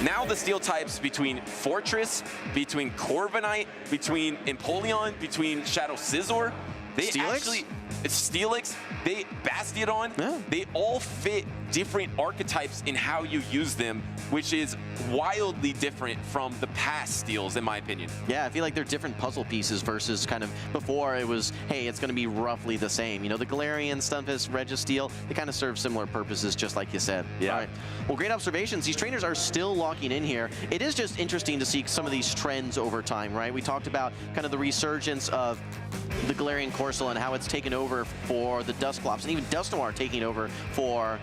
Now the steel types between Fortress, between Corviknight, between Empoleon, between Shadow Scizor, they Steelix? actually, it's Steelix, they Bastiodon, Yeah. they all fit different archetypes in how you use them, which is wildly different from the past steals, in my opinion. Yeah, I feel like they're different puzzle pieces versus kind of before it was, hey, it's going to be roughly the same. You know, the Galarian, Stunfisk, Registeel, they kind of serve similar purposes, just like you said. Yeah. All right. Well, great observations. These trainers are still locking in here. It is just interesting to see some of these trends over time, right? We talked about kind of the resurgence of the Galarian Corsola and how it's taken over for the Dusclops, and even Dusknoir taking over for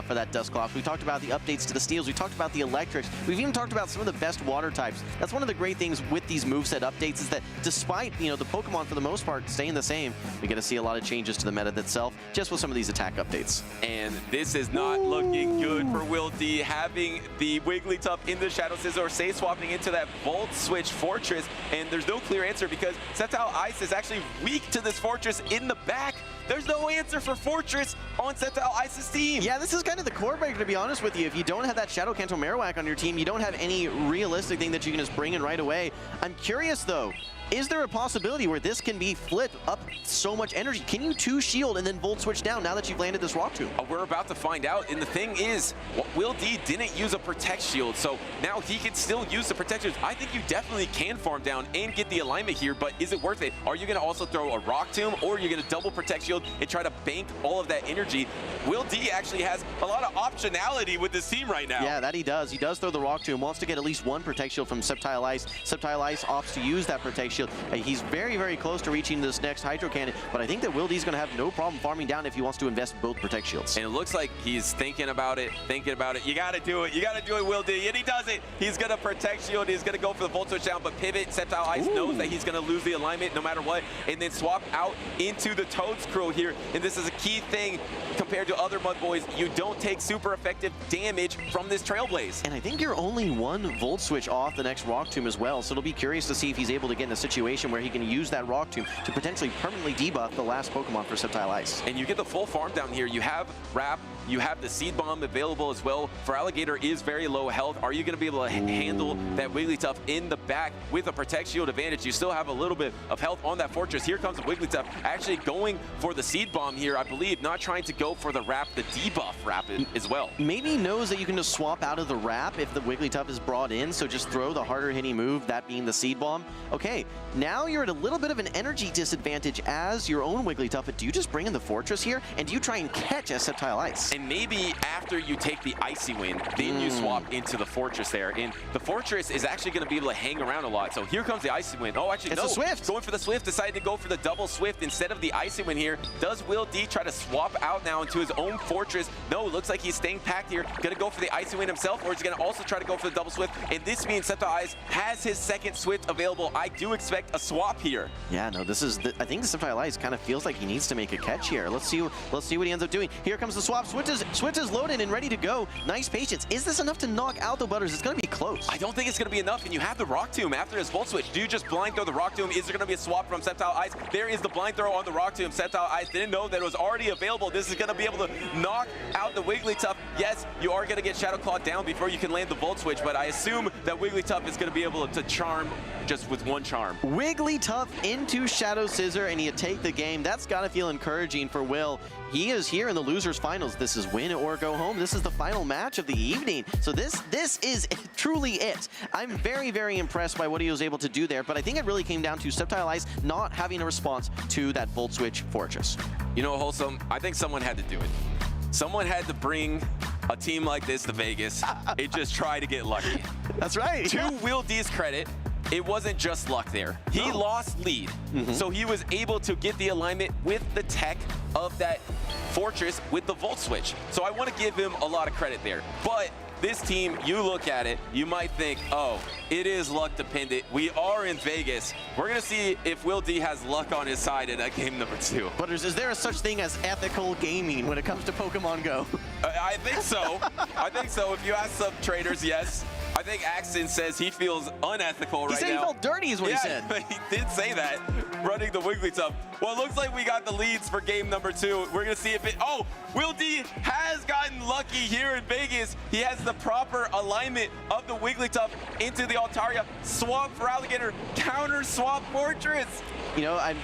that Dusclops. We talked about the updates to the Steels. We talked about the Electrics. We've even talked about some of the best water types. That's one of the great things with these moveset updates is that despite, you know, the Pokemon for the most part staying the same, we get to see a lot of changes to the meta itself just with some of these attack updates. And this is not looking good for Will D. Having the Wigglytuff in the Shadow Scizor, say swapping into that Volt Switch Fortress, and there's no clear answer because Sceptile Ice is actually weak to this Fortress in the back. There's no answer for Fortress on Sceptile Ice's team. Yeah, this is kind of the core breaker, to be honest with you. If you don't have that Shadow Kanto Marowak on your team, you don't have any realistic thing that you can just bring in right away. I'm curious, though. Is there a possibility where this can be flipped up so much energy? Can you 2-shield and then Volt Switch down now that you've landed this Rock Tomb? We're about to find out, and the thing is, Will D didn't use a Protect Shield, so now he can still use the Protect Shield. I think you definitely can farm down and get the alignment here, but is it worth it? Are you going to also throw a Rock Tomb, or are you going to double Protect Shield and try to bank all of that energy? Will D actually has a lot of optionality with this team right now. Yeah, that he does. He does throw the Rock Tomb, wants to get at least one Protect Shield from Sceptile Ice. Sceptile Ice opts to use that Protect Shield. He's very, very close to reaching this next Hydro Cannon, but I think that Will D's going to have no problem farming down if he wants to invest in both Protect Shields. And it looks like he's thinking about it, You got to do it. You got to do it, Will D. And he does it. He's going to Protect Shield. He's going to go for the Volt Switch down, but pivot. Sceptile Ice knows that he's going to lose the alignment no matter what, and then swap out into the Toedscruel here. And this is a key thing compared to other Mud Boys. You don't take super effective damage from this Trailblaze. And I think you're only one Volt Switch off the next Rock Tomb as well, so it'll be curious to see if he's able to get in a situation where he can use that Rock Tomb to potentially permanently debuff the last Pokemon for Sceptile Ice. And you get the full farm down here. You have Wrap, you have the Seed Bomb available as well. For Alligator is very low health. Are you going to be able to handle that Wigglytuff in the back with a Protect Shield advantage? You still have a little bit of health on that Fortress. Here comes the Wigglytuff actually going for the Seed Bomb here, I believe, not trying to go for the Wrap, the debuff Wrap as well. Maybe knows that you can just swap out of the Wrap if the Wigglytuff is brought in, so just throw the harder hitting move, that being the Seed Bomb. Okay, now you're at a little bit of an energy disadvantage as your own Wigglytuff, but do you just bring in the Fortress here, and do you try and catch as Sceptile Ice? And maybe after you take the Icy Wind, then you swap into the Fortress there. And the Fortress is actually going to be able to hang around a lot. So here comes the Icy Wind. Oh, actually, it's no. a Swift. Going for the Swift, decided to go for the double Swift instead of the Icy Wind here. Does Will D try to swap out now into his own Fortress? No, looks like he's staying packed here. Going to go for the Icy Wind himself, or is he going to also try to go for the double Swift? And this means Sceptile Ice has his second Swift available. I do expect a swap here. Yeah, no, this is, I think the Sceptile Ice kind of feels like he needs to make a catch here. Let's see what he ends up doing. Here comes the swap. Switch is loaded and ready to go. Nice patience. Is this enough to knock out the Butters? It's going to be close. I don't think it's going to be enough, and you have the Rock Tomb after his Volt Switch. Do you just blind throw the Rock Tomb? Is there going to be a swap from Sceptile Ice? There is the blind throw on the Rock Tomb. Sceptile Ice didn't know that it was already available. This is going to be able to knock out the Wigglytuff. Yes, you are going to get Shadow Claw down before you can land the Volt Switch, but I assume that Wigglytuff is going to be able to charm just with one charm. Wigglytuff into Shadow Scizor, and you take the game. That's got to feel encouraging for Will. He is here in the losers finals. This is win or go home. This is the final match of the evening. So this is truly it. I'm very, very impressed by what he was able to do there, but I think it really came down to Sceptile Ice not having a response to that Volt Switch Fortress. You know, Wholesome, I think someone had to do it. Someone had to bring a team like this to Vegas and just try to get lucky. That's right. To Will D's credit, it wasn't just luck there. He lost lead, so he was able to get the alignment with the tech of that Fortress with the Volt Switch. So I want to give him a lot of credit there. But this team, you look at it, you might think, oh, it is luck dependent. We are in Vegas. We're going to see if Will D has luck on his side in that game number 2. But is there such thing as ethical gaming when it comes to Pokemon Go? I think so. I think so. If you ask some traders, yes. I think think Axton says he feels unethical right now. He said he felt dirty is what he said. He did say that, running the Wigglytuff. Well, it looks like we got the leads for game number 2. We're going to see if it... Oh, Will D has gotten lucky here in Vegas. He has the proper alignment of the Wigglytuff into the Altaria. Swap for Alligator, counter swap Fortress. You know,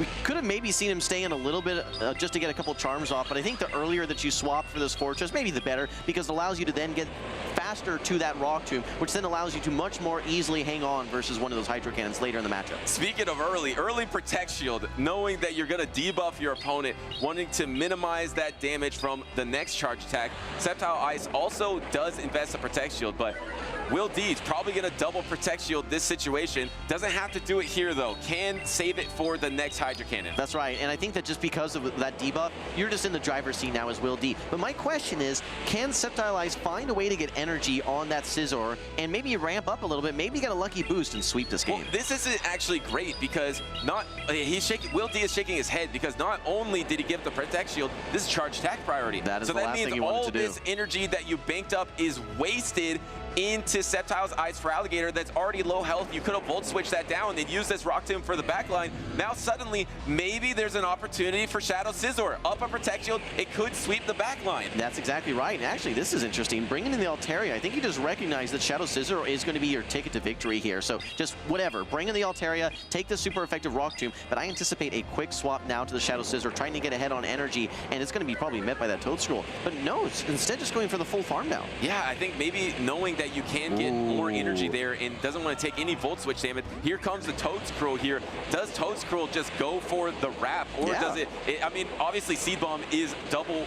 we could have maybe seen him stay in a little bit just to get a couple charms off, but I think the earlier that you swap for this Fortress, maybe the better, because it allows you to then get faster to that Rock Tomb, which then allows you to much more easily hang on versus one of those Hydro Cannons later in the matchup. Speaking of early Protect Shield, knowing that you're going to debuff your opponent, wanting to minimize that damage from the next charge attack, Sceptile Ice also does invest a Protect Shield, but Will D's probably going to double Protect Shield this situation. Doesn't have to do it here, though. Can save it for the next Hydro Cannon. That's right, and I think that just because of that debuff, you're just in the driver's seat now as Will D. But my question is, can Sceptile Ice find a way to get energy on that Scizor and maybe ramp up a little bit, maybe get a lucky boost and sweep this game? Well, this isn't actually great because Will D is shaking his head because not only did he give the Protect Shield, this is charge attack priority. That is so the that last means thing you wanted all to do. this energy that you banked up is wasted into Sceptile's Ice for Alligator that's already low health. You could have Volt Switched that down and used this Rock Tomb for the backline. Now suddenly, maybe there's an opportunity for Shadow Scizor. Up a Protect Shield, it could sweep the backline. That's exactly right. And actually, this is interesting. Bringing in the Altaria, I think you just recognize that Shadow Scizor is going to be your ticket to victory here. So just whatever, bring in the Altaria, take the super effective Rock Tomb, but I anticipate a quick swap now to the Shadow Scizor, trying to get ahead on energy, and it's going to be probably met by that Toad Scroll. But no, it's instead just going for the full farm down. Yeah, I think maybe knowing that you can get more energy there and doesn't want to take any Volt Switch damage. Here comes the Toad Scroll here. Does Toad Scroll just go for the wrap, or does it, I mean, obviously Seed Bomb is double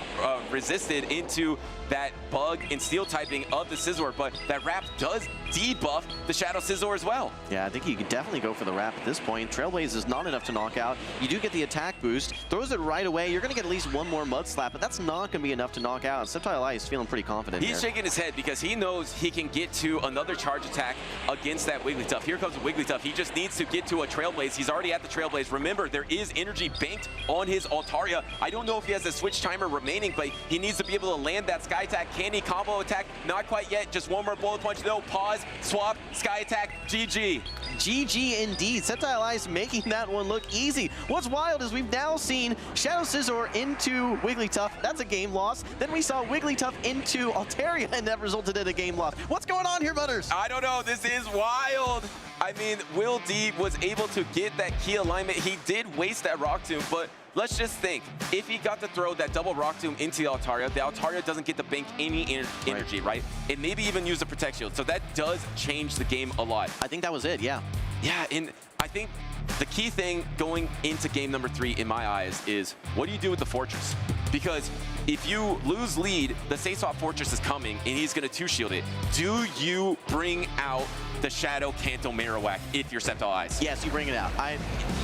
resisted into that bug and steel typing of the Scizor, but that wrap does debuff the Shadow Scizor as well. Yeah, I think you could definitely go for the wrap at this point. Trailblaze is not enough to knock out. You do get the attack boost, throws it right away. You're going to get at least one more Mud Slap, but that's not going to be enough to knock out. Sceptile Ice feeling pretty confident He's shaking his head because he knows he can get to another charge attack against that Wigglytuff. Here comes Wigglytuff. He just needs to get to a Trailblaze. He's already at the Trailblaze. Remember, there is energy banked on his Altaria. I don't know if he has a switch timer remaining, but he needs to be able to land that Sky Attack. Can he combo attack? Not quite yet. Just one more Bullet Punch. No, pause, swap, Sky Attack, GG. GG indeed. Sceptile Ice making that one look easy. What's wild is we've now seen Shadow Scizor into Wigglytuff. That's a game loss. Then we saw Wigglytuff into Altaria, and that resulted in a game loss. What's going on here, Butters? I don't know. This is wild. I mean, Will D was able to get that key alignment. He did waste that Rock Tomb, but let's just think. If he got to throw that double Rock Tomb into the Altaria doesn't get to bank any energy, right? And maybe even use the Protect Shield. So that does change the game a lot. I think that was it, yeah. Yeah, and I think the key thing going into game number 3 in my eyes is what do you do with the Fortress? Because if you lose lead, the Safe Swap Fortress is coming and he's going to 2-shield it. Do you bring out the Shadow Kanto Marowak if you're Sceptile Ice? Yes, you bring it out.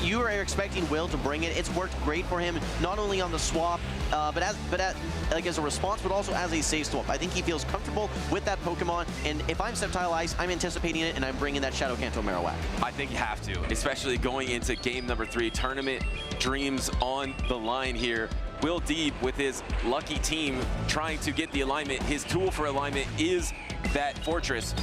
You are expecting Will to bring it. It's worked great for him, not only on the swap, but as a response, but also as a safe swap. I think he feels comfortable with that Pokemon, and if I'm Sceptile Ice, I'm anticipating it, and I'm bringing that Shadow Kanto Marowak. I think you have to, especially going into game number 3. Tournament dreams on the line here. Will D, with his lucky team, trying to get the alignment. His tool for alignment is that Fortress.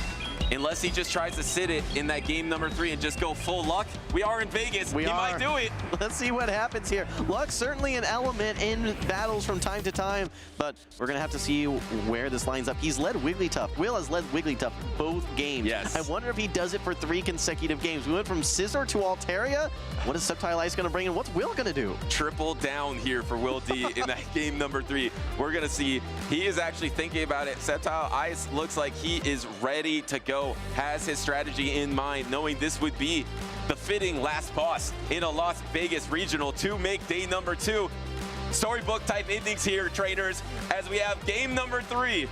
Unless he just tries to sit it in that game number 3 and just go full luck. We are in Vegas. He might do it. Let's see what happens here. Luck's certainly an element in battles from time to time, but we're going to have to see where this lines up. He's led Wigglytuff. Will has led Wigglytuff both games. Yes. I wonder if he does it for 3 consecutive games. We went from Scizor to Altaria. What is Sceptile Ice going to bring in? What's Will going to do? Triple down here for Will D in that game number 3. We're going to see he is actually thinking about it. Sceptile Ice looks like he is ready to go. Has his strategy in mind, knowing this would be the fitting last boss in a Las Vegas regional to make day number 2. Storybook type endings here, trainers, as we have game number 3.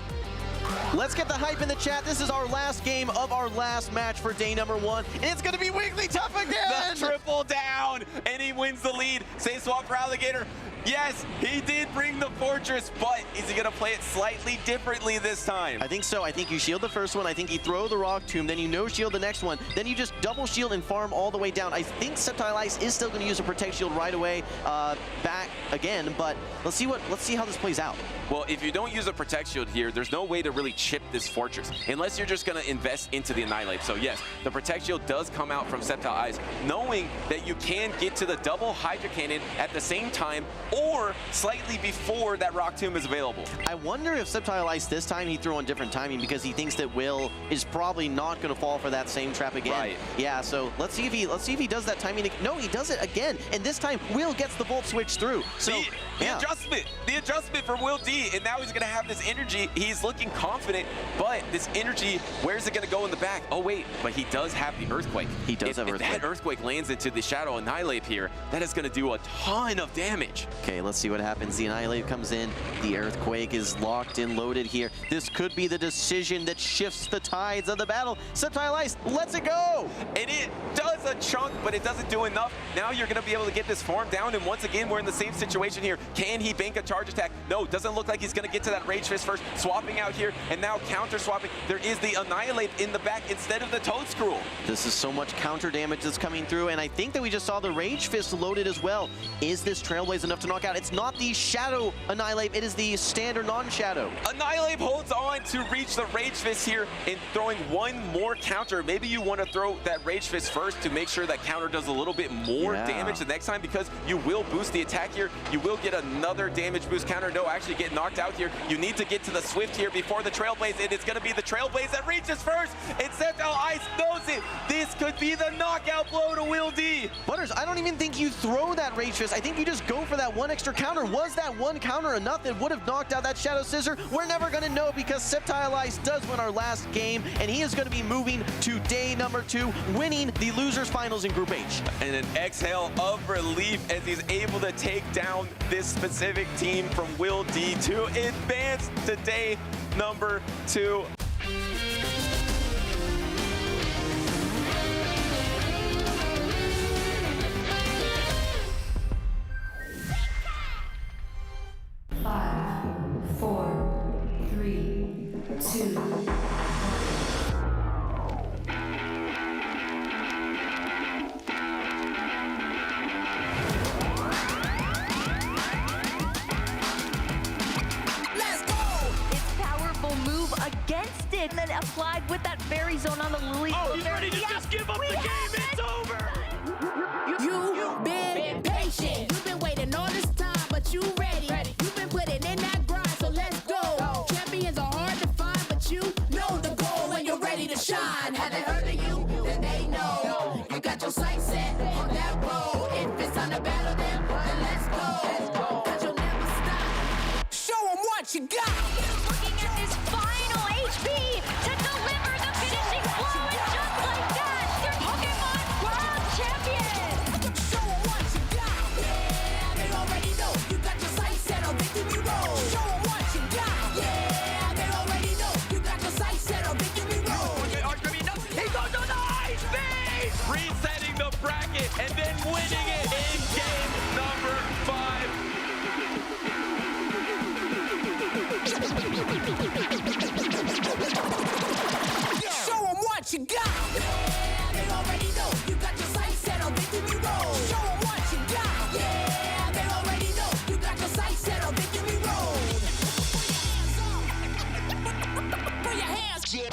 Let's get the hype in the chat. This is our last game of our last match for day number 1, and it's going to be Wigglytuff again! The triple down, and he wins the lead. Save swap for Alligator. Yes, he did bring the Fortress, but is he gonna play it slightly differently this time? I think so. I think you shield the first one. I think you throw the Rock Tomb, then you no-shield the next one. Then you just double shield and farm all the way down. I think Sceptile Ice is still gonna use a Protect Shield right away back again, but let's see how this plays out. Well, if you don't use a Protect Shield here, there's no way to really chip this Fortress, unless you're just gonna invest into the Annihilate. So yes, the Protect Shield does come out from Sceptile Ice, knowing that you can get to the double Hydra Cannon at the same time, or slightly before that Rock Tomb is available. I wonder if Sceptile Ice this time he threw on different timing because he thinks that Will is probably not going to fall for that same trap again. Right. Yeah. So let's see if he does that timing. No, he does it again, and this time Will gets the Volt Switch through. So the adjustment from Will D, and now he's going to have this energy. He's looking confident, but this energy, where's it going to go in the back? Oh wait, but he does have the Earthquake. He does have Earthquake. If that Earthquake lands into the Shadow Annihilate here, that is going to do a ton of damage. Okay, let's see what happens. The Annihilate comes in. The Earthquake is locked and loaded here. This could be the decision that shifts the tides of the battle. Sceptile Ice lets it go. And it does a chunk, but it doesn't do enough. Now you're going to be able to get this farm down, and once again, we're in the same situation here. Can he bank a charge attack? No, doesn't look like he's going to get to that Rage Fist first. Swapping out here, and now counter swapping. There is the Annihilate in the back instead of the Toadscruel. This is so much counter damage that's coming through, and I think that we just saw the Rage Fist loaded as well. Is this Trailblaze enough to knock out? It's not the Shadow Annihilate, it is the standard non-Shadow. Annihilate holds on to reach the Rage Fist here and throwing one more counter. Maybe you want to throw that Rage Fist first to make sure that counter does a little bit more damage the next time, because you will boost the attack here. You will get another damage boost counter. No, actually get knocked out here. You need to get to the Swift here before the Trailblaze, and it's going to be the Trailblaze that reaches first. And Sceptile Ice knows it. This could be the knockout blow to Will D. Butters, I don't even think you throw that Rage Fist. I think you just go for that one extra counter. Was that one counter enough that would have knocked out that Shadow Scissor? We're never going to know, because Sceptile Ice does win our last game, and he is going to be moving to day number 2, winning the Losers Finals in Group H. And an exhale of relief as he's able to take down this specific team from Will D to advance to day number 2. Against it, and then applied with that Fairy Zone on the Lily. Oh, he's ready to just give up the game. It's over. You've been patient. You've been waiting all this time, but you ready. You've been putting in that grind, so let's go. Champions are hard to find, but you know the goal when you're ready to shine. Have they heard of you? Then they know. You got your sights set on that road. If it's time to battle them, then let's go. Cause you'll never stop. Show them what you got. Looking at this final HP to deliver the finishing blow, and just like that, they're Pokemon World Champions! Show 'em what you got. Yeah, they already know. You got your sights set on victory road. Show 'em what you got. Yeah, they already know. You got your sights set on victory road. He goes on the ice beam! Resetting the bracket and then winning it in game number 5. Show 'em what you got. Yeah, they already know. You got your sights set on victory road. Show 'em what you got. Yeah, they already know. You got your sights set on victory road. Put your hands up.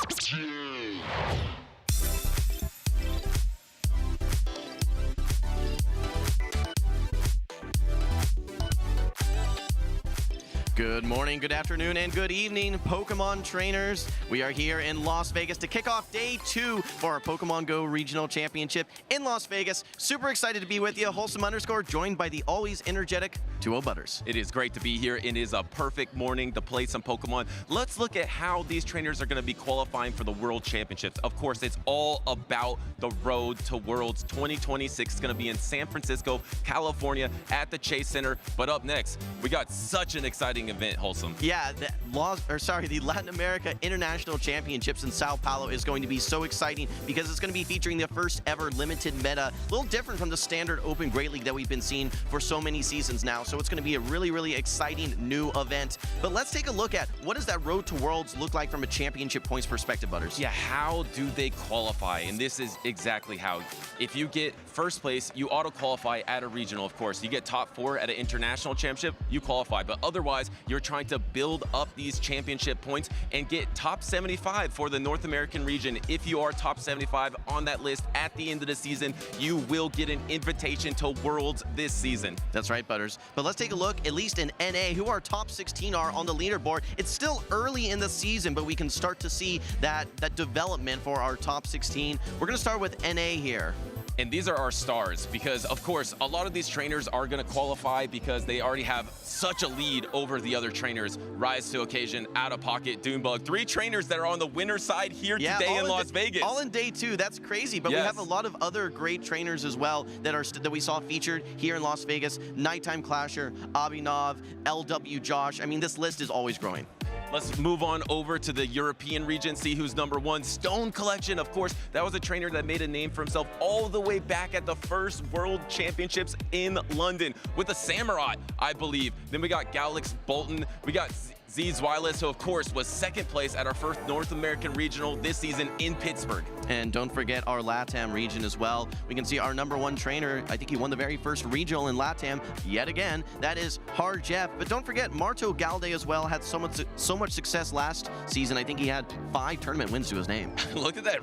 Good morning, good afternoon, and good evening, Pokemon trainers. We are here in Las Vegas to kick off day 2 for our Pokemon GO Regional Championship in Las Vegas. Super excited to be with you. Wholesome _, joined by the always energetic 2-0 Butters. It is great to be here. It is a perfect morning to play some Pokemon. Let's look at how these trainers are going to be qualifying for the World Championships. Of course, it's all about the road to Worlds 2026. It's going to be in San Francisco, California at the Chase Center. But up next, we got such an exciting exciting event, Wholesome. Yeah, the Latin America International Championships in Sao Paulo is going to be so exciting because it's going to be featuring the first ever limited meta, a little different from the standard Open Great League that we've been seeing for so many seasons now. So it's going to be a really, really exciting new event. But let's take a look at what does that road to Worlds look like from a championship points perspective, Butters? Yeah, how do they qualify? And this is exactly how. If you get first place, you auto-qualify at a regional, of course. You get top 4 at an international championship, you qualify. But otherwise, you're trying to build up these championship points and get top 75 for the North American region. If you are top 75 on that list at the end of the season, you will get an invitation to Worlds this season. That's right, Butters. But let's take a look, at least in NA, who our top 16 are on the leaderboard. It's still early in the season, but we can start to see that development for our top 16. We're going to start with NA here. And these are our stars because, of course, a lot of these trainers are going to qualify because they already have such a lead over the other trainers. Rise to Occasion, Out of Pocket, Doombug. 3 trainers that are on the winner side here today in Las Vegas. All in day 2. That's crazy. But we have a lot of other great trainers as well that we saw featured here in Las Vegas. Nighttime Clasher, Abhinav, LW Josh. I mean, this list is always growing. Let's move on over to the European region, see who's number 1. Stone Collection, of course, that was a trainer that made a name for himself all the way back at the first World Championships in London with a Samurai, I believe. Then we got Galax Bolton, we got Z's Wireless, who of course was 2nd place at our first North American Regional this season in Pittsburgh. And don't forget our LATAM region as well. We can see our number 1 trainer, I think he won the very first regional in LATAM yet again. That is Hard Jeff. But don't forget Marto Galde as well had so much success last season. I think he had 5 tournament wins to his name. Look at that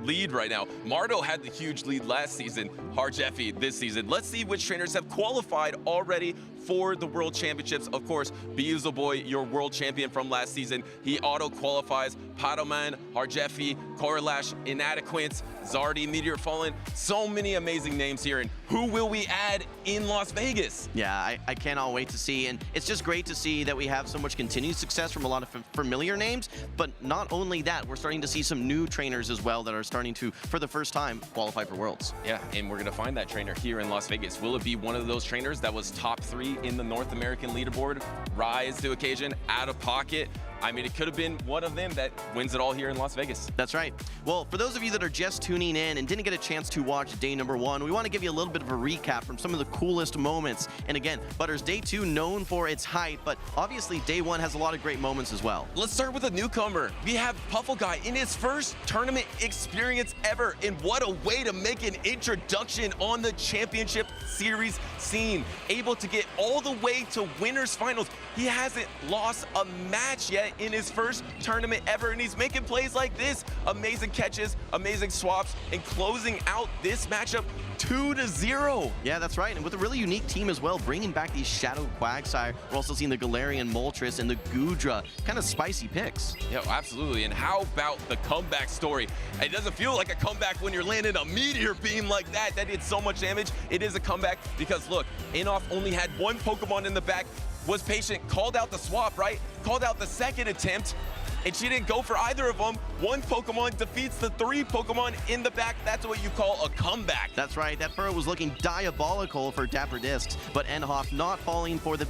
lead right now. Marto had the huge lead last season, Harjeffi this season. Let's see which trainers have qualified already for the World Championships. Of course, Beuzle Boy, your world champion from last season, he auto-qualifies. Padoman, Harjeffi, Korlash, Inadequance, Zardy, Meteor Fallen. So many amazing names here. And who will we add in Las Vegas? Yeah, I cannot wait to see. And it's just great to see that we have so much continued success from a lot of familiar names. But not only that, we're starting to see some new trainers as well that are starting to, for the first time, qualify for Worlds. Yeah, and we're going to find that trainer here in Las Vegas. Will it be one of those trainers that was top 3 in the North American leaderboard? Rise to Occasion, Out of Pocket. I mean, it could have been one of them that wins it all here in Las Vegas. That's right. Well, for those of you that are just tuning in and didn't get a chance to watch day number 1, we want to give you a little bit of a recap from some of the coolest moments. And again, Butters, day 2 known for its hype, but obviously day 1 has a lot of great moments as well. Let's start with a newcomer. We have Puffle Guy in his first tournament experience ever. And what a way to make an introduction on the championship series scene. Able to get all the way to winners finals. He hasn't lost a match yet in his first tournament ever, and he's making plays like this. Amazing catches, amazing swaps, and closing out this matchup 2-0. Yeah, that's right. And with a really unique team as well, bringing back these Shadow Quagsire. We're also seeing the Galarian Moltres and the Gudra. Kind of spicy picks. Yeah, absolutely. And how about the comeback story? It doesn't feel like a comeback when you're landing a meteor beam like that. That did so much damage. It is a comeback because, look, Inoff only had 1 Pokemon in the back, was patient, called out the swap, right? Called out the second attempt, and she didn't go for either of them. 1 Pokemon defeats the 3 Pokemon in the back. That's what you call a comeback. That's right. That furrow was looking diabolical for Dapper Discs, but Enhoff not falling for the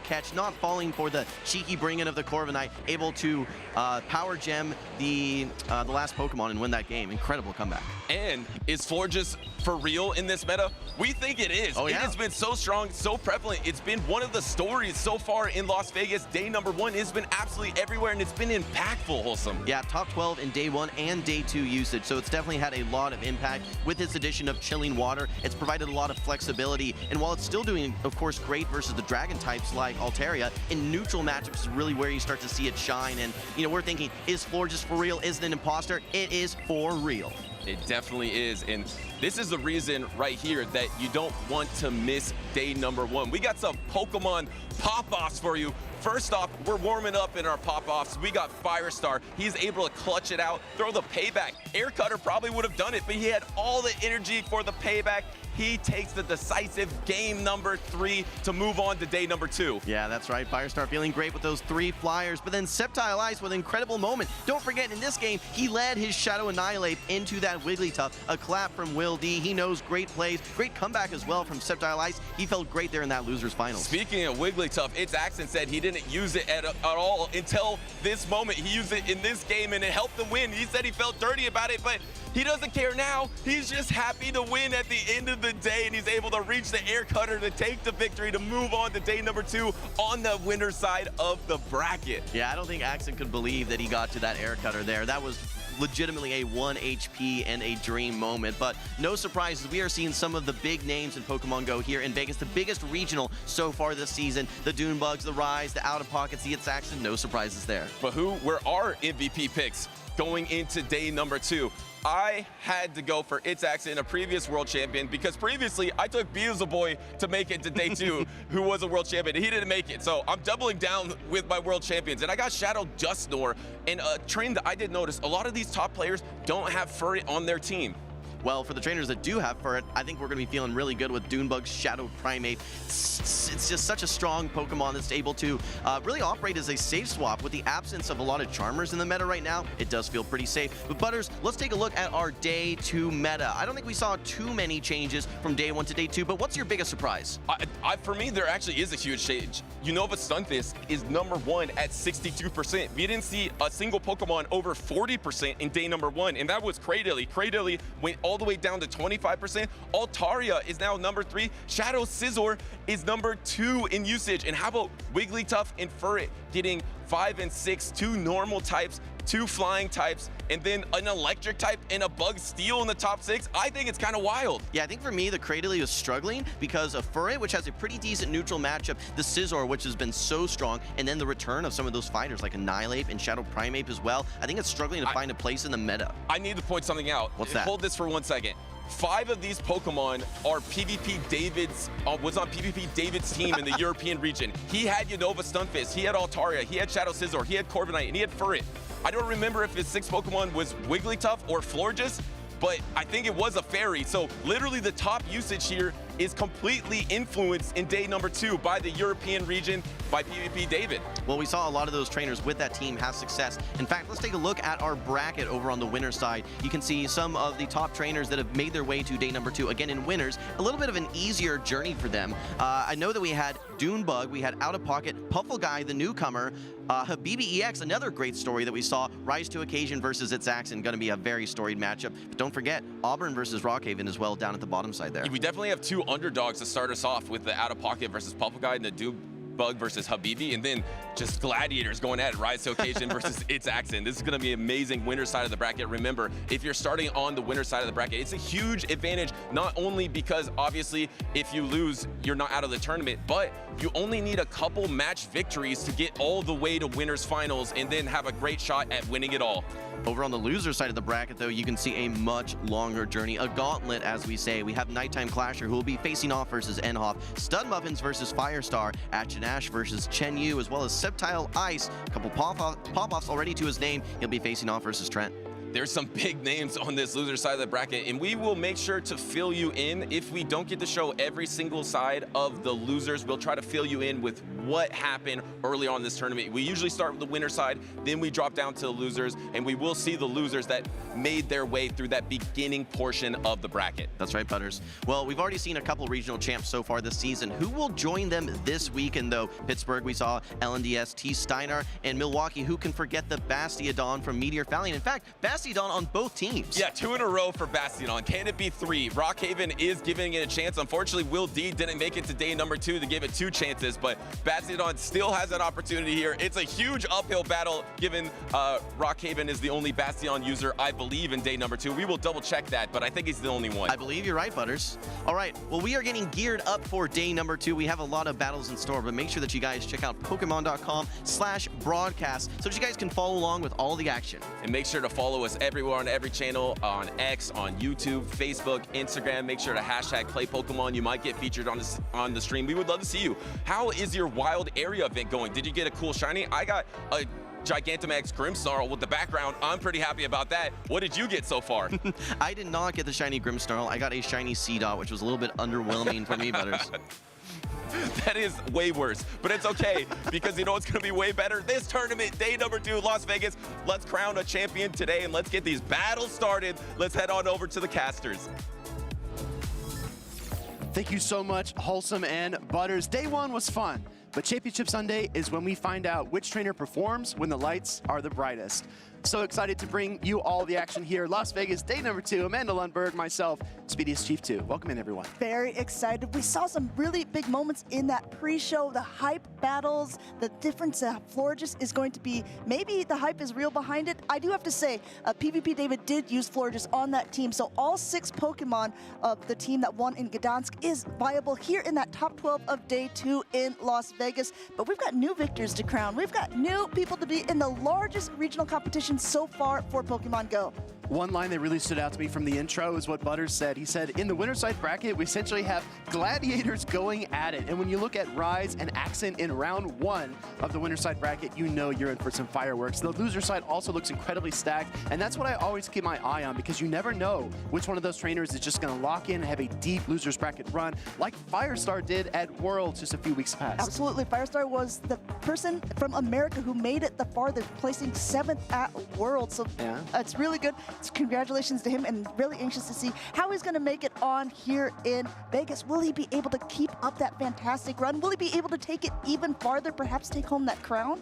catch, not falling for the cheeky bring-in of the Corviknight, able to power gem the last Pokemon and win that game. Incredible comeback. And is Florges for real in this meta? We think it is. Oh, yeah. It has been so strong, so prevalent. It's been one of the stories so far in Las Vegas. Day number 1 has been absolutely everywhere, and it's been impactful, Wholesome. Yeah, top 12 in day 1 and day 2 usage, so it's definitely had a lot of impact. With its addition of Chilling Water, it's provided a lot of flexibility, and while it's still doing, of course, great versus the Dragon types like Altaria, in neutral matchups is really where you start to see it shine. And, you know, we're thinking, is Florges for real? Is it an imposter? It is for real. It definitely is, and this is the reason right here that you don't want to miss day number 1. We got some Pokemon pop-offs for you. First off, we're warming up in our pop-offs. We got Firestar. He's able to clutch it out, throw the payback. Air Cutter probably would have done it, but he had all the energy for the payback. he takes the decisive game number 3 to move on to day number 2. Yeah, that's right. Firestar feeling great with those 3 flyers, but then Sceptile Ice with an incredible moment. Don't forget, in this game, he led his Shadow Annihilate into that Wigglytuff. A clap from Will D. He knows great plays, great comeback as well from Sceptile Ice. He felt great there in that loser's finals. Speaking of Wigglytuff, It's Accent said he didn't use it at all until this moment. He used it in this game and it helped him win. He said he felt dirty about it, but he doesn't care now. He's just happy to win at the end of the day, and he's able to reach the air cutter to take the victory to move on to day number 2 on the winner's side of the bracket. Yeah, I don't think Accent could believe that he got to that air cutter there. That was legitimately a 1 HP and a dream moment, but no surprises. We are seeing some of the big names in Pokemon Go here in Vegas, the biggest regional so far this season. The Dunebugs, the Rise, the Out of Pockets, the It's Accent, no surprises there. But who were our MVP picks going into day number 2? I had to go for It's Accent, a previous world champion, because previously I took Beelzeboy to make it to day 2, who was a world champion. He didn't make it, so I'm doubling down with my world champions. And I got Shadow Dusknoir, and a trend that I did notice, a lot of these top players don't have Furret on their team. Well, for the trainers that do have Furret, I think we're going to be feeling really good with Dunebug's Shadow Primate. It's just such a strong Pokemon that's able to really operate as a safe swap. With the absence of a lot of Charmers in the meta right now, it does feel pretty safe. But Butters, let's take a look at our day 2 meta. I don't think we saw too many changes from day 1 to day 2, but what's your biggest surprise? For me, there actually is a huge change. Unova Stunfisk is number 1 at 62%. We didn't see a single Pokemon over 40% in day number 1, and that was Cradily. Cradily went all the way down to 25%. Altaria is now number 3. Shadow Scizor is number 2 in usage. And how about Wigglytuff and Furret getting 5 and 6, 2 normal types, 2 flying types, and then an electric type and a bug steel in the top 6? I think it's kind of wild. Yeah, I think for me, the Cradily was struggling because of Furret, which has a pretty decent neutral matchup, the Scizor, which has been so strong, and then the return of some of those fighters like Annihilate and Shadow Primeape as well. I think it's struggling to find a place in the meta. I need to point something out. What's that? Hold this for 1 second. 5 of these Pokemon are PvP David's, was on PvP David's team in the European region. He had Unova Stunfisk, he had Altaria, he had Shadow Scizor, he had Corviknight, and he had Furret. I don't remember if his 6 Pokemon was Wigglytuff or Florges, but I think it was a fairy. So literally the top usage here is completely influenced in day number 2 by the European region, by PvP David. Well, we saw a lot of those trainers with that team have success. In fact, let's take a look at our bracket over on the winner side. You can see some of the top trainers that have made their way to day number 2. Again, in winners, a little bit of an easier journey for them. I know that we had Dunebug, we had Out of Pocket, Puffleguy, the newcomer, Habibi EX, another great story that we saw, Rise to Occasion versus It's Accent, going to be a very storied matchup. But don't forget, Auburn versus Rockhaven as well down at the bottom side there. We definitely have 2 underdogs to start us off with the Out of Pocket versus Puffleguy and the Dunebug versus Habibi, and then just gladiators going at it, Rise to Occasion versus It's Accent. This is going to be amazing winner side of the bracket. Remember, if you're starting on the winner side of the bracket, it's a huge advantage, not only because obviously if you lose, you're not out of the tournament, but you only need a couple match victories to get all the way to winners finals and then have a great shot at winning it all. Over on the loser side of the bracket, though, you can see a much longer journey, a gauntlet, as we say. We have Nighttime Clasher, who will be facing off versus Enhoff, Stud Muffins versus Firestar, Ash versus Chen Yu, as well as Sceptile Ice. A couple pop-offs already to his name. He'll be facing off versus Trent. There's some big names on this loser side of the bracket, and we will make sure to fill you in. If we don't get to show every single side of the losers, we'll try to fill you in with what happened early on in this tournament. We usually start with the winner side, then we drop down to the losers, and we will see the losers that made their way through that beginning portion of the bracket. That's right, Butters. Well, we've already seen a couple regional champs so far this season. Who will join them this weekend, though? Pittsburgh, we saw LNDS, T. Steiner, and Milwaukee. Who can forget the Bastiodon from Meteor Valley? In fact, Bastiodon on both teams. Yeah, 2 in a row for Bastiodon. Can it be 3? Rockhaven is giving it a chance. Unfortunately, Will D didn't make it to day number 2 to give it 2 chances, but Bastiodon still has an opportunity here. It's a huge uphill battle, given Rockhaven is the only Bastion user, I believe, in day number 2. We will double check that, but I think he's the only one. I believe you're right, Butters. All right, well, we are getting geared up for day number 2. We have a lot of battles in store, but make sure that you guys check out Pokemon.com/broadcast so that you guys can follow along with all the action. And make sure to follow us everywhere on every channel, on X, on YouTube, Facebook, Instagram. Make sure to hashtag play Pokemon. You might get featured on the stream. We would love to see you. How is your wild area event going? Did you get a cool shiny? I got a Gigantamax Grimmsnarl with the background. I'm pretty happy about that. What did you get so far? I did not get the shiny Grimmsnarl. I got a shiny C-Dot, which was a little bit underwhelming for me, Butters. That is way worse, but it's okay because you know what's going to be way better? This tournament, day number 2, Las Vegas. Let's crown a champion today and let's get these battles started. Let's head on over to the casters. Thank you so much, Wholesome and Butters. Day 1 was fun, but Championship Sunday is when we find out which trainer performs when the lights are the brightest. So excited to bring you all the action here. Las Vegas, day number 2. Amanda Lundberg, myself, Speediest Chief 2. Welcome in, everyone. Very excited. We saw some really big moments in that pre-show, the hype battles, the difference that Florges is going to be. Maybe the hype is real behind it. I do have to say, PvP David did use Florges on that team, so all 6 Pokemon of the team that won in Gdansk is viable here in that top 12 of day 2 in Las Vegas. But we've got new victors to crown. We've got new people to be in the largest regional competition so far for Pokemon GO. One line that really stood out to me from the intro is what Butters said. He said, in the winner side bracket, we essentially have gladiators going at it. And when you look at Rise and Accent in round 1 of the winner side bracket, you know you're in for some fireworks. The loser side also looks incredibly stacked. And that's what I always keep my eye on because you never know which one of those trainers is just going to lock in and have a deep losers bracket run like Firestar did at Worlds just a few weeks past. Absolutely. Firestar was the person from America who made it the farthest, placing 7th at Worlds. So yeah, it's really good. Congratulations to him, and really anxious to see how he's going to make it on here in Vegas. Will he be able to keep up that fantastic run? Will he be able to take it even farther, perhaps take home that crown?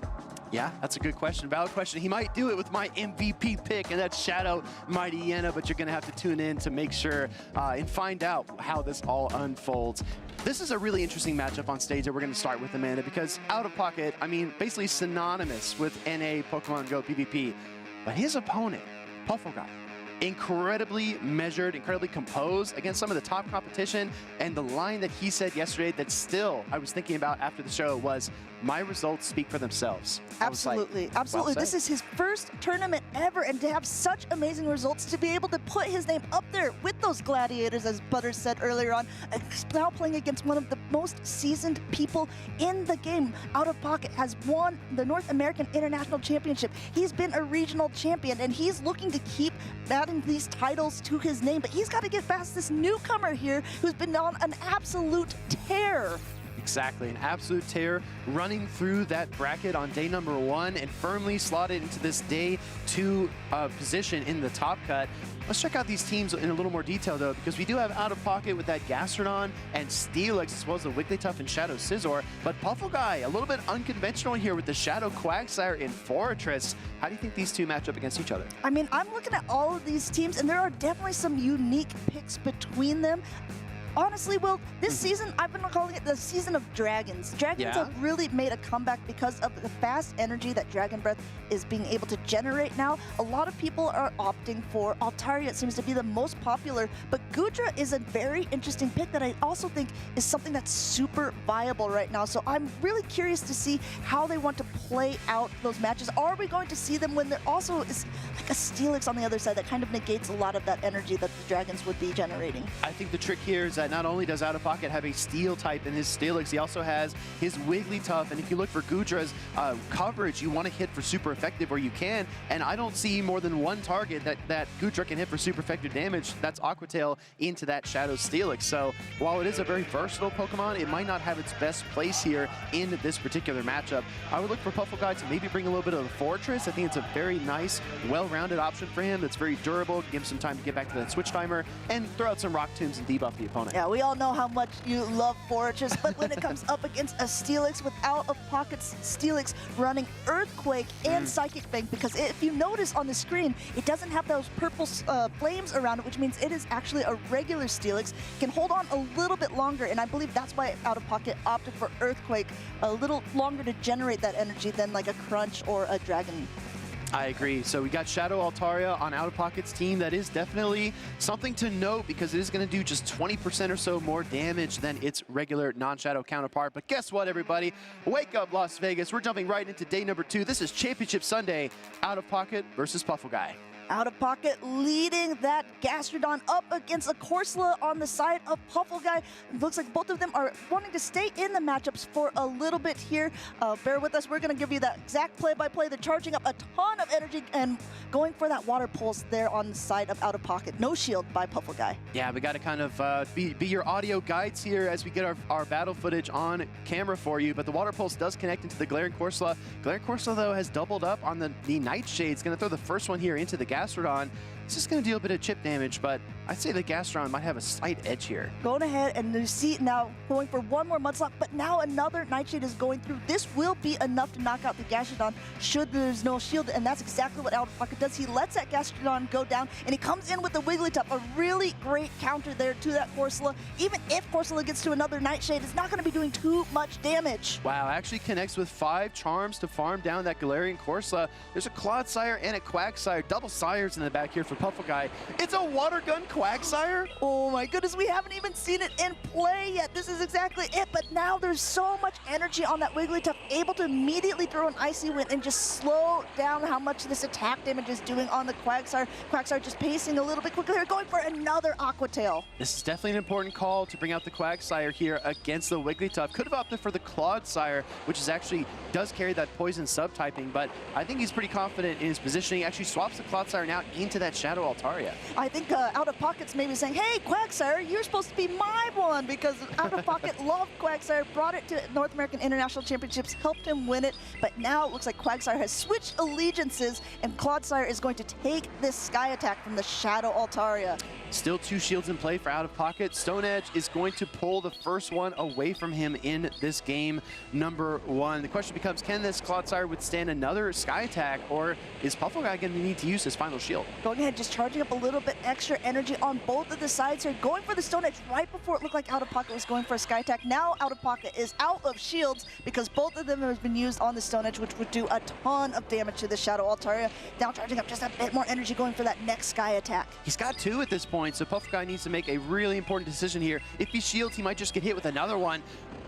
Yeah, that's a good question. Valid question. He might do it with my MVP pick, and that's Shadow Mighty Yenna, but you're going to have to tune in to make sure and find out how this all unfolds. This is a really interesting matchup on stage that we're going to start with, Amanda, because Out of Pocket, I mean, basically synonymous with NA Pokemon GO PvP, but his opponent, Puffleguy, incredibly measured, incredibly composed against some of the top competition. And the line that he said yesterday that still I was thinking about after the show was, my results speak for themselves. Absolutely, like, absolutely. Well, this is his first tournament ever, and to have such amazing results, to be able to put his name up there with those gladiators, as Butters said earlier on, now playing against one of the most seasoned people in the game. Out of Pocket has won the North American International Championship. He's been a regional champion, and he's looking to keep adding these titles to his name, but he's got to get past this newcomer here who's been on an absolute tear. Exactly, an absolute tear, running through that bracket on day number 1 and firmly slotted into this day 2 position in the top cut. Let's check out these teams in a little more detail, though, because we do have Out of Pocket with that Gastrodon and Steelix, as well as the Wigglytuff and Shadow Scizor. But Puffleguy, a little bit unconventional here with the Shadow Quagsire and Fortress. How do you think these two match up against each other? I mean, I'm looking at all of these teams, and there are definitely some unique picks between them. Honestly, Will, this season, I've been calling it the season of dragons. Dragons have really made a comeback because of the fast energy that Dragon Breath is being able to generate now. A lot of people are opting for Altaria. It seems to be the most popular, but Goodra is a very interesting pick that I also think is something that's super viable right now. So I'm really curious to see how they want to play out those matches. Are we going to see them when there also is like a Steelix on the other side that kind of negates a lot of that energy that the dragons would be generating? I think the trick here is that not only does Out of Pocket have a Steel type in his Steelix, he also has his Wigglytuff, and if you look for Goodra's coverage, you want to hit for super effective where you can, and I don't see more than one target that Goodra can hit for super effective damage. That's Aqua Tail into that Shadow Steelix. So while it is a very versatile Pokemon, it might not have its best place here in this particular matchup. I would look for Puffleguy to maybe bring a little bit of the Fortress. I think it's a very nice, well-rounded option for him that's very durable, give him some time to get back to that Switch Timer, and throw out some Rock Tombs and debuff the opponent. Yeah, we all know how much you love Fortress, but when it comes up against a Steelix with Out of Pocket's Steelix running Earthquake and Psychic Bank, because if you notice on the screen, it doesn't have those purple flames around it, which means it is actually a regular Steelix. Can hold on a little bit longer, and I believe that's why Out of Pocket opted for Earthquake, a little longer to generate that energy than like a Crunch or a Dragon. I agree. So we got Shadow Altaria on Out of Pocket's team. That is definitely something to note because it is going to do just 20% or so more damage than its regular non-Shadow counterpart. But guess what, everybody? Wake up, Las Vegas. We're jumping right into day number 2. This is Championship Sunday, Out of Pocket versus Puffleguy. Out of pocket, leading that Gastrodon up against a Corsola on the side of Puffleguy. Looks like both of them are wanting to stay in the matchups for a little bit here. Bear with us. We're going to give you that exact play-by-play. They're charging up a ton of energy and going for that water pulse there on the side of out of pocket. No shield by Puffleguy. Yeah, we got to kind of be your audio guides here as we get our battle footage on camera for you. But the water pulse does connect into the Galarian Corsola. Galarian Corsola, though, has doubled up on the Nightshade. It's going to throw the first one here into the Gastrodon. It's just going to deal a bit of chip damage, but I'd say the Gastrodon might have a slight edge here. Going ahead, and you see now going for one more Mudslap, but now another Nightshade is going through. This will be enough to knock out the Gastrodon should there's no shield, and that's exactly what Out of Pocket does. He lets that Gastrodon go down, and he comes in with the Wigglytuff, a really great counter there to that Corsola. Even if Corsola gets to another Nightshade, it's not going to be doing too much damage. Wow, actually connects with 5 charms to farm down that Galarian Corsola. There's a Clodsire and a Quagsire, double Sires in the back here for Puffleguy. It's a Water Gun Quagsire? Oh my goodness, we haven't even seen it in play yet. This is exactly it, but now there's so much energy on that Wigglytuff, able to immediately throw an Icy Wind and just slow down how much this attack damage is doing on the Quagsire. Quagsire just pacing a little bit quicker here, going for another Aqua Tail. This is definitely an important call to bring out the Quagsire here against the Wigglytuff. Could have opted for the Clodsire, which is actually does carry that poison subtyping, but I think he's pretty confident in his positioning. Actually swaps the Clodsire now into that Shadow Altaria. I think Out of Pocket's maybe saying, hey, Quagsire, you're supposed to be my one, because Out of Pocket loved Quagsire, brought it to North American International Championships, helped him win it, but now it looks like Quagsire has switched allegiances, and Clodsire is going to take this Sky Attack from the Shadow Altaria. Still 2 shields in play for Out of Pocket. Stone Edge is going to pull the first one away from him in this game number 1. The question becomes, can this Clodsire withstand another Sky Attack, or is Puffleguy going to need to use his final shield? Going ahead, just charging up a little bit extra energy on both of the sides here, going for the Stone Edge right before it looked like Out of Pocket was going for a Sky Attack. Now Out of Pocket is out of shields because both of them have been used on the Stone Edge, which would do a ton of damage to the Shadow Altaria. Now charging up just a bit more energy, going for that next Sky Attack. He's got 2 at this point, so Puffleguy needs to make a really important decision here. If he shields, he might just get hit with another one.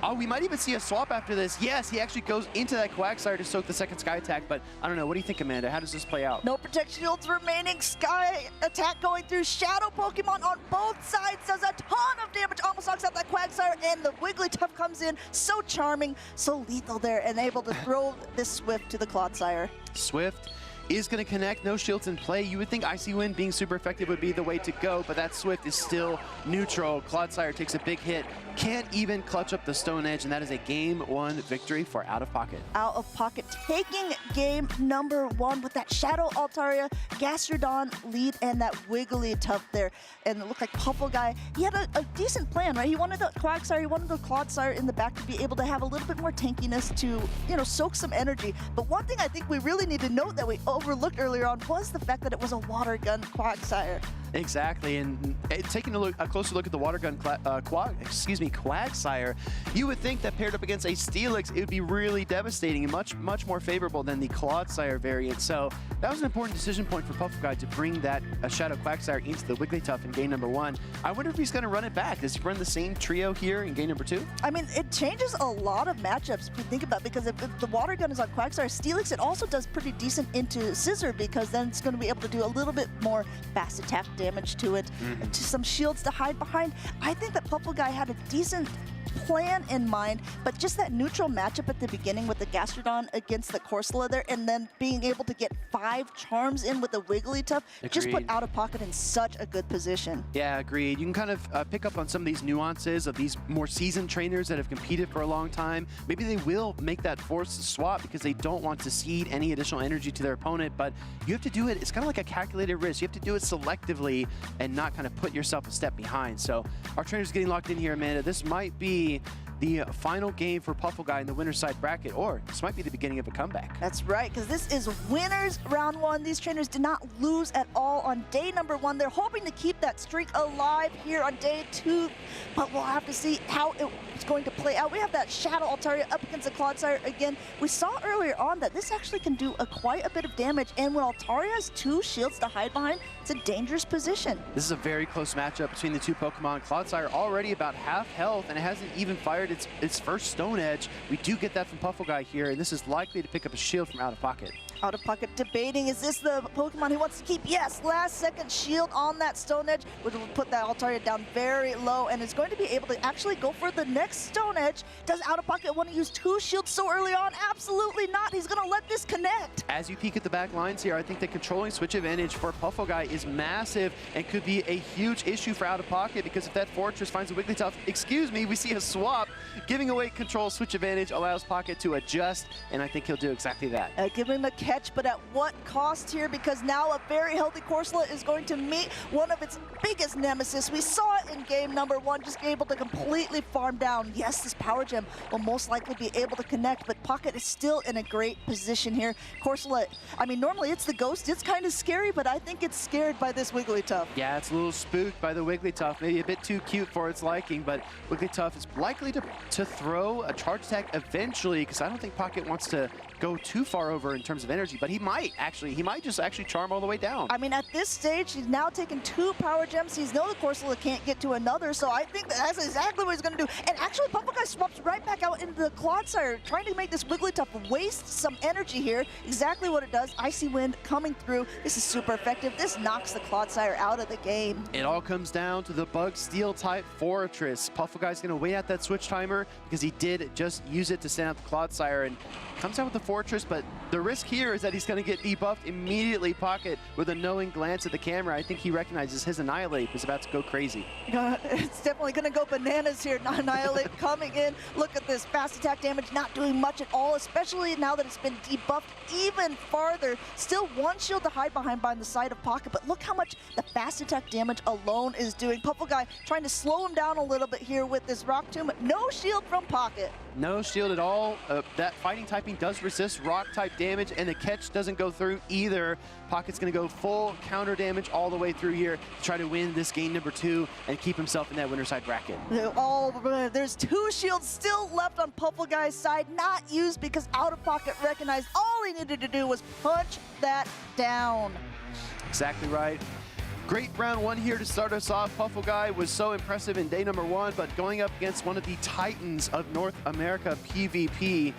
Oh, we might even see a swap after this. Yes, he actually goes into that Quagsire to soak the second Sky Attack, but I don't know. What do you think, Amanda? How does this play out? No Protect Shields remaining. Sky Attack going through. Shadow Pokemon on both sides does a ton of damage. Almost knocks out that Quagsire, and the Wigglytuff comes in. So charming, so lethal there, and able to throw this Swift to the Clodsire. Swift is going to connect. No shields in play. You would think Icy Wind being super effective would be the way to go, but that Swift is still neutral. Clodsire takes a big hit. Can't even clutch up the Stone Edge, and that is a Game 1 victory for Out of Pocket. Out of Pocket taking game number 1 with that Shadow Altaria, Gastrodon lead, and that Wigglytuff there. And it looked like Puffleguy, he had a decent plan, right? He wanted the Quagsire, he wanted the Clodsire in the back to be able to have a little bit more tankiness to, you know, soak some energy. But one thing I think we really need to note that we overlooked earlier on was the fact that it was a Water Gun Quagsire. Exactly, and taking a closer look at the Water Gun Quagsire, you would think that paired up against a Steelix, it would be really devastating and much more favorable than the Clodsire variant. So that was an important decision point for Puffleguy to bring that Shadow Quagsire into the Wigglytuff in game number 1. I wonder if he's going to run it back. Does he run the same trio here in game number 2? I mean, it changes a lot of matchups if you think about it, because if the Water Gun is on Quagsire, Steelix, it also does pretty decent into Scissor, because then it's going to be able to do a little bit more fast attack damage to it, to some shields to hide behind. I think that Puffleguy had a decent plan in mind, but just that neutral matchup at the beginning with the Gastrodon against the Corsola there, and then being able to get 5 charms in with the Wigglytuff, just put Out of Pocket in such a good position. Yeah, agreed. You can kind of pick up on some of these nuances of these more seasoned trainers that have competed for a long time. Maybe they will make that forced swap because they don't want to cede any additional energy to their opponent, but you have to do it. It's kind of like a calculated risk. You have to do it selectively and not kind of put yourself a step behind. So our trainer's getting locked in here, Amanda. This might be the final game for Puffleguy in the winner's side bracket, or this might be the beginning of a comeback. That's right, because this is winners round 1. These trainers did not lose at all on day number 1. They're hoping to keep that streak alive here on day 2, but we'll have to see how it's going to play out. We have that Shadow Altaria up against the Clodsire again. We saw earlier on that this actually can do quite a bit of damage, and when Altaria has 2 shields to hide behind, it's a dangerous position. This is a very close matchup between the 2 Pokemon. Clodsire already about half health, and it hasn't even fired its first Stone Edge. We do get that from Puffleguy here, and this is likely to pick up a shield from Out of Pocket. Out of Pocket debating, is this the Pokemon he wants to keep? Yes, last second shield on that Stone Edge, which will put that Altaria down very low and is going to be able to actually go for the next Stone Edge. Does Out of Pocket want to use 2 shields so early on? Absolutely not. He's going to let this connect. As you peek at the back lines here, I think the controlling switch advantage for Puffleguy is massive and could be a huge issue for Out of Pocket, because if that Fortress finds a Wigglytuff, excuse me, we see a swap. Giving away control switch advantage allows Pocket to adjust, and I think he'll do exactly that. Give him a catch, but at what cost here? Because now a very healthy Corsola is going to meet one of its biggest nemesis. We saw it in game number 1, just able to completely farm down. Yes, this Power Gem will most likely be able to connect, but Pocket is still in a great position here. Corsola, I mean, normally it's the Ghost. It's kind of scary, but I think it's scared by this Wigglytuff. Yeah, it's a little spooked by the Wigglytuff. Maybe a bit too cute for its liking, but Wigglytuff is likely to throw a charge attack eventually, because I don't think Pocket wants to go too far over in terms of energy, but he might just actually charm all the way down. I mean, at this stage, he's now taken 2 Power Gems. He's know the Corsola can't get to another, so I think that's exactly what he's going to do. And actually, Puffleguy swaps right back out into the Clodsire, trying to make this Wigglytuff waste some energy here. Exactly what it does. Icy Wind coming through. This is super effective. This knocks the Clodsire out of the game. It all comes down to the Bug Steel type Fortress. Puffleguy's going to wait out that switch timer because he did just use it to send out the Clodsire, and comes out with the Fortress, but the risk here is that he's going to get debuffed immediately. Pocket with a knowing glance at the camera. I think he recognizes his Annihilate is about to go crazy. It's definitely going to go bananas here. Annihilate coming in. Look at this fast attack damage, not doing much at all, especially now that it's been debuffed even farther. Still 1 shield to hide behind by the side of Pocket, but look how much the fast attack damage alone is doing. Puffleguy trying to slow him down a little bit here with this Rock Tomb. No shield from Pocket. No shield at all. That fighting typing does resist rock type damage, and the catch doesn't go through either. Pocket's going to go full counter damage all the way through here to try to win this game number 2 and keep himself in that winner side bracket. There's 2 shields still left on Puffleguy's side, not used because Out of Pocket recognized all he needed to do was punch that down. Exactly right. Great round 1 here to start us off. Puffleguy was so impressive in day number 1, but going up against one of the titans of North America PvP, he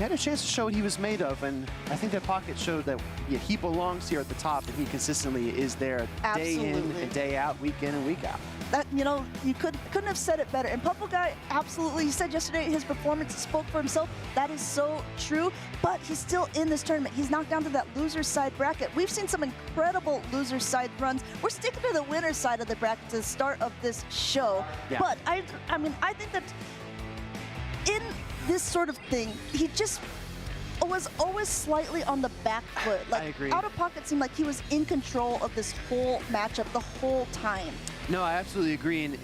had a chance to show what he was made of, and I think that Pocket showed that he belongs here at the top, and he consistently is there day in and day out, week in and week out. That, you know, you couldn't have said it better. And Puffleguy, absolutely, he said yesterday his performance spoke for himself. That is so true, but he's still in this tournament. He's knocked down to that loser side bracket. We've seen some incredible loser side runs. We're sticking to the winner side of the bracket to the start of this show. Yeah. But I mean, I think that in this sort of thing, he just was always slightly on the back foot. Like, I agree. Out of Pocket seemed like he was in control of this whole matchup the whole time. No, I absolutely agree. And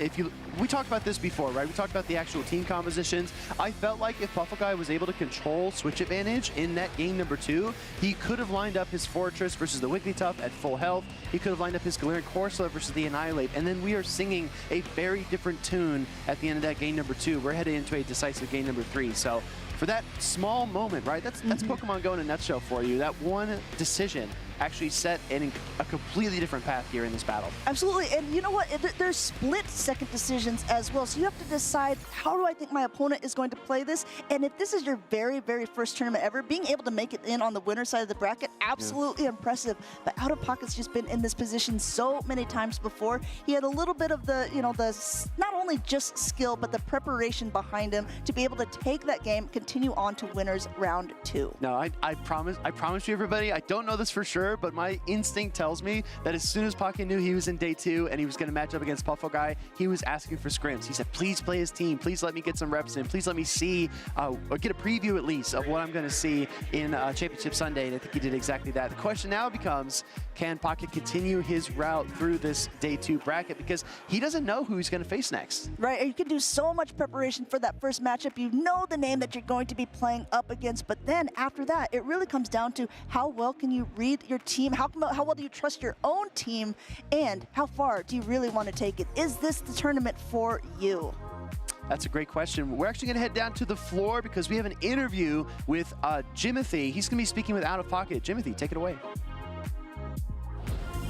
we talked about this before, right? We talked about the actual team compositions. I felt like if Puffleguy was able to control switch advantage in that game number 2, he could have lined up his Fortress versus the Wigglytuff at full health. He could have lined up his Galarian Corsola versus the Annihilate. And then we are singing a very different tune at the end of that game number 2. We're headed into a decisive game number 3. So for that small moment, right? That's Pokemon Go in a nutshell for you. That one decision actually set in a completely different path here in this battle. Absolutely, and you know what? There's split second decisions as well, so you have to decide, how do I think my opponent is going to play this? And if this is your very, very first tournament ever, being able to make it in on the winner side of the bracket, absolutely impressive. But Out of Pocket's just been in this position so many times before. He had a little bit of the, you know, not only just skill, but the preparation behind him to be able to take that game, continue on to winners round 2. No, I promise you, everybody, I don't know this for sure, but my instinct tells me that as soon as Pocket knew he was in day 2 and he was going to match up against Puffleguy, he was asking for scrims. He said, please play his team. Please let me get some reps in. Please let me see, or get a preview at least of what I'm going to see in Championship Sunday. And I think he did exactly that. The question now becomes, can Pocket continue his route through this day 2 bracket? Because he doesn't know who he's going to face next. Right, and you can do so much preparation for that first matchup. You know the name that you're going to be playing up against, but then after that, it really comes down to how well can you read your team, how well do you trust your own team, and how far do you really want to take it? Is this the tournament for you? That's a great question. We're actually going to head down to the floor because we have an interview with Jimothy. He's going to be speaking with Out of Pocket. Jimothy, take it away.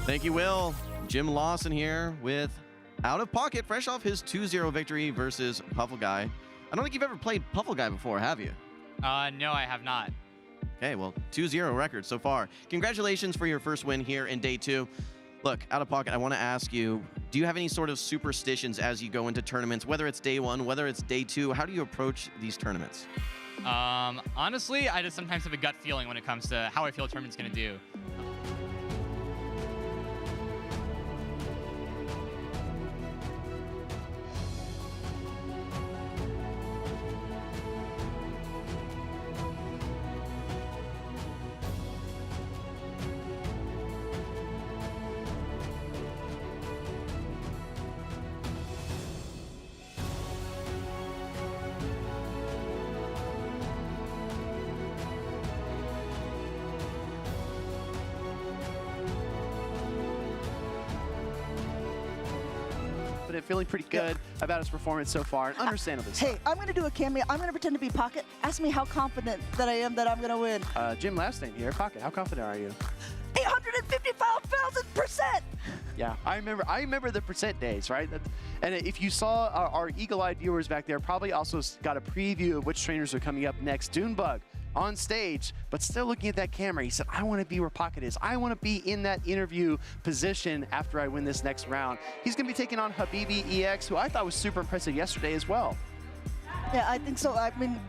Thank you, Will. Jim Lawson here with Out of Pocket, fresh off his 2-0 victory versus Puffleguy. I don't think you've ever played Puffleguy before, have you? No, I have not. Okay, well, 2-0 record so far. Congratulations for your first win here in day 2. Look, Out of Pocket, I want to ask you, do you have any sort of superstitions as you go into tournaments, whether it's day 1, whether it's day 2? How do you approach these tournaments? Honestly, I just sometimes have a gut feeling when it comes to how I feel a tournament's going to do. Feeling pretty good about his performance so far, and understandably so. Hey, I'm going to do a cameo. I'm going to pretend to be Pocket. Ask me how confident that I am that I'm going to win. Jim, last name here. Pocket, how confident are you? 855,000%! Yeah, I remember the percent days, right? And if you saw our eagle-eyed viewers back there, probably also got a preview of which trainers are coming up next. Dunebug on stage, but still looking at that camera. He said, I want to be where Pocket is. I want to be in that interview position after I win this next round. He's going to be taking on Habibi EX, who I thought was super impressive yesterday as well. Yeah, I think so. I mean,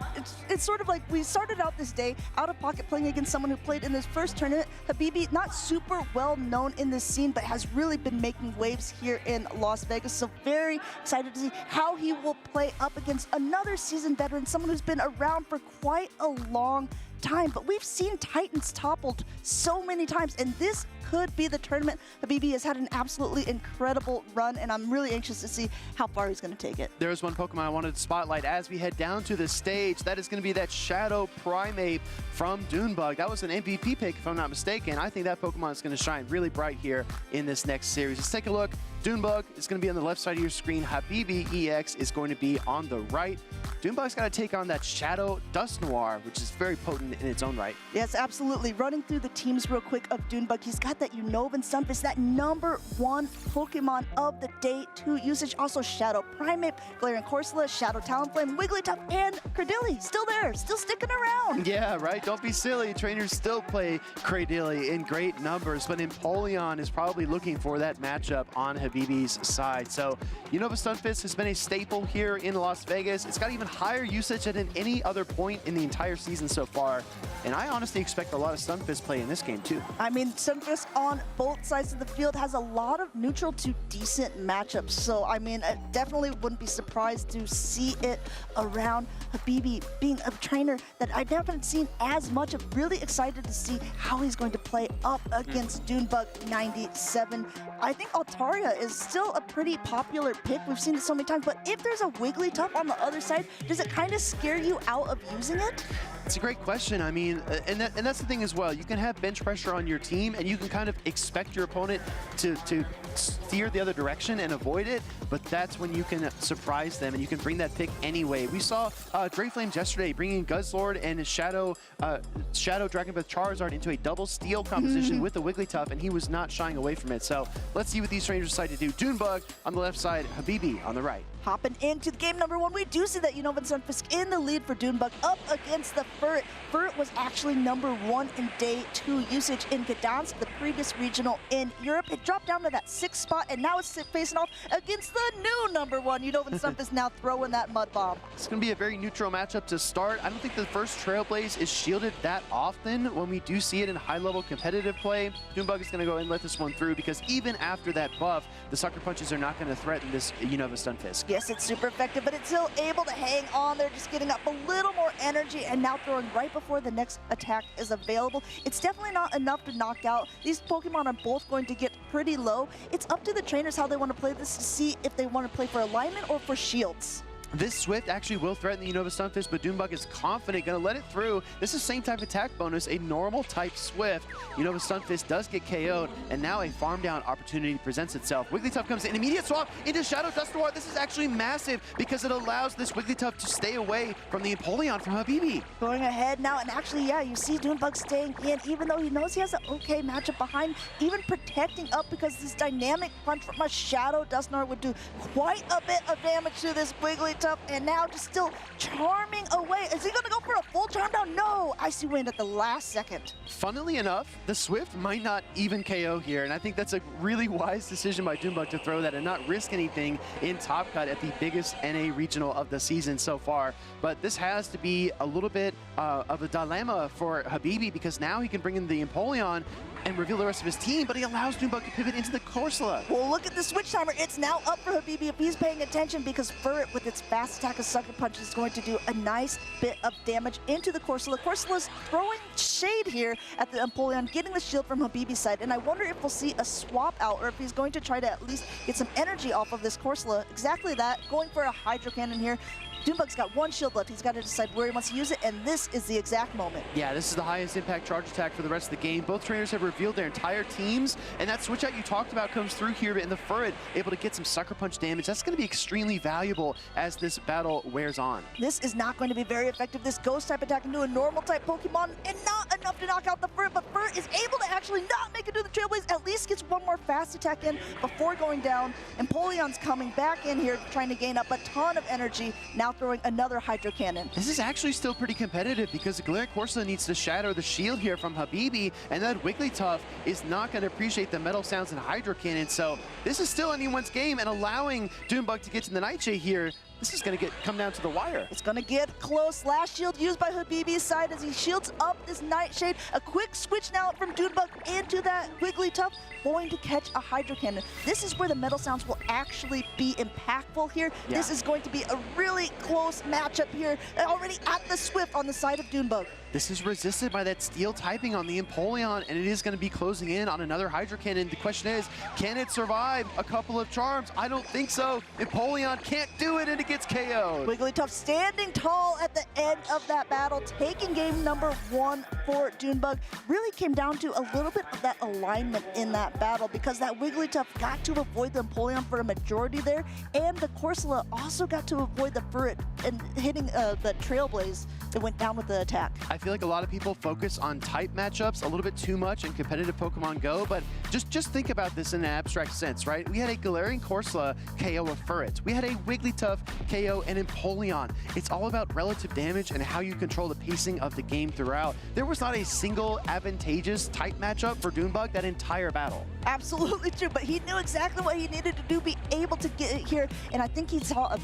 it's sort of like we started out this day Out of Pocket playing against someone who played in his first tournament. Habibi, not super well known in this scene, but has really been making waves here in Las Vegas. So very excited to see how he will play up against another seasoned veteran, someone who's been around for quite a long time. But we've seen Titans toppled so many times, and this could be the tournament. Habibi has had an absolutely incredible run, and I'm really anxious to see how far he's going to take it. There's one Pokemon I wanted to spotlight as we head down to the stage. That is going to be that Shadow Primeape from Dunebug. That was an MVP pick, if I'm not mistaken. I think that Pokemon is going to shine really bright here in this next series. Let's take a look. Dunebug is going to be on the left side of your screen. Habibi EX is going to be on the right. Dunebug's got to take on that Shadow Dusknoir, which is very potent in its own right. Yes, absolutely. Running through the teams real quick of Dunebug, he's got that Unova Stunfisk, that #1 Pokemon of the day 2 usage. Also Shadow Primeape, Galarian Corsola, Shadow Talonflame, Wigglytuff, and Cradilly. Still there, still sticking around. Yeah, right. Don't be silly. Trainers still play Cradilly in great numbers, but Empoleon is probably looking for that matchup on Habibi's side. So Unova Stunfisk has been a staple here in Las Vegas. It's got even higher usage than at any other point in the entire season so far. And I honestly expect a lot of Stunfisk play in this game too. I mean, Stunfisk on both sides of the field has a lot of neutral to decent matchups. So, I mean, I definitely wouldn't be surprised to see it around. Habibi being a trainer that I haven't seen as much of. Really excited to see how he's going to play up against Dunebug 97. I think Altaria is still a pretty popular pick. We've seen it so many times, but if there's a Wigglytuff on the other side, does it kind of scare you out of using it? It's a great question. I mean, and that's the thing as well. You can have bench pressure on your team, and you can kind of expect your opponent to steer the other direction and avoid it, but that's when you can surprise them, and you can bring that pick anyway. We saw Drayflames yesterday bringing Guzzlord and Shadow Dragon Breath Charizard into a double steal composition with the Wigglytuff, and he was not shying away from it. So let's see what these trainers decide to do. Dunebug on the left side, Habibi on the right. Hopping into game #1, we do see that Unova Stunfisk in the lead for Dunebug up against the Furret. Furret was actually #1 in day 2 usage in Gdansk, the previous regional in Europe. It dropped down to that 6th spot, and now it's facing off against the new #1. Unova Stunfisk now throwing that mud bomb. It's going to be a very neutral matchup to start. I don't think the first Trailblaze is shielded that often when we do see it in high-level competitive play. Dunebug is going to go and let this one through because even after that buff, the Sucker Punches are not going to threaten this Unova Stunfisk. Yes, it's super effective, but it's still able to hang on there, just getting up a little more energy and now throwing right before the next attack is available. It's definitely not enough to knock out. These Pokemon are both going to get pretty low. It's up to the trainers how they want to play this to see if they want to play for alignment or for shields. This Swift actually will threaten the Unova Stunfisk, but Dunebug is confident, going to let it through. This is same type attack bonus, a normal type Swift. Unova Stunfisk does get KO'd, and now a farm down opportunity presents itself. Wigglytuff comes in, immediate swap into Shadow Dusknoir. This is actually massive because it allows this Wigglytuff to stay away from the Empoleon from Habibi. Going ahead now, and actually, yeah, you see Dunebug staying in, even though he knows he has an okay matchup behind, even protecting up because this dynamic punch from a Shadow Dusknoir would do quite a bit of damage to this Wigglytuff. Wigglytuff, and now just still charming away. Is he gonna go for a full charm down? No, Icy Wind at the last second. Funnily enough, the Swift might not even KO here, and I think that's a really wise decision by Doombug to throw that and not risk anything in Top Cut at the biggest NA regional of the season so far. But this has to be a little bit of a dilemma for Habibi, because now he can bring in the Empoleon and reveal the rest of his team, but he allows Doombug to pivot into the Corsola. Well, look at the switch timer. It's now up for Habibi if he's paying attention, because Furret with its fast attack of Sucker Punch is going to do a nice bit of damage into the Corsola. Corsola's throwing shade here at the Empoleon, getting the shield from Habibi's side, and I wonder if we'll see a swap out, or if he's going to try to at least get some energy off of this Corsola. Exactly that, going for a Hydro Cannon here. Doombug's got one shield left. He's got to decide where he wants to use it, and this is the exact moment. Yeah, this is the highest impact charge attack for the rest of the game. Both trainers have revealed their entire teams, and that switch out you talked about comes through here, but in the Furret, able to get some Sucker Punch damage. That's going to be extremely valuable as this battle wears on. This is not going to be very effective. This Ghost type attack into a normal type Pokemon, and not enough to knock out the Furret, but Furret is able to actually not make it to the Trailblaze, at least gets one more fast attack in before going down. Empoleon's coming back in here, trying to gain up a ton of energy, now throwing another Hydro Cannon. This is actually still pretty competitive, because the Galarian Corsola needs to shatter the shield here from Habibi, and that Wigglytuff is not going to appreciate the Metal Sounds and Hydro Cannon, so this is still anyone's game, and allowing Doombug to get to the Nightshade here, this is going to come down to the wire. It's going to get close. Last shield used by Habibi's side as he shields up this Nightshade. A quick switch now from Doombug into that Wigglytuff, going to catch a Hydro Cannon. This is where the Metal Sounds will actually be impactful here. Yeah. This is going to be a really close matchup here, already at the Swift on the side of Doombug. This is resisted by that steel typing on the Empoleon, and it is going to be closing in on another Hydro Cannon. The question is, can it survive a couple of charms? I don't think so. Empoleon can't do it, and it gets KO'd. Wigglytuff standing tall at the end of that battle, taking game number 1 for Doombug. Really came down to a little bit of that alignment in that battle, because that Wigglytuff got to avoid the Empoleon for a majority there, and the Corsola also got to avoid the Furret and hitting the Trailblaze that went down with the attack. I feel like a lot of people focus on type matchups a little bit too much in competitive Pokemon Go, but just think about this in an abstract sense, right? We had a Galarian Corsola KO a Furret. We had a Wigglytuff KO an Empoleon. It's all about relative damage and how you control the pacing of the game throughout. There was not a single advantageous type matchup for Doombug that entire battle. Absolutely true, but he knew exactly what he needed to do, be able to get it here, and I think he saw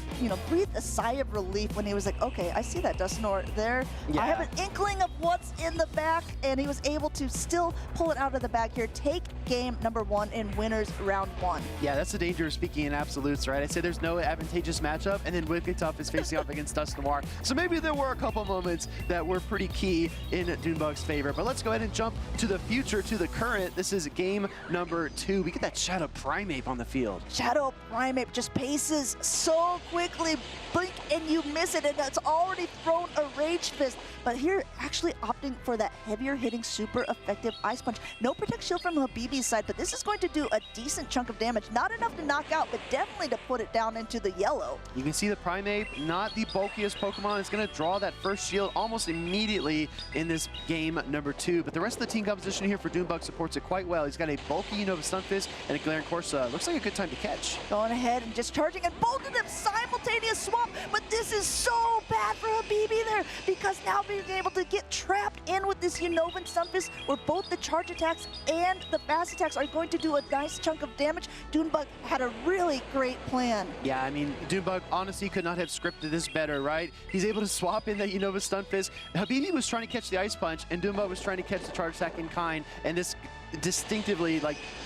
breathed a sigh of relief when he was like, okay, I see that Dusknoir there. Yeah. I have an inkling of what's in the back, and he was able to still pull it out of the bag here, take game number 1 in winners round 1. Yeah, that's the danger of speaking in absolutes, right? I say there's no advantageous matchup, and then Wigglytuff is facing off against Dusknoir. So maybe there were a couple moments that were pretty key in Doombug's favor, but let's go ahead and jump to the future, to the current. This is game number 2. We get that Shadow Primeape on the field. Shadow Primeape just paces so quickly, blink and you miss it, and it's already thrown a Rage Fist. But here, actually opting for that heavier hitting, super effective Ice Punch. No Protect Shield from Habibi's side, but this is going to do a decent chunk of damage. Not enough to knock out, but definitely to put it down into the yellow. You can see the Primeape, not the bulkiest Pokemon. It's going to draw that first shield almost immediately in this game number 2. But the rest of the team composition here for Doombug supports it quite well. He's got a bulky Unova Stunfisk and a Galarian Corsola. Looks like a good time to catch. Going ahead and just charging, and both of them simultaneous swap, but this is so bad for Habibi there, because now being able to get trapped in with this Unova Stunfisk, where both the charge attacks and the fast attacks are going to do a nice chunk of damage. Doombug had a really great plan. Yeah, I mean, Doombug honestly could not have scripted this better, right? He's able to swap in that Unova Stunfisk. Habibi was trying to catch the Ice Punch, and Doombug was trying to catch the charge attack in kind, and this distinctively,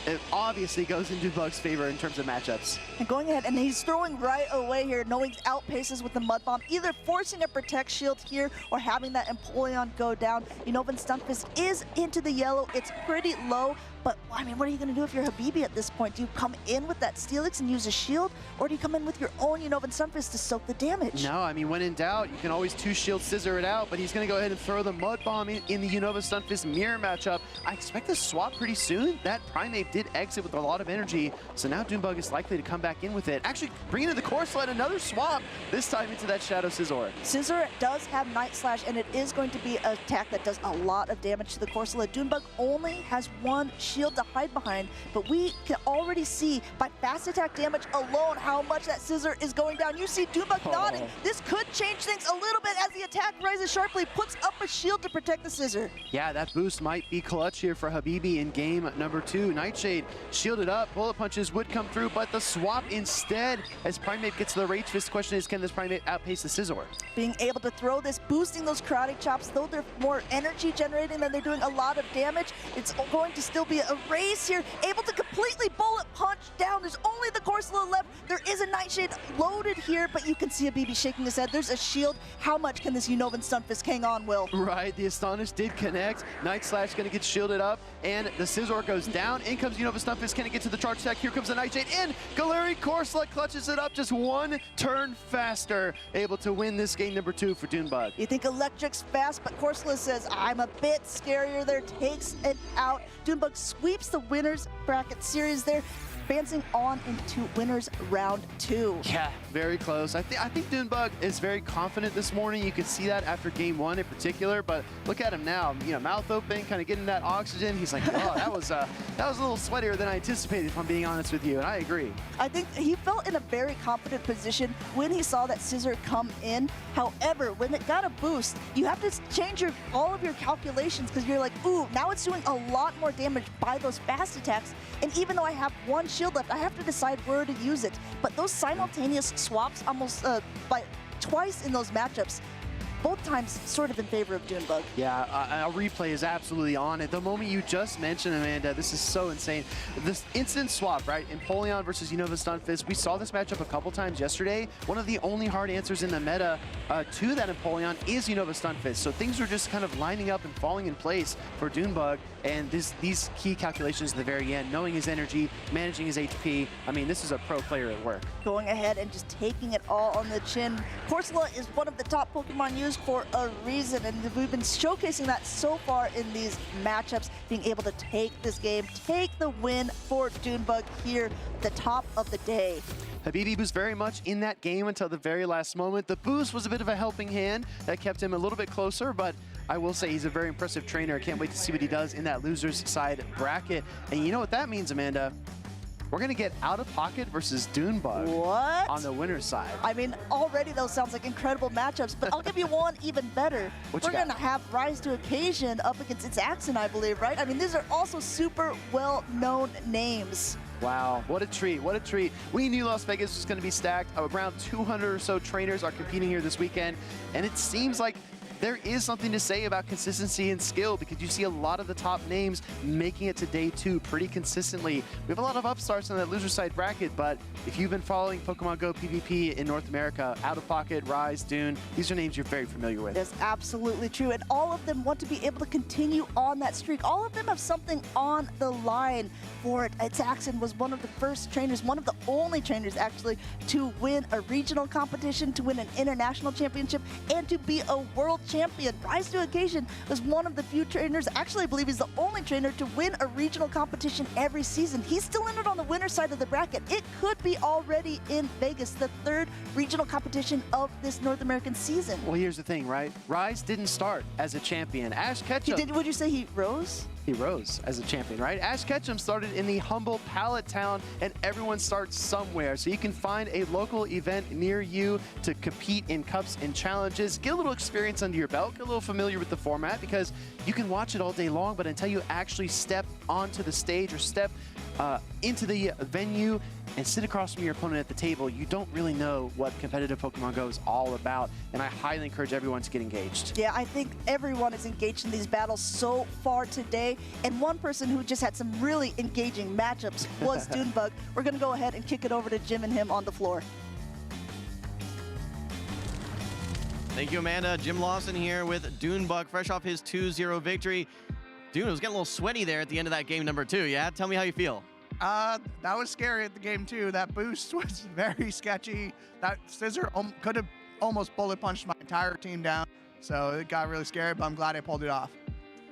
it obviously goes in Doombug's favor in terms of matchups. And going ahead, and he's throwing right away here, knowing he outpaces with the Mud Bomb, either forcing a Protect Shield here or having that Empoleon go down. Unova Stunfisk is into the yellow. It's pretty low, but I mean, what are you going to do if you're Habibi at this point? Do you come in with that Steelix and use a shield, or do you come in with your own Unova Stunfisk to soak the damage? No, I mean, when in doubt, you can always 2-shield scissor it out, but he's going to go ahead and throw the Mud Bomb in the Unova Stunfisk mirror matchup. I expect to swap pretty soon. That Primeape did exit with a lot of energy, so now Doombug is likely to come back in with it. Actually, bringing in the Corsola, another swap, this time into that Shadow Scizor. Scizor does have Night Slash, and it is going to be an attack that does a lot of damage to the Corsola. Doombug only has 1 shield shield to hide behind, but we can already see by fast attack damage alone how much that scissor is going down. You see Doombug nodding. This could change things a little bit as the attack rises sharply, puts up a shield to protect the scissor. Yeah, that boost might be clutch here for Habibi in game number 2. Nightshade shielded up, bullet punches would come through, but the swap instead as Primate gets the Rage Fist. Question is, can this Primate outpace the Scizor? Being able to throw this, boosting those karate chops, though they're more energy generating than they're doing a lot of damage, it's going to still be a race here, able to completely bullet punch down. There's only the Corsola left. There is a Nightshade loaded here, but you can see Habibi shaking his head. There's a shield. How much can this Unova Stunfisk hang on, Will? Right, the Astonish did connect. Night Slash gonna get shielded up, and the Scizor goes down. In comes Unova Stunfisk. Can it get to the charge attack? Here comes the Nightshade in. Galarian Corsola clutches it up just one turn faster, able to win this game number 2 for Doonbug. You think Electric's fast, but Corsola says, I'm a bit scarier there, takes it out. Doonbug sweeps the winners bracket series there, advancing on into winners round 2. Yeah, very close. I think Doonbug is very confident this morning. You could see that after game 1 in particular, but look at him now, you know, mouth open, kind of getting that oxygen. He's like, oh, that was a little sweatier than I anticipated, if I'm being honest with you, and I agree. I think he felt in a very confident position when he saw that scissor come in. However, when it got a boost, you have to change all of your calculations because you're like, ooh, now it's doing a lot more damage by those fast attacks. And even though I have one shield left, I have to decide where to use it. But those simultaneous swaps almost by twice in those matchups, both times sort of in favor of Doonbug. Yeah, a replay is absolutely on it. The moment you just mentioned, Amanda, this is so insane. This instant swap, right? Empoleon versus Unova Stunfisk. We saw this matchup a couple times yesterday. One of the only hard answers in the meta to that Empoleon is Unova Stunfisk. So things are just kind of lining up and falling in place for Doonbug. And these key calculations at the very end, knowing his energy, managing his HP. I mean, this is a pro player at work. Going ahead and just taking it all on the chin. Corsola is one of the top Pokemon used for a reason, and we've been showcasing that so far in these matchups, being able to take this game, take the win for Doonbug here at the top of the day. Habibi was very much in that game until the very last moment. The boost was a bit of a helping hand that kept him a little bit closer, but I will say he's a very impressive trainer. I can't wait to see what he does in that loser's side bracket. And you know what that means, Amanda? We're going to get Out of Pocket versus Doonbug. What? On the winner's side. I mean, already those sounds like incredible matchups, but I'll give you one even better. We're going to have Rise to Occasion up against its Axon, I believe, right? I mean, these are also super well-known names. Wow, what a treat, what a treat. We knew Las Vegas was going to be stacked. Around 200 or so trainers are competing here this weekend, and it seems like there is something to say about consistency and skill because you see a lot of the top names making it to day 2 pretty consistently. We have a lot of upstarts on that loser side bracket, but if you've been following Pokemon GO PvP in North America, Out of Pocket, Rise, Dune, these are names you're very familiar with. That's absolutely true, and all of them want to be able to continue on that streak. All of them have something on the line for it. Axon was one of the first trainers, one of the only trainers actually, to win a regional competition, to win an international championship, and to be a world champion. Rise to Occasion was one of the few trainers, actually I believe he's the only trainer to win a regional competition every season. He's still in it on the winner's side of the bracket. It could be already in Vegas, the 3rd regional competition of this North American season. Well, here's the thing, right? Rise didn't start as a champion. Ash Ketchum... Would you say he rose? He rose as a champion, right? Ash Ketchum started in the humble Pallet Town, and everyone starts somewhere. So you can find a local event near you to compete in cups and challenges, get a little experience under your belt, get a little familiar with the format, because you can watch it all day long, but until you actually step onto the stage or step into the venue and sit across from your opponent at the table, you don't really know what competitive Pokemon GO is all about, and I highly encourage everyone to get engaged. Yeah, I think everyone is engaged in these battles so far today, and one person who just had some really engaging matchups was Doonbug. We're going to go ahead and kick it over to Jim and him on the floor. Thank you, Amanda. Jim Lawson here with Doonbug, fresh off his 2-0 victory. Dune, it was getting a little sweaty there at the end of that game number 2, yeah? Tell me how you feel. That was scary at the game 2. That boost was very sketchy. That scissor could have almost bullet punched my entire team down. So it got really scary, but I'm glad I pulled it off.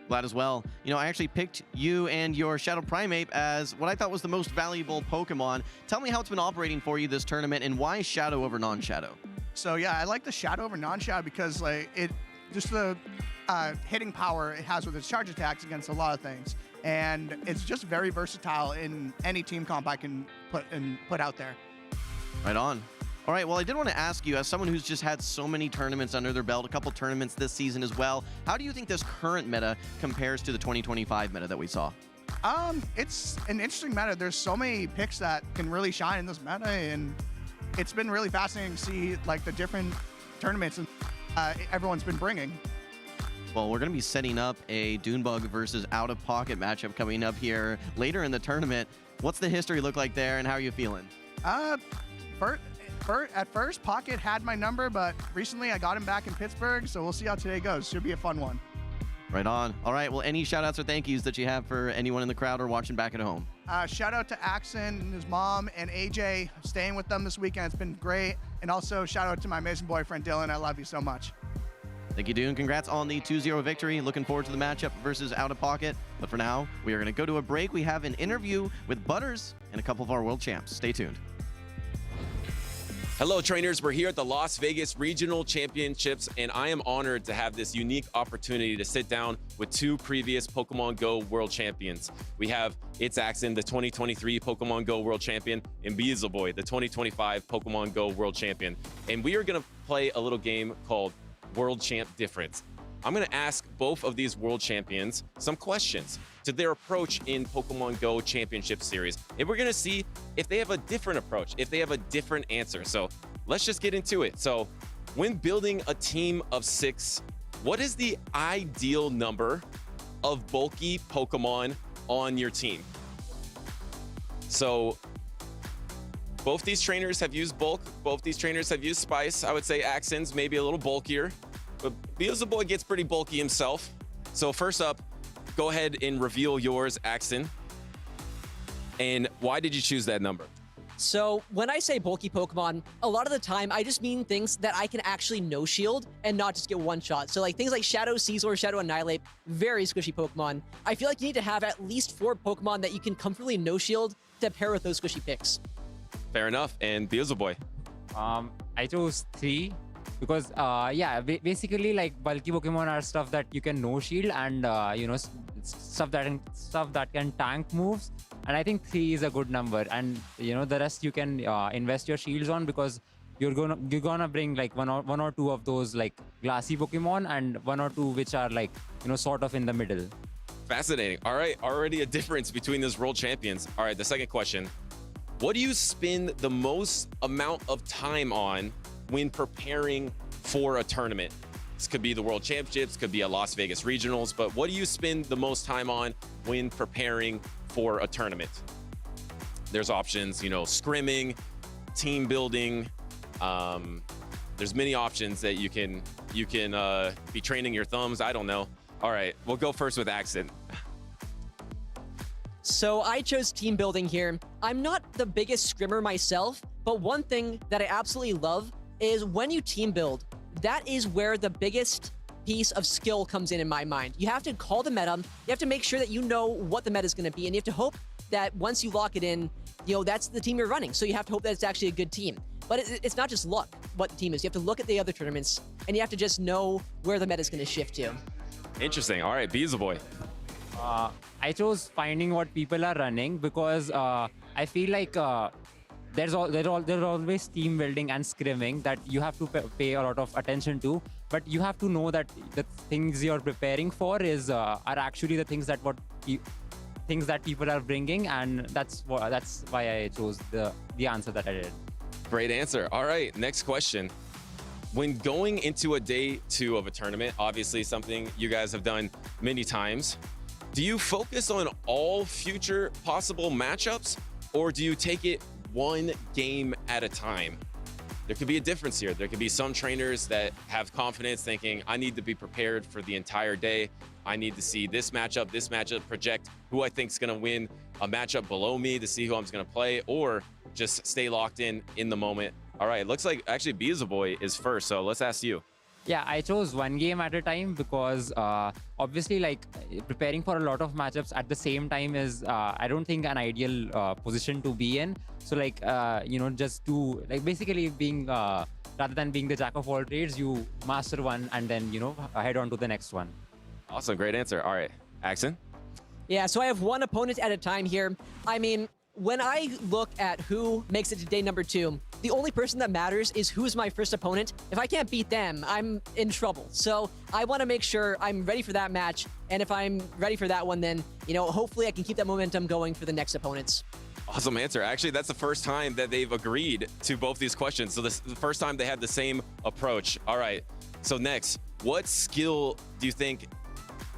Glad as well. You know, I actually picked you and your Shadow Primate as what I thought was the most valuable Pokemon. Tell me how it's been operating for you this tournament and why Shadow over non-Shadow. So yeah, I like the Shadow over non-Shadow because like just the hitting power it has with its charge attacks against a lot of things. and it's just very versatile in any team comp I can put out there. Right on. All right, well, I did want to ask you, as someone who's just had so many tournaments under their belt, a couple tournaments this season as well, how do you think this current meta compares to the 2025 meta that we saw? It's an interesting meta. There's so many picks that can really shine in this meta, and it's been really fascinating to see like the different tournaments everyone's been bringing. Well, we're going to be setting up a Dunebug versus Out of Pocket matchup coming up here later in the tournament. What's the history look like there, and how are you feeling? At first, Pocket had my number, but recently I got him back in Pittsburgh, so we'll see how today goes. Should be a fun one. Right on. All right, well, any shout-outs or thank yous that you have for anyone in the crowd or watching back at home? Shout out to Axon and his mom and AJ, staying with them this weekend. It's been great. And also shout out to my amazing boyfriend, Dylan. I love you so much. Thank you, Dune. Congrats on the 2-0 victory. Looking forward to the matchup versus Out of Pocket. But for now, we are going to go to a break. We have an interview with Butters and a couple of our world champs. Stay tuned. Hello, trainers. We're here at the Las Vegas Regional Championships, and I am honored to have this unique opportunity to sit down with two previous Pokemon GO World Champions. We have It's Axon, the 2023 Pokemon GO World Champion, and Beelzeboy, the 2025 Pokemon GO World Champion. And we are going to play a little game called World Champ Difference. I'm going to ask both of these world champions some questions to their approach in Pokemon GO Championship Series. And we're going to see if they have a different approach, if they have a different answer. So let's just get into it. So when building a team of 6, what is the ideal number of bulky Pokemon on your team? So both these trainers have used bulk. Both these trainers have used spice. I would say Axon's maybe a little bulkier, but Beelzeboy gets pretty bulky himself. So first up, go ahead and reveal yours, Axon. And why did you choose that number? So when I say bulky Pokemon, a lot of the time I just mean things that I can actually no-shield and not just get one shot. So like things like Shadow Scizor, Shadow Annihilate, very squishy Pokemon. I feel like you need to have at least 4 Pokemon that you can comfortably no-shield to pair with those squishy picks. Fair enough. And Beelzeboy? I chose 3 because yeah, basically like bulky Pokemon are stuff that you can no shield and you know, stuff that can tank moves, and I think 3 is a good number, and you know, the rest you can invest your shields on, because you're gonna bring like one or two of those like glassy Pokemon and 1 or 2 which are like, you know, sort of in the middle. Fascinating. All right, already a difference between those world champions. All right, the second question. What do you spend the most amount of time on when preparing for a tournament? This could be the World Championships, could be a Las Vegas Regionals, but what do you spend the most time on when preparing for a tournament? There's options, you know, scrimming, team building. There's many options that you can be training your thumbs. I don't know. All right, we'll go first with Axon. So I chose team building here. I'm not the biggest scrimmer myself, but one thing that I absolutely love is when you team build, that is where the biggest piece of skill comes in my mind. You have to call the meta, you have to make sure that you know what the meta is going to be, and you have to hope that once you lock it in, you know, that's the team you're running. So you have to hope that it's actually a good team. But it's not just luck what the team is. You have to look at the other tournaments, and you have to just know where the meta is going to shift to. Interesting. All right, Beelzeboy. I chose finding what people are running because I feel like there's always team building and scrimming that you have to pay a lot of attention to, but you have to know that the things you're preparing for are actually the things that people are bringing, and that's why I chose the answer that I did. Great answer. All right, next question. When going into a day 2 of a tournament, obviously something you guys have done many times, do you focus on all future possible matchups, or do you take it one game at a time? There could be a difference here. There could be some trainers that have confidence thinking, I need to be prepared for the entire day. I need to see this matchup, project who I think is going to win a matchup below me to see who I'm going to play, or just stay locked in the moment. All right, it looks like actually Beelzeboy is first, so let's ask you. Yeah, I chose one game at a time because obviously like preparing for a lot of matchups at the same time is I don't think an ideal position to be in. So like you know, just to like basically being rather than being the jack of all trades, you master one and then, you know, head on to the next one. Awesome, great answer. All right, Axon. Yeah, so I have one opponent at a time here. I mean, when I look at who makes it to day number 2, the only person that matters is who's my first opponent. If I can't beat them, I'm in trouble. So I want to make sure I'm ready for that match. And if I'm ready for that one, then, you know, hopefully I can keep that momentum going for the next opponents. Awesome answer. Actually, that's the first time that they've agreed to both these questions. So this is the first time they had the same approach. All right. So next, what skill do you think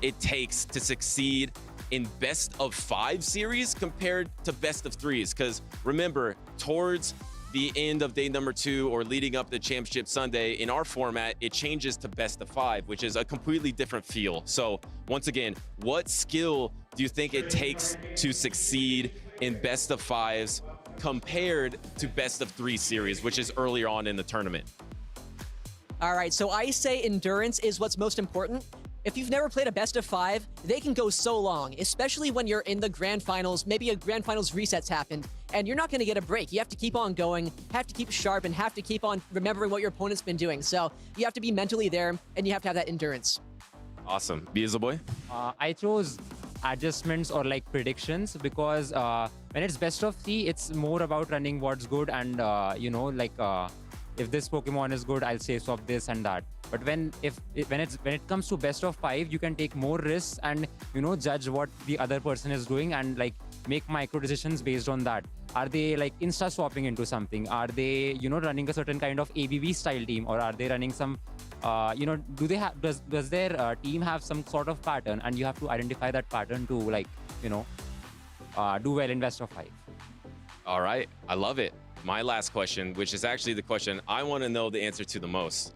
it takes to succeed in best of 5 series compared to best of 3s? Because remember, towards the end of day number 2 or leading up to Championship Sunday, in our format, it changes to best of 5, which is a completely different feel. So once again, what skill do you think it takes to succeed in best of 5s compared to best of 3 series, which is earlier on in the tournament? All right, so I say endurance is what's most important. If you've never played a best of 5, they can go so long, especially when you're in the grand finals. Maybe a grand finals reset's happened, and you're not going to get a break. You have to keep on going, have to keep sharp, and have to keep on remembering what your opponent's been doing. So you have to be mentally there, and you have to have that endurance. Awesome. Beelzebub boy? I chose adjustments or like predictions because when it's best of 3, it's more about running what's good and you know, like if this Pokemon is good, I'll say swap this and that. But when it comes to best of 5, you can take more risks and, you know, judge what the other person is doing and like make micro decisions based on that. Are they like insta swapping into something? Are they, you know, running a certain kind of ABB style team, or are they running some you know, does their team have some sort of pattern, and you have to identify that pattern to, like, you know, do well in best of 5. All right, I love it. My last question, which is actually the question I want to know the answer to the most.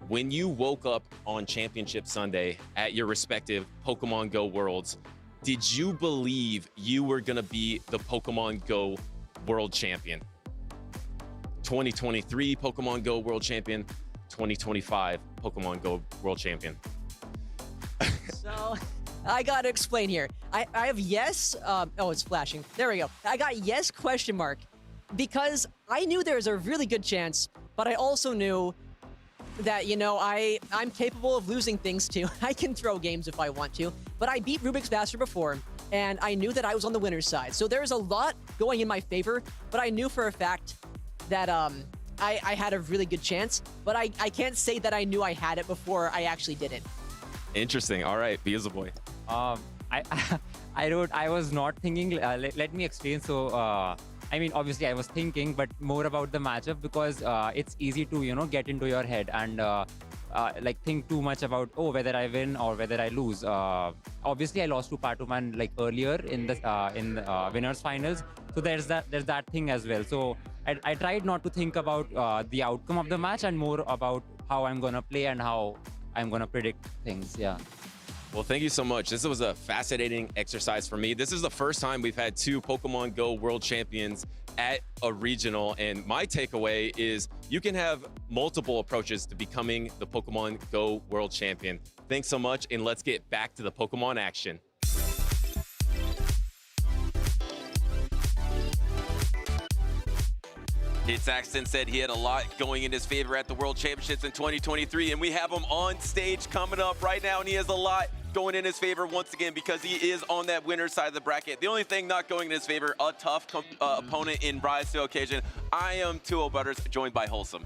When you woke up on Championship Sunday at your respective Pokemon Go Worlds, did you believe you were going to be the Pokemon Go World Champion? 2023 Pokemon Go World Champion, 2025 Pokemon Go World Champion. So I got to explain here. I have yes. Oh, it's flashing. There we go. I got yes question mark because I knew there was a really good chance, but I also knew that, you know, I'm capable of losing things too. I can throw games if I want to, but I beat Rubik's Master before, and I knew that I was on the winner's side. So there's a lot going in my favor, but I knew for a fact that I had a really good chance, but I can't say that I knew I had it before I actually did it. Interesting. All right, Beelzebub boy. I was not thinking. Let me explain. So I mean, obviously I was thinking, but more about the matchup because it's easy to, you know, get into your head and like think too much about, oh, whether I win or whether I lose. Obviously I lost to Patuman like earlier in the winners finals, so there's that thing as well. So I tried not to think about the outcome of the match and more about how I'm gonna play and how I'm gonna predict things. Yeah. Well, thank you so much. This was a fascinating exercise for me. This is the first time we've had 2 Pokemon Go World Champions at a regional, and my takeaway is you can have multiple approaches to becoming the Pokemon Go World Champion. Thanks so much, and let's get back to the Pokemon action. It's Axton said he had a lot going in his favor at the World Championships in 2023, and we have him on stage coming up right now, and he has a lot going in his favor once again because he is on that winner's side of the bracket. The only thing not going in his favor, a tough opponent in Rise to Occasion. I am Tuo Butters, joined by Wholesome.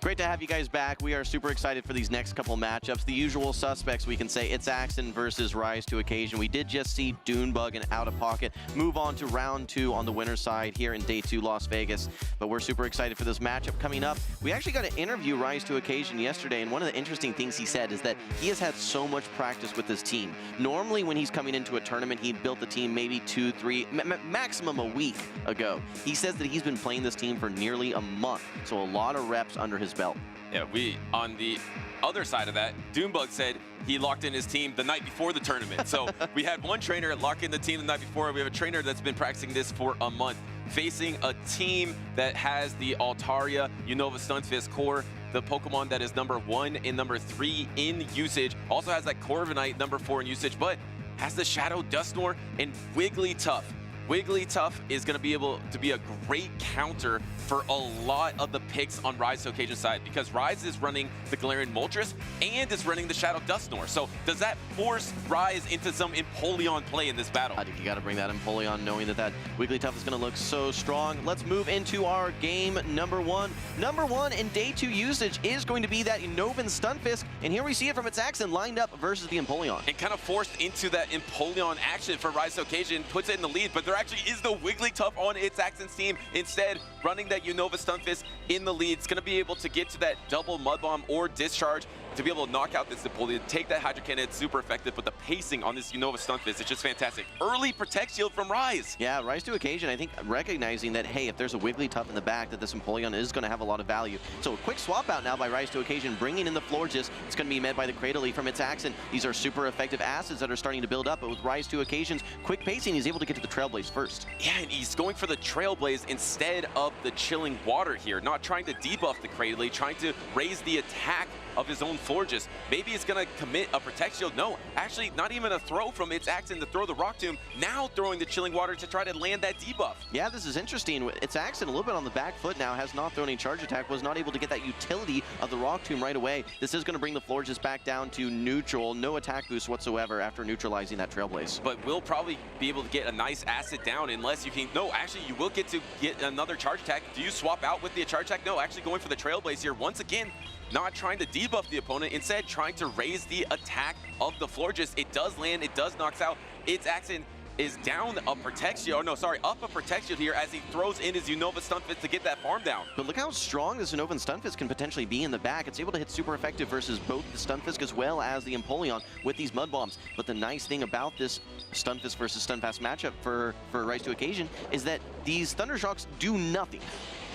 Great to have you guys back. We are super excited for these next couple matchups. The usual suspects, we can say it's Axton versus Rise to Occasion. We did just see Dunebug and Out of Pocket move on to round 2 on the winner's side here in day 2 Las Vegas. But we're super excited for this matchup coming up. We actually got to interview Rise to Occasion yesterday, and one of the interesting things he said is that he has had so much practice with this team. Normally when he's coming into a tournament, he built the team maybe 2, 3, maximum a week ago. He says that he's been playing this team for nearly a month, so a lot of reps under his belt. Yeah, on the other side of that, Dunebug said he locked in his team the night before the tournament. So we had one trainer lock in the team the night before. We have a trainer that's been practicing this for a month, facing a team that has the Altaria, Unova Stunfisk core, the Pokemon that is number 1 and number 3 in usage, also has that Corviknight number 4 in usage, but has the Shadow Dusknoir and Wigglytuff. Wigglytuff is going to be able to be a great counter for a lot of the picks on Rise to Occasion side, because Rise is running the Galarian Moltres and is running the Shadow Dusknoir. So does that force Rise into some Empoleon play in this battle? I think you got to bring that Empoleon, knowing that that Wigglytuff is going to look so strong. Let's move into our game number one. Number one in day 2 usage is going to be that Unnovan Stunfisk, and here we see it from its accent lined up versus the Empoleon. And kind of forced into that Empoleon action for Rise to Occasion, puts it in the lead, but there actually is no Wigglytuff on its accent's team. Instead, running that Unova Stunfisk in the lead. It's going to be able to get to that double Mud Bomb or Discharge to be able to knock out this Empoleon, take that Hydro Cannon. It's super effective, but the pacing on this Unova Stunfisk is just fantastic. Early Protect Shield from Rise. Yeah, Rise to Occasion, I think, recognizing that, hey, if there's a Wigglytuff in the back, that this Empoleon is going to have a lot of value. So a quick swap out now by Rise to Occasion, bringing in the Florges. It's going to be met by the Cradily from its accent. These are super effective acids that are starting to build up, but with Rise to Occasion's quick pacing, he's able to get to the Trailblaze first. Yeah, and he's going for the Trailblaze instead of the Chilling Water here, not trying to debuff the Cradily, trying to raise the attack of his own Florges. Maybe it's going to commit a Protect Shield. No, actually not even a throw from its accent to throw the Rock Tomb. Now throwing the Chilling Water to try to land that debuff. Yeah, this is interesting. Its accent a little bit on the back foot now, has not thrown a charge attack, was not able to get that utility of the Rock Tomb right away. This is going to bring the Florges back down to neutral, no attack boost whatsoever after neutralizing that Trailblaze. But we'll probably be able to get a nice acid down unless you can, no, actually you will get to get another charge attack. Do you swap out with the charge attack? No, actually going for the Trailblaze here once again. Not trying to debuff the opponent, instead trying to raise the attack of the Florges. It does land, it does knocks out. Its accent is down a Protect Shield, up a Protect Shield here as he throws in his Unova Stunfisk to get that farm down. But look how strong this Unova Stunfisk can potentially be in the back. It's able to hit super effective versus both the Stunfisk as well as the Empoleon with these Mud Bombs. But the nice thing about this Stunfisk versus Stunfast matchup for Rise to Occasion is that these Thunder Shocks do nothing.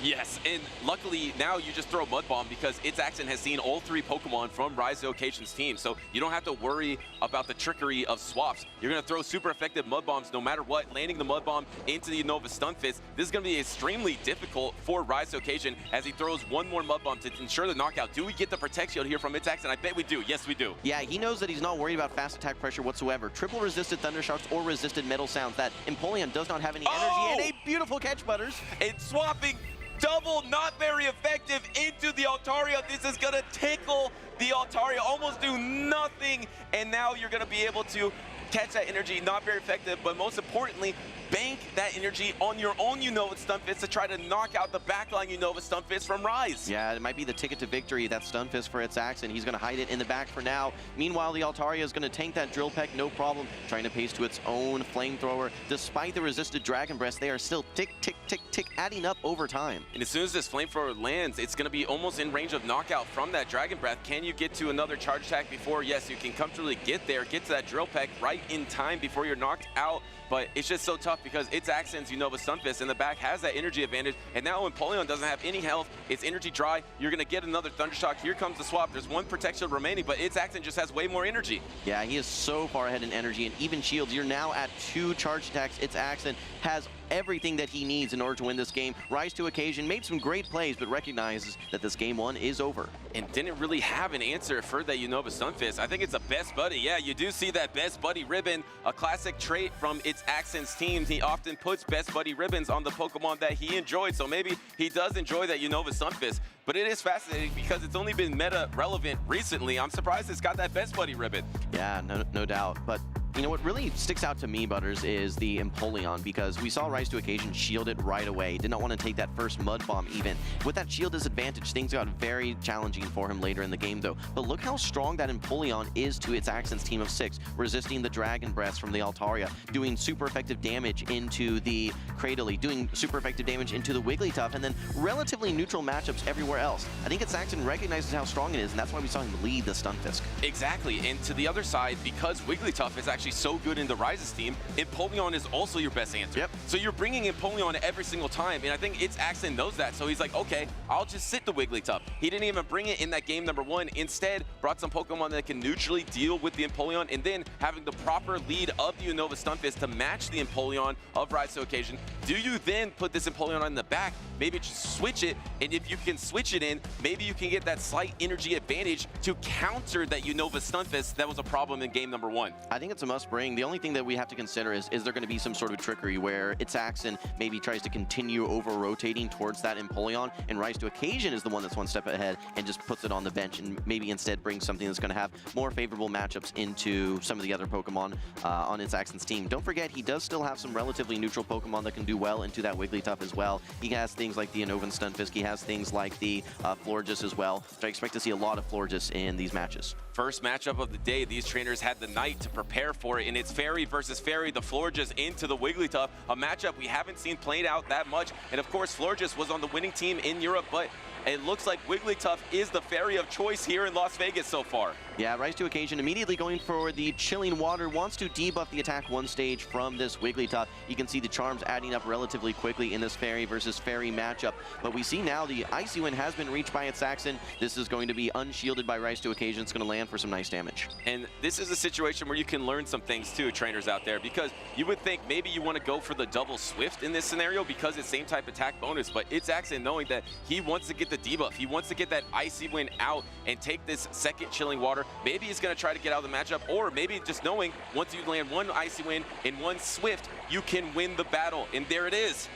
Yes, and luckily now you just throw Mud Bomb because its accent has seen all 3 Pokemon from Rise to Occasion's team, so you don't have to worry about the trickery of swaps. You're going to throw super effective Mud Bombs no matter what, landing the Mud Bomb into the Unova Stunfisk. This is going to be extremely difficult for Rise to Occasion as he throws one more Mud Bomb to ensure the knockout. Do we get the Protect Shield here from its accent? I bet we do. Yes, we do. Yeah, he knows that he's not worried about fast attack pressure whatsoever. Triple resisted Thunder Shocks or resisted Metal Sounds. That Empoleon does not have any energy, and a beautiful catch, Butters. And swapping double, not very effective, into the Altaria. This is gonna tickle the Altaria, almost do nothing, and now you're gonna be able to catch that energy, not very effective, but most importantly, bank that energy on your own Unova Stunfisk to try to knock out the backline Unova Stunfisk from Rise. Yeah, it might be the ticket to victory, that Stunfisk for its accent. He's going to hide it in the back for now. Meanwhile, the Altaria is going to tank that Drill Peck, no problem, trying to pace to its own Flamethrower. Despite the resisted Dragon Breath, they are still tick, tick, tick, tick, adding up over time. And as soon as this Flamethrower lands, it's going to be almost in range of knockout from that Dragon Breath. Can you get to another charge attack before? Yes, you can comfortably get there, get to that Drill Peck right in time before you're knocked out. But it's just so tough because its accents Unova Stunfisk in the back has that energy advantage, and now Empoleon doesn't have any health. It's energy dry. You're going to get another Thunder Shock. Here comes the swap. There's one Protect Shield remaining, but its accent just has way more energy. Yeah, he is so far ahead in energy, and even shields. You're now at 2 charge attacks. Its accent has everything that he needs in order to win this game. Rise to Occasion made some great plays, but recognizes that this game 1 is over. And didn't really have an answer for that Unova Stunfisk. I think it's a Best Buddy. Yeah, you do see that Best Buddy ribbon, a classic trait from its accent's teams. He often puts Best Buddy ribbons on the Pokemon that he enjoyed, so maybe he does enjoy that Unova Stunfisk. But it is fascinating because it's only been meta relevant recently. I'm surprised it's got that Best Buddy ribbon. Yeah, no doubt. But you know what really sticks out to me, Butters, is the Empoleon, because we saw Rise to Occasion shield it right away. Did not want to take that first Mud Bomb even. With that shield disadvantage, things got very challenging for him later in the game, though. But look how strong that Empoleon is to its accent's team of 6, resisting the Dragon Breaths from the Altaria, doing super effective damage into the Cradily, doing super effective damage into the Wigglytuff, and then relatively neutral matchups everywhere else. I think its accent recognizes how strong it is, and that's why we saw him lead the Stunfisk. Exactly, and to the other side, because Wigglytuff is actually so good in the Rise's team, Empoleon is also your best answer. Yep. So you're bringing Empoleon every single time, and I think its accent knows that, so he's like, okay, I'll just sit the Wigglytuff. He didn't even bring it in that game number 1, instead brought some Pokemon that can neutrally deal with the Empoleon, and then having the proper lead of the Unova Stunfisk to match the Empoleon of Rise to Occasion. Do you then put this Empoleon on the back, maybe just switch it, and if you can switch it in, maybe you can get that slight energy advantage to counter that Unova Stunfisk that was a problem in game number 1. I think it's a must bring. The only thing that we have to consider is there going to be some sort of trickery where Itzaxen maybe tries to continue over-rotating towards that Empoleon, and Rise to Occasion is the one that's one step ahead and just puts it on the bench and maybe instead brings something that's going to have more favorable matchups into some of the other Pokemon on Itzaxen's team. Don't forget, he does still have some relatively neutral Pokemon that can do well into that Wigglytuff as well. He has things like the Unnovan Stunfisk. He has things like the Florges as well. So I expect to see a lot of Florges in these matches. First matchup of the day, these trainers had the night to prepare for it, and it's Fairy versus Fairy, the Florges into the Wigglytuff, a matchup we haven't seen played out that much. And of course, Florges was on the winning team in Europe, but it looks like Wigglytuff is the Fairy of choice here in Las Vegas so far. Yeah, Rise to Occasion immediately going for the Chilling Water, wants to debuff the attack one stage from this Wigglytuff. You can see the charms adding up relatively quickly in this Fairy versus Fairy matchup. But we see now the Icy Wind has been reached by Itzaxen. This is going to be unshielded by Rise to Occasion. It's going to land for some nice damage. And this is a situation where you can learn some things too, trainers out there, because you would think maybe you want to go for the double Swift in this scenario because it's same type attack bonus, but Itzaxen knowing that he wants to get the debuff, he wants to get that Icy Wind out and take this second Chilling Water. Maybe he's going to try to get out of the matchup, or maybe just knowing once you land one Icy Wind and one Swift, you can win the battle. And there it is.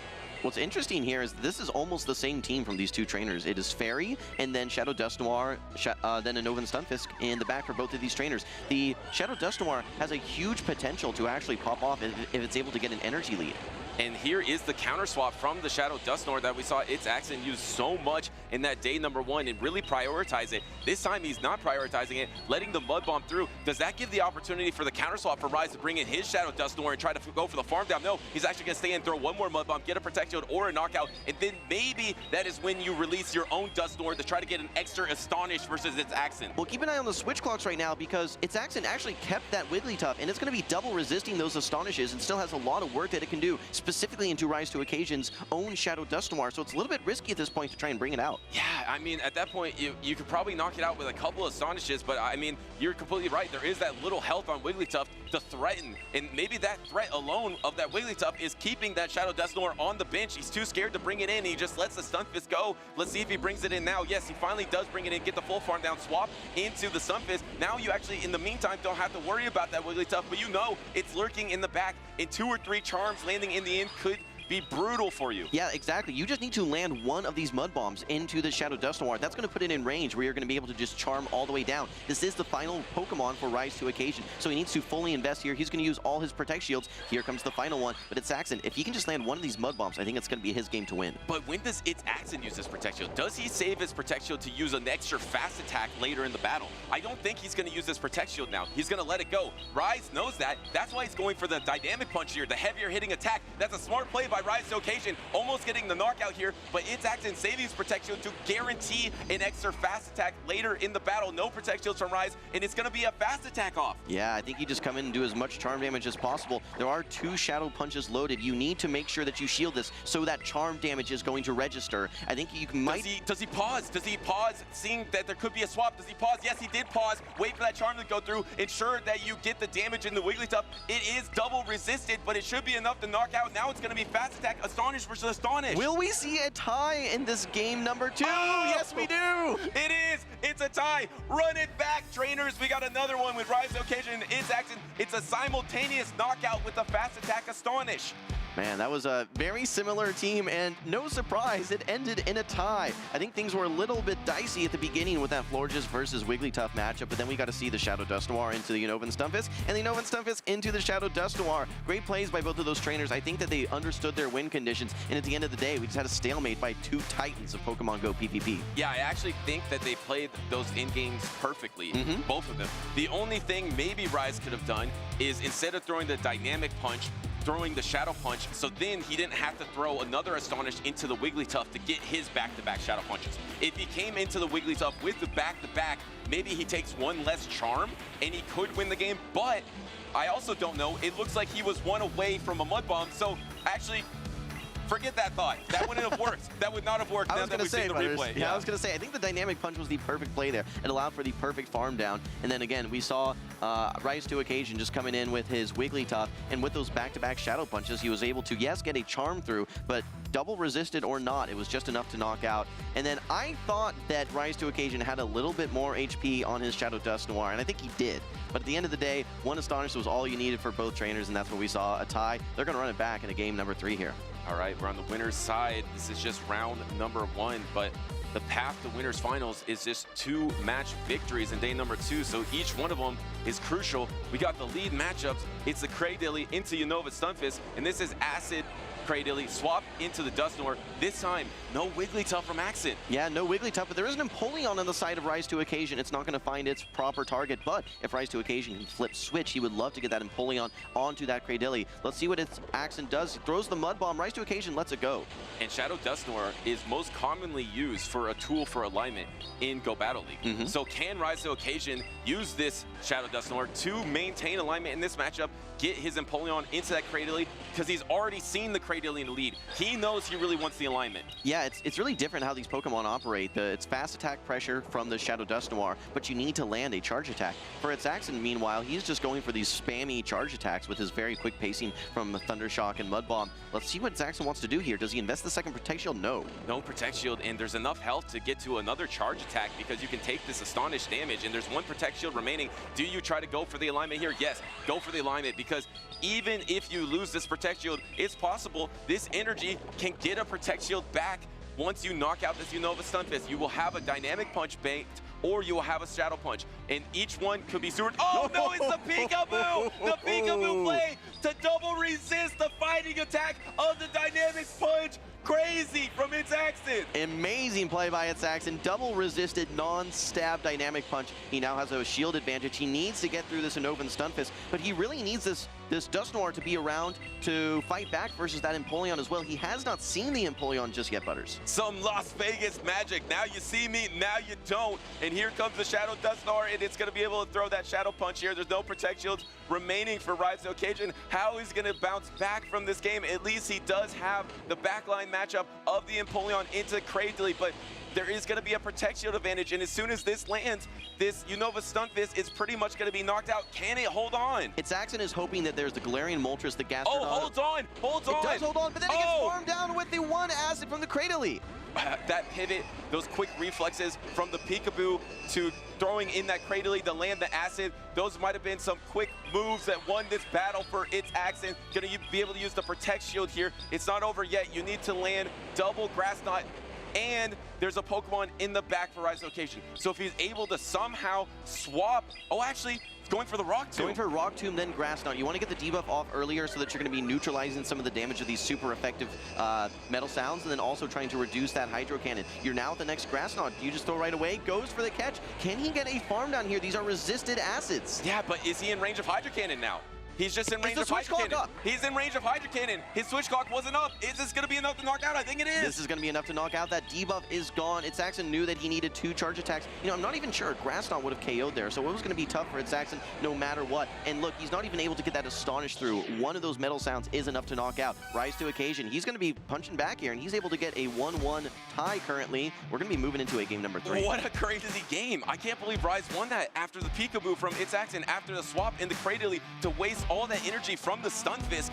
What's interesting here is this is almost the same team from these two trainers. It is Fairy and then Shadow Dusknoir, then a Unnovan Stunfisk in the back for both of these trainers. The Shadow Dusknoir has a huge potential to actually pop off if it's able to get an energy lead. And here is the counter swap from the Shadow Dusknoir that we saw Itzaxen use so much in that day number one and really prioritize it. This time he's not prioritizing it, letting the Mud Bomb through. Does that give the opportunity for the counter swap for Rise to bring in his Shadow Dusknoir and try to go for the farm down? No, he's actually going to stay and throw one more Mud Bomb, get a Protect Shield or a knockout, and then maybe that is when you release your own Dusknoir to try to get an extra Astonish versus Itzaxen. Well, keep an eye on the switch clocks right now because Itzaxen actually kept that Wigglytuff, and it's going to be double resisting those Astonishes and still has a lot of work that it can do, specifically into Rise to Occasion's own Shadow Dusknoir, so it's a little bit risky at this point to try and bring it out. Yeah, I mean, at that point, you could probably knock it out with a couple of Astonishes, but I mean, you're completely right. There is that little health on Wigglytuff to threaten, and maybe that threat alone of that Wigglytuff is keeping that Shadow Dusknoir on the bench. He's too scared to bring it in. He just lets the Stunfisk go. Let's see if he brings it in now. Yes, he finally does bring it in, get the full farm down, swap into the Stunfisk. Now you actually, in the meantime, don't have to worry about that Wigglytuff, but you know it's lurking in the back, and 2 or 3 charms landing in the end could be brutal for you. Yeah, exactly. You just need to land one of these Mud Bombs into the Shadow Dusknoir. That's going to put it in range where you're going to be able to just charm all the way down. This is the final Pokemon for Rise to Occasion, so he needs to fully invest here. He's going to use all his Protect Shields. Here comes the final one, but Itzaxen, if he can just land one of these Mud Bombs, I think it's going to be his game to win. But when does Itzaxen use his Protect Shield? Does he save his Protect Shield to use an extra fast attack later in the battle? I don't think he's going to use his Protect Shield now. He's going to let it go. Rise knows that. That's why he's going for the Dynamic Punch here, the heavier hitting attack. That's a smart play by Rise to Occasion. Almost getting the knockout here, but Itzaxen saving his Protect Shield to guarantee an extra fast attack later in the battle. No Protect Shields from Rise, and it's going to be a fast attack off. Yeah, I think you just come in and do as much charm damage as possible. There are 2 Shadow Punches loaded. You need to make sure that you shield this so that charm damage is going to register. I think you might... Does he pause? Does he pause seeing that there could be a swap? Does he pause? Yes, he did pause. Wait for that charm to go through. Ensure that you get the damage in the Wigglytuff. It is double resisted, but it should be enough to knock out. Now it's going to be fast attack, Astonish versus Astonish. Will we see a tie in this game number 2? Oh, yes, we do. It is. It's a tie. Run it back, trainers. We got another one with Rise to Occasion. It's a simultaneous knockout with a fast attack Astonish. Man, that was a very similar team, and no surprise, it ended in a tie. I think things were a little bit dicey at the beginning with that Florges versus Wigglytuff matchup, but then we got to see the Shadow Dusknoir into the Unnovan Stunfisk, and the Unnovan Stunfisk into the Shadow Dusknoir. Great plays by both of those trainers. I think that they understood their win conditions, and at the end of the day, we just had a stalemate by 2 titans of Pokemon GO PvP. Yeah, I actually think that they played those in-games perfectly, both of them. The only thing maybe Rise could have done is instead of throwing the Dynamic Punch, throwing the Shadow Punch, so then he didn't have to throw another Astonish into the Wigglytuff to get his back-to-back Shadow Punches. If he came into the Wigglytuff with the back-to-back, maybe he takes 1 less charm and he could win the game, but I also don't know. It looks like he was 1 away from a Mud Bomb, so actually, forget that thought. That wouldn't have worked. That would not have worked now that we've seen the replay. Yeah, I was going to say, I think the Dynamic Punch was the perfect play there. It allowed for the perfect farm down. And then again, we saw Rise to Occasion just coming in with his Wigglytuff, and with those back-to-back Shadow Punches, he was able to, yes, get a charm through, but double resisted or not, it was just enough to knock out. And then I thought that Rise to Occasion had a little bit more HP on his Shadow Dust Noir, and I think he did. But at the end of the day, one Astonish was all you needed for both trainers, and that's what we saw, a tie. They're going to run it back in a game number 3 here. All right, we're on the winner's side. This is just round number 1, but the path to winners finals is just 2 match victories in day number 2, so each one of them is crucial. We got the lead matchups. It's the Cradilly into Unova Stunfisk, and this is Acid Cradilly swap into the Dusknoir. This time, no Wigglytuff from Accent. Yeah, no Wigglytuff, but there is an Empoleon on the side of Rise to Occasion. It's not going to find its proper target, but if Rise to Occasion can flip switch, he would love to get that Empoleon onto that Cradilly. Let's see what its Accent does. He throws the Mud Bomb. Rise to Occasion lets it go. And Shadow Dusknoir is most commonly used for a tool for alignment in Go Battle League. So can Rise to Occasion use this Shadow Dusknoir to maintain alignment in this matchup, get his Empoleon into that Cradilly, because he's already seen the Cradilly in the lead. He knows he really wants the alignment. Yeah, it's really different how these Pokemon operate. It's fast attack pressure from the Shadow Dusknoir, but you need to land a charge attack. For its Accent, meanwhile, he's just going for these spammy charge attacks with his very quick pacing from Thunder Shock and Mud Bomb. Let's see what Zaxxon wants to do here. Does he invest the second Protect Shield? No. No Protect Shield, and there's enough health to get to another charge attack because you can take this Astonish damage, and there's 1 Protect Shield remaining. Do you try to go for the alignment here? Yes, go for the alignment, because even if you lose this Protect Shield, it's possible this energy can get a Protect Shield back. Once you knock out this Unova Stunfisk, you will have a Dynamic Punch banked, or you will have a Shadow Punch, and each one could be super. Oh no, it's the Peekaboo! The Peekaboo play to double resist the fighting attack of the Dynamic Punch. Crazy from its Accent. Amazing play by its Accent. Double resisted non-stab Dynamic Punch. He now has a shield advantage. He needs to get through this Unova Stunfisk, but he really needs this Dusknoir to be around to fight back versus that Empoleon as well. He has not seen the Empoleon just yet, Butters. Some Las Vegas magic. Now you see me, now you don't. And here comes the Shadow Dusknoir, and it's going to be able to throw that Shadow Punch here. There's no Protect Shields remaining for Rise to Occasion. How he's going to bounce back from this game? At least he does have the backline matchup of the Empoleon into Cradilly, but there is going to be a Protect Shield advantage, and as soon as this lands, this Unova Stunfisk is pretty much going to be knocked out. Can it hold on? Its Accent is hoping that there's the Galarian Moltres, the Gastrodon. Oh, holds on! It does hold on, but then it gets farmed down with the 1 Acid from the Cradilly. That pivot, those quick reflexes from the Peekaboo to throwing in that Cradilly to land the Acid, those might have been some quick moves that won this battle for its Accent. Gonna be able to use the Protect Shield here. It's not over yet. You need to land double Grass Knot, and there's a Pokemon in the back for Rise to Occasion. So if he's able to somehow swap, oh, actually, going for the Rock Tomb. Going for Rock Tomb, then Grass Knot. You want to get the debuff off earlier so that you're going to be neutralizing some of the damage of these super effective Metal Sounds, and then also trying to reduce that Hydro Cannon. You're now at the next Grass Knot. Do you just throw right away? Goes for the catch. Can he get a farm down here? These are resisted acids. Yeah, but is he in range of Hydro Cannon now? He's just in range of Hydro Cannon. He's in range of Hydro Cannon. His Switch Clock wasn't up. Is this going to be enough to knock out? I think it is. This is going to be enough to knock out. That debuff is gone. Its Accent knew that he needed 2 charge attacks. You know, I'm not even sure Grass Knot would have KO'd there, so it was going to be tough for its Accent no matter what. And look, he's not even able to get that Astonish through. One of those Metal Sounds is enough to knock out. Rise to Occasion. He's going to be punching back here, and he's able to get a 1-1 tie currently. We're going to be moving into a game number 3. What a crazy game. I can't believe Rise won that after the Peekaboo from its Accent, after the swap in the Cradilly to waste all that energy from the Stunfisk.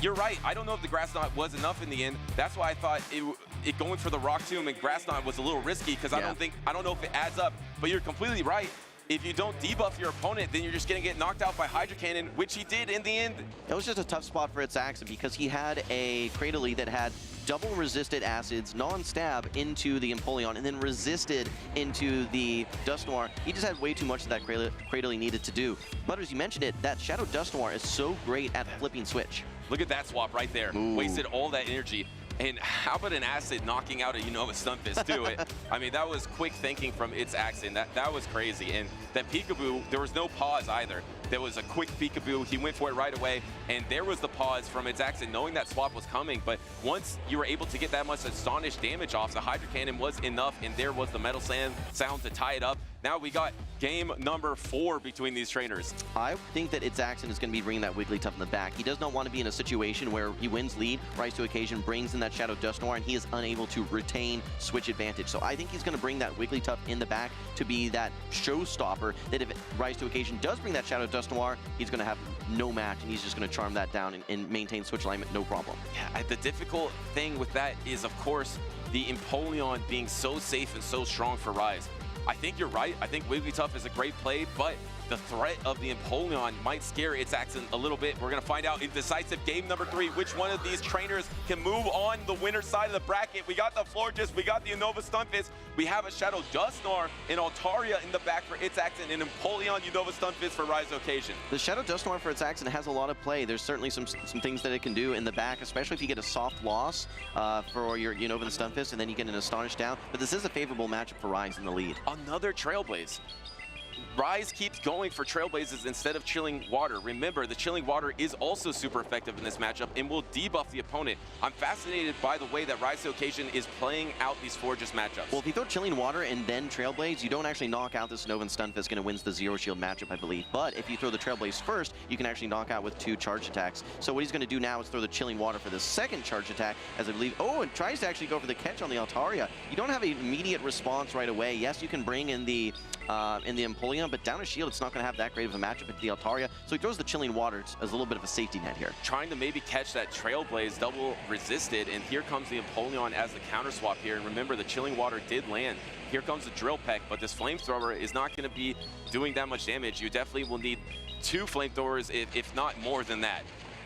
You're right. I don't know if the Grass Knot was enough in the end. That's why I thought it going for the Rock Tomb and Grass Knot was a little risky, because I don't know if it adds up. But you're completely right. If you don't debuff your opponent, then you're just going to get knocked out by Hydro Cannon, which he did in the end. That was just a tough spot for its Accent because he had a Cradilly that had double resisted acids, non-stab into the Empoleon, and then resisted into the Dusknoir. He just had way too much that Cradilly needed to do. Butters, you mentioned it, that Shadow Dusknoir is so great at flipping switch. Look at that swap right there. Ooh. Wasted all that energy. And how about an Acid knocking out a Unova Stunfisk too? I mean, that was quick thinking from its Accent. That was crazy. And that Peekaboo, there was no pause either. There was a quick Peekaboo. He went for it right away. And there was the pause from its Accent, knowing that swap was coming. But once you were able to get that much Astonish damage off, the Hydro Cannon was enough. And there was the Metal Sound to tie it up. Now we got game number 4 between these trainers. I think that It's Axon is going to be bringing that Wigglytuff in the back. He does not want to be in a situation where he wins lead, rise to occasion, brings in that Shadow Dust Noir, and he is unable to retain switch advantage. So I think he's going to bring that Wigglytuff in the back to be that showstopper, that if rise to occasion does bring that Shadow Dust Noir, he's going to have no match, and he's just going to charm that down and maintain switch alignment, no problem. Yeah, the difficult thing with that is, of course, the Empoleon being so safe and so strong for Rise. I think you're right. I think Wigglytuff is a great play, but the threat of the Empoleon might scare It's Axon a little bit. We're going to find out in decisive game number 3 which one of these trainers can move on the winner's side of the bracket. We got the Florges, we got the Unova Stunfisk, we have a Shadow Dust Noir and Altaria in the back for It's Axon, and Empoleon, Unova Stunfisk for Rise Occasion. The Shadow Dust Noir for It's Axon has a lot of play. There's certainly some things that it can do in the back, especially if you get a soft loss for your Unova and Stunfisk, and then you get an Astonish down. But this is a favorable matchup for Rise in the lead. Another Trailblaze. Rise keeps going for Trailblazes instead of Chilling Water. Remember, the Chilling Water is also super effective in this matchup and will debuff the opponent. I'm fascinated by the way that Rise to Occasion is playing out these Forges matchups. Well, if you throw Chilling Water and then Trailblaze, you don't actually knock out this Nova and Stunfisk, and it wins the Zero Shield matchup, I believe. But if you throw the Trailblaze first, you can actually knock out with 2 charge attacks. So what he's going to do now is throw the Chilling Water for the second charge attack, as I believe, and tries to actually go for the catch on the Altaria. You don't have an immediate response right away. Yes, you can bring in the Empoleon, but down a shield, it's not going to have that great of a matchup into the Altaria. So he throws the Chilling Water as a little bit of a safety net here. Trying to maybe catch that Trailblaze, double resisted, and here comes the Empoleon as the counter swap here. And remember, the Chilling Water did land. Here comes the Drill Peck, but this Flamethrower is not going to be doing that much damage. You definitely will need 2 Flamethrowers, if not more than that.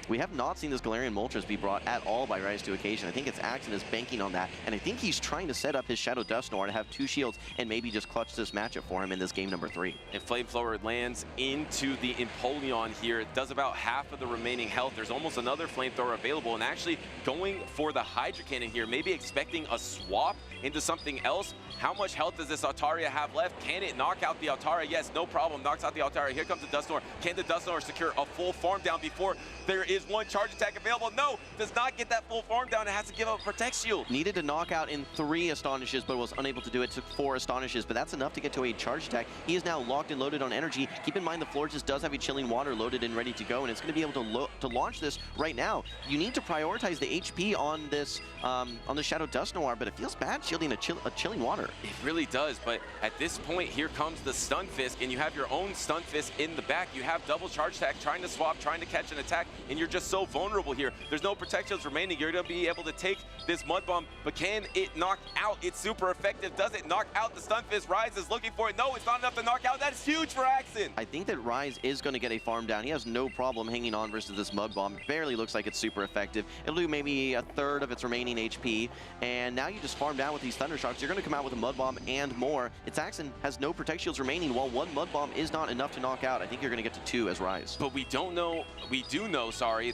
We have not seen this Galarian Moltres be brought at all by Rise to Occasion. I think It's Axon is banking on that, and I think he's trying to set up his Shadow Dust Noir to have 2 shields and maybe just clutch this matchup for him in this game number 3. And Flamethrower lands into the Empoleon here. It does about half of the remaining health. There's almost another Flamethrower available, and actually going for the Hydro Cannon here, maybe expecting a swap into something else. How much health does this Altaria have left? Can it knock out the Altaria? Yes, no problem. Knocks out the Altaria. Here comes the Dust Noir. Can the Dust Noir secure a full farm down before there is 1 charge attack available? No, does not get that full farm down. It has to give up Protect Shield. Needed to knock out in 3 Astonishes, but was unable to do it. Took 4 Astonishes, but that's enough to get to a charge attack. He is now locked and loaded on energy. Keep in mind the Florges does have a Chilling Water loaded and ready to go, and it's going to be able to launch this right now. You need to prioritize the HP on this on the Shadow Dust Noir, but it feels bad shielding a Chilling Water. It really does, but at this point, here comes the Stunfisk, and you have your own Stunfisk in the back. You have double charge attack, trying to swap, trying to catch an attack, and you're just so vulnerable here. There's no Protect Shields remaining. You're going to be able to take this Mud Bomb, but can it knock out? It's super effective. Does it knock out the Stunfisk? Rise is looking for it. No, it's not enough to knock out. That's huge for Axon. I think that Rise is going to get a farm down. He has no problem hanging on versus this Mud Bomb. Barely looks like it's super effective. It'll do maybe a third of its remaining HP, and now you just farm down with these Thunder Shocks. You're going to come out with a Mud Bomb and more. It's Axon has no Protect Shields remaining, while 1 Mud Bomb is not enough to knock out. I think you're going to get to 2 as Rise. But we do know,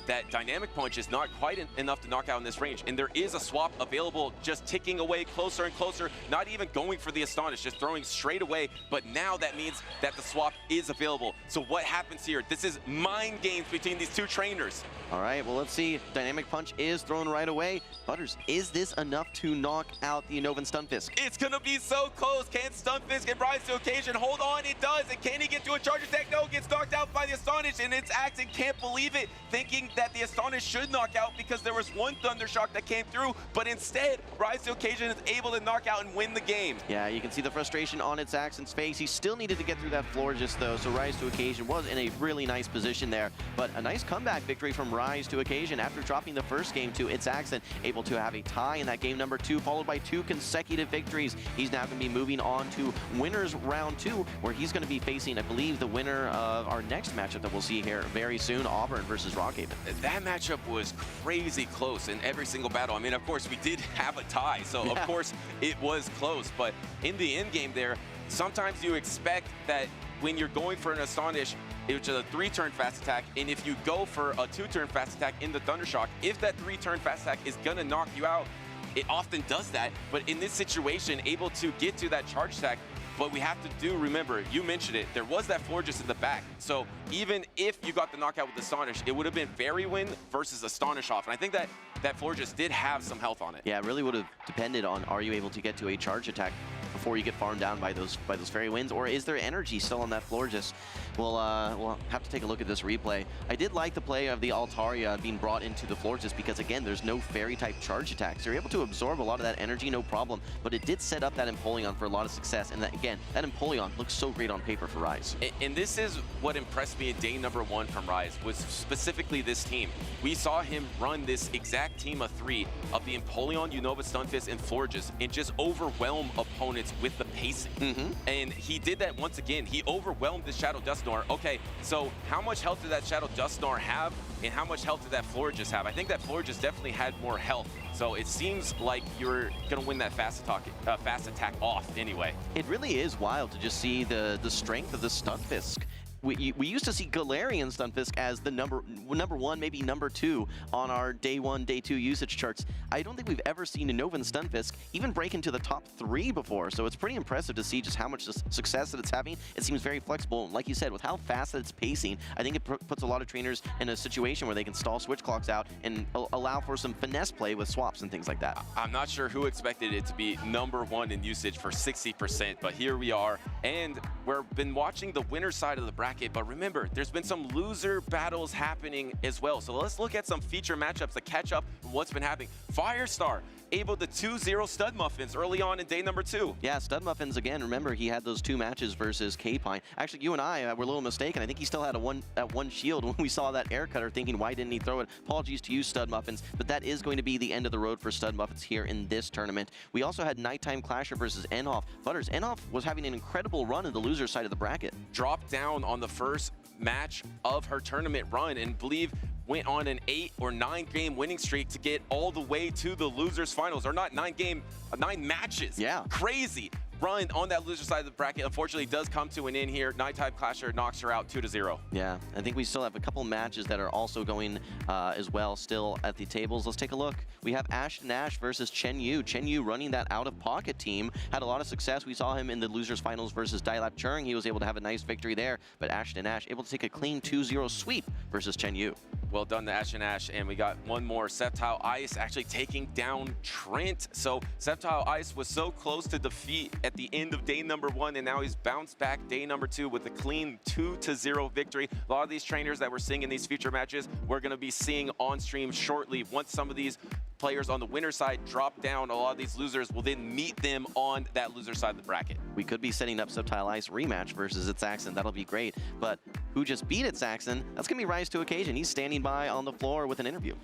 that Dynamic Punch is not quite enough to knock out in this range, and there is a swap available, just ticking away closer and closer, not even going for the Astonish, just throwing straight away. But now that means that the swap is available. So what happens here? This is mind games between these 2 trainers. All right, well, let's see. Dynamic Punch is thrown right away. Butters, is this enough to knock out the Unova and Stunfisk? It's going to be so close. Can Stunfisk and Rise to Occasion hold on? It does. And can he get to a charge attack? No, gets knocked out by the Astonish, and It's Axon can't believe it, thinking that the Astonish should knock out because there was 1 Thunder Shock that came through, but instead, Rise to Occasion is able to knock out and win the game. Yeah, you can see the frustration on It's Axon's face. He still needed to get through that Florges, though, so Rise to Occasion was in a really nice position there. But a nice comeback victory from Rise to Occasion after dropping the first game to It's Axon, able to have a tie in that game number 2, followed by 2 consecutive victories. He's now going to be moving on to winners round 2, where he's going to be facing, I believe, the winner of our next matchup that we'll see here very soon, Auburn versus Rockhaven. That matchup was crazy close in every single battle. I mean, of course, we did have a tie, so of course it was close. But in the end game there, sometimes you expect that when you're going for an Astonish, it's a 3-turn fast attack, and if you go for a 2-turn fast attack in the Thunder Shock, if that 3-turn fast attack is gonna knock you out, it often does that. But in this situation, able to get to that charge attack, what we have to do, remember, you mentioned it, there was that Florges in the back. So even if you got the knockout with Astonish, it would have been Fairy Wind versus Astonish off. And I think that Florges did have some health on it. Yeah, it really would have depended on, are you able to get to a charge attack before you get farmed down by those fairy winds, or is there energy still on that Florges? We'll have to take a look at this replay. I did like the play of the Altaria being brought into the Florges because, again, there's no fairy-type charge attacks. You're able to absorb a lot of that energy, no problem, but it did set up that Empoleon for a lot of success, and that, again, that Empoleon looks so great on paper for Rise. And this is what impressed me in day number 1 from Rise, was specifically this team. We saw him run this exact team of 3 of the Empoleon, Unova, Stunfisk, and Florges, and just overwhelm opponents with the pacing. And he did that once again. He overwhelmed the Shadow Dusknoir. Okay, so how much health did that Shadow Dusknoir have, and how much health did that Florges have? I think that Florges definitely had more health. So it seems like you're going to win that fast attack off anyway. It really is wild to just see the strength of the Stunfisk. We used to see Galarian Stunfisk as the number 1, maybe number 2 on our day 1, day 2 usage charts. I don't think we've ever seen a Novan Stunfisk even break into the top 3 before, so it's pretty impressive to see just how much success that it's having. It seems very flexible, and like you said, with how fast that it's pacing, I think it puts a lot of trainers in a situation where they can stall switch clocks out and allow for some finesse play with swaps and things like that. I'm not sure who expected it to be number 1 in usage for 60%, but here we are, and we've been watching the winner side of the bracket. But remember, there's been some loser battles happening as well. So let's look at some feature matchups to catch up on what's been happening. Firestar able to 2-0 Stud Muffins early on in day number 2. Yeah, Stud Muffins, again, remember he had those 2 matches versus K-Pine. Actually, you and I were a little mistaken. I think he still had one shield when we saw that air cutter, thinking, why didn't he throw it? Apologies to you, Stud Muffins, but that is going to be the end of the road for Stud Muffins here in this tournament. We also had Nighttime Clasher versus Enhoff. Butters, Enhoff was having an incredible run in the loser side of the bracket. Dropped down on the first match of her tournament run and believe went on an 8 or 9 game winning streak to get all the way to the losers finals, or not 9 matches. Yeah. Crazy run on that loser side of the bracket. Unfortunately, does come to an end here. Nighttime Clasher knocks her out 2-0. Yeah, I think we still have a couple matches that are also going as well still at the tables. Let's take a look. We have Ashton Ash versus Chen Yu. Chen Yu running that out-of-pocket team. Had a lot of success. We saw him in the losers finals versus Dilap Churing. He was able to have a nice victory there, but Ashton Ash able to take a clean 2-0 sweep versus Chen Yu. Well done to Ashton Ash, and we got one more. Sceptile Ice actually taking down Trent. So Sceptile Ice was so close to defeat at the end of day number 1, and now he's bounced back day number 2 with a clean 2-0 victory. A lot of these trainers that we're seeing in these future matches, we're going to be seeing on stream shortly. Once some of these players on the winner side drop down, a lot of these losers will then meet them on that loser side of the bracket. We could be setting up Sceptile Ice rematch versus Itzaxon. That'll be great. But who just beat Itzaxon? That's going to be Rise to Occasion. He's standing by on the floor with an interview.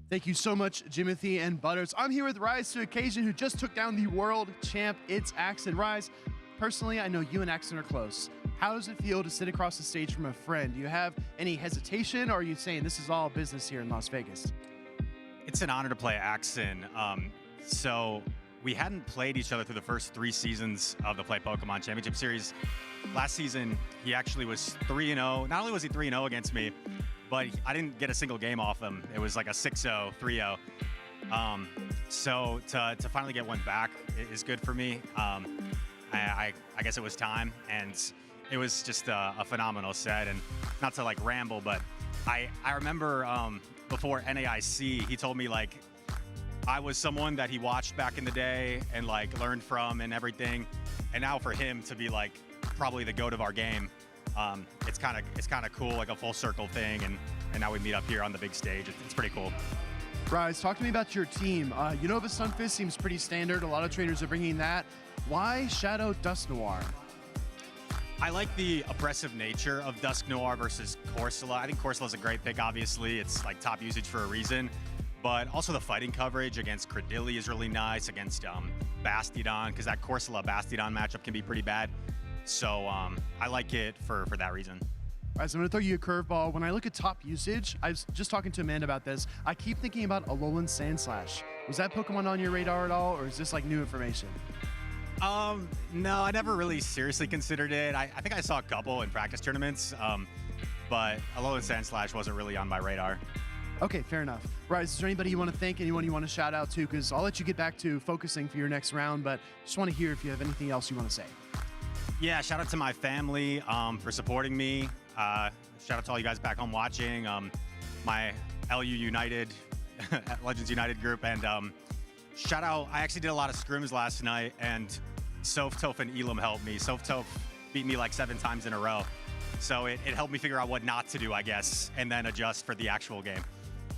Thank you so much, Jimothy and Butters. I'm here with Rise to Occasion, who just took down the world champ, Itzaxon. Rise, personally, I know you and Axon are close. How does it feel to sit across the stage from a friend? Do you have any hesitation, or are you saying this is all business here in Las Vegas? It's an honor to play Axon. So we hadn't played each other through the first 3 seasons of the Play Pokemon Championship Series. Last season, he actually was 3-0. Not only was he 3-0 against me, but I didn't get a single game off him. It was like a 6-0, 3-0. So to finally get one back is good for me. I guess it was time, and it was just a phenomenal set. And not to like ramble, but I remember before NAIC, he told me like I was someone that he watched back in the day and like learned from and everything. And now for him to be like probably the GOAT of our game, it's kind of cool, like a full circle thing. And now we meet up here on the big stage. It's pretty cool. Rise, talk to me about your team. Unova Stunfisk seems pretty standard. A lot of trainers are bringing that. Why Shadow Dusknoir? I like the oppressive nature of Dusknoir versus Corsola. I think Corsola's a great pick, obviously. It's like top usage for a reason. But also the fighting coverage against Credilli is really nice, against Bastiodon, because that Corsola-Bastiodon matchup can be pretty bad. So I like it for that reason. All right, so I'm going to throw you a curveball. When I look at top usage, I was just talking to Amanda about this. I keep thinking about Alolan Sandslash. Was that Pokemon on your radar at all, or is this like new information? No, I never really seriously considered it. I think I saw a couple in practice tournaments, but Alolan Sandslash wasn't really on my radar. Okay, fair enough. Rise, is there anybody you want to thank, anyone you want to shout out to? Because I'll let you get back to focusing for your next round, but just want to hear if you have anything else you want to say. Yeah, shout out to my family for supporting me. Shout out to all you guys back home watching. My LU United, Legends United group, and shout out, I actually did a lot of scrims last night, and Softof and Elam helped me. Softof beat me like 7 times in a row. So it helped me figure out what not to do, I guess, and then adjust for the actual game.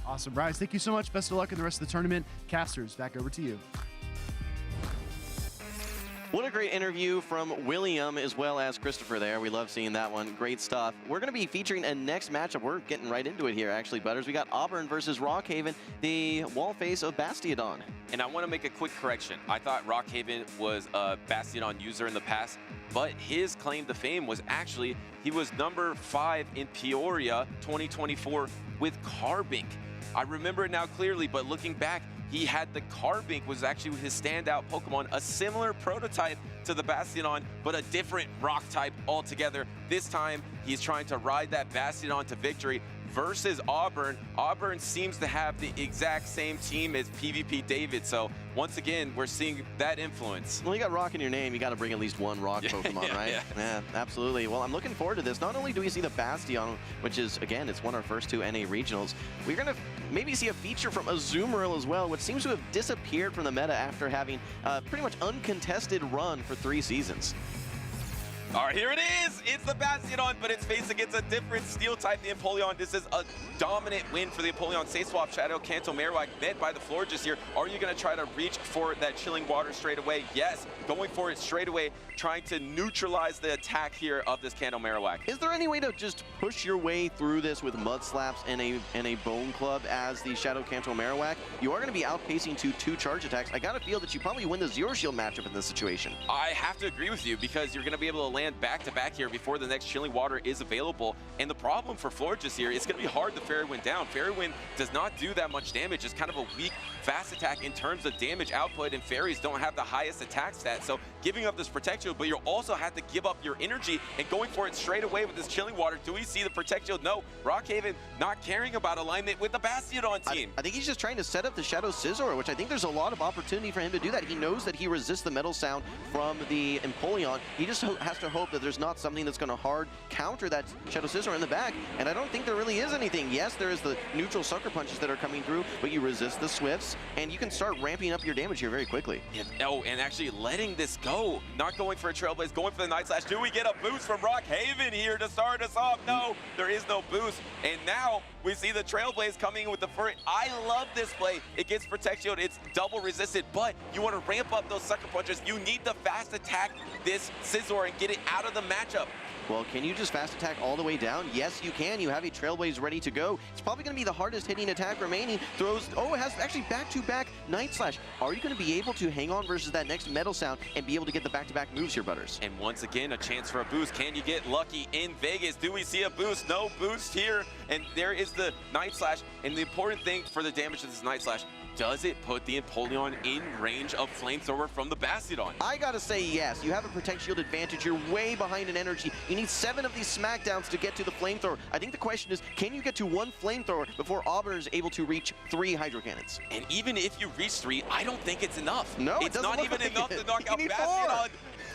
Awesome. Rise, thank you so much. Best of luck in the rest of the tournament. Casters, back over to you. What a great interview from William as well as Christopher there. We love seeing that one. Great stuff. We're going to be featuring a next matchup. We're getting right into it here, actually, Butters. We got Auburn versus Rockhaven, the wall face of Bastiodon. And I want to make a quick correction. I thought Rockhaven was a Bastiodon user in the past, but his claim to fame was actually he was number 5 in Peoria 2024 with Carbink. I remember it now clearly, but looking back, he had the Carbink was actually his standout Pokemon, a similar prototype to the Bastiodon, but a different rock type altogether. This time, he's trying to ride that Bastiodon to victory versus Auburn. Auburn seems to have the exact same team as PvP David, so once again, we're seeing that influence. Well, you got rock in your name, you got to bring at least one rock Pokemon, right? Yeah, absolutely. Well, I'm looking forward to this. Not only do we see the Bastion, which is, again, it's one of our first 2 NA regionals, we're going to maybe see a feature from Azumarill as well, which seems to have disappeared from the meta after having a pretty much uncontested run for 3 seasons. All right, here it is. It's the Bastiodon, but it's facing against a different steel type, the Empoleon. This is a dominant win for the Empoleon. Say swap Shadow, Kanto, Marowak, met by the Florges here. Are you going to try to reach for that Chilling Water straight away? Yes, going for it straight away, trying to neutralize the attack here of this Kanto Marowak. Is there any way to just push your way through this with Mud Slaps and a Bone Club as the Shadow Kanto Marowak? You are going to be outpacing to 2 charge attacks. I got to feel that you probably win the Zero Shield matchup in this situation. I have to agree with you because you're going to be able to land back-to-back here before the next Chilling Water is available. And the problem for Florges here, it's going to be hard to Fairy Wind down. Fairy Wind does not do that much damage. It's kind of a weak fast attack in terms of damage output, and Fairies don't have the highest attack stat. So giving up this Protect Shield, but you also have to give up your energy and going for it straight away with this Chilling Water. Do we see the Protect Shield? No. Rockhaven not caring about alignment with the Bastiodon team. I think he's just trying to set up the Shadow Scizor, which I think there's a lot of opportunity for him to do that. He knows that he resists the metal sound from the Empoleon. He just has to hope that there's not something that's going to hard counter that Shadow Scizor in the back, and I don't think there really is anything. Yes, there is the neutral Sucker Punches that are coming through, but you resist the Swifts, and you can start ramping up your damage here very quickly. Yeah, oh, and actually letting this go. Not going for a Trailblaze, going for the Night Slash. Do we get a boost from Rockhaven here to start us off? No, there is no boost. And now we see the Trailblaze coming in with the Furry. I love this play. It gets Protect Shield. It's double resisted, but you want to ramp up those Sucker Punches. You need to fast attack this Scizor and get it out of the matchup. Well, can you just fast attack all the way down? Yes, you can. You have a Trailblaze ready to go. It's probably going to be the hardest hitting attack remaining. Throws, oh, it has actually back-to-back Night Slash. Are you going to be able to hang on versus that next Metal Sound and be able to get the back-to-back moves here, Butters? And once again, a chance for a boost. Can you get lucky in Vegas? Do we see a boost? No boost here. And there is the Night Slash. And the important thing for the damage of this Night Slash, does it put the Empoleon in range of Flamethrower from the Bastiodon? I gotta say yes. You have a Protect Shield advantage. You're way behind in energy. You need 7 of these Smackdowns to get to the Flamethrower. I think the question is, can you get to 1 Flamethrower before Auburn is able to reach 3 Hydro Cannons? And even if you reach 3, I don't think it's enough. No, it's not even enough to knock out Bastiodon.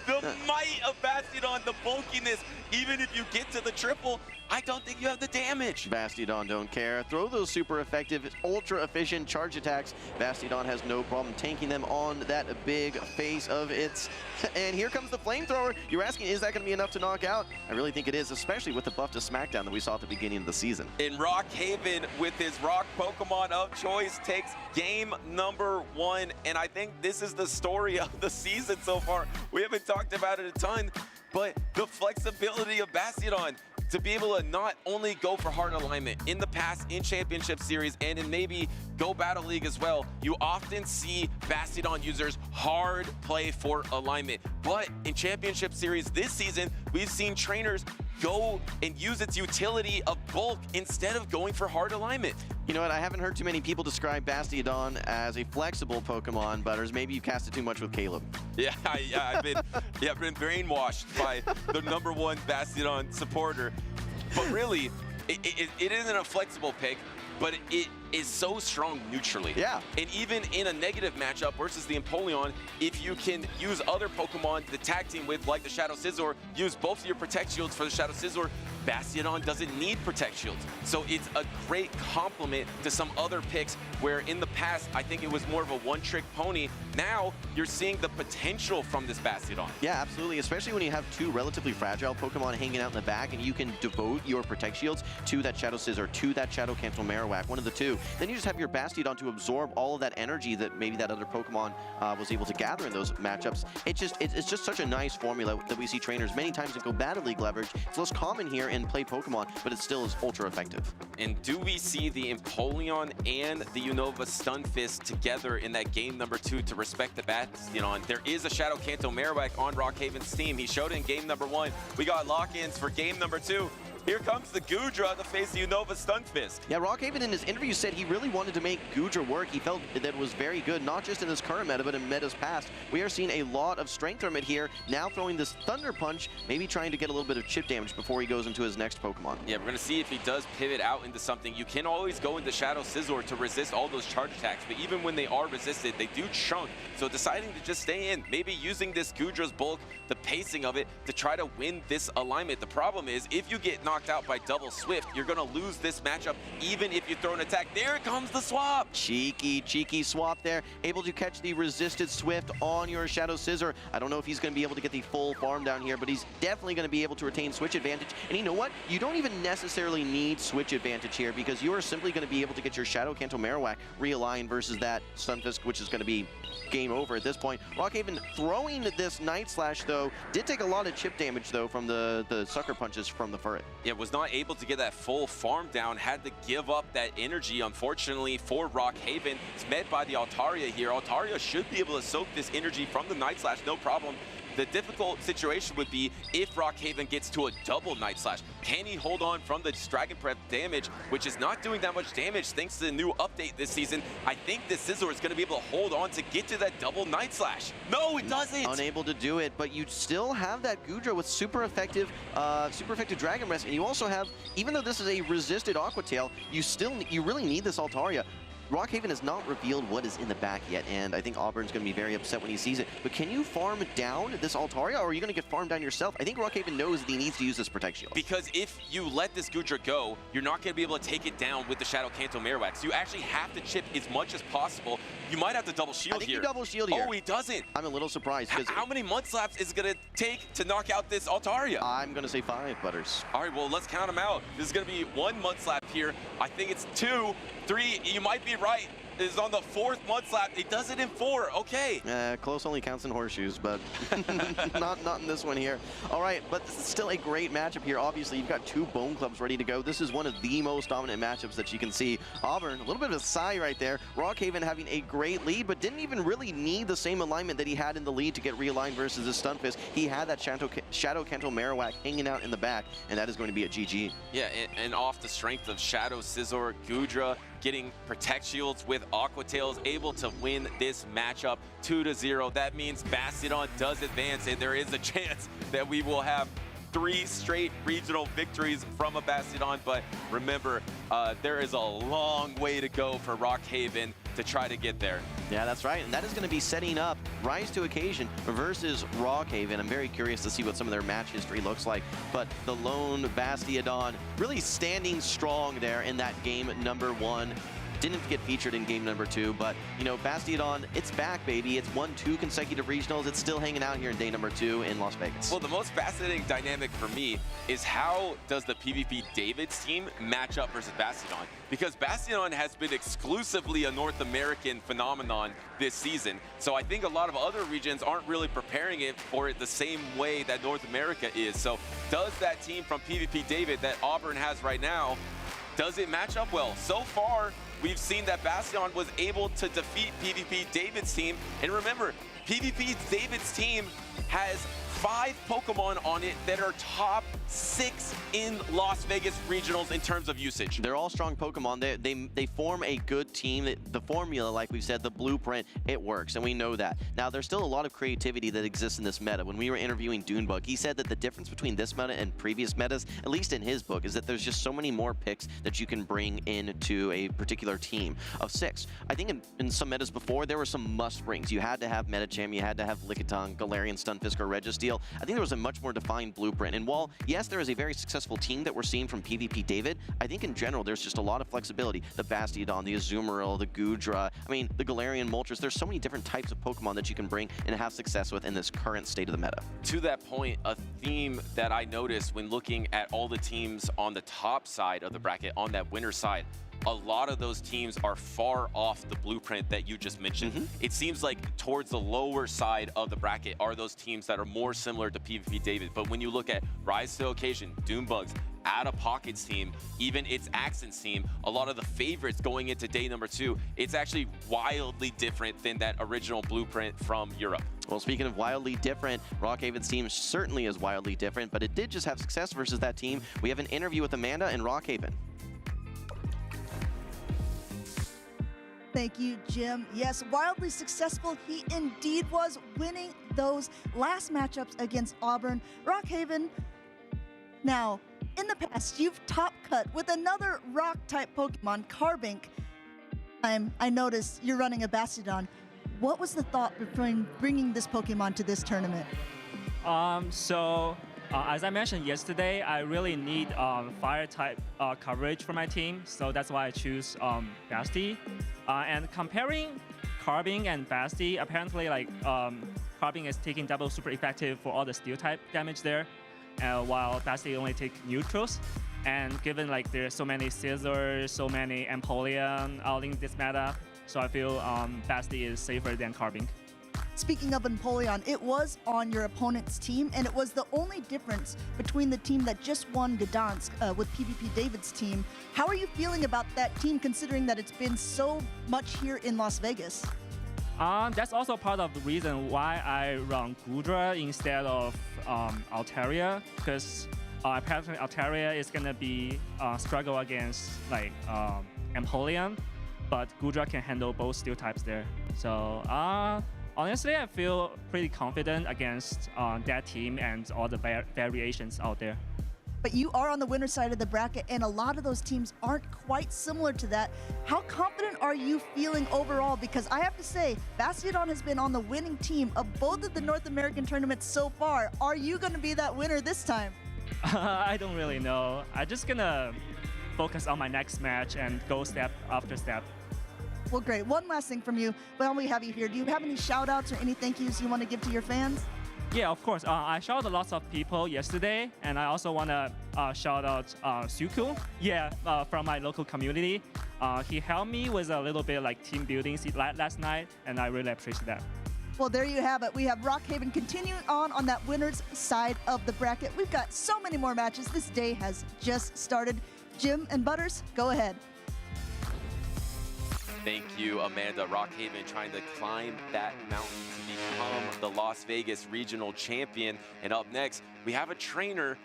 The might of Bastiodon, the bulkiness, even if you get to the triple, I don't think you have the damage. Bastiodon don't care. Throw those super effective, ultra efficient charge attacks. Bastiodon has no problem tanking them on that big face of its. And here comes the Flamethrower. You're asking, is that going to be enough to knock out? I really think it is, especially with the buff to Smackdown that we saw at the beginning of the season. In Rockhaven, with his rock Pokemon of choice, takes game number 1. And I think this is the story of the season so far. We haven't talked about it a ton, but the flexibility of Bastiodon to be able to not only go for hard alignment in the past in Championship Series and in maybe Go Battle League as well, you often see Bastiodon users hard play for alignment. But in Championship Series this season, we've seen trainers go and use its utility of bulk instead of going for hard alignment. You know what, I haven't heard too many people describe Bastiodon as a flexible Pokemon, Butters. Maybe you cast it too much with Caleb. Yeah, I've been brainwashed by the #1 Bastiodon supporter. But really, it isn't a flexible pick, but it is so strong neutrally. Yeah. And even in a negative matchup versus the Empoleon, if you can use other Pokemon to tag team with, like the Shadow Scizor, use both of your Protect Shields for the Shadow Scizor, Bastiodon doesn't need Protect Shields. So it's a great complement to some other picks where in the past, I think it was more of a one-trick pony. Now, you're seeing the potential from this Bastiodon. Yeah, absolutely, especially when you have two relatively fragile Pokemon hanging out in the back and you can devote your Protect Shields to that Shadow Scizor, to that Shadow Cancel Marowak, one of the two. Then you just have your Bastiodon to absorb all of that energy that maybe that other Pokemon was able to gather in those matchups. It's just such a nice formula that we see trainers many times in combative league leverage. It's less common here in play Pokemon, but it still is ultra effective. And do we see the Empoleon and the Unova Stunfisk together in that game number 2 to respect the Bastiodon? There is a Shadow Kanto Marowak on Rockhaven's team. He showed it in game number 1. We got lock-ins for game number 2. Here comes the Goodra to face the Unova Stunfisk. Yeah, Rockhaven in his interview said he really wanted to make Goodra work. He felt that it was very good, not just in his current meta, but in metas past. We are seeing a lot of strength from it here, now throwing this Thunder Punch, maybe trying to get a little bit of chip damage before he goes into his next Pokemon. Yeah, we're going to see if he does pivot out into something. You can always go into Shadow Scizor to resist all those charge attacks, but even when they are resisted, they do chunk. So deciding to just stay in, maybe using this Goodra's bulk, the pacing of it, to try to win this alignment. The problem is, if you get knocked out by Double Swift, you're going to lose this matchup even if you throw an attack. There comes the swap. Cheeky swap there. Able to catch the resisted Swift on your Shadow Scizor. I don't know if he's going to be able to get the full farm down here, but he's definitely going to be able to retain switch advantage. And you know what? You don't even necessarily need switch advantage here because you are simply going to be able to get your Shadow Kanto Marowak realigned versus that Stunfisk, which is going to be game over at this point. Rockhaven throwing this Night Slash, though, did take a lot of chip damage, though, from the Sucker Punches from the Furret. Yeah, was not able to get that full farm down, had to give up that energy, unfortunately, for Rockhaven. It's met by the Altaria here. Altaria should be able to soak this energy from the Night Slash, no problem. The difficult situation would be if Rockhaven gets to a double Night Slash. Can he hold on from the Dragon Breath damage, which is not doing that much damage thanks to the new update this season? I think this Scizor is going to be able to hold on to get to that double Night Slash. No, it doesn't. Unable to do it, but you still have that Goodra with super effective Dragon Breath, and you also have, even though this is a resisted Aqua Tail, you really need this Altaria. Rockhaven has not revealed what is in the back yet, and I think Auburn's going to be very upset when he sees it. But can you farm down this Altaria, or are you going to get farmed down yourself? I think Rockhaven knows that he needs to use this Protect Shield. Because if you let this Goodra go, you're not going to be able to take it down with the Shadow Kanto Marowak. So you actually have to chip as much as possible. You might have to double shield here. I think you double shield here. Oh, he doesn't. I'm a little surprised. How many Mud Slaps is it going to take to knock out this Altaria? I'm going to say 5, Butters. All right, well, let's count them out. This is going to be 1 Mud Slap here. I think it's 2, 3. You might be right. Is on the 4th Mud Slap. It does it in 4. Okay. Close only counts in horseshoes, but not in this one here. All right, but this is still a great matchup here. Obviously, you've got 2 Bone Clubs ready to go. This is one of the most dominant matchups that you can see. Auburn, a little bit of a sigh right there. Rockhaven having a great lead, but didn't even really need the same alignment that he had in the lead to get realigned versus the Stunfisk. He had that Shadow Kanto Marowak hanging out in the back, and that is going to be a GG. Yeah, and off the strength of Shadow Scizor, Goodra getting Protect Shields with Aqua Tails, able to win this matchup 2-0. That means Bastiodon does advance, and there is a chance that we will have 3 straight regional victories from a Bastiodon. But remember, there is a long way to go for Rockhaven to try to get there. Yeah, that's right. And that is going to be setting up Rise to Occasion versus Rockhaven. I'm very curious to see what some of their match history looks like. But the lone Bastiodon really standing strong there in that game number 1. Didn't get featured in game number 2, but, you know, Bastiodon, it's back, baby. It's won 2 consecutive regionals. It's still hanging out here in day number 2 in Las Vegas. Well, the most fascinating dynamic for me is how does the PvP David's team match up versus Bastiodon? Because Bastiodon has been exclusively a North American phenomenon this season. So I think a lot of other regions aren't really preparing it for it the same way that North America is. So does that team from PvP David that Auburn has right now, does it match up well? So far, we've seen that Bastiodon was able to defeat PvP David's team. And remember, PvP David's team has 5 Pokemon on it that are top 6 in Las Vegas regionals in terms of usage. They're all strong Pokemon. They form a good team. The formula, like we said, the blueprint, it works, and we know that. Now, there's still a lot of creativity that exists in this meta. When we were interviewing Dunebug, he said that the difference between this meta and previous metas, at least in his book, is that there's just so many more picks that you can bring into a particular team of 6. I think in some metas before, there were some must-brings. You had to have Medicham, you had to have Lickitung, Galarian, Stunfisk, or Registeel. I think there was a much more defined blueprint. And while, yes, there is a very successful team that we're seeing from PvP David, I think in general, there's just a lot of flexibility. The Bastiodon, the Azumarill, the Goodra, I mean, the Galarian Moltres, there's so many different types of Pokemon that you can bring and have success with in this current state of the meta. To that point, a theme that I noticed when looking at all the teams on the top side of the bracket, on that winner side, a lot of those teams are far off the blueprint that you just mentioned. It seems like towards the lower side of the bracket are those teams that are more similar to PvP David. But when you look at Rise to the Occasion, Doombugs, Out of Pocket's team, even its Accent's team, a lot of the favorites going into day number 2, it's actually wildly different than that original blueprint from Europe. Well, speaking of wildly different, Rockhaven's team certainly is wildly different, but it did just have success versus that team. We have an interview with Amanda and Rockhaven. Thank you, Jim. Yes, wildly successful he indeed was, winning those last matchups against Auburn. Rockhaven, now, in the past, you've top cut with another rock-type Pokemon, Carbink. I noticed you're running a Bastiodon. What was the thought between bringing this Pokemon to this tournament? As I mentioned yesterday, I really need fire-type coverage for my team, so that's why I choose Basti. And comparing Carbink and Basti, apparently Carbink is taking double super effective for all the steel-type damage there, while Basti only take neutrals. And given there's so many Scissors, so many Empoleon out in this meta, so I feel Basti is safer than Carbink. Speaking of Empoleon, it was on your opponent's team, and it was the only difference between the team that just won Gdansk with PvP David's team. How are you feeling about that team, considering that it's been so much here in Las Vegas? That's also part of the reason why I run Goodra instead of Altaria, because apparently Altaria is going to be struggle against Empoleon, but Goodra can handle both steel types there. So honestly, I feel pretty confident against that team and all the variations out there. But you are on the winner side of the bracket, and a lot of those teams aren't quite similar to that. How confident are you feeling overall? Because I have to say, Bastiodon has been on the winning team of both of the North American tournaments so far. Are you going to be that winner this time? I don't really know. I'm just going to focus on my next match and go step after step. Well, great. One last thing from you, while we have you here. Do you have any shout-outs or any thank yous you want to give to your fans? Yeah, of course. I shouted out lots of people yesterday, and I also want to shout out Suku, from my local community. He helped me with a little bit team building last night, and I really appreciate that. Well, there you have it. We have Rockhaven continuing on that winner's side of the bracket. We've got so many more matches. This day has just started. Jim and Butters, go ahead. Thank you, Amanda. Rockhaven trying to climb that mountain to become the Las Vegas regional champion. And up next, we have a trainer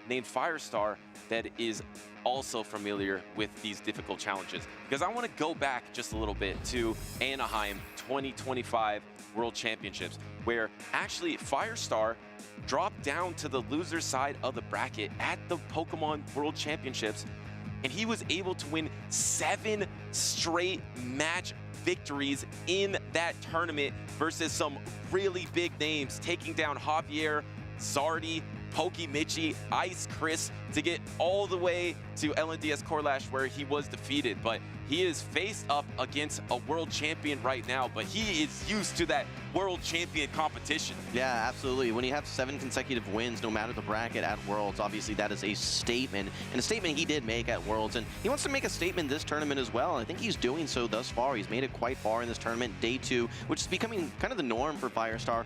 named Firestar that is also familiar with these difficult challenges. Because I want to go back just a little bit to Anaheim 2025 World Championships, where actually Firestar dropped down to the loser side of the bracket at the Pokemon World Championships, and he was able to win 7 straight match victories in that tournament versus some really big names, taking down Javier, Zardy, Pokimichi, Ice Chris, to get all the way to LNDS Corlash, where he was defeated. But he is faced up against a world champion right now, but he is used to that world champion competition. Yeah, absolutely. When you have 7 consecutive wins, no matter the bracket at Worlds, obviously that is a statement, and a statement he did make at Worlds, and he wants to make a statement this tournament as well. I think he's doing so thus far. He's made it quite far in this tournament, day 2, which is becoming kind of the norm for Firestar.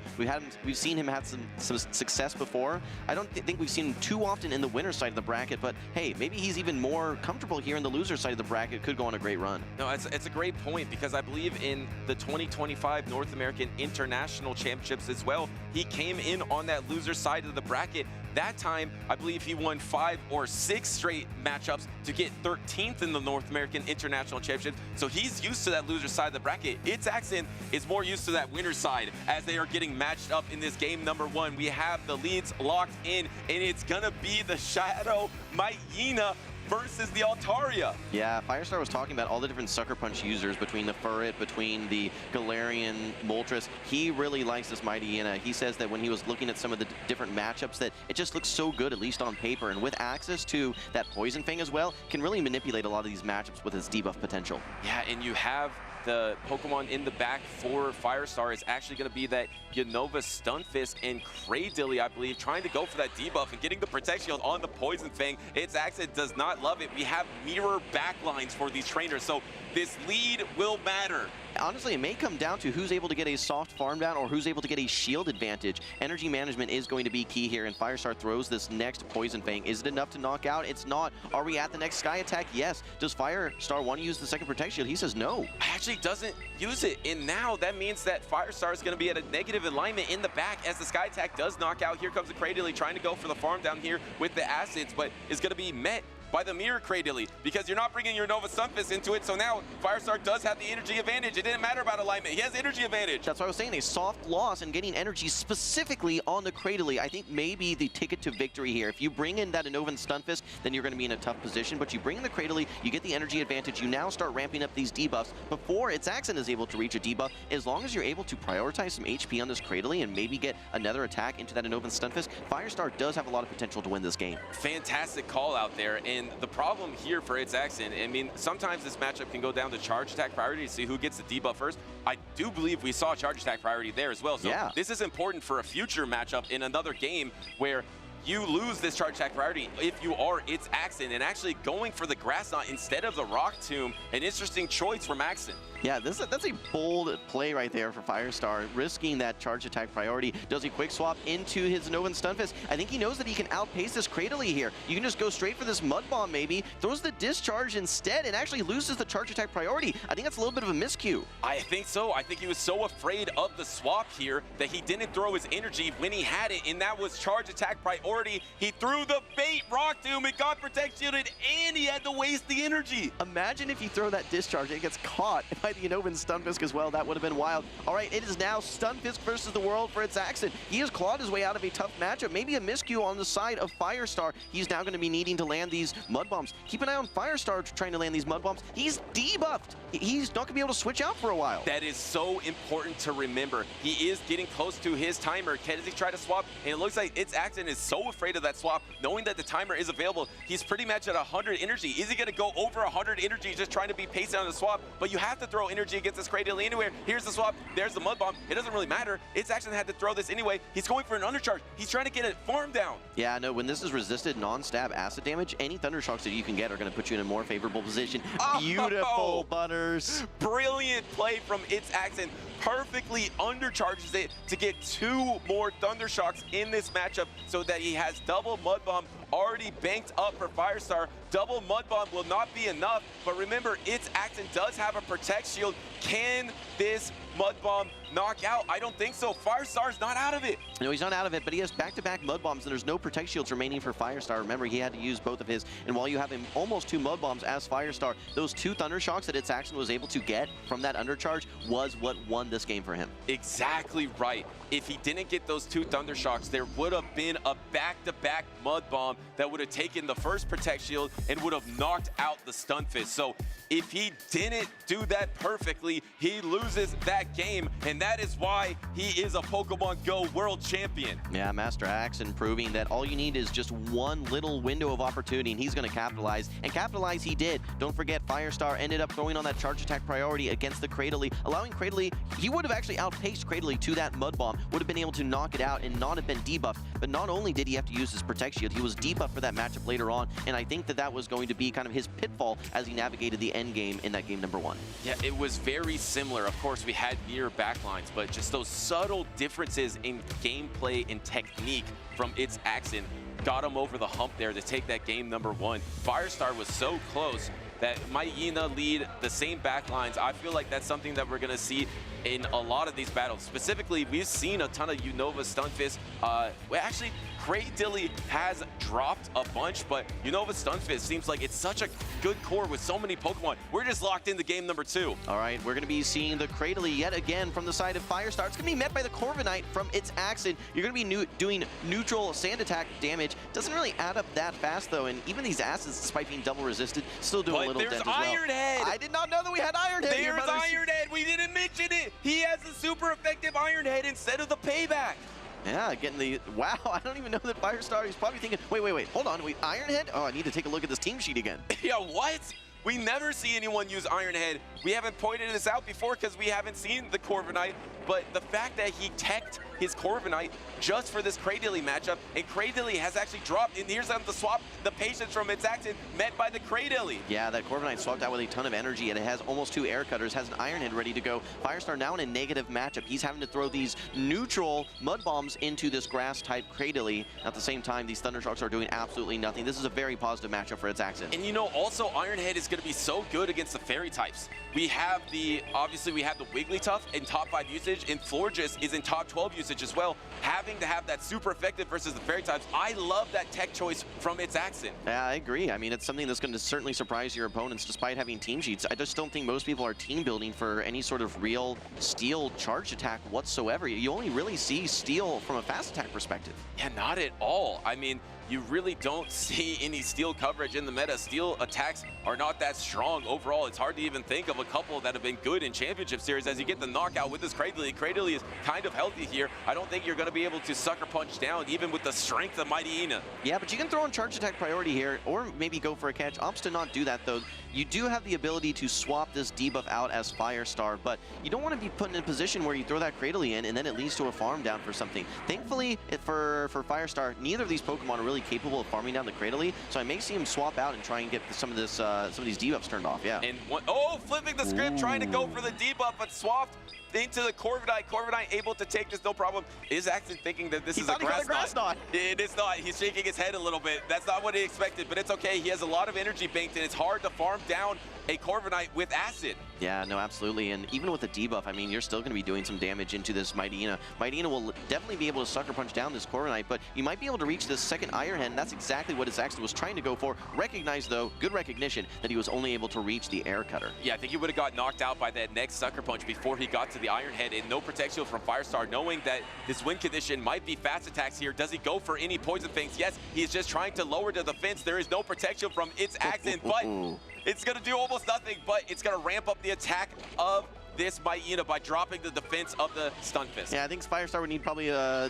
We've seen him have some success before. I don't think we've seen him too often in the winner's side of the bracket, but hey, maybe he's even more comfortable here in the loser side of the bracket, could go on a great run. No, it's a great point, because I believe in the 2025 North American International Championships as well, he came in on that loser side of the bracket. That time, I believe he won 5 or 6 straight matchups to get 13th in the North American International Championship. So he's used to that loser side of the bracket. It's Axon is more used to that winner side as they are getting matched up in this game number 1. We have the leads locked in, and it's gonna be the Shadow Hyena versus the Altaria. Yeah, Firestar was talking about all the different Sucker Punch users between the Furret, between the Galarian Moltres. He really likes this Mighty Hyena. He says that when he was looking at some of the different matchups that it just looks so good, at least on paper. And with access to that Poison Fang as well, can really manipulate a lot of these matchups with his debuff potential. Yeah, and you have the Pokemon in the back for Firestar is actually going to be that Unova Stunfisk and Cradily, I believe, trying to go for that debuff and getting the Protect Shield on the Poison Fang. Its Accent does not love it. We have mirror backlines for these trainers, so this lead will matter. Honestly, it may come down to who's able to get a soft farm down or who's able to get a shield advantage. Energy management is going to be key here, and Firestar throws this next Poison Fang. Is it enough to knock out? It's not. Are we at the next Sky Attack? Yes. Does Firestar want to use the second Protect Shield? He says no. Actually doesn't use it, and now that means that Firestar is going to be at a negative alignment in the back as the Sky Attack does knock out. Here comes the Cradily trying to go for the farm down here with the Acids, but is going to be met by the Mirror Cradily, because you're not bringing your Nova Stunfisk into it, so now Firestar does have the energy advantage. It didn't matter about alignment. He has energy advantage. That's what I was saying, a soft loss and getting energy specifically on the Cradily, I think maybe the ticket to victory here. If you bring in that Unova Stunfisk, then you're going to be in a tough position, but you bring in the Cradily, you get the energy advantage, you now start ramping up these debuffs before its Accent is able to reach a debuff. As long as you're able to prioritize some HP on this Cradily and maybe get another attack into that Unova Stunfisk, Firestar does have a lot of potential to win this game. Fantastic call out there, and the problem here for its Accent, I mean, sometimes this matchup can go down to charge attack priority to see who gets the debuff first. I do believe we saw charge attack priority there as well, so yeah. This is important for a future matchup in another game where you lose this charge attack priority if you are its Accent, and actually going for the Grass Knot instead of the Rock Tomb, an interesting choice from Accent. Yeah, that's a bold play right there for Firestar, risking that charge attack priority. Does he quick swap into his Nova Stunfisk? I think he knows that he can outpace this Cradily here. You can just go straight for this Mud Bomb maybe, throws the Discharge instead, and actually loses the charge attack priority. I think that's a little bit of a miscue. I think so. I think he was so afraid of the swap here that he didn't throw his energy when he had it, and that was charge attack priority. He threw the bait Rock Tomb, it got Protect Shielded, and he had to waste the energy. Imagine if you throw that Discharge and it gets caught by the Unova Stunfisk as well. That would have been wild. All right, it is now Stunfisk versus the world for its Accent. He has clawed his way out of a tough matchup. Maybe a miscue on the side of Firestar. He's now going to be needing to land these Mud Bombs. Keep an eye on Firestar trying to land these Mud Bombs. He's debuffed. He's not going to be able to switch out for a while. That is so important to remember. He is getting close to his timer. Can he try to swap? And it looks like its Accent is so afraid of that swap, knowing that the timer is available. He's pretty much at 100 energy. Is he going to go over 100 energy just trying to be pacing on the swap? But you have to throw energy against this Cradily anywhere. Here's the swap. There's the Mud Bomb. It doesn't really matter. It's Accent had to throw this anyway. He's going for an undercharge. He's trying to get a farm down. Yeah, no, when this is resisted non-stab acid damage, any Thunder Shocks that you can get are going to put you in a more favorable position. Oh! Beautiful, Butters. Brilliant play from its Accent. Perfectly undercharges it to get 2 more Thunder Shocks in this matchup so that he has double Mud Bomb already banked up for Firestar. Double Mud Bomb will not be enough, but remember, its Accent does have a Protect Shield. Can this Mud Bomb knock out? I don't think so. Firestar's not out of it. No, he's not out of it, but he has back-to-back Mud Bombs, and there's no Protect Shields remaining for Firestar. Remember, he had to use both of his, and while you have him almost 2 Mud Bombs as Firestar, those 2 Thunder Shocks that its Accent was able to get from that undercharge was what won this game for him. Exactly right. If he didn't get those 2 Thunder Shocks, there would have been a back-to-back Mud Bomb that would have taken the first Protect Shield and would have knocked out the Stunfisk. So if he didn't do that perfectly, he loses that game, and that is why he is a Pokemon GO World Champion. Yeah, Master Accent proving that all you need is just one little window of opportunity, and he's going to capitalize. And capitalize he did. Don't forget, Firestar ended up throwing on that charge attack priority against the Cradily, allowing Cradily, he would have actually outpaced Cradily to that Mud Bomb, would have been able to knock it out and not have been debuffed. But not only did he have to use his Protect Shield, he was debuffed for that matchup later on, and I think that that was going to be kind of his pitfall as he navigated the end game in that game number 1. Yeah, it was very similar. Of course, we had mirror backlines, but just those subtle differences in gameplay and technique from its Accent got him over the hump there to take that game number 1. Firestar was so close that Mightyena lead the same backlines. I feel like that's something that we're gonna see in a lot of these battles. Specifically, we've seen a ton of Unova Stunfisk. Actually, Cradilly has dropped a bunch, but Unova Stunfisk seems like it's such a good core with so many Pokemon. We're just locked into game number 2. All right, we're going to be seeing the Cradilly yet again from the side of Firestar. It's going to be met by the Corviknight from its accent. You're going to be doing neutral sand attack damage. Doesn't really add up that fast, though, and even these acids, despite being double resisted, still do a little dent as well. There's Iron Head! I did not know that we had Iron Head here, There's Iron Head! We didn't mention it! He has a super effective Iron Head instead of the payback! Yeah, getting the... Wow, I don't even know that Firestar is probably thinking, wait, hold on, wait, Iron Head? Oh, I need to take a look at this team sheet again. Yeah, what? We never see anyone use Iron Head. We haven't pointed this out before because we haven't seen the Corviknight, but the fact that he teched his Corviknight just for this Cradilly matchup, and Cradilly has actually dropped, and here's the swap, the patience from its accent met by the Cradilly. Yeah, that Corviknight swapped out with a ton of energy, and it has almost 2 air cutters, has an Iron Head ready to go. Firestar now in a negative matchup. He's having to throw these neutral Mud Bombs into this grass-type Cradilly. At the same time, these Thundershocs are doing absolutely nothing. This is a very positive matchup for its accent. And you know, also Iron Head is going to be so good against the Fairy types. We have obviously we have the Wigglytuff in top 5 usage, and Florges is in top 12 usage as well. Having to have that super effective versus the Fairy types, I love that tech choice from its accent. Yeah, I agree. I mean, it's something that's going to certainly surprise your opponents despite having team sheets. I just don't think most people are team building for any sort of real steel charge attack whatsoever. You only really see steel from a fast attack perspective. Yeah, not at all. I mean, you really don't see any steel coverage in the meta. Steel attacks are not that strong overall. It's hard to even think of a couple that have been good in Championship Series as you get the knockout with this Cradilly. Cradilly is kind of healthy here. I don't think you're going to be able to sucker punch down even with the strength of Mightyena. Yeah, but you can throw on charge attack priority here or maybe go for a catch. Opts to not do that though. You do have the ability to swap this debuff out as Firestar, but you don't want to be put in a position where you throw that Cradilly in and then it leads to a farm down for something. Thankfully, for Firestar, neither of these Pokemon are really capable of farming down the Cradilly, so I may see him swap out and try and get some of these debuffs turned off. Yeah. And flipping the script, trying to go for the debuff, but swapped into the Corviknight. Corviknight able to take this no problem. Is actually thinking that this is a grass knot. It is not. He's shaking his head a little bit. That's not what he expected, but it's okay. He has a lot of energy banked, and it's hard to farm down a Corviknight with acid. Yeah, no, absolutely. And even with a debuff, I mean, you're still going to be doing some damage into this Mightyena. Mightyena will definitely be able to sucker punch down this Corviknight, but you might be able to reach this second Iron Head, and that's exactly what his accent was trying to go for. Recognize, though, good recognition, that he was only able to reach the air cutter. Yeah, I think he would have got knocked out by that next sucker punch before he got to the Iron Head, and no protection from Firestar, knowing that this win condition might be fast attacks here. Does he go for any Poison Fangs? Yes, he's just trying to lower the defense. There is no protection from its accent, but it's going to do almost nothing, but it's going to ramp up the attack of this Mightyena by dropping the defense of the Stunfisk. Yeah, I think Firestar would need probably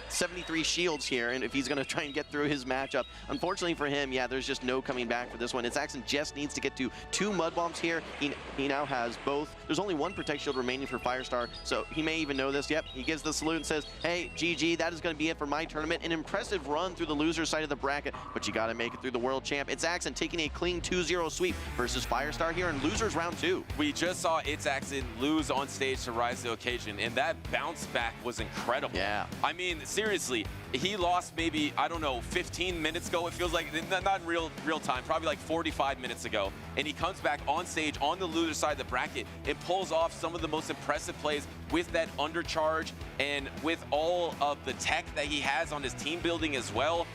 73 shields here, and if he's going to try and get through his matchup. Unfortunately for him, yeah, there's just no coming back for this one. Its accent just needs to get to 2 Mud Bombs here. He now has both. There's only 1 Protect Shield remaining for Firestar, so he may even know this. Yep, he gives the salute and says, hey, GG, that is going to be it for my tournament. An impressive run through the loser side of the bracket, but you got to make it through the World Champ. Its accent taking a clean 2-0 sweep versus Firestar here in losers round 2. We just saw its accent lose on stage to rise to the occasion, and that bounce back was incredible. Yeah. I mean, seriously, he lost maybe, I don't know, 15 minutes ago. It feels like, not in real time, probably like 45 minutes ago. And he comes back on stage on the loser side of the bracket and pulls off some of the most impressive plays with that undercharge and with all of the tech that he has on his team building as well.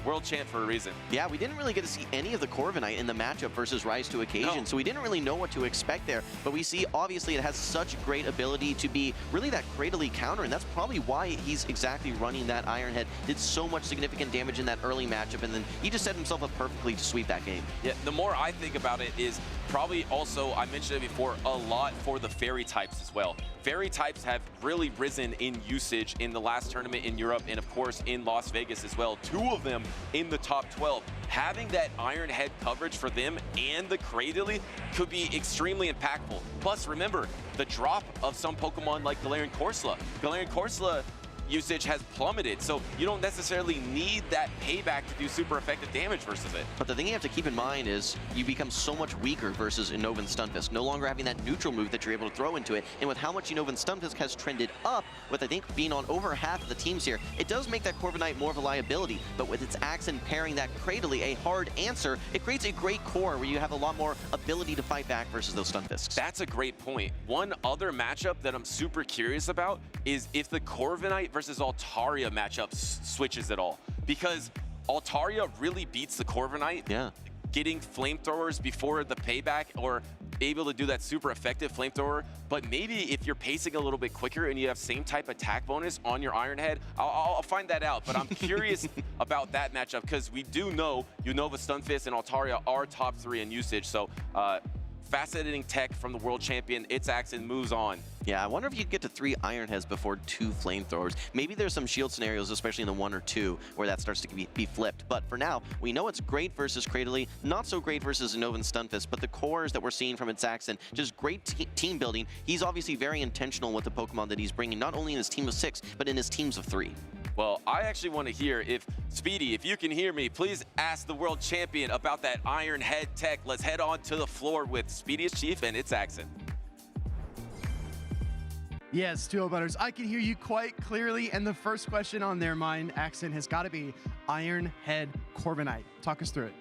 World champ for a reason. Yeah, we didn't really get to see any of the Corviknight in the matchup versus Rise to Occasion, so we didn't really know what to expect there. But we see, obviously, it has such great ability to be really that Cradilly counter, and that's probably why he's exactly running that Iron Head. Did so much significant damage in that early matchup, and then he just set himself up perfectly to sweep that game. Yeah, the more I think about it is probably also, I mentioned it before, a lot for the Fairy types as well. Fairy types have really risen in usage in the last tournament in Europe and, of course, in Las Vegas as well. 2 of them in the top 12. Having that Iron Head coverage for them and the Cradilly could be extremely impactful. Plus, remember, the drop of some Pokemon like Galarian Corsola. Galarian Corsola, usage has plummeted, so you don't necessarily need that payback to do super effective damage versus it. But the thing you have to keep in mind is you become so much weaker versus Innovan Stunfisk, no longer having that neutral move that you're able to throw into it. And with how much Innovan Stunfisk has trended up, with I think being on over half of the teams here, it does make that Corviknight more of a liability. But with its Accent pairing that Cradily, a hard answer, it creates a great core where you have a lot more ability to fight back versus those Stunfisks. That's a great point. One other matchup that I'm super curious about is if the Corviknight versus Altaria matchup switches at all. Because Altaria really beats the Corviknight. Getting flamethrowers before the payback or able to do that super effective flamethrower. But maybe if you're pacing a little bit quicker and you have same type attack bonus on your Iron Head, I'll find that out. But I'm curious about that matchup because we do know Unova, Stunfisk, and Altaria are top 3 in usage. So fascinating tech from the world champion. Its Accent moves on. Yeah, I wonder if you could get to 3 Iron Heads before 2 flamethrowers. Maybe there's some shield scenarios, especially in the 1 or 2, where that starts to be flipped. But for now, we know it's great versus Cradily, not so great versus Innovan Stunfisk, but the cores that we're seeing from its Accent, just great team building. He's obviously very intentional with the Pokemon that he's bringing, not only in his team of 6, but in his teams of 3. Well, I actually want to hear if, Speedy, if you can hear me, please ask the world champion about that Iron Head tech. Let's head on to the floor with Speediest Chief and its Accent. Yes, 2-0 Butters, I can hear you quite clearly, and the first question on their mind, Accent, has got to be Iron Head Corviknight. Talk us through it.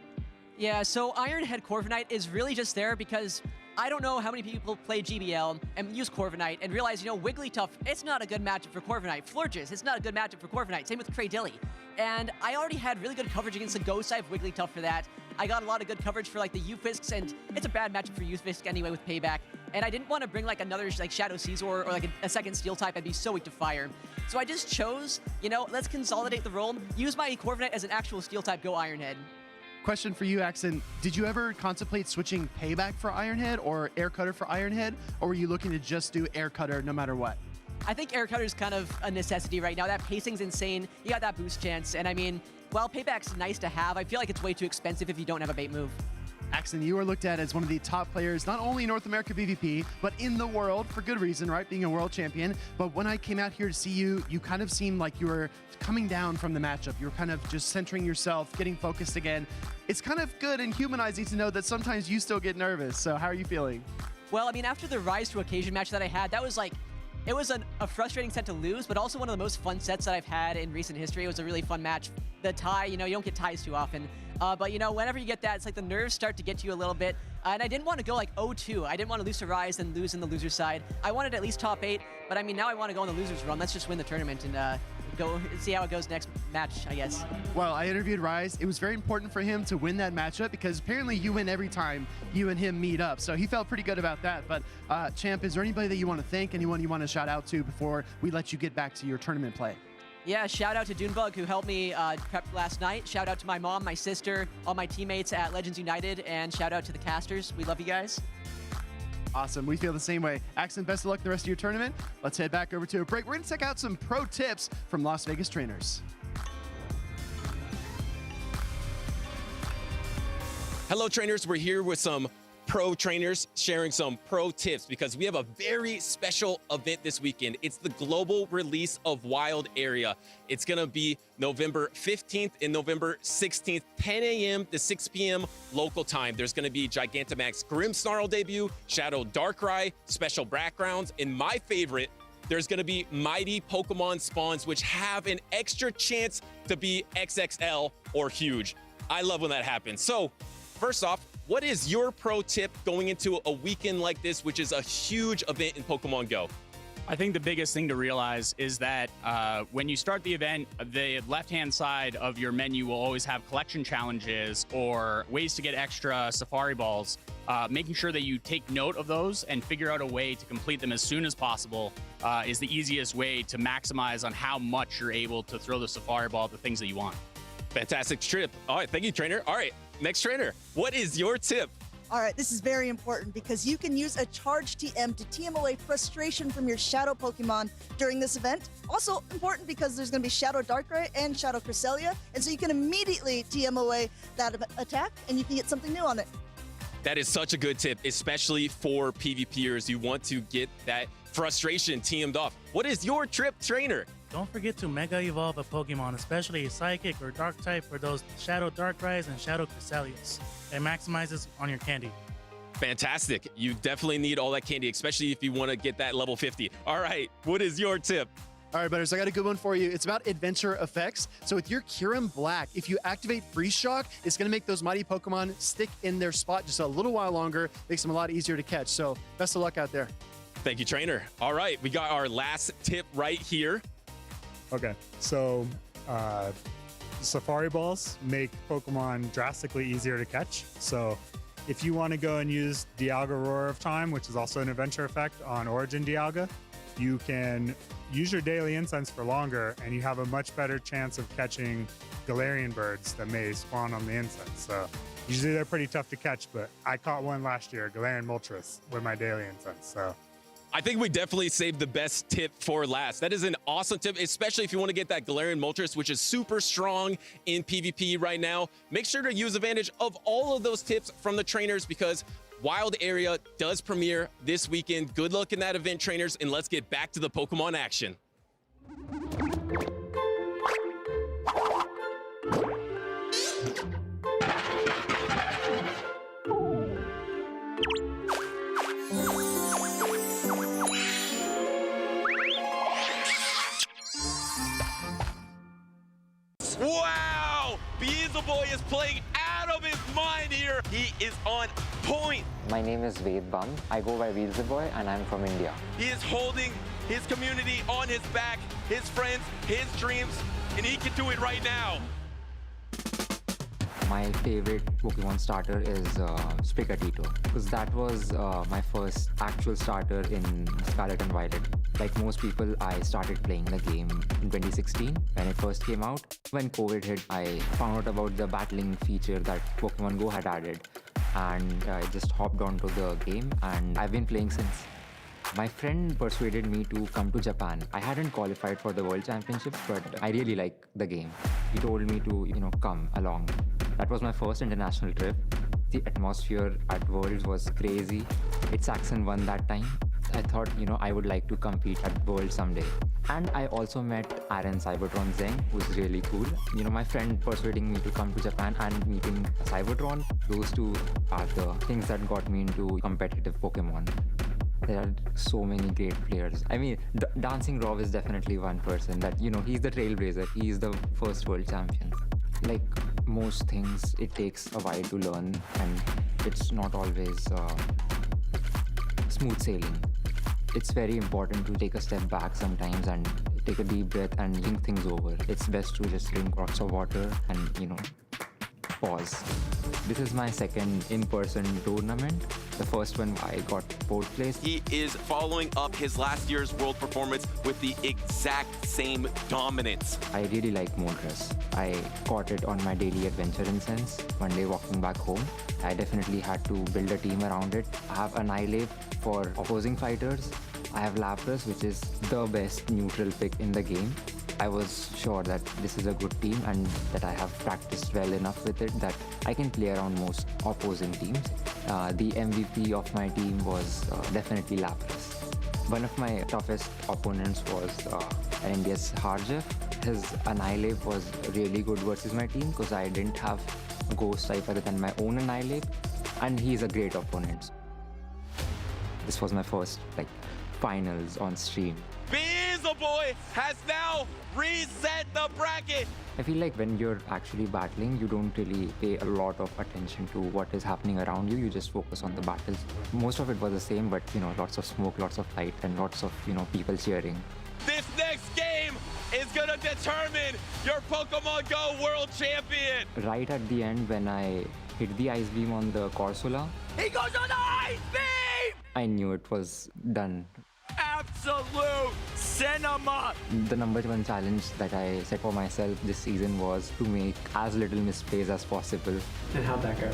Yeah, so Iron Head Corviknight is really just there because I don't know how many people play GBL and use Corviknight and realize, Wigglytuff, it's not a good matchup for Corviknight. Florges, it's not a good matchup for Corviknight. Same with Cradily. And I already had really good coverage against the Ghost type Wigglytuff for that. I got a lot of good coverage for the Ufisks, and it's a bad matchup for Ufisks anyway with Payback. And I didn't want to bring another Shadow Caesar or a second Steel type. I'd be so weak to fire. So I just chose, let's consolidate the role, use my Corviknight as an actual Steel type, go Iron Head. Question for you, Accent. Did you ever contemplate switching Payback for Iron Head or Air Cutter for Iron Head, or were you looking to just do Air Cutter no matter what? I think Air Cutter is kind of a necessity right now. That pacing's insane. You got that boost chance, and I mean, while Payback's nice to have, I feel like it's way too expensive if you don't have a bait move. Accent, you are looked at as one of the top players, not only in North America PvP, but in the world, for good reason, right? Being a world champion. But when I came out here to see you, you kind of seemed like you were coming down from the matchup. You were kind of just centering yourself, getting focused again. It's kind of good and humanizing to know that sometimes you still get nervous. So how are you feeling? Well, I mean, after the Rise to Occasion match that I had, that was it was a frustrating set to lose, but also one of the most fun sets that I've had in recent history. It was a really fun match. The tie, you don't get ties too often. But, whenever you get that, it's like the nerves start to get to you a little bit. And I didn't want to go 0-2. I didn't want to lose to Rise and lose in the loser side. I wanted at least top 8, but I mean, now I want to go on the losers run. Let's just win the tournament and go see how it goes next match, I guess. Well, I interviewed Rise. It was very important for him to win that matchup because apparently you win every time you and him meet up. So he felt pretty good about that. But Champ, is there anybody that you want to thank, anyone you want to shout out to before we let you get back to your tournament play? Yeah, shout out to Dunebug who helped me prep last night. Shout out to my mom, my sister, all my teammates at Legends United, and shout out to the casters. We love you guys. Awesome. We feel the same way. Accent, best of luck the rest of your tournament. Let's head back over to a break. We're going to check out some pro tips from Las Vegas trainers. Hello, trainers. We're here with some pro trainers sharing some pro tips because we have a very special event this weekend. It's the global release of Wild Area. It's going to be November 15th and November 16th, 10 a.m. to 6 p.m. local time. There's going to be Gigantamax Grimmsnarl debut, Shadow Darkrai, special backgrounds, and my favorite, there's going to be Mighty Pokemon spawns, which have an extra chance to be XXL or huge. I love when that happens. So, first off, what is your pro tip going into a weekend like this, which is a huge event in Pokemon Go? I think the biggest thing to realize is that when you start the event, the left-hand side of your menu will always have collection challenges or ways to get extra Safari Balls. Making sure that you take note of those and figure out a way to complete them as soon as possible is the easiest way to maximize on how much you're able to throw the Safari Ball at the things that you want. Fantastic trip. All right, thank you, trainer. All right, next trainer, what is your tip? All right, this is very important because you can use a Charge TM to TM away frustration from your Shadow Pokemon during this event. Also important because there's going to be Shadow Darkrai and Shadow Cresselia, and so you can immediately TM away that attack, and you can get something new on it. That is such a good tip, especially for PvPers. You want to get that frustration TM'd off. What is your trip, trainer? don't forget to Mega Evolve a Pokemon, especially a Psychic or Dark type for those Shadow Darkrai and Shadow Cresselia. It maximizes on your candy. Fantastic. You definitely need all that candy, especially if you want to get that level 50. All right, what is your tip? All right, Butters, I got a good one for you. It's about adventure effects. So with your Kyurem Black, if you activate Freeze Shock, it's going to make those mighty Pokemon stick in their spot just a little while longer, makes them a lot easier to catch. So best of luck out there. Thank you, trainer. All right, we got our last tip right here. Okay, so Safari Balls make Pokemon drastically easier to catch. So if you want to go and use Dialga Roar of Time, which is also an adventure effect on Origin Dialga, you can use your daily incense for longer, and you have a much better chance of catching Galarian birds that may spawn on the incense. So usually they're pretty tough to catch, but I caught one last year, Galarian Moltres, with my daily incense. So I think we definitely saved the best tip for last. That is an awesome tip, especially if you want to get that Galarian Moltres, which is super strong in PvP right now. Make sure to use advantage of all of those tips from the trainers, because Wild Area does premiere this weekend. Good luck in that event, trainers, and let's get back to the Pokemon action. Wow! Beelzeboy is playing out of his mind here. He is on point. My name is Ved Bum. I go by Beelzeboy and I'm from India. He is holding his community on his back, his friends, his dreams, and he can do it right now. My favorite Pokemon starter is Sprigatito, because that was my first actual starter in Scarlet and Violet. Like most people, I started playing the game in 2016 when it first came out. When COVID hit, I found out about the battling feature that Pokemon GO had added, and I just hopped onto the game, and I've been playing since. My friend persuaded me to come to Japan. I hadn't qualified for the World Championships, but I really like the game. He told me to, come along. That was my first international trip. The atmosphere at Worlds was crazy. Saxon won that time. I thought, I would like to compete at Worlds someday. And I also met Aaron Cybertron Zeng, who's really cool. My friend persuading me to come to Japan and meeting Cybertron, those two are the things that got me into competitive Pokemon. There are so many great players. I mean, Dancing Rob is definitely one person that, he's the trailblazer. He's the first world champion. Like most things, it takes a while to learn, and it's not always smooth sailing. It's very important to take a step back sometimes and take a deep breath and think things over. It's best to just drink lots of water and, pause. This is my second in-person tournament. The first one I got 4th place. He is following up his last year's world performance with the exact same dominance. I really like Moltres. I caught it on my daily adventure incense. One day walking back home, I definitely had to build a team around it. I have Annihilate for opposing fighters. I have Lapras, which is the best neutral pick in the game. I was sure that this is a good team and that I have practiced well enough with it that I can play around most opposing teams. The MVP of my team was definitely Lapras. One of my toughest opponents was India's Harjev. His Annihilate was really good versus my team because I didn't have a Ghost type other than my own Annihilate, and he's a great opponent. This was my first finals on stream. Beelzeboy has now reset the bracket. I feel like when you're actually battling, you don't really pay a lot of attention to what is happening around you. You just focus on the battles. Most of it was the same, but lots of smoke, lots of light, and lots of people cheering. This next game is gonna determine your Pokemon GO World Champion. Right at the end, when I hit the Ice Beam on the Corsola, He goes on the Ice Beam! I knew it was done. Absolute cinema! The number one challenge that I set for myself this season was to make as little misplays as possible. And how'd that go?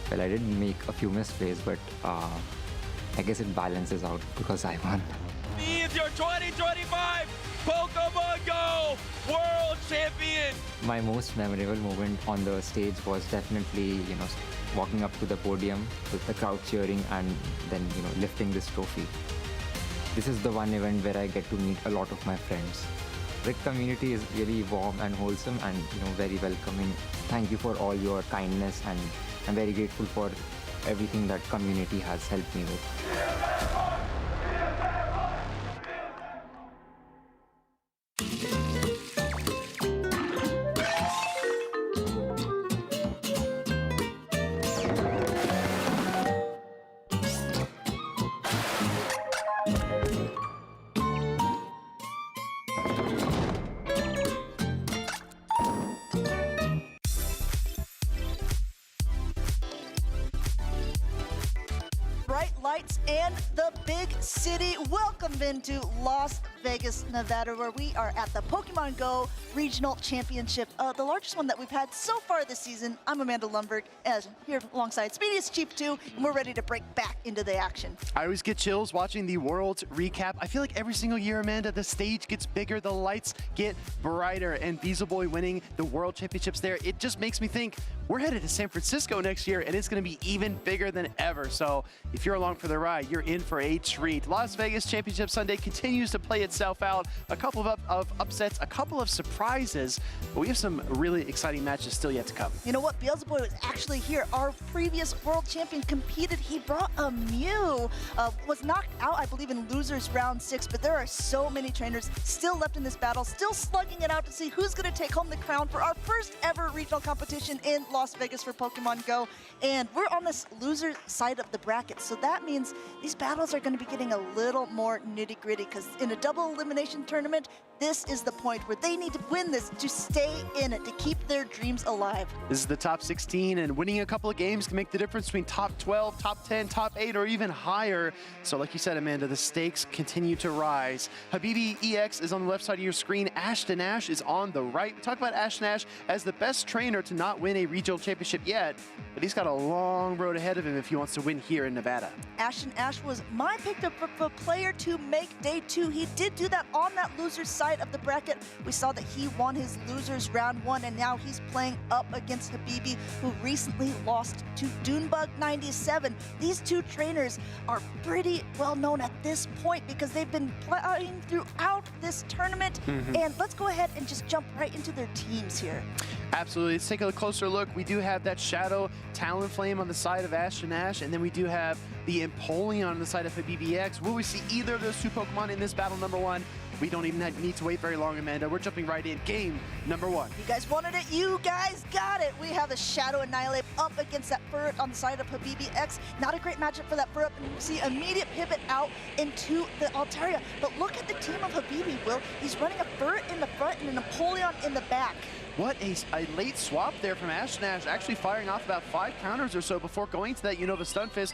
Well, I did make a few misplays, but I guess it balances out because I won. He is your 2025 Pokemon GO World Champion! My most memorable moment on the stage was definitely, walking up to the podium with the crowd cheering and then, lifting this trophy. This is the one event where I get to meet a lot of my friends. Rick community is really warm and wholesome and very welcoming. Thank you for all your kindness, and I'm very grateful for everything that community has helped me with. Bright lights and the big city. Welcome into Las Vegas, Nevada, where we are at the Pokemon GO Regional Championship, the largest one that we've had so far this season. I'm Amanda Lundberg, here alongside Speediest Chief 2, and we're ready to break back into the action. I always get chills watching the Worlds recap. I feel like every single year, Amanda, the stage gets bigger, the lights get brighter, and Beezle Boy winning the World Championships there, it just makes me think we're headed to San Francisco next year, and it's going to be even bigger than ever. So if you're along for the ride, you're in for a treat. Las Vegas Championship Sunday continues to play itself out. A couple of upsets, a couple of surprises, but we have some really exciting matches still yet to come. You know what? Beelzeboy was actually here. Our previous world champion competed. He brought a Mew. Was knocked out, I believe, in losers round 6, but there are so many trainers still left in this battle, still slugging it out to see who's going to take home the crown for our first ever regional competition in Las Vegas for Pokemon GO. And we're on this loser side of the bracket, so that means these battles are going to be getting a little more nitty-gritty, because in a double elimination tournament, this is the point where they need to win this to stay in it, to keep their dreams alive. This is the top 16, and winning a couple of games can make the difference between top 12, top 10, top 8, or even higher. So like you said, Amanda, the stakes continue to rise. Habibi EX is on the left side of your screen. Ashton Ash is on the right. We talk about Ashton Ash as the best trainer to not win a regional championship yet, but he's got a long road ahead of him if he wants to win here in Nevada. Ashton Ash was my pick of a player to make day 2. He did do that on that loser's side of the bracket. We saw that he won his losers round 1, and now he's playing up against Habibi, who recently lost to Dunebug 97. These two trainers are pretty well known at this point because they've been playing throughout this tournament. And let's go ahead and just jump right into their teams here. Absolutely. Let's take a closer look. We do have that Shadow Talonflame on the side of Ashton Ash, and then we do have the Empoleon on the side of Habibi X. Will we see either of those two Pokemon in this battle number 1? We don't even need to wait very long, Amanda. We're jumping right in. Game number 1. You guys wanted it. You guys got it. We have the Shadow Annihilate up against that Furret on the side of Habibi X. Not a great matchup for that Furret. And you see immediate pivot out into the Altaria. But look at the team of Habibi, Will. He's running a Furret in the front and an Empoleon in the back. What a late swap there from Ashton Ash, actually firing off about 5 counters or so before going to that Unova Stunfisk.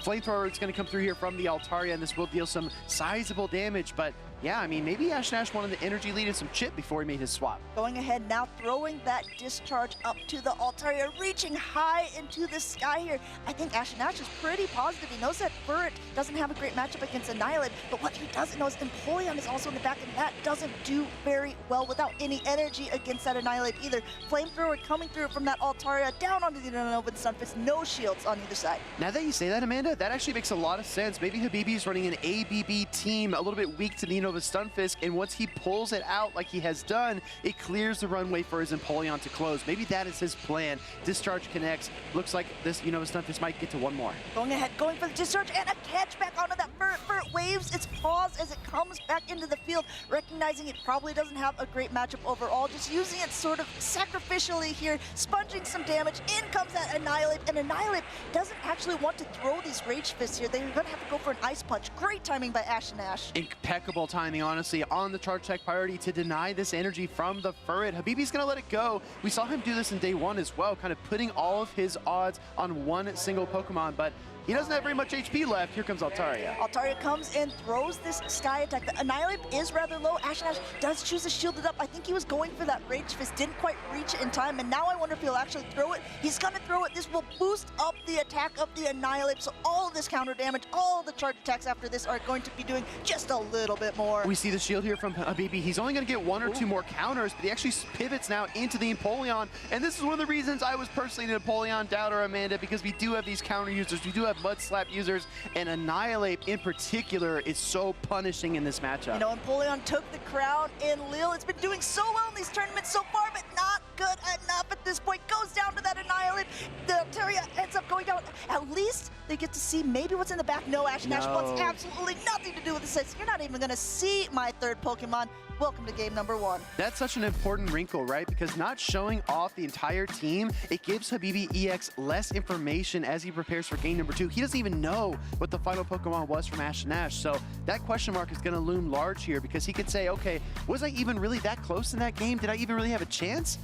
Flamethrower is going to come through here from the Altaria, and this will deal some sizable damage, but yeah, I mean, maybe Ashton Ash wanted the energy lead and some chip before he made his swap. Going ahead now, throwing that discharge up to the Altaria, reaching high into the sky here. I think Ashton Ash is pretty positive. He knows that Furret doesn't have a great matchup against Annihilate, but what he doesn't know is Empoleon is also in the back, and that doesn't do very well without any energy against that Annihilate either. Flamethrower coming through from that Altaria, down onto the Unova Stunfisk, no shields on either side. Now that you say that, Amanda, that actually makes a lot of sense. Maybe Habibi's running an ABB team, a little bit weak to the Unova Stunfisk, and once he pulls it out like he has done, it clears the runway for his Empoleon to close. Maybe that is his plan. Discharge connects. Looks like this Unova Stunfisk might get to one more. Going ahead, going for the discharge, and a catch back onto that Furret. Furret waves its paws as it comes back into the field, recognizing it probably doesn't have a great matchup overall, just using it sort of sacrificially here, sponging some damage. In comes that Annihilate, and Annihilate doesn't actually want to throw these Rage Fists here. They're going to have to go for an Ice Punch. Great timing by Ashton Ash. Impeccable timing, honestly, on the charge tech priority to deny this energy from the Furret. Habibi's going to let it go. We saw him do this in day 1 as well, kind of putting all of his odds on one single Pokemon, but he doesn't have very much HP left. Here comes Altaria. Altaria comes and throws this Sky Attack. The Annihilate is rather low. Ashton Ash does choose to shield it up. I think he was going for that Rage Fist, didn't quite reach it in time, and now I wonder if he'll actually throw it. He's going to throw it. This will boost up the attack of the Annihilate, so all of this counter damage, all the charge attacks after this are going to be doing just a little bit more. We see the shield here from Habibi. He's only going to get 1 or 2 more counters, but he actually pivots now into the Empoleon, and this is one of the reasons I was personally an Empoleon doubter, Amanda, because we do have these counter users. We do have have Mud Slap users, and Annihilate in particular is so punishing in this matchup. You know, Empoleon took the crown in Lille. It's been doing so well in these tournaments so far, but not good enough at this point. Goes down to that Annihilate. The Altaria ends up going down. At least they get to see maybe what's in the back. No, Ash Nash wants absolutely nothing to do with this. You're not even going to see my third Pokemon. Welcome to game number 1. That's such an important wrinkle, right? Because not showing off the entire team, it gives Habibi EX less information as he prepares for game number 2. He doesn't even know what the final Pokemon was from Ash and Ash. So that question mark is going to loom large here because he could say, okay, was I even really that close in that game? Did I even really have a chance?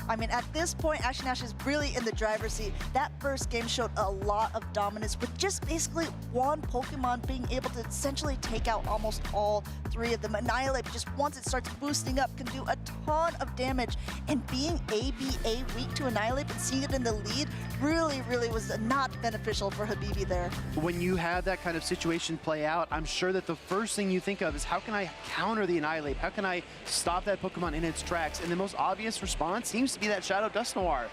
I mean, at this point, Ash Nash is really in the driver's seat. That first game showed a lot of dominance with just basically one Pokemon being able to essentially take out almost all 3 of them. Annihilate, just once it starts boosting up, can do a ton of damage. And being ABA weak to Annihilate and seeing it in the lead really, really was not beneficial for Habibi there. When you have that kind of situation play out, I'm sure that the first thing you think of is how can I counter the Annihilate? How can I stop that Pokemon in its tracks? And the most obvious response seems to be that Shadow Dust Noir.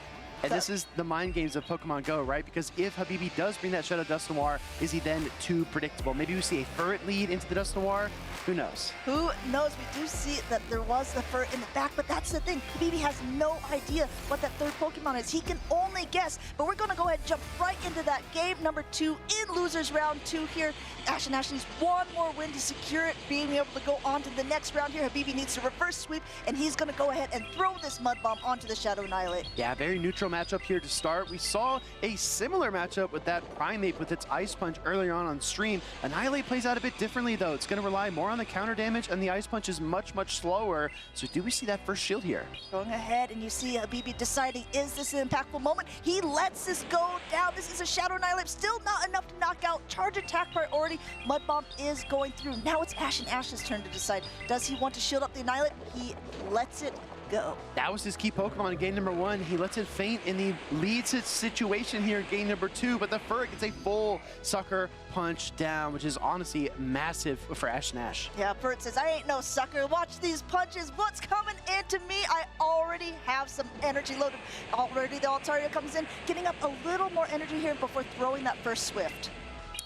And this is the mind games of Pokemon Go, right? Because if Habibi does bring that Shadow Dust Noir, is he then too predictable? Maybe we see a Furret lead into the Dust Noir. Who knows? Who knows? We do see that there was the Furret in the back, but that's the thing. Habibi has no idea what that third Pokemon is. He can only guess, but we're going to go ahead and jump right into that game number 2 in losers round 2 here. Ash and Ash needs one more win to secure it, being able to go on to the next round here. Habibi needs to reverse sweep, and he's going to go ahead and throw this Mud Bomb onto the Shadow Annihilate. Yeah, very neutral matchup here to start. We saw a similar matchup with that Primeape with its Ice Punch earlier on stream. Annihilate plays out a bit differently, though. It's going to rely more on the counter damage, and the Ice Punch is much, much slower. So do we see that first shield here? Going ahead, and you see Habibi deciding, is this an impactful moment? He lets this go down. This is a Shadow Annihilate. Still not enough to knock out. Charge attack priority. Mud Bomb is going through. Now it's Ash and Ash's turn to decide. Does he want to shield up the Annihilate? He lets it go. That was his key Pokemon in game number 1. He lets it faint in the lead situation here in game number 2, but the Furret gets a full Sucker Punch down, which is honestly massive for Ash Nash. Yeah, Furret says, I ain't no sucker. Watch these punches. What's coming into me? I already have some energy loaded. Already the Altaria comes in, getting up a little more energy here before throwing that first Swift.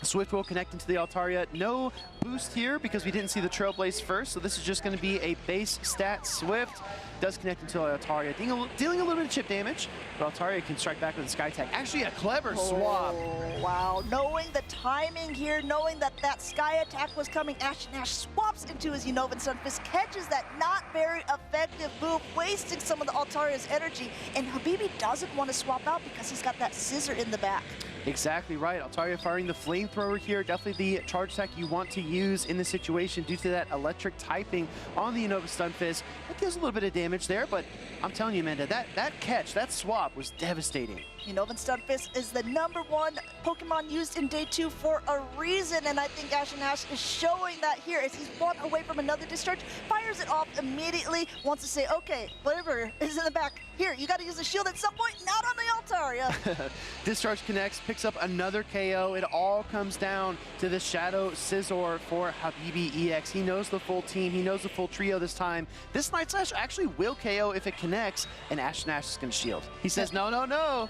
Swift will connect into the Altaria. No boost here because we didn't see the Trailblaze first, so this is just going to be a base stat Swift. Does connect into the Altaria, dealing a little bit of chip damage, but Altaria can strike back with a Sky Attack. Actually, a clever swap. Wow, knowing the timing here, knowing that that Sky Attack was coming, Ash Nash swaps into his Unova Sunfist, catches that not very effective move, wasting some of the Altaria's energy, and Habibi doesn't want to swap out because he's got that Scissor in the back. Exactly right. Altaria firing the Flamethrower here. Definitely the charge attack you want to use in this situation due to that electric typing on the Unova Stunfisk. That deals a little bit of damage there, but I'm telling you, Amanda, that catch, that swap was devastating. Unova Stunfisk is the #1 Pokemon used in day 2 for a reason, and I think Ash and Ash is showing that here as he's 1 away from another discharge, fires it off immediately, wants to say, okay, whatever is in the back, here, you got to use a shield at some point, not on the Altaria. Discharge connects, picks up another KO. It all comes down to the Shadow Scizor for Habibi EX. He knows the full team. He knows the full trio this time. This Night Slash actually will KO if it connects, and Ash Nash is going to shield. He says, no, no, no.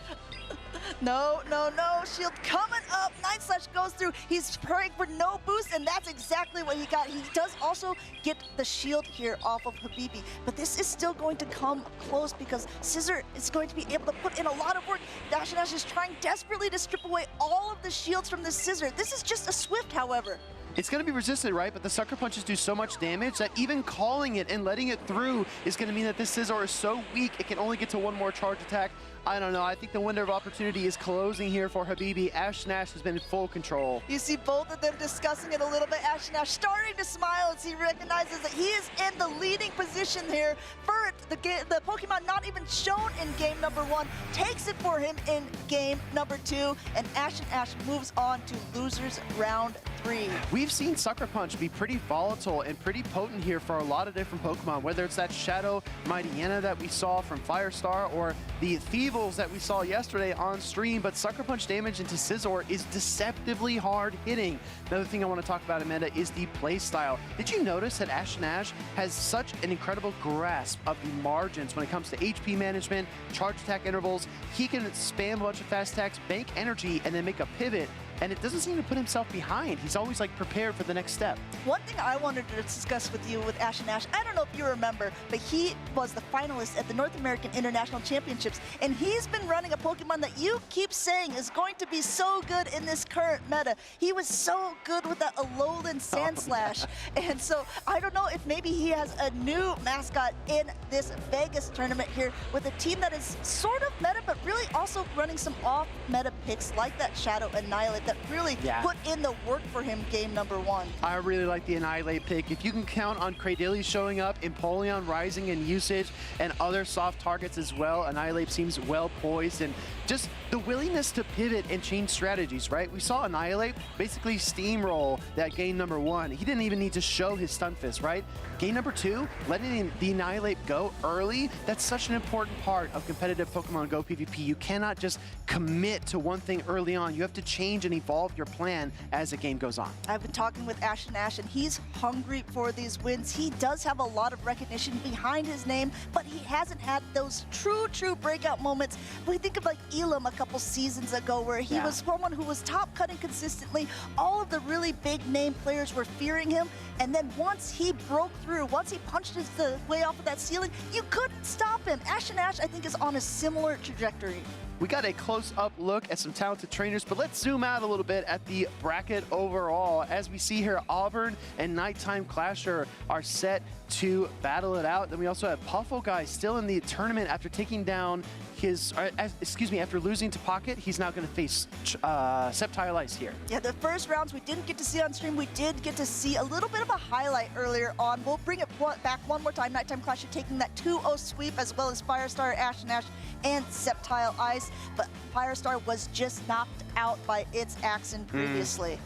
No, no, no. Shield coming up. Night Slash goes through. He's praying for no boost, and that's exactly what he got. He does also get the shield here off of Habibi, but this is still going to come close because Scissor is going to be able to put in a lot of work. Dash and Dash is trying desperately to strip away all of the shields from the Scissor. This is just a Swift, however. It's going to be resisted, right? But the Sucker Punches do so much damage that even calling it and letting it through is going to mean that this Scizor is so weak, it can only get to 1 more charge attack. I don't know. I think the window of opportunity is closing here for Habibi. Ash Nash has been in full control. You see both of them discussing it a little bit. Ash Nash starting to smile as he recognizes that he is in the leading position here. Furret, the Pokemon not even shown in game number 1, takes it for him in game number 2, and Ash moves on to losers round 3. We've seen Sucker Punch be pretty volatile and pretty potent here for a lot of different Pokemon, whether it's that Shadow Mightyena that we saw from Firestar or the Thieves that we saw yesterday on stream, but Sucker Punch damage into Scizor is deceptively hard hitting. Another thing I want to talk about, Amanda, is the play style. Did you notice that Ash Nash has such an incredible grasp of the margins when it comes to HP management, charge attack intervals? He can spam a bunch of fast attacks, bank energy, and then make a pivot and it doesn't seem to put himself behind. He's always like prepared for the next step. One thing I wanted to discuss with you with Ash and Ash, I don't know if you remember, but he was the finalist at the North American International Championships, and he's been running a Pokemon that you keep saying is going to be so good in this current meta. He was so good with that Alolan Sandslash, and so I don't know if maybe he has a new mascot in this Vegas tournament here with a team that is sort of meta, but really also running some off-meta picks like that Shadow Annihilate that really put in the work for him game number 1. I really like the Annihilate pick. If you can count on Cradily showing up, Empoleon rising in usage, and other soft targets as well, Annihilate seems well poised, and just the willingness to pivot and change strategies, right? We saw Annihilate basically steamroll that game number 1. He didn't even need to show his Stun Fist, right? Game number 2, letting the Annihilate go early, that's such an important part of competitive Pokemon Go PvP. You cannot just commit to one thing early on. You have to change and evolve your plan as the game goes on. I've been talking with Ash and Ash, and he's hungry for these wins. He does have a lot of recognition behind his name, but he hasn't had those true breakout moments. We think of like Elam a couple seasons ago where he was someone who was top cutting consistently. All of the really big name players were fearing him, and then once he broke through, once he punched his way off of that ceiling, you couldn't stop him. Ash and Ash, I think, is on a similar trajectory. We got a close-up look at some talented trainers, but let's zoom out a little bit at the bracket overall. As we see here, Auburn and Nighttime Clasher are set to battle it out. Then we also have Puffleguy still in the tournament after taking down his, after losing to Pocket. He's now going to face Sceptile Ice here. Yeah, the first rounds we didn't get to see on stream. We did get to see a little bit of a highlight earlier on. We'll bring it back one more time. Nighttime Clasher taking that 2-0 sweep, as well as Firestar, Ash and Ash, and Sceptile Ice. But Firestar was just knocked out by its Axon previously.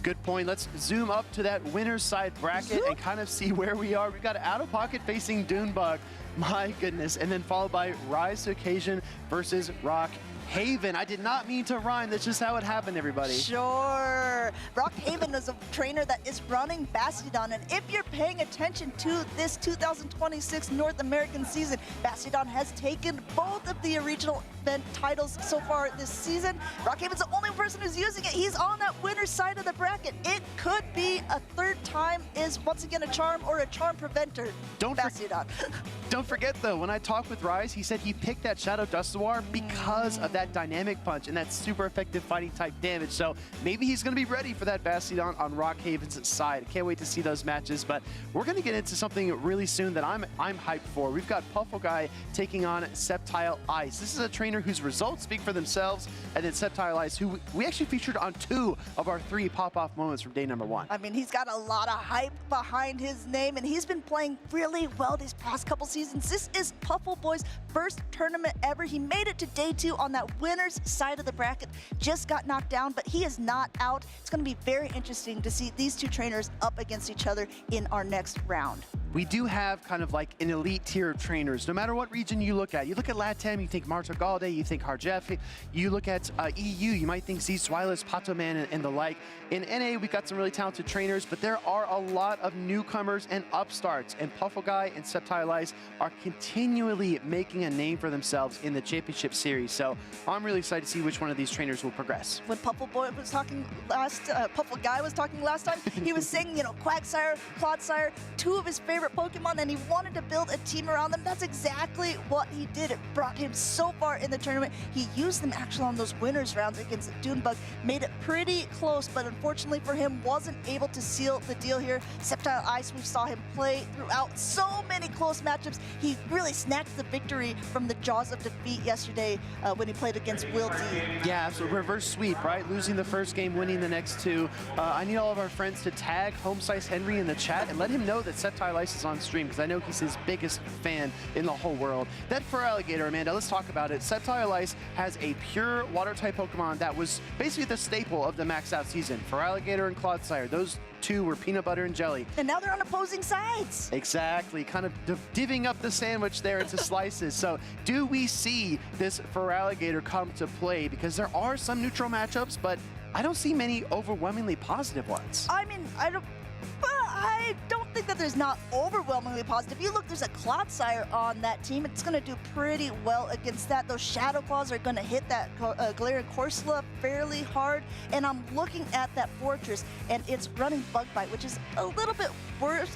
Good point. Let's zoom up to that winner's side bracket and kind of see where we are. We've got Out of Pocket facing Dunebug. My goodness. And then followed by Rise to Occasion versus Rock Haven. I did not mean to rhyme. That's just how it happened, everybody. Sure. Rock Haven is a trainer that is running Bastiodon, and if you're paying attention to this 2026 North American season, Bastiodon has taken both of the regional event titles so far this season. Rock Haven's the only person who's using it. He's on that winner's side of the bracket. It could be a third time is once again a charm or a charm preventer. Bastiodon. Don't forget though, when I talked with Rise, he said he picked that Shadow Dusknoir because of that dynamic punch and that super effective fighting type damage. So maybe he's going to be ready for that Bastiodon on Rock Haven's side. I can't wait to see those matches, but we're going to get into something really soon that I'm hyped for. We've got Puffleguy taking on Sceptile Ice. This is a trainer whose results speak for themselves, and then Sceptile Ice, who we actually featured on 2 of our 3 pop-off moments from day number 1. I mean, he's got a lot of hype behind his name, and he's been playing really well these past couple seasons. This is Puffleboy's first tournament ever. He made it to day 2 on that winner's side of the bracket. Just got knocked down, but he is not out. It's going to be very interesting to see these two trainers up against each other in our next round. We do have kind of like an elite tier of trainers, no matter what region you look at. You look at LATAM, you think Marta Galde, you think Harjef. You look at EU, you might think Z Swilis, Patoman, and the like. In NA, we've got some really talented trainers, but there are a lot of newcomers and upstarts, and Puffleguy and Sceptile Ice are continually making a name for themselves in the championship series. So I'm really excited to see which one of these trainers will progress. When Puffleguy was talking last time, he was saying, you know, Quagsire, Clodsire, 2 of his favorite Pokemon, and he wanted to build a team around them. That's exactly what he did. It brought him so far in the tournament. He used them actually on those winners rounds against Dunebug, made it pretty close, but unfortunately for him, wasn't able to seal the deal here. Sceptile Ice, we saw him play throughout so many close matchups. He really snatched the victory from the jaws of defeat yesterday when he played against Will D. Yeah, so reverse sweep, right? Losing the first game, winning the next 2. I need all of our friends to tag Homesize Henry in the chat and let him know that Sceptile Ice is on stream, because I know he's his biggest fan in the whole world. That Feraligatr, Amanda, let's talk about it. Sceptile Ice has a pure water-type Pokemon that was basically the staple of the max-out season. Feraligatr and Clodsire, those 2 were peanut butter and jelly. And now they're on opposing sides. Exactly, kind of divvying up the sandwich there into slices. So do we see this Feraligatr come to play? Because there are some neutral matchups, but I don't see many overwhelmingly positive ones. I mean, I don't think that there's not overwhelmingly positive. You look, there's a Clodsire on that team. It's going to do pretty well against that. Those Shadow Claws are going to hit that Galarian Corsola fairly hard. And I'm looking at that Fortress, and it's running Bug Bite, which is a little bit worse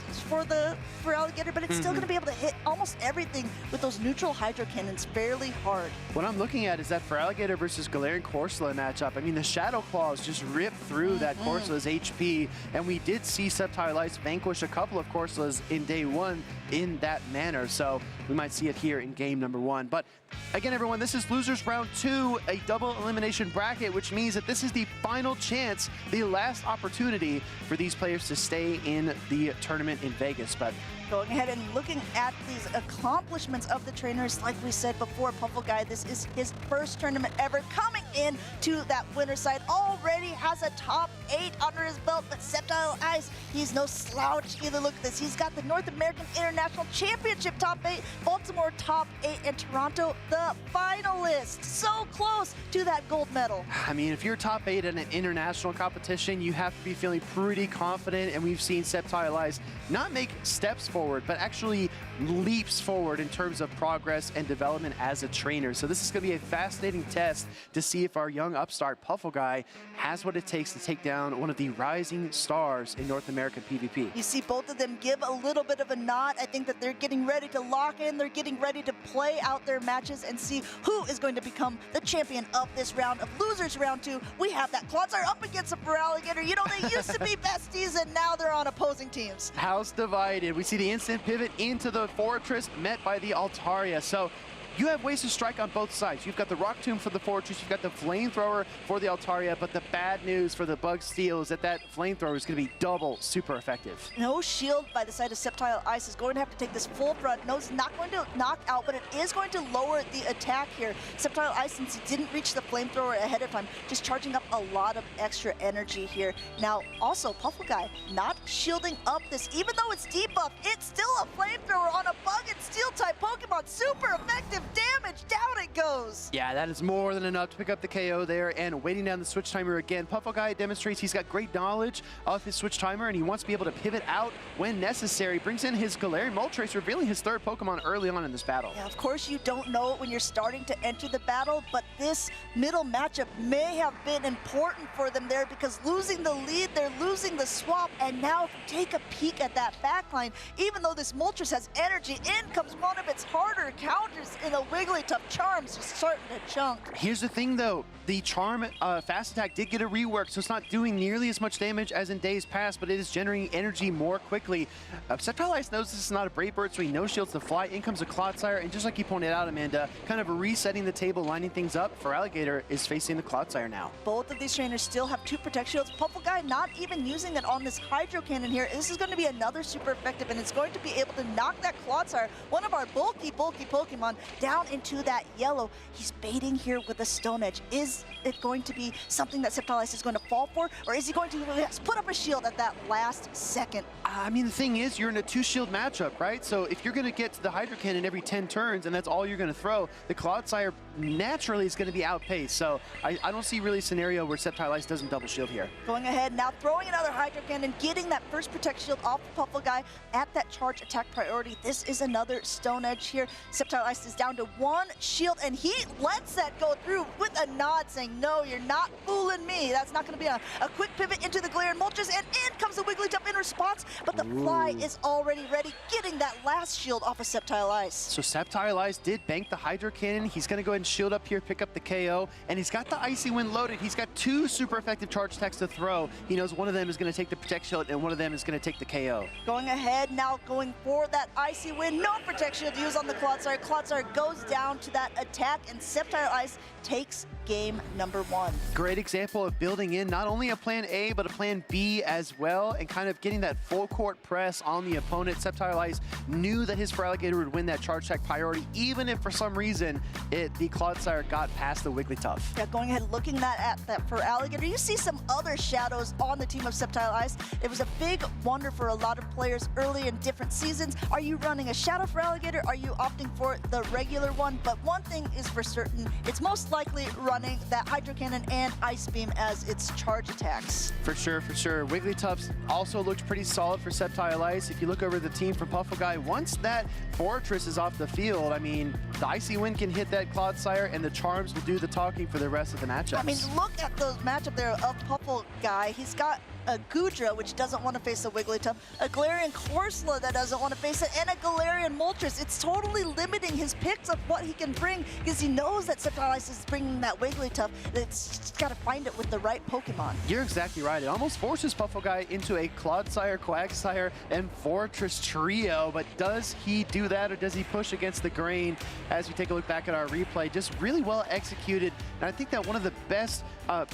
for Alligator, but it's still going to be able to hit almost everything with those neutral Hydro Cannons fairly hard. What I'm looking at is that for Alligator versus Galarian Corsola matchup, I mean, the Shadow Claws just rip through that Corsola's HP, and we did see Sceptile Ice vanquish a couple of Corsolas in day one in that manner, so we might see it here in game number 1. But again, everyone, this is Losers Round 2, a double elimination bracket, which means that this is the final chance, the last opportunity for these players to stay in the tournament in Vegas. But going ahead and looking at these accomplishments of the trainers, like we said before, Puffleguy, this is his first tournament ever coming in to that winner side. Already has a top 8 under his belt, but Sceptile Ice, he's no slouch either. Look at this. He's got the North American International Championship top 8, Baltimore top 8, and Toronto the finalist. So close to that gold medal. I mean, if you're top 8 in an international competition, you have to be feeling pretty confident, and we've seen Sceptile Ice not make steps forward, but actually leaps forward in terms of progress and development as a trainer. So this is going to be a fascinating test to see if our young upstart Puffleguy has what it takes to take down one of the rising stars in North American PvP. You see both of them give a little bit of a nod. I think that they're getting ready to lock in. They're getting ready to play out their matches and see who is going to become the champion of this round of Losers Round 2. We have that Clodsire up against a Alligator. You know, they used to be besties, and now they're on opposing teams. House divided. We see the instant pivot into the Fortress met by the Altaria. So you have ways to strike on both sides. You've got the Rock Tomb for the Fortress, you've got the Flamethrower for the Altaria, but the bad news for the Bug Steel is that that Flamethrower is going to be double super effective. No shield by the side of Sceptile Ice is going to have to take this full front. No, it's not going to knock out, but it is going to lower the attack here. Sceptile Ice, since he didn't reach the Flamethrower ahead of time, just charging up a lot of extra energy here. Now, also, Puffleguy not shielding up this, even though it's debuffed, it's still a Flamethrower on a Bug and Steel type Pokemon. Super effective damage, down it goes. Yeah, that is more than enough to pick up the KO there, and waiting down the switch timer again. Puffleguy demonstrates he's got great knowledge of his switch timer, and he wants to be able to pivot out when necessary. Brings in his Galarian Moltres, revealing his third Pokemon early on in this battle. Yeah, of course you don't know it when you're starting to enter the battle, but this middle matchup may have been important for them there, because losing the lead, they're losing the swap, and now if you take a peek at that backline, even though this Moltres has energy, in comes one of its harder counters in a Wigglytuff. Charm's just starting to chunk. Here's the thing though, the Charm Fast Attack did get a rework, so it's not doing nearly as much damage as in days past, but it is generating energy more quickly. Sceptile Ice knows this is not a Brave Bird, so he no shields to fly. In comes a Clodsire, and just like you pointed out, Amanda, kind of resetting the table, lining things up for Alligator is facing the Clodsire now. Both of these trainers still have 2 Protect Shields. Puffleguy not even using it on this Hydro Cannon here. This is going to be another super effective, and it's going to be able to knock that Clodsire, one of our bulky Pokemon, down into that yellow. He's baiting here with a Stone Edge. Is it going to be something that Sceptile Ice is going to fall for, or is he going to put up a shield at that last second? I mean, the thing is, you're in a 2-shield matchup, right? So if you're going to get to the Hydro Cannon every 10 turns, and that's all you're going to throw, the Clodsire naturally is going to be outpaced. So I don't see really a scenario where Sceptile Ice doesn't double shield here. Going ahead now, throwing another Hydro Cannon, getting that first Protect Shield off of Puffleguy at that charge attack priority. This is another Stone Edge here. Sceptile Ice is down to 1 shield, and he lets that go through with a nod saying, no, you're not fooling me. That's not going to be a quick pivot into the Galarian Moltres, and in comes the Wigglytuff in response, but the Fly is already ready, getting that last shield off of Sceptile Ice. So Sceptile Ice did bank the Hydro Cannon. He's going to go ahead and shield up here, pick up the KO, and he's got the Icy Wind loaded. He's got 2 super effective charge attacks to throw. He knows one of them is going to take the Protect Shield, and one of them is going to take the KO. Going ahead now, going for that Icy Wind. No Protect Shield to use on the Clodsire. Clodsire goes down to that attack, and Sceptile Ice takes game number 1. Great example of building in not only a plan A, but a plan B as well, and kind of getting that full court press on the opponent. Sceptile Ice knew that his Alligator would win that charge attack priority, even if for some reason the Clodsire got past the Wigglytuff. Yeah, going ahead looking at that for Alligator, you see some other shadows on the team of Sceptile Ice. It was a big wonder for a lot of players early in different seasons. Are you running a shadow for Alligator? Are you opting for the regular one? But one thing is for certain, it's most likely likely running that Hydro Cannon and Ice Beam as its charge attacks. For sure, for sure. Wigglytuff's also looked pretty solid for Sceptile Ice. If you look over the team from Puffleguy, once that Fortress is off the field, I mean, the Icy Wind can hit that Clodsire, and the Charms will do the talking for the rest of the matchups. I mean, look at the matchup there of Puffleguy. He's got a Goodra, which doesn't want to face a Wigglytuff, a Galarian Corsola that doesn't want to face it, and a Galarian Moltres. It's totally limiting his picks of what he can bring because he knows that Sceptile Ice is bringing that Wigglytuff. It's just got to find it with the right Pokemon. You're exactly right. It almost forces Puffleguy into a Clodsire, Quagsire, and Fortress trio, but does he do that, or does he push against the grain? As we take a look back at our replay, just really well executed, and I think that one of the best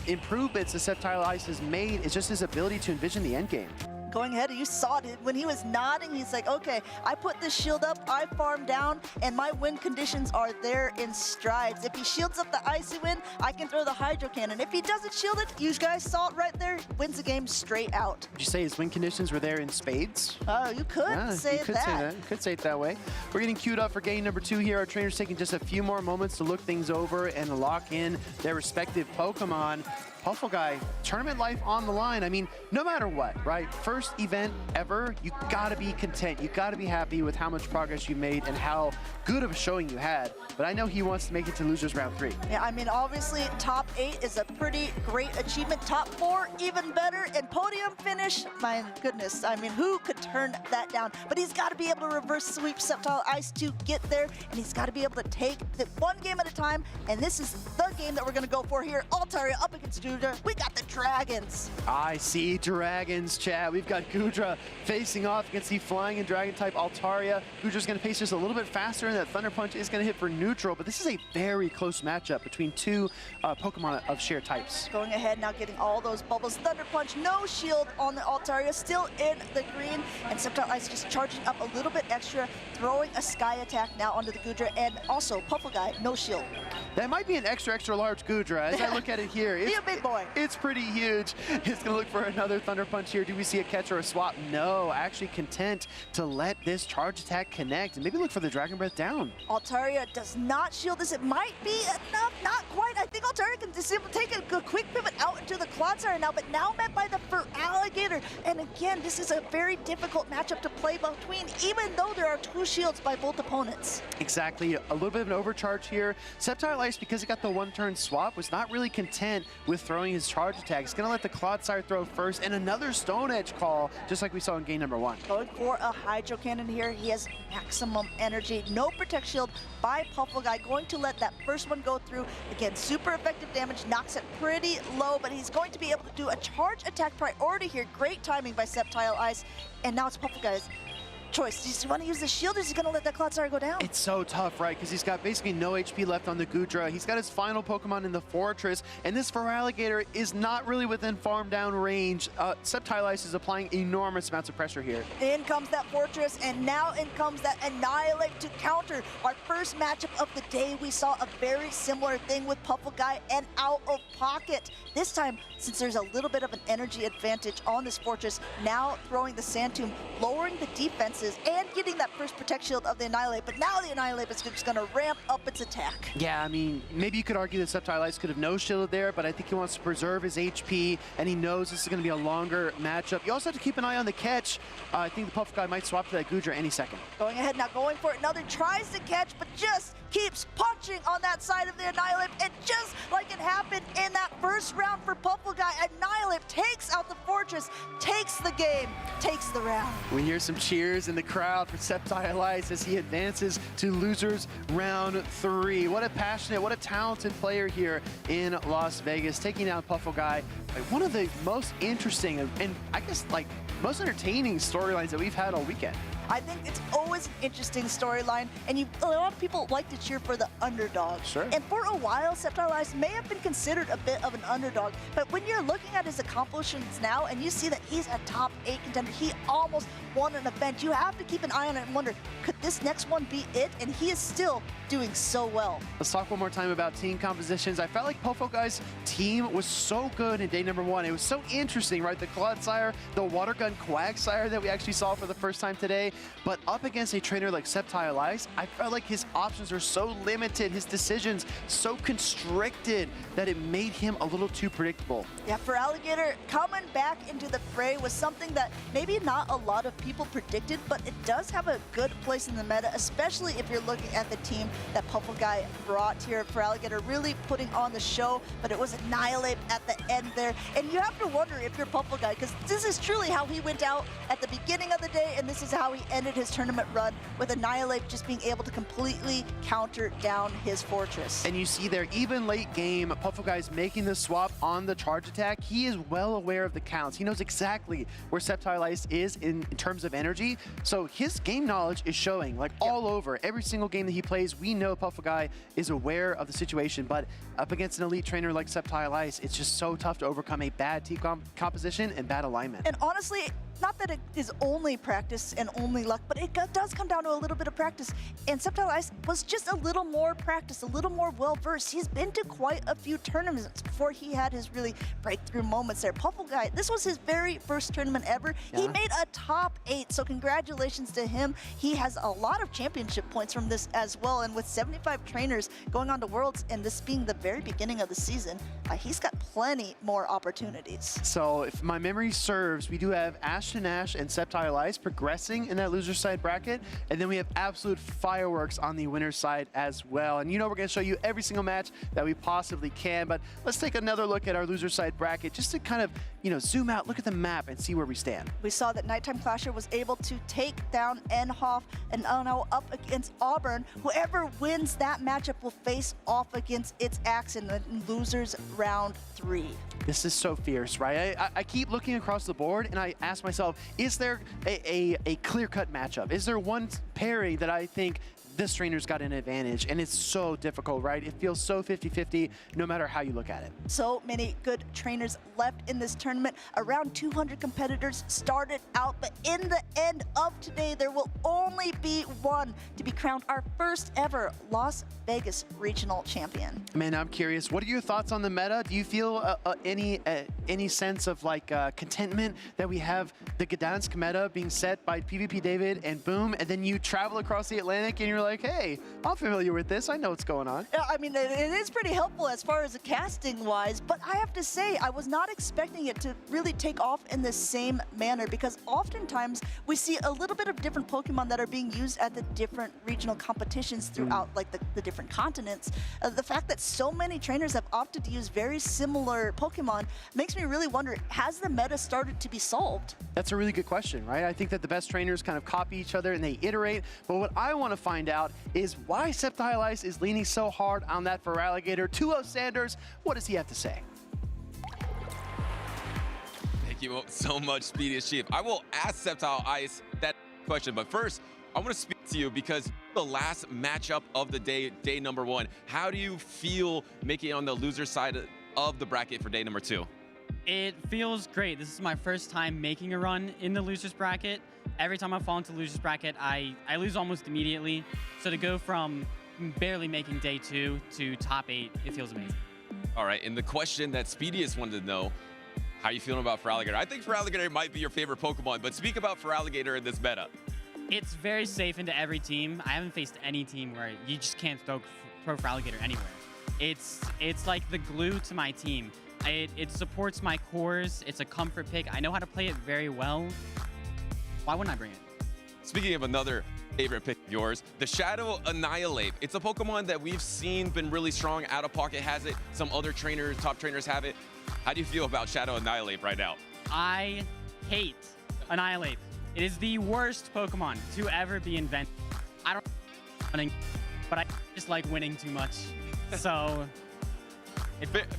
improvements that Sceptile Ice has made is just his ability to envision the end game. Going ahead, you saw it when he was nodding. He's like, okay, I put this shield up, I farm down, and my win conditions are there in strides. If he shields up the Icy Wind, I can throw the Hydro Cannon. If he doesn't shield it, you guys saw it right there, wins the game straight out. Would you say his win conditions were there in spades? Oh, you could say you could that. say that. You could say it that way. We're getting queued up for game number 2 here. Our trainer's taking just a few more moments to look things over and lock in their respective Pokemon. Puffleguy, tournament life on the line. I mean, no matter what, right? First event ever, you gotta be content. You gotta be happy with how much progress you made and how good of a showing you had. But I know he wants to make it to losers round 3. Yeah, I mean, obviously, top 8 is a pretty great achievement. Top 4, even better. And podium finish, my goodness. I mean, who could turn that down? But he's got to be able to reverse sweep Sceptile Ice to get there. And he's got to be able to take it one game at a time. And this is the game that we're going to go for here. Altaria up against Goodra. We got the Dragons. I see Dragons, chat. We've got Goodra facing off against the Flying and Dragon type Altaria. Goodra's going to pace just a little bit faster, and that Thunder Punch is going to hit for neutral. But this is a very close matchup between two Pokemon of shared types. Going ahead now, getting all those bubbles. Thunder Punch, no shield on the Altaria, still in the green. And Sceptile Ice just charging up a little bit extra, throwing a Sky Attack now onto the Goodra. And also, Puffleguy, no shield. That might be an extra large Goodra. As I look at it here, Be a big boy. It's pretty huge. It's going to look for another Thunder Punch here. Do we see a catch or a swap? No, actually content to let this charge attack connect and maybe look for the Dragon Breath down. Altaria does not shield this. It might be enough, not quite. I think Altaria can just take a quick pivot out into the Clodsire now, but now met by the Feraligatr. And again, this is a very difficult matchup to play between, even though there are 2 shields by both opponents. Exactly, a little bit of an overcharge here. Sceptile Ice, because he got the 1-turn swap, was not really content with throwing his charge attack. He's going to let the Clodsire throw first, and another Stone Edge call, just like we saw in game number 1. Going for a Hydro Cannon here. He has maximum energy. No Protect Shield by Puffleguy. Going to let that first one go through. Again, super effective damage. Knocks it pretty low, but he's going to be able to do a charge attack priority here. Great timing by Sceptile Ice. And now it's Puffleguy's choice. Does he want to use the shield, or is he going to let that Clodsire go down? It's so tough, right? Because he's got basically no HP left on the Goodra. He's got his final Pokemon in the Fortress, and this Feraligatr is not really within farm down range. Sceptile Ice is applying enormous amounts of pressure here. In comes that Fortress, and now in comes that Annihilate to counter. Our first matchup of the day, we saw a very similar thing with Puffleguy and Out of Pocket. This time, since there's a little bit of an energy advantage on this Fortress, now throwing the Sand Tomb, lowering the defenses, and getting that first Protect Shield of the Annihilate, but now the Annihilate is just going to ramp up its attack. Yeah, I mean, maybe you could argue that Sceptile Ice could have no-shielded there, but I think he wants to preserve his HP, and he knows this is going to be a longer matchup. You also have to keep an eye on the catch. I think the Puffleguy might swap to that Goodra any second. Going ahead now, going for it. Another tries to catch, but just keeps punching on that side of the Annihilate, and just like it happened in that first round for Puffleguy, Annihilate takes out the Fortress, takes the game, takes the round. We hear some cheers in the crowd for Sceptile Ice as he advances to losers round 3. What a passionate, what a talented player here in Las Vegas, taking down Puffleguy. One of the most interesting and I guess like most entertaining storylines that we've had all weekend. I think it's always an interesting storyline, and a lot of people like to cheer for the underdog. Sure. And for a while, Sceptile Ice may have been considered a bit of an underdog, but when you're looking at his accomplishments now, and you see that he's a top 8 contender, he almost won an event, you have to keep an eye on it and wonder, could this next one be it? And he is still doing so well. Let's talk one more time about team compositions. I felt like Pofoguy's team was so good in day number 1. It was so interesting, right? The Clodsire, the Water Gun Quagsire that we actually saw for the first time today. But up against a trainer like Sceptile Ice, I felt like his options are so limited, his decisions so constricted that it made him a little too predictable. Yeah, for Alligator, coming back into the fray was something that maybe not a lot of people predicted, but it does have a good place in the meta, especially if you're looking at the team that Pofoguy brought here for Alligator, really putting on the show, but it was Annihilate at the end there. And you have to wonder if you're Pofoguy, because this is truly how he went out at the beginning of the day, and this is how he ended his tournament run, with Annihilate just being able to completely counter down his Fortress. And you see there, even late game, Pofoguy's making the swap on the charge attack. He is well aware of the counts. He knows exactly where Sceptile Ice is in terms of energy. So his game knowledge is showing, like, all over. Every single game that he plays, we know Pofoguy is aware of the situation, but up against an elite trainer like Sceptile Ice, it's just so tough to overcome a bad team composition and bad alignment. And honestly, not that it is only practice and only luck, but it does come down to a little bit of practice. And Sceptile Ice was just a little more practiced, a little more well-versed. He's been to quite a few tournaments before he had his really breakthrough moments there. Pofoguy, this was his very first tournament ever. Yeah. He made a top 8, so congratulations to him. He has a lot of championship points from this as well, and with 75 trainers going on to Worlds, and this being the very beginning of the season, he's got plenty more opportunities. So if my memory serves, we do have Ashton Ash and Sceptile Ice progressing in that loser side bracket, and then we have absolute fireworks on the winner's side as well. And you know we're going to show you every single match that we possibly can, but let's take another look at our loser side bracket just to kind of, you know, zoom out, look at the map, and see where we stand. We saw that Nighttime Clasher was able to take down Enhoff, and now up against Auburn. Whoever wins that matchup will face off against its Axe in the losers round 3. This is so fierce, right? I keep looking across the board and I ask myself, is there a clear-cut matchup? Is there one pairing that I think this trainer's got an advantage? And it's so difficult, right? It feels so 50-50 no matter how you look at it. So many good trainers left in this tournament. Around 200 competitors started out, but in the end of today, there will only be one to be crowned our first ever Las Vegas regional champion. Man, I'm curious, what are your thoughts on the meta? Do you feel any sense of like contentment that we have the Gdansk meta being set by PvP David and boom, and then you travel across the Atlantic and you're like, hey, I'm familiar with this. I know what's going on. Yeah, I mean, it is pretty helpful as far as the casting wise, but I have to say, I was not expecting it to really take off in the same manner, because oftentimes we see a little bit of different Pokemon that are being used at the different regional competitions throughout like the different continents. The fact that so many trainers have opted to use very similar Pokemon makes me really wonder, has the meta started to be solved? That's a really good question, right? I think that the best trainers kind of copy each other and they iterate, but what I want to find out is why Sceptile Ice is leaning so hard on that for Alligator. 2-0 Sanders, what does he have to say? Thank you so much, Speediest Chief. I will ask Sceptile Ice that question, but first, I want to speak to you because the last matchup of the day, day number 1. How do you feel making it on the loser side of the bracket for day number 2? It feels great. This is my first time making a run in the losers bracket. Every time I fall into the losers bracket, I lose almost immediately. So to go from barely making day 2 to top 8, it feels amazing. All right, and the question that Speediest wanted to know, how are you feeling about Feraligatr? I think Feraligatr might be your favorite Pokemon, but speak about Feraligatr in this meta. It's very safe into every team. I haven't faced any team where you just can't throw Feraligatr anywhere. It's like the glue to my team. It supports my cores. It's a comfort pick. I know how to play it very well. Why wouldn't I bring it? Speaking of another favorite pick of yours, the Shadow Annihilate. It's a Pokemon that we've seen been really strong. Out of Pocket has it. Some other trainers, top trainers have it. How do you feel about Shadow Annihilate right now? I hate Annihilate. It is the worst Pokemon to ever be invented. I don't winning, but I just like winning too much. So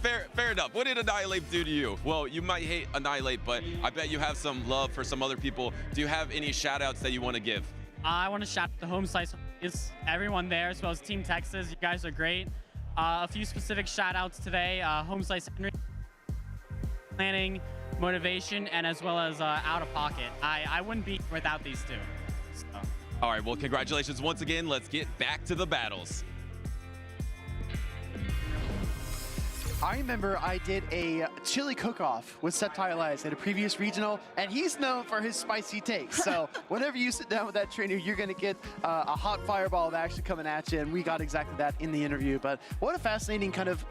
fair enough. What did Annihilate do to you? Well, you might hate Annihilate, but I bet you have some love for some other people. Do you have any shout outs that you want to give? I want to shout out the home slice. It's everyone there, as well as Team Texas. You guys are great. A few specific shout outs today. Home slice Henry, planning, motivation, and as well as out of pocket. I wouldn't be without these two. So. All right, well, congratulations once again. Let's get back to the battles. I remember I did a chili cook-off with Septile at a previous regional, and he's known for his spicy takes. So whenever you sit down with that trainer, you're going to get a hot fireball of action coming at you, and we got exactly that in the interview. But what a fascinating kind of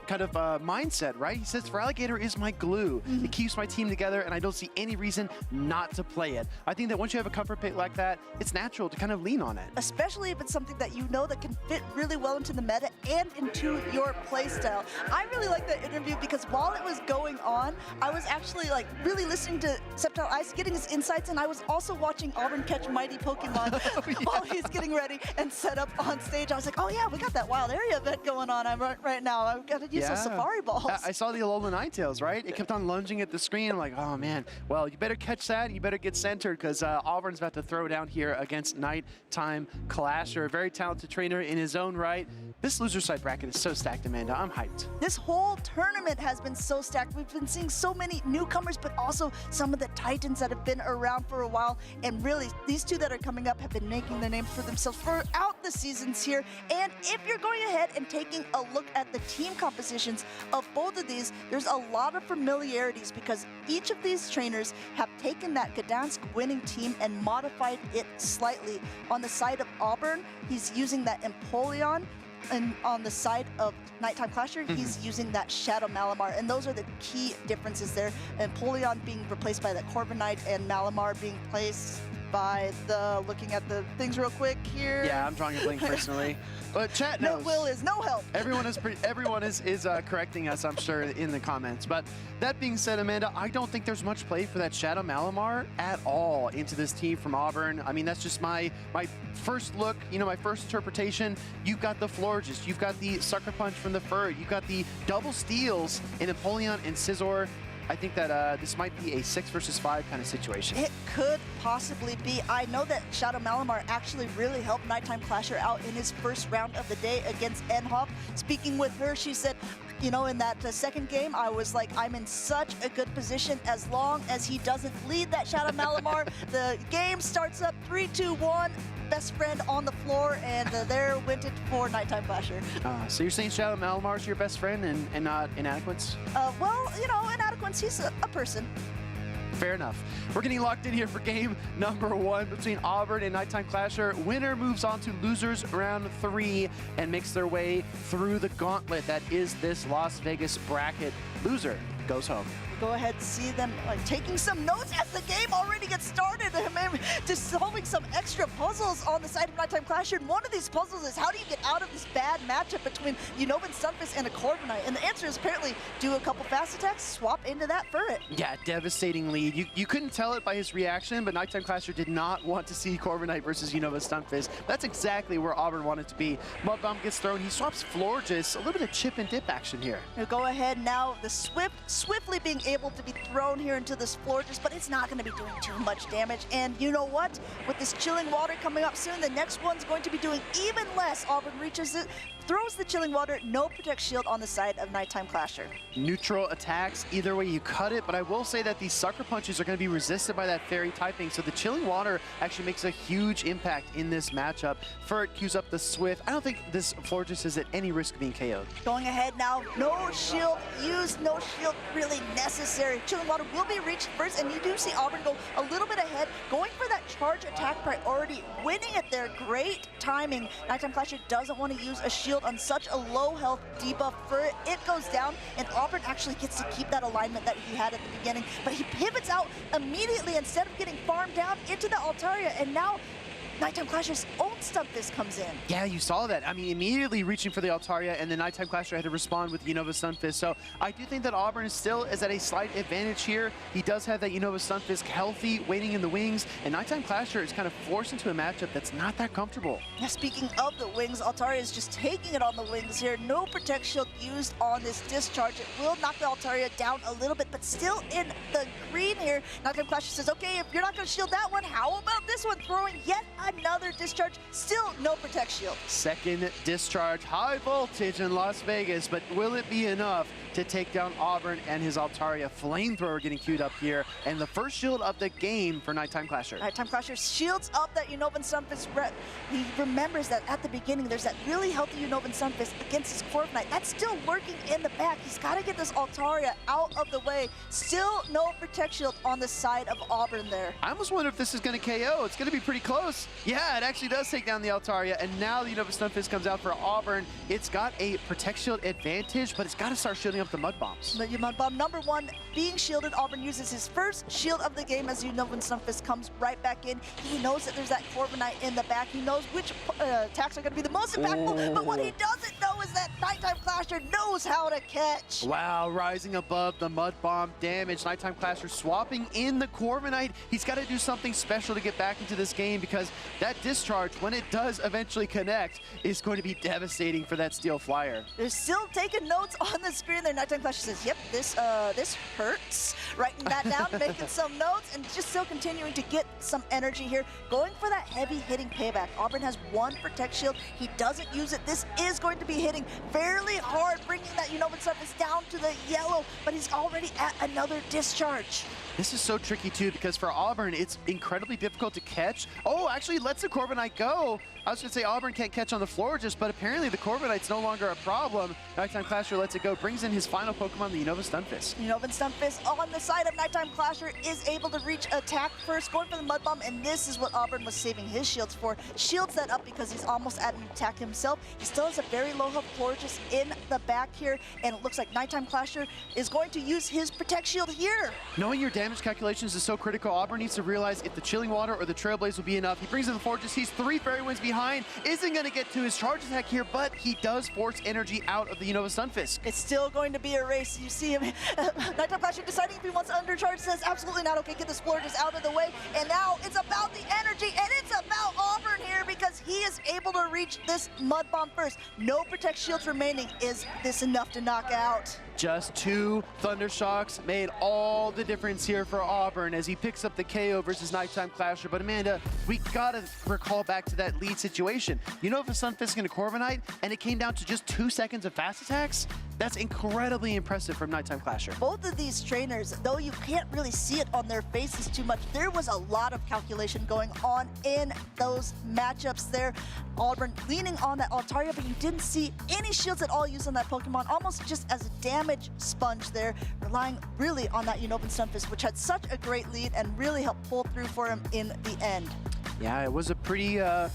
mindset, right? He says, Feraligatr is my glue. It keeps my team together, and I don't see any reason not to play it. I think that once you have a comfort pick like that, it's natural to kind of lean on it. Especially if it's something that you know that can fit really well into the meta and into your playstyle. I really like that interview because while it was going on, I was actually like really listening to Septile Ice, getting his insights, and I was also watching Auburn catch mighty Pokemon while he's getting ready and set up on stage. I was like, oh yeah, we got that wild area event going on right now. I've got to use those Safari balls. I saw the Alola Ninetales, right? It kept on lunging at the screen. I'm like, oh man, well, you better catch that. You better get centered because Auburn's about to throw down here against Nighttime Clasher, a very talented trainer in his own right. This loser side bracket is so stacked, Amanda. I'm hyped. This whole tournament has been so stacked. We've been seeing so many newcomers, but also some of the Titans that have been around for a while. And really, these two that are coming up have been making their names for themselves throughout the seasons here. And if you're going ahead and taking a look at the team compositions of both of these, there's a lot of familiarities because each of these trainers have taken that Gdansk winning team and modified it slightly. On the side of Auburn, he's using that Empoleon. And on the side of Nighttime Clasher, he's using that Shadow Malamar. And those are the key differences there. Empoleon being replaced by that Corviknight and Malamar being placed by the, looking at the things real quick here. Yeah, I'm drawing a blank personally. But chat knows. No will is no help. Everyone is correcting us, I'm sure, in the comments. But that being said, Amanda, I don't think there's much play for that Shadow Malamar at all into this team from Auburn. I mean, that's just my first look, my first interpretation. You've got the Florges, you've got the Sucker Punch from the Fur, you've got the double steals in Empoleon and Scizor. I think that this might be a 6 versus 5 kind of situation. It could possibly be. I know that Shadow Malamar actually really helped Nighttime Clasher out in his first round of the day against Enhoff. Speaking with her, she said, in that second game, I was like, I'm in such a good position as long as he doesn't lead that Shadow Malamar. The game starts up 3-2-1. Best friend on the floor, and there went it for Nighttime Clasher. So you're saying Shadow Malamar's your best friend and not Inadequance? Well, Inadequance, he's a person. Fair enough. We're getting locked in here for game number 1 between Auburn and Nighttime Clasher. Winner moves on to losers round 3 and makes their way through the gauntlet that is this Las Vegas bracket. Loser goes home. Go ahead and see them taking some notes as the game already gets started. Just solving some extra puzzles on the side of Nighttime Clasher. And one of these puzzles is how do you get out of this bad matchup between Unova Stunfisk and a Corviknight? And the answer is apparently do a couple fast attacks, swap into that Furret. Yeah, devastating lead. You couldn't tell it by his reaction, but Nighttime Clasher did not want to see Corviknight versus Unova Stunfisk. That's exactly where Auburn wanted to be. Mud Bomb gets thrown. He swaps Florges. A little bit of chip and dip action here. Now go ahead now. The swiftly being able to be thrown here into this Florges, but it's not going to be doing too much damage. And you know what? With this Chilling Water coming up soon, the next one's going to be doing even less. Auburn reaches it, throws the Chilling Water, no Protect Shield on the side of Nighttime Clasher. Neutral attacks, either way you cut it, but I will say that these Sucker Punches are going to be resisted by that Fairy typing, so the Chilling Water actually makes a huge impact in this matchup. Furret queues up the Swift. I don't think this Florges is at any risk of being KO'd. Going ahead now, no shield used, no shield really necessary. Chilling Water will be reached first, and you do see Auburn go a little bit ahead, going for that charge attack priority, winning it there. Great timing. Nighttime Clasher doesn't want to use a shield on such a low health debuff for it. It goes down, and Auburn actually gets to keep that alignment that he had at the beginning, but he pivots out immediately instead of getting farmed down into the Altaria, and now Nighttime Clasher's own Stunfisk comes in. Yeah, you saw that. I mean, immediately reaching for the Altaria, and then Nighttime Clasher had to respond with Unova Stunfisk. So I do think that Auburn still is at a slight advantage here. He does have that Unova Stunfisk healthy, waiting in the wings, and Nighttime Clasher is kind of forced into a matchup that's not that comfortable. Yeah, speaking of the wings, Altaria is just taking it on the wings here. No Protect Shield used on this discharge. It will knock the Altaria down a little bit, but still in the green here. Nighttime Clasher says, okay, if you're not going to shield that one, how about this one? Throwing yet another discharge, still no Protect Shield. Second discharge, high voltage in Las Vegas, but will it be enough to take down Auburn and his Altaria. Flamethrower getting queued up here, and the first shield of the game for Nighttime Clasher. Nighttime Clasher shields up that Unovan Sunfist rep. He remembers that at the beginning, there's that really healthy Unovan Sunfist against his Corviknight. That's still lurking in the back. He's got to get this Altaria out of the way. Still no Protect Shield on the side of Auburn there. I almost wonder if this is going to KO. It's going to be pretty close. Yeah, it actually does take down the Altaria, and now the Unovan Sunfist comes out for Auburn. It's got a Protect Shield advantage, but it's got to start shielding up the Mud Bombs. The Mud Bomb number 1 being shielded. Auburn uses his first shield of the game as Unovan Sunfist comes right back in. He knows that there's that Corviknight in the back. He knows which attacks are going to be the most impactful, but what he doesn't know is that Nighttime Clasher knows how to catch. Wow, rising above the Mud Bomb damage. Nighttime Clasher swapping in the Corviknight. He's got to do something special to get back into this game, because that discharge, when it does eventually connect, is going to be devastating for that Steel Flyer. They're still taking notes on the screen there. Nighttime Clasher says, yep, this hurts. Writing that down, making some notes, and just still continuing to get some energy here. Going for that heavy hitting payback. Auburn has 1 Protect Shield. He doesn't use it. This is going to be hitting fairly hard, bringing that Unovan Sunfist down to the yellow, but he's already at another discharge. This is so tricky too, because for Auburn, it's incredibly difficult to catch. Oh, actually lets the Corviknight go. I was gonna say Auburn can't catch on the Florges, but apparently the Corviknight's no longer a problem. Nighttime Clasher lets it go, brings in his final Pokemon, the Unova Stunfisk. Unovan Sunfist on the side of Nighttime Clasher is able to reach attack first, going for the Mud Bomb, and this is what Auburn was saving his shields for. Shields that up because he's almost at an attack himself. He still has a very low health Florges in the back here, and it looks like Nighttime Clasher is going to use his Protect Shield here. Knowing your damage calculations is so critical. Auburn needs to realize if the Chilling Water or the Trailblaze will be enough. He brings in the Florges. He's 3 Fairy Winds behind. Isn't going to get to his charge attack here, but he does force energy out of the Unova Stunfisk. It's still going to be a race. You see him, Nighttime Clasher deciding if he wants to undercharge, says absolutely not. Okay, get this Florges out of the way. And now it's about the energy, and it's about Auburn here, because he is able to reach this Mud Bomb first. No Protect Shields remaining. Is this enough to knock out? Just 2 Thunder Shocks made all the difference here for Auburn as he picks up the KO versus Nighttime Clasher. But Amanda, we gotta recall back to that lead situation. You know, if a Sunfisk and a Corviknight, and it came down to just 2 seconds of fast attacks, that's incredibly impressive from Nighttime Clasher. Both of these trainers, though you can't really see it on their faces too much, there was a lot of calculation going on in those matchups there. Auburn leaning on that Altaria, but you didn't see any shields at all used on that Pokemon, almost just as a damage sponge there, relying really on that Unovan Stunfisk, which had such a great lead and really helped pull through for him in the end. Yeah, it was a pretty, I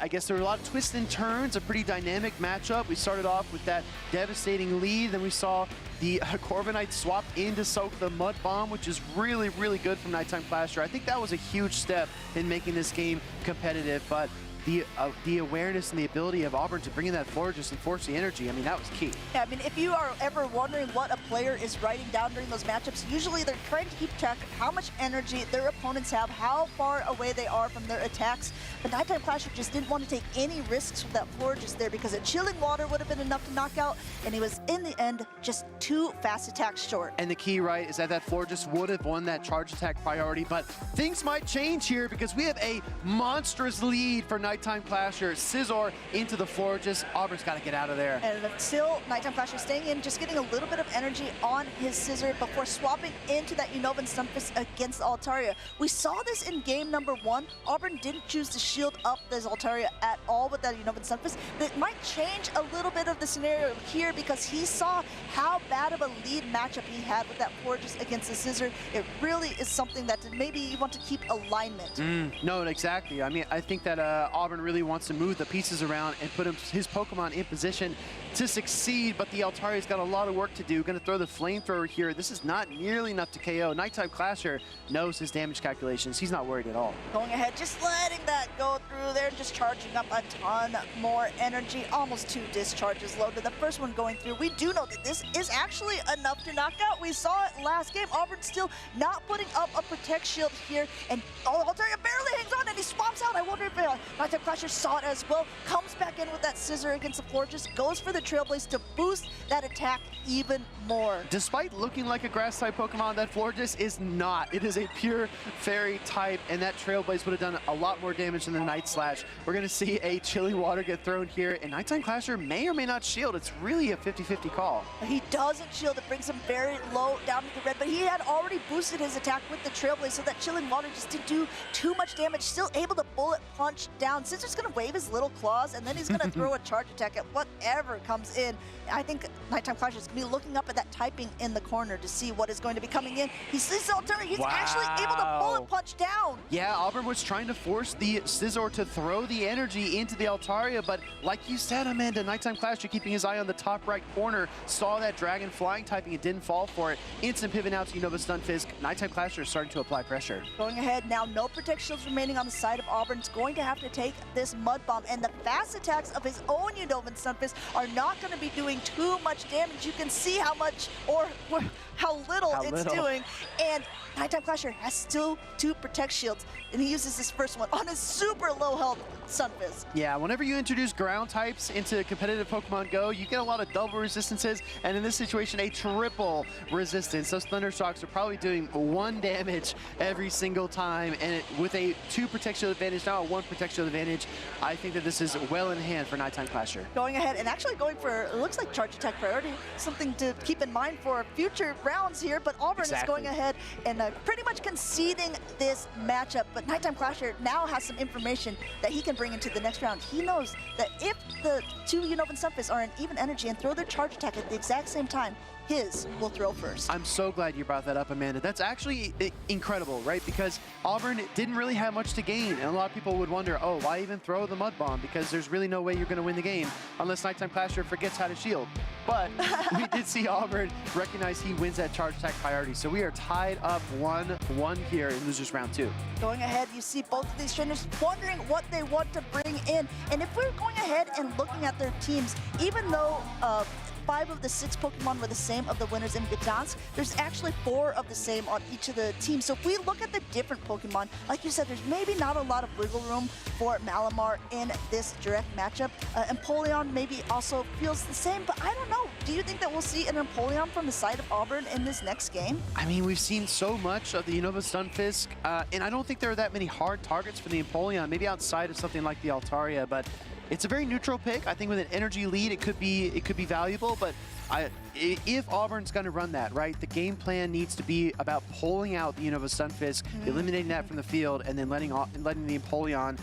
guess there were a lot of twists and turns, a pretty dynamic matchup. We started off with that devastating lead, then we saw the Corviknight swap in to soak the Mud Bomb, which is really, really good from Nighttime Clasher. I think that was a huge step in making this game competitive, but the awareness and the ability of Auburn to bring in that Florges and force the energy, I mean, that was key. Yeah, I mean, if you are ever wondering what a player is writing down during those matchups, usually they're trying to keep track of how much energy their opponents have, how far away they are from their attacks. But Nighttime Clasher just didn't want to take any risks with that Florges there, because a Chilling Water would have been enough to knock out, and he was, in the end, just 2 fast attacks short. And the key, right, is that that Florges would have won that charge attack priority, but things might change here, because we have a monstrous lead for Nighttime Clasher. Scizor into the Florges. Auburn's got to get out of there. And still, Nighttime Clasher staying in, just getting a little bit of energy on his Scizor before swapping into that Unovan Stunfisk against Altaria. We saw this in game number 1. Auburn didn't choose to shield up this Altaria at all with that Unovan Stunfisk. That might change a little bit of the scenario here, because he saw how bad of a lead matchup he had with that Florges against the Scizor. It really is something that maybe you want to keep alignment. No, exactly. I mean, I think that Auburn really wants to move the pieces around and put his Pokemon in position to succeed, but the Altaria's got a lot of work to do. Going to throw the Flamethrower here. This is not nearly enough to KO. Nighttime Clasher knows his damage calculations. He's not worried at all. Going ahead, just letting that go through there, just charging up a ton more energy. Almost 2 discharges loaded. The first one going through. We do know that this is actually enough to knock out. We saw it last game. Auburn still not putting up a Protect Shield here, and Altaria barely hangs on, and he swaps out. I wonder if Nighttime Clasher saw it as well. Comes back in with that Scizor against the Florges, goes for the Trailblaze to boost that attack even more. Despite looking like a grass-type Pokemon, that Florges is not. It is a pure fairy type, and that Trailblaze would have done a lot more damage than the Night Slash. We're going to see a Chilling Water get thrown here, and Nighttime Clasher may or may not shield. It's really a 50-50 call. He doesn't shield. It brings him very low down to the red, but he had already boosted his attack with the Trailblaze, so that Chilling Water just didn't do too much damage. Still able to bullet punch down. Scissor's going to wave his little claws, and then he's going to throw a charge attack at whatever comes in. I think Nighttime Clasher is going to be looking up at that typing in the corner to see what is going to be coming in. He sees the alternative. He's actually able to bullet punch down. Yeah, Auburn was trying to force the Scizor to throw the energy into the Altaria, but like you said, Amanda, Nighttime Clasher keeping his eye on the top right corner, saw that Dragon flying typing, it didn't fall for it. Instant pivot out to Unova Stunfisk. Nighttime Clasher is starting to apply pressure. Going ahead now, no Protect Shields remaining on the side of Auburn. It's going to have to take this Mud Bomb, and the fast attacks of his own Unova Stunfisk are not going to be doing too much damage. You can see how much or how little it's doing, and Nighttime Clasher has still 2 Protect Shields, and he uses his first one on his super low health Stunfisk. Yeah, whenever you introduce ground types into competitive Pokemon Go, you get a lot of double resistances, and in this situation, a triple resistance. Those Thundershocks are probably doing 1 damage every single time, and with a 2 Protect Shield advantage, now a 1 Protect Shield advantage, I think that this is well in hand for Nighttime Clasher. Going ahead and actually going for, it looks like charge attack priority, something to keep in mind for future rounds here, but Auburn is going ahead and pretty much conceding this matchup, but Nighttime Clasher now has some information that he can bring into the next round. He knows that if the 2 Unova Stunfisk are in even energy and throw their charge attack at the exact same time, his will throw first. I'm so glad you brought that up, Amanda. That's actually incredible, right? Because Auburn didn't really have much to gain, and a lot of people would wonder, oh, why even throw the Mud Bomb? Because there's really no way you're going to win the game unless Nighttime Clasher forgets how to shield. But we did see Auburn recognize he wins that charge attack priority. So we are tied up 1-1 here in losers round 2. Going ahead, you see both of these trainers wondering what they want to bring in. And if we're going ahead and looking at their teams, even though 5 of the 6 Pokemon were the same of the winners in Gdansk, there's actually 4 of the same on each of the teams. So if we look at the different Pokemon, like you said, there's maybe not a lot of wiggle room for Malamar in this direct matchup. Empoleon maybe also feels the same, but I don't know. Do you think that we'll see an Empoleon from the side of Auburn in this next game? I mean, we've seen so much of the Unova Stunfisk, and I don't think there are that many hard targets for the Empoleon, maybe outside of something like the Altaria, but it's a very neutral pick. I think with an energy lead, it could be valuable, but if Auburn's going to run that, right, the game plan needs to be about pulling out the Unova Stunfisk, eliminating that from the field, and then letting the Empoleon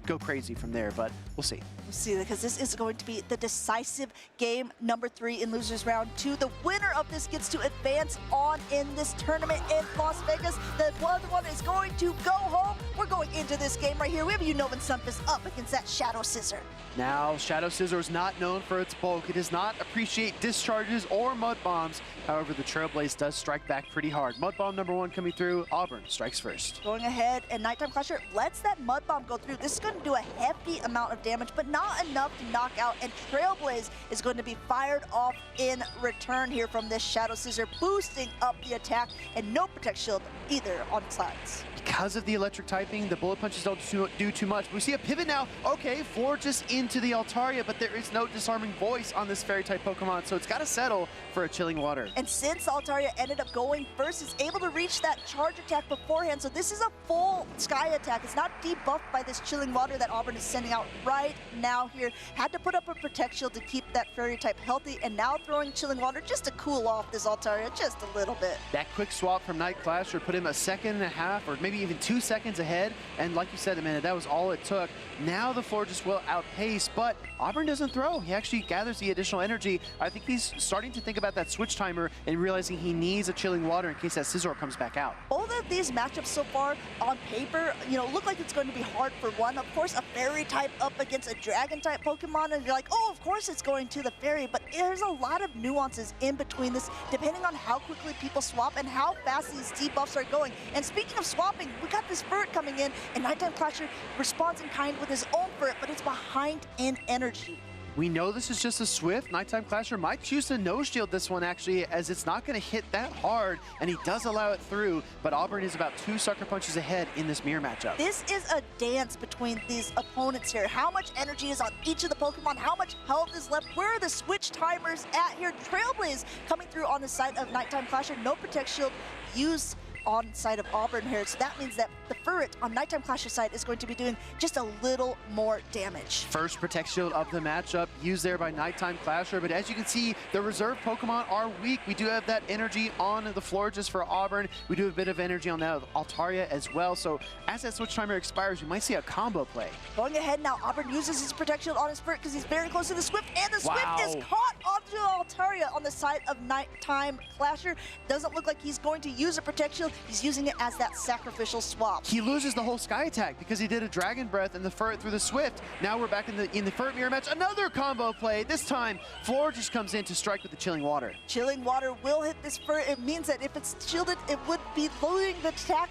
go crazy from there. But we'll see. We'll see, because this is going to be the decisive game number 3 in losers round 2. The winner of this gets to advance on in this tournament in Las Vegas. The other one is going to go home. We're going into this game right here. We have Unova Stunfisk up against that Shadow Scizor. Now, Shadow Scizor is not known for its bulk. It does not appreciate discharges or Mud Bombs. However, the Trailblaze does strike back pretty hard. Mud Bomb number 1 coming through. Auburn strikes first. Going ahead, and Nighttime Clasher lets that Mud Bomb go through. This is going to do a hefty amount of damage, but not enough to knock out, and Trailblaze is going to be fired off in return here from this Shadow Scizor, boosting up the attack, and no Protect Shield either on its sides. Because of the electric typing, the bullet punches don't do too much. We see a pivot now. Okay, Florges into the Altaria, but there is no disarming voice on this fairy type Pokemon, so it's got to settle for a Chilling Water. And since Altaria ended up going first, it's able to reach that charge attack beforehand, so this is a full Sky attack. It's not debuffed by this Chilling Water that Auburn is sending out right now here. Had to put up a Protect Shield to keep that fairy type healthy, and now throwing Chilling Water just to cool off this Altaria just a little bit. That quick swap from Night Clasher put him a second and a half, or maybe even 2 seconds ahead, and like you said, Amanda, that was all it took. Now the Florges will outpace, but Auburn doesn't throw. He actually gathers the additional energy. I think he's starting to think about that switch timer and realizing he needs a Chilling Water in case that Scizor comes back out. Both of these matchups so far on paper, look like it's going to be hard for one. Of course, a fairy type up against a dragon type Pokemon, and you're like, oh, of course it's going to the fairy, but there's a lot of nuances in between this, depending on how quickly people swap and how fast these debuffs are going. And speaking of swapping, we got this Furt coming in, and Nighttime Clasher responds in kind with his own Furt, but it's behind in energy. We know this is just a Swift. Nighttime Clasher might choose to no-shield this one, actually, as it's not going to hit that hard, and he does allow it through, but Auburn is about 2 sucker punches ahead in this mirror matchup. This is a dance between these opponents here. How much energy is on each of the Pokemon? How much health is left? Where are the switch timers at here? Trailblaze coming through on the side of Nighttime Clasher. No Protect Shield used on side of Auburn here, so that means that the Furret on Nighttime Clasher's side is going to be doing just a little more damage. First Protect Shield of the matchup used there by Nighttime Clasher, but as you can see, the reserve Pokemon are weak. We do have that energy on the Florges for Auburn. We do have a bit of energy on that of Altaria as well, so as that switch timer expires, we might see a combo play. Going ahead now, Auburn uses his Protect Shield on his Furret because he's very close to the Swift, and the Swift is caught onto Altaria on the side of Nighttime Clasher. Doesn't look like he's going to use a Protect Shield. He's using it as that sacrificial swap. He loses the whole Sky Attack because he did a Dragon Breath and the Furret through the Swift. Now we're back in the Furret mirror match. Another combo play. This time, Flor just comes in to strike with the Chilling Water. Chilling Water will hit this Furret. It means that if it's shielded, it would be loading the attack.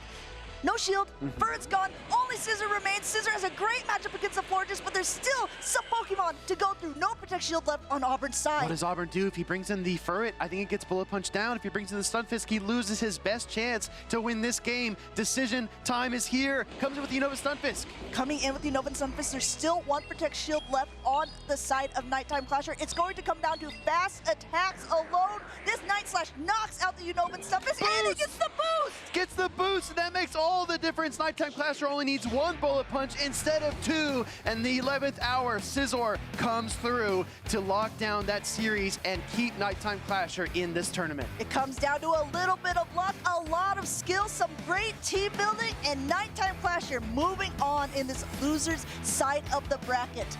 No shield, Furret's gone, only Scissor remains. Scissor has a great matchup against the Florges, but there's still some Pokemon to go through. No Protect Shield left on Auburn's side. What does Auburn do if he brings in the Furret? I think it gets Bullet Punch down. If he brings in the Stunfisk, he loses his best chance to win this game. Decision time is here. Comes in with the Unova Stunfisk. Coming in with the Unova Stunfisk, there's still 1 Protect Shield left on the side of Nighttime Clasher. It's going to come down to fast attacks alone. This Night Slash knocks out the Unova Stunfisk, and he gets the boost! Gets the boost, and that makes all the difference. Nighttime Clasher only needs 1 Bullet Punch instead of 2, and the 11th hour, Scizor comes through to lock down that series and keep Nighttime Clasher in this tournament. It comes down to a little bit of luck, a lot of skill, some great team building, and Nighttime Clasher moving on in this loser's side of the bracket.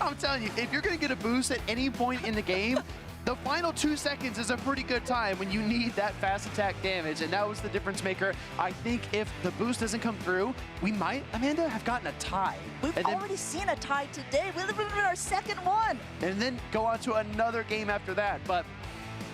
I'm telling you, if you're going to get a boost at any point in the game, the final 2 seconds is a pretty good time when you need that fast attack damage, and that was the difference maker. I think if the boost doesn't come through, we might, Amanda, have gotten a tie. We've already seen a tie today. We've been our second one. And then go on to another game after that, but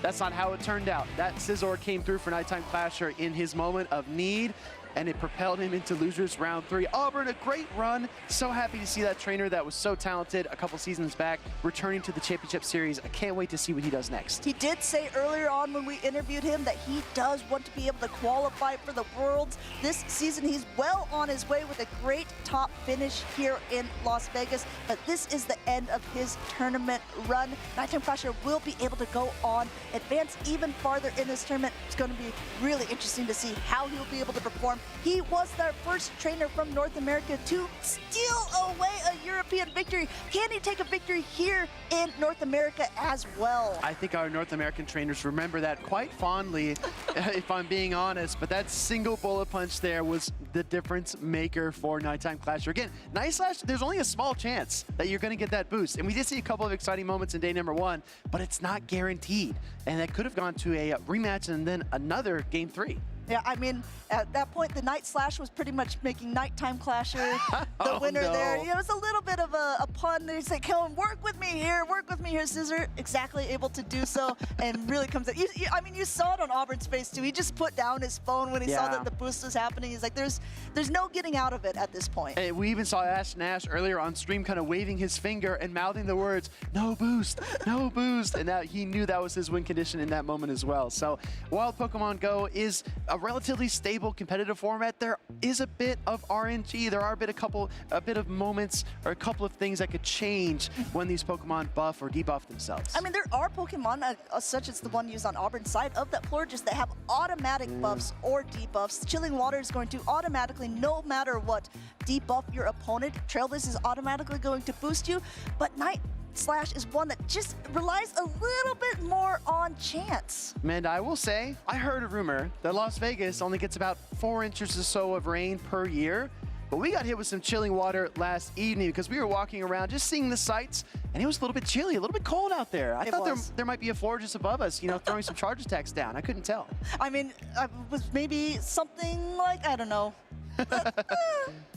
that's not how it turned out. That Scizor came through for Nighttime Clasher in his moment of need, and it propelled him into losers round 3. Auburn, a great run. So happy to see that trainer that was so talented a couple seasons back returning to the championship series. I can't wait to see what he does next. He did say earlier on when we interviewed him that he does want to be able to qualify for the Worlds. This season, he's well on his way with a great top finish here in Las Vegas, but this is the end of his tournament run. Nighttime Clasher will be able to go on, advance even farther in this tournament. It's going to be really interesting to see how he'll be able to perform. He was their first trainer from North America to steal away a European victory. Can he take a victory here in North America as well? I think our North American trainers remember that quite fondly, if I'm being honest, but that single bullet punch there was the difference maker for Nighttime Clasher. Again, Night Slash, there's only a small chance that you're going to get that boost, and we did see a couple of exciting moments in day number 1, but it's not guaranteed, and that could have gone to a rematch and then another game 3. Yeah, I mean, at that point, the Night Slash was pretty much making Nighttime Clasher the winner there. It was a little bit of a pun. They say, "Come on, work with me here, Scissor." Exactly able to do so, and really comes out. I mean, you saw it on Auburn's face too. He just put down his phone when he saw that the boost was happening. He's like, "There's no getting out of it at this point." And we even saw Ash Nash earlier on stream, kind of waving his finger and mouthing the words, "No boost, no boost," and that he knew that was his win condition in that moment as well. So, while Pokemon Go is a relatively stable competitive format, there is a bit of RNG. There are a bit of moments or a couple of things that could change when these Pokemon buff or debuff themselves. I mean, there are Pokemon such as the one used on Auburn's side of that Florges that have automatic buffs or debuffs. Chilling Water is going to automatically, no matter what, debuff your opponent. Trailblaze is automatically going to boost you, but Night Slash is one that just relies a little bit more on chance. Amanda, I will say, I heard a rumor that Las Vegas only gets about 4 inches or so of rain per year, but we got hit with some chilling water last evening because we were walking around just seeing the sights, and it was a little bit chilly, a little bit cold out there. I thought there might be a floor just above us, you know, throwing some charge attacks down. I couldn't tell. I mean, it was maybe something like, I don't know.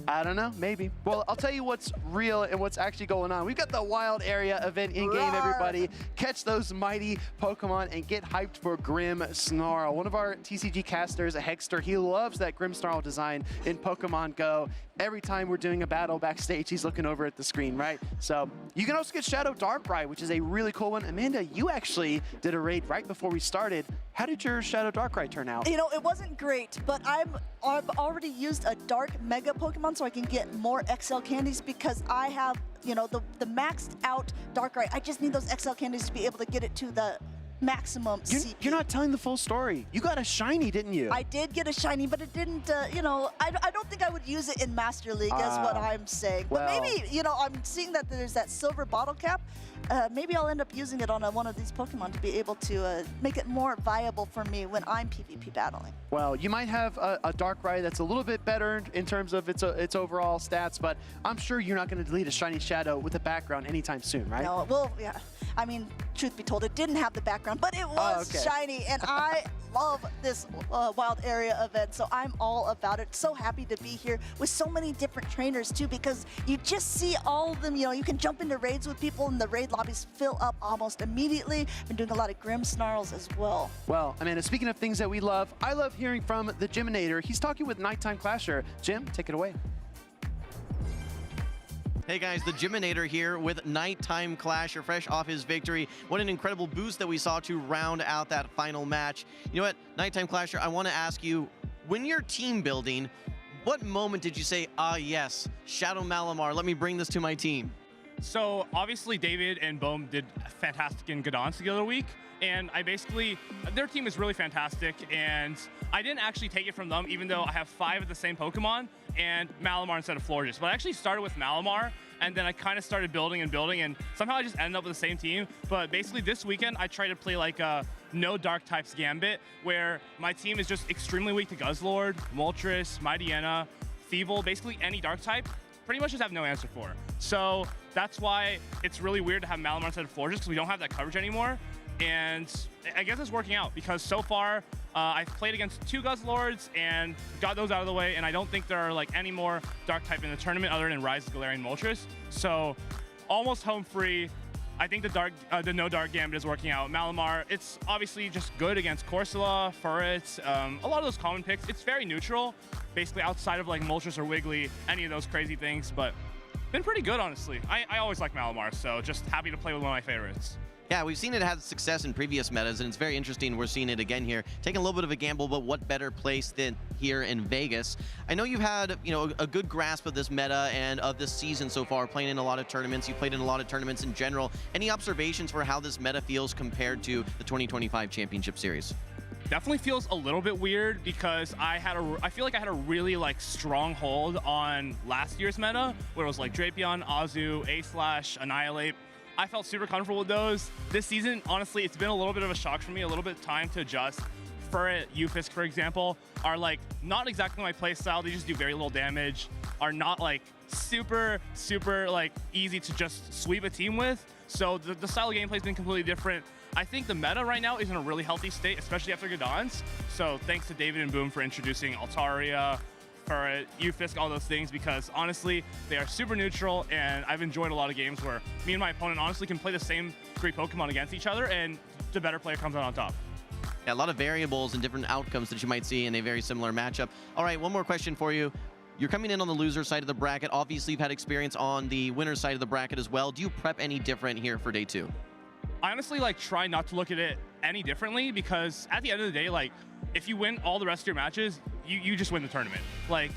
I don't know, maybe. Well, I'll tell you what's real and what's actually going on. We've got the Wild Area event in-game, everybody. Catch those mighty Pokemon and get hyped for Grimmsnarl. One of our TCG casters, a Hexter, he loves that Grimmsnarl design in Pokemon GO. Every time we're doing a battle backstage, he's looking over at the screen, right? So you can also get Shadow Darkrai, which is a really cool one. Amanda, you actually did a raid right before we started. How did your Shadow Darkrai turn out? You know, it wasn't great, but I've already used a Dark Mega Pokemon so I can get more XL candies because I have, you know, the maxed out Darkrai. I just need those XL candies to be able to get it to the maximum CP. You're not telling the full story. You got a shiny, didn't you? I did get a shiny, but it didn't, you know, I don't think I would use it in Master League, is what I'm saying. Well, but maybe, you know, I'm seeing that there's that silver bottle cap. Maybe I'll end up using it on one of these Pokemon to be able to make it more viable for me when I'm PvP battling. Well, you might have a Darkrai that's a little bit better in terms of its overall stats, but I'm sure you're not going to delete a shiny Shadow with a background anytime soon, right? No, well, yeah. I mean, truth be told, it didn't have the background, but it was shiny, and I love this Wild Area event, so I'm all about it. So happy to be here with so many different trainers, too, because you just see all of them. You know, you can jump into raids with people, and the raid lobbies fill up almost immediately. Been doing a lot of Grimmsnarls as well. Well, Amanda, speaking of things that we love, I love hearing from the Gyminator. He's talking with Nighttime Clasher. Jim, take it away. Hey guys, the Gyminator here with Nighttime Clasher, fresh off his victory. What an incredible boost that we saw to round out that final match. You know what, Nighttime Clasher, I want to ask you, when you're team building, what moment did you say, ah yes, Shadow Malamar, let me bring this to my team? So obviously David and Bohm did fantastic in Gdansk the other week, and their team is really fantastic, and I didn't actually take it from them, even though I have 5 of the same Pokemon and Malamar instead of Florges. But I actually started with Malamar, and then I kind of started building, and somehow I just ended up with the same team. But basically this weekend, I tried to play like a no dark types gambit, where my team is just extremely weak to Guzzlord, Moltres, Mightyena, Thievul, basically any dark type, pretty much just have no answer for. So that's why it's really weird to have Malamar instead of Florges, because we don't have that coverage anymore. And I guess it's working out, because so far I've played against 2 Guzzlords and got those out of the way, and I don't think there are like any more dark type in the tournament other than Rise, Galarian, Moltres. So almost home free. I think the no dark gambit is working out. Malamar, it's obviously just good against Corsola, Furret, a lot of those common picks. It's very neutral, basically outside of like Moltres or Wiggly, any of those crazy things, but been pretty good, honestly. I always like Malamar, so just happy to play with one of my favorites. Yeah, we've seen it have success in previous metas, and it's very interesting we're seeing it again here. Taking a little bit of a gamble, but what better place than here in Vegas? I know you've had, you know, a good grasp of this meta and of this season so far, playing in a lot of tournaments. You played in a lot of tournaments in general. Any observations for how this meta feels compared to the 2025 Championship Series? Definitely feels a little bit weird, because I feel like I had a really like strong hold on last year's meta, where it was like Drapion, Azu, A-Slash, Annihilate. I felt super comfortable with those. This season, honestly, it's been a little bit of a shock for me, a little bit of time to adjust. Furret, Ufisk, for example, are like not exactly my play style. They just do very little damage, are not like super like easy to just sweep a team with. So the style of gameplay has been completely different. I think the meta right now is in a really healthy state, especially after Gdansk. So thanks to David and Boom for introducing Altaria, Furret, Ufisk, all those things, because honestly, they are super neutral, and I've enjoyed a lot of games where me and my opponent honestly can play the same 3 Pokemon against each other, and the better player comes out on top. Yeah, a lot of variables and different outcomes that you might see in a very similar matchup. All right, one more question for you. You're coming in on the loser side of the bracket. Obviously, you've had experience on the winner side of the bracket as well. Do you prep any different here for day 2? I honestly try not to look at it any differently, because at the end of the day, like, if you win all the rest of your matches, you just win the tournament. Like,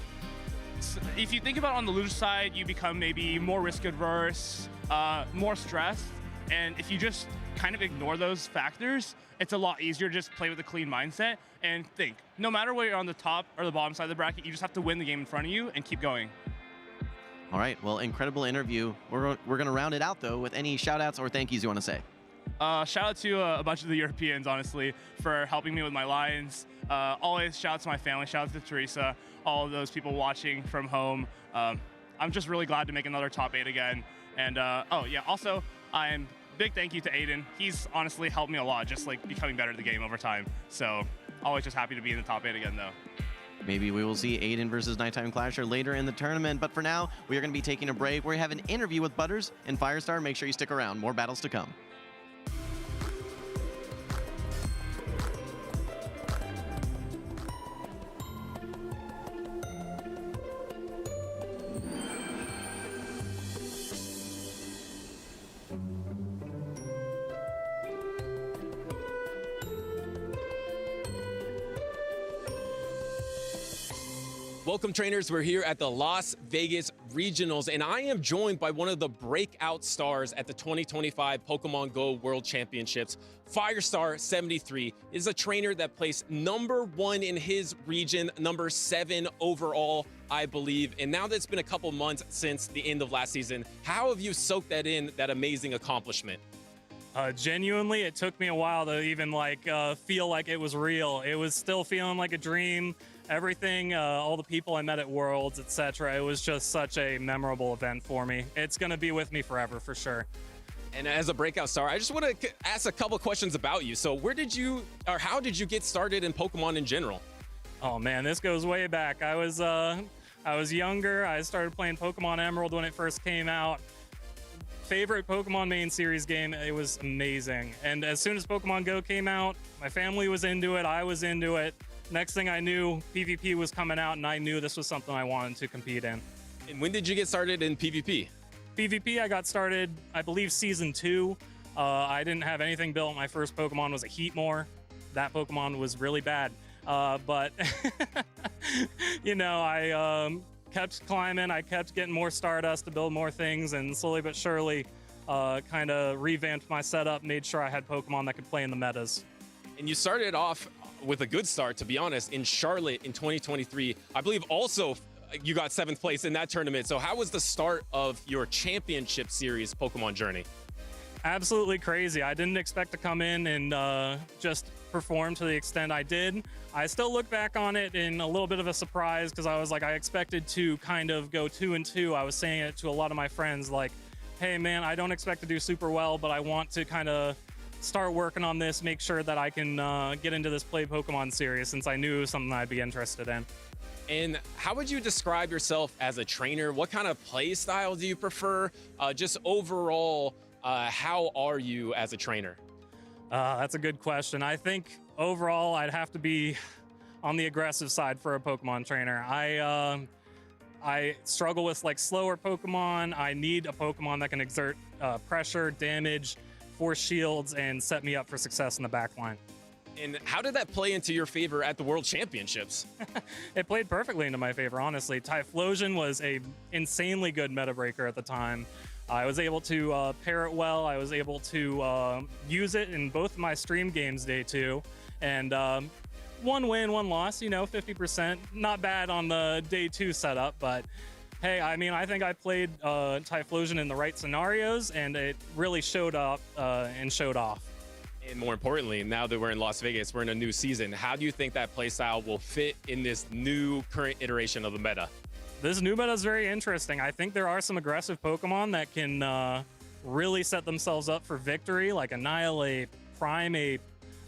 if you think about it on the loser side, you become maybe more risk adverse, more stressed, and if you just kind of ignore those factors, it's a lot easier to just play with a clean mindset and think, no matter where you're on the top or the bottom side of the bracket, you just have to win the game in front of you and keep going. All right, well, incredible interview. We're going to round it out, though, with any shout-outs or thank yous you want to say. Shout out to a bunch of the Europeans, honestly, for helping me with my lines. Always shout out to my family, shout out to Teresa, all of those people watching from home. I'm just really glad to make another top 8 again. And oh yeah, also I'm big thank you to Aiden. He's honestly helped me a lot, just like becoming better at the game over time. So always just happy to be in the top 8 again, though. Maybe we will see Aiden versus Nighttime Clasher later in the tournament, but for now, we are going to be taking a break. We have an interview with Butters and Firestar. Make sure you stick around. More battles to come. Welcome, trainers. We're here at the Las Vegas Regionals, and I am joined by one of the breakout stars at the 2025 Pokemon GO World Championships. Firestar73 is a trainer that placed #1 in his region, #7 overall, I believe. And now that it's been a couple months since the end of last season, how have you soaked that in, that amazing accomplishment? Genuinely, it took me a while to even feel like it was real. It was still feeling like a dream. Everything, all the people I met at Worlds, etc. It was just such a memorable event for me. It's going to be with me forever, for sure. And as a breakout star, I just want to ask a couple questions about you. So how did you get started in Pokemon in general? Oh man, this goes way back. I was younger. I started playing Pokemon Emerald when it first came out. Favorite Pokemon main series game. It was amazing. And as soon as Pokemon GO came out, my family was into it. I was into it. Next thing I knew, PvP was coming out, and I knew this was something I wanted to compete in. And when did you get started in PvP? PvP, I got started, I believe, Season 2. I didn't have anything built. My first Pokemon was a Heatmore. That Pokemon was really bad. But, you know, I kept climbing. I kept getting more Stardust to build more things, and slowly but surely kind of revamped my setup, made sure I had Pokemon that could play in the metas. And you started off with a good start, to be honest, in Charlotte in 2023. I believe also you got 7th place in that tournament. So how was the start of your championship series Pokemon journey? Absolutely crazy. I didn't expect to come in and just perform to the extent I did. I still look back on it in a little bit of a surprise, because I was like, I expected to kind of go 2-2. I was saying it to a lot of my friends, like, hey man, I don't expect to do super well, but I want to kind of start working on this, make sure that I can get into this Play Pokemon series, since I knew it was something I'd be interested in. And how would you describe yourself as a trainer? What kind of play style do you prefer? Just overall, how are you as a trainer? That's a good question. I think overall I'd have to be on the aggressive side for a Pokemon trainer. I struggle with slower Pokemon. I need a Pokemon that can exert pressure, damage, force shields, and set me up for success in the back line. And how did that play into your favor at the World Championships? It played perfectly into my favor, honestly. Typhlosion was a insanely good meta breaker at the time. I was able to pair it well. I was able to use it in both of my stream games day 2. And 1 win, 1 loss, you know, 50%. Not bad on the day 2 setup, but hey, I mean, I think I played Typhlosion in the right scenarios, and it really showed up and showed off. And more importantly, now that we're in Las Vegas, we're in a new season. How do you think that playstyle will fit in this new current iteration of the meta? This new meta is very interesting. I think there are some aggressive Pokemon that can really set themselves up for victory, like Annihilate, Primeape,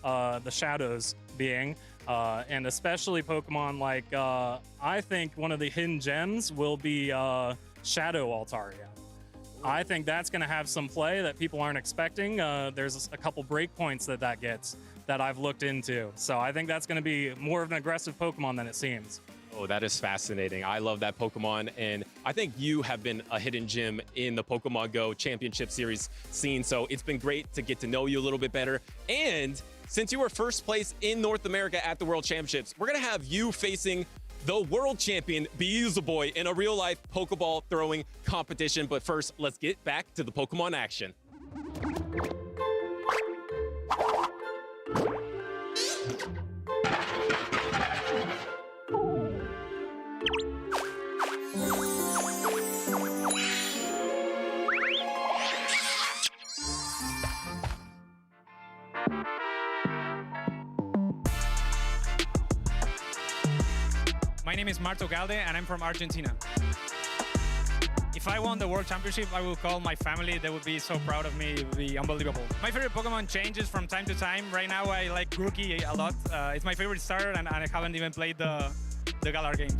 the Shadows being. And especially Pokemon like, I think one of the hidden gems will be Shadow Altaria. I think that's going to have some play that people aren't expecting. There's a couple breakpoints that gets that I've looked into. So I think that's going to be more of an aggressive Pokemon than it seems. Oh, that is fascinating. I love that Pokemon, and I think you have been a hidden gem in the Pokemon GO Championship Series scene, so it's been great to get to know you a little bit better. And since you were first place in North America at the World Championships, we're going to have you facing the world champion, Beelzeboy, in a real-life Pokeball throwing competition. But first, let's get back to the Pokemon action. My name is Marto Galde, and I'm from Argentina. If I won the World Championship, I will call my family. They would be so proud of me. It would be unbelievable. My favorite Pokemon changes from time to time. Right now, I like Grookey a lot. It's my favorite starter, and I haven't even played the the Galar game.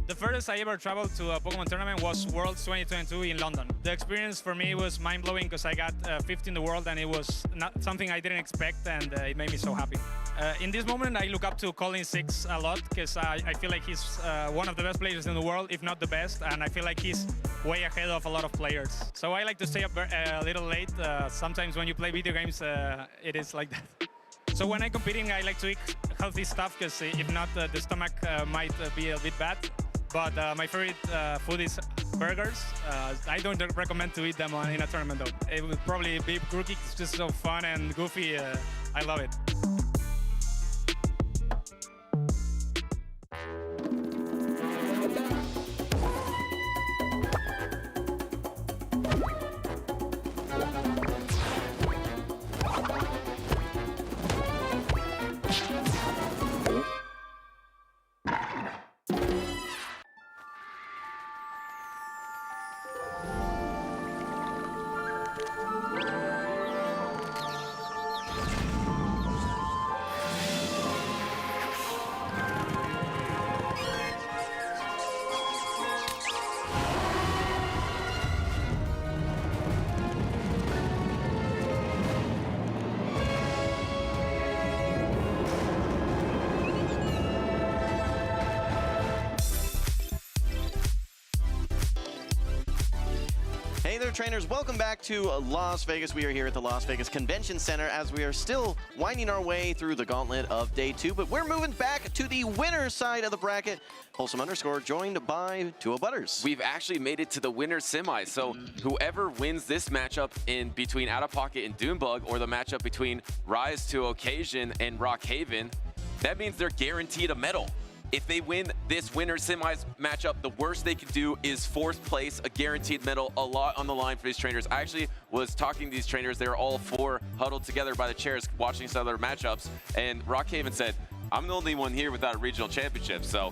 The furthest I ever traveled to a Pokemon tournament was Worlds 2022 in London. The experience for me was mind-blowing because I got 5th in the world, and it was not something I didn't expect, and it made me so happy. In this moment, I look up to Colin Six a lot because I feel like he's one of the best players in the world, if not the best, and I feel like he's way ahead of a lot of players. So I like to stay up a little late. Sometimes when you play video games, it is like that. So when I'm competing, I like to eat healthy stuff because if not, the stomach might be a bit bad. But my favorite food is burgers. I don't recommend to eat them in a tournament though. It would probably be rookie. It's just so fun and goofy. I love it. Hey there, trainers. Welcome back to Las Vegas. We are here at the Las Vegas Convention Center as we are still winding our way through the gauntlet of day 2, but we're moving back to the winner's side of the bracket. Wholesome Underscore joined by Duo Butters. We've actually made it to the winner's semi, so whoever wins this matchup in between Out of Pocket and Doonbug, or the matchup between Rise to Occasion and Rockhaven, that means they're guaranteed a medal. If they win this winner's semis matchup, the worst they can do is 4th place, a guaranteed medal, a lot on the line for these trainers. I actually was talking to these trainers. They were all 4 huddled together by the chairs watching some other matchups, and Rockhaven said, I'm the only one here without a regional championship, so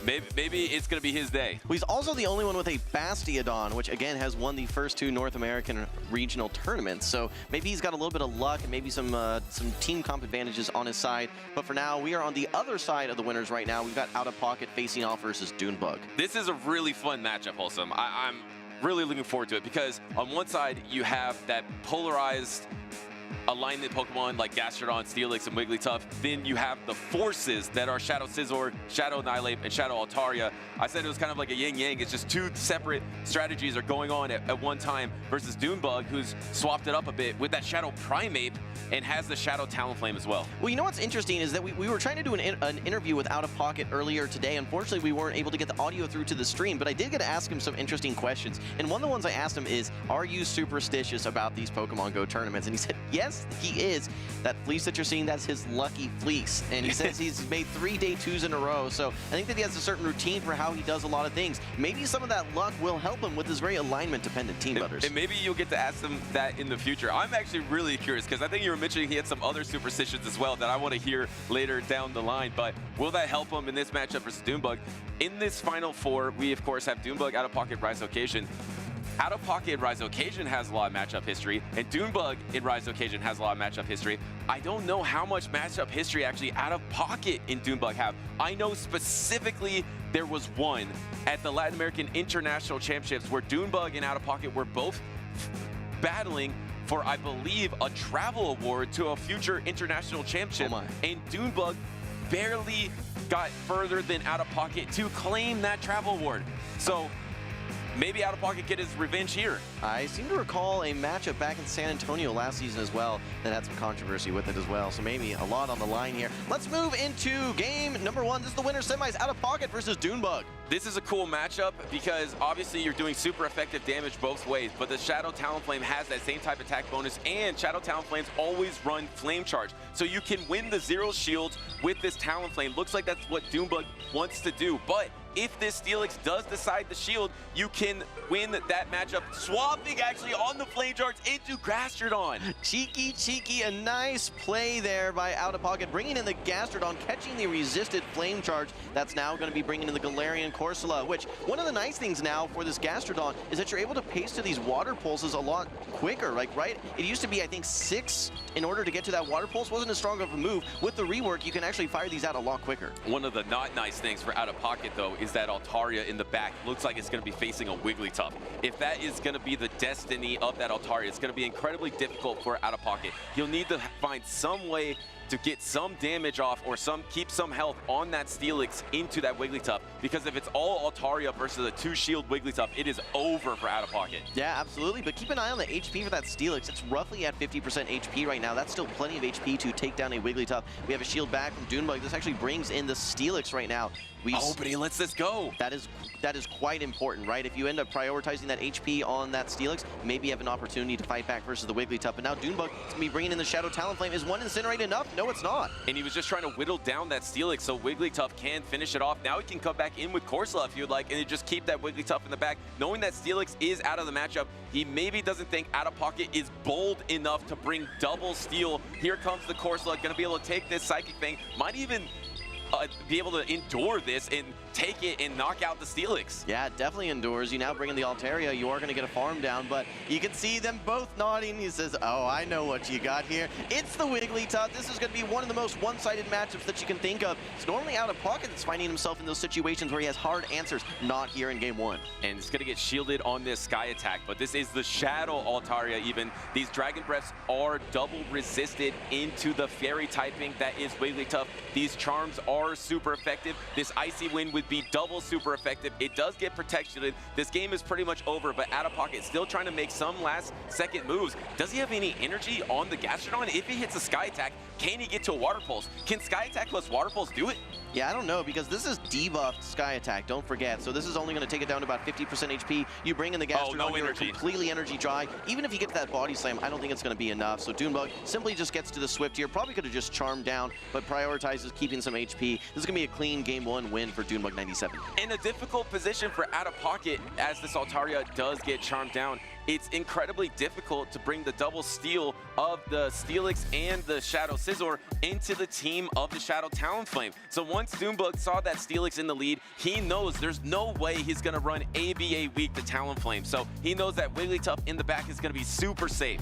maybe it's going to be his day. Well, he's also the only one with a Bastiodon, which again has won the first 2 North American regional tournaments. So maybe he's got a little bit of luck and maybe some team comp advantages on his side. But for now, we are on the other side of the winners right now. We've got Out of Pocket facing off versus Doonbug. This is a really fun matchup, Wholesome. I'm really looking forward to it because on one side, you have that polarized alignment Pokemon like Gastrodon, Steelix, and Wigglytuff. Then you have the forces that are Shadow Scizor, Shadow Annihilape, and Shadow Altaria. I said it was kind of like a yin-yang. It's just 2 separate strategies are going on at one time versus Doonbug, who's swapped it up a bit with that Shadow Primeape and has the Shadow Talonflame as well. Well, you know what's interesting is that we were trying to do an interview with Out of Pocket earlier today. Unfortunately, we weren't able to get the audio through to the stream, but I did get to ask him some interesting questions. And one of the ones I asked him is, are you superstitious about these Pokemon Go tournaments? And he said, yes, he is. That fleece that you're seeing, that's his lucky fleece. And he says he's made 3 day 2s in a row. So I think that he has a certain routine for how he does a lot of things. Maybe some of that luck will help him with his very alignment-dependent team butters. And maybe you'll get to ask him that in the future. I'm actually really curious because I think you were mentioning he had some other superstitions as well that I want to hear later down the line. But will that help him in this matchup versus Doonbug? In this Final 4, we of course have Doonbug, Out of Pocket, Rise Occasion. Out of Pocket in Rise Occasion has a lot of matchup history, and Doonbug in Rise Occasion has a lot of matchup history. I don't know how much matchup history actually Out of Pocket in Doonbug have. I know specifically there was one at the Latin American International Championships where Doonbug and Out of Pocket were both battling for, I believe, a travel award to a future international championship. And Doonbug barely got further than Out of Pocket to claim that travel award. So maybe Out of Pocket get his revenge here. I seem to recall a matchup back in San Antonio last season as well that had some controversy with it as well. So maybe a lot on the line here. Let's move into game number 1. This is the winner semis, Out of Pocket versus Doonbug. This is a cool matchup because obviously you're doing super effective damage both ways, but the Shadow Talonflame has that same type attack bonus, and Shadow Talonflames always run Flame Charge. So you can win the 0 shield with this Talonflame. Looks like that's what Doonbug wants to do, but if this Steelix does decide the shield, you can win that matchup. Swapping actually on the Flame Charge into Gastrodon. Cheeky, a nice play there by Out of Pocket, bringing in the Gastrodon, catching the resisted Flame Charge. That's now going to be bringing in the Galarian Corsola, which one of the nice things now for this Gastrodon is that you're able to pace to these water pulses a lot quicker, like, right? It used to be, I think, 6 in order to get to that water pulse. Wasn't as strong of a move. With the rework, you can actually fire these out a lot quicker. One of the not nice things for Out of Pocket, though, is that Altaria in the back looks like it's going to be facing a Wigglytuff. If that is going to be the destiny of that Altaria, it's going to be incredibly difficult for Out of Pocket. He'll need to find some way to get some damage off or keep some health on that Steelix into that Wigglytuff, because if it's all Altaria versus a 2-shield Wigglytuff, it is over for Out of Pocket. Yeah, absolutely, but keep an eye on the HP for that Steelix. It's roughly at 50% HP right now. That's still plenty of HP to take down a Wigglytuff. We have a shield back from Dunebug. This actually brings in the Steelix right now. But he lets this go. That is quite important, right? If you end up prioritizing that HP on that Steelix, maybe you have an opportunity to fight back versus the Wigglytuff. But now Dunebug is going to be bringing in the Shadow Talonflame. Is one Incinerate enough? No, it's not. And he was just trying to whittle down that Steelix so Wigglytuff can finish it off. Now he can come back in with Corsola if you'd like, and just keep that Wigglytuff in the back. Knowing that Steelix is out of the matchup, he maybe doesn't think Out of Pocket is bold enough to bring double steal. Here comes the Corsola, going to be able to take this Psychic Fang. Might even be able to endure this and take it and knock out the Steelix. Yeah, it definitely endures. You now bring in the Altaria, you are going to get a farm down, but you can see them both nodding. He says, oh, I know what you got here. It's the Wigglytuff. This is going to be one of the most one-sided matchups that you can think of. It's normally Out of Pocket that's finding himself in those situations where he has hard answers, not here in game 1. And it's going to get shielded on this Sky Attack, but this is the Shadow Altaria even. These Dragon Breaths are double resisted into the Fairy typing that is Wigglytuff. These Charms are super effective. This Icy Wind would be double super effective. It does get protected. This game is pretty much over, but Out of Pocket still trying to make some last-second moves. Does he have any energy on the Gastrodon? If he hits a Sky Attack, can he get to a Water Pulse? Can Sky Attack plus Water Pulse do it? Yeah, I don't know, because this is debuffed Sky Attack, don't forget. So this is only going to take it down to about 50% HP. You bring in the Gastrodon, you're completely energy dry. Even if you get to that Body Slam, I don't think it's going to be enough. So Dunebug simply just gets to the Swift here. Probably could have just charmed down, but prioritizes keeping some HP. This is going to be a clean game 1 win for Dunebug 97. In a difficult position for Out of Pocket, as this Altaria does get charmed down. It's incredibly difficult to bring the double steal of the Steelix and the Shadow Scizor into the team of the Shadow Talonflame. So once Dunebug saw that Steelix in the lead, he knows there's no way he's going to run ABA weak to Talonflame. So he knows that Wigglytuff in the back is going to be super safe.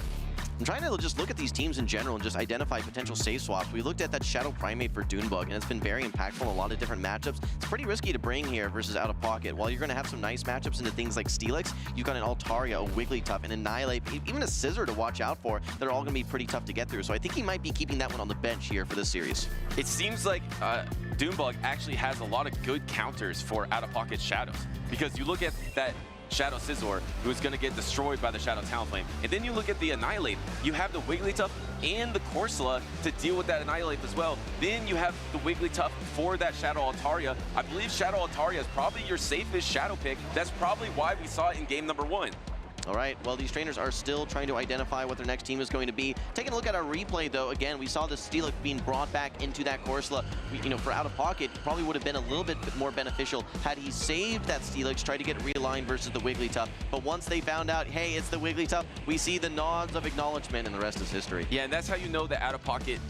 I'm trying to just look at these teams in general and just identify potential save swaps. We looked at that Shadow Primate for Dunebug, and it's been very impactful in a lot of different matchups. It's pretty risky to bring here versus Out of Pocket. While you're going to have some nice matchups into things like Steelix, you've got an Altaria, a Wigglytuff, an Annihilate, even a Scizor to watch out for. They're all going to be pretty tough to get through. So I think he might be keeping that one on the bench here for this series. It seems like Dunebug actually has a lot of good counters for Out of Pocket Shadows, because you look at that Shadow Scizor, who is going to get destroyed by the Shadow Talonflame. And then you look at the Annihilate. You have the Wigglytuff and the Corsola to deal with that Annihilate as well. Then you have the Wigglytuff for that Shadow Altaria. I believe Shadow Altaria is probably your safest Shadow pick. That's probably why we saw it in game number 1. All right, well, these trainers are still trying to identify what their next team is going to be. Taking a look at our replay, though, again, we saw the Steelix being brought back into that Corsola. For Out of Pocket, probably would have been a little bit more beneficial had he saved that Steelix, tried to get realigned versus the Wigglytuff. But once they found out, hey, it's the Wigglytuff, we see the nods of acknowledgement, and the rest is history. Yeah, and that's how you know that Out of Pocket,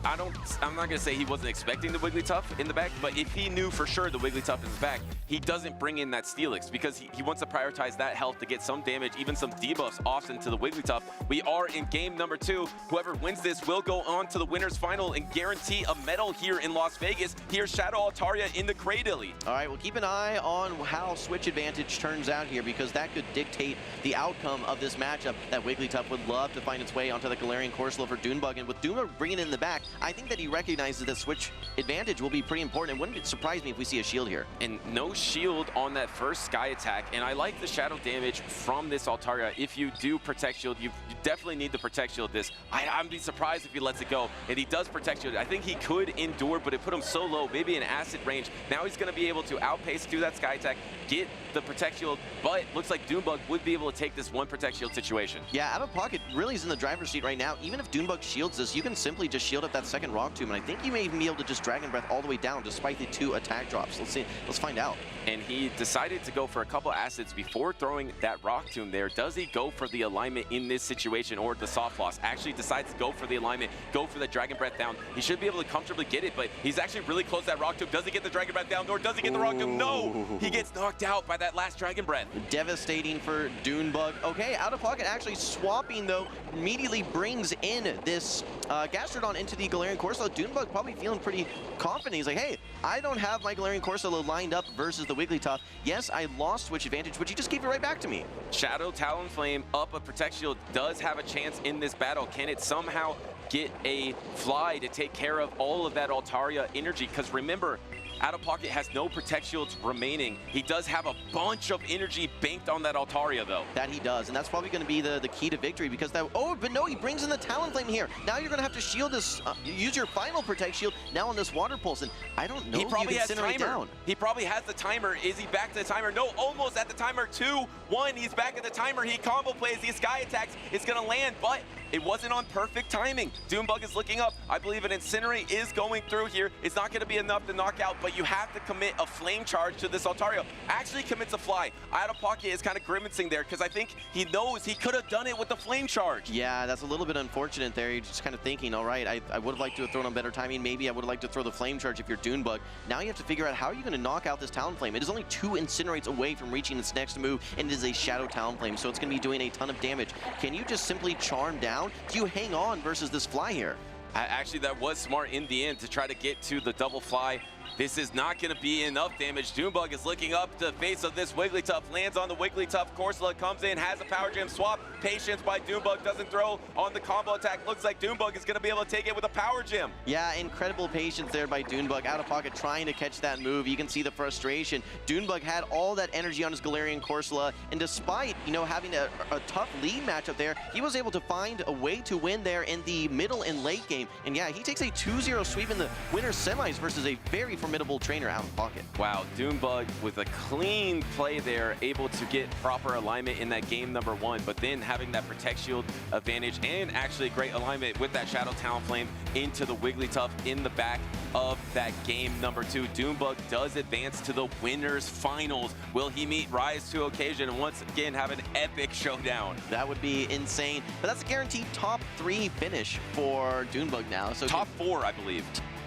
I'm not going to say he wasn't expecting the Wigglytuff in the back, but if he knew for sure the Wigglytuff is back, he doesn't bring in that Steelix, because he wants to prioritize that health to get some damage, even some debuffs off into the Wigglytuff. We are in game number 2. Whoever wins this will go on to the winner's final and guarantee a medal here in Las Vegas. Here's Shadow Altaria in the Cradilly. All right, well, keep an eye on how Switch Advantage turns out here, because that could dictate the outcome of this matchup. That Wigglytuff would love to find its way onto the Galarian Corsola for Dunebug, and with Dunebug bringing it in the back, I think that he recognizes that Switch Advantage will be pretty important. It wouldn't surprise me if we see a shield here. And no shield on that first Sky Attack, and I like the shadow damage from this Altaria. If you do Protect Shield, you definitely need to Protect Shield this. I'd be surprised if he lets it go, and he does Protect Shield. I think he could endure, but it put him so low, maybe in acid range. Now he's going to be able to outpace through that Sky Attack, get the Protect Shield, but looks like Dunebug would be able to take this one Protect Shield situation. Yeah, Out of Pocket really is in the driver's seat right now. Even if Dunebug shields this, you can simply just shield shield up that second Rock Tomb, and I think he may even be able to just Dragon Breath all the way down despite the 2 attack drops. Let's see. Let's find out. And he decided to go for a couple acids before throwing that Rock Tomb there. Does he go for the alignment in this situation, or the soft loss? Actually decides to go for the alignment, go for the Dragon Breath down. He should be able to comfortably get it, but he's actually really close to that Rock Tomb. Does he get the Dragon Breath down, or does he get the Rock Tomb? No! He gets knocked out by that last Dragon Breath. Devastating for Dunebug. Okay, out of pocket actually swapping though, immediately brings in this Gastrodon into the Galarian Corsola. Dunebug probably feeling pretty confident. He's like, hey, I don't have my Galarian Corsola lined up versus the Wigglytuff. Yes, I lost Switch Advantage, but you just gave it right back to me. Shadow Talonflame up a Protect Shield does have a chance in this battle. Can it somehow get a fly to take care of all of that Altaria energy? Because remember, Out of Pocket has no Protect Shields remaining. He does have a bunch of energy banked on that Altaria, though. That he does, and that's probably going to be the key to victory, because that, oh, but no, he brings in the Talonflame here. Now you're going to have to shield this, use your final Protect Shield now on this Water Pulse, and I don't know he probably if you has can timer. down. He probably has the timer. Is he back to the timer? No, almost at the timer. 2-1, he's back at the timer. He combo plays, the Sky attacks. It's going to land, but it wasn't on perfect timing. Dunebug is looking up. I believe an Incinerate is going through here. It's not going to be enough to knock out, but you have to commit a Flame Charge to this Altaria. Actually commits a Fly. Out of Pocket is kind of grimacing there because I think he knows he could have done it with the Flame Charge. Yeah, that's a little bit unfortunate there. You're just kind of thinking, all right, I would have liked to have thrown on better timing. Maybe I would have liked to throw the Flame Charge if you're Dunebug. Now you have to figure out how you're going to knock out this Talonflame. It is only 2 Incinerates away from reaching its next move, and it is a Shadow Talonflame, so it's going to be doing a ton of damage. Can you just simply charm down? Do you hang on versus this Fly here? Actually, that was smart in the end to try to get to the double Fly. This is not going to be enough damage. Dunebug is looking up to the face of this Wigglytuff, lands on the Wigglytuff. Corsola comes in, has a Power Gem swap. Patience by Dunebug, doesn't throw on the combo attack. Looks like Dunebug is going to be able to take it with a Power Gem. Yeah, incredible patience there by Dunebug. Out of pocket trying to catch that move. You can see the frustration. Dunebug had all that energy on his Galarian Corsola, and despite, you know, having a tough lead matchup there, he was able to find a way to win there in the middle and late game. And yeah, he takes a 2-0 sweep in the winner's semis versus a very formidable trainer Out of Pocket. Wow, Dunebug with a clean play there, able to get proper alignment in that game number 1, but then having that Protect Shield advantage and actually great alignment with that Shadow Talonflame into the Wigglytuff in the back of that game number 2. Dunebug does advance to the winners finals. Will he meet Rise to occasion and once again have an epic showdown? That would be insane, but that's a guaranteed top 3 finish for Dunebug now. So top 4, I believe,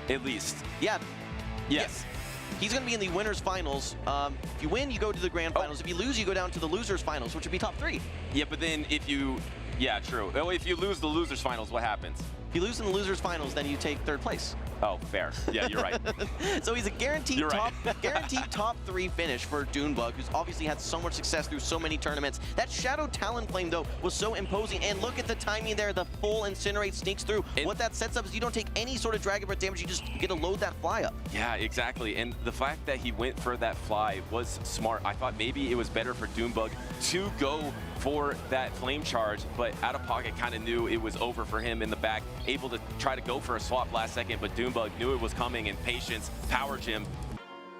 at least. Yeah. Yes. He's going to be in the winners finals. If you win, you go to the grand finals. If you lose, you go down to the losers finals, which would be top 3. Yeah, but then if you, yeah, true. Well, if you lose the losers finals, what happens? If you lose in the losers finals, then you take 3rd place. Oh, fair. Yeah, you're right. So he's a guaranteed top 3 finish for Dunebug, who's obviously had so much success through so many tournaments. That Shadow Talonflame, though, was so imposing. And look at the timing there. The full Incinerate sneaks through. What that sets up is you don't take any sort of Dragon Breath damage. You just get to load that Fly up. Yeah, exactly. And the fact that he went for that Fly was smart. I thought maybe it was better for Dunebug to go for that Flame Charge, but Out of Pocket kind of knew it was over for him in the back, able to try to go for a swap last second, but Dunebug knew it was coming, and Patience, Power Gem,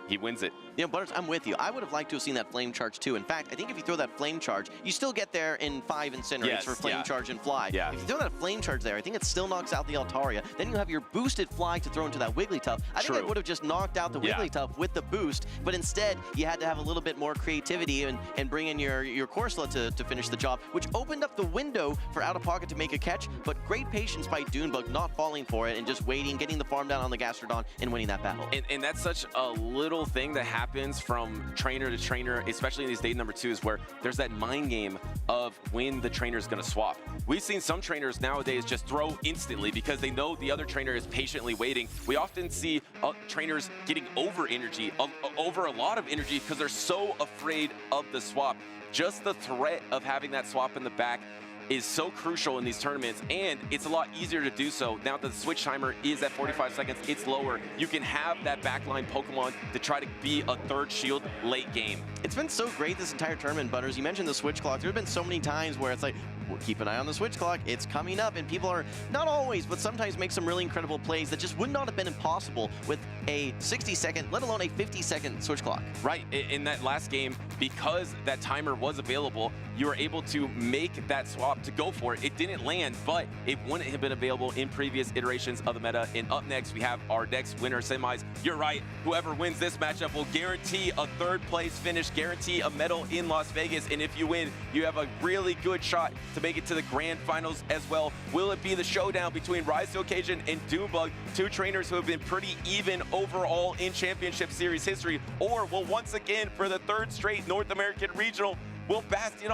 he wins it. You know, Butters, I'm with you. I would have liked to have seen that Flame Charge too. In fact, I think if you throw that Flame Charge, you still get there in 5 Incinerates for Flame Charge and Fly. Yeah. If you throw that Flame Charge there, I think it still knocks out the Altaria. Then you have your boosted Fly to throw into that Wigglytuff. I think it would have just knocked out the Wigglytuff with the boost, but instead you had to have a little bit more creativity and bring in your Corsola to finish the job, which opened up the window for Out of Pocket to make a catch, but great patience by Dunebug, not falling for it and just waiting, getting the farm down on the Gastrodon and winning that battle. And that's such a little thing that happens from trainer to trainer, especially in these day number 2s, where there's that mind game of when the trainer is going to swap. We've seen some trainers nowadays just throw instantly because they know the other trainer is patiently waiting. We often see trainers getting over energy, over a lot of energy because they're so afraid of the swap. Just the threat of having that swap in the back is so crucial in these tournaments, and it's a lot easier to do so. Now that the switch timer is at 45 seconds, it's lower. You can have that backline Pokemon to try to be a 3rd shield late game. It's been so great this entire tournament, Butters. You mentioned the switch clock. There have been so many times where it's like, keep an eye on the switch clock. It's coming up, and people are not always, but sometimes make some really incredible plays that just would not have been impossible with a 60-second, let alone a 50-second switch clock. Right, in that last game, because that timer was available, you were able to make that swap to go for it. It didn't land, but it wouldn't have been available in previous iterations of the meta. And up next, we have our next winner semis. You're right, whoever wins this matchup will guarantee a third place finish, guarantee a medal in Las Vegas. And if you win, you have a really good shot to make it to the grand finals as well. Will it be the showdown between Rise to Occasion and Doombug, two trainers who have been pretty even overall in Championship Series history? Or will once again, for the third straight North American Regional, will Bastion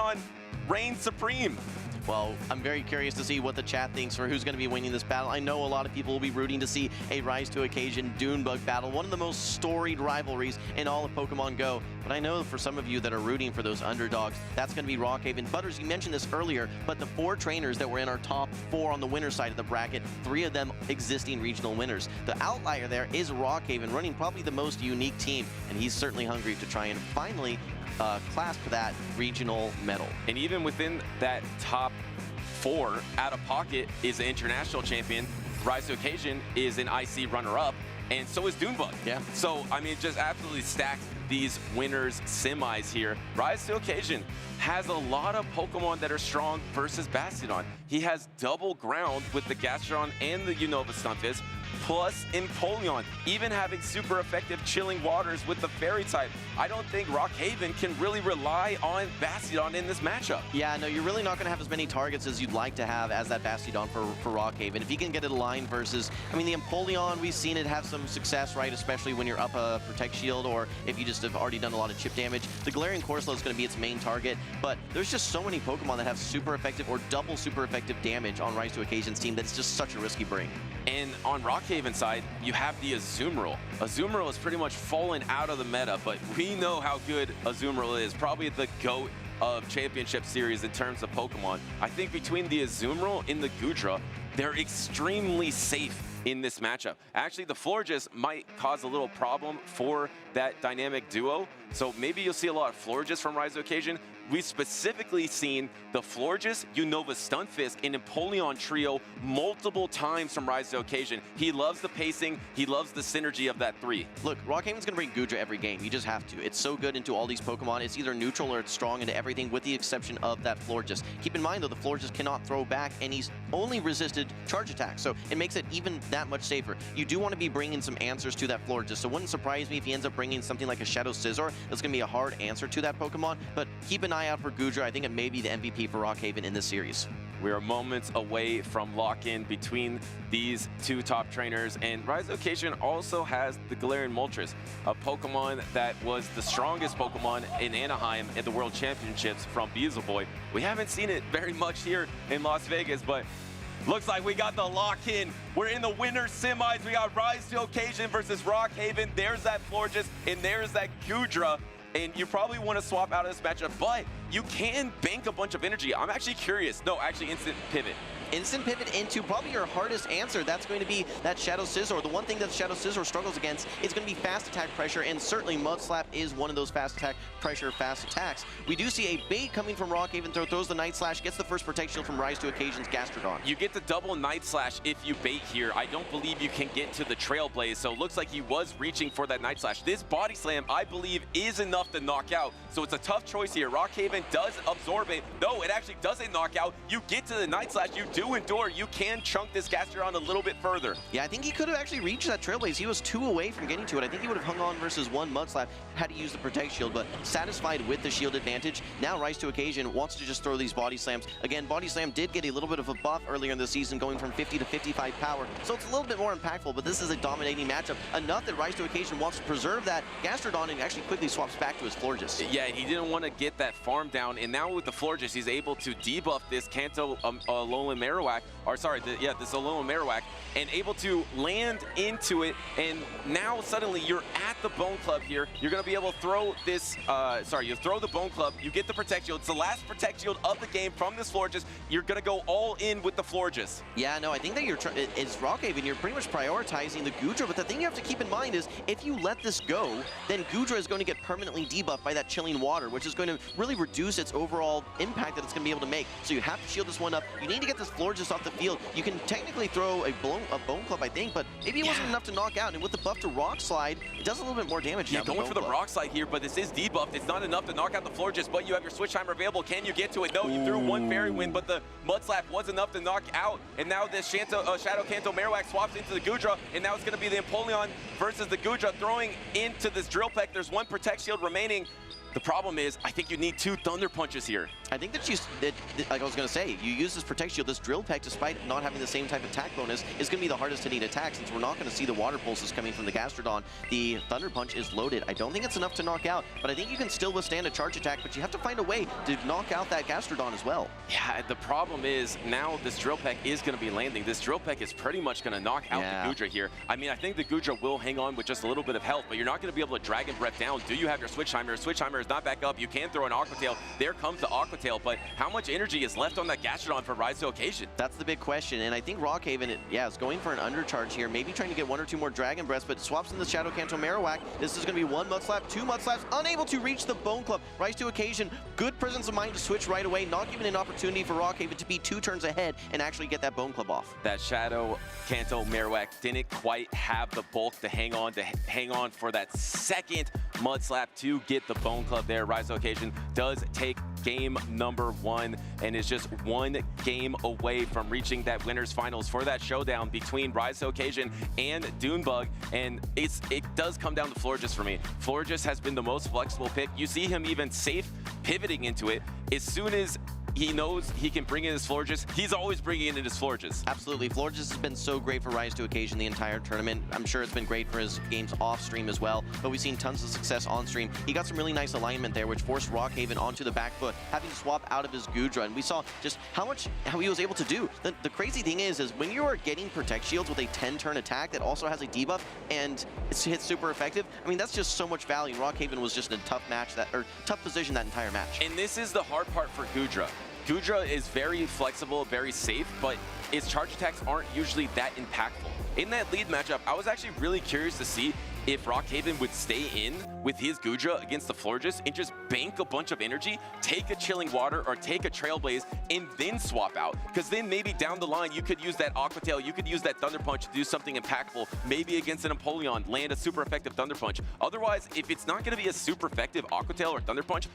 reign supreme? Well, I'm very curious to see what the chat thinks for who's going to be winning this battle. I know a lot of people will be rooting to see a Rise to Occasion Doombug battle, one of the most storied rivalries in all of Pokemon Go. But I know for some of you that are rooting for those underdogs, that's going to be Rockhaven. Butters, you mentioned this earlier, but the 4 trainers that were in our top 4 on the winner side of the bracket, 3 of them existing regional winners. The outlier there is Rockhaven, running probably the most unique team, and he's certainly hungry to try and finally clasp that regional medal. And even within that top 4, Out of Pocket is an international champion. Rise to Occasion is an IC runner-up, and so is Doombug. Yeah. So, I mean, just absolutely stacked these winners semis here. Rise to Occasion has a lot of Pokemon that are strong versus Bastion. He has double ground with the Gastrodon and the Unova Stunfisk, plus Empoleon, even having super effective Chilling Waters with the Fairy type. I don't think Rockhaven can really rely on Bastion in this matchup. Yeah, no, you're really not going to have as many targets as you'd like to have as that Bastion for Rockhaven. If you can get it aligned versus, I mean, the Empoleon, we've seen it have some success, right? Especially when you're up a Protect Shield or if you just have already done a lot of chip damage. The Galarian Corsola is going to be its main target, but there's just so many Pokemon that have super effective or double super effective damage on Rise to Occasion's team that it's just such a risky bring. And on Rockhaven side, you have the Azumarill. Azumarill has pretty much fallen out of the meta, but we know how good Azumarill is. Probably the GOAT of Championship Series in terms of Pokemon. I think between the Azumarill and the Goodra, they're extremely safe in this matchup. Actually, the Florges might cause a little problem for that dynamic duo, so maybe you'll see a lot of Florges from Rise to Occasion. We've specifically seen the Florges, Unova Stunfisk, and Empoleon trio multiple times from Rise to Occasion. He loves the pacing, he loves the synergy of that 3. Look, Rockhaven's going to bring Goodra every game. You just have to. It's so good into all these Pokemon. It's either neutral or it's strong into everything, with the exception of that Florges. Keep in mind, though, the Florges cannot throw back, and he's only resisted charge attacks, so it makes it even that much safer. You do want to be bringing some answers to that Florges, so it wouldn't surprise me if he ends up bringing something like a Shadow Scizor. That's going to be a hard answer to that Pokemon, but keep an eye out for Goodra. I think it may be the MVP for Rockhaven in this series. We are moments away from lock-in between these 2 top trainers, and Rise to Occasion also has the Galarian Moltres, a Pokemon that was the strongest Pokemon in Anaheim at the World Championships from Beelzeboy. We haven't seen it very much here in Las Vegas, but looks like we got the lock-in. We're in the winner semis. We got Rise to Occasion versus Rockhaven. There's that Florges, and there's that Goodra. And you probably want to swap out of this matchup, but you can bank a bunch of energy. I'm actually curious. No, actually instant pivot. Instant pivot into probably your hardest answer. That's going to be that Shadow Scizor. The one thing that Shadow Scizor struggles against is going to be fast attack pressure, and certainly Mud Slap is one of those fast attack pressure, fast attacks. We do see a bait coming from Rockhaven, throws the Night Slash, gets the first Protect Shield from Rise to Occasion's Gastrodon. You get the double Night Slash if you bait here. I don't believe you can get to the Trailblaze, so it looks like he was reaching for that Night Slash. This Body Slam, I believe, is enough to knock out, so it's a tough choice here. Rockhaven does absorb it. No, it actually doesn't knock out. You get to the Night Slash, you do endure. You can chunk this Gastrodon a little bit further. Yeah, I think he could have actually reached that Trailblaze. He was 2 away from getting to it. I think he would have hung on versus 1 Mud Slap had he used the Protect Shield, but satisfied with the shield advantage. Now Rise to Occasion wants to just throw these Body Slams. Again, Body Slam did get a little bit of a buff earlier in the season, going from 50 to 55 power, so it's a little bit more impactful, but this is a dominating matchup. Enough that Rise to Occasion wants to preserve that Gastrodon and actually quickly swaps back to his Florges. Yeah, he didn't want to get that farm down, and now with the Florges, he's able to debuff this Kanto Alolan Marowak, or sorry, the Alolan Marowak, and able to land into it, and now suddenly you're at the Bone Club here. You're going to be able to throw this, you throw the Bone Club, you get the Protect Shield. It's the last Protect Shield of the game from this Florges. You're going to go all in with the Florges. Yeah, no, I think that it's Rockhaven, you're pretty much prioritizing the Goodra, but the thing you have to keep in mind is if you let this go, then Goodra is going to get permanently debuffed by that chilling water, which is going to really reduce its overall impact that it's going to be able to make. So you have to shield this one up. You need to get this Florges off the field. You can technically throw a Bone Club, I think, but maybe it wasn't enough to knock out. And with the buff to Rock Slide, it does a little bit more damage. Yeah, going for the Rock Slide here, but this is debuffed. It's not enough to knock out the Florges, but you have your Switch Timer available. Can you get to it? No, you threw one Fairy Wind, but the Mud Slap was enough to knock out. And now this Shadow Kanto Marowak swaps into the Goodra, and now it's going to be the Empoleon versus the Goodra throwing into this Drill Peck. There's one Protect Shield remaining. The problem is, I think you need 2 Thunder Punches here. I think that like I was going to say, you use this Protect Shield, this Drill Peck, despite not having the same type of attack bonus, is going to be the hardest hitting attack since we're not going to see the Water Pulses coming from the Gastrodon. The Thunder Punch is loaded. I don't think it's enough to knock out, but I think you can still withstand a charge attack, but you have to find a way to knock out that Gastrodon as well. Yeah, the problem is now this Drill Peck is going to be landing. This Drill Peck is pretty much going to knock out the Goodra here. I mean, I think the Goodra will hang on with just a little bit of health, but you're not going to be able to Dragon Breath down. Do you have your Switch Timer? Switch Timer is not back up. You can throw an Aqua Tail. There comes the Aqua Tail, but how much energy is left on that Gastrodon for Rise to Occasion? That's the big question, and I think Rockhaven, is going for an undercharge here, maybe trying to get 1 or 2 more Dragon Breaths, but swaps in the Shadow Kanto Marowak. This is going to be 1 Mud Slap, 2 Mud Slaps, unable to reach the Bone Club. Rise to Occasion, good presence of mind to switch right away, not giving an opportunity for Rockhaven to be 2 turns ahead and actually get that Bone Club off. That Shadow Kanto Marowak didn't quite have the bulk to hang on for that second Mud Slap to get the Bone Club there. Rise to Occasion does take game number 1 and is just 1 game away from reaching that winners finals for that showdown between Rise to Occasion and Dunebug. And it does come down to Florges for me. Florges has been the most flexible pick. You see him even safe pivoting into it. As soon as he knows he can bring in his Florges, he's always bringing in his Florges. Absolutely. Florges has been so great for Rise to Occasion the entire tournament. I'm sure it's been great for his games off stream as well, but we've seen tons of success on stream. He got some really nice alignment there, which forced Rockhaven onto the back foot, having to swap out of his Goodra, and we saw just how he was able to do. The crazy thing is when you are getting Protect Shields with a 10-turn attack that also has a debuff and it's hit super effective, I mean, that's just so much value. Rockhaven was just in a tough tough position that entire match. And this is the hard part for Goodra. Goodra is very flexible, very safe, but its charge attacks aren't usually that impactful. In that lead matchup, I was actually really curious to see if Rockhaven would stay in with his Goodra against the Florges and just bank a bunch of energy, take a Chilling Water or take a Trailblaze, and then swap out. Because then maybe down the line, you could use that Aqua Tail, you could use that Thunder Punch to do something impactful, maybe against an Empoleon, land a super effective Thunder Punch. Otherwise, if it's not going to be a super effective Aqua Tail or Thunder Punch,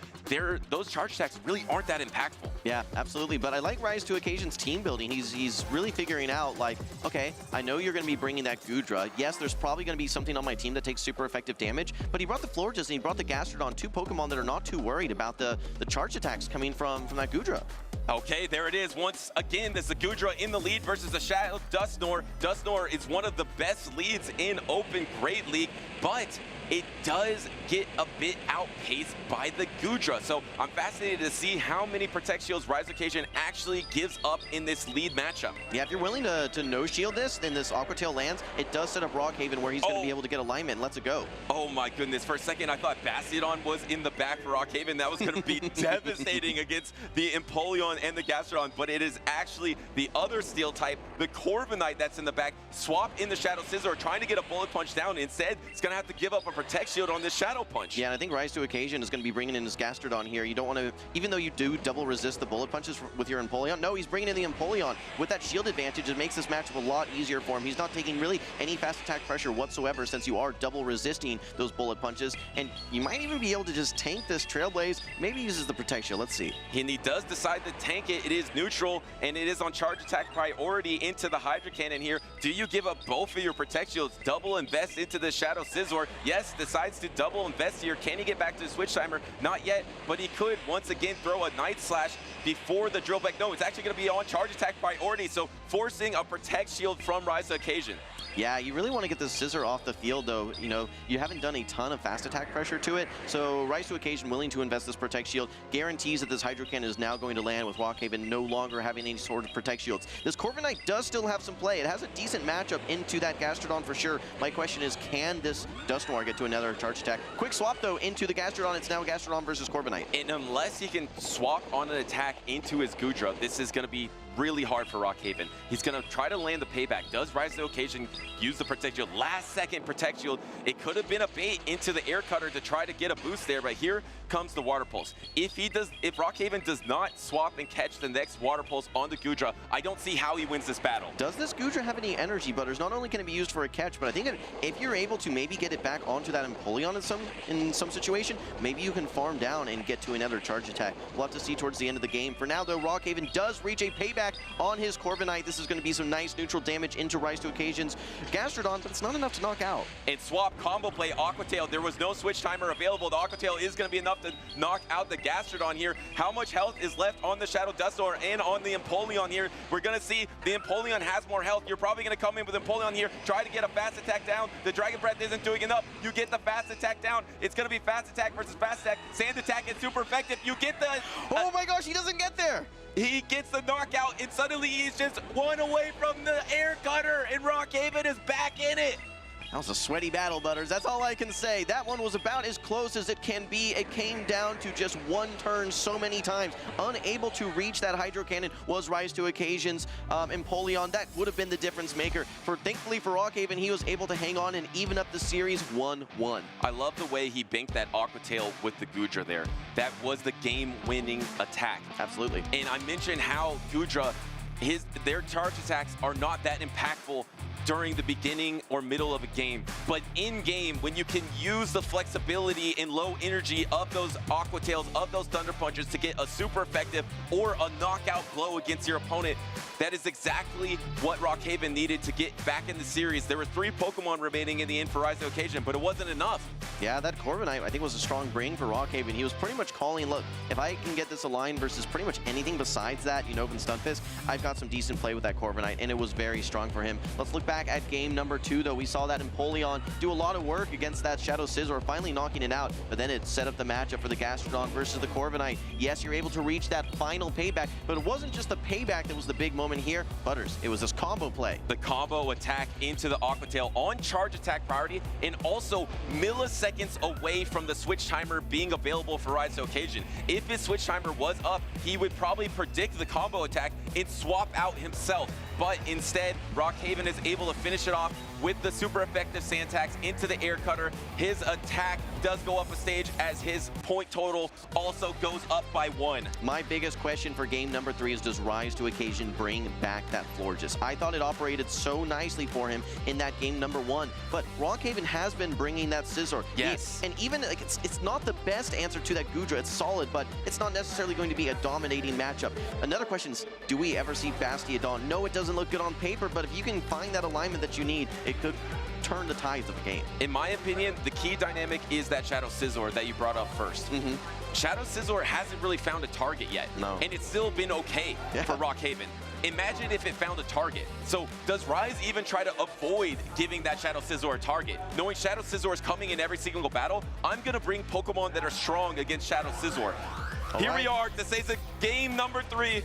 those charge attacks really aren't that impactful. Yeah, absolutely. But I like Rise to Occasion's team building. He's really figuring out, like, okay, I know you're going to be bringing that Goodra. Yes, there's probably going to be something on my team that takes super effective damage, but he brought the Florges and he brought the Gastrodon, 2 Pokemon that are not too worried about the charge attacks coming from that Goodra. Okay, there it is. Once again, there's the Goodra in the lead versus the Shadow Dusknoir. Dusknoir is one of the best leads in Open Great League, but it does get a bit outpaced by the Goodra. So I'm fascinated to see how many Protect Shields Rise Occasion actually gives up in this lead matchup. Yeah, if you're willing to no-shield this, then this Aqua Tail lands, it does set up Rockhaven where he's going to be able to get alignment and lets it go. Oh my goodness, for a second I thought Bastiodon was in the back for Rockhaven. That was going to be devastating against the Empoleon and the Gastrodon, but it is actually the other Steel type, the Corviknight, that's in the back. Swap in the Shadow Scizor, trying to get a Bullet Punch down. Instead, it's going to have to give up a Protect Shield on this Shadow Punch. Yeah, and I think Rise to Occasion is going to be bringing in his Gastrodon here. You don't want to, even though you do double resist the Bullet Punches with your Empoleon, no, he's bringing in the Empoleon. With that shield advantage, it makes this matchup a lot easier for him. He's not taking really any fast attack pressure whatsoever since you are double resisting those Bullet Punches, and you might even be able to just tank this Trailblaze. Maybe he uses the Protect Shield. Let's see. And he does decide to tank it. It is neutral, and it is on charge attack priority into the Hydro Cannon here. Do you give up both of your Protect Shields, double invest into the Shadow Scizor? Scizor. Yes, decides to double invest here. Can he get back to the switch timer? Not yet, but he could once again throw a Night Slash before the drill back. No, it's actually going to be on charge attack priority, so forcing a Protect Shield from Rise to Occasion. Yeah, you really want to get the Scizor off the field, though. You know, you haven't done a ton of fast attack pressure to it, so Rise to Occasion willing to invest this Protect Shield guarantees that this Hydro Cannon is now going to land with Rockhaven no longer having any sort of Protect Shields. This Corviknight does still have some play. It has a decent matchup into that Gastrodon for sure. My question is, can this Dusknoir get to another charge attack? Quick swap, though, into the Gastrodon. It's now Gastrodon versus Corviknight. And unless he can swap on an attack into his Goodra, this is going to be really hard for Rockhaven. He's going to try to land the payback. Does Rise to Occasion use the Protect Shield? Last second Protect Shield. It could have been a bait into the Air Cutter to try to get a boost there, but here comes the Water Pulse. If Rockhaven does not swap and catch the next Water Pulse on the Goodra, I don't see how he wins this battle. Does this Goodra have any energy butters? Not only can it be used for a catch, but I think if you're able to maybe get it back onto that Empoleon in some situation, maybe you can farm down and get to another charge attack. We'll have to see towards the end of the game. For now, though, Rockhaven does reach a payback on his Corviknight. This is going to be some nice neutral damage into Rise to Occasion's Gastrodon, but it's not enough to knock out. And swap combo play Aqua Tail. There was no switch timer available. The Aqua Tail is going to be enough to knock out the Gastrodon here. How much health is left on the Shadow Dusknoir and on the Empoleon here? We're going to see the Empoleon has more health. You're probably going to come in with Empoleon here, try to get a fast attack down. The Dragon Breath isn't doing enough. You get the fast attack down. It's going to be fast attack versus fast attack. Sand attack is super effective. You get the... oh my gosh, he doesn't get there. He gets the knockout, and suddenly he's just one away from the Air Cutter, and Rockhaven is back in it. That was a sweaty battle, Butters. That's all I can say. That one was about as close as it can be. It came down to just one turn so many times. Unable to reach that Hydro Cannon was Rise to Occasion's Empoleon. That would have been the difference maker. Thankfully for Rockhaven, he was able to hang on and even up the series 1-1. I love the way he banked that Aqua Tail with the Goodra there. That was the game-winning attack. Absolutely. And I mentioned how Goodra, their charge attacks are not that impactful during the beginning or middle of a game. But in-game, when you can use the flexibility and low energy of those Aqua Tails, of those Thunder Punches to get a super effective or a knockout blow against your opponent, that is exactly what Rockhaven needed to get back in the series. There were 3 Pokemon remaining in the end for Rise to Occasion, but it wasn't enough. Yeah, that Corviknight, I think, was a strong bring for Rockhaven. He was pretty much calling, look, if I can get this aligned versus pretty much anything besides that Unova and Stunfisk, I've got some decent play with that Corviknight, and it was very strong for him. Let's look back at game number 2, though. We saw that Empoleon do a lot of work against that Shadow Scizor, finally knocking it out, but then it set up the matchup for the Gastrodon versus the Corviknight. Yes, you're able to reach that final payback, but it wasn't just the payback that was the big moment here, Butters. It was this combo play. The combo attack into the Aqua Tail on charge attack priority, and also milliseconds away from the switch timer being available for Rise to Occasion. If his switch timer was up, he would probably predict the combo attack and swap out himself. But instead, Rockhaven is able to finish it off with the super effective sand attacks into the Air Cutter. His attack does go up a stage as his point total also goes up by 1. My biggest question for game number 3 is, does Rise to Occasion bring back that Florges? I thought it operated so nicely for him in that game number 1, but Rockhaven has been bringing that Scizor. Yes. And even, like, it's not the best answer to that Goodra. It's solid, but it's not necessarily going to be a dominating matchup. Another question is, do we ever see Bastiodon? No, it doesn't look good on paper, but if you can find that alignment that you need, it could turn the tides of the game. In my opinion, the key dynamic is that Shadow Scizor that you brought up first. Shadow Scizor hasn't really found a target yet. No. And it's still been okay for Rockhaven. Imagine if it found a target. So does Rise even try to avoid giving that Shadow Scizor a target? Knowing Shadow Scizor is coming in every single battle, I'm going to bring Pokemon that are strong against Shadow Scizor. Here we are. This is game number 3.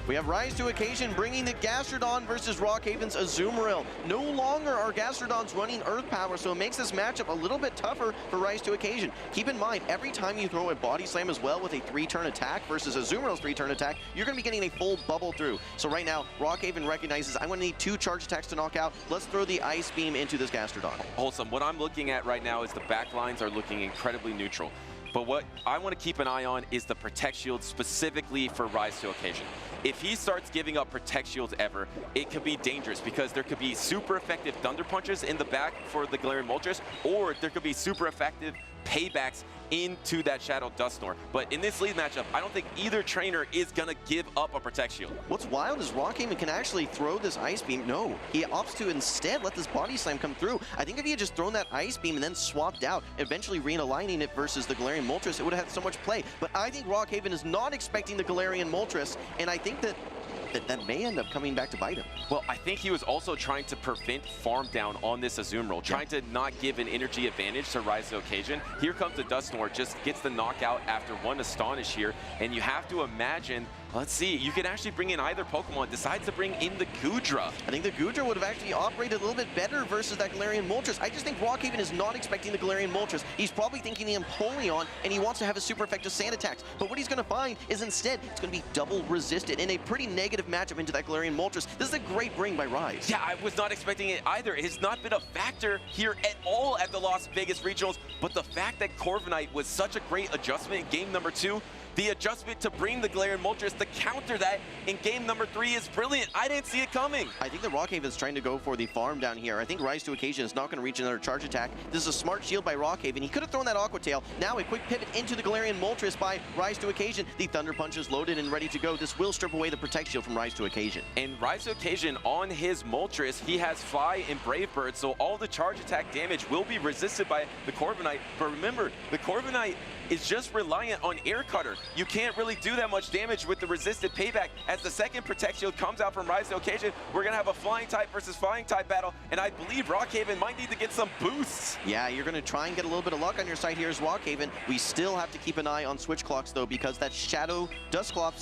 We have Rise to Occasion bringing the Gastrodon versus Rockhaven's Azumarill. No longer are Gastrodons running Earth Power, so it makes this matchup a little bit tougher for Rise to Occasion. Keep in mind, every time you throw a Body Slam as well with a 3-turn attack versus Azumarill's 3-turn attack, you're going to be getting a full bubble through. So right now, Rockhaven recognizes, I'm going to need 2 charge attacks to knock out. Let's throw the Ice Beam into this Gastrodon. Wholesome, what I'm looking at right now is the back lines are looking incredibly neutral. But what I want to keep an eye on is the Protect Shield specifically for Rise to Occasion. If he starts giving up Protect Shields ever, it could be dangerous because there could be super effective Thunder Punches in the back for the Galarian Moltres, or there could be super effective paybacks into that Shadow Dusknoir. But in this lead matchup, I don't think either trainer is going to give up a Protect Shield. What's wild is Rockhaven can actually throw this Ice Beam. No, he opts to instead let this Body Slam come through. I think if he had just thrown that Ice Beam and then swapped out, eventually realigning it versus the Galarian Moltres, it would have had so much play. But I think Rockhaven is not expecting the Galarian Moltres, and I think that may end up coming back to bite him. Well, I think he was also trying to prevent farm down on this Azumarill, trying to not give an energy advantage to Rise to Occasion. Here comes the Dusknoir, just gets the knockout after one Astonish here, and you have to imagine, let's see, you can actually bring in either Pokemon, decides to bring in the Goodra. I think the Goodra would have actually operated a little bit better versus that Galarian Moltres. I just think Rockhaven is not expecting the Galarian Moltres. He's probably thinking the Empoleon, and he wants to have a super effective Sand attacks. But what he's going to find is instead, it's going to be double resisted in a pretty negative matchup into that Galarian Moltres. This is a great bring by Rise. Yeah, I was not expecting it either. It has not been a factor here at all at the Las Vegas Regionals, but the fact that Corviknight was such a great adjustment in game number 2, the adjustment to bring the Galarian Moltres to counter that in game number 3 is brilliant. I didn't see it coming. I think that Rockhaven is trying to go for the farm down here. I think Rise to Occasion is not going to reach another charge attack. This is a smart shield by Rockhaven. He could have thrown that Aqua Tail. Now a quick pivot into the Galarian Moltres by Rise to Occasion. The Thunder Punch is loaded and ready to go. This will strip away the Protect Shield from Rise to Occasion. And Rise to Occasion on his Moltres, he has Fly and Brave Bird, so all the charge attack damage will be resisted by the Corviknight. But remember, the Corviknight is just reliant on Air Cutter. You can't really do that much damage with the resisted payback. As the second Protect Shield comes out from Rise to Occasion, we're going to have a Flying type versus Flying type battle, and I believe Rockhaven might need to get some boosts. Yeah, you're going to try and get a little bit of luck on your side here as Rockhaven. We still have to keep an eye on switch clocks, though, because that Shadow Dusknoir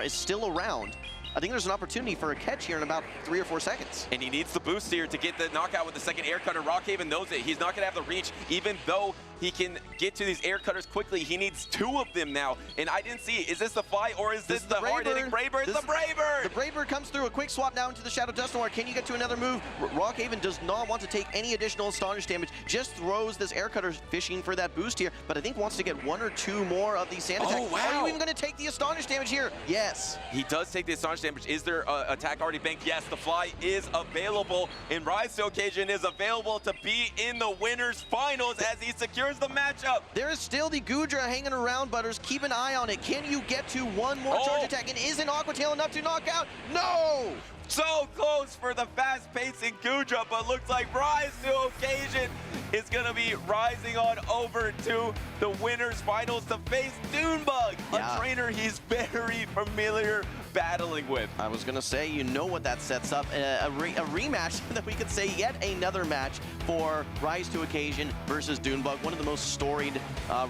is still around. I think there's an opportunity for a catch here in about 3 or 4 seconds. And he needs the boost here to get the knockout with the second Air Cutter. Rockhaven knows it. He's not going to have the reach, even though he can get to these Air Cutters quickly. He needs 2 of them now. And I didn't see it. Is this the Fly or is this the hard-hitting Brave Bird? It's the Brave Bird! The Brave Bird comes through. A quick swap down into the Shadow Dusknoir. Can you get to another move? Rockhaven does not want to take any additional Astonish damage. Just throws this Air Cutter fishing for that boost here. But I think wants to get 1 or 2 more of these Sand attacks. Oh, wow. Are you even going to take the Astonish damage here? Yes. He does take the Astonish damage. Is there attack already banked? Yes, the Fly is available, and Rise to Occasion is available to be in the winners finals as he secures the matchup. There is still the Goodra hanging around, Butters. Keep an eye on it. Can you get to 1 more charge attack? And isn't Aqua Tail enough to knock out? No! So close for the fast-pacing Goodra, but looks like Rise to Occasion is going to be rising on over to the winners finals to face Dunebug, a trainer he's very familiar battling with. I was going to say, you know what that sets up, a rematch that we could say yet another match for Rise to Occasion versus Dunebug, one of the most storied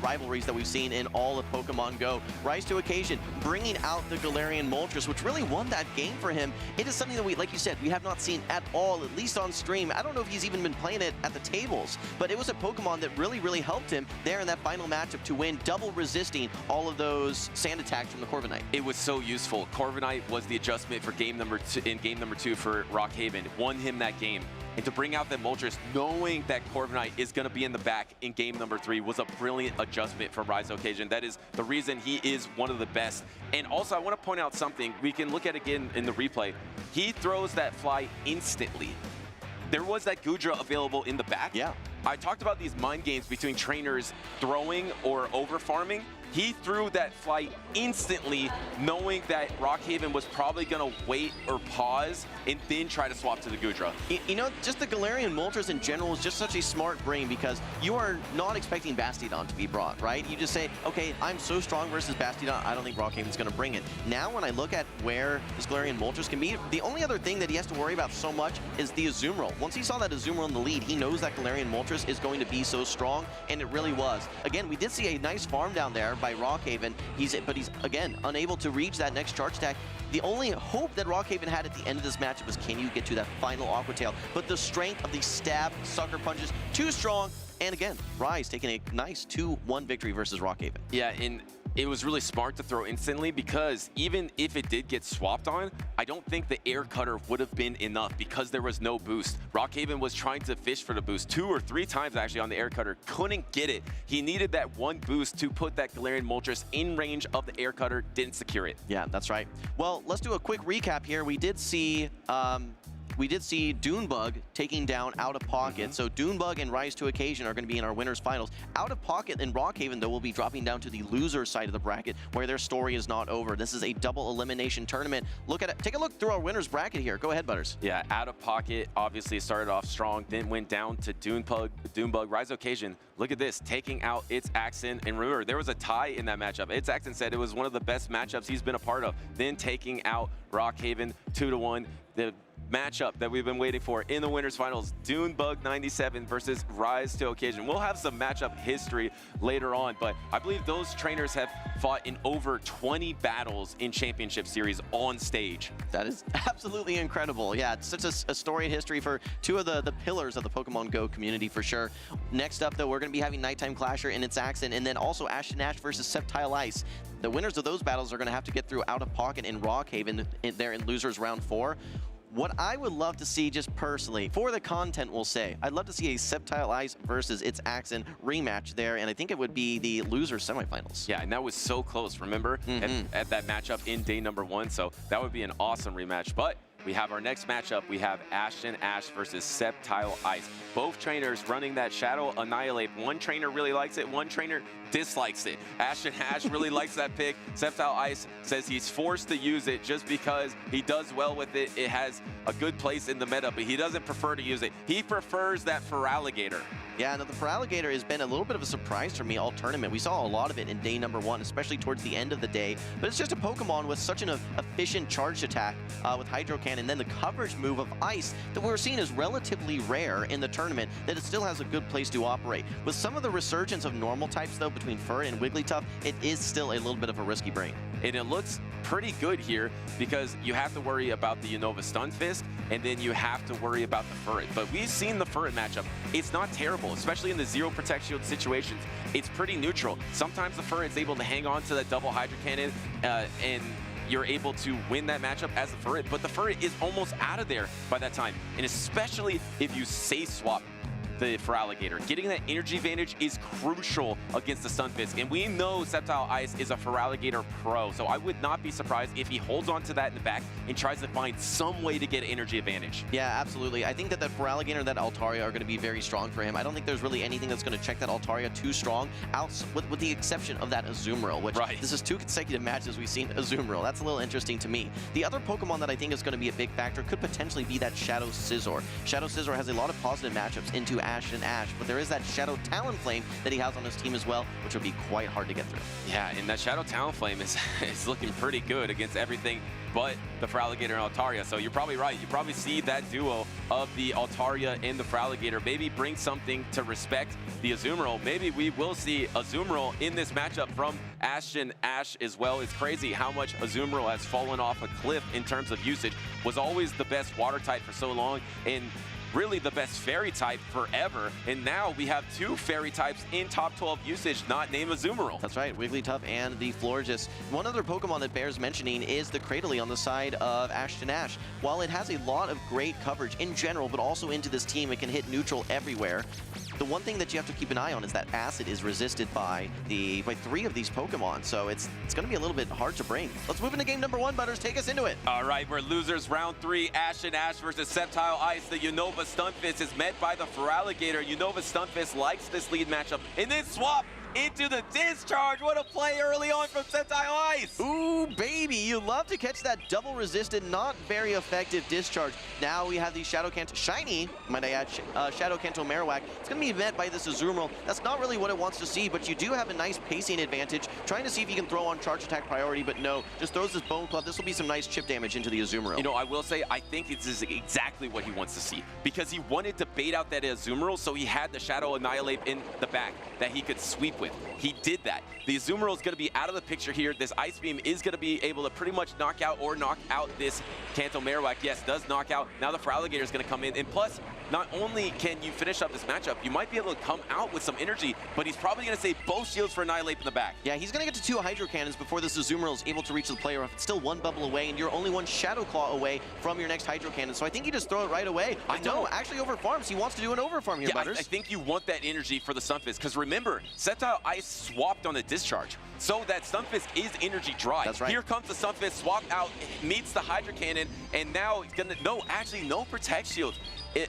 rivalries that we've seen in all of Pokemon GO. Rise to Occasion bringing out the Galarian Moltres, which really won that game for him. It is something that we, like you said, we have not seen at all, at least on stream. I don't know if he's even been playing it at the tables, but it was a Pokemon that really, really helped him there in that final matchup to win, double resisting all of those Sand attacks from the Corviknight. It was so useful. Corviknight was the adjustment for game number 2 for Rockhaven. Won him that game. And to bring out that Moltres, knowing that Corviknight is going to be in the back in game number 3 was a brilliant adjustment for Rise to Occasion. That is the reason he is one of the best. And also, I want to point out something. We can look at it again in the replay. He throws that Fly instantly. There was that Goodra available in the back. Yeah. I talked about these mind games between trainers throwing or over farming. He threw that Fly instantly, knowing that Rockhaven was probably going to wait or pause and then try to swap to the Goodra. You know, just the Galarian Moltres in general is just such a smart brain because you are not expecting Bastiodon to be brought, right? You just say, okay, I'm so strong versus Bastiodon, I don't think Rockhaven's going to bring it. Now, when I look at where this Galarian Moltres can be, the only other thing that he has to worry about so much is the Azumarill. Once he saw that Azumarill in the lead, he knows that Galarian Moltres is going to be so strong, and it really was. Again, we did see a nice farm down there by Rockhaven, but he's again unable to reach that next charge attack. The only hope that Rockhaven had at the end of this matchup was, can you get to that final Aqua Tail? But the strength of the stab sucker punches, too strong. And again, Rise taking a nice 2-1 victory versus Rockhaven. Yeah, and it was really smart to throw instantly, because even if it did get swapped on, I don't think the air cutter would have been enough because there was no boost. Rockhaven was trying to fish for the boost 2 or 3 times actually on the air cutter, couldn't get it. He needed that one boost to put that Galarian Moltres in range of the air cutter, didn't secure it. Yeah, that's right. Well, let's do a quick recap here. We did see Dunebug taking down Out of Pocket. So Dunebug and Rise to Occasion are going to be in our winners finals. Out of Pocket and Rockhaven, though, will be dropping down to the loser side of the bracket, where their story is not over. This is a double elimination tournament. Look at it. Take a look through our winners bracket here. Go ahead, Butters. Yeah, Out of Pocket obviously started off strong, then went down to Dunebug. Rise Occasion, look at this, taking out its Axon. And remember, there was a tie in that matchup. Its Axon said it was one of the best matchups he's been a part of. Then taking out Rockhaven 2-1. The matchup that we've been waiting for in the winners finals, Dunebug 97 versus Rise to Occasion. We'll have some matchup history later on, but I believe those trainers have fought in over 20 battles in championship series on stage. That is absolutely incredible. Yeah, it's such a storied history for 2 of the pillars of the Pokemon Go community for sure. Next up, though, we're going to be having Nighttime Clasher and its Axon, and then also Ashton Ash versus Sceptile Ice. The winners of those battles are going to have to get through Out of Pocket and Rockhaven there in losers round 4. What I would love to see, just personally, for the content, we'll say, I'd love to see a Sceptile Ice versus its Axon rematch there, and I think it would be the loser semifinals. Yeah, and that was so close, remember? At that matchup in day number 1, so that would be an awesome rematch. But we have our next matchup. We have Ashton Ash versus Sceptile Ice. Both trainers running that Shadow Annihilate. One trainer really likes it, one trainer dislikes it. Ashton Ash really likes that pick. Sceptile Ice says he's forced to use it just because he does well with it. It has a good place in the meta, but he doesn't prefer to use it. He prefers that Feraligatr. Yeah, no, the Feraligatr has been a little bit of a surprise for me all tournament. We saw a lot of it in day number 1, especially towards the end of the day. But it's just a Pokemon with such an efficient charge attack with Hydro Cannon, and then the coverage move of Ice that we're seeing is relatively rare in the tournament, that it still has a good place to operate. With some of the resurgence of normal types, though, between Furret and Wigglytuff, it is still a little bit of a risky brain. And it looks pretty good here because you have to worry about the Unova Stunfisk, and then you have to worry about the Furret. But we've seen the Furret matchup. It's not terrible, especially in the zero Protect Shield situations. It's pretty neutral. Sometimes the Furret's able to hang on to that double Hydro Cannon and you're able to win that matchup as the Furret, but the Furret is almost out of there by that time. And especially if you safe swap the Feraligatr. Getting that energy advantage is crucial against the Stunfisk, and we know Sceptile Ice is a Feraligatr pro, so I would not be surprised if he holds on to that in the back and tries to find some way to get energy advantage. Yeah, absolutely. I think that Feraligatr and that Altaria are going to be very strong for him. I don't think there's really anything that's going to check that Altaria too strong, with the exception of that Azumarill, which this is 2 consecutive matches we've seen Azumarill. That's a little interesting to me. The other Pokemon that I think is going to be a big factor could potentially be that Shadow Scizor. Shadow Scizor has a lot of positive matchups into Ashton Ash, but there is that Shadow Talonflame that he has on his team as well, which would be quite hard to get through. Yeah, and that Shadow Talonflame is looking pretty good against everything but the Feraligatr and Altaria. So you're probably right. You probably see that duo of the Altaria and the Feraligatr maybe bring something to respect the Azumarill. Maybe we will see Azumarill in this matchup from Ashton Ash as well. It's crazy how much Azumarill has fallen off a cliff in terms of usage. Was always the best water type for so long, and really the best fairy type forever, and now we have 2 fairy types in top 12 usage, not named Azumarill. That's right, Wigglytuff and the Florges. One other Pokemon that bears mentioning is the Cradily on the side of Ashton Ash. While it has a lot of great coverage in general, but also into this team, it can hit neutral everywhere. The one thing that you have to keep an eye on is that Acid is resisted by 3 of these Pokemon, so it's going to be a little bit hard to bring. Let's move into game number 1, Butters. Take us into it. All right, we're losers round 3. Ashton Ash versus Sceptile Ice. The Unova Stunfisk is met by the Feraligatr. Unova Stunfisk likes this lead matchup, and then swap into the discharge. What a play early on from Sceptile Ice. Ooh, baby, you love to catch that double resisted, not very effective discharge. Now we have the Shadow Kanto, shiny, might I add, Shadow Kanto Marowak. It's going to be met by this Azumarill. That's not really what it wants to see, but you do have a nice pacing advantage. Trying to see if you can throw on charge attack priority, but no, just throws this Bone Club. This will be some nice chip damage into the Azumarill. You know, I will say, I think this is exactly what he wants to see, because he wanted to bait out that Azumarill, so he had the Shadow Annihilate in the back that he could sweep with. with. He did that. The Azumarill is going to be out of the picture here. This Ice Beam is going to be able to pretty much knock out this Kanto Marowak. Yes, does knock out. Now the Feraligatr is going to come in. And plus, not only can you finish up this matchup, you might be able to come out with some energy, but he's probably going to save both shields for Annihilate in the back. Yeah, he's going to get to 2 Hydro Cannons before this Azumarill is able to reach the player. It's still 1 bubble away, and you're only 1 Shadow Claw away from your next Hydro Cannon. So I think you just throw it right away. I know, actually over farms. He wants to do an over farm here, Butters. I think you want that energy for the Stunfisk, because remember, Sceptile Ice swapped on the Discharge. So that Stunfisk is energy dry. That's right. Here comes the Stunfisk, swap out, meets the Hydro Cannon, and now he's gonna, no Protect Shield.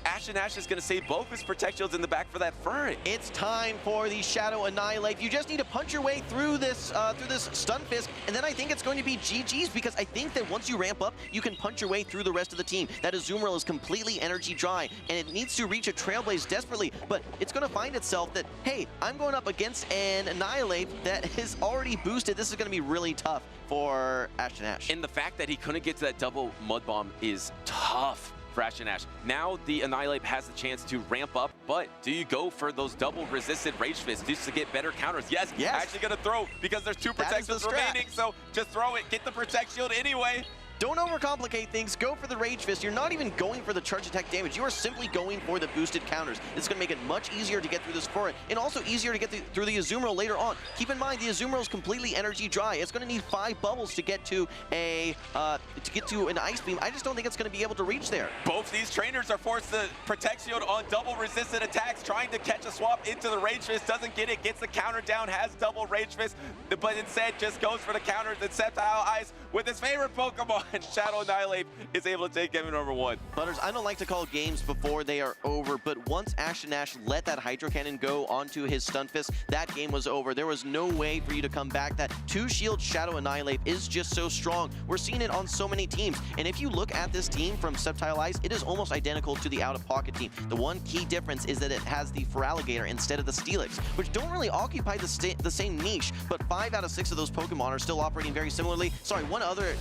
Ashen Ash is gonna save both his Protect Shields in the back for that Ferret. It's time for the Shadow Annihilate. You just need to punch your way through this Stunfisk, and then I think it's going to be GG's, because I think that once you ramp up, you can punch your way through the rest of the team. That Azumarill is completely energy dry, and it needs to reach a Trailblaze desperately, but it's gonna find itself that, hey, I'm going up against an Annihilate that is already boosted. This is gonna be really tough for Ashen Ash. And the fact that he couldn't get to that double Mud Bomb is tough for Ashen Ash. Now the Annihilate has the chance to ramp up, but do you go for those double resisted Rage Fists just to get better counters? Yes, actually gonna throw, because there's 2 Protect Shields remaining, so just throw it, get the Protect Shield anyway. Don't overcomplicate things. Go for the Rage Fist. You're not even going for the charge attack damage. You are simply going for the boosted counters. It's going to make it much easier to get through this Ferret, and also easier to get through the Azumarill later on. Keep in mind, the Azumarill is completely energy dry. It's going to need 5 bubbles to get to an Ice Beam. I just don't think it's going to be able to reach there. Both these trainers are forced to Protect Shield on double resisted attacks, trying to catch a swap into the Rage Fist. Doesn't get it, gets the counter down, has double Rage Fist, but instead just goes for the counters. And Sceptile Ice, with his favorite Pokemon, Shadow Annihilate, is able to take game number 1. Butters, I don't like to call games before they are over, but once Ashen Ash let that Hydro Cannon go onto his Stunfisk, that game was over. There was no way for you to come back. That 2-shield Shadow Annihilate is just so strong. We're seeing it on so many teams, and if you look at this team from Sceptile Ice, it is almost identical to the out-of-pocket team. The one key difference is that it has the Feraligatr instead of the Steelix, which don't really occupy the same niche, but 5 out of 6 of those Pokemon are still operating very similarly. Sorry, one other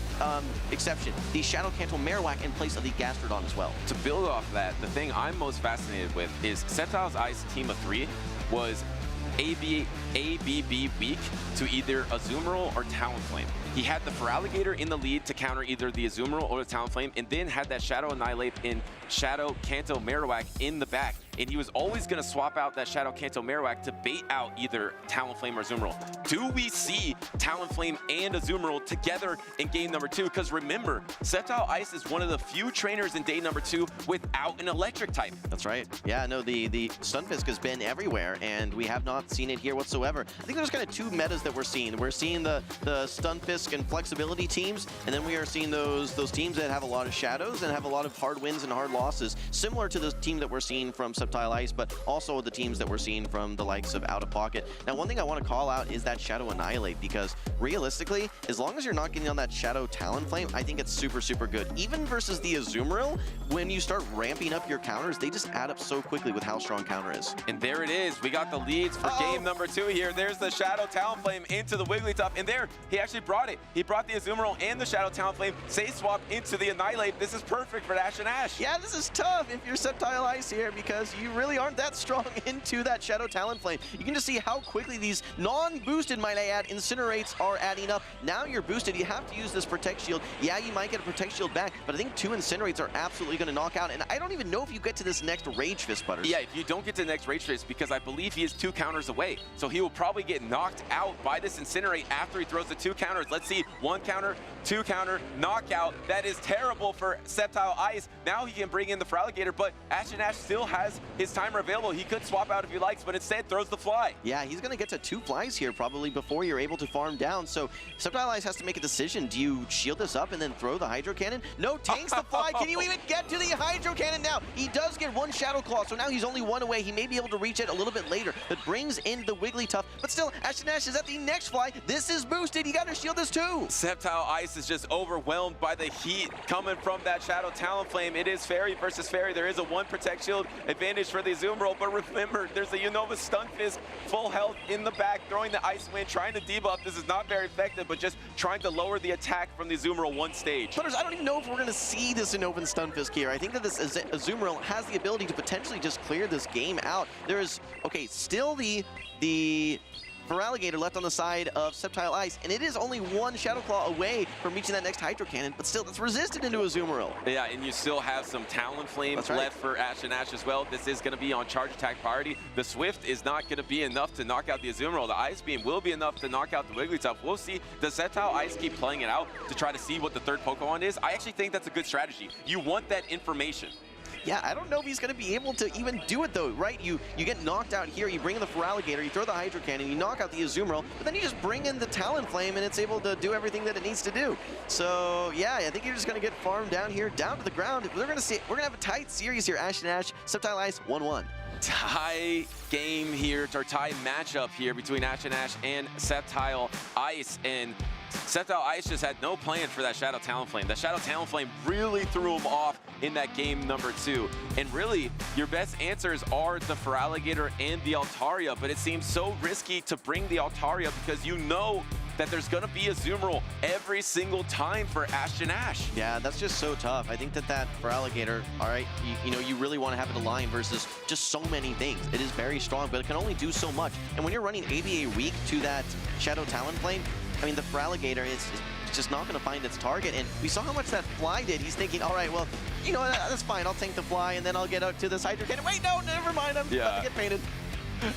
exception, the Shadow Kanto Marowak in place of the Gastrodon as well. To build off that, the thing I'm most fascinated with is Sceptile's Ice team of 3 was ABB weak to either Azumarill or Talonflame. He had the Feraligatr in the lead to counter either the Azumarill or the Talonflame, and then had that Shadow Annihilate in Shadow Kanto Marowak in the back. And he was always going to swap out that Shadow Kanto Marowak to bait out either Talonflame or Azumarill. Do we see Talonflame and Azumarill together in game number 2? Because remember, Sceptile Ice is one of the few trainers in day number 2 without an electric type. That's right. Yeah, no, the Stunfisk has been everywhere, and we have not seen it here whatsoever. I think there's kind of 2 metas that we're seeing. We're seeing the Stunfisk and flexibility teams, and then we are seeing those teams that have a lot of shadows and have a lot of hard wins and hard losses, similar to the team that we're seeing from Sceptile Ice, but also the teams that we're seeing from the likes of Out of Pocket. Now, one thing I want to call out is that Shadow Annihilate, because realistically, as long as you're not getting on that Shadow Talonflame, I think it's super, super good. Even versus the Azumarill, when you start ramping up your counters, they just add up so quickly with how strong counter is. And there it is. We got the leads for game number 2 here. There's the Shadow Talonflame into the Wigglytuff, and there, he actually brought it. He brought the Azumarill and the Shadow Talonflame. Say swap into the Annihilate. This is perfect for Ashen Ash. Yeah, this is tough if you're Sceptile Ice here, because you really aren't that strong into that Shadow Talonflame. You can just see how quickly these non-boosted, might I add, Incinerates are adding up. Now you're boosted. You have to use this Protect Shield. Yeah, you might get a Protect Shield back, but I think 2 Incinerates are absolutely going to knock out. And I don't even know if you get to this next Rage Fist, Butters. Yeah, if you don't get to the next Rage Fist, because I believe he is 2 counters away. So he will probably get knocked out by this Incinerate after he throws the 2 counters. Let's see, 1 counter, 2 counter, knockout. That is terrible for Sceptile Ice. Now he can bring in the Feraligatr, but Ashen Ash still has his timer available. He could swap out if he likes, but instead throws the fly. Yeah, he's going to get to 2 flies here probably before you're able to farm down. So Sceptile Ice has to make a decision. Do you shield this up and then throw the Hydro Cannon? No, tanks the fly. Can you even get to the Hydro Cannon now? He does get 1 Shadow Claw, so now he's only 1 away. He may be able to reach it a little bit later, but brings in the Wigglytuff. But still, Ashen Ash is at the next fly. This is boosted. You got to shield this too. Sceptile Ice is just overwhelmed by the heat coming from that Shadow Talonflame. It is Fairy versus Fairy. There is a 1 Protect Shield advantage for the Azumarill, but remember, there's a Unova Stunfisk, full health in the back, throwing the Ice Wind, trying to debuff. This is not very effective, but just trying to lower the attack from the Azumarill 1 stage. Butters, I don't even know if we're going to see this Unova Stunfisk here. I think that this Azumarill has the ability to potentially just clear this game out. There is, okay, still the Feraligatr left on the side of Sceptile Ice, and it is only one Shadow Claw away from reaching that next Hydro Cannon, but still, that's resisted into Azumarill. Yeah, and you still have some Talonflame left for Ash and Ash as well. This is going to be on charge attack priority. The Swift is not going to be enough to knock out the Azumarill. The Ice Beam will be enough to knock out the Wigglytuff. We'll see. Does Sceptile Ice keep playing it out to try to see what the third Pokemon is? I actually think that's a good strategy. You want that information. Yeah, I don't know if he's going to be able to even do it, though, right? You get knocked out here, you bring in the Feraligatr, you throw the Hydro Cannon, you knock out the Azumarill, but then you just bring in the Talonflame, and it's able to do everything that it needs to do. So, yeah, I think you're just going to get farmed down here, down to the ground. We're going to have a tight series here, Ash and Ash, Sceptile Ice, 1-1. Tie game here, or tie matchup here between Ash and Sceptile Ice, and Sceptile Ice just had no plan for that Shadow Talonflame. That Shadow Talonflame really threw him off in that game number 2. And really, your best answers are the Feraligatr and the Altaria, but it seems so risky to bring the Altaria because you know that there's going to be a Azumarill every single time for Ash and Ash. Yeah, that's just so tough. I think that Feraligatr, all right, you know, you really want to have it aligned versus just so many things. It is very strong, but it can only do so much. And when you're running ABA weak to that Shadow Talonflame, I mean, the Feraligatr is just not going to find its target. And we saw how much that Fly did. He's thinking, all right, well, you know, that's fine. I'll tank the Fly, and then I'll get out to this Hydro Cannon. Wait, no, never mind. I'm about to get painted.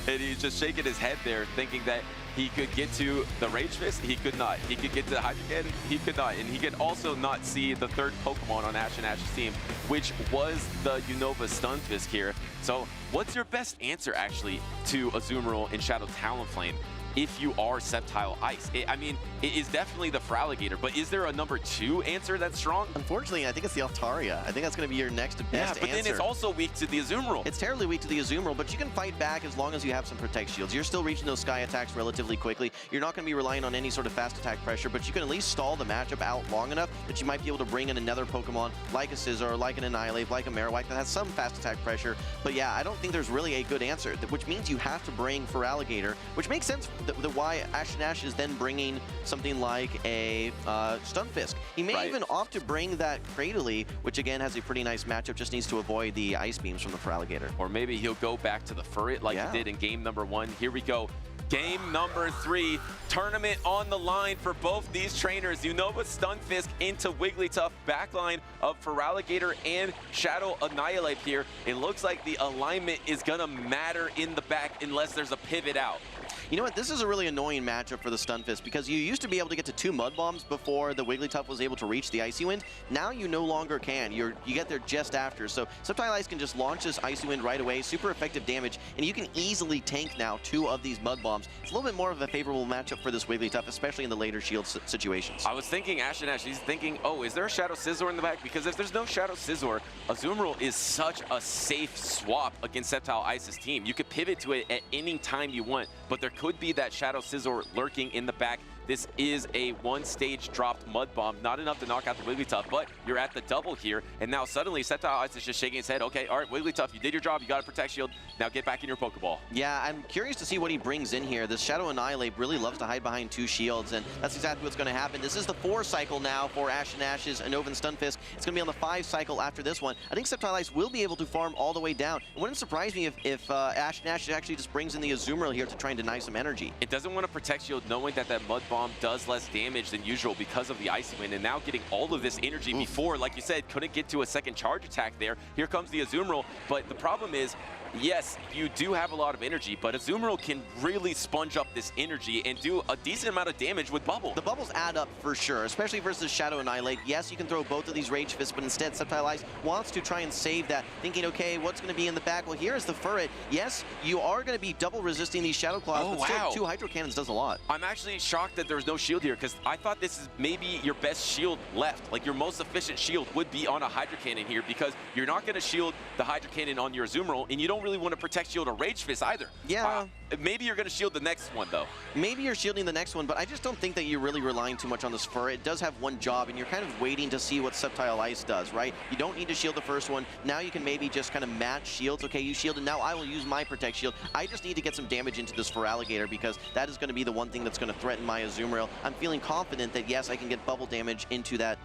And he's just shaking his head there, thinking that he could get to the Rage Fist. He could not. He could get to the Hydro Cannon. He could not. And he could also not see the third Pokemon on Ash and Ash's team, which was the Unova Stunfisk here. So what's your best answer, actually, to Azumarill and Shadow Talonflame if you are Sceptile Ice? I mean, it is definitely the Feraligatr, but is there a number 2 answer that's strong? Unfortunately, I think it's the Altaria. I think that's going to be your next best but answer. Then it's also weak to the Azumarill. It's terribly weak to the Azumarill, but you can fight back as long as you have some Protect Shields. You're still reaching those Sky attacks relatively quickly. You're not going to be relying on any sort of fast attack pressure, but you can at least stall the matchup out long enough that you might be able to bring in another Pokemon like a Scizor, like an Annihilate, like a Marowak that has some fast attack pressure. But yeah, I don't think there's really a good answer, which means you have to bring Feraligatr, which makes sense why Ash and Ash is then bringing something like a Stunfisk. He may even opt to bring that Cradily, which again has a pretty nice matchup, just needs to avoid the Ice Beams from the Feraligatr. Or maybe he'll go back to the Furret like he did in game number 1. Here we go. Game number 3, tournament on the line for both these trainers. Unova Stunfisk into Wigglytuff, backline of Feraligatr and Shadow Annihilate here. It looks like the alignment is gonna matter in the back unless there's a pivot out. You know what? This is a really annoying matchup for the Stunfisk because you used to be able to get to 2 Mud Bombs before the Wigglytuff was able to reach the Icy Wind. Now you no longer can. You get there just after. So Sceptile Ice can just launch this Icy Wind right away, super effective damage, and you can easily tank now 2 of these Mud Bombs. It's a little bit more of a favorable matchup for this Wigglytuff, especially in the later shield situations. I was thinking Ash and Ash, he's thinking, oh, is there a Shadow Scizor in the back? Because if there's no Shadow Scizor, Azumarill is such a safe swap against Sceptile Ice's team. You could pivot to it at any time you want, but there could be that Shadow Scizor lurking in the back. This is a 1-stage dropped Mud Bomb, not enough to knock out the Wigglytuff, but you're at the double here, and now suddenly Sceptile Ice is just shaking his head. Okay, all right, Wigglytuff, you did your job, you got a Protect Shield, now get back in your Pokeball. Yeah, I'm curious to see what he brings in here. This Shadow Annihilate really loves to hide behind 2 shields, and that's exactly what's going to happen. This is the 4 cycle now for Ash and Ash's Unova Stunfisk. It's going to be on the 5 cycle after this one. I think Sceptile Ice will be able to farm all the way down. It wouldn't surprise me if Ash and Ash actually just brings in the Azumarill here to try and deny some energy. It doesn't want to Protect Shield knowing that that Mud Bomb does less damage than usual because of the Icy Wind, and now getting all of this energy before, like you said, couldn't get to a second charge attack there. Here comes the Azumarill, but the problem is, yes, you do have a lot of energy, but Azumarill can really sponge up this energy and do a decent amount of damage with Bubble. The bubbles add up for sure, especially versus Shadow Annihilate. Yes, you can throw both of these Rage Fists, but instead Sceptile Ice wants to try and save that, thinking, okay, what's going to be in the back? Well, here's the Furret. Yes, you are going to be double resisting these Shadow Claws, but still 2 Hydro Cannons does a lot. I'm actually shocked that there's no shield here, because I thought this is maybe your best shield left. Like, your most efficient shield would be on a Hydro Cannon here, because you're not going to shield the Hydro Cannon on your Azumarill, and you don't really want to protect shield a Rage Fist either. Yeah. Maybe you're going to shield the next one, though. Maybe you're shielding the next one, but I just don't think that you're really relying too much on this Furret. It does have one job, and you're kind of waiting to see what Sceptile Ice does, right? You don't need to shield the first one. Now you can maybe just kind of match shields. Okay, you shielded, now I will use my Protect Shield. I just need to get some damage into this Feraligatr, because that is going to be the one thing that's going to threaten my Azumarill. I'm feeling confident that, yes, I can get bubble damage into that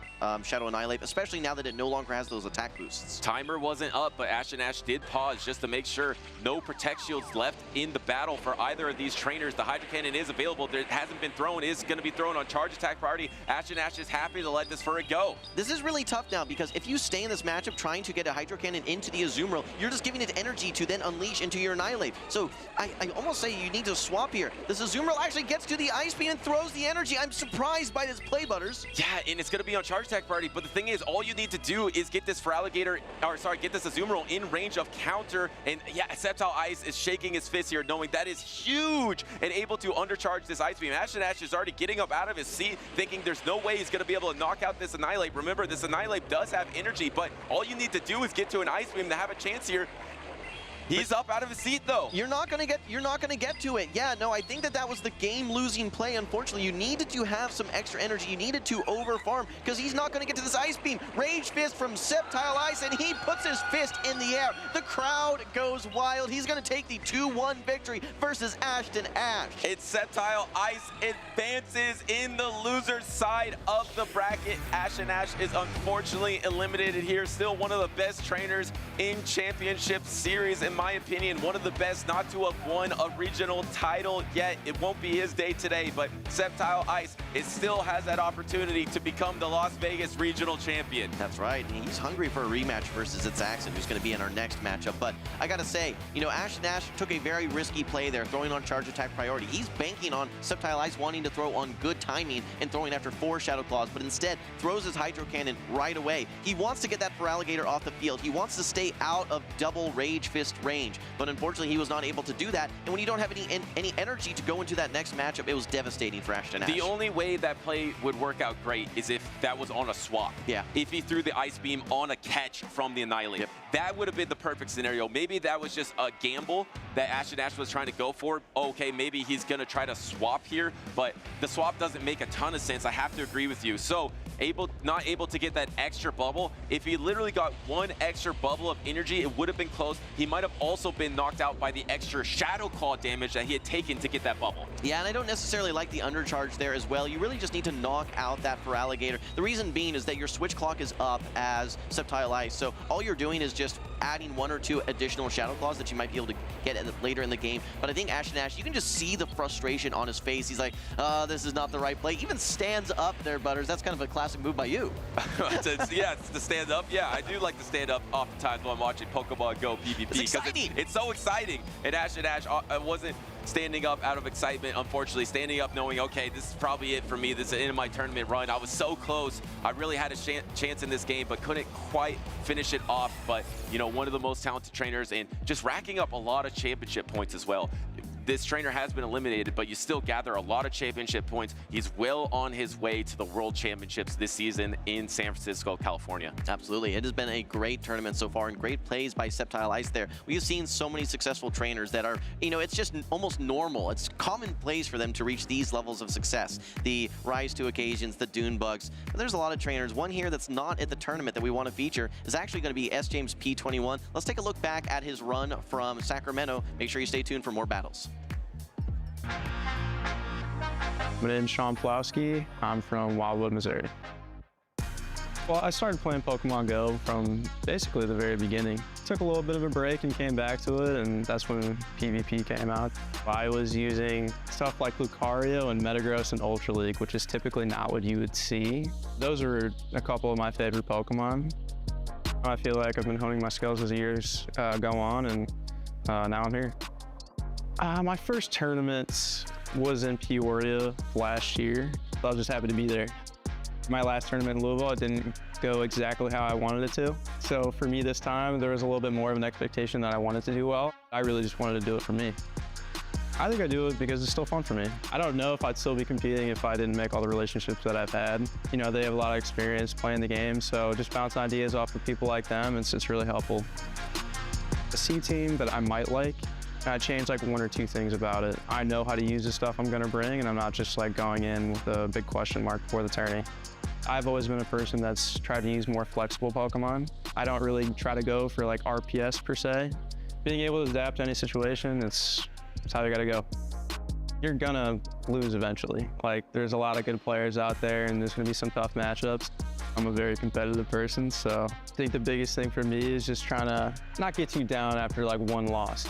Shadow Annihilate, especially now that it no longer has those attack boosts. Timer wasn't up, but Ash and Ash did pause just to make make sure no Protect Shields left in the battle for either of these trainers. The Hydro Cannon is available. There hasn't been thrown. It is going to be thrown on charge attack priority. Ashen Ash is happy to let this furry go. This is really tough now because if you stay in this matchup trying to get a Hydro Cannon into the Azumarill, you're just giving it energy to then unleash into your Annihilate. So I almost say you need to swap here. This Azumarill actually gets to the Ice Beam and throws the energy. I'm surprised by this play, Butters. Yeah, and it's going to be on charge attack priority, but the thing is, all you need to do is get this get this Azumarill in range of counter, and yeah, Sceptile Ice is shaking his fist here, knowing that is huge, and able to undercharge this Ice Beam. Ashen Ash is already getting up out of his seat, thinking there's no way he's going to be able to knock out this Annihilate. Remember, this Annihilate does have energy, but all you need to do is get to an Ice Beam to have a chance here. He's up out of his seat, though. You're not gonna get to it. Yeah, no, I think that was the game-losing play. Unfortunately, you needed to have some extra energy. You needed to over-farm because he's not gonna get to this Ice Beam. Rage Fist from Sceptile Ice, and he puts his fist in the air. The crowd goes wild. He's gonna take the 2-1 victory versus Ashton Ash. It's Sceptile Ice advances in the loser's side of the bracket. Ashen Ash is unfortunately eliminated here. Still one of the best trainers in Championship Series, in my opinion, one of the best not to have won a regional title yet. It won't be his day today, but Sceptile Ice, it still has that opportunity to become the Las Vegas regional champion. That's right. He's hungry for a rematch versus Itzaxon, who's going to be in our next matchup. But I got to say, you know, Ashton Ash took a very risky play there, throwing on charge attack priority. He's banking on Sceptile Ice wanting to throw on good timing and throwing after 4 Shadow Claws, but instead throws his Hydro Cannon right away. He wants to get that Feraligatr off the field. He wants to stay out of double Rage Fist range, but unfortunately he was not able to do that, and when you don't have any energy to go into that next matchup, it was devastating for Ashton Ash. The only way that play would work out great is if that was on a swap. Yeah. If he threw the Ice Beam on a catch from the Annihilate. Yep. That would have been the perfect scenario. Maybe that was just a gamble that Ashton Ash was trying to go for. Okay, maybe he's gonna try to swap here, but the swap doesn't make a ton of sense. I have to agree with you. So not able to get that extra bubble. If he literally got 1 extra bubble of energy, it would have been close. He might have also been knocked out by the extra Shadow Claw damage that he had taken to get that bubble. Yeah, and I don't necessarily like the undercharge there as well. You really just need to knock out that Feraligatr. The reason being is that your switch clock is up as Sceptile Ice, so all you're doing is just adding 1 or 2 additional Shadow Claws that you might be able to get later in the game. But I think Ashton Ash, you can just see the frustration on his face. He's like, this is not the right play. Even stands up there, Butters. That's kind of a classic move by you. Yeah, it's the stand up. Yeah, I do like to stand up oftentimes when I'm watching Pokemon GO PvP because it's so exciting. And Ashton Ash wasn't standing up out of excitement, unfortunately. Standing up knowing, okay, this is probably it for me. This is the end of my tournament run. I was so close. I really had a chance in this game, but couldn't quite finish it off. But, you know, one of the most talented trainers and just racking up a lot of championship points as well. This trainer has been eliminated, but you still gather a lot of championship points. He's well on his way to the World Championships this season in San Francisco, California. Absolutely. It has been a great tournament so far and great plays by Sceptile Ice there. We've seen so many successful trainers that are, you know, it's just almost normal. It's commonplace for them to reach these levels of success. The Rise to Occasions, the Dune Bugs. But there's a lot of trainers. One here that's not at the tournament that we want to feature is actually going to be S. James P21. Let's take a look back at his run from Sacramento. Make sure you stay tuned for more battles. My name's Sean Plowski. I'm from Wildwood, Missouri. Well, I started playing Pokemon GO from basically the very beginning. Took a little bit of a break and came back to it, and that's when PvP came out. I was using stuff like Lucario and Metagross and Ultra League, which is typically not what you would see. Those are a couple of my favorite Pokemon. I feel like I've been honing my skills as the years go on, and now I'm here. My first tournament was in Peoria last year. I was just happy to be there. My last tournament in Louisville, it didn't go exactly how I wanted it to. So for me this time, there was a little bit more of an expectation that I wanted to do well. I really just wanted to do it for me. I think I do it because it's still fun for me. I don't know if I'd still be competing if I didn't make all the relationships that I've had. You know, they have a lot of experience playing the game, so just bouncing ideas off of people like them, it's really helpful. A C team that I might like, I changed like 1 or 2 things about it. I know how to use the stuff I'm gonna bring, and I'm not just like going in with a big question mark before the tourney. I've always been a person that's tried to use more flexible Pokemon. I don't really try to go for like RPS per se. Being able to adapt to any situation, it's how you gotta go. You're gonna lose eventually. Like, there's a lot of good players out there, and there's gonna be some tough matchups. I'm a very competitive person, so I think the biggest thing for me is just trying to not get too down after like one loss.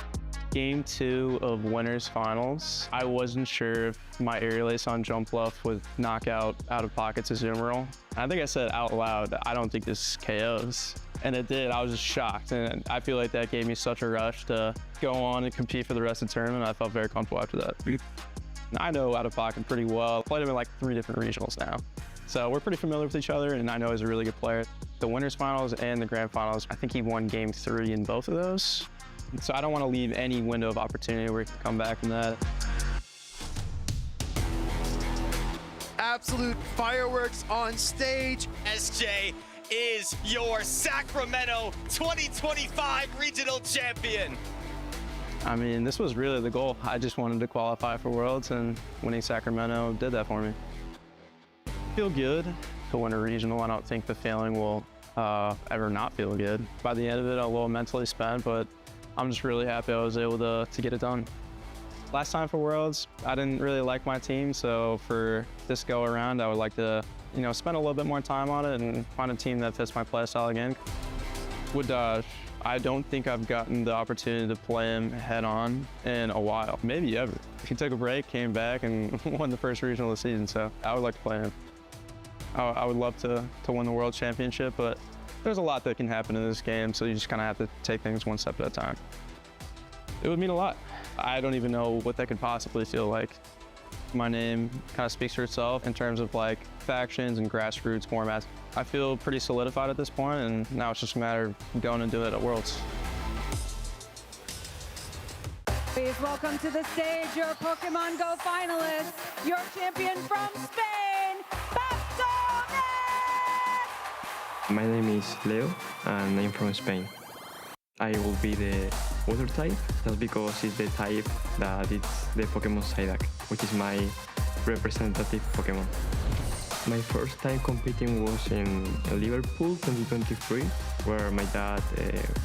Game 2 of winners finals, I wasn't sure if my aerial ace on jump bluff would knock out of pockets Azumarill. I think I said out loud, I don't think this KOs. And it did. I was just shocked. And I feel like that gave me such a rush to go on and compete for the rest of the tournament. I felt very comfortable after that. I know out of pocket pretty well. Played him in like 3 different regionals now. So we're pretty familiar with each other, and I know he's a really good player. The winners finals and the grand finals, I think he won game 3 in both of those. So I don't want to leave any window of opportunity where he can come back from that. Absolute fireworks on stage. SJ is your Sacramento 2025 regional champion. I mean, this was really the goal. I just wanted to qualify for Worlds, and winning Sacramento did that for me. Feel good to win a regional. I don't think the feeling will ever not feel good. By the end of it, I'm a little mentally spent, but I'm just really happy I was able to get it done. Last time for Worlds, I didn't really like my team, so for this go around, I would like to, spend a little bit more time on it and find a team that fits my play style again. With Dash, I don't think I've gotten the opportunity to play him head on in a while, maybe ever. He took a break, came back, and won the first regional of the season, so I would like to play him. I would love to win the World Championship, but there's a lot that can happen in this game, so you just kind of have to take things one step at a time. It would mean a lot. I don't even know what that could possibly feel like. My name kind of speaks for itself in terms of like factions and grassroots formats. I feel pretty solidified at this point, and now it's just a matter of going and doing it at Worlds. Please welcome to the stage your Pokemon GO finalists, your champion from Spain, My name is Leo, and I'm from Spain. I will be the water type, that's because it's the type that it's the Pokemon Psyduck, which is my representative Pokemon. My first time competing was in Liverpool 2023, where my dad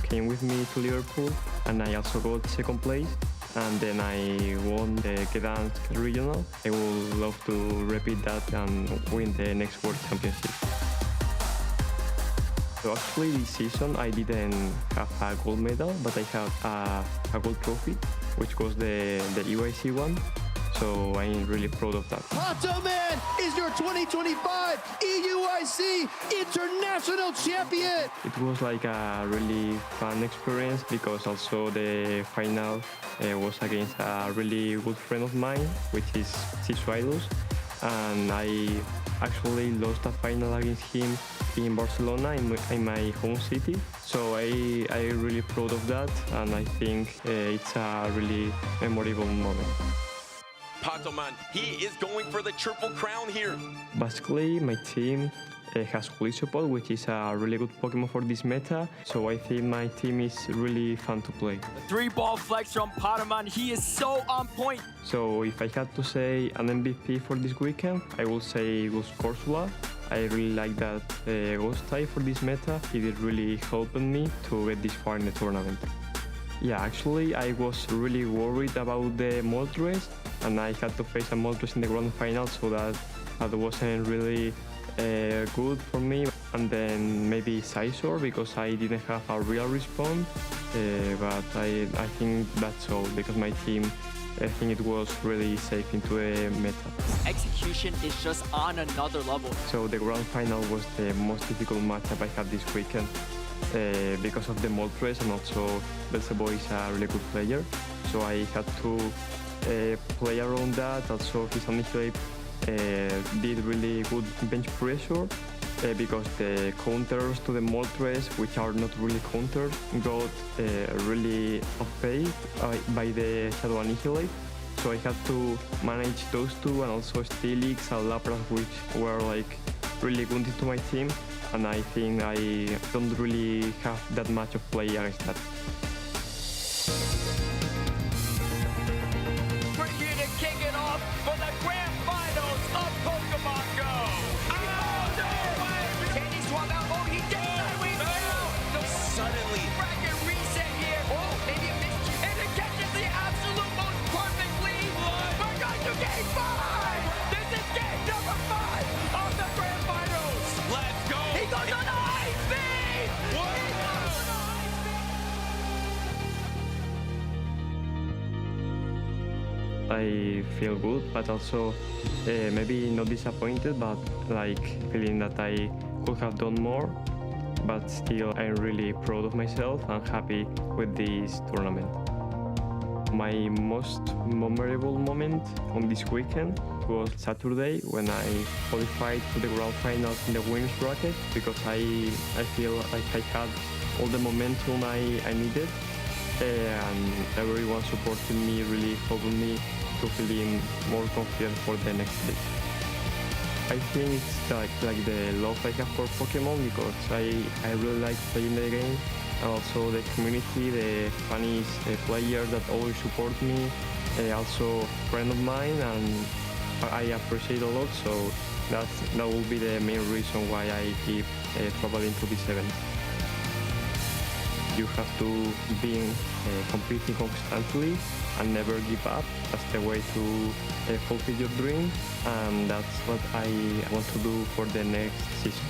came with me to Liverpool, and I also got second place, and then I won the Gdansk regional. I would love to repeat that and win the next World Championship. So actually this season I didn't have a gold medal, but I have a gold trophy, which was the EYC one. So I'm really proud of that. Pato Man is your 2025 EUIC International Champion! It was like a really fun experience because also the final was against a really good friend of mine, which is Cisuailus, and I actually lost a final against him in Barcelona, in my home city. So I'm really proud of that, and I think it's a really memorable moment. Pato Man, he is going for the triple crown here. Basically, my team has Holisopod, which is a really good Pokemon for this meta, so I think my team is really fun to play. The 3-ball flex from Pokémon, he is so on point. So if I had to say an MVP for this weekend, I would say it was Corsola. I really like that Ghost type for this meta. It is really helping me to get this far in the tournament. Yeah, actually I was really worried about the Moltres, and I had to face a Moltres in the grand final, so that wasn't really good for me. And then maybe Scizor, because I didn't have a real respawn, but I think that's all, because my team, I think it was really safe into a meta. Execution is just on another level. So the grand final was the most difficult matchup I had this weekend because of the Moltres, and also Belzeboy is a really good player. So I had to play around that. Also his Annihilate did really good bench pressure because the counters to the Moltres, which are not really countered, got really offpaid by the Shadow Annihilate. So I had to manage those two, and also Steelix and Lapras, which were like really good into my team, and I think I don't really have that much of play against that. We're here to kick it off for the grand finals of Pokemon GO. Oh, no way! Can he swap out? Oh, he did sideways now! Suddenly, bracket reset here. Oh, maybe a miss. And it catches the absolute most perfect lead. We're going to game 5! This is game number 5 of the grand finals. Let's go! I feel good, but also maybe not disappointed, but like feeling that I could have done more. But still, I'm really proud of myself and happy with this tournament. My most memorable moment on this weekend was Saturday when I qualified to the Grand Finals in the winners bracket, because I feel like I had all the momentum I needed, and everyone supported me, really helped me to feeling more confident for the next week. I think it's like the love I have for Pokemon, because I really like playing the game, and also the community, the funny players that always support me, also a friend of mine, and I appreciate a lot, so that will be the main reason why I keep traveling to this event. You have to be competing constantly and never give up. That's the way to fulfill your dream, and that's what I want to do for the next season.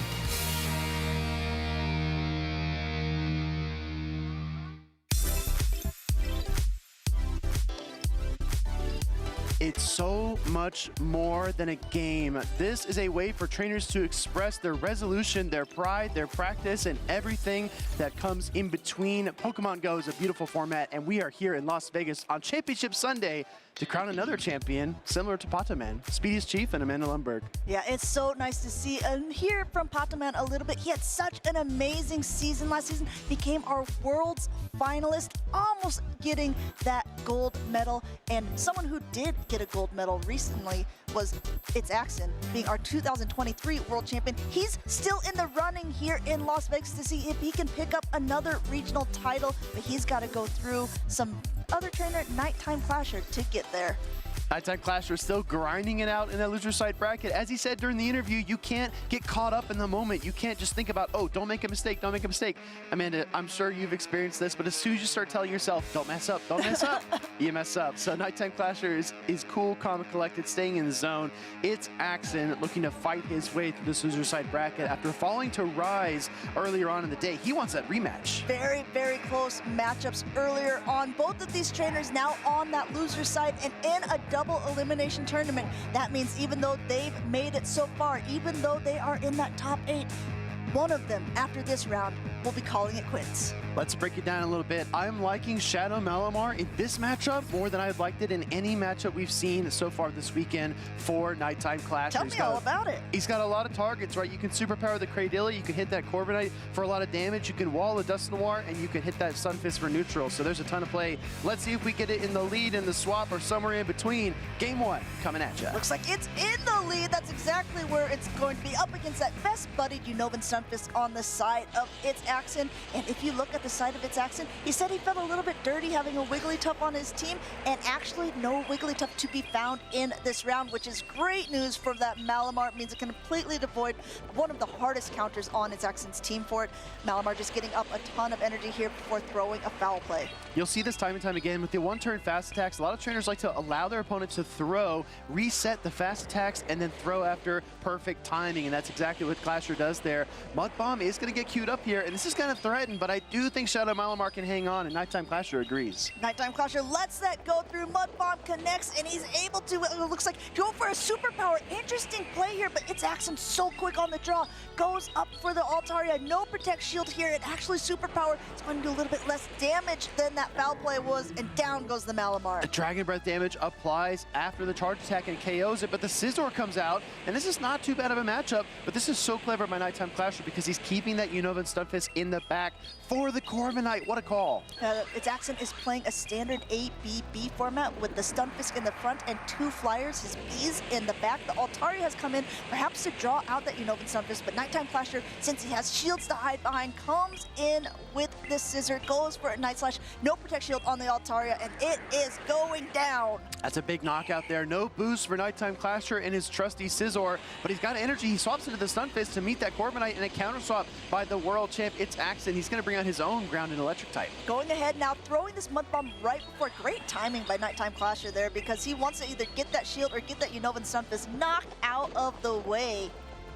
It's so much more than a game. This is a way for trainers to express their resolution, their pride, their practice, and everything that comes in between. Pokemon Go is a beautiful format, and we are here in Las Vegas on Championship Sunday to crown another champion, similar to Pataman, Speedy's Chief and Amanda Lundberg. Yeah, it's so nice to see and hear from Pataman a little bit. He had such an amazing season last season, became our world's finalist, almost getting that gold medal. And someone who did get a gold medal recently was It's Axon, being our 2023 world champion. He's still in the running here in Las Vegas to see if he can pick up another regional title, but he's got to go through some other trainer, Nighttime Clasher, to get there. Nighttime Clasher is still grinding it out in that loser side bracket. As he said during the interview, you can't get caught up in the moment. You can't just think about, oh, don't make a mistake, don't make a mistake. Amanda, I'm sure you've experienced this, but as soon as you start telling yourself, don't mess up, you mess up. So Nighttime Clasher is cool, calm, and collected, staying in the zone. It's Axon looking to fight his way through this loser side bracket after falling to Rise earlier on in the day. He wants that rematch. Very, very close matchups earlier on. Both of these trainers now on that loser side and in a double elimination tournament. That means even though they've made it so far, even though they are in that top 8, one of them after this round will be calling it quits. Let's break it down a little bit. I'm liking Shadow Malamar in this matchup more than I've liked it in any matchup we've seen so far this weekend for Nighttime Clash. Tell me all about it. He's got a lot of targets, right? You can superpower the Cradilla, you can hit that Corviknight for a lot of damage, you can wall the Dusknoir, and you can hit that Sunfist for neutral. So there's a ton of play. Let's see if we get it in the lead, in the swap, or somewhere in between. Game 1 coming at you. Looks like it's in the lead. That's exactly where it's going to be, up against that best buddied Unova Sunfist on the side of It's Axon. And if you look at the side of It's Axon, he said he felt a little bit dirty having a Wigglytuff on his team, and actually no Wigglytuff to be found in this round, which is great news for that Malamar. It means it can completely avoid one of the hardest counters on It's Axon's team for it. Malamar just getting up a ton of energy here before throwing a foul play. You'll see this time and time again with the one-turn fast attacks. A lot of trainers like to allow their opponent to throw, reset the fast attacks, and then throw after perfect timing, and that's exactly what Clasher does there. Mud Bomb is going to get queued up here, and this is kind of threatened, but I do think Shadow Malamar can hang on, and Nighttime Clasher agrees. Nighttime Clasher lets that go through. Mud Bomb connects, and he's able to, it looks like, go for a superpower. Interesting play here, but It's Axon so quick on the draw. Goes up for the Altaria. No Protect Shield here, and actually superpower. It's going to do a little bit less damage than that foul play was, and down goes the Malamar. The Dragon Breath damage applies after the charge attack and KOs it, but the Scizor comes out, and this is not too bad of a matchup, but this is so clever by Nighttime Clasher because he's keeping that Unova Stunfisk in the back for the Corviknight. What a call. It's Axon is playing a standard ABB format with the Stunfisk in the front and 2 flyers, his Bs in the back. The Altaria has come in perhaps to draw out that Unova Stunfisk, but Nighttime Clasher, since he has shields to hide behind, comes in with the Scissor, goes for a Night Slash. No Protect Shield on the Altaria, and it is going down. That's a big knockout there. No boost for Nighttime Clasher and his trusty Scizor, but he's got energy. He swaps into the Stunfisk to meet that Corviknight, and a counter swap by the world champ, It's Axon. He's going to bring out his own ground and electric type. Going ahead now, throwing this Mud Bomb right before. Great timing by Nighttime Clasher there, because he wants to either get that shield or get that Unovan Stunfisk knocked out of the way.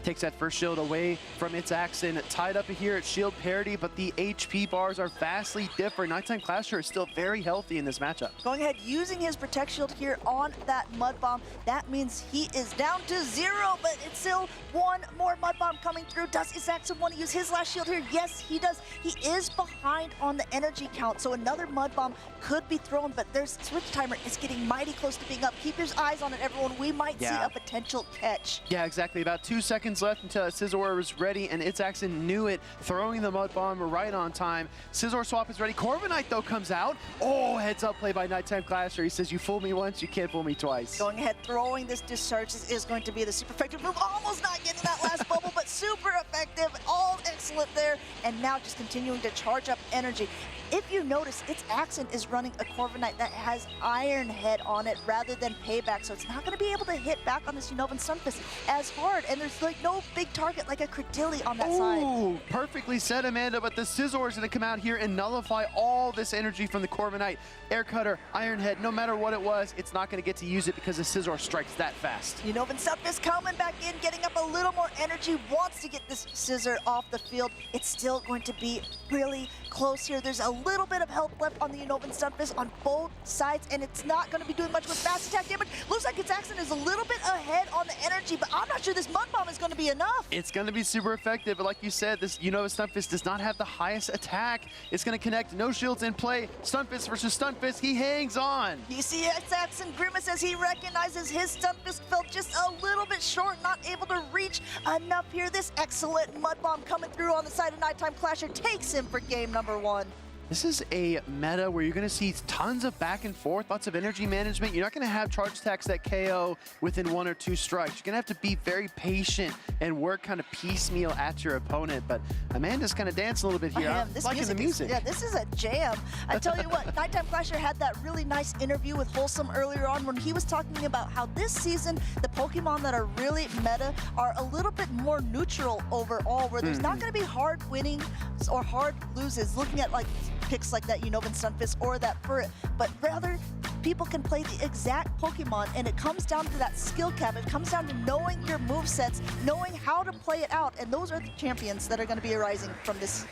Takes that first shield away from its Axon. Tied up here at shield parity, but the HP bars are vastly different. Nighttime Clasher is still very healthy in this matchup. Going ahead, using his Protect Shield here on that Mud Bomb. That means he is down to 0, but it's still one more Mud Bomb coming through. Does his Axon want to use his last shield here? Yes, he does. He is behind on the energy count, so another Mud Bomb could be thrown, but their switch timer is getting mighty close to being up. Keep your eyes on it, everyone. We might see a potential catch. Yeah, exactly. About 2 seconds left until Scizor was ready, and its Axon knew it, throwing the Mud Bomb right on time. Scizor swap is ready. Corviknight, though, comes out. Oh, heads up play by Nighttime Clasher. He says, you fooled me once, you can't fool me twice. Going ahead, throwing this Discharge is going to be the super effective move. Almost not getting that last bubble, but super effective. All excellent there. And now just continuing to charge up energy. If you notice, its Axon is running a Corviknight that has Iron Head on it rather than Payback, so it's not going to be able to hit back on this Unova Stunfisk as hard, and there's like no big target like a Credilli on that side. Ooh, perfectly said, Amanda, but the Scizor is going to come out here and nullify all this energy from the Corviknight. Air Cutter, Iron Head, no matter what it was, it's not going to get to use it because the Scizor strikes that fast. Unova Stunfisk coming back in, getting up a little more energy, wants to get this Scizor off the field. It's still going to be really close here. There's a little bit of health left on the Unova Stunfisk on both sides, and it's not going to be doing much with fast attack damage. Looks like its Axon is a little bit ahead on the energy, but I'm not sure this Mud Bomb is going to be enough. It's going to be super effective, but like you said, this Unova Stunfisk does not have the highest attack. It's going to connect, no shields in play. Stunfisk versus Stunfisk, he hangs on. You see its Axon grimace as he recognizes his Stunfisk fell just a little bit short, not able to reach enough here. This excellent Mud Bomb coming through on the side of Nighttime Clasher takes him for game number 1. This is a meta where you're going to see tons of back and forth, lots of energy management. You're not going to have charge attacks that KO within 1 or 2 strikes. You're going to have to be very patient and work kind of piecemeal at your opponent. But Amanda's kind of dancing a little bit here. This liking the music. Yeah, this is a jam. I tell you what, Nighttime Clasher had that really nice interview with Wholesome earlier on when he was talking about how this season, the Pokemon that are really meta are a little bit more neutral overall, where there's not going to be hard winnings or hard loses, looking at like picks like that Unova Stunfisk or that Furret, but rather people can play the exact Pokemon, and it comes down to that skill cap. It comes down to knowing your movesets, knowing how to play it out, and those are the champions that are going to be arising from this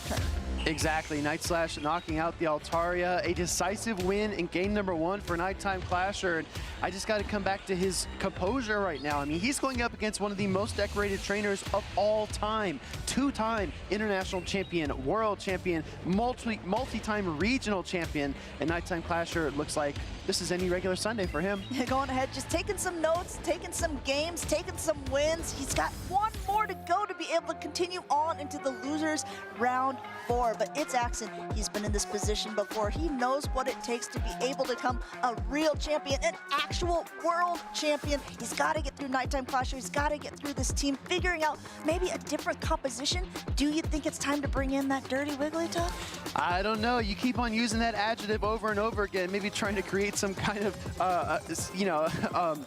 tournament. Exactly, Night Slash knocking out the Altaria. A decisive win in game number 1 for Nighttime Clasher. And I just got to come back to his composure right now. I mean, he's going up against one of the most decorated trainers of all time. 2-time international champion, world champion, multi-time regional champion. And Nighttime Clasher looks like this is any regular Sunday for him. Going ahead, just taking some notes, taking some games, taking some wins. He's got one more to go to be able to continue on into the losers round 4. But it's Axon. He's been in this position before. He knows what it takes to be able to become a real champion, an actual world champion. He's got to get through Nighttime Clasher. He's got to get through this team, figuring out maybe a different composition. Do you think it's time to bring in that dirty Wigglytuff? I don't know. You keep on using that adjective over and over again, maybe trying to create some kind of,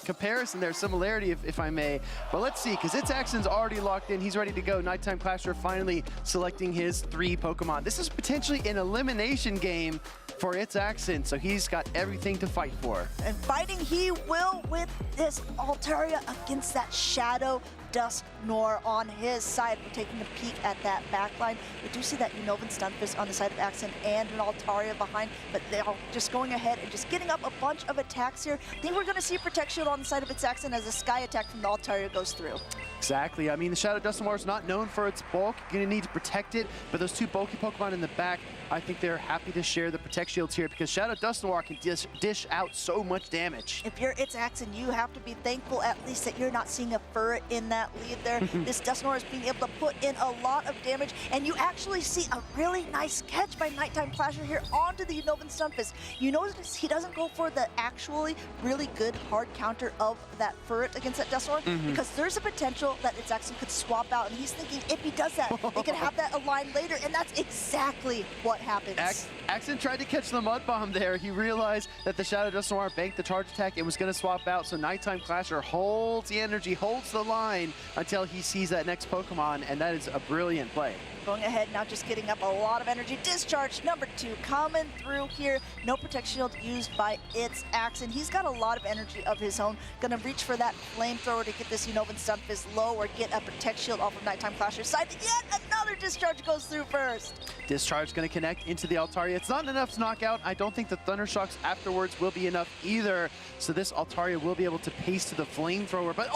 comparison there, similarity, if I may. But let's see, because its Axon's already locked in. He's ready to go. Nighttime Clasher finally selecting his 3 Pokemon. This is potentially an elimination game for its Axon, so he's got everything to fight for. And fighting he will with this Altaria against that Shadow Dusknoir on his side. We're taking a peek at that backline. We do see that Unova Stunfisk on the side of Axon and an Altaria behind, but they're just going ahead and just getting up a bunch of attacks here. I think we're going to see a Protect Shield on the side of its Axon as a Sky attack from the Altaria goes through. Exactly. I mean, the Shadow Dusknoir is not known for its bulk. You're going to need to protect it, but those 2 bulky Pokemon in the back, I think they're happy to share the Protect Shields here because Shadow Dusknoir can dish out so much damage. If you're its Axon, you have to be thankful at least that you're not seeing a Furret in that lead there. This Dusknoir is being able to put in a lot of damage, and you actually see a really nice catch by Nighttime Clasher here onto the Unova Stunfisk. You notice he doesn't go for the actually really good hard counter of that Furret against that Dusknoir because there's a potential that its Axon could swap out, and he's thinking if he does that, they can have that aligned later, and that's exactly what happens. Axen tried to catch the Mud Bomb there. He realized that the Shadow Dust Noir banked the charge attack and was going to swap out, so Nighttime Clasher holds the energy, holds the line until he sees that next Pokemon, and that is a brilliant play. Going ahead now, just getting up a lot of energy. Discharge number 2 coming through here. No Protect Shield used by its Axen. He's got a lot of energy of his own. Gonna reach for that Flamethrower to get this Unova Stunfisk low or get a Protect Shield off of Nighttime Clasher's side. Yet another Discharge goes through first. Discharge gonna connect into the Altaria. It's not enough to knock out. I don't think the Thunder Shocks afterwards will be enough either. So this Altaria will be able to pace to the Flamethrower, but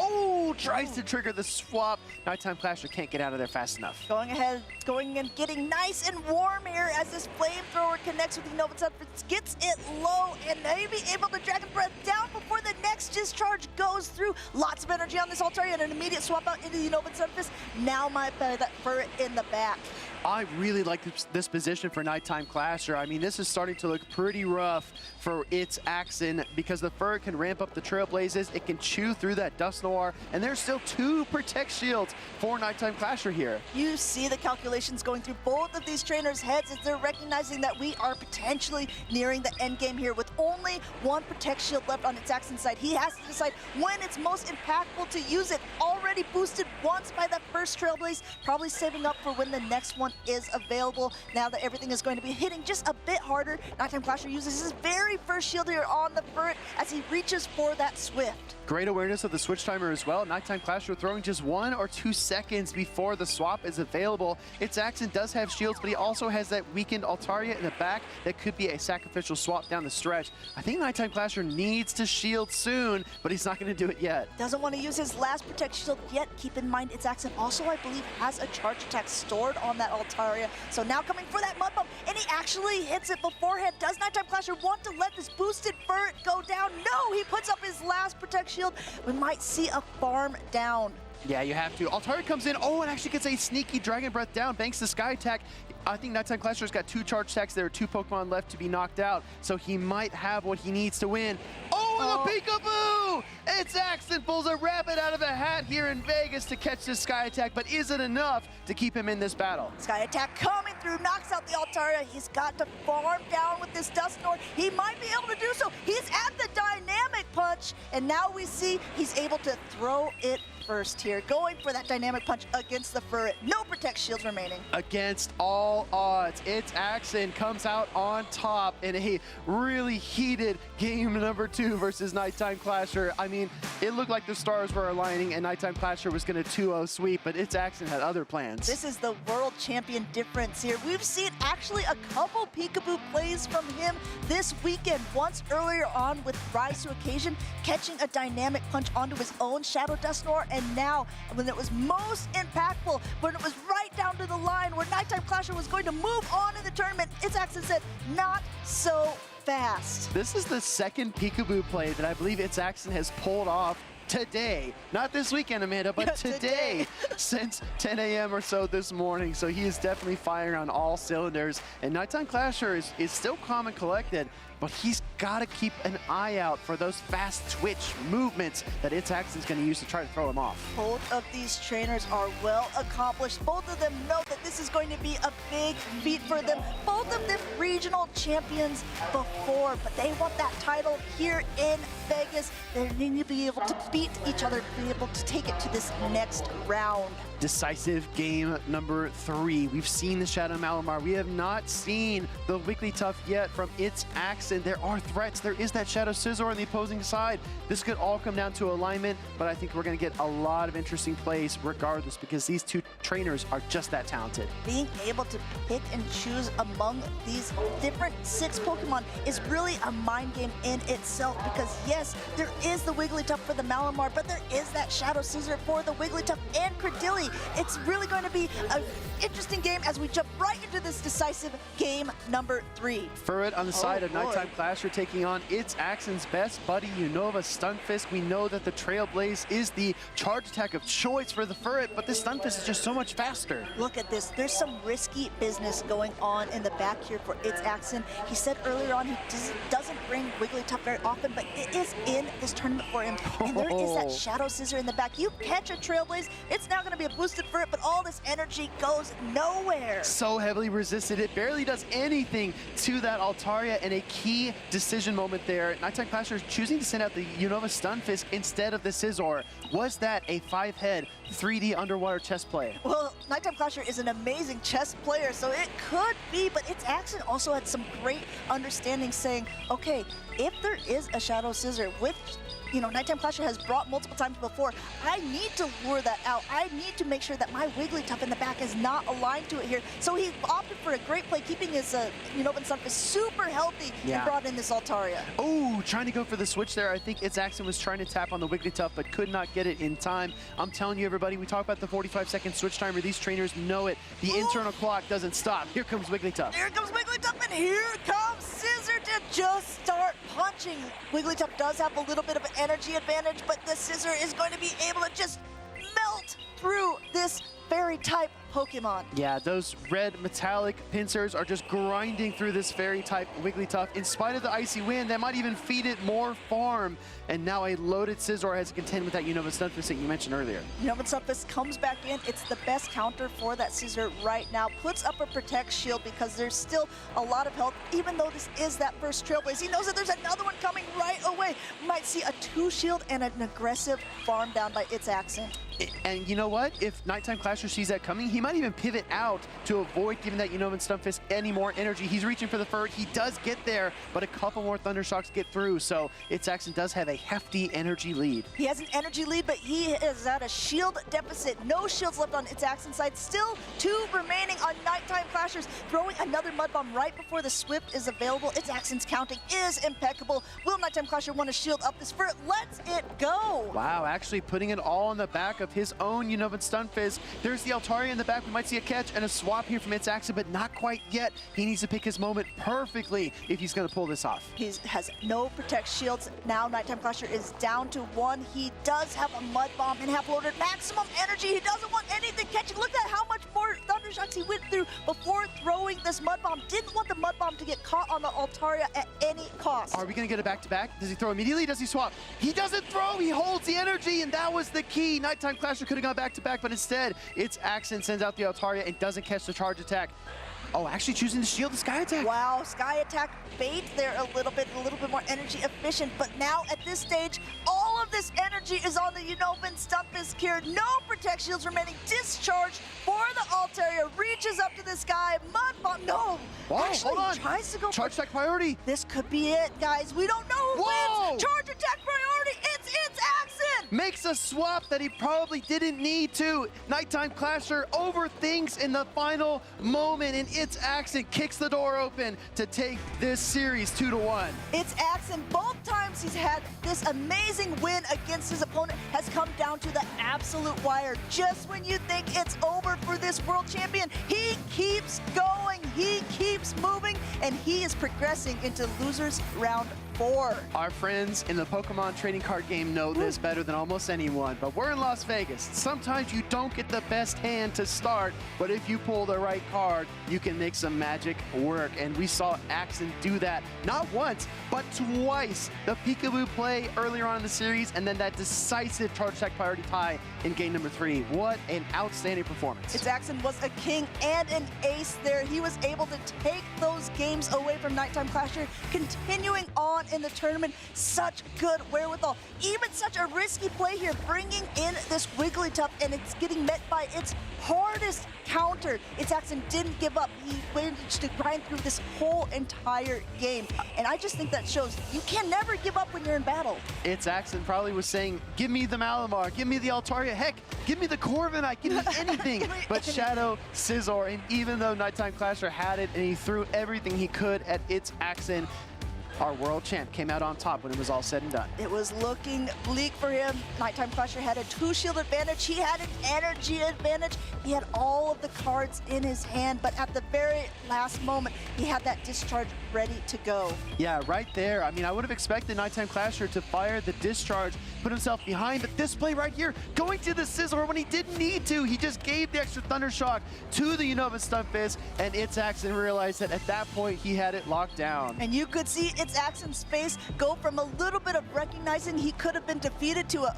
tries to trigger the swap. Nighttime Clasher can't get out of there fast enough. Going ahead, going and getting nice and warm here as this Flamethrower connects with the Unova Stunfisk, gets it low, and maybe able to Dragon Breath down before the next Discharge goes through. Lots of energy on this Altaria and an immediate swap out into the Unova Stunfisk. Now might play that Furret in the back. I really like this position for Nighttime Clasher. I mean, this is starting to look pretty rough for its Axen because the Furret can ramp up the Trailblazes, it can chew through that Dust Noir, and there's still 2 Protect Shields for Nighttime Clasher here. You see the calculations going through both of these trainers' heads as they're recognizing that we are potentially nearing the end game here with only 1 Protect Shield left on its Axen side. He has to decide when it's most impactful to use it. Already boosted once by that first Trailblaze, probably saving up for when the next one is available. Now that everything is going to be hitting just a bit harder, Nighttime Clasher uses his very first shield here on the Furret as he reaches for that Swift. Great awareness of the switch timer as well. Nighttime Clasher throwing just 1 or 2 seconds before the swap is available. Its Axen does have shields, but he also has that weakened Altaria in the back that could be a sacrificial swap down the stretch. I think Nighttime Clasher needs to shield soon, but he's not going to do it yet. Doesn't want to use his last Protect Shield yet. Keep in mind, its Axen also, I believe, has a charge attack stored on that Altaria. So now coming for that Mud Bomb, and he actually hits it beforehand. Does Nighttime Clasher want to let this boosted Furret go down? No, he puts up his last Protect Shield. We might see a farm down. Yeah, you have to. Altaria comes in, and actually gets a sneaky Dragon Breath down, thanks to Sky Attack. I think Nighttime Clasher's got 2 charge attacks. There are 2 Pokemon left to be knocked out, so he might have what he needs to win. Oh, and a Peekaboo! It's Axen pulls a rabbit out of a hat here in Vegas to catch this Sky Attack, but is it enough to keep him in this battle? Sky Attack coming through, knocks out the Altaria. He's got to farm down with this Dust Noir. He might be able to do so. He's at the Dynamic Punch, and now we see he's able to throw it first here, going for that Dynamic Punch against the Furret. No Protect Shields remaining. Against all odds, its Axen comes out on top in a really heated game number 2 versus Nighttime Clasher. I mean, it looked like the stars were aligning and Nighttime Clasher was going to 2-0 sweep, but its Axen had other plans. This is the world champion difference here. We've seen actually a couple peekaboo plays from him this weekend. Once earlier on with Rise to Occasion, catching a Dynamic Punch onto his own Shadow Dust Noir, and now when it was most impactful, when it was right down to the line where Nighttime Clasher was going to move on in the tournament, its Axen said, not so fast. This is the second peekaboo play that I believe its Axen has pulled off today. Not this weekend, Amanda, but today since 10 a.m. or so this morning. So he is definitely firing on all cylinders. And Nighttime Clasher is still calm and collected, but he's got to keep an eye out for those fast twitch movements that its Axen is going to use to try to throw him off. Both of these trainers are well accomplished. Both of them know that this is going to be a big feat for them. Both of them regional champions before, but they want that title here in Vegas. They need to be able to beat each other, be able to take it to this next round. Decisive game number 3. We've seen the Shadow Malamar. We have not seen the Wigglytuff yet from its Axen. There are threats. There is that Shadow Scizor on the opposing side. This could all come down to alignment, but I think we're going to get a lot of interesting plays regardless because these 2 trainers are just that talented. Being able to pick and choose among these different 6 Pokemon is really a mind game in itself because yes, there is the Wigglytuff for the Malamar, but there is that Shadow Scizor for the Wigglytuff and Credilli. It's really going to be an interesting game as we jump right into this decisive game number 3. Furret on the side of Nighttime Clasher taking on its Axen's best buddy, Unova Stunfisk. We know that the Trailblaze is the charge attack of choice for the Furret, but this Stunfisk is just so much faster. Look at this. There's some risky business going on in the back here for its Axen. He said earlier on he doesn't bring Wigglytuff very often, but it is in this tournament for him. And there is that Shadow Scizor in the back. You catch a Trailblaze, it's now going to be a boosted for it, but all this energy goes nowhere. So heavily resisted, it barely does anything to that Altaria, and a key decision moment there. Nighttime Clasher choosing to send out the Unova Stunfisk instead of the Scizor. Was that a 5-head 3D underwater chess play? Well, Nighttime Clasher is an amazing chess player, so it could be, but its accent also had some great understanding saying, okay, if there is a Shadow Scissor, which Nighttime Clasher has brought multiple times before, I need to lure that out. I need to make sure that my Wigglytuff in the back is not aligned to it here. So he opted for a great play, keeping his Unova Stunfisk super healthy and brought in this Altaria. Oh, trying to go for the switch there. I think its accent was trying to tap on the Wigglytuff, but could not get it in time. I'm telling you, everybody, we talk about the 45-second switch timer. These trainers know it. The internal clock doesn't stop. Here comes Wigglytuff. Here comes Wigglytuff, and here comes Scissor to just start punching. Wigglytuff does have a little bit of an energy advantage, but the Scissor is going to be able to just melt through this fairy-type Pokemon. Yeah, those red metallic pincers are just grinding through this fairy-type Wigglytuff. In spite of the icy wind, that might even feed it more farm. And now a loaded Scizor has to contend with that Unova Stunfisk that you mentioned earlier. Unova Stunfisk comes back in. It's the best counter for that Scizor right now. Puts up a Protect Shield because there's still a lot of health, even though this is that first Trailblaze. He knows that there's another one coming right away. We might see a 2-shield and an aggressive farm down by its accent. And you know what? If Nighttime Clasher sees that coming, he might even pivot out to avoid giving that Unova Stunfisk any more energy. He's reaching for the Fur. He does get there, but a couple more Thunder Shocks get through, so its accent does have a hefty energy lead. He has an energy lead, but he is at a shield deficit. No shields left on its accent side. Still 2 remaining on Nighttime Clashers. Throwing another Mud Bomb right before the Swift is available. Its accent's counting is impeccable. Will Nighttime Clasher want to shield up this Fur? Let's it go! Wow, actually putting it all on the back of his own Unova Stunfisk. There's the Altaria in the back. We might see a catch and a swap here from its accent, but not quite yet. He needs to pick his moment perfectly if he's going to pull this off. He has no Protect Shields. Now Nighttime Clasher is down to 1. He does have a Mud Bomb and half loaded maximum energy. He doesn't want anything catching. Look at how much more Thunder Shocks he went through before throwing this Mud Bomb. Didn't want the Mud Bomb to get caught on the Altaria at any cost. Are we going to get a back-to-back? Does he throw immediately? Does he swap? He doesn't throw. He holds the energy, and that was the key. Nighttime Clasher could have gone back-to-back, but instead, its accent sends out the Altaria and doesn't catch the charge attack. Oh, actually choosing to shield the Sky Attack. Wow, Sky Attack bait there a little bit more energy efficient. But now at this stage, all of this energy is on the Unova Stunfisk here. No Protect Shields remaining. Discharge for the Altaria. Reaches up to the sky. Mud Bomb. No. Whoa, actually, hold on. Tries to go charge attack priority. This could be it, guys. We don't know who wins. Charge attack priority. It's accent. Makes a swap that he probably didn't need to. Nighttime Clasher overthinks in the final moment, and its accent kicks the door open to take this series 2-1. Its accent, both times he's had this amazing win against his opponent, has come down to the absolute wire. Just when you think it's over for this world champion, he keeps going, he keeps moving, and he is progressing into losers round 4. Our friends in the Pokemon trading card game know this better than almost anyone, but we're in Las Vegas. Sometimes you don't get the best hand to start, but if you pull the right card, you can make some magic work. And we saw Axon do that not once, but twice. The Peekaboo play earlier on in the series, and then that decisive charge attack priority tie in game number 3. What an outstanding performance. Its accent was a king and an ace there. He was able to take those games away from Nighttime Clasher, continuing on in the tournament. Such good wherewithal. Even such a risky play here, bringing in this Wigglytuff, and it's getting met by its hardest counter. Its accent didn't give up. He managed to grind through this whole entire game. And I just think that shows you can never give up when you're in battle. Its accent probably was saying, give me the Malamar, give me the Altaria, heck, give me the Corviknight, give me anything but Shadow Scizor. And even though Nighttime Clasher had it and he threw everything he could at its accent, our world champ came out on top when it was all said and done. It was looking bleak for him. Nighttime Clasher had a 2-shield advantage. He had an energy advantage. He had all of the cards in his hand, but at the very last moment, he had that discharge ready to go. Yeah, right there. I mean, I would have expected Nighttime Clasher to fire the discharge, put himself behind, but this play right here, going to the Scizor when he didn't need to. He just gave the extra Thunder Shock to the Unova Stunfisk, and its accent realized that at that point, he had it locked down. And you could see its accent's face go from a little bit of recognizing he could have been defeated to a,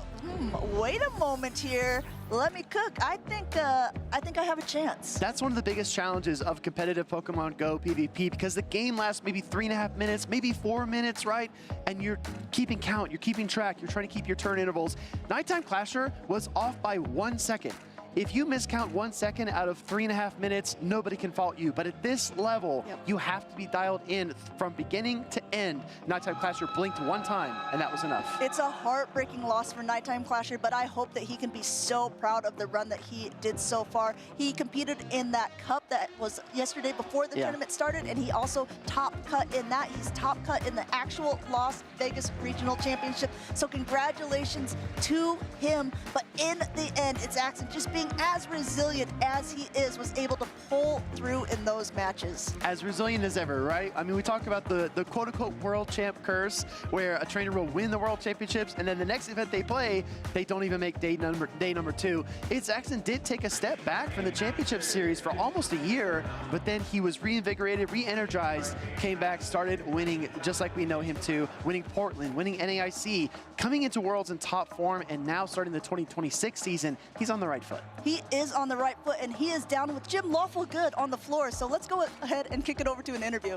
wait a moment here. let me cook. I think I have a chance. That's one of the biggest challenges of competitive Pokemon Go PvP, because the game lasts maybe 3.5 minutes, maybe 4 minutes, right? And you're keeping count, you're keeping track, you're trying to keep your turn intervals. Nighttime Clasher was off by 1 second. If you miscount 1 second out of 3.5 minutes, nobody can fault you. But at this level, you have to be dialed in from beginning to end. Nighttime Clasher blinked 1 time, and that was enough. It's a heartbreaking loss for Nighttime Clasher, but I hope that he can be so proud of the run that he did so far. He competed in that cup that was yesterday before the tournament started, and he also top cut in that. He's top cut in the actual Las Vegas Regional Championship. So congratulations to him. But in the end, it's Axon just being as resilient as he is, was able to pull through in those matches. As resilient as ever, right? I mean, we talk about the quote-unquote world champ curse, where a trainer will win the world championships, and then the next event they play, they don't even make day number 2. It's Axon did take a step back from the championship series for almost a year, but then he was reinvigorated, re-energized, came back, started winning just like we know him to, winning Portland, winning NAIC, coming into Worlds in top form, and now starting the 2026 season, he's on the right foot. He is on the right foot, and he is down with Jim Lawful Good on the floor. So let's go ahead and kick it over to an interview.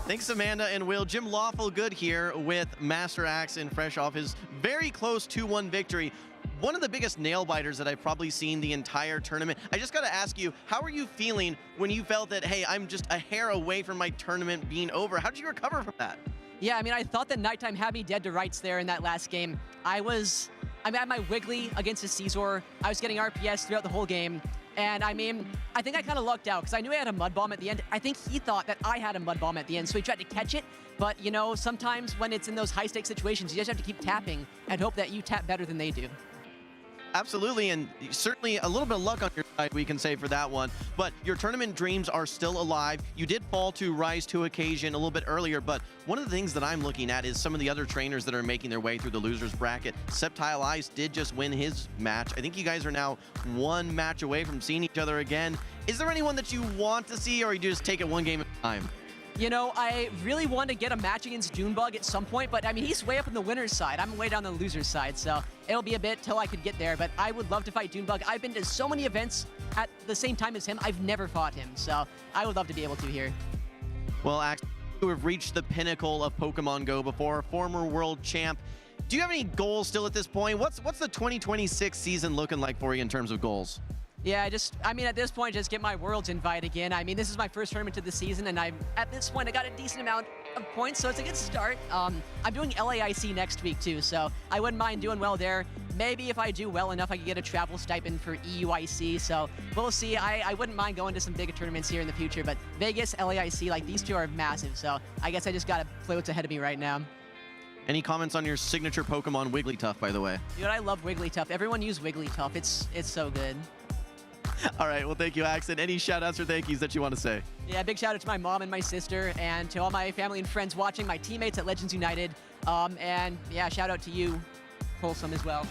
Thanks, Amanda and Will. Jim Lawful Good here with Master Axon, fresh off his very close 2-1 victory. One of the biggest nail biters that I've probably seen the entire tournament. I just got to ask you, how are you feeling when you felt that, hey, I'm just a hair away from my tournament being over? How did you recover from that? Yeah, I mean, I thought that Nighttime had me dead to rights there in that last game. I had my Wiggly against his Caesar. I was getting RPS throughout the whole game. And I mean, I think I kind of lucked out because I knew I had a Mud Bomb at the end. I think he thought that I had a Mud Bomb at the end, so he tried to catch it. But, you know, sometimes when it's in those high-stakes situations, you just have to keep tapping and hope that you tap better than they do. Absolutely, and certainly a little bit of luck on your side, we can say, for that one. But your tournament dreams are still alive. You did fall to Rise to occasion a little bit earlier, but one of the things that I'm looking at is some of the other trainers that are making their way through the losers bracket. Sceptile Ice did just win his match. I think you guys are now 1 match away from seeing each other again. Is there anyone that you want to see, or you just take it 1 game at a time? You know, I really want to get a match against Junebug at some point, but I mean, he's way up on the winner's side. I'm way down the loser's side, so it'll be a bit till I could get there, but I would love to fight Junebug. I've been to so many events at the same time as him. I've never fought him, so I would love to be able to here. Well, Axon, you have reached the pinnacle of Pokemon Go before, former world champ. Do you have any goals still at this point? What's the 2026 season looking like for you in terms of goals? Yeah, I mean, at this point, just get my Worlds invite again. I mean, this is my first tournament of the season, and at this point, I got a decent amount of points, so it's a good start. I'm doing LAIC next week, too, so I wouldn't mind doing well there. Maybe if I do well enough, I could get a travel stipend for EUIC, so we'll see. I wouldn't mind going to some bigger tournaments here in the future, but Vegas, LAIC, like, these two are massive, so I guess I just got to play what's ahead of me right now. Any comments on your signature Pokemon Wigglytuff, by the way? Dude, I love Wigglytuff. Everyone use Wigglytuff. It's so good. All right, well, thank you, Axon. Any shout-outs or thank yous that you want to say? Yeah, big shout-out to my mom and my sister, and to all my family and friends watching, my teammates at Legends United, and yeah, shout-out to you, Wholesome, as well.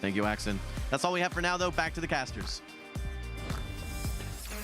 Thank you, Axon. That's all we have for now, though. Back to the casters.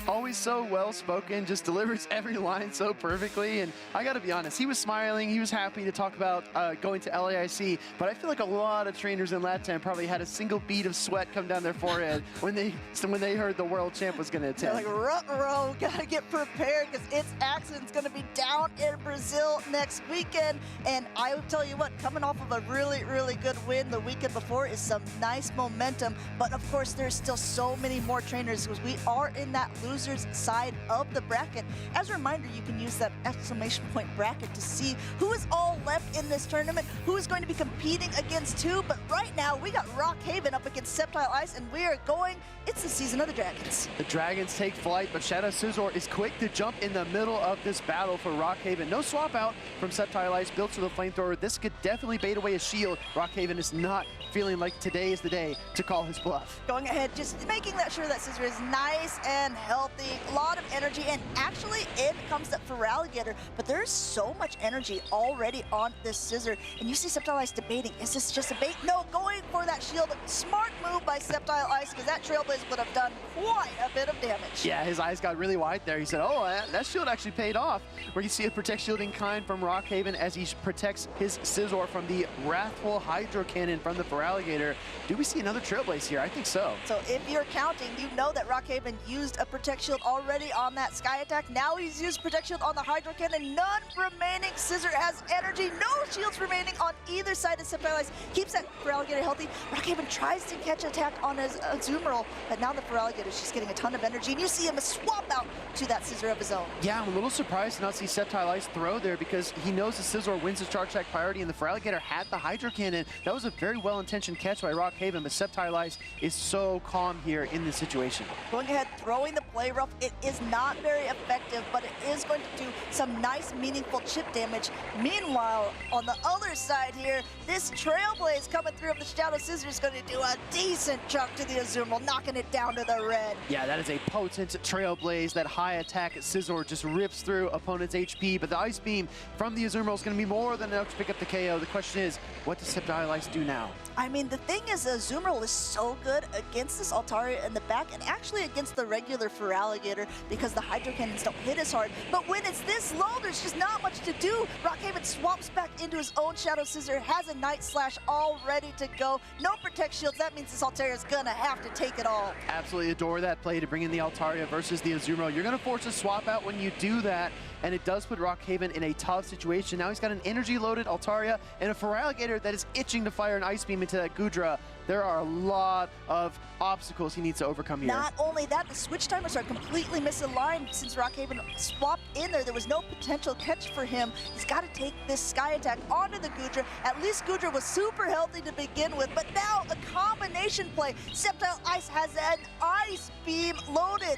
Always so well-spoken, just delivers every line so perfectly. And I got to be honest, he was smiling. He was happy to talk about going to LAIC. But I feel like a lot of trainers in LATAM probably had a single bead of sweat come down their forehead when they heard the world champ was going to attend. They're like, ruh-roh, gotta get prepared because it's Axon's going to be down in Brazil next weekend. And I will tell you what, coming off of a really, really good win the weekend before is some nice momentum. But of course, there's still so many more trainers because we are in that losers side of the bracket. As a reminder, you can use that exclamation point bracket to see who is all left in this tournament, who is going to be competing against who. But right now, we got Rockhaven up against Sceptile Ice, and we are going, it's the season of the Dragons. The Dragons take flight, but Shadow Scizor is quick to jump in the middle of this battle for Rockhaven. No swap out from Sceptile Ice, built to the flamethrower. This could definitely bait away a shield. Rockhaven is not feeling like today is the day to call his bluff. Going ahead, just making that sure that Scizor is nice and healthy. healthy, a lot of energy, and actually in comes that Feraligatr, but there's so much energy already on this Scizor, and you see Sceptile Ice debating, is this just a bait? No, going for that shield. Smart move by Sceptile Ice, because that Trailblaze would have done quite a bit of damage. Yeah, his eyes got really wide there. He said, oh, that shield actually paid off. Where you see a Protect Shield in kind from Rockhaven as he protects his Scizor from the wrathful Hydro Cannon from the Feraligatr. Do we see another Trailblaze here? I think so. So if you're counting, you know that Rockhaven used a Protect Shield already on that Sky Attack. Now he's used Protect Shield on the Hydro Cannon. None remaining. Scizor has energy. No shields remaining on either side of Sceptile Ice. Keeps that Feraligatr healthy. Rockhaven tries to catch attack on his Azumarill, but now the Feraligatr is just getting a ton of energy, and you see him swap out to that Scizor of his own. Yeah, I'm a little surprised to not see Sceptile Ice throw there because he knows the Scizor wins his charge attack priority, and the Feraligatr had the Hydro Cannon. That was a very well-intentioned catch by Rockhaven, but Sceptile Ice is so calm here in this situation. Going ahead, throwing the Play Rough. It is not very effective, but it is going to do some nice, meaningful chip damage. Meanwhile, on the other side here, this Trailblaze coming through of the Shadow Scizor is going to do a decent chunk to the Azumarill, knocking it down to the red. Yeah, that is a potent Trailblaze. That high attack Scizor just rips through opponent's HP, but the Ice Beam from the Azumarill is going to be more than enough to pick up the KO. The question is, what does Sceptile Ice do now? I mean, the thing is, Azumarill is so good against this Altaria in the back, and actually against the regular Feraligatr, because the Hydro Cannons don't hit as hard. But when it's this low, there's just not much to do. Rockhaven swaps back into his own Shadow Scizor, has a Night Slash all ready to go. No Protect Shields. That means this Altaria is going to have to take it all. Absolutely adore that play to bring in the Altaria versus the Azumarill. You're going to force a swap out when you do that, and it does put Rockhaven in a tough situation. Now he's got an energy-loaded Altaria and a Feraligatr that is itching to fire an Ice Beam into that Goodra. There are a lot of obstacles he needs to overcome here. Not only that, the switch timers are completely misaligned since Rockhaven swapped in there. There was no potential catch for him. He's got to take this Sky Attack onto the Goodra. At least Goodra was super healthy to begin with, but now a combination play. Sceptile Ice has an Ice Beam loaded.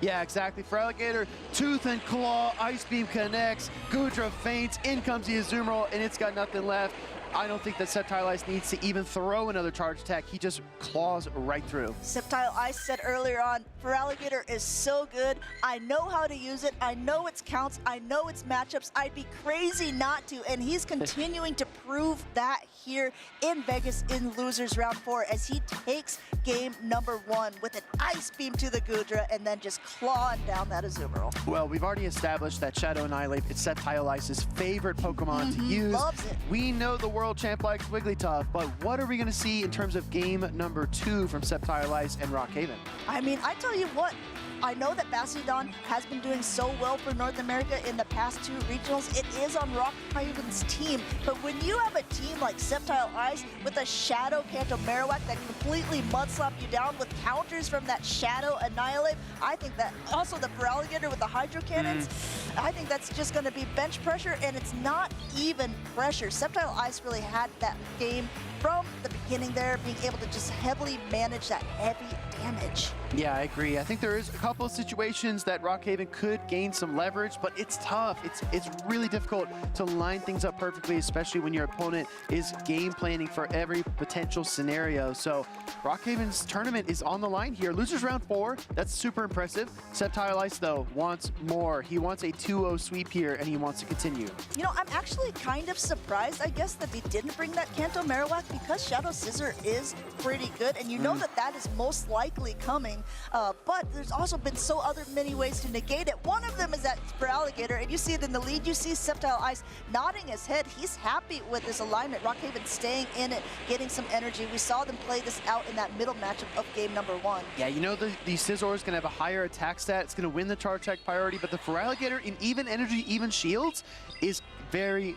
Yeah, exactly. Feraligatr, Tooth and Claw, Ice Beam connects, Goodra faints, in comes the Azumarill, and it's got nothing left. I don't think that Sceptile Ice needs to even throw another charge attack. He just claws right through. Sceptile Ice said earlier on, Feraligatr is so good. I know how to use it. I know its counts. I know its matchups. I'd be crazy not to. And he's continuing to prove that here in Vegas in Losers Round 4 as he takes game number 1 with an Ice Beam to the Goodra and then just clawing down that Azumarill. Well, we've already established that Shadow Annihilate is Sceptile Ice's favorite Pokemon to use. Loves it. We know the world champ likes Wigglytuff, but what are we going to see in terms of game number 2 from Sceptile Ice and Rockhaven? I mean, I tell you what, I know that Bastiodon has been doing so well for North America in the past 2 regionals. It is on Rockhaven's team, but when you have a team like Sceptile Ice with a Shadow Kanto Marowak that completely mudslap you down with counters from that Shadow Annihilate, I think that also the Feraligatr with the Hydro Cannons, I think that's just going to be bench pressure, and it's not even pressure. Sceptile Ice really had that game from the beginning there, being able to just heavily manage that heavy damage. Yeah, I agree. I think there is a couple of situations that Rockhaven could gain some leverage, but it's tough. It's really difficult to line things up perfectly, especially when your opponent is game planning for every potential scenario. So Rockhaven's tournament is on the line here. Losers round 4, that's super impressive. Sceptile Ice, though, wants more. He wants a 2-0 sweep here, and he wants to continue. You know, I'm actually kind of surprised, I guess, that they didn't bring that Kanto Marowak because Shadow Scizor is pretty good, and you know that that is most likely coming. But there's also been so many ways to negate it. One of them is that Feraligatr, and you see it in the lead. You see Sceptile Ice nodding his head. He's happy with this alignment. Rockhaven staying in it, getting some energy. We saw them play this out in that middle matchup of game number 1. Yeah, you know the Scizor is going to have a higher attack stat. It's going to win the charge attack priority, but the Feraligatr in even energy, even shields is very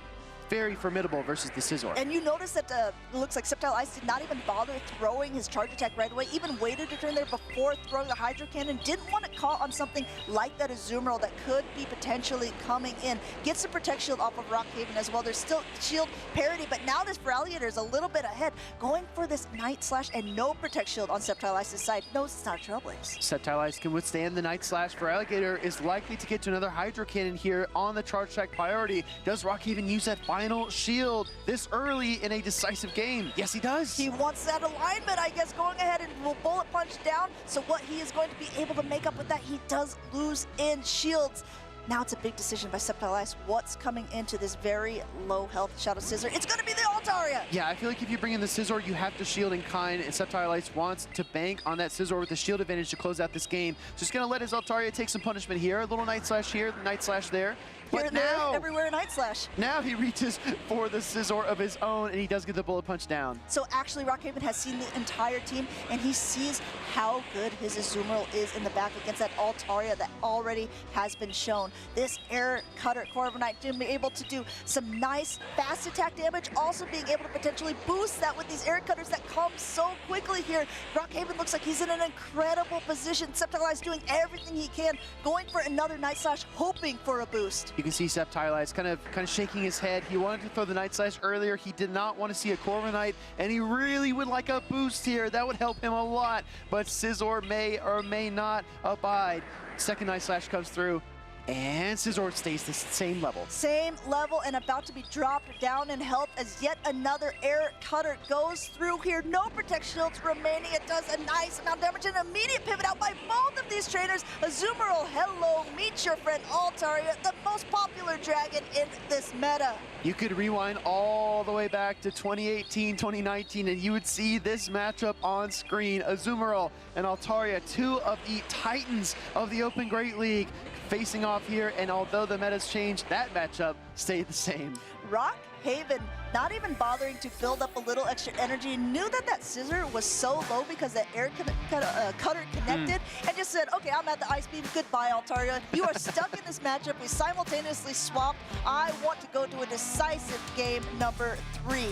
formidable versus the Scizor. And you notice that it looks like Sceptile Ice did not even bother throwing his charge attack right away, even waited to turn there before throwing the Hydro Cannon. Didn't want to call on something like that Azumarill that could be potentially coming in. Gets the Protect Shield off of Rockhaven as well. There's still shield parity, but now this Feraligatr is a little bit ahead, going for this Night Slash and no Protect Shield on Sceptile Ice's side. No, it's not a Trailblaze. Sceptile Ice can withstand the Night Slash. Feraligatr is likely to get to another Hydro Cannon here on the charge attack priority. Does Rockhaven use that fire final shield this early in a decisive game. Yes, he does. He wants that alignment, I guess, going ahead and will bullet punch down. So what he is going to be able to make up with that, he does lose in shields. Now it's a big decision by Sceptile Ice. What's coming into this very low health Shadow Scissor? It's going to be the Altaria! Yeah, I feel like if you bring in the Scizor, you have to shield in kind, and Sceptile Ice wants to bank on that Scizor with the shield advantage to close out this game. So he's going to let his Altaria take some punishment here. A little Night Slash here, Night Slash there. Here But and there, now, everywhere, Night Slash. now he reaches for the Scizor of his own, and he does get the bullet punch down. So actually, Rockhaven has seen the entire team, and he sees how good his Azumarill is in the back against that Altaria that already has been shown. This Air Cutter Corviknight being able to do some nice fast attack damage, also being able to potentially boost that with these Air Cutters that come so quickly here. Rockhaven looks like he's in an incredible position. Sceptile Ice doing everything he can, going for another Night Slash, hoping for a boost. You can see Sceptile Ice kind of shaking his head. He wanted to throw the Night Slash earlier. He did not want to see a Corviknight, and he really would like a boost here. That would help him a lot, but Scizor may or may not abide. Second Night Slash comes through, and Scizor stays the same level. Same level and about to be dropped down in health as yet another Air Cutter goes through here. No Protect Shields remaining. It does a nice amount of damage and an immediate pivot out by both of these trainers. Azumarill, hello, meet your friend Altaria, the most popular dragon in this meta. You could rewind all the way back to 2018, 2019, and you would see this matchup on screen. Azumarill and Altaria, two of the titans of the Open Great League, facing off here, and although the meta's changed, that matchup stayed the same. Rockhaven not even bothering to build up a little extra energy, knew that that Scissor was so low because that Air Cutter connected, and just said, okay, I'm at the Ice Beam, goodbye Altaria. You are stuck in this matchup, we simultaneously swapped. I want to go to a decisive game number 3.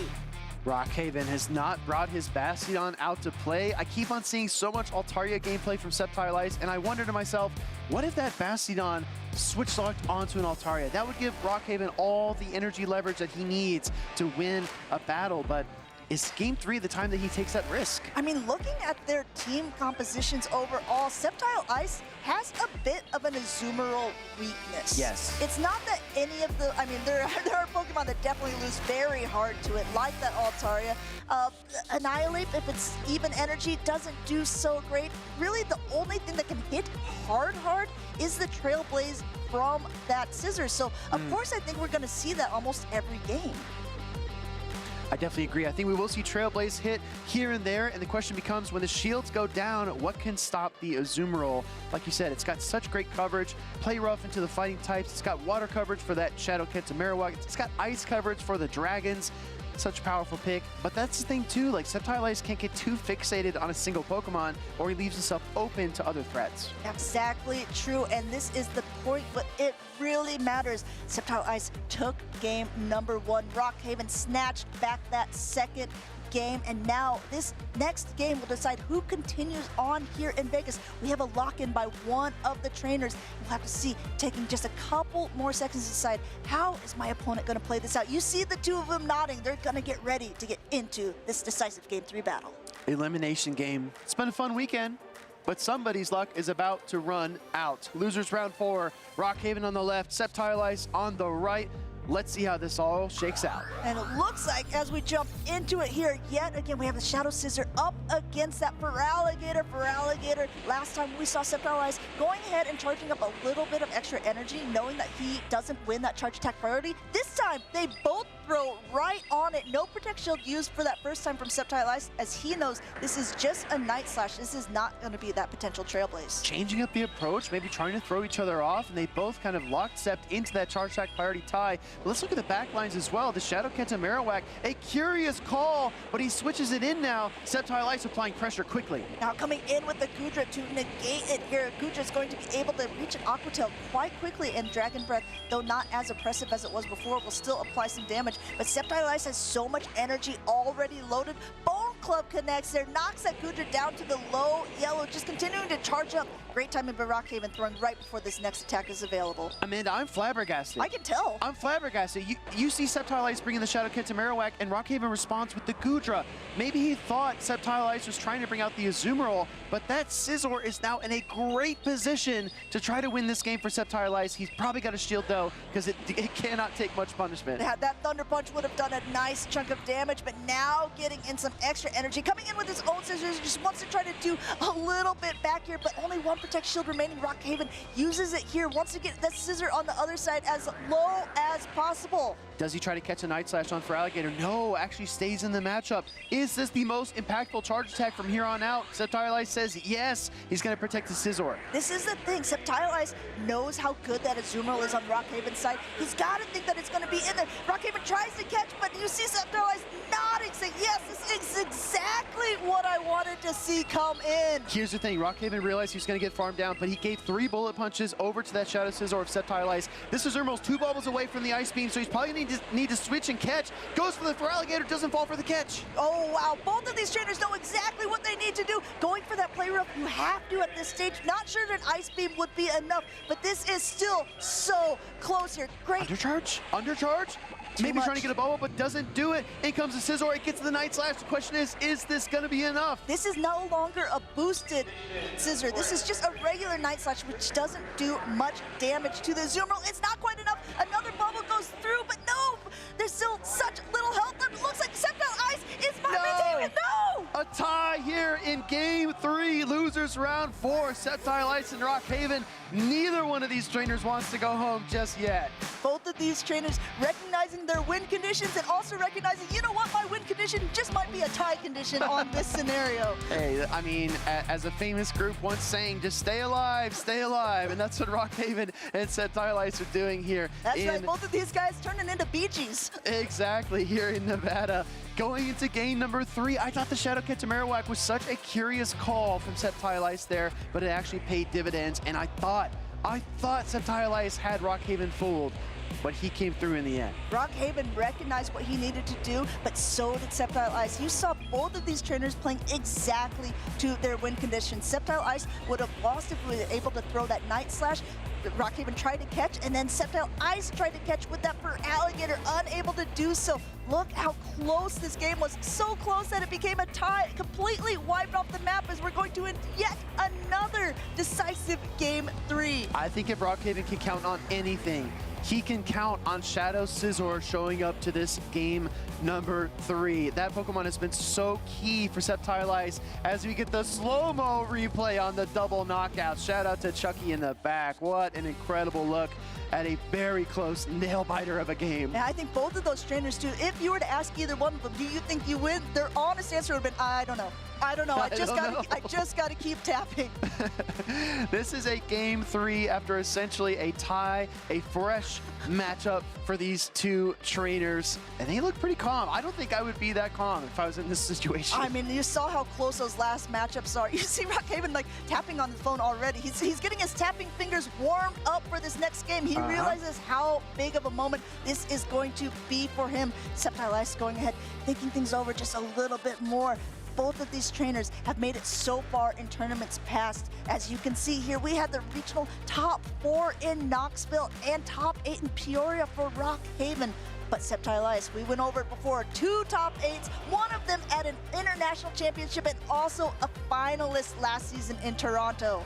Rockhaven has not brought his Bastion out to play. I keep on seeing so much Altaria gameplay from Sceptile Ice, and I wonder to myself, what if that Bastion switch locked onto an Altaria? That would give Rockhaven all the energy leverage that he needs to win a battle, but is Game 3 the time that he takes that risk? I mean, looking at their team compositions overall, Sceptile Ice has a bit of an Azumarill weakness. Yes. It's not that any of the, I mean, there are Pokemon that definitely lose very hard to it, like that Altaria. Annihilate, if it's even energy, doesn't do so great. Really, the only thing that can hit hard is the Trailblaze from that Scissor. So, of course, I think we're going to see that almost every game. I definitely agree. I think we will see Trailblaze hit here and there, and the question becomes, when the shields go down, what can stop the Azumarill? Like you said, it's got such great coverage, play rough into the fighting types, it's got water coverage for that Shadow Kenta Marowak, it's got ice coverage for the dragons. Such a powerful pick, but that's the thing too, like Sceptile Ice can't get too fixated on a single Pokemon or he leaves himself open to other threats. Exactly true, and this is the point, but it really matters. Sceptile Ice took game number 1. Rockhaven snatched back that second game, and now this next game will decide who continues on here in Vegas. We have a lock-in by one of the trainers. We'll have to see, taking just a couple more seconds to decide, how is my opponent going to play this out? You see the two of them nodding. They're going to get ready to get into this decisive Game 3 battle. Elimination game. It's been a fun weekend, but somebody's luck is about to run out. Losers round 4, Rockhaven on the left, Sceptile Ice on the right. Let's see how this all shakes out. And it looks like as we jump into it here, yet again, we have the Shadow Scissor up against that Feraligatr. Last time we saw Sceptile Ice going ahead and charging up a little bit of extra energy, knowing that he doesn't win that charge attack priority. This time, they both throw right on it. No Protect Shield used for that first time from Sceptile Ice, as he knows this is just a Night Slash. This is not going to be that potential Trailblaze. Changing up the approach, maybe trying to throw each other off, and they both kind of lockstepped into that charge attack priority tie. But let's look at the back lines as well. The Shadow Kenta Marowak, a curious call, but he switches it in now. Sceptile Ice applying pressure quickly. Now coming in with the Goodra to negate it here. Goodra is going to be able to reach an Aqua Tail quite quickly, and Dragon Breath, though not as oppressive as it was before, will still apply some damage. But Sceptile Ice has so much energy already loaded. Bone Club connects there, knocks that Gudra down to the low yellow, just continuing to charge up. Great timing by Rockhaven, throwing right before this next attack is available. Amanda, I'm flabbergasted. I can tell. I'm flabbergasted. You see Sceptile Ice bringing the Shadow Kit to Marowak, and Rockhaven responds with the Gudra. Maybe he thought Sceptile Ice was trying to bring out the Azumarill, but that Scizor is now in a great position to try to win this game for Sceptile Ice. He's probably got a shield though, because it cannot take much punishment. That Thunder Punch would have done a nice chunk of damage, but now getting in some extra energy. Coming in with his own scissors, just wants to try to do a little bit back here, but only one Protect Shield remaining. Rockhaven uses it here, wants to get that scissor on the other side as low as possible. Does he try to catch a Night Slash on Feraligatr? No, actually stays in the matchup. Is this the most impactful charge attack from here on out? Sceptile Ice says yes. He's going to protect the Scizor. This is the thing. Sceptile Ice knows how good that Azumarill is on Rockhaven's side. He's got to think that it's going to be in there. Rockhaven tries to catch, but you see Sceptile Ice nodding, saying, yes, this is exactly what I wanted to see come in. Here's the thing. Rockhaven realized he was going to get farmed down, but he gave 3 bullet punches over to that Shadow Scizor of Sceptile Ice. This Azumarill 2 bubbles away from the Ice Beam, so he's probably going to need to switch and catch. Goes for the Feraligatr, doesn't fall for the catch. Oh, wow. Both of these trainers know exactly what they need to do. Going for that play rough, you have to at this stage. Not sure that Ice Beam would be enough, but this is still so close here. Great. Undercharge? Undercharge? Maybe trying to get a bubble, but doesn't do it. In comes the Scizor, it gets the Night Slash. The question is this gonna be enough? This is no longer a boosted Scizor. This is just a regular Night Slash, which doesn't do much damage to the Azumarill. It's not quite enough. Another bubble goes through, but no! There's still such little health. It looks like Sceptile Ice is maintaining. No! A tie here in Game 3, losers round 4. Sceptile Ice and Rockhaven. Neither one of these trainers wants to go home just yet. Both of these trainers recognizing their win conditions and also recognizing, you know what, my win condition just might be a tie condition on this scenario. Hey, I mean, as a famous group once saying, just stay alive, and that's what Rockhaven and Sceptile Ice are doing here. That's right, both of these guys turning into Bee Gees. Exactly, here in Nevada. Going into game number 3, I thought the Shadow Kit to Marowak was such a curious call from Sceptile Ice there, but it actually paid dividends, and I thought Sceptile Ice had Rockhaven fooled, but he came through in the end. Rockhaven recognized what he needed to do, but so did Sceptile Ice. You saw both of these trainers playing exactly to their win conditions. Sceptile Ice would have lost if he was able to throw that Night Slash. Rockhaven tried to catch, and then Sceptile Ice tried to catch with that Feraligatr, unable to do so. Look how close this game was. So close that it became a tie, completely wiped off the map as we're going to yet another decisive Game 3. I think if Rockhaven can count on anything, he can count on Shadow Scizor showing up to this game number 3. That Pokemon has been so key for Sceptile Ice as we get the slow-mo replay on the double knockout. Shout out to Chucky in the back. What an incredible look at a very close nail-biter of a game. And I think both of those trainers too, if you were to ask either one of them, do you think you win? Their honest answer would have been, I don't know. I just gotta keep tapping. This is a game 3 after essentially a tie, a fresh matchup for these two trainers, and they look pretty calm. I don't think I would be that calm if I was in this situation. I mean, you saw how close those last matchups are. You see Rockhaven like tapping on the phone already. He's getting his tapping fingers warmed up for this next game. He realizes how big of a moment this is going to be for him. Sceptile Ice going ahead, thinking things over just a little bit more. Both of these trainers have made it so far in tournaments past. As you can see here, we had the regional top 4 in Knoxville and top 8 in Peoria for Rockhaven. But Sceptile Ice, we went over it before, 2 top 8s, one of them at an international championship and also a finalist last season in Toronto.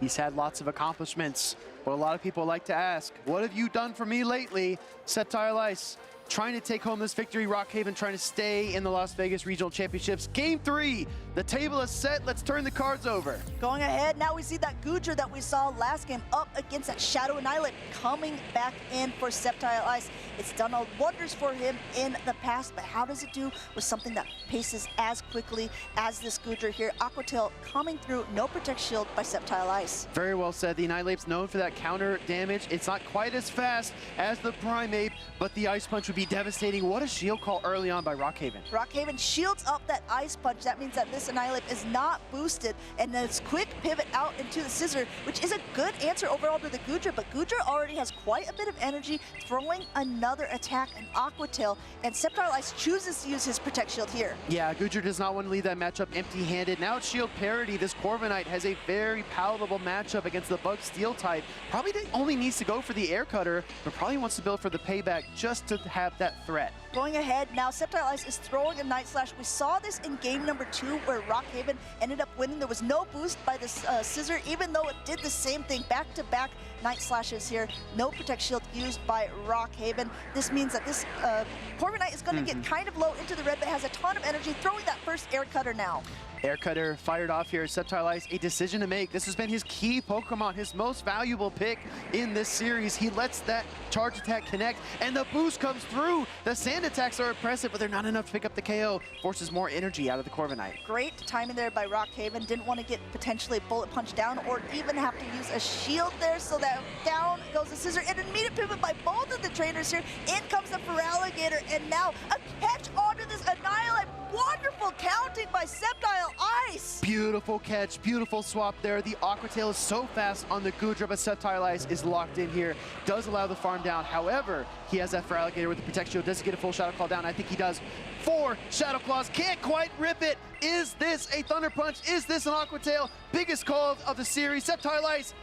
He's had lots of accomplishments, but a lot of people like to ask, what have you done for me lately? Sceptile Ice trying to take home this victory. Rockhaven trying to stay in the Las Vegas Regional Championships. Game 3, the table is set. Let's turn the cards over. Going ahead, now we see that Gudra that we saw last game up against that Shadow Annihilate coming back in for Sceptile Ice. It's done wonders for him in the past, but how does it do with something that paces as quickly as this Gudra here? Aqua Tail coming through, no Protect Shield by Sceptile Ice. Very well said. The Annihilate's known for that counter damage. It's not quite as fast as the Primeape, but the Ice Punch would be devastating. What a shield call early on by Rockhaven. Rockhaven shields up that Ice Punch. That means that this Annihilate is not boosted, and then it's quick pivot out into the Scissor, which is a good answer overall to the Goodra, but Goodra already has quite a bit of energy, throwing another attack, an Aqua Tail, and Sceptile Ice chooses to use his Protect Shield here. Yeah, Goodra does not want to leave that matchup empty-handed. Now it's shield parity. This Corviknight has a very palatable matchup against the Bug Steel type. Probably only needs to go for the Air Cutter, but probably wants to build for the payback just to have that threat. Going ahead, now Sceptile Ice is throwing a Night Slash. We saw this in game number 2 where Rockhaven ended up winning. There was no boost by this Scissor, even though it did the same thing. Back-to-back Night Slashes here. No Protect Shield used by Rockhaven. This means that this Corviknight is going to get kind of low into the red, but has a ton of energy, throwing that first Air Cutter now. Air Cutter fired off here. Sceptile Ice, a decision to make. This has been his key Pokemon, his most valuable pick in this series. He lets that charge attack connect, and the boost comes through. The sand attacks are impressive, but they're not enough to pick up the KO. Forces more energy out of the Corviknight. Great timing there by Rockhaven. Didn't want to get potentially Bullet Punch down or even have to use a shield there, so that down goes the Scissor. And an immediate pivot by both of the trainers here. In comes the Feraligatr, and now a catch onto this Annihilate. Wonderful counting by Sceptile Ice. Beautiful catch, beautiful swap there. The Aqua Tail is so fast on the Goodra, but Sceptile Ice is locked in here. Does allow the farm down. However, he has that Feraligatr with the Protect Shield. Does he get a full Shadow Claw down? I think he does. 4 Shadow Claws. Can't quite rip it. Is this a Thunder Punch? Is this an Aqua Tail? Biggest call of the series. Sceptile Ice.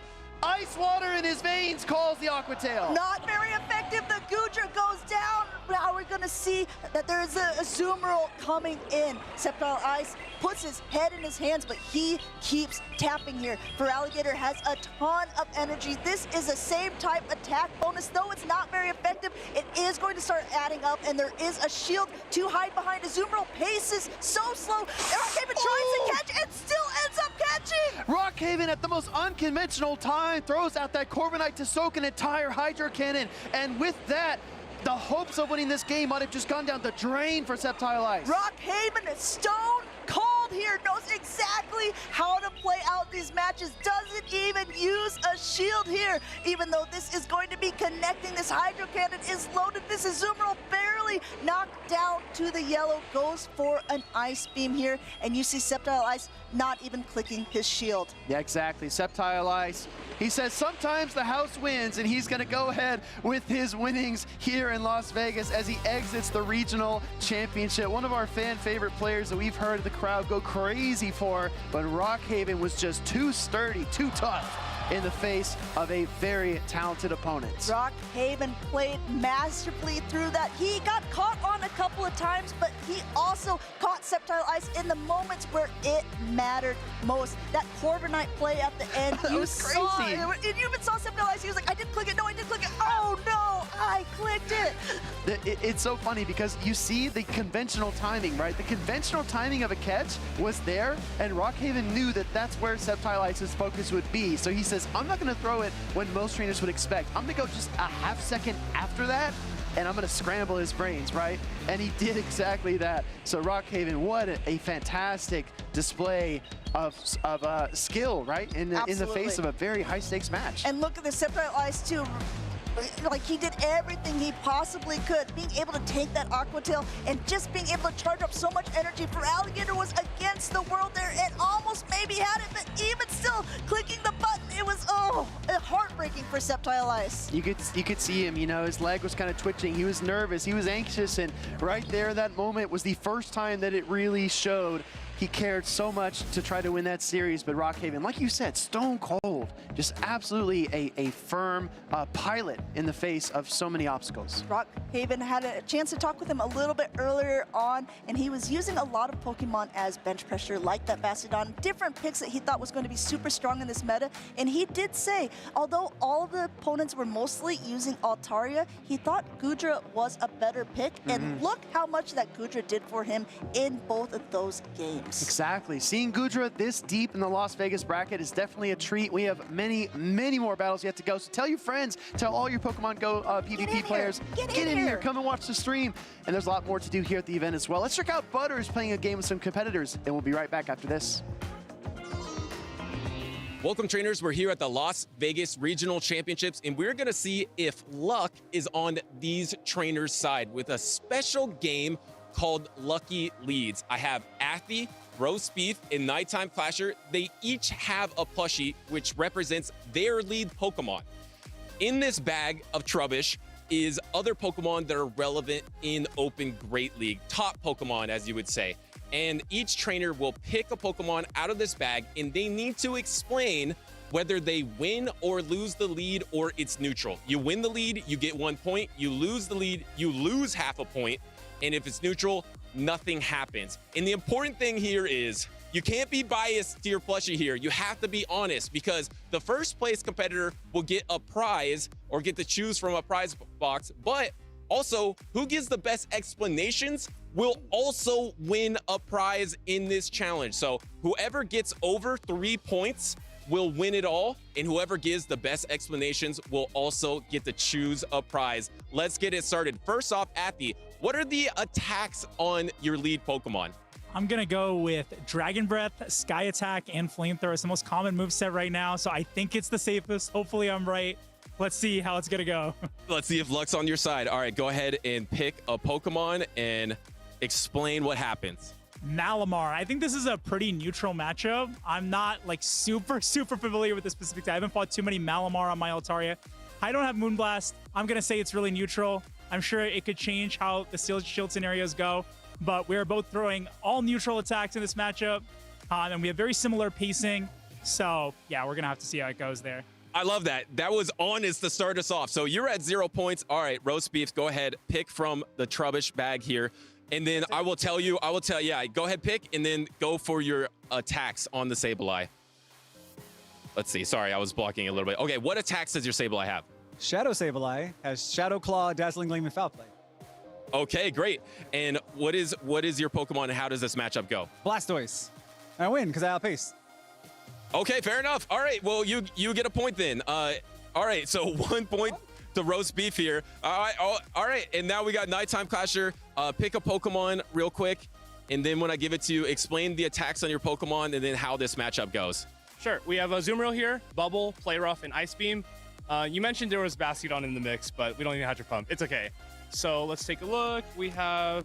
Ice water in his veins calls the Aqua Tail. Not very effective. The Goodra goes down. Now we're going to see that there is a Azumarill coming in. Sceptile Ice puts his head in his hands, but he keeps tapping here. Feraligatr has a ton of energy. This is the same type attack bonus. Though it's not very effective, it is going to start adding up, and there is a shield to hide behind. Azumarill paces so slow. Rockhaven tries to catch and still ends up catching. Rockhaven at the most unconventional time throws out that Corviknight to soak an entire Hydro Cannon, and with that, the hopes of winning this game might have just gone down the drain for Sceptile Ice. Rockhaven is stone cold here, knows exactly how to play out these matches, doesn't even use a shield here, even though this is going to be connecting. This Hydro Cannon is loaded. This Azumarill barely knocked down to the yellow, goes for an Ice Beam here, and you see Sceptile Ice not even clicking his shield. Yeah, exactly. Sceptile Ice. He says sometimes the house wins, and he's going to go ahead with his winnings here in Las Vegas as he exits the regional championship. One of our fan favorite players that we've heard the crowd go crazy for, but Rockhaven was just too sturdy, too tough in the face of a very talented opponent. Rockhaven played masterfully through that. He got caught on a couple of times, but he also caught Sceptile Ice in the moments where it mattered most. That Corviknight play at the end, that was crazy. And you even saw Sceptile Ice. He was like, I didn't click it. No, I didn't click it. Oh no, I clicked it. It's so funny because you see the conventional timing, right? The conventional timing of a catch was there, and Rockhaven knew that that's where Sceptile Ice's focus would be. So he says, I'm not going to throw it when most trainers would expect. I'm going to go just a half second after that, and I'm going to scramble his brains, right? And he did exactly that. So Rockhaven, what a fantastic display of skill, right? In the face of a very high-stakes match. And look at the Sceptile Ice, too. Like, he did everything he possibly could, being able to take that Aqua Tail and just being able to charge up so much energy. Feraligatr was against the world there and almost maybe had it, but even still, clicking the button, it was, heartbreaking for Sceptile Ice. You could see him, you know, his leg was kind of twitching. He was nervous, he was anxious, and right there, that moment was the first time that it really showed. He cared so much to try to win that series, but Rockhaven, like you said, stone cold. Just absolutely a firm pilot in the face of so many obstacles. Rockhaven had a chance to talk with him a little bit earlier on, and he was using a lot of Pokemon as bench pressure, like that Bastiodon, different picks that he thought was going to be super strong in this meta. And he did say, although all the opponents were mostly using Altaria, he thought Goodra was a better pick. And look how much that Goodra did for him in both of those games. Exactly. Seeing Goodra this deep in the Las Vegas bracket is definitely a treat. We have many, many more battles yet to go. So tell your friends, tell all your Pokemon GO PvP players, get in here, come and watch the stream. And there's a lot more to do here at the event as well. Let's check out Butters playing a game with some competitors, and we'll be right back after this. Welcome, trainers. We're here at the Las Vegas Regional Championships, and we're going to see if luck is on these trainers' side with a special game called Lucky Leads. I have Athy, Roast Beef, and Nighttime Clasher. They each have a plushie which represents their lead Pokemon. In this bag of Trubbish is other Pokemon that are relevant in Open Great League, top Pokemon, as you would say. And each trainer will pick a Pokemon out of this bag, and they need to explain whether they win or lose the lead or it's neutral. You win the lead, you get 1 point. You lose the lead, you lose half a point. And if it's neutral, nothing happens. And the important thing here is you can't be biased to your plushie here. You have to be honest, because the first place competitor will get a prize or get to choose from a prize box, but also who gives the best explanations will also win a prize in this challenge. So whoever gets over 3 points will win it all, and whoever gives the best explanations will also get to choose a prize. Let's get it started. First off, Athy, what are the attacks on your lead Pokemon? I'm gonna go with Dragon Breath, Sky Attack, and Flamethrower. It's the most common moveset right now, so I think it's the safest. Hopefully I'm right. Let's see how it's gonna go. Let's see if luck's on your side. All right, go ahead and pick a Pokemon and explain what happens. Malamar. I think this is a pretty neutral matchup. I'm not like super familiar with this specific type. I haven't fought too many Malamar on my Altaria. I don't have Moonblast. I'm gonna say it's really neutral. I'm sure it could change how the shield scenarios go, but we're both throwing all neutral attacks in this matchup, and we have very similar pacing. So yeah, we're gonna have to see how it goes there. I love that. That was honest to start us off. So you're at 0 points. All right, Roast Beef, go ahead, pick from the Trubbish bag here. And then I will tell you, yeah, go ahead, pick, and then go for your attacks on the Sableye. Let's see. Sorry, I was blocking a little bit. Okay, what attacks does your Sableye have? Shadow Sableye has Shadow Claw, Dazzling Gleam, and Foul Play. Okay, great. And what is your Pokemon, and how does this matchup go? Blastoise. I win because I outpace. Okay, fair enough. All right, well, you get a point then. All right, so 1 point to Roast Beef here. All right, and now we got Nighttime Clasher. Pick a Pokemon real quick, and then when I give it to you, explain the attacks on your Pokemon and then how this matchup goes. Sure, we have a Azumarill here, Bubble, Play Rough, and Ice Beam. You mentioned there was Bastiodon in the mix, but we don't even have your pump. It's okay. So let's take a look. We have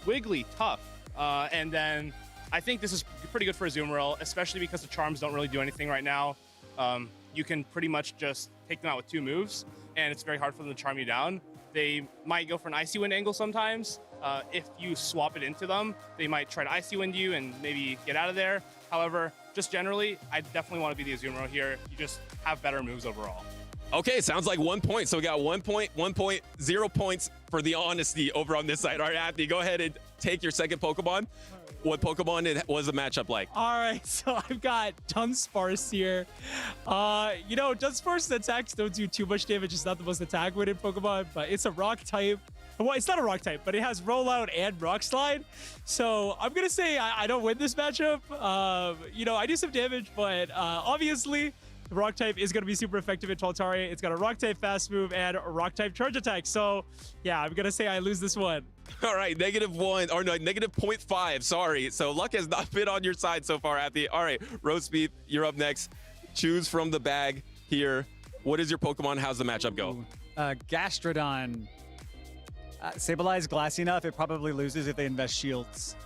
Wiggly, Tough, and then I think this is pretty good for Azumarill, especially because the charms don't really do anything right now. You can pretty much just take them out with 2 moves, and it's very hard for them to charm you down. They might go for an Icy Wind angle sometimes. If you swap it into them, they might try to Icy Wind you and maybe get out of there. However, just generally, I definitely want to be the Azumarill here. You just have better moves overall. Okay, sounds like 1 point. So we got 1 point, 1 point, 0 points for the honesty over on this side. All right, Athy, go ahead and take your second Pokemon. What Pokemon was the matchup like? All right, so I've got Dunsparce here. You know, Dunsparce's attacks don't do too much damage. It's not the most attack-weighted Pokemon, but it's a rock type. Well, it's not a rock type, but it has Rollout and Rock Slide. So I'm going to say I don't win this matchup. You know, I do some damage, but obviously the rock type is going to be super effective in Altaria. It's got a rock type fast move and a rock type charge attack. So yeah, I'm going to say I lose this one. All right, -1, or no, -0.5, sorry. So luck has not been on your side so far, Athy. All right, Roast Beef, you're up next. Choose from the bag here. What is your Pokemon? How's the matchup go? Gastrodon. Sableye is glassy enough. It probably loses if they invest shields.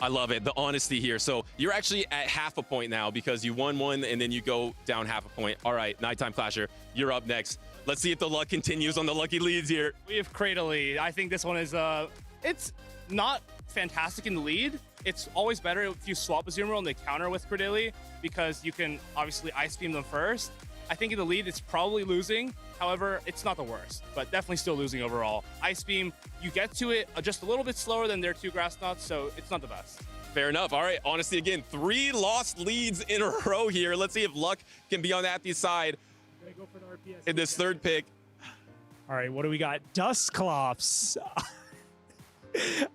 I love it, the honesty here. So you're actually at half a point now because you won one and then you go down half a point. All right, Nighttime Clasher, you're up next. Let's see if the luck continues on the lucky leads here. We have Cradily. I think this one is, it's not fantastic in the lead. It's always better if you swap Azumarill and they counter with Cradily because you can obviously Ice Beam them first. I think in the lead, it's probably losing. However, it's not the worst, but definitely still losing overall. Ice Beam, you get to it just a little bit slower than their 2 Grass Knots, so it's not the best. Fair enough. All right, honesty again. 3 lost leads in a row here. Let's see if luck can be on Athy's side Go for the RPS in this third pick. All right, what do we got? Dusclops.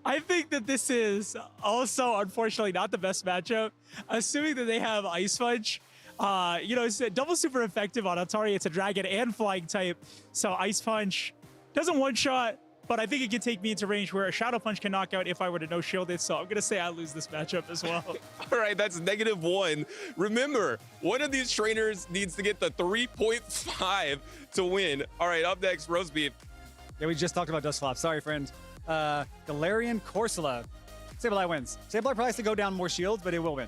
I think that this is also, unfortunately, not the best matchup. Assuming that they have Ice Fudge. You know, it's double super effective on Altaria. It's a dragon and flying type. So Ice Punch doesn't one-shot. but I think it can take me into range where a Shadow Punch can knock out if I were to no-shield it, so I'm going to say I lose this matchup as well. All right, that's -1. Remember, one of these trainers needs to get the 3.5 to win. All right, up next, Roast Beef. Yeah, we just talked about Dusclops. Sorry, friend. Galarian Corsola. Sableye wins. Sableye probably has to go down more shields, but it will win.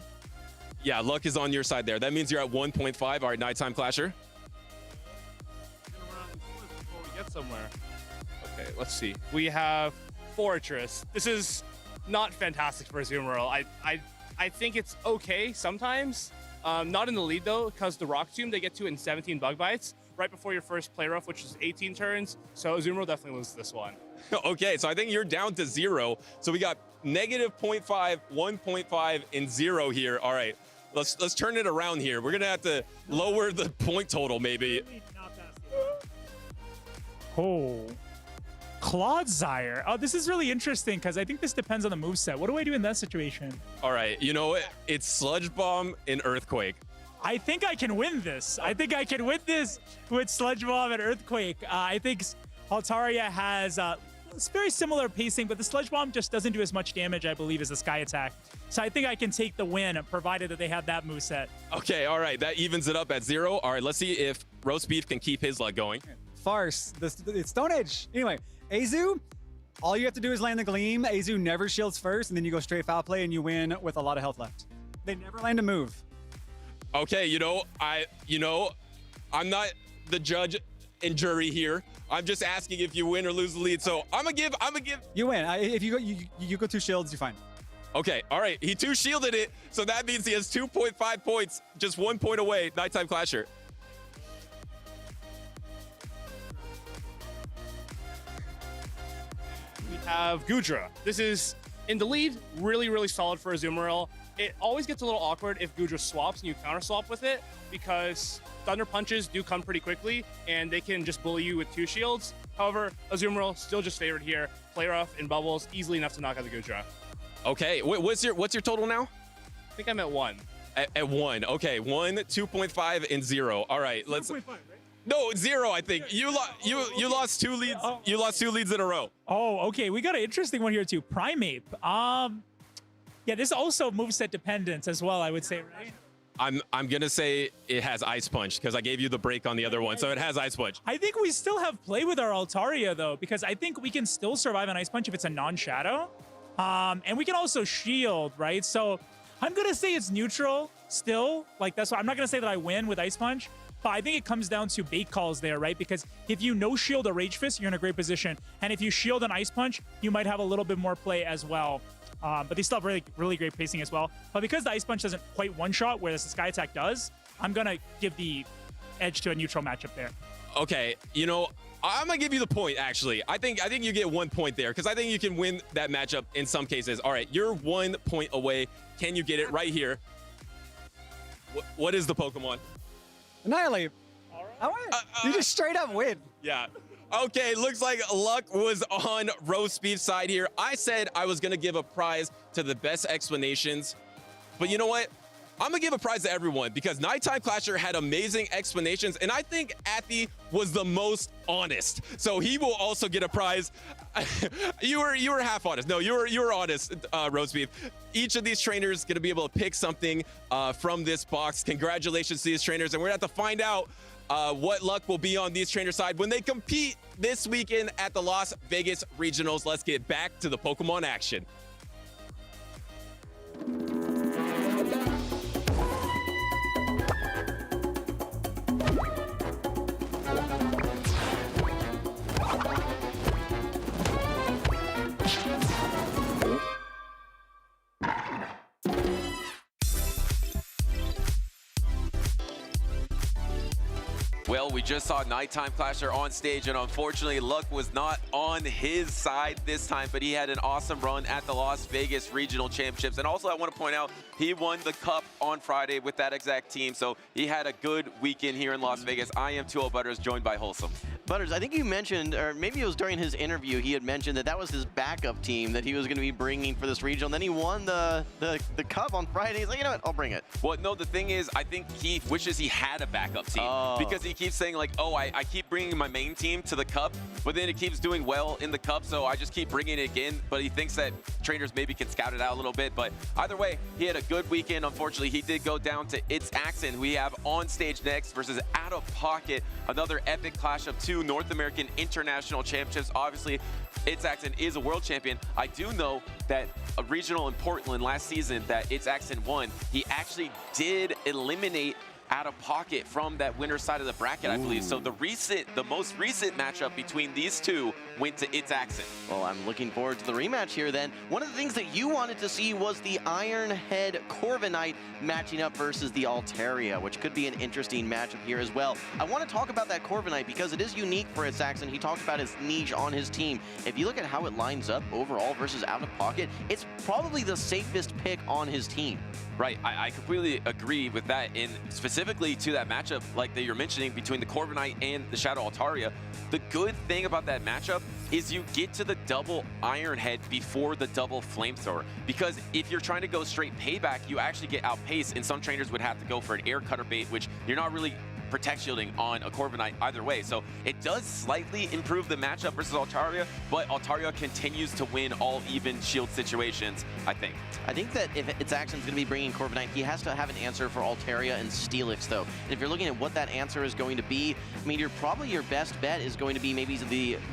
Yeah, luck is on your side there. That means you're at 1.5. All right, Nighttime Clasher. Before we get somewhere. Okay, let's see. We have Fortress. This is not fantastic for Azumarill. I think it's okay sometimes. Not in the lead though, because the Rock Tomb they get to in 17 Bug Bites right before your first play rough, which is 18 turns. So Azumarill definitely loses this one. Okay, so I think you're down to 0. So we got -0.5, 1.5, and 0 here. All right, let's turn it around here. We're gonna have to lower the point total maybe. Oh. Clodsire. Oh, this is really interesting because I think this depends on the moveset. What do I do in that situation? All right, you know what? It's Sludge Bomb and Earthquake. I think I can win this. I think I can win this with Sludge Bomb and Earthquake. I think Altaria has it's very similar pacing, but the Sludge Bomb just doesn't do as much damage, I believe, as the Sky Attack. So I think I can take the win, provided that they have that moveset. Okay, all right, that evens it up at 0. All right, let's see if Roast Beef can keep his luck going. Farce. It's Stone Edge. Anyway, Azu, all you have to do is land the Gleam. Azu never shields first, and then you go straight foul play, and you win with a lot of health left. They never land a move. Okay, I'm not the judge and jury here. I'm just asking if you win or lose the lead. So I'm gonna give. You win. If you go 2 shields, you're fine. Okay, all right. He 2-shielded it, so that means he has 2.5 points, just 1 point away. Nighttime Clasher. We have Goodra. This is in the lead, really, really solid for Azumarill. It always gets a little awkward if Goodra swaps and you counter swap with it because Thunder Punches do come pretty quickly and they can just bully you with 2 shields. However, Azumarill still just favored here. Play rough and bubbles, easily enough to knock out the Goodra. Okay, what's your total now? I think I'm at 1. At 1. Okay, 1, 2.5, and 0. All right, let's. 2.5, right? No, 0. I think you lost 2 leads. You lost 2 leads in a row. Oh, okay. We got an interesting one here too. Primeape. Yeah, this is also moveset dependent as well, I would say, right? I'm gonna say it has Ice Punch because I gave you the break on the other one, so it has Ice Punch. I think we still have play with our Altaria though, because I think we can still survive an Ice Punch if it's a non-shadow. And we can also shield, right? So I'm gonna say it's neutral still. Like that's why I'm not gonna say that I win with Ice Punch, but I think it comes down to bait calls there, right? Because if you no shield a Rage Fist, you're in a great position. And if you shield an Ice Punch, you might have a little bit more play as well. But they still have really, really great pacing as well. But because the Ice Punch doesn't quite one-shot, whereas the Sky Attack does, I'm gonna give the edge to a neutral matchup there. Okay, I'm gonna give you the point. Actually, I think you get 1 point there because I think you can win that matchup in some cases. All right, you're 1 point away. Can you get it right here? What is the Pokemon? Annihilate. All right. You just straight up win. Yeah. Okay, looks like luck was on Roast Beef's side here. I said I was gonna give a prize to the best explanations, but you know what? I'm gonna give a prize to everyone because Nighttime Clasher had amazing explanations, and I think Athy was the most honest. So he will also get a prize. You were half honest. No, you were honest, Roast Beef. Each of these trainers gonna be able to pick something from this box. Congratulations to these trainers, and we're gonna have to find out what luck will be on these trainers' side when they compete this weekend at the Las Vegas Regionals. Let's get back to the Pokemon action. Well, we just saw Nighttime Clasher on stage, and unfortunately, luck was not on his side this time, but he had an awesome run at the Las Vegas Regional Championships. And also, I want to point out, he won the Cup on Friday with that exact team, so he had a good weekend here in Las Vegas. I am 2 Butters, joined by Wholesome. Butters, I think you mentioned, or maybe it was during his interview, he had mentioned that that was his backup team that he was going to be bringing for this regional. And then he won the cup on Friday. He's like, you know what, I'll bring it. Well, no, the thing is, I think he wishes he had a backup team because he keeps saying like, oh, I keep bringing my main team to the cup, but then it keeps doing well in the cup, so I just keep bringing it again. But he thinks that trainers maybe can scout it out a little bit. But either way, he had a good weekend. Unfortunately, he did go down to It's Axon. We have on stage next versus Out of Pocket, another epic clash of two North American international championships. Obviously, It's Axon is a world champion. I do know that a regional in Portland last season that It's Axon won, he actually did eliminate Out of Pocket from that winner's side of the bracket, I believe. So the most recent matchup between these two went to It's Axon. Well, I'm looking forward to the rematch here then. One of the things that you wanted to see was the Ironhead Corviknight matching up versus the Altaria, which could be an interesting matchup here as well. I want to talk about that Corviknight because it is unique for It's Axon. He talked about his niche on his team. If you look at how it lines up overall versus Out of Pocket, it's probably the safest pick on his team. Right, I completely agree with that. And specifically to that matchup, like that you're mentioning, between the Corviknight and the Shadow Altaria, the good thing about that matchup is you get to the double Ironhead before the double Flamethrower. Because if you're trying to go straight payback, you actually get outpaced, and some trainers would have to go for an air cutter bait, which you're not really protect shielding on a Corviknight either way. So it does slightly improve the matchup versus Altaria, but Altaria continues to win all even shield situations, I think. I think that if It's Axon's going to be bringing Corviknight, he has to have an answer for Altaria and Steelix, though. And if you're looking at what that answer is going to be, I mean, probably your best bet is going to be maybe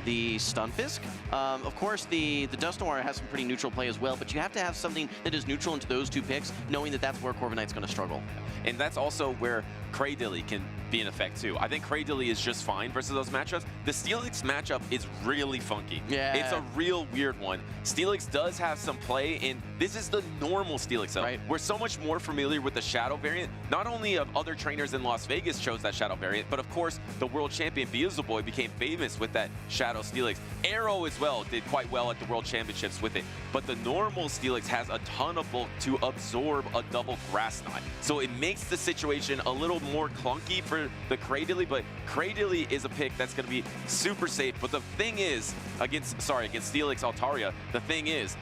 the Stunfisk. Of course, the Dust Noir has some pretty neutral play as well, but you have to have something that is neutral into those two picks, knowing that that's where Corviknight's going to struggle. And that's also where Cradilly can be in effect too. I think Cradilly is just fine versus those matchups. The Steelix matchup is really funky. Yeah. It's a real weird one. Steelix does have some play, and this is the normal Steelix though. Right. We're so much more familiar with the Shadow variant. Not only of other trainers in Las Vegas chose that Shadow variant, but of course the world champion Beelzeboy became famous with that Shadow Steelix. Arrow as well did quite well at the World Championships with it. But the normal Steelix has a ton of bulk to absorb a double Grass Knot. So it makes the situation a little more clunky for the Cradilly, but Cradilly is a pick that's going to be super safe. But the thing is, against Steelix Altaria, the thing is,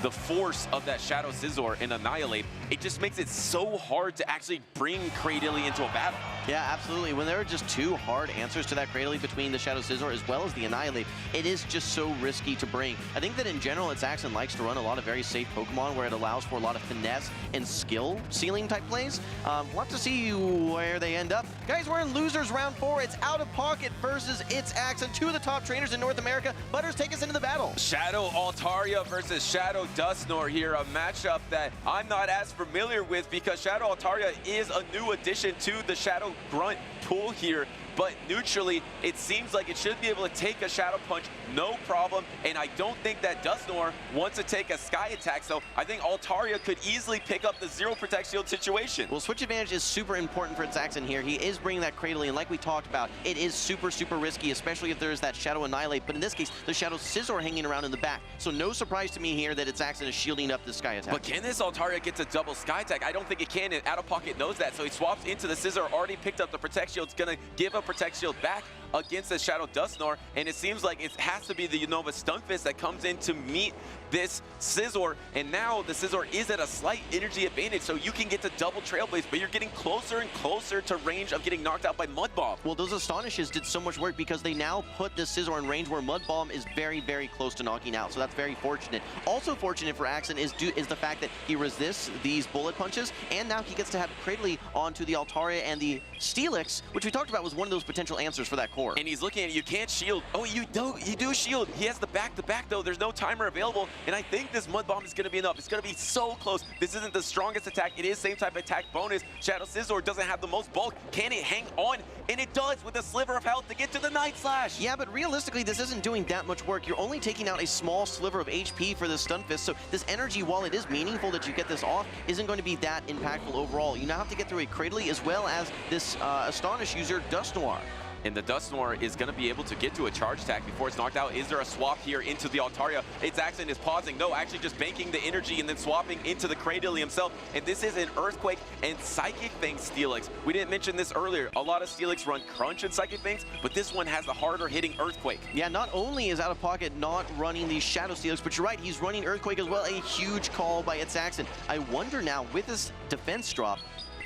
the force of that Shadow Scizor and Annihilate, it just makes it so hard to actually bring Cradilly into a battle. Yeah, absolutely. When there are just two hard answers to that Cradilly between the Shadow Scizor as well as the Annihilate, it is just so risky to bring. I think that in general, It's Axon likes to run a lot of very safe Pokemon where it allows for a lot of finesse and skill ceiling type plays. We'll have to see where they end up. Guys, we're in losers round 4. It's Out of Pocket versus It's Axon, two of the top trainers in North America. Butters, take us into the battle. Shadow Altaria versus Shadow Dustnor here, a matchup that I'm not as familiar with because Shadow Altaria is a new addition to the Shadow Grunt pool here. But neutrally, it seems like it should be able to take a Shadow Punch, no problem. And I don't think that Dustnor wants to take a Sky Attack, so I think Altaria could easily pick up the zero Protect Shield situation. Well, Switch Advantage is super important for It's Axon here. He is bringing that Cradilly, and like we talked about, it is super, super risky, especially if there's that Shadow Annihilate. But in this case, the Shadow Scizor hanging around in the back. So no surprise to me here that It's Axon is shielding up the Sky Attack. But can this Altaria get to double Sky Attack? I don't think it can, and Out of Pocket knows that, so he swaps into the Scizor, already picked up the Protect Shield. It's going to give a Protect Shield back against the Shadow Dustnor, and it seems like it has to be the Unova Stunfisk that comes in to meet this Scizor, and now the Scizor is at a slight energy advantage, so you can get to double Trailblaze, but you're getting closer and closer to range of getting knocked out by Mud Bomb. Well, those Astonishes did so much work because they now put the Scizor in range where Mud Bomb is very, very close to knocking out, so that's very fortunate. Also fortunate for Axon is the fact that he resists these bullet punches, and now he gets to have Cradilly onto the Altaria and the Steelix, which we talked about was one of those potential answers for that core. And he's looking at it, you can't shield. Oh, you do shield. He has the back-to-back though. There's no timer available, and I think this Mud Bomb is going to be enough. It's going to be so close. This isn't the strongest attack. It is same type of attack bonus. Shadow Scizor doesn't have the most bulk. Can it hang on? And it does with a sliver of health to get to the Night Slash. Yeah, but realistically, this isn't doing that much work. You're only taking out a small sliver of HP for this Stunfisk, so this energy, while it is meaningful that you get this off, isn't going to be that impactful overall. You now have to get through a Cradilly as well as this Astonish user, Dust Noir. And the Dusknoir is going to be able to get to a charge attack before it's knocked out. Is there a swap here into the Altaria? It's Axen is pausing. No, actually just banking the energy and then swapping into the Cradily himself. And this is an Earthquake and Psychic Fangs Steelix. We didn't mention this earlier. A lot of Steelix run Crunch and Psychic Fangs, but this one has the harder hitting Earthquake. Yeah, not only is Out of Pocket not running the Shadow Steelix, but you're right, he's running Earthquake as well. A huge call by It's Axen. I wonder now, with this defense drop,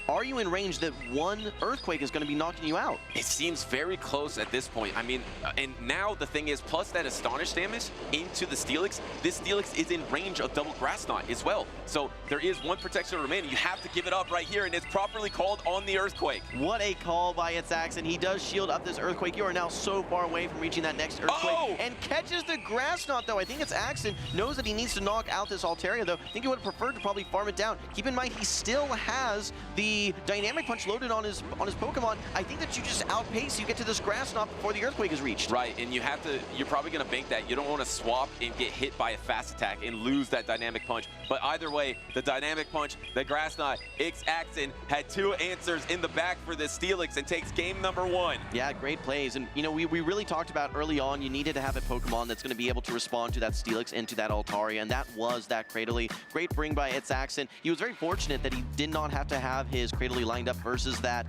are you in range that one Earthquake is going to be knocking you out? It seems very close at this point. I mean, and now the thing is, plus that Astonish damage into the Steelix, this Steelix is in range of double Grass Knot as well. So there is one protection remaining. You have to give it up right here, and it's properly called on the Earthquake. What a call by It's Axen. He does shield up this Earthquake. You are now so far away from reaching that next Earthquake. And catches the Grass Knot, though. I think It's Axen knows that he needs to knock out this Altaria, though. I think he would have preferred to probably farm it down. Keep in mind, he still has the Dynamic Punch loaded on his Pokemon. I think that you just outpace, you get to this Grass Knot before the Earthquake is reached. Right, and you have to, you're probably going to bank that. You don't want to swap and get hit by a fast attack and lose that Dynamic Punch. But either way, the Dynamic Punch, the Grass Knot, It's Axen had 2 answers in the back for this Steelix and takes game number 1. Yeah, great plays. And, you know, we really talked about early on, you needed to have a Pokemon that's going to be able to respond to that Steelix and to that Altaria, and that was that Cradily. Great bring by It's Axen. He was very fortunate that he did not have to have his Cradily lined up versus that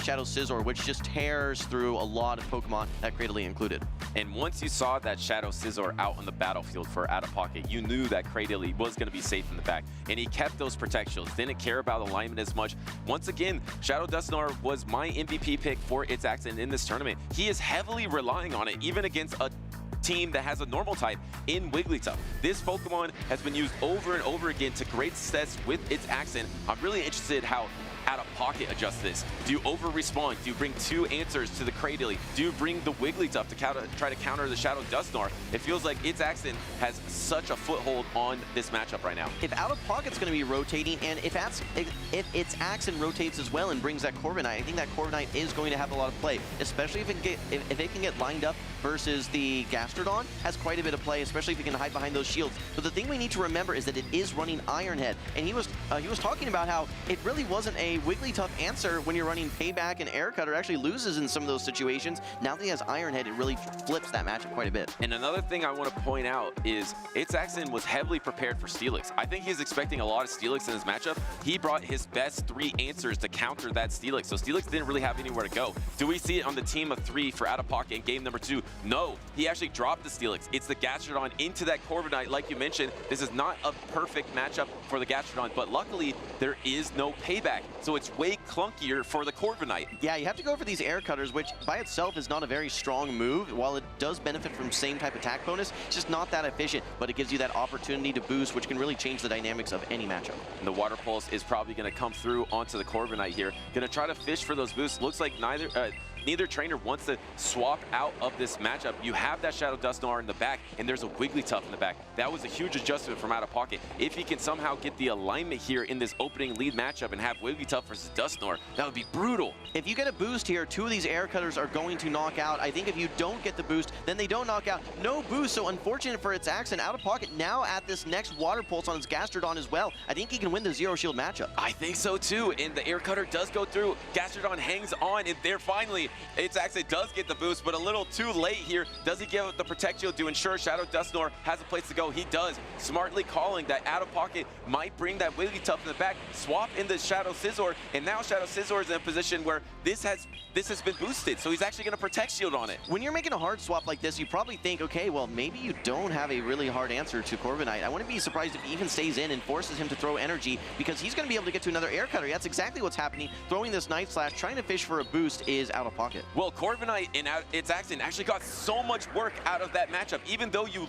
Shadow Scizor, which just tears through a lot of Pokemon, that Cradily included. And once you saw that Shadow Scizor out on the battlefield for Out of Pocket, you knew that Cradily was going to be safe in the back. And he kept those protections, didn't care about alignment as much. Once again, Shadow Dusknoir was my MVP pick for It's Axen in this tournament. He is heavily relying on it, even against a team that has a normal type in Wigglytuff. This Pokemon has been used over and over again to great success with It's Axen. I'm really interested how Out of Pocket adjust this. Do you over-respond? Do you bring 2 answers to the Cradily? Do you bring the Wigglytuff to try to counter the Shadow Dusknoir? It feels like It's Axen has such a foothold on this matchup right now. If Out of Pocket's going to be rotating, and if It's Axen rotates as well and brings that Corviknight, I think that Corviknight is going to have a lot of play, especially if it can get lined up versus the Gastrodon. Has quite a bit of play, especially if it can hide behind those shields. But the thing we need to remember is that it is running Iron Head, and he was talking about how it really wasn't a Wigglytuff answer when you're running Payback and Air Cutter. Actually loses in some of those situations. Now that he has Iron Head, it really flips that matchup quite a bit. And another thing I want to point out is It's Axen was heavily prepared for Steelix. I think he's expecting a lot of Steelix in his matchup. He brought his best 3 answers to counter that Steelix, so Steelix didn't really have anywhere to go. Do we see it on the team of 3 for Out of Pocket in game number 2? No, he actually dropped the Steelix. It's the Gastrodon into that Corviknight, like you mentioned. This is not a perfect matchup for the Gastrodon, but luckily there is no Payback, so it's way clunkier for the Corviknight. Yeah, you have to go for these Air Cutters, which by itself is not a very strong move. While it does benefit from same type attack bonus, it's just not that efficient, but it gives you that opportunity to boost, which can really change the dynamics of any matchup. And the Water Pulse is probably going to come through onto the Corviknight here. Going to try to fish for those boosts. Looks like neither trainer wants to swap out of this matchup. You have that Shadow Dusknoir in the back, and there's a Wigglytuff in the back. That was a huge adjustment from Out of Pocket. If he can somehow get the alignment here in this opening lead matchup and have Wigglytuff versus Dusknoir, that would be brutal. If you get a boost here, 2 of these Air Cutters are going to knock out. I think if you don't get the boost, then they don't knock out. No boost, so unfortunate for It's Axen. Out of Pocket now at this next Water Pulse on his Gastrodon as well. I think he can win the Zero Shield matchup. I think so too, and the Air Cutter does go through. Gastrodon hangs on, and there finally, It's Axen does get the boost, but a little too late here. Does he give up the Protect Shield to ensure Shadow Dusknoir has a place to go? He does. Smartly calling that Out of Pocket might bring that Wigglytuff in the back, swap into Shadow Scizor, and now Shadow Scizor is in a position where this has been boosted, so he's actually going to Protect Shield on it. When you're making a hard swap like this, you probably think, okay, well, maybe you don't have a really hard answer to Corviknight. I wouldn't be surprised if he even stays in and forces him to throw energy, because he's going to be able to get to another Air Cutter. That's exactly what's happening. Throwing this Night Slash, trying to fish for a boost is Out of Pocket. Well, Corviknight and It's Axen actually got so much work out of that matchup. Even though you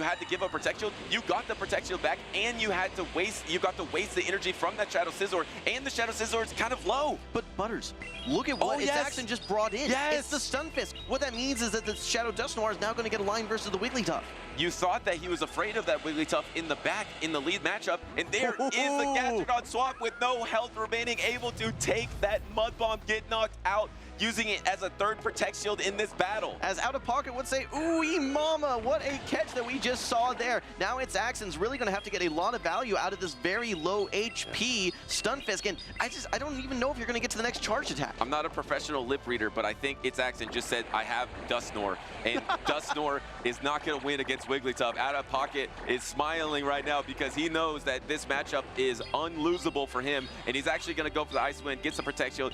had to give up Protect Shield, you got the Protect Shield back, and you got to waste the energy from that Shadow Scizor, and the Shadow Scizor is kind of low. But Butters, look at what It's Axen just brought in. It's the Stun Fist. What that means is that the Shadow Dusknoir is now going to get a line versus the Wigglytuff. You thought that he was afraid of that Wigglytuff in the back in the lead matchup, and there is the Gastrodon swap with no health remaining, able to take that Mud Bomb, get knocked out, using it as a third Protect Shield in this battle. As Out of Pocket would say, ooh, mama, what a catch that we just saw there. Now it's Axon's really gonna have to get a lot of value out of this very low HP Stunfisk, and I don't even know if you're gonna get to the next charge attack. I'm not a professional lip reader, but I think it's Axon just said, I have Dusknoir, and Dusknoir is not gonna win against Wigglytuff. Out of Pocket is smiling right now because he knows that this matchup is unlosable for him, and he's actually gonna go for the Ice Wind, gets the Protect Shield.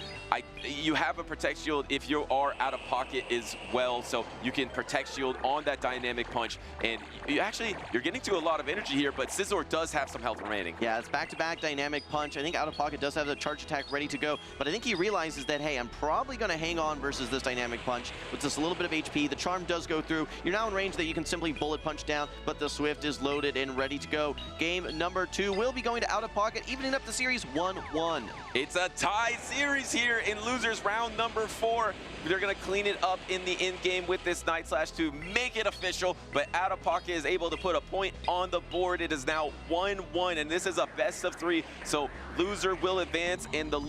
You have a Protect Shield if you are Out of Pocket as well, so you can Protect Shield on that Dynamic Punch, and you're getting to a lot of energy here, but Scizor does have some health remaining. Yeah, it's back-to-back Dynamic Punch. I think Out of Pocket does have the charge attack ready to go, but I think he realizes that, hey, I'm probably going to hang on versus this Dynamic Punch with just a little bit of HP. The Charm does go through. You're now in range that you can simply Bullet Punch down, but the Swift is loaded and ready to go. Game number 2 will be going to Out of Pocket, evening up the series 1-1. It's a tie series here in losers round number 4. They're going to clean it up in the end game with this Night Slash to make it official, but Out of Pocket is able to put a point on the board. It is now 1-1, and this is a best of 3. So loser will advance, and the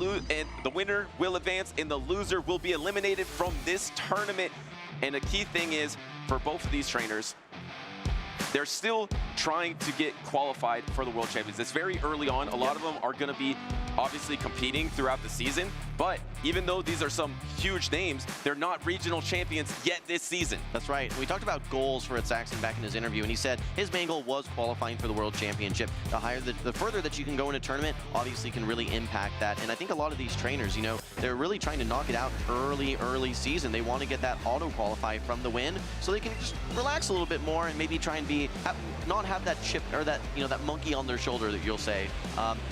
winner will advance, and the loser will be eliminated from this tournament. And the key thing is, for both of these trainers, they're still trying to get qualified for the World Champions. It's very early on. A lot of them are going to be obviously competing throughout the season, but even though these are some huge names, they're not regional champions yet this season. That's right. We talked about goals for Saxon back in his interview, and he said his main goal was qualifying for the World Championship. The further that you can go in a tournament, obviously can really impact that. And I think a lot of these trainers, they're really trying to knock it out early season. They want to get that auto-qualify from the win, so they can just relax a little bit more and maybe try and not have that chip or that that monkey on their shoulder that you'll say.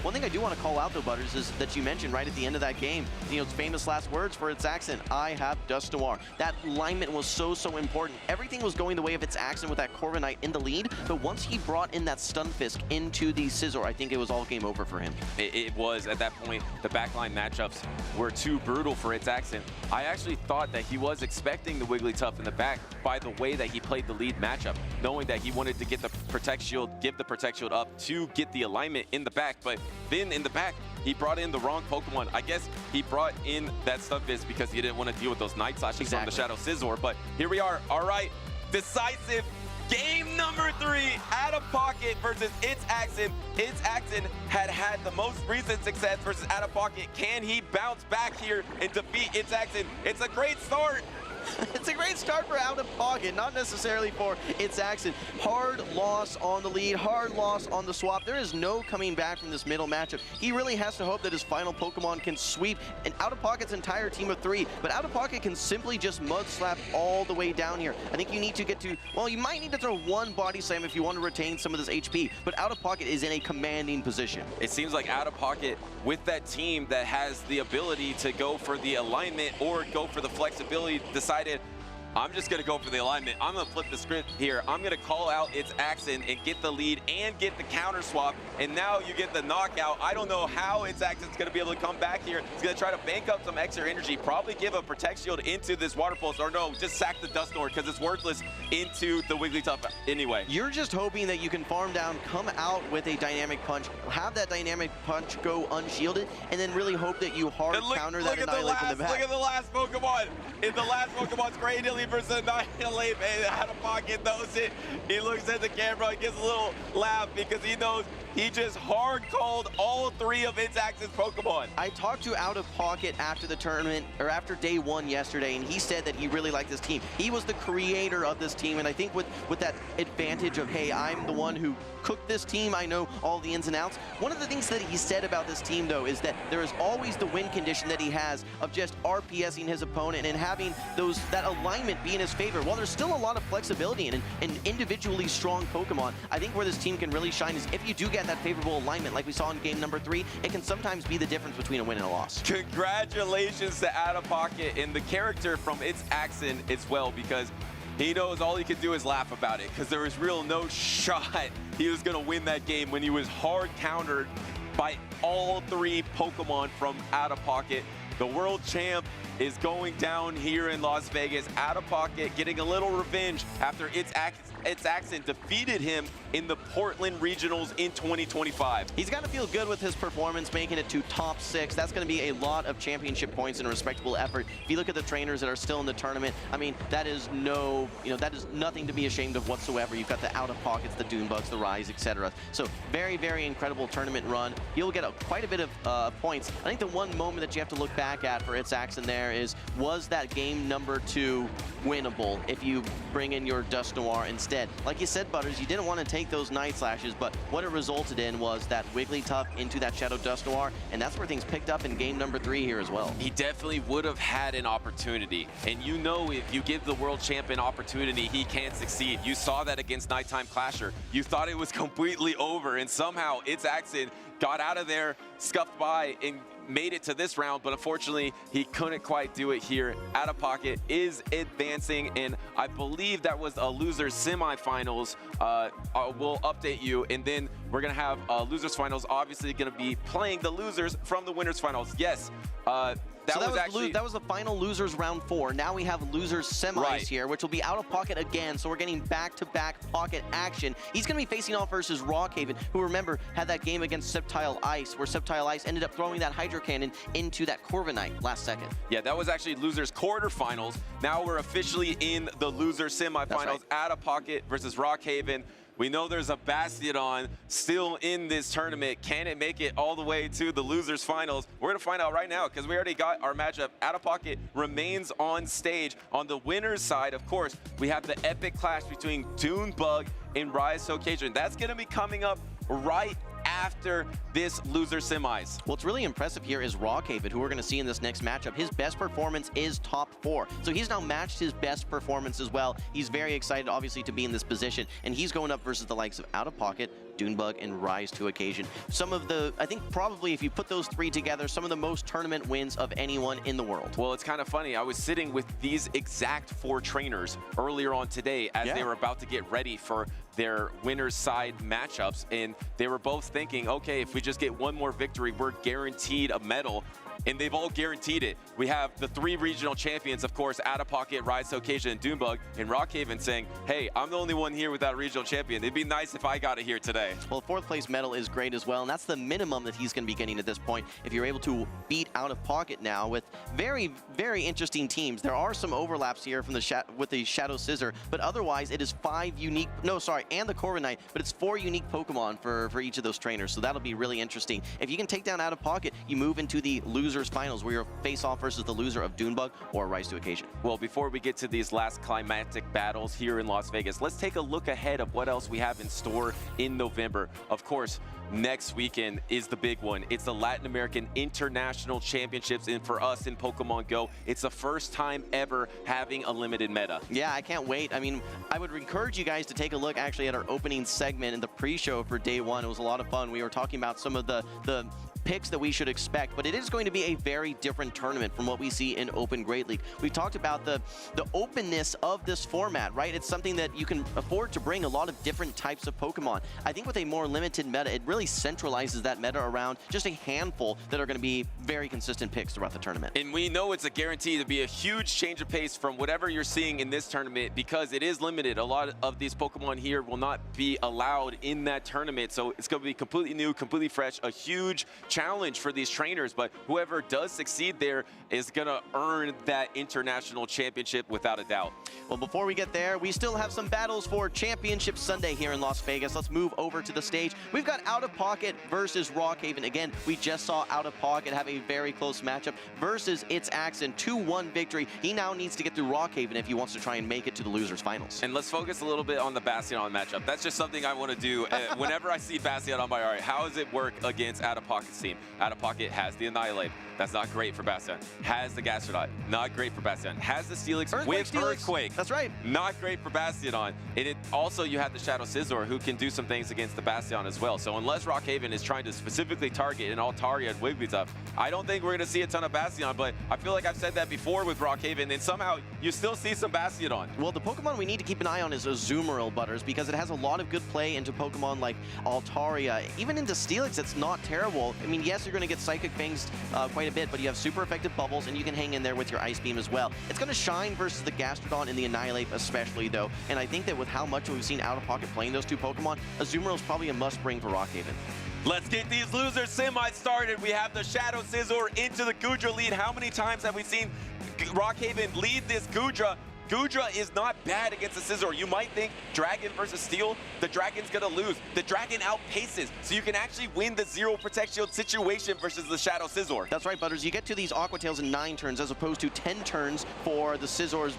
One thing I do want to call out though, Butters, is that you mentioned right at the end of that game, its famous last words for its Axon, I have Dusknoir. That alignment was so important. Everything was going the way of its Axon with that Corviknight in the lead, but once he brought in that Stunfisk into the Scizor, I think it was all game over for him. It was at that point. The backline matchups were too brutal for its Axon. I actually thought that he was expecting the Wigglytuff in the back by the way that he played the lead matchup, knowing that he wanted to get the Protect Shield, give the Protect Shield up to get the alignment in the back, but then in the back, he brought in the wrong Pokemon. I guess he brought in that Stunfisk because he didn't want to deal with those Night Slashes from the Shadow Scizor, but here we are. All right, decisive game number 3, Out of Pocket versus its Axon. Its Axon had the most recent success versus Out of Pocket. Can he bounce back here and defeat its Axon? It's a great start. It's a great start for Out of Pocket, not necessarily for its Axon. Hard loss on the lead, hard loss on the swap. There is no coming back from this middle matchup. He really has to hope that his final Pokemon can sweep an Out of Pocket's entire team of 3, but Out of Pocket can simply just mud slap all the way down here. I think you need to get to, well, you might need to throw one Body Slam if you want to retain some of this HP, but Out of Pocket is in a commanding position. It seems like Out of Pocket, with that team that has the ability to go for the alignment or go for the flexibility, decided, I'm just going to go for the alignment. I'm going to flip the script here. I'm going to call out its Axon and get the lead and get the counter swap. And now you get the knockout. I don't know how its Axon's going to be able to come back here. It's going to try to bank up some extra energy, probably give a Protect Shield into this Water Pulse, or no, just sack the Dusknoir because it's worthless into the Wigglytuff anyway. You're just hoping that you can farm down, come out with a Dynamic Punch, have that Dynamic Punch go unshielded, and then really hope that you hard counter that Annihilate from the back. Look at the last Pokemon. In the last Pokemon's Great Dilly versus Annihilate, man. Out of Pocket knows it. He looks at the camera and gets a little laugh because he knows he just hard called all 3 of its Axon's Pokemon. I talked to Out of Pocket after the tournament, or after day 1 yesterday, and he said that he really liked this team. He was the creator of this team, and I think with that advantage of, hey, I'm the one who cooked this team, I know all the ins and outs. One of the things that he said about this team, though, is that there is always the win condition that he has of just RPSing his opponent and having that alignment be in his favor. While there's still a lot of flexibility in an individually strong Pokemon, I think where this team can really shine is if you do get that favorable alignment like we saw in game number 3, it can sometimes be the difference between a win and a loss. Congratulations to Out of Pocket and the character from its Axon as well, because he knows all he could do is laugh about it because there was no shot he was going to win that game when he was hard countered by all 3 Pokemon from Out of Pocket. The world champ is going down here in Las Vegas. Out of pocket, getting a little revenge after its accent defeated him in the Portland Regionals in 2025. He's got to feel good with his performance, making it to top 6. That's going to be a lot of championship points and a respectable effort. If you look at the trainers that are still in the tournament, I mean, that is that is nothing to be ashamed of whatsoever. You've got the out of pockets, the Doombugs, the Rise, etc. So very, very incredible tournament run. You'll get quite a bit of points. I think the one moment that you have to look back at for its accent there is, was that game number 2 winnable if you bring in your Dust Noir instead? Like you said, Butters, you didn't want to take those Night Slashes, but what it resulted in was that Wigglytuff into that Shadow Dust Noir, and that's where things picked up in game number 3 here as well. He definitely would have had an opportunity, and you know if you give the world champion opportunity, he can succeed. You saw that against Nighttime Clasher. You thought it was completely over, and somehow its accent got out of there, scuffed by, and made it to this round, but unfortunately he couldn't quite do it here. Out of pocket is advancing, and I believe that was a losers semifinals. We'll update you, and then we're gonna have losers finals, obviously gonna be playing the losers from the winners finals. Yes, that was the final losers round 4. Now we have losers semis here, which will be out of pocket again. So we're getting back-to-back pocket action. He's going to be facing off versus Rockhaven, who, remember, had that game against Sceptile Ice, where Sceptile Ice ended up throwing that Hydro Cannon into that Corviknight last second. Yeah, that was actually losers quarterfinals. Now we're officially in the losers semifinals. Out of pocket versus Rockhaven. We know there's a Bastion still in this tournament. Can it make it all the way to the losers finals? We're gonna find out right now, because we already got our matchup. Out of pocket remains on stage. On the winner's side, of course, we have the epic clash between Doombugs and Rise to Occasion. That's gonna be coming up right after this loser semis. What's really impressive here is Rockhaven, who we're going to see in this next matchup. His best performance is top 4. So he's now matched his best performance as well. He's very excited, obviously, to be in this position. And he's going up versus the likes of Out of Pocket, Doombugs, and Rise to Occasion. Some of the, I think probably if you put those 3 together, some of the most tournament wins of anyone in the world. Well, it's kind of funny. I was sitting with these exact 4 trainers earlier on today as they were about to get ready for their winner's side matchups, and they were both thinking, okay, if we just get one more victory, we're guaranteed a medal. And they've all guaranteed it. We have the 3 regional champions, of course, Out of Pocket, Rise to Occasion, and Doombugs, and Rockhaven saying, hey, I'm the only one here without a regional champion. It'd be nice if I got it here today. Well, 4th place medal is great as well, and that's the minimum that he's going to be getting at this point. If you're able to beat Out of Pocket now with very, very interesting teams. There are some overlaps here from with the Shadow Scissor, but otherwise it is 5 unique, and the Corviknight, but it's 4 unique Pokemon for each of those trainers, so that'll be really interesting. If you can take down Out of Pocket, you move into the losers finals, where you're face off versus the loser of Doombugs or Rise to Occasion. Well, before we get to these last climactic battles here in Las Vegas, let's take a look ahead of what else we have in store in November. Of course, next weekend is the big one. It's the Latin American International Championships, and for us in Pokemon Go, it's the first time ever having a limited meta. Yeah, I can't wait. I mean, I would encourage you guys to take a look actually at our opening segment in the pre-show for day 1. It was a lot of fun. We were talking about some of the picks that we should expect, but it is going to be a very different tournament from what we see in Open Great League. We talked about the openness of this format, right? It's something that you can afford to bring a lot of different types of Pokemon. I think with a more limited meta, it really centralizes that meta around just a handful that are going to be very consistent picks throughout the tournament. And we know it's a guarantee to be a huge change of pace from whatever you're seeing in this tournament, because it is limited. A lot of these Pokemon here will not be allowed in that tournament, so it's going to be completely new, completely fresh, a huge challenge for these trainers, but whoever does succeed there is gonna earn that international championship without a doubt. Well, before we get there, we still have some battles for Championship Sunday here in Las Vegas. Let's move over to the stage. We've got Out of Pocket versus Rockhaven. Again, we just saw Out of Pocket have a very close matchup versus its Accent 2-1 victory. He now needs to get through Rockhaven if he wants to try and make it to the losers finals. And let's focus a little bit on the Bastion matchup. That's just something I want to do. Whenever I see Bastion, I'm like, all right, how does it work against Out of Pocket's team? Out of Pocket has the Annihilate. That's not great for Bastion. Has the Gastrodon. Not great for Bastion. Has the Steelix with Earthquake. That's right. Not great for Bastion. And also you have the Shadow Scizor, who can do some things against the Bastion as well. So unless unless Rockhaven is trying to specifically target an Altaria and Wigglytuff, I don't think we're going to see a ton of Bastion, but I feel like I've said that before with Rockhaven, and somehow you still see some Bastion. Well, the Pokemon we need to keep an eye on is Azumarill, Butters, because it has a lot of good play into Pokemon like Altaria. Even into Steelix, it's not terrible. I mean, yes, you're going to get Psychic Fangs quite a bit, but you have super effective Bubbles, and you can hang in there with your Ice Beam as well. It's going to shine versus the Gastrodon and the Annihilate especially, though, and I think that with how much we've seen Out of Pocket playing those two Pokemon, Azumarill is probably a must-bring for Rockhaven. Let's get these losers semi started. We have the Shadow Scizor into the Goodra lead. How many times have we seen Rockhaven lead this Goodra? Goodra is not bad against the Scizor. You might think Dragon versus Steel, the Dragon's gonna lose. The Dragon outpaces, so you can actually win the 0 Protect Shield situation versus the Shadow Scizor. That's right, Butters. You get to these Aqua Tails in 9 turns as opposed to 10 turns for the Scizor's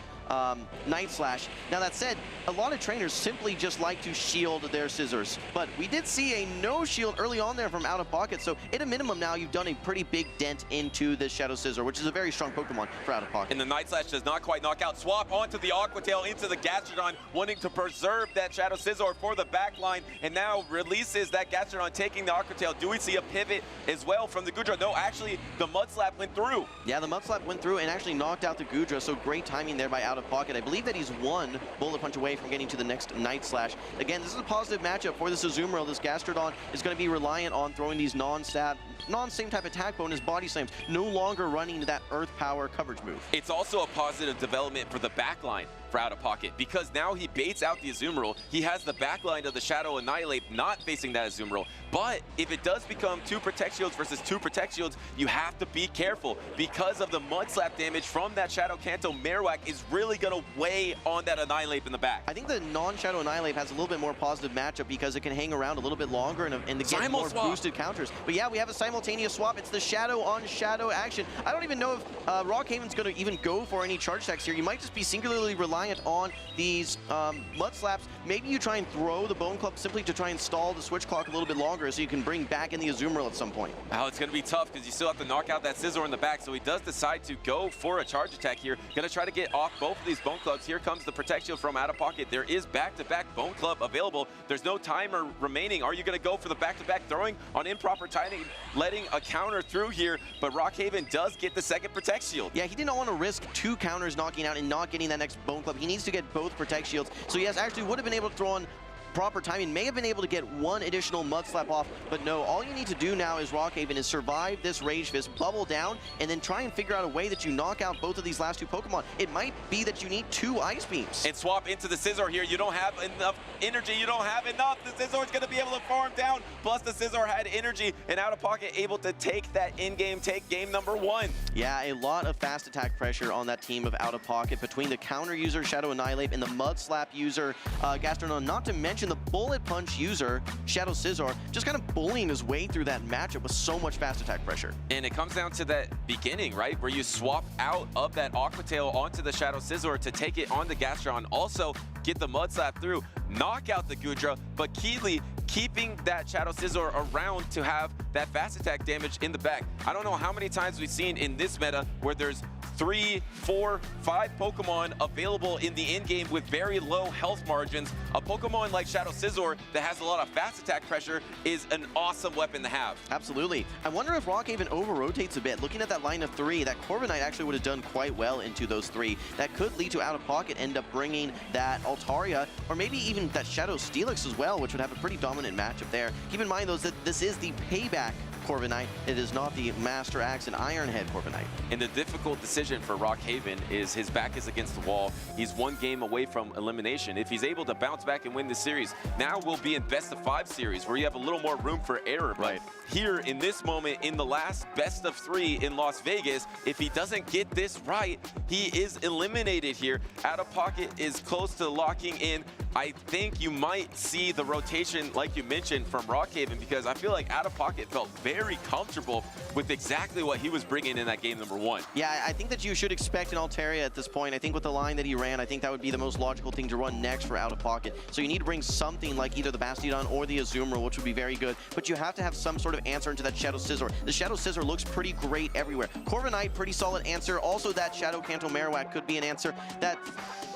Night Slash. Now that said, a lot of trainers simply just like to shield their Scizors, but we did see a no shield early on there from Out of Pocket, so at a minimum now you've done a pretty big dent into this Shadow Scizor, which is a very strong Pokemon for Out of Pocket. And the Night Slash does not quite knock out. Swap onto the Aqua Tail, into the Gastrodon, wanting to preserve that Shadow Scizor for the back line, and now releases that Gastrodon, taking the Aqua Tail. Do we see a pivot as well from the Goodra? No, actually, the Mud Slap went through. Yeah, the Mud Slap went through and actually knocked out the Goodra, so great timing there by Out of Pocket. I believe that he's one Bullet Punch away from getting to the next Night Slash. Again, this is a positive matchup for this Azumarill. This Gastrodon is going to be reliant on throwing these non-same type attack bonus body slams, no longer running that Earth Power coverage move. It's also a positive development for the backline for Out of Pocket, because now he baits out the Azumarill. He has the backline of the Shadow Annihilate not facing that Azumarill. But if it does become 2 Protect Shields versus 2 Protect Shields, you have to be careful, because of the Mud Slap damage from that Shadow Kanto Marowak is really going to weigh on that Annihilate in the back. I think the non-Shadow Annihilate has a little bit more positive matchup because it can hang around a little bit longer and to get more boosted counters. But yeah, we have a simultaneous swap. It's the Shadow on Shadow action. I don't even know if Rockhaven's going to even go for any charge attacks here. You might just be singularly reliant on these Mud Slaps. Maybe you try and throw the Bone Club simply to try and stall the switch clock a little bit longer so you can bring back in the Azumarill at some point. Now it's going to be tough because you still have to knock out that Scizor in the back, so he does decide to go for a charge attack here. Going to try to get off both of these Bone Clubs. Here comes the Protect Shield from Out of Pocket. There is back-to-back Bone Club available. There's no timer remaining. Are you going to go for the back-to-back throwing on improper timing, letting a counter through here? But Rockhaven does get the second Protect Shield. Yeah, he didn't want to risk 2 counters knocking out and not getting that next Bone Club. He needs to get both Protect Shields. So yes, actually would have been able to throw on proper timing, may have been able to get 1 additional Mud Slap off, but no, all you need to do now is Rockhaven is survive this Rage Fist, bubble down, and then try and figure out a way that you knock out both of these last 2 Pokemon. It might be that you need 2 Ice Beams. And swap into the Scizor here. You don't have enough energy. You don't have enough. The Scizor's going to be able to farm down. Plus, the Scizor had energy, and Out of Pocket able to take that in-game, take game number 1. Yeah, a lot of fast attack pressure on that team of Out of Pocket between the counter user, Shadow Annihilate, and the Mud Slap user, Gastrodon, not to mention the Bullet Punch user, Shadow Scizor, just kind of bullying his way through that matchup with so much fast attack pressure. And it comes down to that beginning, right, where you swap out of that Aqua Tail onto the Shadow Scizor to take it on the Gastrodon, also get the Mud Slap through, knock out the Goodra, but Keeley keeping that Shadow Scizor around to have that fast attack damage in the back. I don't know how many times we've seen in this meta where there's 3, 4, 5 Pokemon available in the in-game with very low health margins. A Pokemon like Shadow Scizor that has a lot of fast attack pressure is an awesome weapon to have. Absolutely. I wonder if Rockhaven over-rotates a bit. Looking at that line of 3, that Corviknight actually would have done quite well into those 3. That could lead to Out of Pocket end up bringing that Altaria, or maybe even that Shadow Steelix as well, which would have a pretty dominant matchup there. Keep in mind, though, that this is the payback Corviknight. It is not the Master Axe and Iron Head Corviknight. And the difficult decision for Rockhaven is his back is against the wall. He's 1 game away from elimination. If he's able to bounce back and win the series, now we'll be in best-of-5 series where you have a little more room for error. But here in this moment, in the last best-of-3 in Las Vegas, if he doesn't get this right, he is eliminated here. Out of Pocket is close to locking in. I think you might see the rotation, like you mentioned, from Rockhaven, because I feel like Out of Pocket felt very comfortable with exactly what he was bringing in that game number 1. Yeah, I think that you should expect an Altaria at this point. I think with the line that he ran, I think that would be the most logical thing to run next for Out of Pocket. So you need to bring something like either the Bastiodon or the Azumarill, which would be very good, but you have to have some sort of answer into that Shadow Scizor. The Shadow Scizor looks pretty great everywhere. Corviknight, pretty solid answer. Also, that Shadow Kanto Marowak could be an answer. That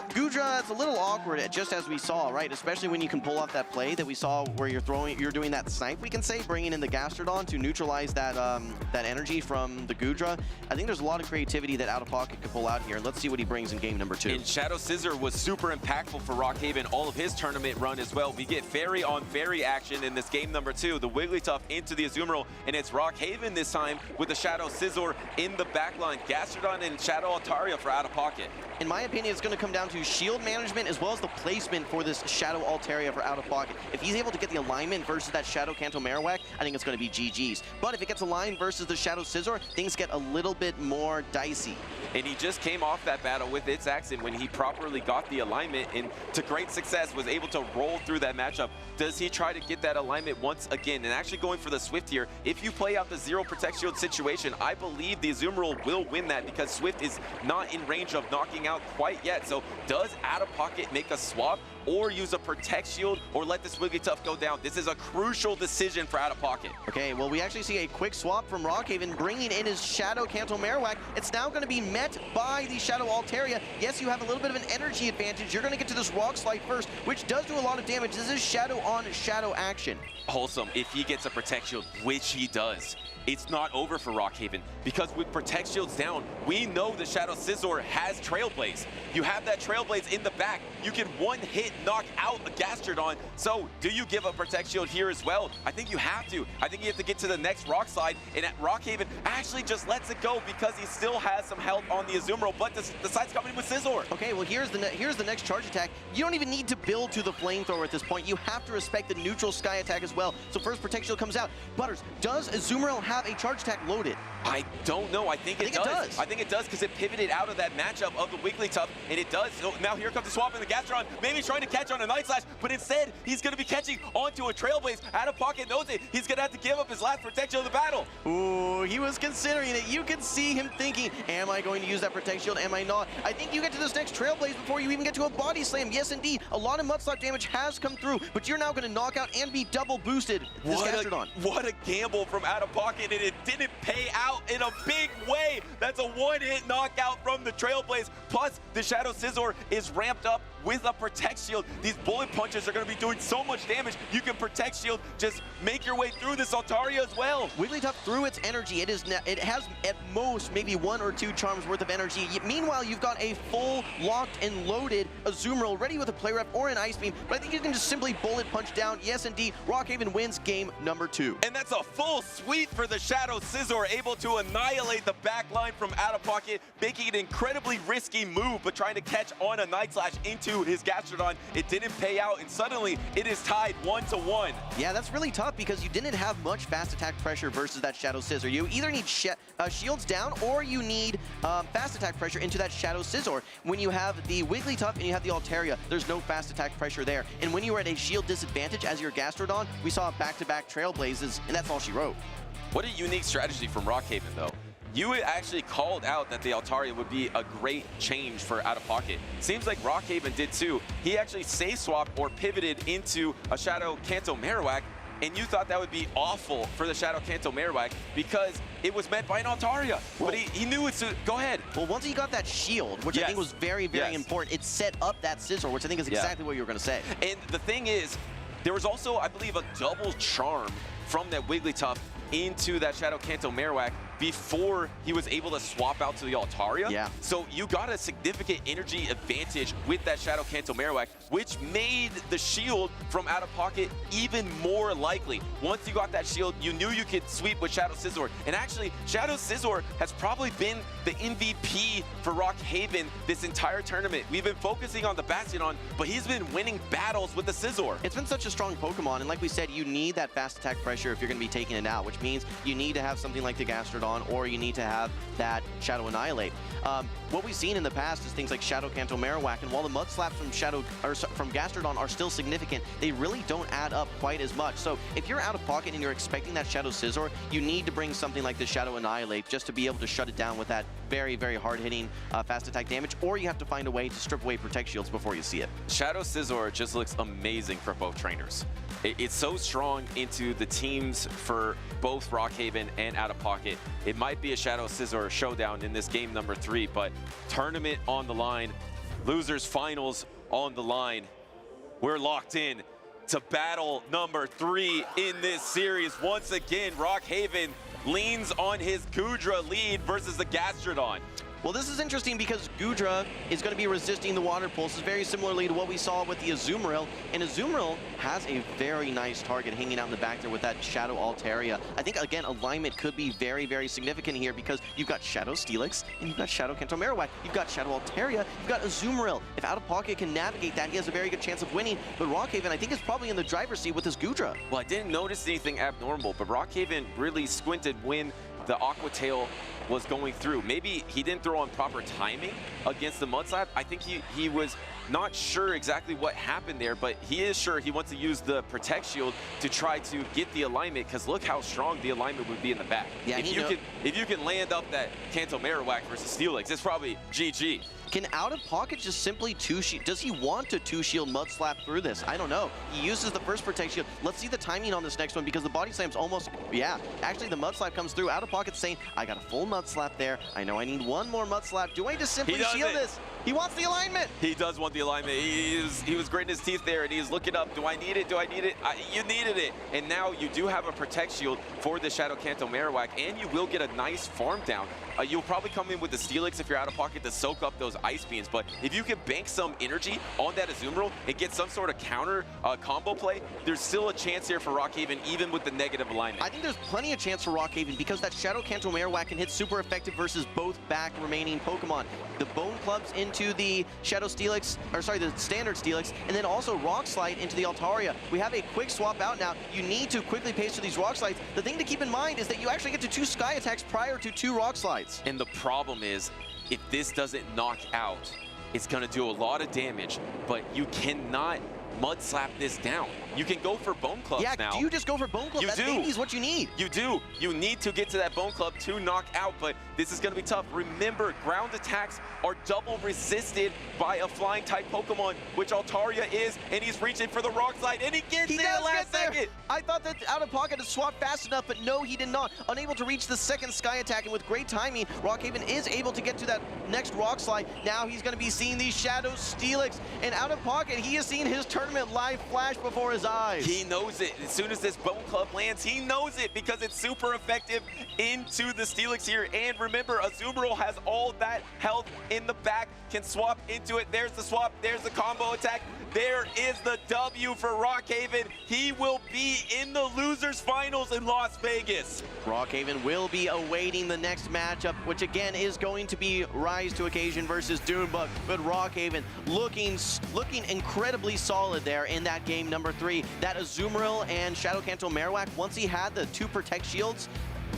Goodra, it's a little awkward, just as we saw, right? Especially when you can pull off that play that we saw where you're doing that snipe, we can say, bringing in the Gastrodon to neutralize that that energy from the Goodra. I think there's a lot of creativity that Out of Pocket could pull out here. Let's see what he brings in game number 2. And Shadow Scissor was super impactful for Rockhaven all of his tournament run as well. We get fairy on fairy action in this game number 2. The Wigglytuff into the Azumarill, and it's Rockhaven this time with the Shadow Scissor in the backline. Gastrodon and Shadow Altaria for Out of Pocket. In my opinion, it's going to come down to shield management as well as the placement for this Shadow Altaria for Out of Pocket. If he's able to get the alignment versus that Shadow Kanto Marowak, I think it's going to be GG's. But if it gets aligned versus the Shadow Scizor, things get a little bit more dicey. And he just came off that battle with its accent when he properly got the alignment and to great success was able to roll through that matchup. Does he try to get that alignment once again? And actually going for the Swift here, if you play out the 0 Protect Shield situation, I believe the Azumarill will win that because Swift is not in range of knocking out quite yet. So does Out of Pocket make a swap or use a Protect Shield or let this Wigglytuff go down? This is a crucial decision for Out of Pocket. Okay, well, we actually see a quick swap from Rockhaven, bringing in his Shadow Kanto Marowak. It's now going to be met by the Shadow Altaria. Yes, you have a little bit of an energy advantage. You're going to get to this Rock Slide first, which does do a lot of damage. This is Shadow on Shadow action. Wholesome, if he gets a Protect Shield, which he does, it's not over for Rockhaven because with Protect Shields down, we know the Shadow Scizor has Trailblaze. You have that Trailblaze in the back. You can one-hit knock out a Gastrodon. So do you give a Protect Shield here as well? I think you have to. I think you have to get to the next Rock Slide, and Rockhaven actually just lets it go because he still has some health on the Azumarill, but decides coming with Scizor. Okay, well, here's the next charge attack. You don't even need to build to the Flamethrower at this point. You have to respect the neutral Sky attack as well. So first Protect Shield comes out. Butters, does Azumarill have a charge attack loaded? I don't know. I think it does. I think it does because it pivoted out of that matchup of the Wigglytuff, and it does. So now here comes the swap in the Gastrodon. Maybe he's trying to catch on a Night Slash, but instead he's going to be catching onto a Trailblaze. Out of Pocket knows it. He's going to have to give up his last protection of the battle. Ooh, he was considering it. You can see him thinking, am I going to use that Protect Shield? Am I not? I think you get to this next Trailblaze before you even get to a Body Slam. Yes, indeed. A lot of Mudslap damage has come through, but you're now going to knock out and be double boosted this Gastrodon. What a gamble from Out of Pocket, and it didn't pay out in a big way. That's a one-hit knockout from the Trailblaze. Plus, the Shadow Scizor is ramped up with a Protect Shield. These bullet punches are going to be doing so much damage. You can Protect Shield, just make your way through this Altaria as well. Wigglytuff through its energy. It has at most maybe 1 or 2 charms worth of energy. Meanwhile, you've got a full locked and loaded Azumarill ready with a Play Rep or an Ice Beam, but I think you can just simply bullet punch down. Yes, indeed, Rockhaven wins game number 2. And that's a full sweep for the Shadow Scizor, able to annihilate the back line from Out of Pocket, making an incredibly risky move, but trying to catch on a Night Slash into his Gastrodon. It didn't pay out, and suddenly it is tied 1-1. Yeah, that's really tough because you didn't have much fast attack pressure versus that Shadow Scizor. You either need shields down or you need fast attack pressure into that Shadow Scizor. When you have the Wigglytuff and you have the Altaria, there's no fast attack pressure there. And when you were at a shield disadvantage as your Gastrodon, we saw back-to-back Trailblazes, and that's all she wrote. What a unique strategy from Rockhaven, though. You actually called out that the Altaria would be a great change for Out of Pocket. Seems like Rockhaven did too. He actually safe swapped or pivoted into a Shadow Kanto Marowak, and you thought that would be awful for the Shadow Kanto Marowak because it was met by an Altaria. Well, but he knew it. Go ahead. Well, once he got that shield, which I think was very, very important, it set up that Scizor, which I think is exactly what you were going to say. And the thing is, there was also, I believe, a double charm from that Wigglytuff into that Shadow Kanto Marowak before he was able to swap out to the Altaria. Yeah. So you got a significant energy advantage with that Shadow Kanto Marowak, which made the shield from Out of Pocket even more likely. Once you got that shield, you knew you could sweep with Shadow Scizor. And actually, Shadow Scizor has probably been the MVP for Rockhaven this entire tournament. We've been focusing on the Bastion, but he's been winning battles with the Scizor. It's been such a strong Pokemon, and like we said, you need that fast attack pressure if you're going to be taking it out, which means you need to have something like the Gastrodon, or you need to have that Shadow Annihilate. What we've seen in the past is things like Shadow Kanto Marowak, and while the Mud Slaps from Gastrodon are still significant, they really don't add up quite as much. So if you're Out of Pocket and you're expecting that Shadow Scizor, you need to bring something like the Shadow Annihilate just to be able to shut it down with that very, very hard-hitting fast attack damage, or you have to find a way to strip away Protect Shields before you see it. Shadow Scizor just looks amazing for both trainers. It's so strong into the teams for both Rockhaven and Out of Pocket. It might be a Shadow Scizor showdown in this game number 3, but tournament on the line. Losers finals on the line. We're locked in to battle number 3 in this series. Once again, Rockhaven leans on his Goodra lead versus the Gastrodon. Well, this is interesting because Goodra is going to be resisting the Water Pulses very similarly to what we saw with the Azumarill. And Azumarill has a very nice target hanging out in the back there with that Shadow Altaria. I think, again, alignment could be very, very significant here because you've got Shadow Steelix and you've got Shadow Kanto Marowak. You've got Shadow Altaria. You've got Azumarill. If Out of Pocket can navigate that, he has a very good chance of winning. But Rockhaven, I think, is probably in the driver's seat with his Goodra. Well, I didn't notice anything abnormal, but Rockhaven really squinted when the Aqua Tail was going through. Maybe he didn't throw on proper timing against the Mud Slap. I think he was not sure exactly what happened there, but he is sure he wants to use the Protect Shield to try to get the alignment, because look how strong the alignment would be in the back. Yeah, if you can land up that Kanto Marowak versus Steelix, it's probably GG. Can Out of Pocket just simply two-shield? Does he want to two-shield Mud Slap through this? I don't know. He uses the first Protect Shield. Let's see the timing on this next one, because the Body Slam's almost, yeah. Actually, the Mud Slap comes through. Out of Pocket saying, I got a full Mud Slap there. I know I need one more Mud Slap. Do I just simply shield this? He wants the alignment. He does want the alignment. He was gritting his teeth there, and he's looking up. Do I need it? Do I need it? You needed it. And now you do have a Protect Shield for the Shadow Kanto Marowak, and you will get a nice farm down. You'll probably come in with the Steelix if you're Out of Pocket to soak up those Ice Beams, but if you can bank some energy on that Azumarill and get some sort of counter combo play, there's still a chance here for Rockhaven, even with the negative alignment. I think there's plenty of chance for Rockhaven because that Shadow Kanto Marowak can hit super effective versus both back remaining Pokemon. The Bone Clubs into the Shadow Steelix, or sorry, the Standard Steelix, and then also Rock Slide into the Altaria. We have a quick swap out now. You need to quickly pace through these Rock Slides. The thing to keep in mind is that you actually get to 2 Sky Attacks prior to 2 Rock Slides. And the problem is, if this doesn't knock out, it's going to do a lot of damage, but you cannot Mud Slap this down. You can go for Bone Clubs now. Do you just go for Bone Club? That maybe is what you need. You do. You need to get to that Bone Club to knock out, but this is going to be tough. Remember, ground attacks are double resisted by a flying type Pokemon, which Altaria is, and he's reaching for the Rock Slide, and he gets it at the last second. I thought that Out of Pocket had swapped fast enough, but no, he did not. Unable to reach the second Sky Attack, and with great timing, Rockhaven is able to get to that next Rock Slide. Now he's going to be seeing these Shadow Steelix, and Out of Pocket, he has seen his tournament live flash before his eyes. He knows it. As soon as this Bone Club lands, he knows it because it's super effective into the Steelix here. And remember, Azumarill has all that health in the back, can swap into it. There's the swap, there's the combo attack. There is the W for Rockhaven. He will be in the losers finals in Las Vegas. Rockhaven will be awaiting the next matchup, which again is going to be Rise to Occasion versus Doombug. But Rockhaven looking incredibly solid there in that game number 3. That Azumarill and Shadow Kanto Marowak, once he had the 2 Protect Shields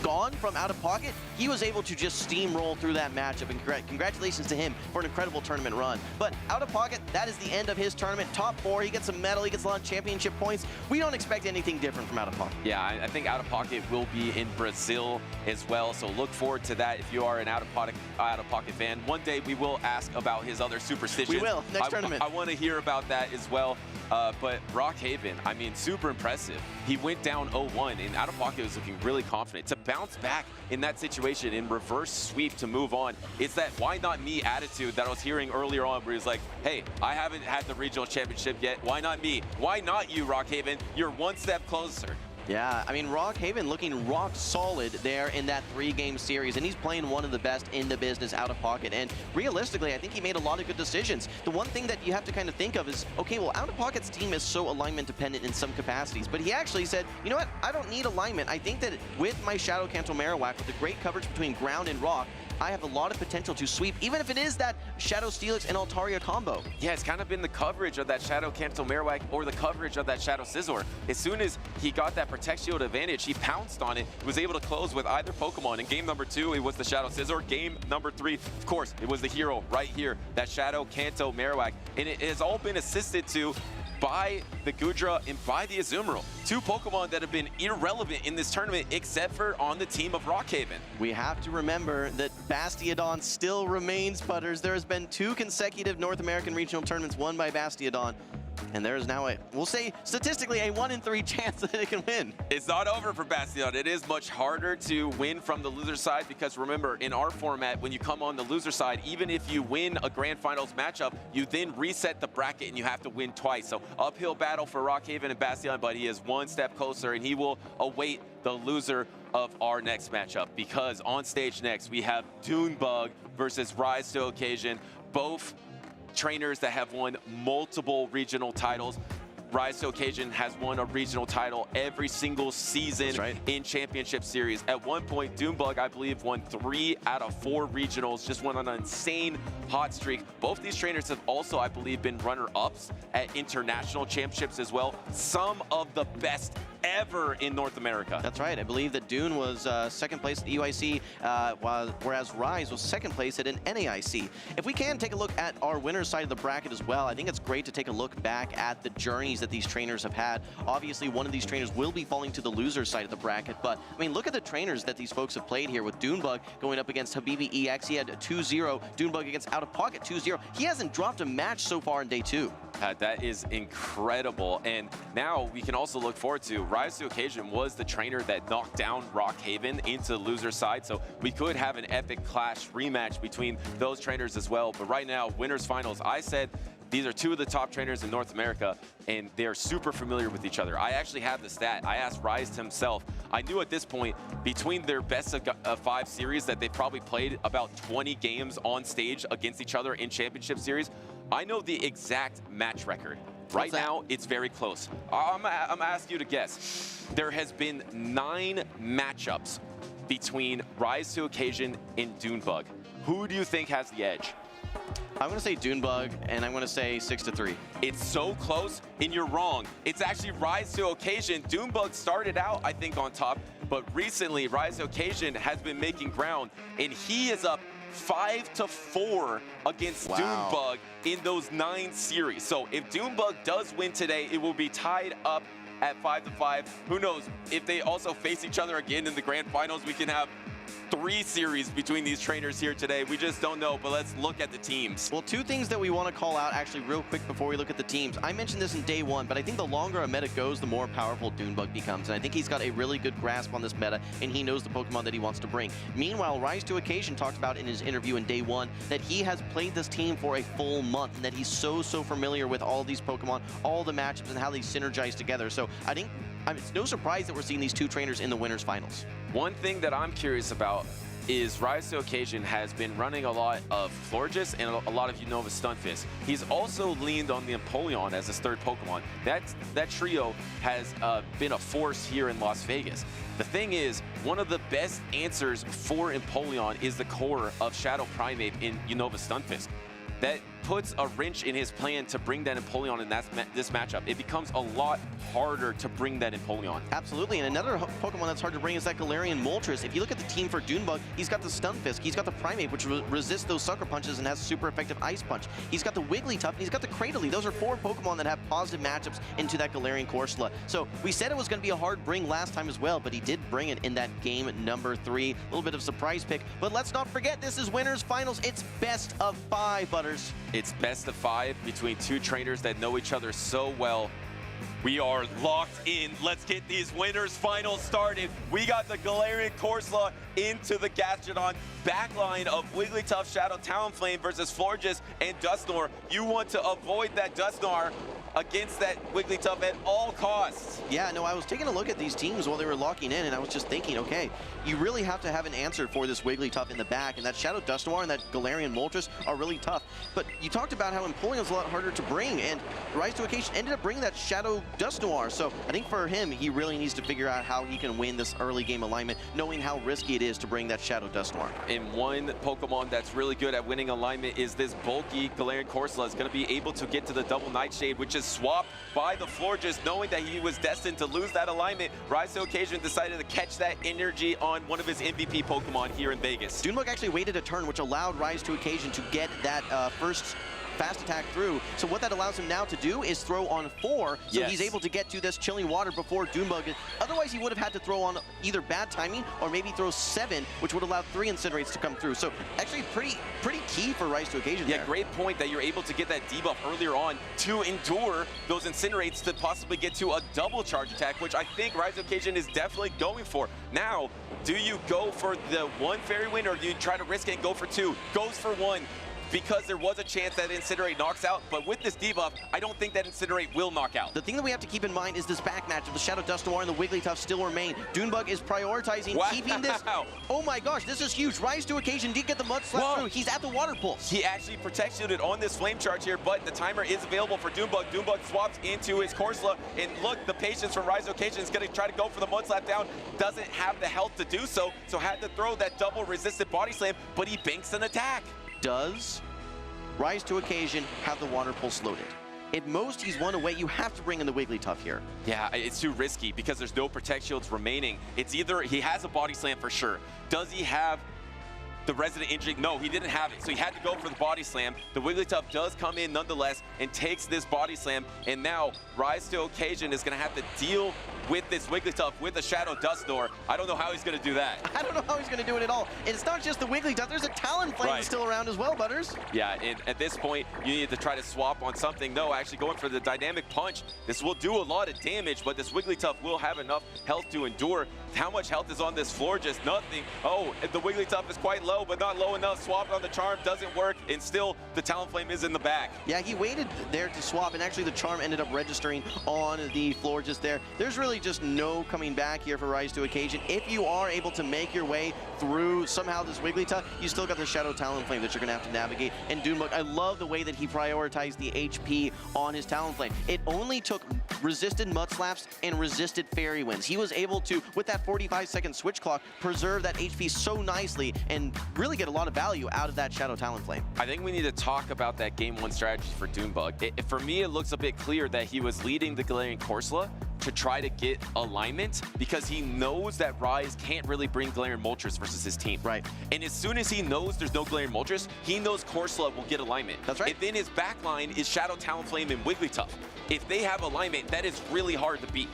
gone from Out of Pocket, he was able to just steamroll through that matchup, and congratulations to him for an incredible tournament run. But Out of Pocket, that is the end of his tournament. Top 4, he gets a medal, he gets a lot of championship points. We don't expect anything different from Out of Pocket. Yeah, I think Out of Pocket will be in Brazil as well, so look forward to that if you are an Out of Pocket fan. One day we will ask about his other superstitions. We will, next tournament. I want to hear about that as well. But Rockhaven, I mean, super impressive. He went down 0-1, and Out of Pocket was looking really confident. To bounce back in that situation in reverse sweep to move on, it's that why not me attitude that I was hearing earlier on, where he's like, hey, I haven't had the regional championship yet. Why not me? Why not you, Rockhaven? You're one step closer. Yeah, I mean, Rockhaven looking rock solid there in that 3-game series, and he's playing one of the best in the business Out of Pocket. And realistically, I think he made a lot of good decisions. The one thing that you have to kind of think of is, okay, well, Out of Pocket's team is so alignment dependent in some capacities, but he actually said, you know what, I don't need alignment. I think that with my Shadow Kanto Marowak, with the great coverage between ground and rock, I have a lot of potential to sweep, even if it is that Shadow Steelix and Altaria combo. Yeah, it's kind of been the coverage of that Shadow Kanto Marowak or the coverage of that Shadow Scizor. As soon as he got that Protect Shield advantage, he pounced on it, was able to close with either Pokemon. In game number 2, it was the Shadow Scizor. Game number 3, of course, it was the hero right here, that Shadow Kanto Marowak. And it has all been assisted to by the Goodra and by the Azumarill. 2 Pokemon that have been irrelevant in this tournament except for on the team of Rockhaven. We have to remember that Bastiodon still remains, Putters. There has been 2 consecutive North American regional tournaments won by Bastiodon. And there is now we'll say statistically, a 1 in 3 chance that it can win. It's not over for Bastion. It is much harder to win from the loser side because remember, in our format, when you come on the loser side, even if you win a grand finals matchup, you then reset the bracket and you have to win twice. So uphill battle for Rockhaven and Bastion, but he is one step closer and he will await the loser of our next matchup, because on stage next we have Dunebug versus Rise to Occasion, both trainers that have won multiple regional titles. Rise to Occasion has won a regional title every single season in Championship Series. At one point, Dunebug, I believe, won 3 out of 4 regionals, just went on an insane hot streak. Both these trainers have also, I believe, been runner-ups at international championships as well. Some of the best ever in North America. That's right. I believe that Dune was second place at the UIC, whereas Rise was second place at an NAIC. If we can take a look at our winner's side of the bracket as well, I think it's great to take a look back at the journeys that these trainers have had. Obviously, one of these trainers will be falling to the loser side of the bracket, but I mean, look at the trainers that these folks have played here, with Dunebug going up against Habibi EX. He had a 2-0. Dunebug against Out of Pocket 2-0. He hasn't dropped a match so far in day 2. That is incredible. And now we can also look forward to Rise to Occasion was the trainer that knocked down Rockhaven into the loser side. So we could have an epic clash rematch between those trainers as well. But right now, winners finals, I said these are 2 of the top trainers in North America, and they're super familiar with each other. I actually have the stat. I asked Rise himself. I knew at this point, between their best of 5 series, that they probably played about 20 games on stage against each other in Championship Series. I know the exact match record. Right now, it's very close. I'm gonna ask you to guess. There has been 9 matchups between Rise to Occasion and Dunebug. Who do you think has the edge? I'm going to say Dunebug, and I'm going to say 6-3. It's so close, and you're wrong. It's actually Rise to Occasion. Dunebug started out, I think, on top, but recently, Rise to Occasion has been making ground, and he is up 5-4 against Dunebug in those 9 series. So if Dunebug does win today, it will be tied up at 5-5. Who knows? If they also face each other again in the grand finals, we can have 3 series between these trainers here today. We just don't know, but let's look at the teams. Well, 2 things that we want to call out actually real quick before we look at the teams. I mentioned this in day 1, but I think the longer a meta goes, the more powerful Dunebug becomes. And I think he's got a really good grasp on this meta, and he knows the Pokemon that he wants to bring. Meanwhile, Rise to Occasion talked about in his interview in day 1 that he has played this team for a full month, and that he's so familiar with all these Pokemon, all the matchups, and how they synergize together. So I think it's no surprise that we're seeing these 2 trainers in the winners finals. One thing that I'm curious about is Rise to Occasion has been running a lot of Florges and a lot of Unova Stunfisk. He's also leaned on the Empoleon as his 3rd Pokemon. That trio has been a force here in Las Vegas. The thing is, one of the best answers for Empoleon is the core of Shadow Primeape in Unova Stunfisk. That puts a wrench in his plan to bring that Empoleon in this matchup. It becomes a lot harder to bring that Empoleon. Absolutely, and another Pokemon that's hard to bring is that Galarian Moltres. If you look at the team for Dunebug, he's got the Stunfisk, he's got the Primeape, which resists those sucker punches and has super effective Ice Punch. He's got the Wigglytuff, and he's got the Cradily. Those are 4 Pokemon that have positive matchups into that Galarian Corsola. So we said it was going to be a hard bring last time as well, but he did bring it in that game number 3. A little bit of surprise pick, but let's not forget, this is winners finals. It's best of 5, Butters. It's best of 5 between 2 trainers that know each other so well. We are locked in. Let's get these winners finals started. We got the Galarian Corsola into the Gastrodon backline of Wigglytuff, Shadow Talonflame versus Florges and Dusknoir. You want to avoid that Dusknoir against that Wigglytuff at all costs. Yeah, no, I was taking a look at these teams while they were locking in, and I was just thinking, okay, you really have to have an answer for this Wigglytuff in the back, and that Shadow Dusknoir and that Galarian Moltres are really tough. But you talked about how Empoleon's a lot harder to bring, and Rise to Occasion ended up bringing that Shadow Dusknoir. So I think for him, he really needs to figure out how he can win this early game alignment, knowing how risky it is to bring that Shadow Dusknoir. And one Pokemon that's really good at winning alignment is this bulky Galarian Corsola. Is going to be able to get to the double Nightshade, which is swapped by the Florges, knowing that he was destined to lose that alignment. Rise to Occasion decided to catch that energy on one of his MVP Pokemon here in Vegas. Dunebug actually waited a turn, which allowed Rise to Occasion to get that first fast attack through. So what that allows him now to do is throw on 4, so he's able to get to this chilling water before Doombug. Otherwise, he would have had to throw on either bad timing or maybe throw 7, which would allow 3 Incinerates to come through. So actually pretty key for Rise to Occasion there. Great point that you're able to get that debuff earlier on to endure those Incinerates to possibly get to a double charge attack, which I think Rise to Occasion is definitely going for. Now, do you go for the 1 Fairy Wind or do you try to risk it and go for 2? Goes for 1. Because there was a chance that Incinerate knocks out, but with this debuff, I don't think that Incinerate will knock out. The thing that we have to keep in mind is this back match of the Shadow Dust Noir and the Wigglytuff still remain. Doombug is prioritizing keeping this. Oh my gosh, this is huge. Rise to Occasion did get the Mud Slap through. He's at the Water Pulse. He actually protect shielded on this flame charge here, but the timer is available for Doombug. Doombug swaps into his Corsola, and look, the patience from Rise to Occasion is going to try to go for the Mud Slap down. Doesn't have the health to do so, so had to throw that double resisted body slam, but he banks an attack. Does Rise to Occasion have the Water Pulse loaded? At most, he's 1 away. You have to bring in the Wigglytuff here. Yeah, it's too risky because there's no Protect Shields remaining. It's either he has a Body Slam for sure. Does he have the Resident Injury? No, he didn't have it, so he had to go for the Body Slam. The Wigglytuff does come in nonetheless and takes this Body Slam, and now Rise to Occasion is going to have to deal with this Wigglytuff with a Shadow Dust Door. I don't know how he's going to do that. I don't know how he's going to do it at all. And it's not just the Wigglytuff. There's a Talonflame still around as well, Butters. Yeah, and at this point, you need to try to swap on something. No, actually going for the Dynamic Punch. This will do a lot of damage, but this Wigglytuff will have enough health to endure. How much health is on this floor? Just nothing. Oh, the Wigglytuff is quite low, but not low enough. Swap on the Charm doesn't work, and still the Talonflame is in the back. Yeah, he waited there to swap, and actually the Charm ended up registering on the floor just there. There's really just no coming back here for Rise to Occasion. If you are able to make your way through somehow this Wigglytuff, you still got the Shadow Talonflame that you're going to have to navigate. And Doombug, I love the way that he prioritized the HP on his Talonflame. It only took resisted Mud Slaps and resisted Fairy Winds. He was able to, with that 45-second switch clock, preserve that HP so nicely and really get a lot of value out of that Shadow Talonflame. I think we need to talk about that Game 1 strategy for Doombug. For me, it looks a bit clear that he was leading the Galarian Corsola to try to get alignment because he knows that Rise can't really bring Galarian Moltres versus his team. Right. And as soon as he knows there's no Galarian Moltres, he knows Corsola will get alignment. That's right. And then his backline is Shadow Talonflame and Wigglytuff. If they have alignment, that is really hard to beat.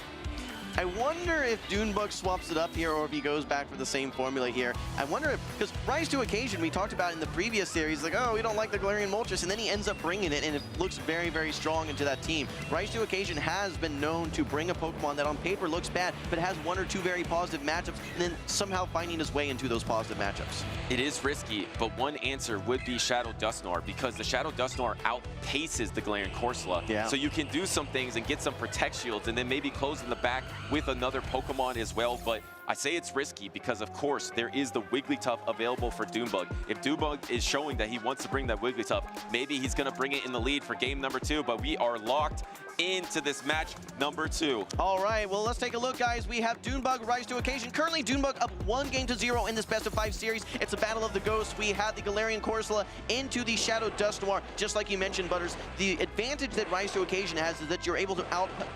I wonder if Doombug swaps it up here or if he goes back for the same formula here. I wonder if, because Rise to Occasion, we talked about in the previous series, like, oh, we don't like the Galarian Moltres, and then he ends up bringing it, and it looks very, very strong into that team. Rise to Occasion has been known to bring a Pokemon that on paper looks bad, but has 1 or 2 very positive matchups, and then somehow finding his way into those positive matchups. It is risky, but one answer would be Shadow Dusknoir because the Shadow Dusknoir outpaces the Galarian Corsola. Yeah. So you can do some things and get some Protect Shields and then maybe close in the back with another Pokemon as well, but I say it's risky because, of course, there is the Wigglytuff available for Doombug. If Doombug is showing that he wants to bring that Wigglytuff, maybe he's going to bring it in the lead for game number 2, but we are locked into this match number 2. All right, well, let's take a look, guys. We have Doombug Rise to Occasion. Currently, Doombug up 1-0 in this best-of-5 series. It's a battle of the ghosts. We have the Galarian Corsola into the Shadow Dusknoir. Just like you mentioned, Butters, the advantage that Rise to Occasion has is that you're able to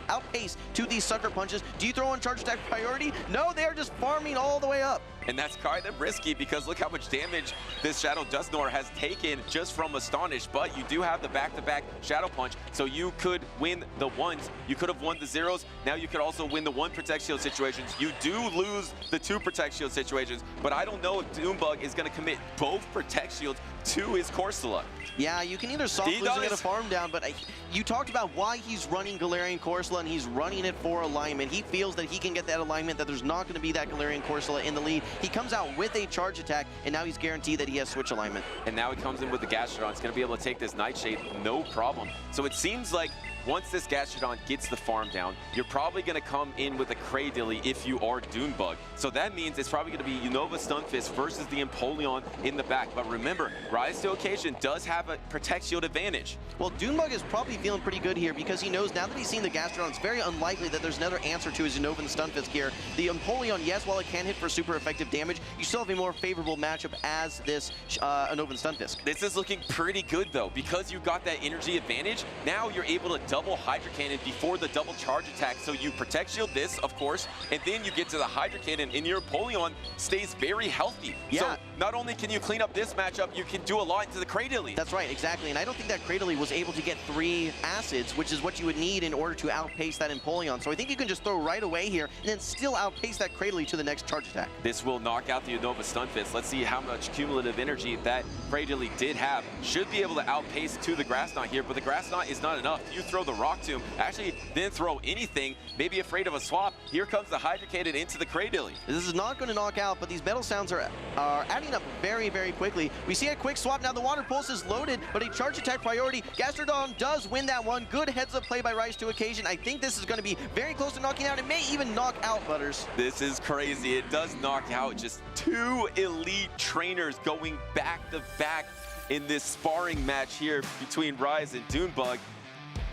outpace to these Sucker Punches. Do you throw on Charge Attack priority? No, they are just farming all the way up. And that's kind of risky because look how much damage this Shadow Dusknoir has taken just from Astonish, but you do have the back-to-back Shadow Punch, so you could win the 1s. You could have won the 0s. Now you could also win the 1 Protect Shield situations. You do lose the 2 Protect Shield situations, but I don't know if Doombug is going to commit both Protect Shields to his Corsola. Yeah, you can either soft lose and get a farm down, but you talked about why he's running Galarian Corsola, and he's running it for alignment. He feels that he can get that alignment, that there's not going to be that Galarian Corsola in the lead. He comes out with a charge attack, and now he's guaranteed that he has switch alignment. And now he comes in with the Gastrodon. It's going to be able to take this Nightshade, no problem. So it seems like once this Gastrodon gets the farm down, you're probably going to come in with a Cradilly if you are Doombug. So that means it's probably going to be Unova Stunfisk versus the Empoleon in the back. But remember, Rise to Occasion does have a Protect Shield advantage. Well, Doombug is probably feeling pretty good here because he knows now that he's seen the Gastrodon, it's very unlikely that there's another answer to his Unova Stunfisk here. The Empoleon, yes, while it can hit for super effective damage, you still have a more favorable matchup as this Unova Stunfisk. This is looking pretty good, though, because you got that energy advantage. Now you're able to double Hydra Cannon before the double charge attack. So you protect shield this, of course, and then you get to the Hydra Cannon, and your Empoleon stays very healthy. Yeah. So not only can you clean up this matchup, you can do a lot into the Cradily. That's right, exactly. And I don't think that Cradily was able to get 3 acids, which is what you would need in order to outpace that Empoleon. So I think you can just throw right away here and then still outpace that Cradily to the next charge attack. This will knock out the Unova Stunfisk. Let's see how much cumulative energy that Cradily did have. Should be able to outpace to the Grass Knot here, but the Grass Knot is not enough. You throw the Rock Tomb, actually then throw anything, maybe afraid of a swap. Here comes the Hydra Cannon into the Cradily. This is not going to knock out, but these Metal Sounds are adding up very, very quickly. We see a quick swap. Now the Water Pulse is loaded, but a charge attack priority. Gastrodon does win that one. Good heads-up play by Rise to Occasion. I think this is going to be very close to knocking out. It may even knock out Butters. This is crazy. It does knock out just 2 elite trainers going back-to-back in this sparring match here between Rise and Dunebug.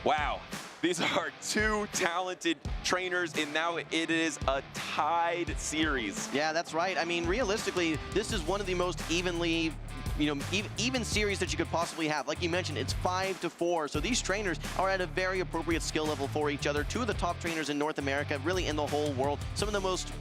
Wow. These are 2 talented trainers, and now it is a tied series. Yeah, that's right. I mean, realistically, this is one of the most evenly, even series that you could possibly have. Like you mentioned, it's 5-4. So these trainers are at a very appropriate skill level for each other. 2 of the top trainers in North America, really in the whole world. Some of the most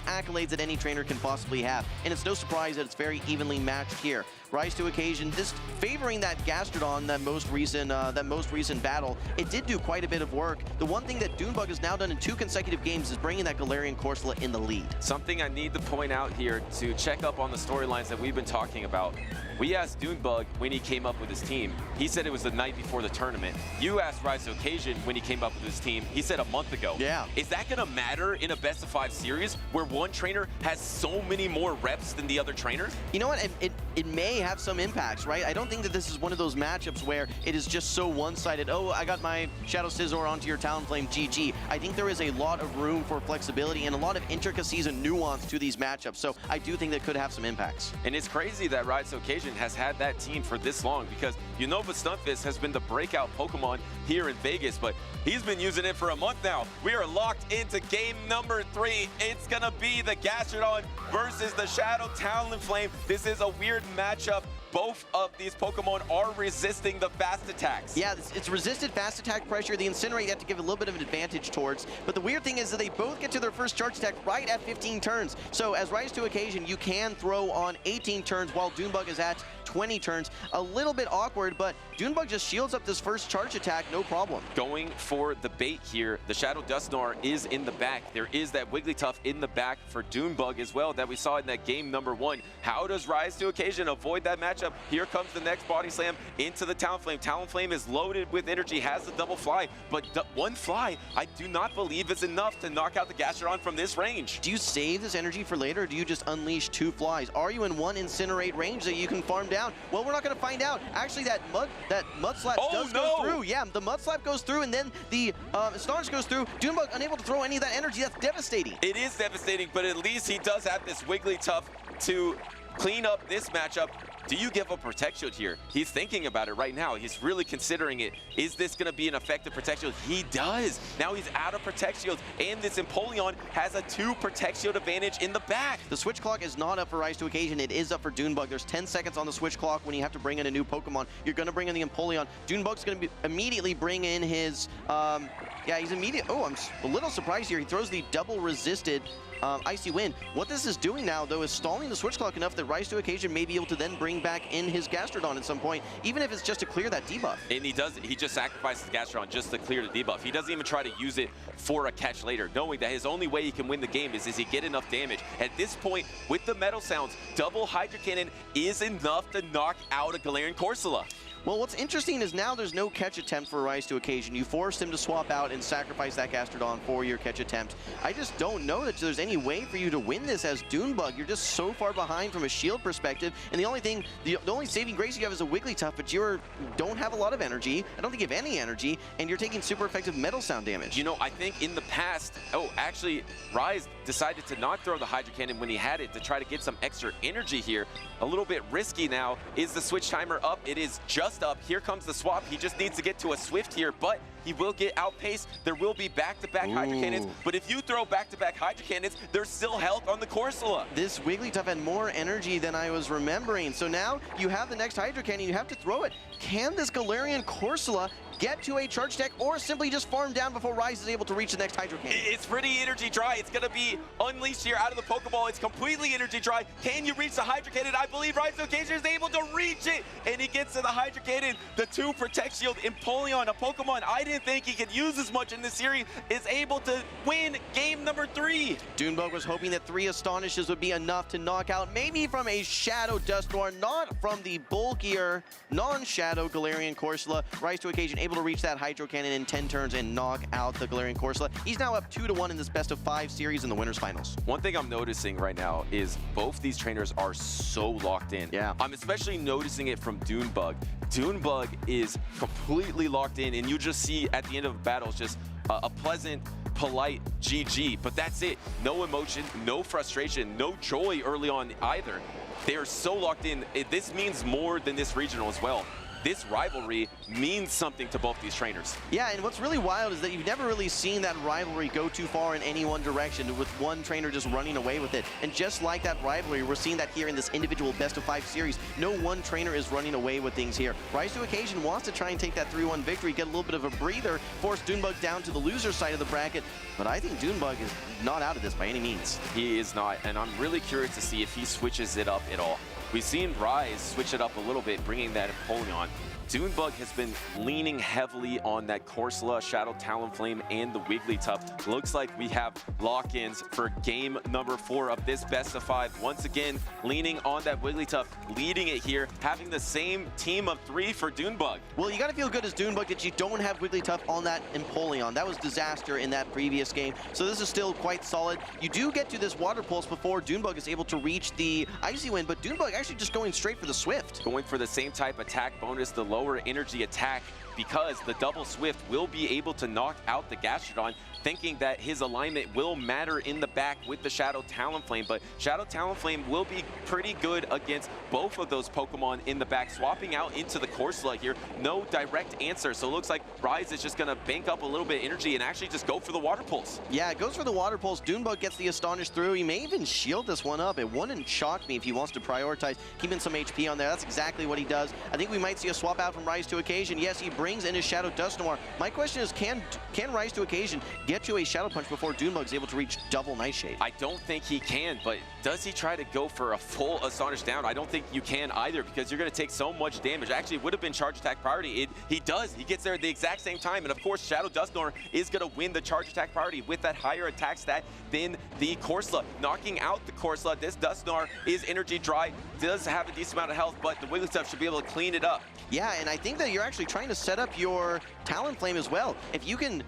accolades that any trainer can possibly have. And it's no surprise that it's very evenly matched here. Rise to Occasion, just favoring that Gastrodon, that most recent battle. It did do quite a bit of work. The one thing that Dunebug has now done in 2 consecutive games is bringing that Galarian Corsola in the lead. Something I need to point out here to check up on the storylines that we've been talking about. We asked Dunebug when he came up with his team. He said it was the night before the tournament. You asked Rise to Occasion when he came up with his team. He said a month ago. Yeah. Is that going to matter in a best-of-5 series where one trainer has so many more reps than the other trainer? You know what? It may have some impacts, right? I don't think that this is one of those matchups where it is just so one-sided. Oh, I got my Shadow Scizor onto your Talonflame, GG. I think there is a lot of room for flexibility and a lot of intricacies and nuance to these matchups. So I do think that could have some impacts. And it's crazy that Rise to Occasion has had that team for this long, because Unova Stunfisk has been the breakout Pokemon here in Vegas, but he's been using it for a month now. We are locked into game number 3. It's gonna be the Gastrodon versus the Shadow Talonflame. This is a weird matchup. Both of these Pokemon are resisting the fast attacks. Yeah, it's resisted fast attack pressure. The Incinerate you have to give a little bit of an advantage towards. But the weird thing is that they both get to their first charge attack right at 15 turns. So as Rise to Occasion, you can throw on 18 turns while Dunebug is at 20 turns. A little bit awkward, but Dunebug just shields up this first charge attack, no problem. Going for the bait here, the Shadow Dusknoir is in the back. There is that Wigglytuff in the back for Dunebug as well that we saw in that game number 1. How does Rise to Occasion avoid that matchup? Here comes the next Body Slam into the Talonflame. Talonflame is loaded with energy, has the double fly, but one fly, I do not believe is enough to knock out the Gastrodon from this range. Do you save this energy for later, or do you just unleash 2 flies? Are you in 1 Incinerate range that you can farm down? Well, we're not going to find out. Actually, that Mud Slap does go through. Yeah, the Mud Slap goes through, and then the Astonish goes through. Dunebug unable to throw any of that energy. That's devastating. It is devastating, but at least he does have this Wigglytuff to clean up this matchup. Do you give up Protect Shield here? He's thinking about it right now. He's really considering it. Is this going to be an effective Protect Shield? He does. Now he's out of Protect Shield, and this Empoleon has a 2 Protect Shield advantage in the back. The switch clock is not up for Rise to Occasion. It is up for Dunebug. There's 10 seconds on the switch clock when you have to bring in a new Pokemon. You're going to bring in the Empoleon. Dunebug's going to immediately bring in his... yeah, he's immediate... Oh, I'm a little surprised here. He throws the double resisted Icy Wind. What this is doing now, though, is stalling the switch clock enough that Rise to Occasion may be able to then bring back in his Gastrodon at some point, even if it's just to clear that debuff. And he just sacrifices Gastrodon just to clear the debuff. He doesn't even try to use it for a catch later, knowing that his only way he can win the game is he get enough damage. At this point, with the Metal Sounds, double Hydra Cannon is enough to knock out a Galarian Corsola. Well, what's interesting is now there's no catch attempt for Rise to Occasion. You forced him to swap out and sacrifice that Gastrodon for your catch attempt. I just don't know that there's any way for you to win this as Dunebug. You're just so far behind from a shield perspective, and the only saving grace you have is a Wigglytuff, but you don't have a lot of energy. I don't think you have any energy, and you're taking super effective Metal Sound damage. You know, I think in the past, actually, Rise decided to not throw the Hydra Cannon when he had it to try to get some extra energy here. A little bit risky now. Is the switch timer up? It is just up. Here comes the swap. He just needs to get to a Swift here, but He will get outpaced. There will be back-to-back Hydro Cannons, but if you throw back-to-back Hydro Cannons, there's still health on the Corsola. This Wigglytuff had more energy than I was remembering. So now you have the next Hydro Cannon, you have to throw it. Can this Galarian Corsola get to a charge deck or simply just farm down before Rise is able to reach the next Hydro Cannon? It's pretty energy dry. It's going to be unleashed here out of the Pokeball. It's completely energy dry. Can you reach the Hydro Cannon? I believe Rise of Occasion is able to reach it, and he gets to the Hydro Cannon. The 2 Protect Shield. Empoleon, a Pokemon I didn't think he could use as much in this series, is able to win game number 3. Doonbug was hoping that 3 Astonishes would be enough to knock out, maybe from a Shadow Dusknoir, not from the bulkier, non-Shadow Galarian Corsola. Rise to Occasion able to reach that Hydro Cannon in 10 turns and knock out the Galarian Corsola. He's now up 2-1 in this best-of-5 series in the Winners Finals. One thing I'm noticing right now is both these trainers are so locked in. Yeah. I'm especially noticing it from Doonbug. Doonbug is completely locked in, and you just see at the end of battles just a pleasant, polite GG, but that's it. No emotion, no frustration, no joy early on either. They are so locked in. This means more than this regional as well. This rivalry means something to both these trainers. Yeah, and what's really wild is that you've never really seen that rivalry go too far in any one direction, with one trainer just running away with it. And just like that rivalry, we're seeing that here in this individual best-of-5 series. No one trainer is running away with things here. Rise to Occasion wants to try and take that 3-1 victory, get a little bit of a breather, force Doonbug down to the loser side of the bracket. But I think Doonbug is not out of this by any means. He is not, and I'm really curious to see if he switches it up at all. We've seen Rise switch it up a little bit, bringing that Empoleon. Doonbug has been leaning heavily on that Corsola, Shadow Talonflame, and the Wigglytuff. Looks like we have lock-ins for game number 4 of this best-of-5. Once again, leaning on that Wigglytuff, leading it here, having the same team of 3 for Doonbug. Well, you got to feel good as Doonbug that you don't have Wigglytuff on that Empoleon. That was disaster in that previous game, so this is still quite solid. You do get to this Water Pulse before Doonbug is able to reach the Icy Wind, but Doonbug actually just going straight for the Swift. Going for the same type attack bonus, the lower energy attack, because the double Swift will be able to knock out the Gastrodon, thinking that his alignment will matter in the back with the Shadow Talonflame, but Shadow Talonflame will be pretty good against both of those Pokemon in the back. Swapping out into the Corsola here, no direct answer, so it looks like Rise is just going to bank up a little bit of energy and actually just go for the Water Pulse. Yeah, it goes for the Water Pulse. Doonbug gets the Astonish through. He may even shield this one up. It wouldn't shock me if he wants to prioritize keeping some HP on there. That's exactly what he does. I think we might see a swap out from Rise to Occasion. Yes, he brings in his Shadow Dusknoir. My question is, can Rise to Occasion get to a Shadow Punch before Doonbug's able to reach double Nightshade? I don't think he can, but does he try to go for a full Astonish down? I don't think you can either, because you're going to take so much damage. Actually, it would have been charge attack priority. He does. He gets there at the exact same time, and of course, Shadow Dusknoir is going to win the charge attack priority with that higher attack stat than the Corsola. Knocking out the Corsola, this Dusknoir is energy dry, does have a decent amount of health, but the Wigglytuff should be able to clean it up. Yeah, and I think that you're actually trying to set up your Talonflame as well. If you can...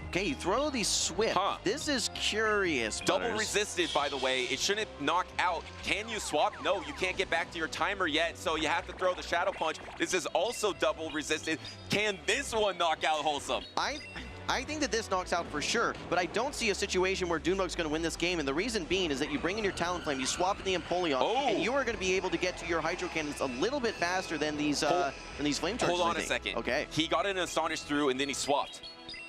Okay, you throw the Swift. This is curious, Double resisted, by the way. It shouldn't knock out. Can you swap? No, you can't get back to your timer yet, so you have to throw the Shadow Punch. This is also double resisted. Can this one knock out Wholesome? I think that this knocks out for sure, but I don't see a situation where Doonbug's going to win this game, and the reason being is that you bring in your Talonflame, you swap in the Empoleon, and you are going to be able to get to your Hydro Cannons a little bit faster than these Flame Charges. Hold on a second. Okay. He got an Astonish through, and then he swapped.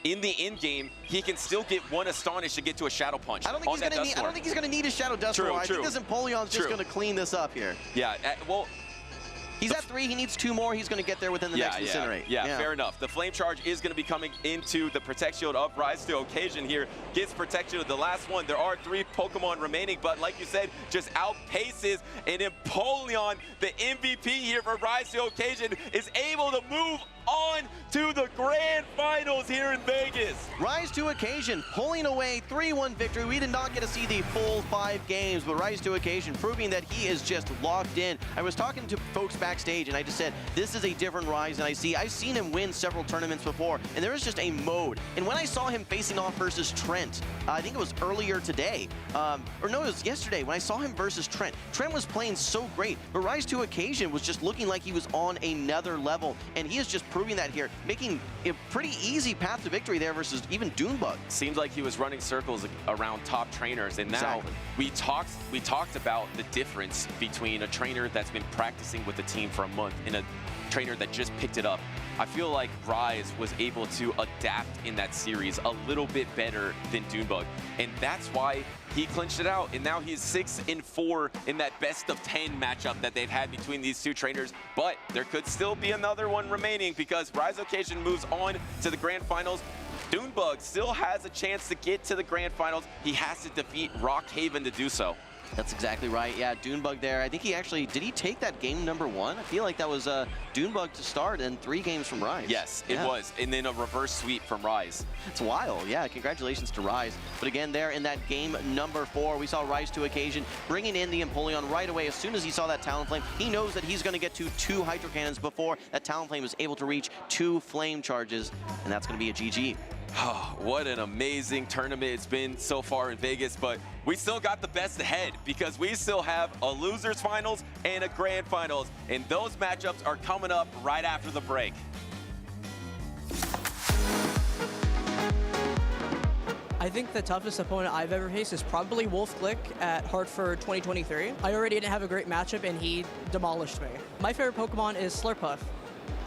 In the end game, he can still get one Astonish to get to a Shadow Punch. I don't think he's going to need a Shadow Dusknoir. I think this Empoleon's just going to clean this up here. Yeah, well... He's at 3, he needs 2 more, he's going to get there within the next Incinerate. Yeah, fair enough. The Flame Charge is going to be coming into the Protect Shield of Rise to Occasion here. Gets Protect Shield, the last one. There are 3 Pokemon remaining, but like you said, just outpaces, and Empoleon, the MVP here for Rise to Occasion, is able to move on to the grand finals here in Vegas. Rise to Occasion pulling away 3-1 victory. We did not get to see the full 5 games, but Rise to Occasion proving that he is just locked in. I was talking to folks backstage and I just said, this is a different Rise than I've seen him win several tournaments before, and there is just a mode. And when I saw him facing off versus Trent, I think it was earlier today, or no, it was yesterday, when I saw him versus Trent. Trent was playing so great, but Rise to Occasion was just looking like he was on another level, and he is just proving that here, making a pretty easy path to victory there versus even Dunebug. Seems like he was running circles around top trainers, and now Exactly. we talked about the difference between a trainer that's been practicing with the team for a month and a trainer that just picked it up. I feel like Rise was able to adapt in that series a little bit better than Dunebug, and that's why he clinched it out, and now he's 6-4 in that best of 10 matchup that they've had between these two trainers. But there could still be another one remaining because Rise Occasion moves on to the grand finals. Dunebug still has a chance to get to the grand finals. He has to defeat Rockhaven to do so. That's exactly right. Yeah, Dunebug there. I think he actually, did he take that game number 1? I feel like that was Dunebug to start and 3 games from Rise. Yes, it was. And then a reverse sweep from Rise. It's wild. Yeah, congratulations to Rise. But again, there in that game number 4, we saw Rise to Occasion bringing in the Empoleon right away. As soon as he saw that Talonflame, he knows that he's going to get to 2 Hydro Cannons before that Talonflame is able to reach 2 Flame Charges, and that's going to be a GG. Oh, what an amazing tournament it's been so far in Vegas, but we still got the best ahead because we still have a losers finals and a grand finals, and those matchups are coming up right after the break. I think the toughest opponent I've ever faced is probably Wolf Glick at Hartford 2023. I already didn't have a great matchup and he demolished me. My favorite Pokemon is Slurpuff.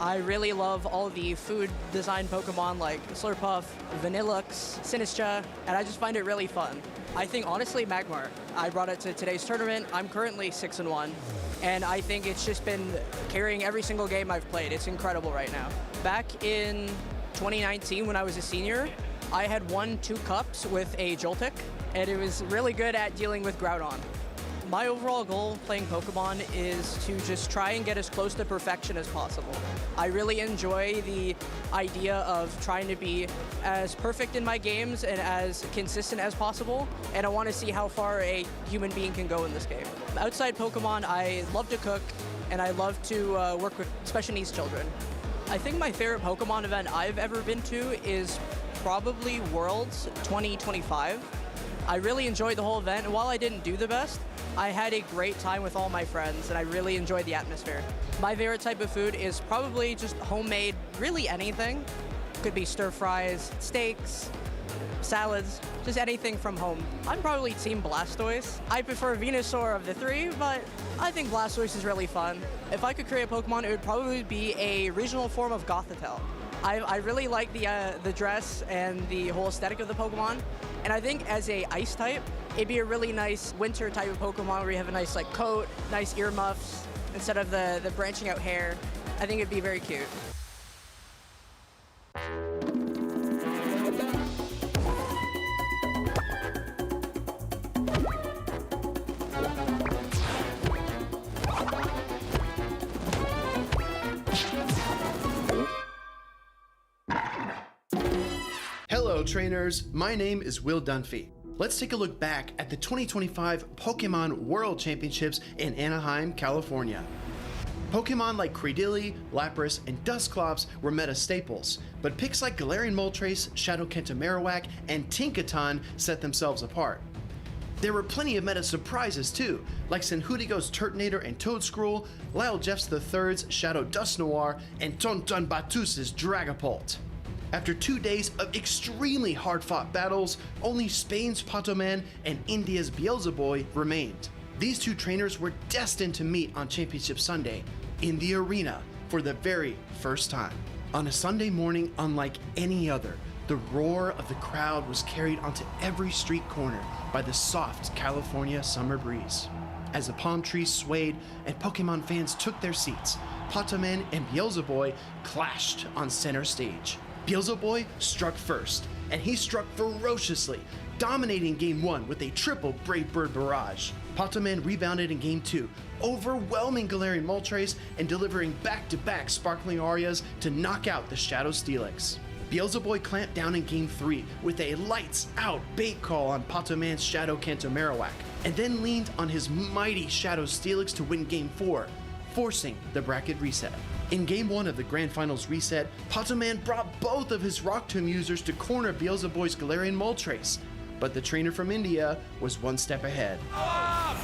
I really love all the food design Pokemon like Slurpuff, Vanillux, Sinistcha, and I just find it really fun. I think honestly Magmar. I brought it to today's tournament. I'm currently 6-1, and I think it's just been carrying every single game I've played. It's incredible right now. Back in 2019 when I was a senior, I had won 2 cups with a Joltik, and it was really good at dealing with Groudon. My overall goal playing Pokemon is to just try and get as close to perfection as possible. I really enjoy the idea of trying to be as perfect in my games and as consistent as possible, and I want to see how far a human being can go in this game. Outside Pokemon, I love to cook, and I love to work with special needs children. I think my favorite Pokemon event I've ever been to is probably Worlds 2025. I really enjoyed the whole event, and while I didn't do the best, I had a great time with all my friends, and I really enjoyed the atmosphere. My favorite type of food is probably just homemade, really anything. Could be stir fries, steaks, salads, just anything from home. I'm probably Team Blastoise. I prefer Venusaur of the 3, but I think Blastoise is really fun. If I could create a Pokemon, it would probably be a regional form of Gothitelle. I really like the dress and the whole aesthetic of the Pokemon, and I think as a ice type, it'd be a really nice winter type of Pokemon where you have a nice like coat, nice earmuffs, instead of the branching out hair. I think it'd be very cute. Hello trainers, my name is Will Dunphy. Let's take a look back at the 2025 Pokemon World Championships in Anaheim, California. Pokemon like Credilli, Lapras, and Dusclops were meta staples, but picks like Galarian Moltres, Shadow Kenta Marowak, and Tinkaton set themselves apart. There were plenty of meta surprises too, like Senhudigo's Turtonator and Toedscruel, Lyle Jeffs III's Shadow Dusknoir, and Tonton Batus's Dragapult. After 2 days of extremely hard-fought battles, only Spain's Patoman and India's Beelzeboy remained. These two trainers were destined to meet on Championship Sunday, in the arena, for the very first time. On a Sunday morning unlike any other, the roar of the crowd was carried onto every street corner by the soft California summer breeze. As the palm trees swayed and Pokemon fans took their seats, Patoman and Beelzeboy clashed on center stage. Beelzeboy struck first, and he struck ferociously, dominating Game 1 with a triple Brave Bird barrage. Patoman rebounded in Game 2, overwhelming Galarian Moltres and delivering back-to-back Sparkling Arias to knock out the Shadow Steelix. Beelzeboy clamped down in Game 3 with a lights-out bait call on Patoman's Shadow Kenta Marowak, and then leaned on his mighty Shadow Steelix to win Game 4, forcing the bracket reset. In Game 1 of the Grand Finals reset, Patoman brought both of his Rock Tomb users to corner Beelzeboy's Galarian Moltres, but the trainer from India was one step ahead.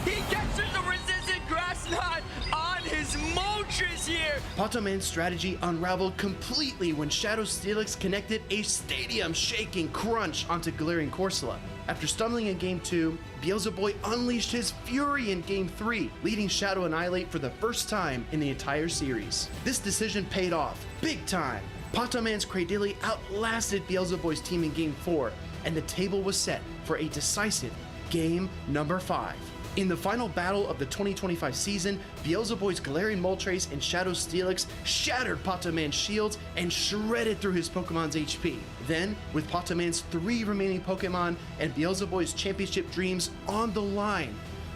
He gets the resistant grass knot on his Moltres! Fortress here. Potoman's strategy unraveled completely when Shadow Steelix connected a stadium-shaking crunch onto Galarian Corsola. After stumbling in Game 2, Beelzeboy unleashed his fury in Game 3, leading Shadow Annihilate for the first time in the entire series. This decision paid off, big time. Potoman's Cradily outlasted Beelzeboy's team in Game 4, and the table was set for a decisive Game number 5. In the final battle of the 2025 season, Beelzeboy's Galarian Moltres and Shadow Steelix shattered Potoman's shields and shredded through his Pokemon's HP. Then, with Potoman's 3 remaining Pokemon and Beelzeboy's championship dreams on the line,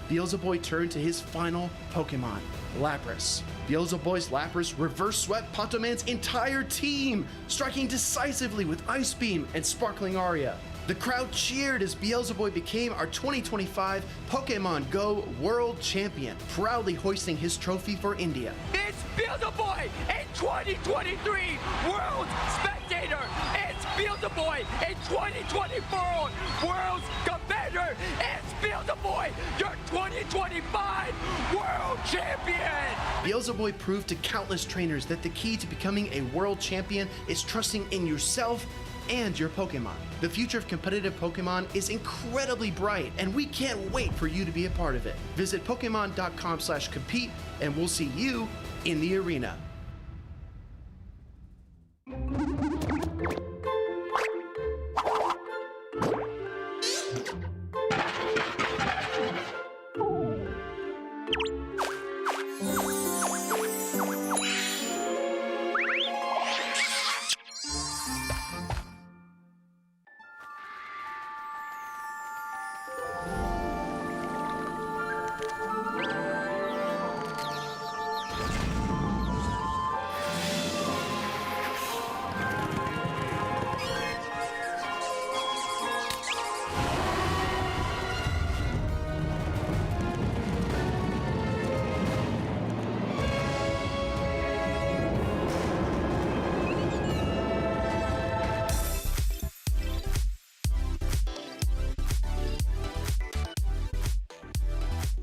Beelzeboy turned to his final Pokemon, Lapras. Beelzeboy's Lapras reverse swept Potoman's entire team, striking decisively with Ice Beam and Sparkling Aria. The crowd cheered as Beelzeboy became our 2025 Pokémon GO World Champion, proudly hoisting his trophy for India. It's Beelzeboy in 2023 World Spectator. It's Beelzeboy in 2024 World Commander. It's Beelzeboy, your 2025 World Champion. Beelzeboy proved to countless trainers that the key to becoming a world champion is trusting in yourself and your Pokemon. The future of competitive Pokemon is incredibly bright, and we can't wait for you to be a part of it. Visit Pokemon.com/compete, and we'll see you in the arena.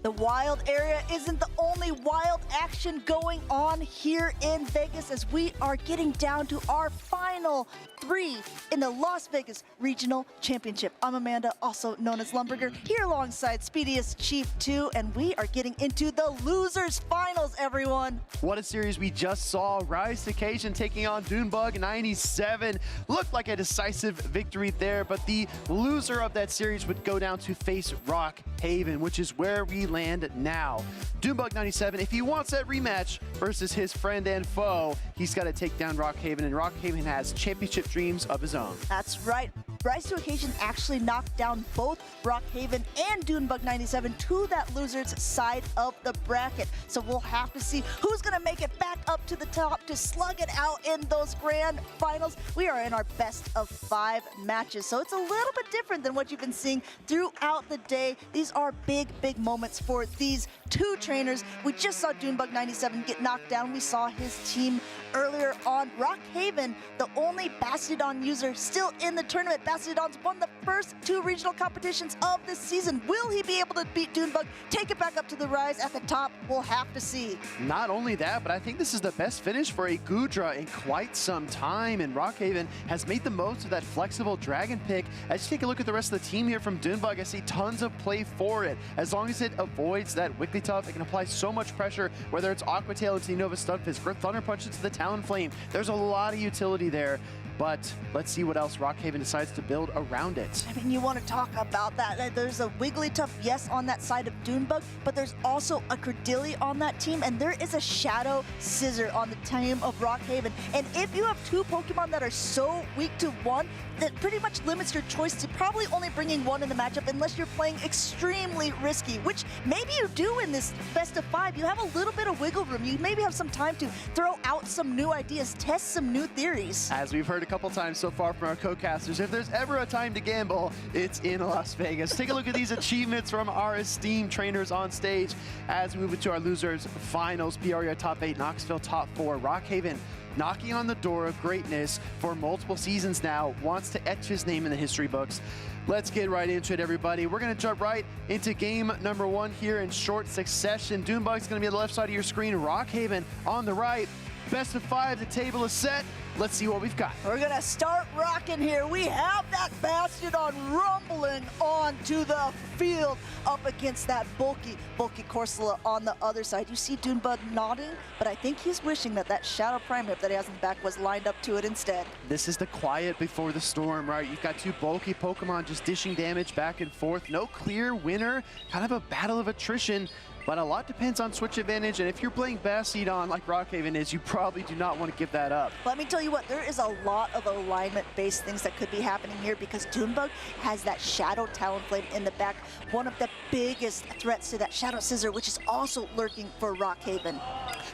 The wild area isn't the only wild action going on here in Vegas, as we are getting down to our final 3 in the Las Vegas Regional Championship. I'm Amanda, also known as Lumberger, here alongside Speediest Chief 2, and we are getting into the losers finals, everyone. What a series we just saw. Rise to Occasion taking on Dunebug 97. Looked like a decisive victory there, but the loser of that series would go down to face Rock Haven, which is where we land now. Dunebug 97, if he wants that rematch versus his friend and foe, he's got to take down Rock Haven, and Rock Haven has championship dreams of his own. That's right. Rise to Occasion actually knocked down both Rock Haven and Dunebug 97 to that loser's side of the bracket. So we'll have to see who's going to make it back up to the top to slug it out in those grand finals. We are in our best of 5 matches, so it's a little bit different than what you've been seeing throughout the day. These are big, big moments for these 2 trainers. We just saw Dunebug 97 get knocked down. We saw his team earlier on. Rock Haven, the only Bastiodon user still in the tournament. Bastiodon's won the first 2 regional competitions of this season. Will he be able to beat Dunebug, take it back up to the Rise at the top? We'll have to see. Not only that, but I think this is the best finish for a Goodra in quite some time, and Rock Haven has made the most of that flexible dragon pick. As you take a look at the rest of the team here from Dunebug, I see tons of play for it. As long as it avoids that Wigglytuff, it can apply so much pressure, whether it's Aqua Tail into the Nova Stunfisk or Thunder Punch into the Talonflame. There's a lot of utility there. But let's see what else Rock Haven decides to build around it. I mean, you want to talk about that. There's a Wigglytuff, yes, on that side of Dunebug, but there's also a Cradily on that team, and there is a Shadow Scissor on the team of Rock Haven. And if you have 2 Pokemon that are so weak to one, that pretty much limits your choice to probably only bringing 1 in the matchup unless you're playing extremely risky, which maybe you do in this best of 5. You have a little bit of wiggle room. You maybe have some time to throw out some new ideas, test some new theories. As we've heard a couple times so far from our co-casters. If there's ever a time to gamble, it's in Las Vegas. Take a look at these achievements from our esteemed trainers on stage as we move into our losers finals. Peoria top 8, Knoxville top 4, Rockhaven knocking on the door of greatness for multiple seasons now, wants to etch his name in the history books. Let's get right into it, everybody. We're going to jump right into game number 1 here in short succession. Doonbug's going to be on the left side of your screen, Rockhaven on the right. Best of 5, the table is set. Let's see what we've got. We're gonna start rocking here. We have that Bastion rumbling onto the field up against that bulky Corsola on the other side. You see Doonbug nodding, but I think he's wishing that that Shadow Primate that he has in the back was lined up to it instead. This is the quiet before the storm, right? You've got 2 bulky Pokemon just dishing damage back and forth. No clear winner, kind of a battle of attrition. But a lot depends on switch advantage, and if you're playing Bastiodon like Rockhaven is, you probably do not want to give that up. Let me tell you what, there is a lot of alignment-based things that could be happening here because Doonbug has that Shadow Talonflame in the back, one of the biggest threats to that Shadow Scissor, which is also lurking for Rockhaven.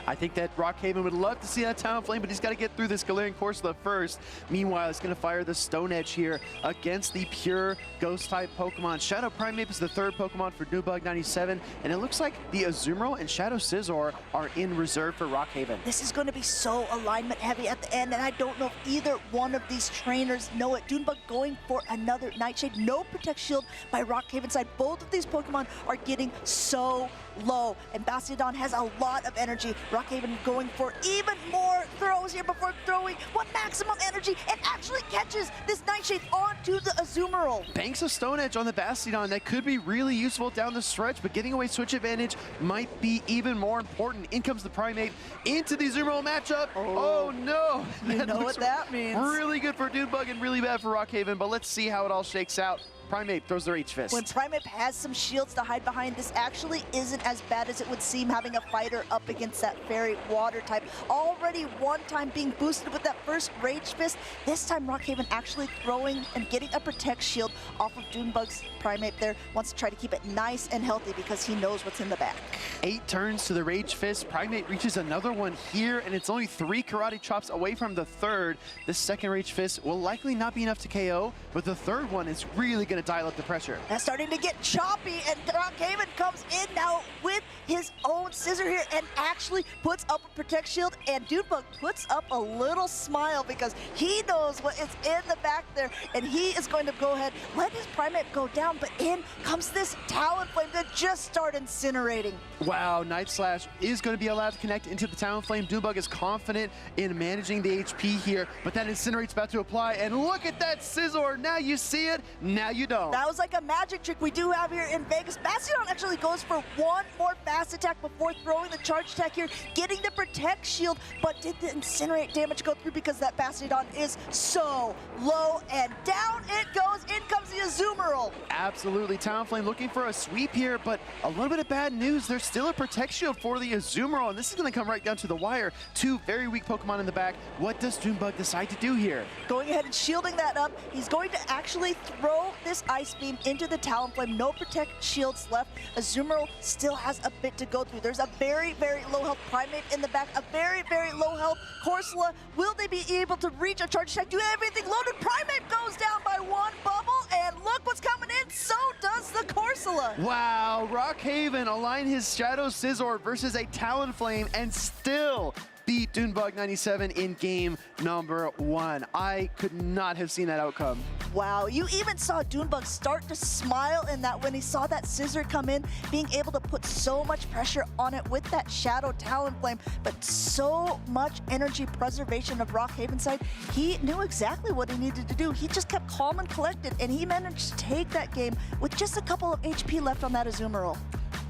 I think that Rockhaven would love to see that Talonflame, but he's got to get through this Galarian Corsola first. Meanwhile, he's going to fire the Stone Edge here against the pure Ghost-type Pokemon. Shadow Primeape is the 3rd Pokemon for Doonbug 97, and it looks like the Azumarill and Shadow Scizor are in reserve for Rockhaven. This is going to be so alignment heavy at the end, and I don't know if either one of these trainers know it. Doonbug going for another Nightshade. No Protect Shield by Rockhaven side. Both of these Pokemon are getting so low, and Bastiodon has a lot of energy. Rockhaven going for even more throws here before throwing one maximum energy and actually catches this Nightshade onto the Azumarill. Banks of Stone Edge on the Bastiodon. That could be really useful down the stretch, but getting away switch advantage might be even more important. In comes the Primate into the Azumarill matchup. Oh no! You know what that means. Really good for Doonbug and really bad for Rockhaven, but let's see how it all shakes out. Primate throws their H-Fist. When Primate has some shields to hide behind, this actually isn't as bad as it would seem having a fighter up against that Fairy Water type. Already one time being boosted with that first Rage Fist. This time Rockhaven actually throwing and getting a Protect Shield off of Doonbug's Primate there. Wants to try to keep it nice and healthy because he knows what's in the back. 8 turns to the Rage Fist. Primate reaches another one here, and it's only 3 Karate Chops away from the 3rd. This second Rage Fist will likely not be enough to KO, but the 3rd one is really going to dial up the pressure. That's starting to get choppy, and Rockhaven comes in now with his own Scissor here and actually puts up a Protect Shield, and Doonbug puts up a little smile because he knows what is in the back there, and he is going to go ahead, let his Primate go down, but in comes this Talonflame that just started incinerating. Wow, Night Slash is going to be allowed to connect into the Talonflame. Doonbug is confident in managing the HP here, but that Incinerate's about to apply, and look at that Scizor. Now you see it, now you don't. That was like a magic trick we do have here in Vegas. Bastiodon actually goes for one more fast attack before throwing the charge attack here, getting the Protect Shield, but did the Incinerate damage go through because that Bastiodon is so low, and down it goes. In comes the Azumarill. Absolutely, Talonflame looking for a sweep here, but a little bit of bad news. There's still a Protect Shield for the Azumarill, and this is going to come right down to the wire. 2 very weak Pokemon in the back. What does Doonbug decide to do here? Going ahead and shielding that up. He's going to actually throw this Ice Beam into the Talonflame. No Protect Shields left. Azumarill still has a bit to go through. There's a very, very low health Primate in the back. A very, very low health Corsola. Will they be able to reach a charge attack? Do everything loaded. Primate goes down by 1 bubble, and look what's coming in. So does the Corsola. Wow, Rockhaven align his Shadow Scizor versus a Talonflame and still beat Doonbug 97 in game number 1. I could not have seen that outcome. Wow, you even saw Doonbug start to smile in that when he saw that Scissor come in, being able to put so much pressure on it with that Shadow Talonflame, but so much energy preservation of Rockhaven side. He knew exactly what he needed to do. He just kept calm and collected, and he managed to take that game with just a couple of HP left on that Azumarill.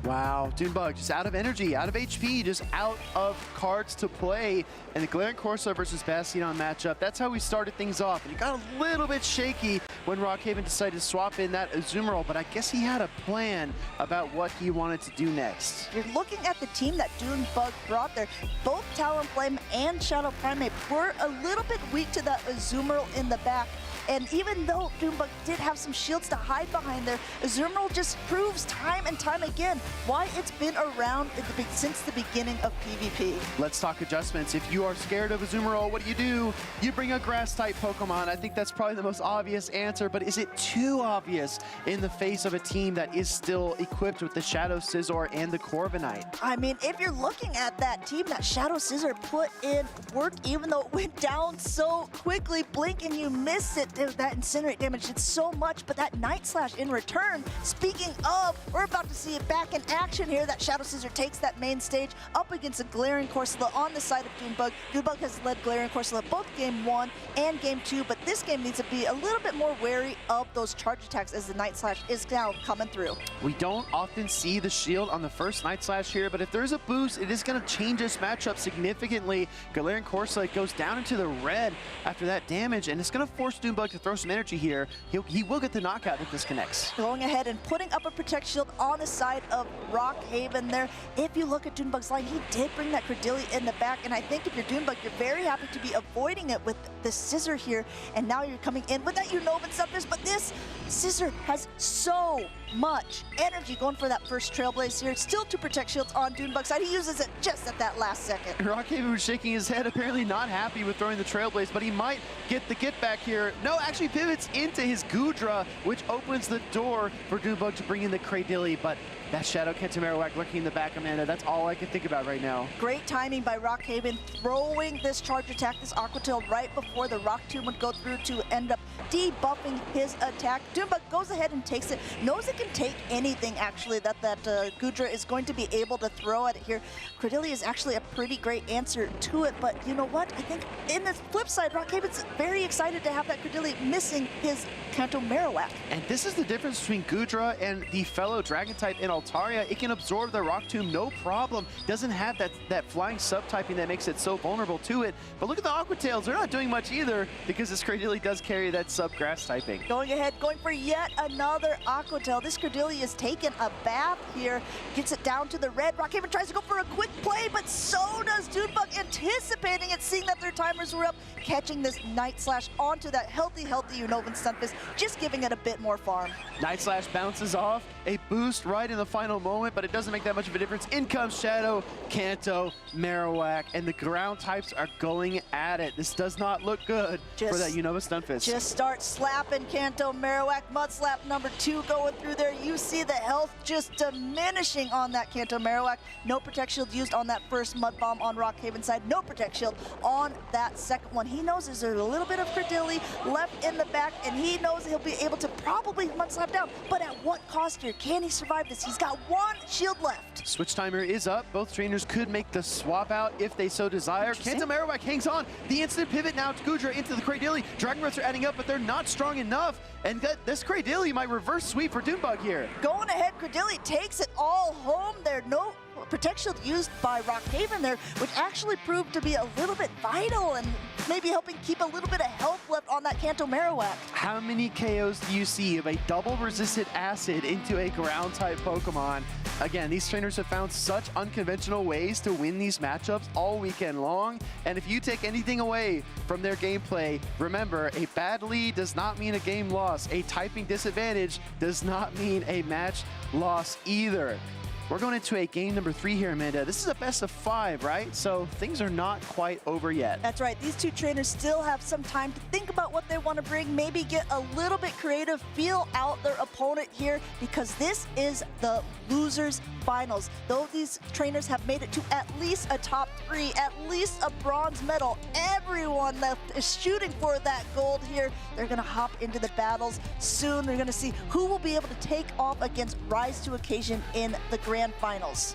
Wow, Doonbug just out of energy, out of HP, just out of cards to play. And the Galarian Corsola versus Bastiodon matchup, that's how we started things off. And it got a little bit shaky when Rockhaven decided to swap in that Azumarill, but I guess he had a plan about what he wanted to do next. You're looking at the team that Doonbug brought there. Both Talonflame and Shadow Primate were a little bit weak to that Azumarill in the back. And even though Doombug did have some shields to hide behind there, Azumarill just proves time and time again why it's been around since the beginning of PvP. Let's talk adjustments. If you are scared of Azumarill, what do? You bring a grass-type Pokemon. I think that's probably the most obvious answer, but is it too obvious in the face of a team that is still equipped with the Shadow Scizor and the Corviknight? I mean, if you're looking at that team, that Shadow Scizor put in work, even though it went down so quickly, blink and you miss it. That Incinerate damage did so much, but that Night Slash in return, speaking of, we're about to see it back in action here. That Shadow Scizor takes that main stage up against a Galarian Corsola on the side of Doombug. Doombug has led Galarian Corsola both Game 1 and Game 2, but this game needs to be a little bit more wary of those charge attacks as the Night Slash is now coming through. We don't often see the shield on the first Night Slash here, but if there's a boost, it is going to change this matchup significantly. Galarian Corsola goes down into the red after that damage, and it's going to force Doombug to throw some energy here. He will get the knockout if this connects. Going ahead and putting up a Protect Shield on the side of Rockhaven there. If you look at Doombug's line, he did bring that Credilli in the back, and I think if you're Doombug, you're very happy to be avoiding it with the Scizor here, and now you're coming in with that Unova Scepters, but this Scizor has so much energy going for that first Trailblaze here. Still 2 Protect Shields on Doombug's side. He uses it just at that last second. Rockhaven was shaking his head, apparently not happy with throwing the Trailblaze, but he might get the get back here. No, actually pivots into his Goodra, which opens the door for Doombug to bring in the Cradilly, but that Shadow Kenta Marowak lurking in the back, Amanda, that's all I can think about right now. Great timing by Rockhaven, throwing this charge attack, this Aqua Tail, right before the Rock Tomb would go through to end up debuffing his attack. Doombug goes ahead and takes it, knows it can take anything, actually, that Goodra is going to be able to throw at it here. Credilli is actually a pretty great answer to it, but you know what? I think in the flip side, Rockhaven's very excited to have that Credilli missing his Kanto Marowak. And this is the difference between Goodra and the fellow Dragon type in Altaria. It can absorb the Rock Tomb, no problem. Doesn't have that flying subtyping that makes it so vulnerable to it. But look at the Aqua Tails. They're not doing much either because this Credilli does carry that sub-grass typing. Going ahead, going for yet another Aqua Tail. This Credilli is taking a bath here. Gets it down to the red. Rockhaven tries to go for a quick play, but so does Doombug, anticipating it, seeing that their timers were up, catching this Night Slash onto that healthy Unovan Stunfisk, just giving it a bit more farm. Night Slash bounces off, a boost right in the final moment, but it doesn't make that much of a difference. In comes Shadow, Kanto, Marowak, and the ground types are going at it. This does not look good for that Unova Stunfisk. Just start slapping Kanto, Marowak, Mud Slap number 2 going through there. You see the health just diminishing on that Kanto Marowak. No Protect Shield used on that first Mud Bomb on Rockhaven side. No Protect Shield on that second one. He knows there's a little bit of Credilli left in the back, and he knows he'll be able to probably Mud Slap down. But at what cost here? Can he survive this? He's got 1 shield left. Switch timer is up. Both trainers could make the swap out if they so desire. Kanto Marowak hangs on. The instant pivot now to Goodra into the Cradilly. Dragon Breaths are adding up, but they're not strong enough. And this Cradilly might reverse sweep for Doombug here. Going ahead, Credilli takes it all home there. No Protect Shield used by Rockhaven there, which actually proved to be a little bit vital and maybe helping keep a little bit of health left on that Kanto Marowak. How many KOs do you see of a double resisted acid into a ground type Pokemon? Again, these trainers have found such unconventional ways to win these matchups all weekend long. And if you take anything away from their gameplay, remember, a bad lead does not mean a game loss. A typing disadvantage does not mean a match loss either. We're going into a game number 3 here, Amanda. This is a best of 5, right? So things are not quite over yet. That's right. These two trainers still have some time to think about what they want to bring, maybe get a little bit creative, feel out their opponent here, because this is the losers finals. Though these trainers have made it to at least a top 3, at least a bronze medal, everyone left is shooting for that gold here. They're going to hop into the battles soon. They're going to see who will be able to take off against Rise to Occasion in the Grand Finals.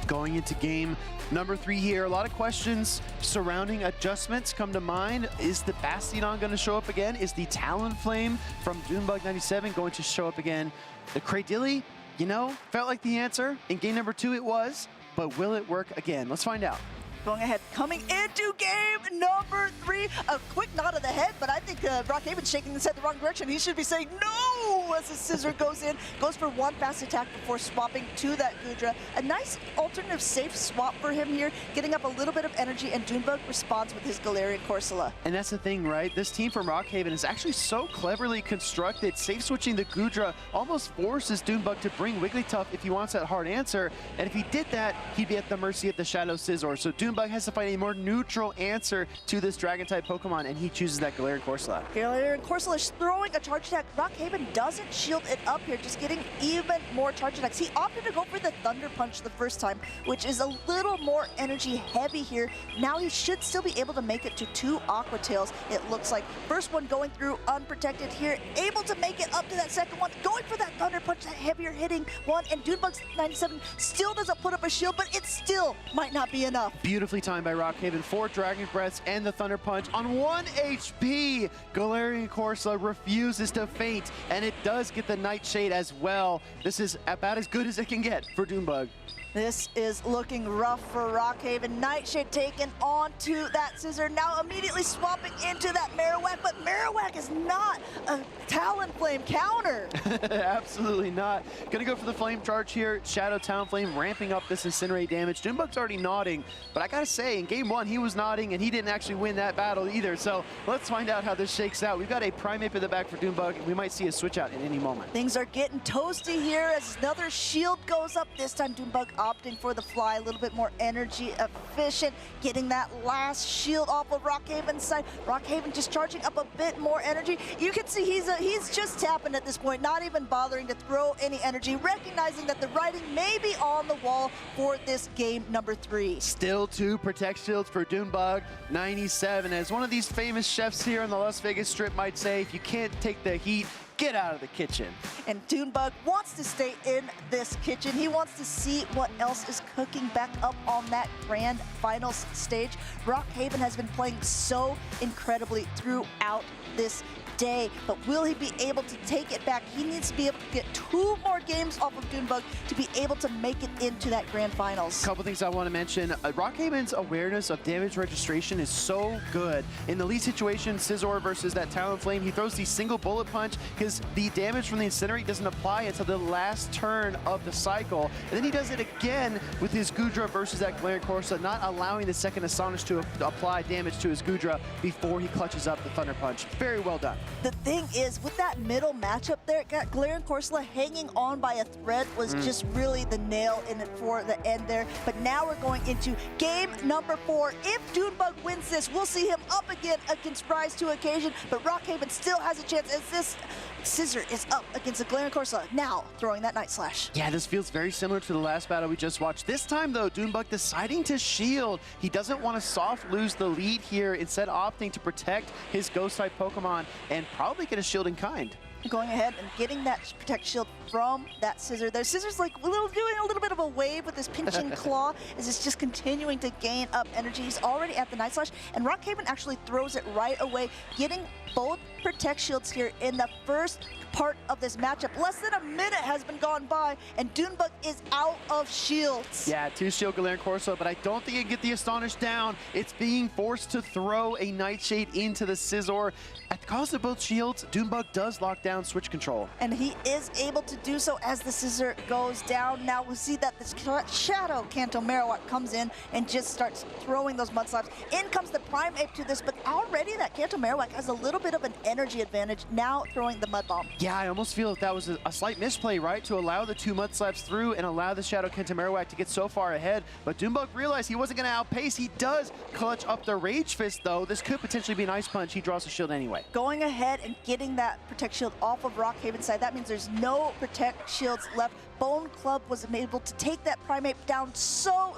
Going into game number 3 here, a lot of questions surrounding adjustments come to mind. Is the Bastiodon going to show up again? Is the Talonflame from Doombug 97 going to show up again? The Cradilly, you know, felt like the answer. In game number 2 it was, but will it work again? Let's find out. Going ahead, coming into game number 3. A quick nod of the head, but I think Brockhaven's shaking his head the wrong direction. He should be saying no as the Scissor goes in, goes for one fast attack before swapping to that Goodra. A nice alternative safe swap for him here, getting up a little bit of energy, and Doonbug responds with his Galarian Corsola. And that's the thing, right? This team from Rockhaven is actually so cleverly constructed. Safe switching the Goodra almost forces Doonbug to bring Wigglytuff if he wants that hard answer. And if he did that, he'd be at the mercy of the Shadow Scizor. So Doonbug has to find a more neutral answer to this Dragon-type Pokemon, and he chooses that Galarian Corsola. Galarian Corsola is throwing a charge attack. Rockhaven doesn't shield it up here, just getting even more charge attacks. He opted to go for the Thunder Punch the first time, which is a little more energy heavy here. Now he should still be able to make it to 2 Aqua Tails, it looks like. First one going through unprotected here, able to make it up to that second one, going for that Thunder Punch, that heavier hitting one, and Doonbug's 97 still doesn't put up a shield, but it still might not be enough. Beautifully timed by Rockhaven. 4 Dragon Breaths and the Thunder Punch on 1 HP. Galarian Corsola refuses to faint, and it does get the Nightshade as well. This is about as good as it can get for Doonbug. This is looking rough for Rockhaven. Nightshade taken onto that Scissor, now immediately swapping into that Marowak, but Marowak is not a Talonflame counter. Absolutely not. Gonna go for the Flame Charge here. Shadow Talonflame ramping up this Incinerate damage. Doonbug's already nodding, but I gotta say, in game 1, he was nodding, and he didn't actually win that battle either. So let's find out how this shakes out. We've got a Primeape in the back for Doonbug, and we might see a switch out in any moment. Things are getting toasty here as another shield goes up. This time Doonbug opting for the fly, a little bit more energy efficient, getting that last shield off of Rockhaven's side. Rockhaven just charging up a bit more energy. You can see he's just tapping at this point, not even bothering to throw any energy, recognizing that the writing may be on the wall for this game number 3. Still 2 Protect Shields for Doonbug, 97. As one of these famous chefs here on the Las Vegas Strip might say, if you can't take the heat, get out of the kitchen. And Doonbug wants to stay in this kitchen. He wants to see what else is cooking back up on that grand finals stage. Rockhaven has been playing so incredibly throughout this day, but will he be able to take it back? He needs to be able to get 2 more games off of Doonbug to be able to make it into that grand finals. Couple things I want to mention. Rockhaven's awareness of damage registration is so good. In the lead situation, Scizor versus that Talonflame, he throws the single bullet punch because the damage from the Incinerate doesn't apply until the last turn of the cycle. And then he does it again with his Goodra versus that Galarian Corsola, not allowing the second Astonish to apply damage to his Goodra before he clutches up the Thunder Punch. Very well done. The thing is, with that middle matchup there, Galarian Corsola hanging on by a thread was just really the nail in it for the end there. But now we're going into game number 4. If Doonbug wins this, we'll see him up again against Rise to Occasion, but Rockhaven still has a chance as this Scissor is up against the Galarian Corsola, now throwing that Night Slash. Yeah, this feels very similar to the last battle we just watched. This time, though, Doonbug deciding to shield. He doesn't want to soft lose the lead here, instead opting to protect his Ghost-type Pokemon and probably get a shield in kind. Going ahead and getting that Protect Shield from that Scissor. Their Scissor's like doing a little bit of a wave with his pinching claw as it's just continuing to gain up energy. He's already at the Night Slash, and Rockhaven actually throws it right away, getting both Protect Shields here in the first part of this matchup. Less than a minute has been gone by, and Doonbug is out of shields. Yeah, 2 shield Galarian Corsola, but I don't think it can get the Astonish down. It's being forced to throw a Nightshade into the Scizor. At the cost of both shields, Doonbug does lock down switch control. And he is able to do so as the Scissor goes down. Now we'll see that this Shadow Kanto Marowak comes in and just starts throwing those Mud Slaps. In comes the Primeape to this, but already that Kanto Marowak has a little bit of an energy advantage, now throwing the Mud Bomb. Yeah, I almost feel that was a slight misplay, right? To allow the 2 Mud Slaps through and allow the Shadow Kanto Marowak to get so far ahead. But Doonbug realized he wasn't going to outpace. He does clutch up the Rage Fist, though. This could potentially be an Ice Punch. He draws a shield anyway. Going ahead and getting that Protect Shield off of Rockhaven's side. That means there's no Protect Shields left. Bone Club was able to take that Primeape down so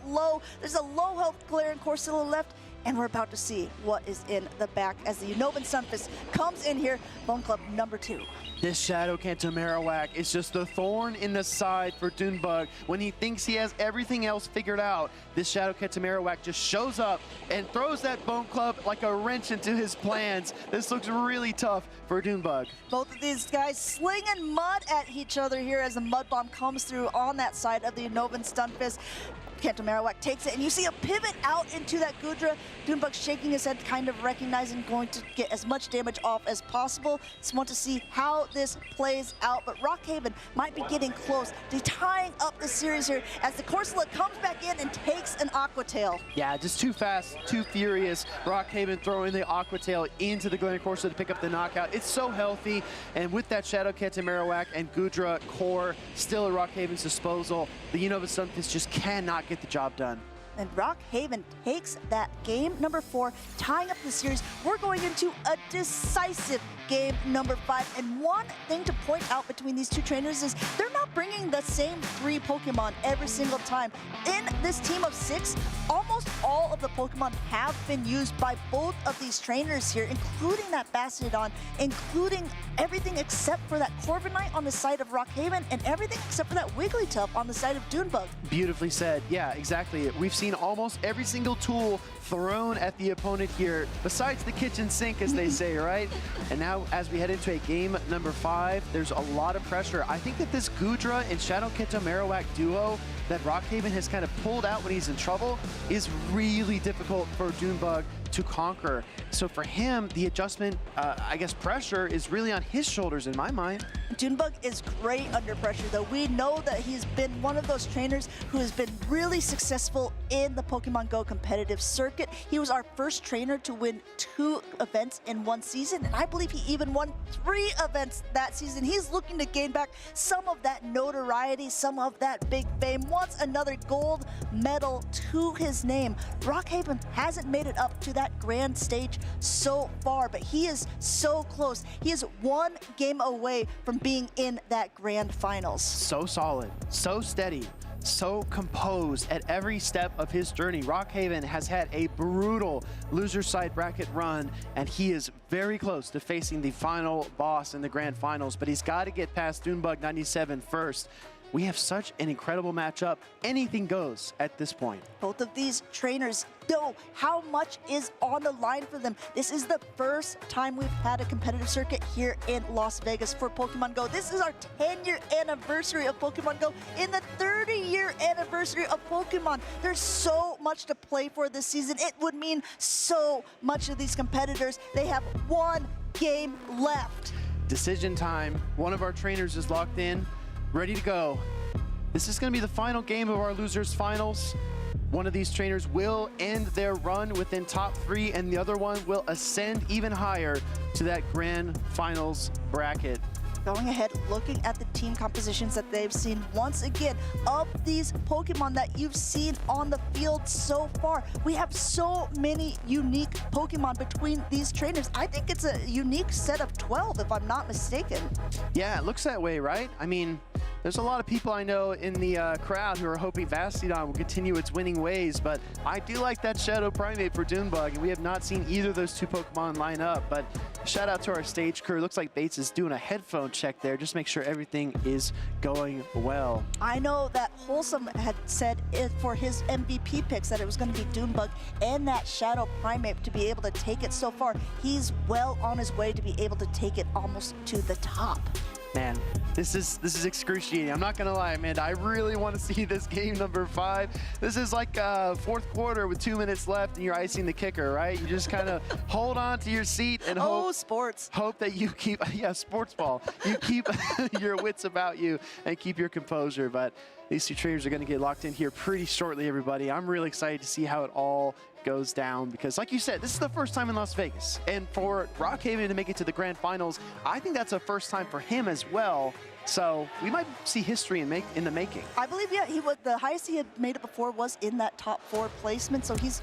low. There's a low health Galarian Corsola left, and we're about to see what is in the back as the Unova Stunfisk comes in here. Bone Club number 2. This Shadow Kanto Marowak is just the thorn in the side for Doonbug. When he thinks he has everything else figured out, this Shadow Kanto Marowak just shows up and throws that Bone Club like a wrench into his plans. This looks really tough for Doonbug. Both of these guys slinging mud at each other here as the Mud Bomb comes through on that side of the Unova Stunfisk. Kanto Marowak takes it, and you see a pivot out into that Goodra. Doonbug shaking his head, kind of recognizing going to get as much damage off as possible. Just want to see how this plays out, but Rockhaven might be getting close to tying up the series here as the Corsola comes back in and takes an Aqua Tail. Yeah, just too fast, too furious. Rockhaven throwing the Aqua Tail into the Galarian Corsola to pick up the knockout. It's so healthy, and with that Shadow Kanto Marowak and Goodra core still at Rockhaven's disposal, the Unova Stunfisk just cannot get the job done. And Rockhaven takes that game number 4, tying up the series. We're going into a decisive game number 5. And one thing to point out between these two trainers is they're not bringing the same 3 Pokemon every single time. In this team of 6, almost all of the Pokemon have been used by both of these trainers here, including that Bastiodon, including everything except for that Corviknight on the side of Rockhaven, and everything except for that Wigglytuff on the side of Doonbug. Beautifully said. Yeah, exactly. We've seen almost every single tool thrown at the opponent here, besides the kitchen sink, as they say, right? And now, as we head into a game number 5, there's a lot of pressure. I think that this Goodra and Shadow Kanto Marowak duo that Rockhaven has kind of pulled out when he's in trouble is really difficult for Doonbug to conquer. So for him, the adjustment, I guess pressure is really on his shoulders in my mind. Doonbug is great under pressure, though. We know that he's been one of those trainers who has been really successful in the Pokemon Go competitive circuit. He was our first trainer to win 2 events in one season, and I believe he even won 3 events that season. He's looking to gain back some of that notoriety, some of that big fame, wants another gold medal to his name. Rockhaven hasn't made it up to that grand stage so far, but he is so close. He is 1 game away from being in that grand finals. So solid, so steady, so composed at every step of his journey. Rockhaven has had a brutal loser side bracket run, and he is very close to facing the final boss in the grand finals, but he's got to get past Doonbug 97 first. We have such an incredible matchup. Anything goes at this point. Both of these trainers know how much is on the line for them. This is the first time we've had a competitive circuit here in Las Vegas for Pokemon Go. This is our 10-year anniversary of Pokemon Go in the 30-year anniversary of Pokemon. There's so much to play for this season. It would mean so much to these competitors. They have 1 game left. Decision time. One of our trainers is locked in, ready to go. This is going to be the final game of our losers finals. One of these trainers will end their run within top 3, and the other one will ascend even higher to that grand finals bracket. Going ahead, looking at the team compositions that they've seen once again of these Pokemon that you've seen on the field so far. We have so many unique Pokemon between these trainers. I think it's a unique set of 12, if I'm not mistaken. Yeah, it looks that way, right? I mean, there's a lot of people I know in the crowd who are hoping Bastiodon will continue its winning ways, but I do like that Shadow Primate for Doonbug, and we have not seen either of those 2 Pokemon line up, but shout out to our stage crew. Looks like Bates is doing a headphone check there, just make sure everything is going well. I know that Wholesome had said for his MVP picks that it was going to be Doonbug and that Shadow Primate to be able to take it so far. He's well on his way to be able to take it almost to the top. Man, this is excruciating. I'm not gonna lie, Amanda. I really want to see this game number 5. This is like 4th quarter with 2 minutes left, and you're icing the kicker, right? You just kind of hold on to your seat and hope. Oh, sports. Hope that you keep, yeah, sports ball. You keep your wits about you and keep your composure. But these 2 trainers are going to get locked in here pretty shortly, everybody. I'm really excited to see how it all goes down, because like you said, this is the first time in Las Vegas, and for Rockhaven to make it to the grand finals, I think that's a first time for him as well. So we might see history in the making. I believe, yeah, the highest he had made it before was in that top 4 placement, so he's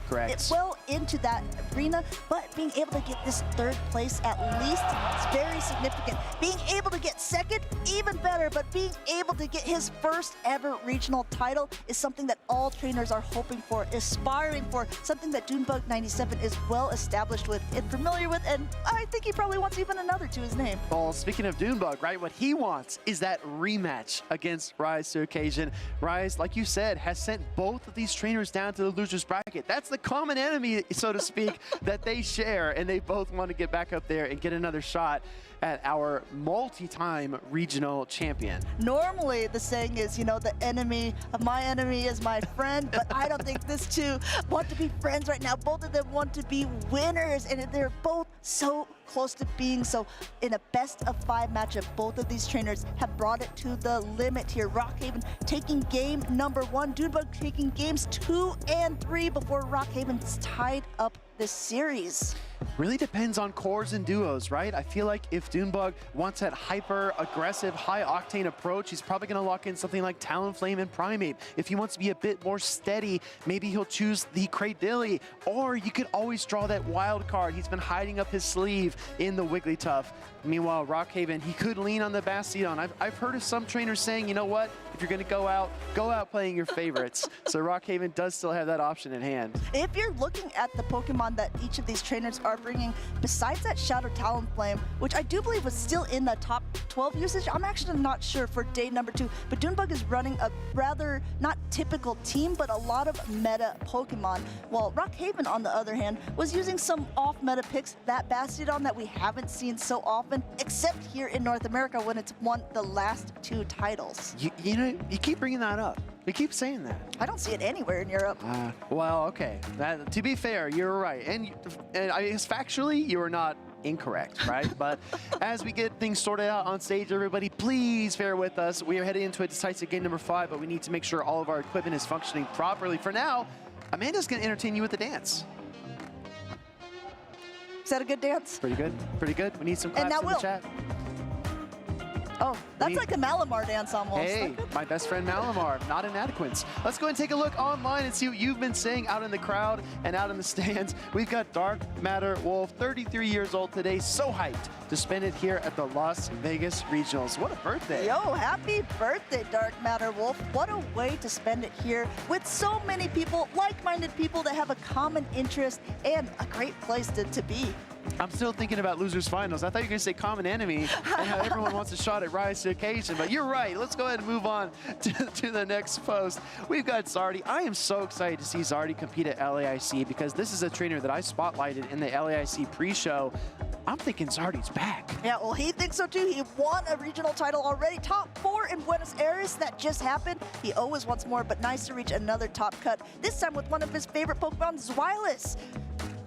well into that arena, but being able to get this 3rd place at least, it's very significant. Being able to get 2nd, even better, but being able to get his first ever regional title is something that all trainers are hoping for, aspiring for, something that Doonbug 97 is well established with and familiar with, and I think he probably wants even another to his name. Well, speaking of Doonbug, right, what he wants is is that rematch against Rise to Occasion. Rise, like you said, has sent both of these trainers down to the loser's bracket. That's the common enemy, so to speak, that they share, and they both want to get back up there and get another shot at our multi-time regional champion. Normally, the saying is, you know, the enemy of my enemy is my friend, but I don't think these two want to be friends right now. Both of them want to be winners, and they're both so close to being so. In a best-of-5 matchup, both of these trainers have brought it to the limit here. Rockhaven taking game number 1, Dunebug taking games 2 and 3 before Rockhaven's tied up this series. Really depends on cores and duos, right? I feel like if Dunebug wants that hyper-aggressive, high-octane approach, he's probably going to lock in something like Talonflame and Primate. If he wants to be a bit more steady, maybe he'll choose the Cradilly, or you could always draw that wild card. He's been hiding up his sleeve in the Wigglytuff. Meanwhile, Rockhaven, he could lean on the Bastion. I've heard of some trainers saying, you know what? If you're going to go out playing your favorites. So Rockhaven does still have that option in hand. If you're looking at the Pokemon that each of these trainers are bringing, besides that Shadow Talonflame, which I do believe was still in the top 12 usage, I'm actually not sure for day number 2, but Dunebug is running a rather not typical team, but a lot of meta Pokemon, while Rockhaven, on the other hand, was using some off-meta picks, that Bastiodon that we haven't seen so often, except here in North America when it's won the last 2 titles. You know, you keep bringing that up. You keep saying that. I don't see it anywhere in Europe. Well, okay. To be fair, you're right. And I guess factually, you are not incorrect, right? But as we get things sorted out on stage, everybody, please bear with us. We are heading into a decisive game number 5, but we need to make sure all of our equipment is functioning properly. For now, Amanda's going to entertain you with the dance. Is that a good dance? Pretty good. Pretty good. We need some claps in the chat. Oh, that's like a Malamar dance almost. Hey, my best friend Malamar, not inadequate. Let's go and take a look online and see what you've been saying out in the crowd and out in the stands. We've got Dark Matter Wolf, 33 years old today, so hyped to spend it here at the Las Vegas Regionals. What a birthday. Yo, happy birthday, Dark Matter Wolf. What a way to spend it here with so many people, like-minded people that have a common interest and a great place to be. I'm still thinking about losers finals. I thought you were going to say common enemy and how everyone wants a shot at Rise to Occasion, but you're right. Let's go ahead and move on to the next post. We've got Zardy. I am so excited to see Zardy compete at LAIC because this is a trainer that I spotlighted in the LAIC pre-show. I'm thinking Zardy's back. Yeah, well, he thinks so too. He won a regional title already. Top 4 in Buenos Aires. That just happened. He always wants more, but nice to reach another top cut. This time with one of his favorite Pokemon, Zweilous.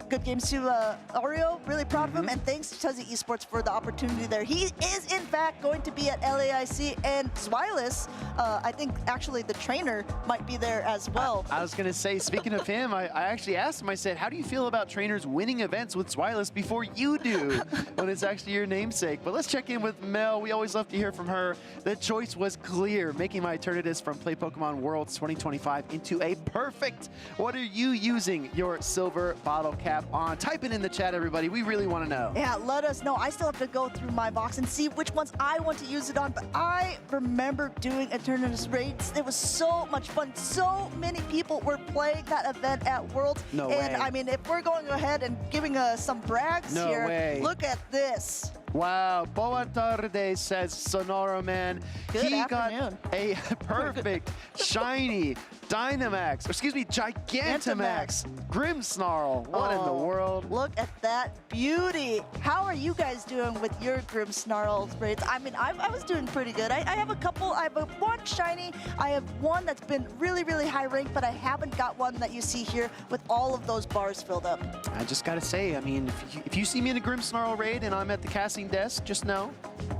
Good games to Oreo, really proud of him, and thanks to Tuzzy Esports for the opportunity there. He is, in fact, going to be at LAIC, and Zweilous, I think actually the trainer might be there as well. I was going to say, speaking of him, I actually asked him, I said, how do you feel about trainers winning events with Zweilous before you do, when it's actually your namesake? But let's check in with Mel. We always love to hear from her. The choice was clear, making my Eternatus from Play Pokemon Worlds 2025 into a perfect. What are you using your silver bottle cap on? Type it in the chat, everybody. We really want to know. Yeah, let us know. I still have to go through my box and see which ones I want to use it on, but I remember doing Eternatus raids. It was so much fun. So many people were playing that event at Worlds. No way. And I mean, if we're going ahead and giving some brags No here, way. look at this. Wow, Boa tarde, says Sonora Man. Good He afternoon. got a perfect, shiny Dynamax, or excuse me, Gigantamax Grimmsnarl. What in the world? Look at that beauty. How are you guys doing with your Grimmsnarl raids? I mean, I was doing pretty good. I have a couple. I have one shiny. I have one that's been really, really high ranked, but I haven't got one that you see here with all of those bars filled up. I just gotta say, I mean, if you see me in a Grimmsnarl raid and I'm at the casting desk, just know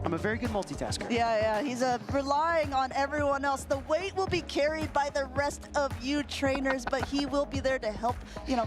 I'm a very good multitasker. Yeah, he's relying on everyone else. The weight will be carried by the rest of you trainers, but he will be there to help,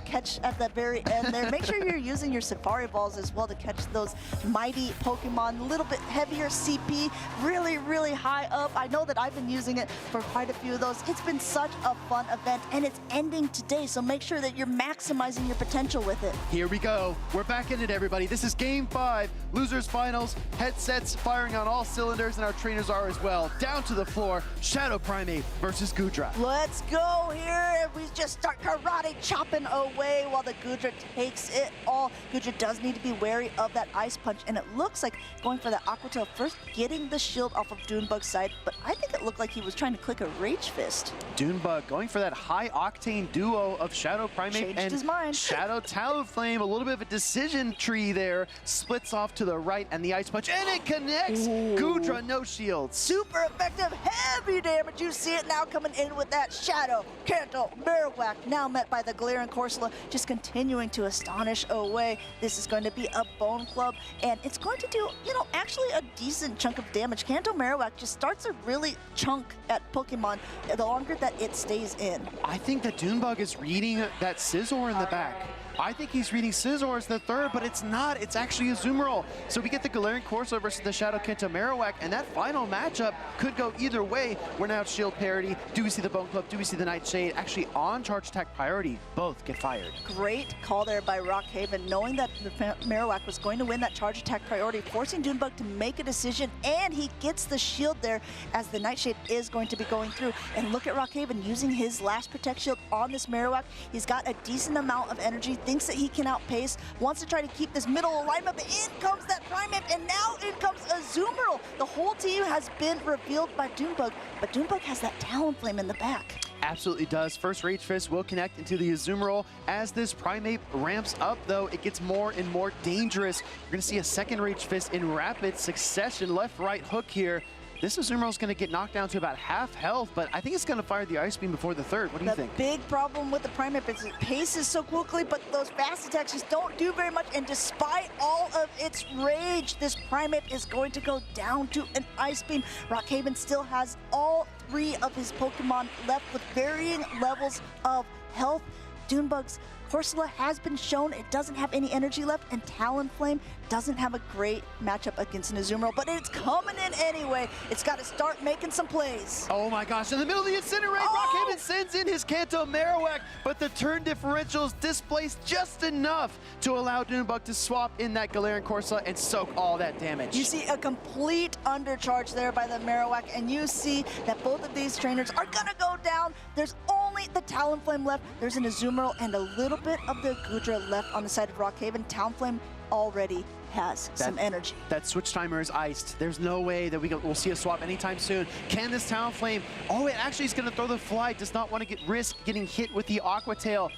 catch at the very end there. Make sure you're using your Safari Balls as well to catch those mighty Pokemon. A little bit heavier CP, really, really high up. I know that I've been using it for quite a few of those. It's been such a fun event, and it's ending today, so make sure that you're maximizing your potential with it. Here we go. We're back in it, everybody. This is Game 5, Losers Finals, headsets firing on all cylinders, and our trainers are as well. Down to the floor, Shadow Primate versus Goodra. Let's go here. We just start karate chopping away while the Goodra takes it all. Goodra does need to be wary of that Ice Punch, and it looks like going for that Aqua Tail first, getting the shield off of Dunebug's side, but I think it looked like he was trying to click a Rage Fist. Dunebug going for that high-octane duo of Shadow Primate Changed and his mind. Shadow Talonflame. A little bit of a decision tree there. Splits off to the right, and the Ice Punch, and it connects! Ooh. Goodra, no shields. Super effective, heavy damage. You see it now coming in with that Shadow, Kanto, Marowak, now met by the Galarian Corsola, just continuing to astonish away. This is going to be a Bone Club, and it's going to do, you know, actually a decent chunk of damage. Kanto Marowak just starts a really chunk at Pokemon the longer that it stays in. I think that Dunebug is reading that Scizor in the back. I think he's reading Scizor as the third, but it's not. It's actually Azumarill. So we get the Galarian Corsola versus the Shadow Kanto Marowak, and that final matchup could go either way. We're now at shield parity. Do we see the Bone Club? Do we see the Nightshade? Actually, on charge attack priority, both get fired. Great call there by Rockhaven, knowing that the Marowak was going to win that charge attack priority, forcing Dunebug to make a decision, and he gets the shield there as the Nightshade is going to be going through. And look at Rockhaven using his last Protect Shield on this Marowak. He's got a decent amount of energy, thinks that he can outpace, wants to try to keep this middle alignment, but in comes that Primeape, and now in comes Azumarill. The whole team has been revealed by Dunebug, but Dunebug has that Talonflame in the back. Absolutely does. First Rage Fist will connect into the Azumarill. As this Primeape ramps up, though, it gets more and more dangerous. We're going to see a second Rage Fist in rapid succession. Left-right hook here. This Azumarill is going to get knocked down to about half health, but I think it's going to fire the Ice Beam before the third. What do you think? The big problem with the Primeape is it paces so quickly, but those fast attacks just don't do very much, and despite all of its rage, this Primeape is going to go down to an Ice Beam. Rockhaven still has all three of his Pokemon left with varying levels of health. Dunebug's Corsola has been shown it doesn't have any energy left, and Talonflame doesn't have a great matchup against an Azumarill, but it's coming in anyway. It's got to start making some plays. Oh my gosh, in the middle of the Incinerate, Rockhaven sends in his Kanto Marowak, but the turn differential is displaced just enough to allow Dunebug to swap in that Galarian Corsola and soak all that damage. You see a complete undercharge there by the Marowak, and you see that both of these trainers are gonna go down. There's only the Talonflame left. There's an Azumarill and a little bit of the Goodra left on the side of Rockhaven. Talonflame already has some energy. That switch timer is iced. There's no way that we'll see a swap anytime soon. Can this Talonflame? Oh, it actually is going to throw the fly. Does not want to risk getting hit with the Aqua Tail.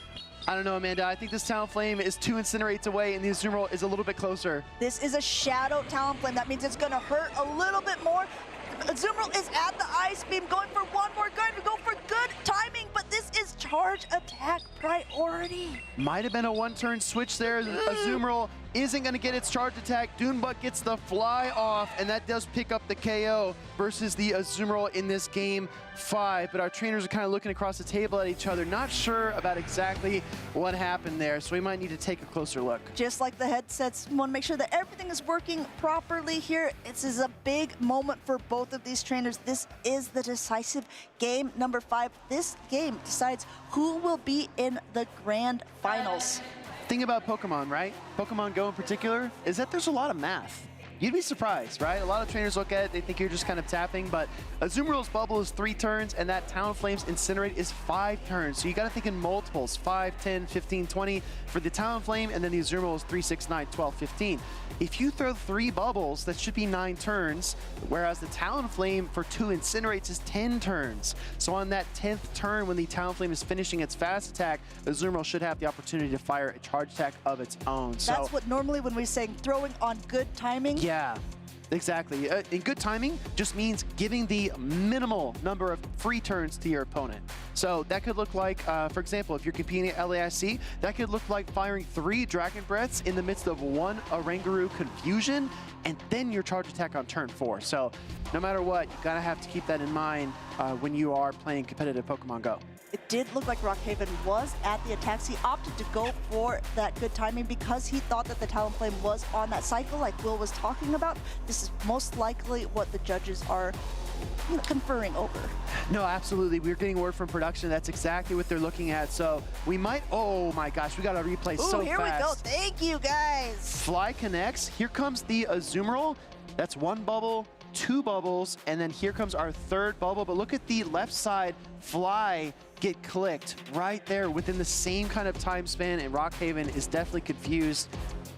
I don't know, Amanda. I think this Talonflame is 2 Incinerates away, and the Azumarill is a little bit closer. This is a Shadow Talonflame. That means it's going to hurt a little bit more. Azumarill is at the Ice Beam, going for one more, going to go for good timing, but this is charge attack priority. Might have been a one-turn switch there. Azumarill isn't going to get its charge attack. Dunebug gets the fly off, and that does pick up the KO versus the Azumarill in this game 5. But our trainers are kind of looking across the table at each other, not sure about exactly what happened there, so we might need to take a closer look. Just like the headsets, we want to make sure that everything is working properly here. This is a big moment for both of these trainers. This is the decisive game number 5. This game decides who will be in the grand finals. Thing about Pokemon, right? Pokemon Go in particular, is that there's a lot of math. You'd be surprised, right? A lot of trainers look at it, they think you're just kind of tapping, but Azumarill's Bubble is 3 turns, and that Talonflame's Incinerate is 5 turns. So you got to think in multiples, 5, 10, 15, 20 for the Talonflame, and then the Azumarill is 3, 6, 9, 12, 15. If you throw 3 bubbles, that should be 9 turns, whereas the Talonflame for 2 Incinerates is 10 turns. So on that 10th turn, when the Talonflame is finishing its fast attack, Azumarill should have the opportunity to fire a charge attack of its own. That's what normally when we say throwing on good timing. Yeah, exactly. And good timing just means giving the minimal number of free turns to your opponent. So that could look like, for example, if you're competing at LAIC, that could look like firing 3 Dragon Breaths in the midst of 1 Oranguru Confusion, and then your charge attack on turn 4. So no matter what, you gotta have to keep that in mind when you are playing competitive Pokemon Go. It did look like Rockhaven was at the attacks. He opted to go for that good timing because he thought that the Talonflame was on that cycle like Will was talking about. This is most likely what the judges are conferring over. No, absolutely. We're getting word from production. That's exactly what they're looking at. So we might, oh my gosh, we got to replay so fast. Here we go. Thank you, guys. Fly connects. Here comes the Azumarill. That's one bubble, two bubbles, and then here comes our third bubble. But look at the left side fly get clicked right there within the same kind of time span, and Rockhaven is definitely confused.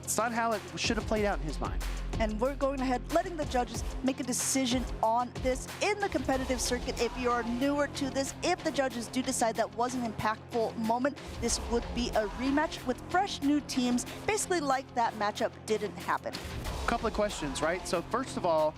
It's not how it should have played out in his mind. And we're going ahead, letting the judges make a decision on this in the competitive circuit. If you're newer to this, if the judges do decide that was an impactful moment, this would be a rematch with fresh new teams, basically like that matchup didn't happen. A couple of questions, right? So first of all,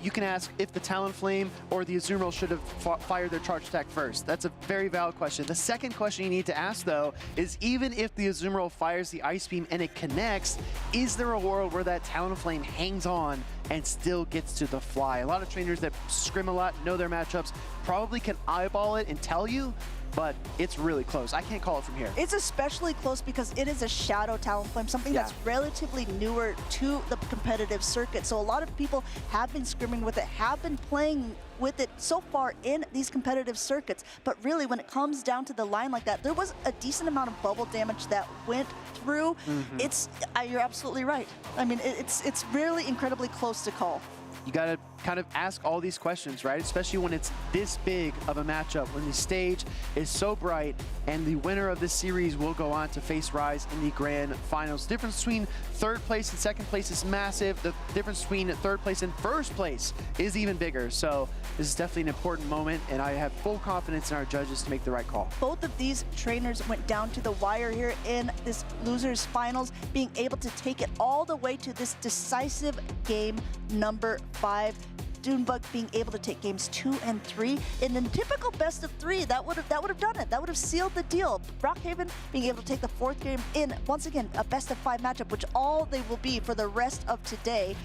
you can ask if the Talonflame or the Azumarill should have fired their charge attack first. That's a very valid question. The second question you need to ask, though, is even if the Azumarill fires the Ice Beam and it connects, is there a world where that Talonflame hangs on and still gets to the fly? A lot of trainers that scrim a lot, know their matchups, probably can eyeball it and tell you, but it's really close. I can't call it from here. It's especially close because it is a Shadow Talonflame, something that's relatively newer to the competitive circuit. So a lot of people have been scrimming with it, have been playing with it so far in these competitive circuits. But really, when it comes down to the line like that, there was a decent amount of bubble damage that went through. It's you're absolutely right. I mean, it's really incredibly close to call. You got to kind of ask all these questions, right? Especially when it's this big of a matchup, when the stage is so bright, and the winner of this series will go on to face Rise in the grand finals. The difference between third place and second place is massive. The difference between third place and first place is even bigger. So this is definitely an important moment, and I have full confidence in our judges to make the right call. Both of these trainers went down to the wire here in this losers finals, being able to take it all the way to this decisive game number 5. Dunebug being able to take games 2 and 3 in the typical best of 3. That would have done it. That would have sealed the deal. Rockhaven being able to take the 4th game in, once again, a best of 5 matchup, which all they will be for the rest of today,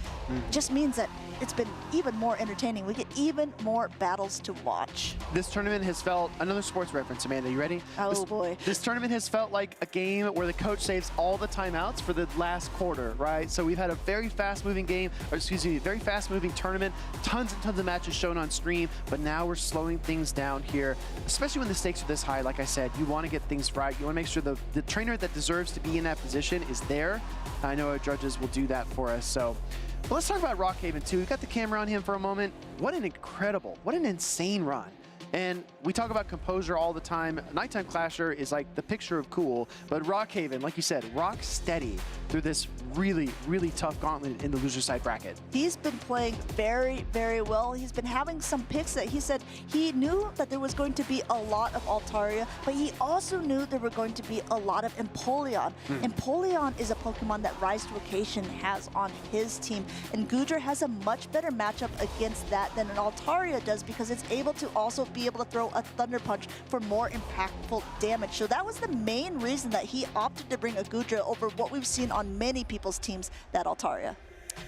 just means that it's been even more entertaining. We get even more battles to watch. This tournament has felt, another sports reference, Amanda, you ready? Oh boy. This tournament has felt like a game where the coach saves all the timeouts for the last quarter, right? So we've had a very fast-moving game, or excuse me, very fast-moving tournament, tons and tons of matches shown on stream, but now we're slowing things down here, especially when the stakes are this high. Like I said, you want to get things right. You want to make sure the trainer that deserves to be in that position is there. I know our judges will do that for us. So but let's talk about Rockhaven too. We've got the camera on him for a moment. What an incredible, what an insane run. And we talk about composure all the time. Nighttime Clasher is like the picture of cool, but Rockhaven, like you said, rock steady through this really, really tough gauntlet in the loser side bracket. He's been playing very, very well. He's been having some picks that he said he knew that there was going to be a lot of Altaria, but he also knew there were going to be a lot of Empoleon. Empoleon is a Pokemon that Rise to Occasion has on his team, and Goodra has a much better matchup against that than an Altaria does because it's able to also be able to throw a Thunder Punch for more impactful damage. So that was the main reason that he opted to bring a Goodra over what we've seen on many people's teams, that Altaria.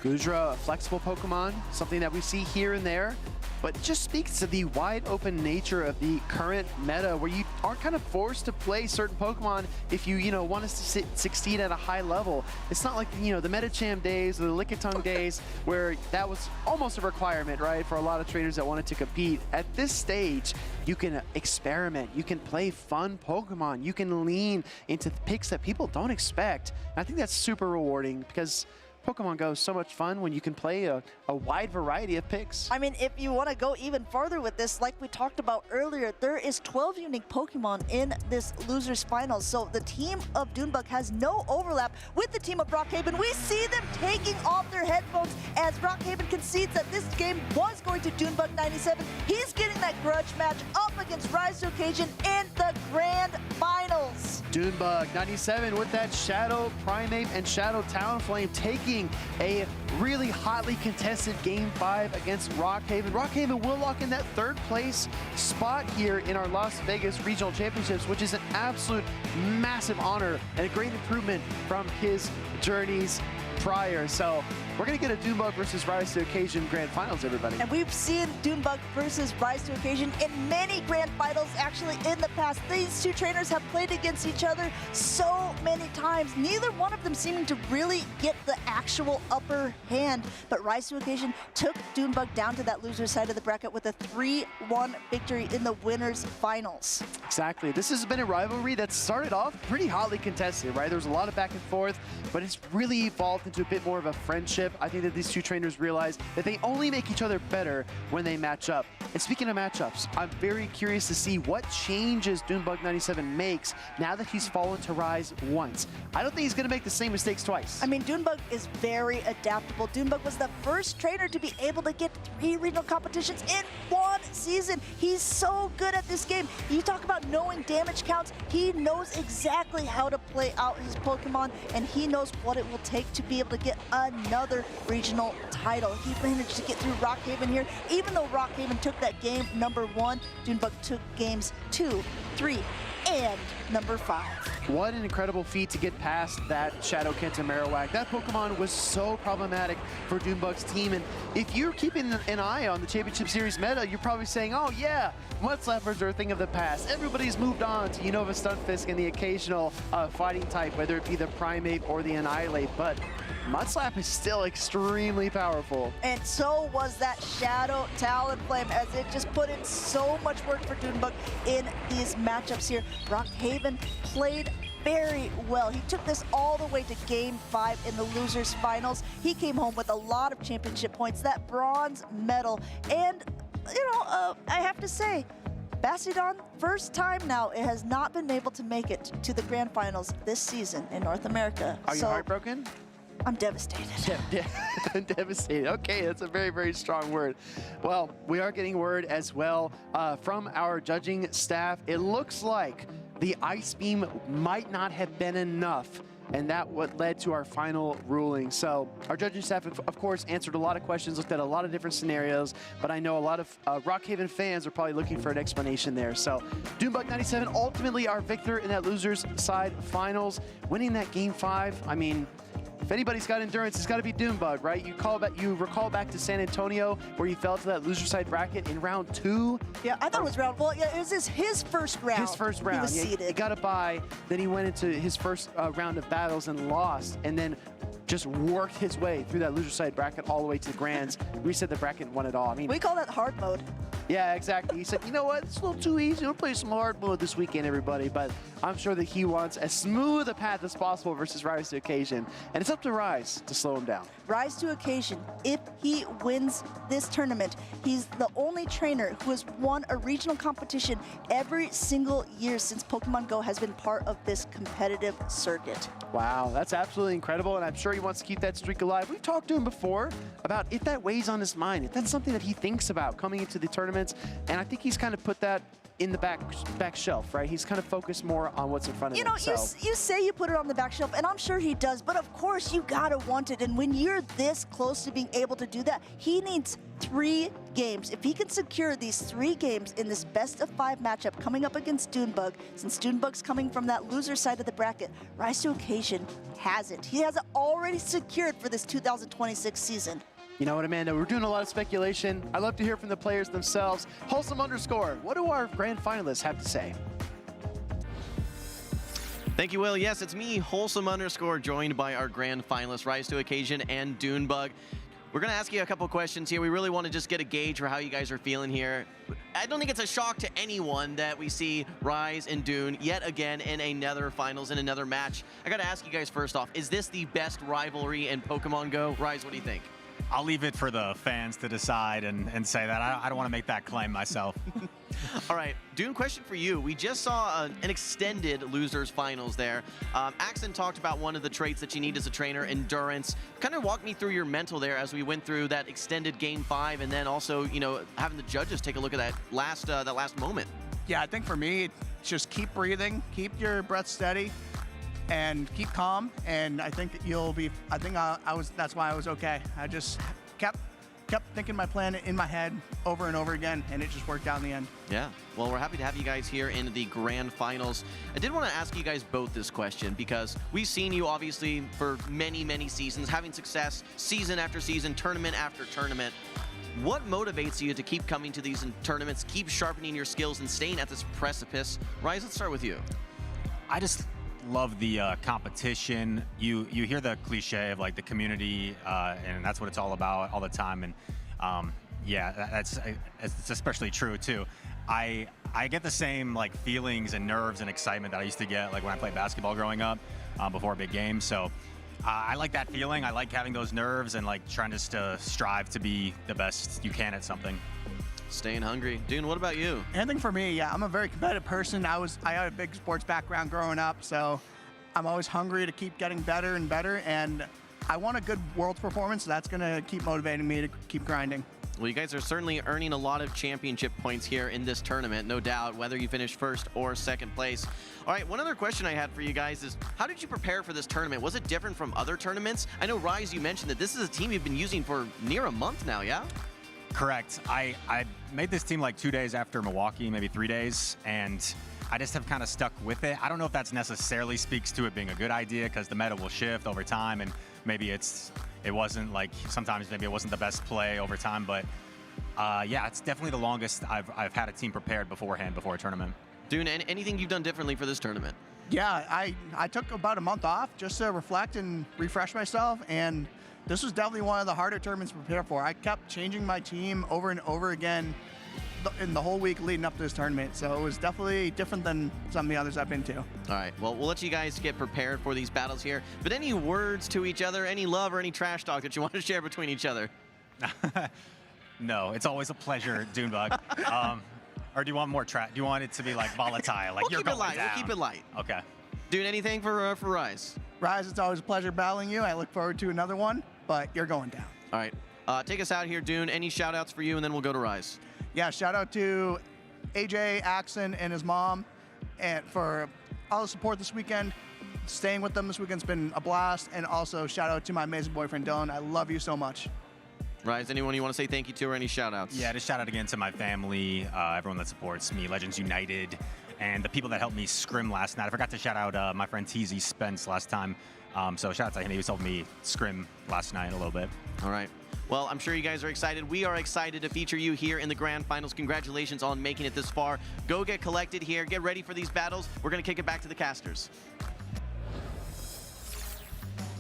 Goodra, a flexible Pokemon, something that we see here and there, but it just speaks to the wide open nature of the current meta where you are kind of forced to play certain Pokemon if you want to succeed at a high level. It's not like, the Medicham days or the Lickitung days where that was almost a requirement, right, for a lot of trainers that wanted to compete. At this stage, you can experiment, you can play fun Pokemon, you can lean into picks that people don't expect. And I think that's super rewarding because Pokemon Go is so much fun when you can play a wide variety of picks. I mean, if you want to go even farther with this, like we talked about earlier, there is 12 unique Pokemon in this losers finals. So the team of Dunebug has no overlap with the team of Rockhaven. We see them taking off their headphones as Rockhaven concedes that this game was going to Dunebug 97. He's getting that grudge match up against Rise to Occasion in the grand finals. Dunebug 97 with that Shadow Primate and Shadow Talonflame taking a really hotly contested Game 5 against Rockhaven. Rockhaven will lock in that 3rd place spot here in our Las Vegas Regional Championships, which is an absolute massive honor and a great improvement from his journeys prior. So we're going to get a Dunebug versus Rise to Occasion Grand Finals, everybody. And we've seen Dunebug versus Rise to Occasion in many Grand Finals actually in the past. These two trainers have played against each other so many times, neither one of them seeming to really get the actual upper hand. But Rise to Occasion took Dunebug down to that loser side of the bracket with a 3-1 victory in the winners finals. Exactly. This has been a rivalry that started off pretty hotly contested, right? There was a lot of back and forth, but it's really evolved into a bit more of a friendship. championship. I think that these two trainers realize that they only make each other better when they match up. And speaking of matchups, I'm very curious to see what changes Dunebug97 makes now that he's fallen to Rise once. I don't think he's going to make the same mistakes twice. I mean, Dunebug is very adaptable. Dunebug was the first trainer to be able to get 3 regional competitions in one season. He's so good at this game. You talk about knowing damage counts. He knows exactly how to play out his Pokemon, and he knows what it will take to be able to get another regional title. He managed to get through Rockhaven here. Even though Rockhaven took that game number 1, Dunebug took games 2, 3, and number 5. What an incredible feat to get past that Shadow Kenta Marowak. That Pokemon was so problematic for Dunebug's team, and if you're keeping an eye on the Championship Series meta, you're probably saying, oh yeah, Mudslappers are a thing of the past. Everybody's moved on to Unova Stunfisk and the occasional fighting type, whether it be the Primeape or the Annihilate, but Mudslap is still extremely powerful. And so was that Shadow Talonflame, as it just put in so much work for Dunebug in these matchups here. Rockhaven played very well. He took this all the way to Game 5 in the losers finals. He came home with a lot of championship points, that bronze medal, and I have to say, Bastiodon, first time now, it has not been able to make it to the grand finals this season in North America. Are you heartbroken? I'm devastated. Devastated. Okay, that's a very, very strong word. Well, we are getting word as well from our judging staff. It looks like the Ice Beam might not have been enough, and that what led to our final ruling. So our judging staff, of course, answered a lot of questions, looked at a lot of different scenarios, but I know a lot of Rockhaven fans are probably looking for an explanation there. So Dunebug97 ultimately our victor in that losers side finals, winning that Game 5. I mean, if anybody's got endurance, it's got to be Dunebug, right? You recall back to San Antonio where he fell to that loser side bracket in round 2. Yeah, I thought it was round. Well, yeah, it was his first round. His first round. He was seeded. He got a bye. Then he went into his first round of battles and lost, and then just worked his way through that loser side bracket all the way to the grands. Reset the bracket and won it all. I mean, we call that hard mode. Yeah, exactly. He said, you know what, it's a little too easy. We'll play some hard mode this weekend, everybody. But I'm sure that he wants as smooth a path as possible versus Rise to Occasion. And it's up to Rise to slow him down. Rise to Occasion, if he wins this tournament, he's the only trainer who has won a regional competition every single year since Pokemon GO has been part of this competitive circuit. Wow, that's absolutely incredible, and I'm sure he wants to keep that streak alive. We've talked to him before about if that weighs on his mind, if that's something that he thinks about coming into the tournaments, and I think he's kind of put that in the back shelf, right? He's kind of focused more on what's in front of him. You say you put it on the back shelf, and I'm sure he does, but of course you gotta want it, and when you're this close to being able to do that, he needs 3 games. If he can secure these 3 games in this best-of-5 matchup coming up against Dunebug, since Dunebug's coming from that loser side of the bracket, Rise to Occasion has it. He has it already secured for this 2026 season. You know what, Amanda? We're doing a lot of speculation. I'd love to hear from the players themselves. Wholesome _ what do our grand finalists have to say? Thank you, Will. Yes, it's me, Wholesome _ joined by our grand finalists, Rise to Occasion and Dunebug. We're going to ask you a couple questions here. We really want to just get a gauge for how you guys are feeling here. I don't think it's a shock to anyone that we see Rise and Dune yet again in another finals, in another match. I got to ask you guys first off, is this the best rivalry in Pokemon GO? Rise, what do you think? I'll leave it for the fans to decide and say that. I don't want to make that claim myself. All right, Dune, question for you. We just saw an extended losers finals there. Axon talked about one of the traits that you need as a trainer, endurance. Kind of walk me through your mental there as we went through that extended Game 5, and then also, having the judges take a look at that last moment. Yeah, I think for me, it's just keep breathing, keep your breath steady, and keep calm, and I think you'll be. I think that's why I was okay. I just kept thinking my plan in my head over and over again, and it just worked out in the end. Yeah, well, we're happy to have you guys here in the grand finals. I did want to ask you guys both this question because we've seen you obviously for many, many seasons, having success season after season, tournament after tournament. What motivates you to keep coming to these tournaments, keep sharpening your skills and staying at this precipice? Rise, let's start with you. I just love the competition. You hear the cliche of like the community, and that's what it's all about all the time. And yeah, it's especially true too. I get the same like feelings and nerves and excitement that I used to get like when I played basketball growing up before a big game. So I like that feeling. I like having those nerves and like trying just to strive to be the best you can at something. Staying hungry. Dune, what about you? Anything for me, yeah. I'm a very competitive person. I had a big sports background growing up, so I'm always hungry to keep getting better and better, and I want a good Worlds performance. So that's going to keep motivating me to keep grinding. Well, you guys are certainly earning a lot of championship points here in this tournament, no doubt, whether you finish first or second place. All right, one other question I had for you guys is, how did you prepare for this tournament? Was it different from other tournaments? I know, Rise, you mentioned that this is a team you've been using for near a month now, yeah? Correct. I made this team like 2 days after Milwaukee, maybe 3 days, and I just have kind of stuck with it. I don't know if that's necessarily speaks to it being a good idea because the meta will shift over time, and maybe it wasn't like, sometimes maybe it wasn't the best play over time, but yeah, it's definitely the longest I've had a team prepared beforehand before a tournament. Dune, anything you've done differently for this tournament? Yeah, I took about a month off just to reflect and refresh myself, and this was definitely one of the harder tournaments to prepare for. I kept changing my team over and over again in the whole week leading up to this tournament, so it was definitely different than some of the others I've been to. All right, well, we'll let you guys get prepared for these battles here, but any words to each other, any love or any trash talk that you want to share between each other? No, it's always a pleasure, Dunebug. Or do you want more trash? Do you want it to be like volatile? Like We'll keep it light. We'll keep it light. Okay. Dune, anything for Rise? Rise, it's always a pleasure battling you. I look forward to another one, but you're going down. All right, take us out here, Dune. Any shout outs for you, and then we'll go to Rise. Yeah, shout out to AJ Axon and his mom and for all the support this weekend. Staying with them this weekend's been a blast. And also shout out to my amazing boyfriend, Dylan. I love you so much. Rise, anyone you want to say thank you to or any shout outs? Yeah, just shout out again to my family, everyone that supports me, Legends United, and the people that helped me scrim last night. I forgot to shout out my friend TZ Spence last time. So shout out to him. He was helping me scrim last night a little bit. All right. Well, I'm sure you guys are excited. We are excited to feature you here in the grand finals. Congratulations on making it this far. Go get collected here. Get ready for these battles. We're going to kick it back to the casters.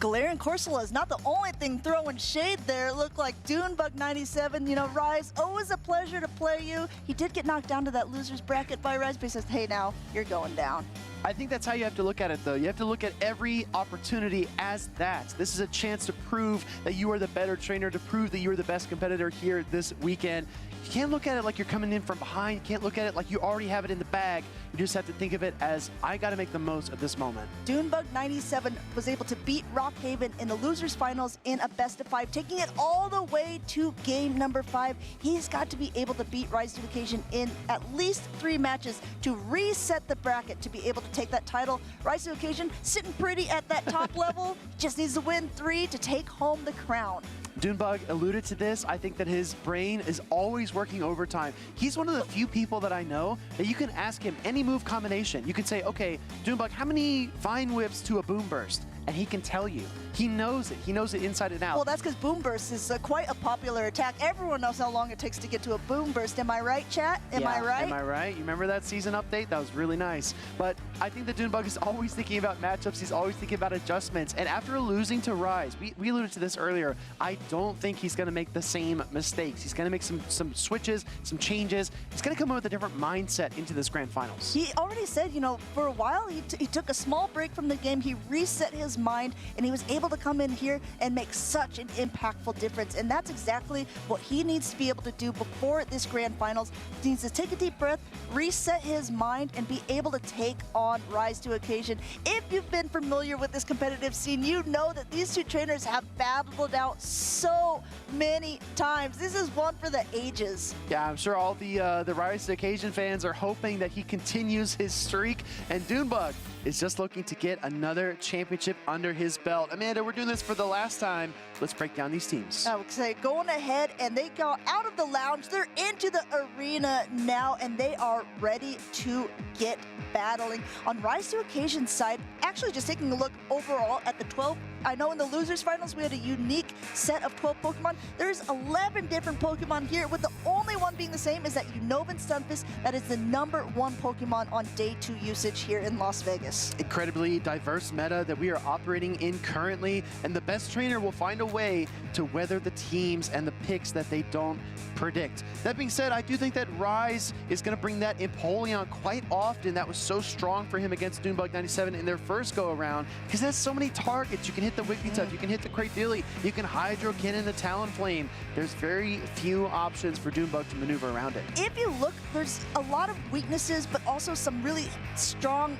Galarian Corsola is not the only thing throwing shade there. It looked like Dunebug97, you know, Rise, always a pleasure to play you. He did get knocked down to that loser's bracket by Rise, but he says, hey, now, you're going down. I think that's how you have to look at it, though. You have to look at every opportunity as that. This is a chance to prove that you are the better trainer, to prove that you are the best competitor here this weekend. You can't look at it like you're coming in from behind. You can't look at it like you already have it in the bag. You just have to think of it as, I got to make the most of this moment. Dunebug97 was able to beat Rockhaven in the losers finals in a best-of-5, taking it all the way to game number 5. He's got to be able to beat Rise to Occasion in at least 3 matches to reset the bracket to be able to take that title. Rise to Occasion sitting pretty at that top level, just needs to win 3 to take home the crown. Dunebug alluded to this. I think that his brain is always working overtime. He's one of the few people that I know that you can ask him any move combination. You can say, okay, Dunebug, how many Vine Whips to a Boom Burst? And he can tell you. He knows it. He knows it inside and out. Well, that's because Boom Burst is quite a popular attack. Everyone knows how long it takes to get to a Boom Burst. Am I right, chat? Am I right? Am I right? You remember that season update? That was really nice. But I think that Dunebug is always thinking about matchups. He's always thinking about adjustments. And after losing to Rise, we alluded to this earlier, I don't think he's going to make the same mistakes. He's going to make some switches, some changes. He's going to come up with a different mindset into this grand finals. He already said, you know, for a while, he took a small break from the game. He reset his mind, and he was able to come in here and make such an impactful difference. And that's exactly what he needs to be able to do before this grand finals. He needs to take a deep breath, reset his mind, and be able to take on Rise to Occasion. If you've been familiar with this competitive scene, you know that these two trainers have battled out so many times. This is one for the ages. Yeah, I'm sure all the Rise to Occasion fans are hoping that he continues his streak, and Dunebug is just looking to get another championship under his belt. Amanda, we're doing this for the last time. Let's break down these teams. I would say going ahead, and they got out of the lounge. They're into the arena now, and they are ready to get battling. On Rise to Occasion's side, actually just taking a look overall at the 12, I know in the losers finals we had a unique set of 12 Pokemon. There's 11 different Pokemon here, with the only one being the same is that Unova Stunfisk. That is the #1 Pokemon on day 2 usage here in Las Vegas. Incredibly diverse meta that we are operating in currently, and the best trainer will find a way to weather the teams and the picks that they don't predict. That being said, I do think that Rise is going to bring that Empoleon quite often. That was so strong for him against Dunebug97 in their first go-around, because that's so many targets. You can hit hit the Wigglytuff, you can hit the Cradilly, you can Hydro Cannon the Talonflame. There's very few options for Doombug to maneuver around it. If you look, there's a lot of weaknesses, but also some really strong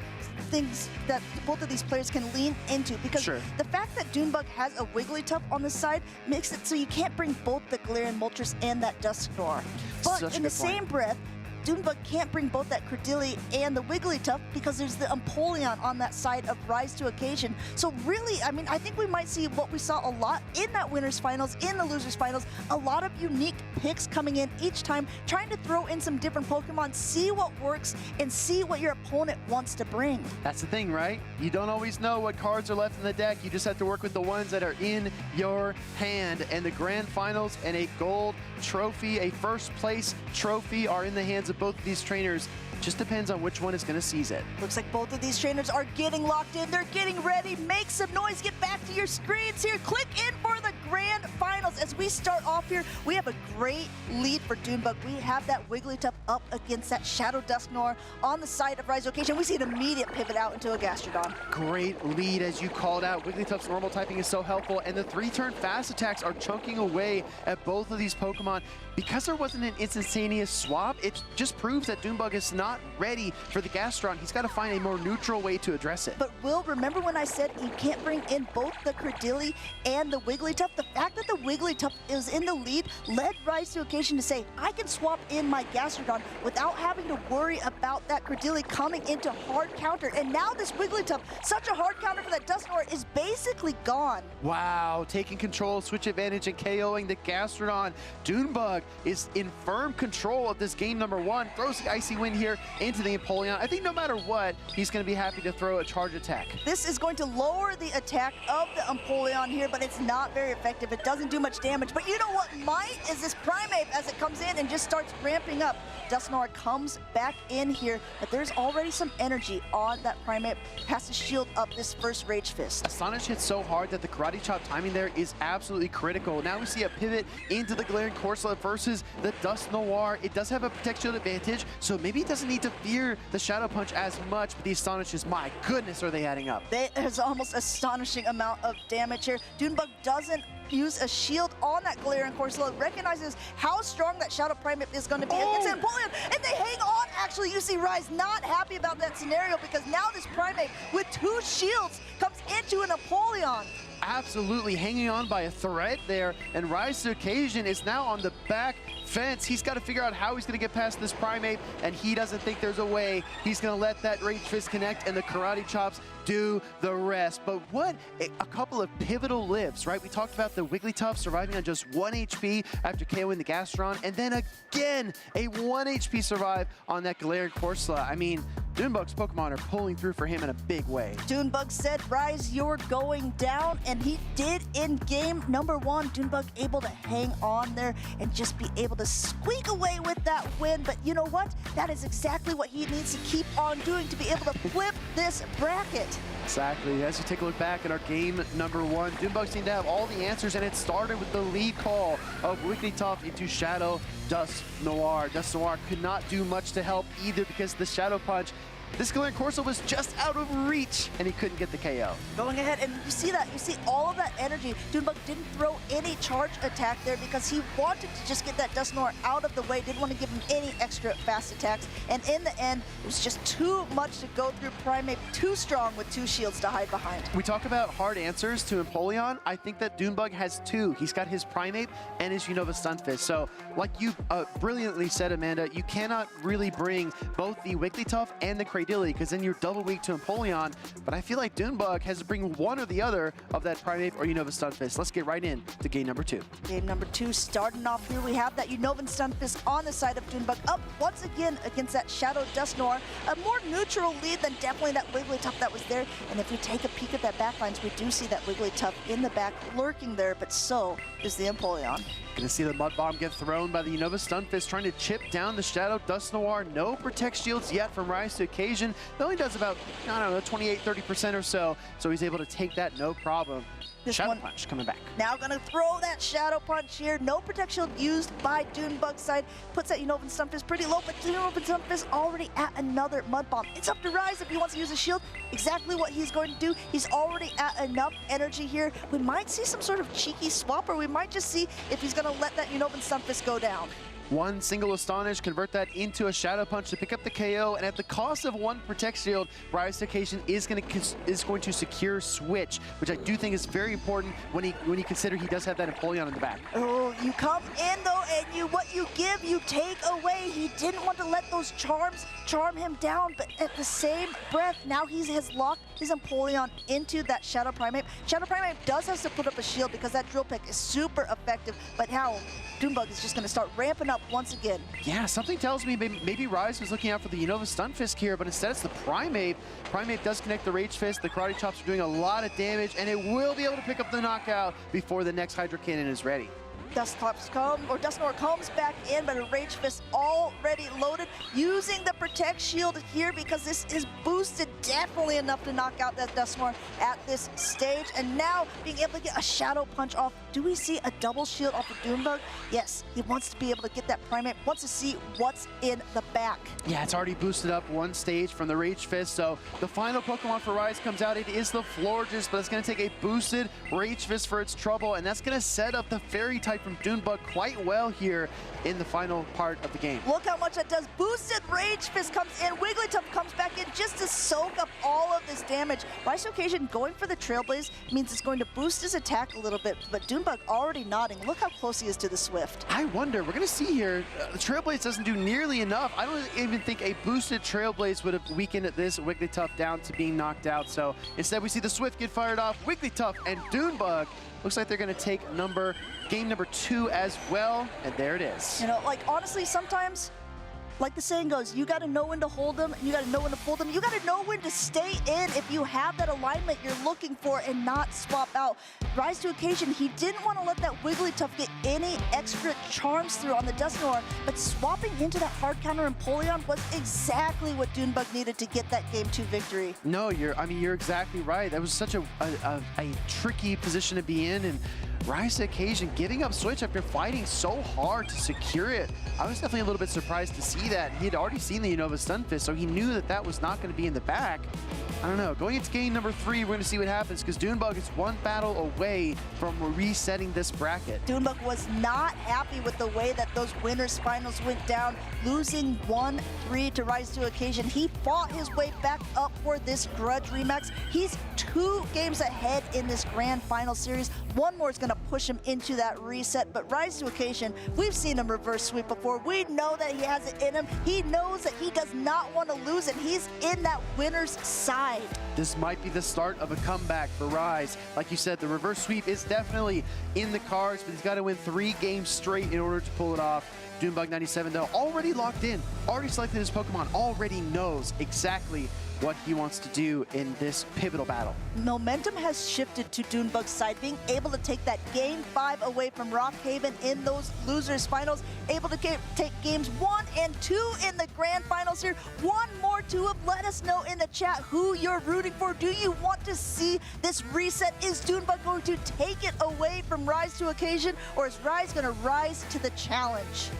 things that both of these players can lean into, because the fact that Doombug has a Wigglytuff on the side makes it so you can't bring both the Galarian Moltres and that Dusknoir. But in the same breath, Doombug can't bring both that Cradilly and the Wigglytuff because there's the Empoleon on that side of Rise to Occasion. So really, I mean, I think we might see what we saw a lot in that Winners Finals, in the Losers Finals, a lot of unique picks coming in each time, trying to throw in some different Pokemon, see what works, and see what your opponent wants to bring. That's the thing, right? You don't always know what cards are left in the deck. You just have to work with the ones that are in your hand. And the Grand Finals and a gold trophy, a first place trophy, are in the hands of both of these trainers. Just depends on which one is going to seize it. Looks like both of these trainers are getting locked in. They're getting ready. Make some noise. Get back to your screens here. Click in for the Grand Finals. As we start off here, we have a great lead for Doombug. We have that Wigglytuff up against that Shadow Dusknoir on the side of Rise Occasion. We see an immediate pivot out into a Gastrodon. Great lead, as you called out. Wigglytuff's normal typing is so helpful, and the 3-turn fast attacks are chunking away at both of these Pokemon. Because there wasn't an instantaneous swap, it just proves that Doombug is not ready for the Gastrodon. He's got to find a more neutral way to address it. But Will, remember when I said you can't bring in both the Cradilly and the Wigglytuff? The fact that the Wigglytuff is in the lead led Rise to Occasion to say, I can swap in my Gastrodon without having to worry about that Cradilly coming into hard counter. And now this Wigglytuff, such a hard counter for that Dusknoir, is basically gone. Wow, taking control, switch advantage, and KOing the Gastrodon. Doombug is in firm control of this game number 1. Throws the Icy Wind here into the Empoleon. I think no matter what, he's going to be happy to throw a charge attack. This is going to lower the attack of the Empoleon here, but it's not very effective. It doesn't do much damage. But you know what might is this Primeape as it comes in and just starts ramping up. Dusknoir comes back in here, but there's already some energy on that Primeape. Has to shield up this first Rage Fist. Astonish hits so hard that the Karate Chop timing there is absolutely critical. Now we see a pivot into the Galarian Corsola versus the Dusknoir. It does have a Protect Shield advantage, so maybe it doesn't need to fear the Shadow Punch as much, but the Astonishes, my goodness, are they adding up. There's almost astonishing amount of damage here. Doombug doesn't use a shield on that Galarian Corsola, recognizes how strong that Shadow Primeape is going to be against Empoleon, and they hang on. Actually, you see Rise not happy about that scenario because now this Primeape with 2 shields comes into an Empoleon. Absolutely hanging on by a thread there, and Rise to Occasion is now on the back fence. He's got to figure out how he's going to get past this Primeape, and he doesn't think there's a way. He's going to let that Rage Fist connect and the Karate Chops do the rest. But what a couple of pivotal lives, right? We talked about the Wigglytuff surviving on just 1 HP after KOing the Gastrodon, and then again a 1 HP survive on that Galarian Corsola. I mean, Doombug's Pokemon are pulling through for him in a big way. Doombug said, Rise, you're going down, and he did in game number 1. Doombug able to hang on there and just be able to squeak away with that win. But you know what? That is exactly what he needs to keep on doing to be able to flip this bracket. Exactly. As you take a look back at our game number 1, Doombug seemed to have all the answers, and it started with the lead call of Wigglytuff into Shadow Dusknoir. Dusknoir could not do much to help either because the Shadow Punch, this Galarian Corsola was just out of reach, and he couldn't get the KO. Going ahead, and you see that. You see all of that energy. Doombug didn't throw any charge attack there because he wanted to just get that Dusknoir out of the way, didn't want to give him any extra fast attacks. And in the end, it was just too much to go through. Primeape too strong with 2 shields to hide behind. We talk about hard answers to Empoleon. I think that Doombug has 2. He's got his Primeape and his Unova Stunfisk. So, like you brilliantly said, Amanda, you cannot really bring both the Wigglytuff and the Cradilly, because then you're double weak to Empoleon. But I feel like Doombug has to bring one or the other of that Primeape or Unova Stunfisk. Let's get right in to game number 2. Game number 2, starting off here, we have that Unova Stunfisk on the side of Doombug, up once again against that Shadow Dusknoir. A more neutral lead than definitely that Wigglytuff that was there. And if we take a peek at that backlines, we do see that Wigglytuff in the back lurking there, but so is the Empoleon. Gonna see the Mud Bomb get thrown by the Unova Stunfisk, trying to chip down the Shadow Dust Noir. No Protect Shields yet from Rise to Occasion. It only does about, I don't know, 28-30% or so. So he's able to take that no problem. Shadow Punch coming back. Now gonna throw that Shadow Punch here. No Protect Shield used by Dunebug's side. Puts that Unova Stunfisk pretty low, but Unova Stunfisk already at another Mud Bomb. It's up to Rise if he wants to use a shield. Exactly what he's going to do. He's already at enough energy here. We might see some sort of cheeky swap, or we might just see if he's gonna let that Unova Stunfisk go down. One single Astonish, convert that into a Shadow Punch to pick up the KO, and at the cost of one Protect Shield, Rise to Occasion is going to secure Switch, which I do think is very important when you consider he does have that Empoleon in the back. Oh, you come in though, and what you give, you take away. He didn't want to let those charms charm him down, but at the same breath, now he has locked his Empoleon into that Shadow Primate. Shadow Primate does have to put up a shield because that Drill Peck is super effective, but now Dunebug is just going to start ramping up once again. Yeah, something tells me maybe Rise was looking out for the Unova Stunfisk here, but instead it's the Primate. Primate does connect the Rage Fist. The Karate Chops are doing a lot of damage, and it will be able to pick up the knockout before the next Hydro Cannon is ready. Dust Noir comes back in, but a Rage Fist already loaded, using the Protect Shield here because this is boosted definitely enough to knock out that Dust Noir at this stage. And now being able to get a Shadow Punch off. Do we see a double shield off of Dunebug? Yes, he wants to be able to get that Primate, wants to see what's in the back. Yeah, it's already boosted up one stage from the Rage Fist, so the final Pokemon for Rise comes out. It is the Florges, but it's going to take a boosted Rage Fist for its trouble, and that's going to set up the Fairy type from Dunebug quite well here in the final part of the game. Look how much that does. Boosted Rage Fist comes in. Wigglytuff comes back in just to soak up all of this damage. Rise to Occasion going for the Trailblaze means it's going to boost his attack a little bit, but Dunebug already nodding. Look how close he is to the Swift. I wonder, we're going to see here, the Trailblaze doesn't do nearly enough. I don't even think a boosted Trailblaze would have weakened this Wigglytuff down to being knocked out. So instead we see the Swift get fired off. Wigglytuff and Dunebug looks like they're going to take game number 2 as well, and there it is. You know, like honestly, sometimes, like the saying goes, you got to know when to hold them, you got to know when to pull them, you got to know when to stay in if you have that alignment you're looking for and not swap out. Rise to Occasion, he didn't want to let that Wigglytuff get any extra charms through on the Dust Noir, but swapping into that hard counter Empoleon was exactly what Dunebug needed to get that Game 2 victory. No, you're exactly right. That was such a tricky position to be in, and Rise to Occasion getting up Switch after fighting so hard to secure it. I was definitely a little bit surprised to see that. He had already seen the Unova Stunfisk, so he knew that that was not going to be in the back. I don't know. Going into game number 3, we're going to see what happens because Dunebug is one battle away from resetting this bracket. Dunebug was not happy with the way that those winners finals went down, losing 1-3 to Rise to Occasion. He fought his way back up for this Grudge Remax. He's 2 games ahead in this grand final series. One more is going to push him into that reset, but Rise to Occasion, we've seen him reverse sweep before. We know that he has it in him. He knows that he does not want to lose, and he's in that winner's side. This might be the start of a comeback for Rise. Like you said, the reverse sweep is definitely in the cards, but he's got to win 3 games straight in order to pull it off. Dunebug 97, though, already locked in, already selected his Pokemon, already knows exactly what he wants to do in this pivotal battle. Momentum has shifted to Dunebug's side, being able to take that Game 5 away from Rockhaven in those losers finals, able to take games 1 and 2 in the grand finals here. One more to have. Let us know in the chat who you're rooting for. Do you want to see this reset? Is Dunebug going to take it away from Rise to Occasion, or is Rise going to rise to the challenge?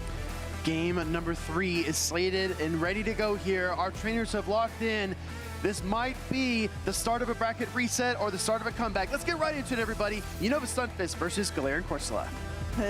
Game number 3 is slated and ready to go here. Our trainers have locked in. This might be the start of a bracket reset or the start of a comeback. Let's get right into it, everybody. Unova Stunfisk versus Galarian Corsola.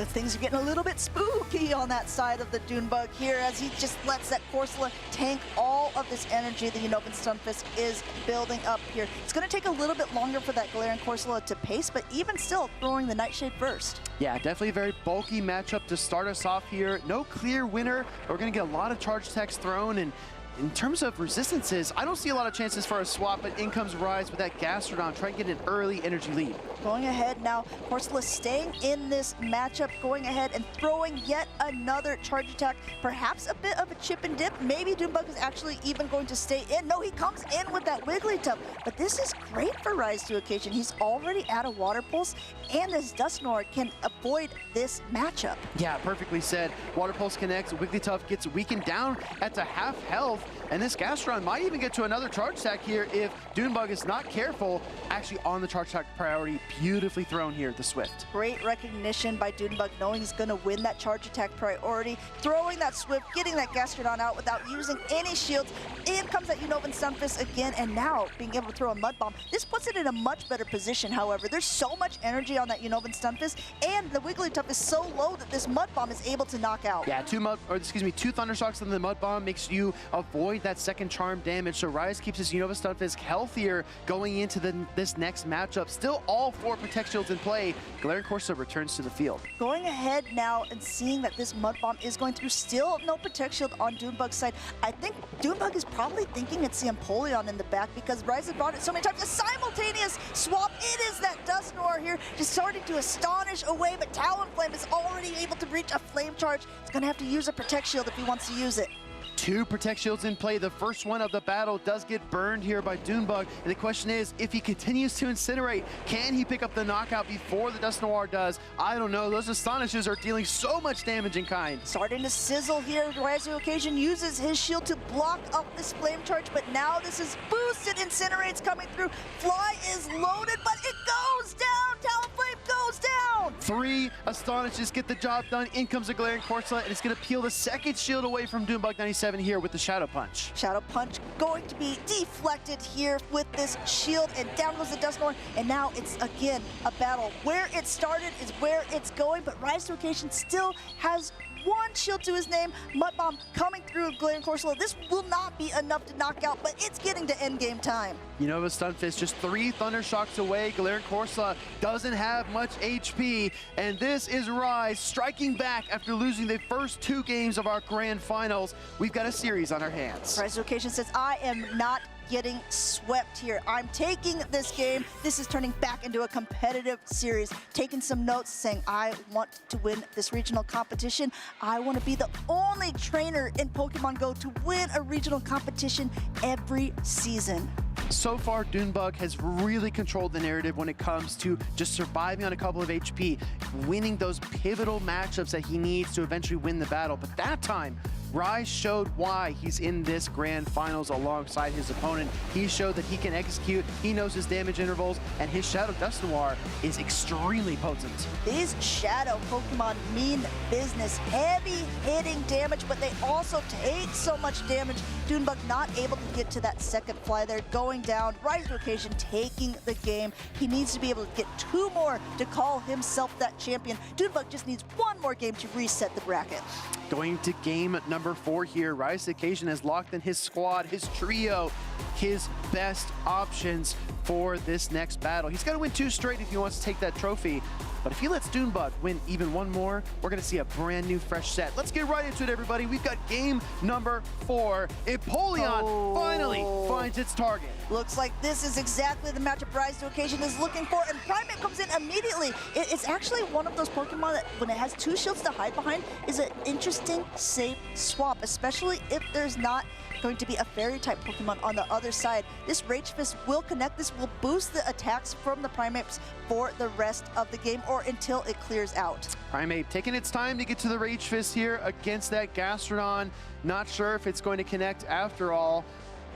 Things are getting a little bit spooky on that side of the Dunebug here as he just lets that Corsola tank all of this energy the Unova Stunfisk is building up here. It's going to take a little bit longer for that Galarian Corsola to pace, but even still throwing the Nightshade first. Yeah, definitely a very bulky matchup to start us off here. No clear winner. We're going to get a lot of charge attacks thrown, and in terms of resistances, I don't see a lot of chances for a swap, but in comes Rise with that Gastrodon, trying to get an early energy lead. Going ahead now, Corsola staying in this matchup, going ahead and throwing yet another charge attack, perhaps a bit of a chip and dip. Maybe Doombug is actually even going to stay in. No, he comes in with that Wigglytuff, but this is great for Rise to Occasion. He's already at a Water Pulse, and this Dusknoir can avoid this matchup. Yeah, perfectly said. Water Pulse connects, Wigglytuff gets weakened down at the half health, and this Gastrodon might even get to another charge attack here if Doombug is not careful. Actually on the charge attack priority, beautifully thrown here, the Swift. Great recognition by Doombug, knowing he's going to win that charge attack priority, throwing that Swift, getting that Gastrodon out without using any shields. In comes that Unova Stunfisk again, and now being able to throw a Mud Bomb. This puts it in a much better position, however. There's so much energy on that Unova Stunfisk, and the Wigglytuff is so low that this Mud Bomb is able to knock out. Yeah, two Thundershocks on the Mud Bomb makes you avoid that second charm damage, so Rise keeps his Unova Stunfisk healthier going into this next matchup. Still all 4 Protect Shields in play. Galarian Corsola returns to the field. Going ahead now and seeing that this Mud Bomb is going through, still no Protect Shield on Doombug's side. I think Doombug is probably thinking it's the Empoleon in the back because Rise has brought it so many times. A simultaneous swap. It is that Dusknoir here just starting to astonish away, but Talonflame is already able to reach a Flame Charge. He's going to have to use a Protect Shield if he wants to use it. 2 Protect Shields in play. The first one of the battle does get burned here by Doombug. And the question is, if he continues to Incinerate, can he pick up the knockout before the Dusknoir does? I don't know. Those Astonishes are dealing so much damage in kind. Starting to sizzle here. Rise to Occasion uses his shield to block up this Flame Charge, but now this is boosted. Incinerate's coming through. Fly is loaded, but it goes down. Talonflame goes down. 3 Astonishes get the job done. In comes the Galarian Corsola, and it's going to peel the second shield away from Doombug 97 here with the Shadow Punch. Shadow Punch going to be deflected here with this shield, and down goes the Dusknoir, and now it's again a battle. Where it started is where it's going, but Rise to Occasion still has 1 shield to his name. Mud Bomb coming through Galarian Corsola. This will not be enough to knock out, but it's getting to endgame time. Unova Stunfisk just 3 Thunder Shocks away. Galarian Corsola doesn't have much HP, and this is Rise striking back after losing the first 2 games of our grand finals. We've got a series on our hands. Rise to Occasion says, I am not getting swept here. I'm taking this game. This is turning back into a competitive series. Taking some notes saying, I want to win this regional competition. I want to be the only trainer in Pokemon Go to win a regional competition every season. So far, Doombug has really controlled the narrative when it comes to just surviving on a couple of HP, winning those pivotal matchups that he needs to eventually win the battle. But that time, Rise showed why he's in this grand finals alongside his opponent. He showed that he can execute, he knows his damage intervals, and his Shadow Dusknoir is extremely potent. These Shadow Pokemon mean business. Heavy hitting damage, but they also take so much damage. Doombug not able to get to that second fly there, going down. Rise to Occasion taking the game. He needs to be able to get 2 more to call himself that champion. Doombug just needs 1 more game to reset the bracket. Going to game number 4 here. Rise to Occasion has locked in his squad, his trio, his best options for this next battle. He's got to win 2 straight if he wants to take that trophy. But if he lets Doombug win even 1 more, we're going to see a brand new fresh set. Let's get right into it, everybody. We've got game number 4. Empoleon finally finds its target. Looks like this is exactly the matchup Rise to Occasion is looking for, and Primeape comes in immediately. It's actually one of those Pokemon that, when it has 2 shields to hide behind, is an interesting, safe swap, especially if there's not going to be a Fairy-type Pokemon on the other side. This Rage Fist will connect. This will boost the attacks from the Primeapes for the rest of the game, or until it clears out. Primeape taking its time to get to the Rage Fist here against that Gastrodon. Not sure if it's going to connect after all.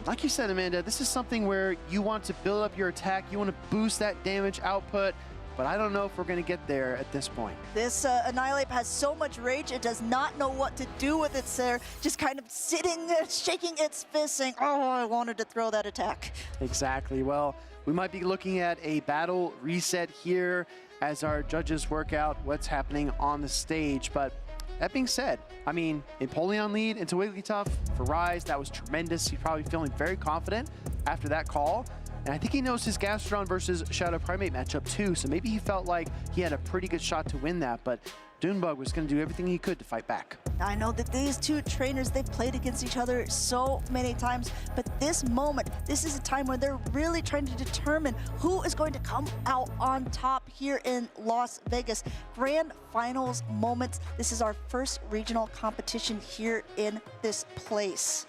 Like you said, Amanda, this is something where you want to build up your attack, you want to boost that damage output, but I don't know if we're going to get there at this point. This Annihilape has so much rage, it does not know what to do with it there. Just kind of sitting there, shaking its fist, saying, oh, I wanted to throw that attack. Exactly. Well, we might be looking at a battle reset here as our judges work out what's happening on the stage. But that being said, I mean, Empoleon lead into Wigglytuff for Rise, that was tremendous. He's probably feeling very confident after that call. And I think he knows his Gastrodon versus Shadow Primate matchup too, so maybe he felt like he had a pretty good shot to win that, but Dunebug was going to do everything he could to fight back. I know that these two trainers, they've played against each other so many times, but this moment, this is a time where they're really trying to determine who is going to come out on top here in Las Vegas. Grand Finals moments. This is our first regional competition here in this place.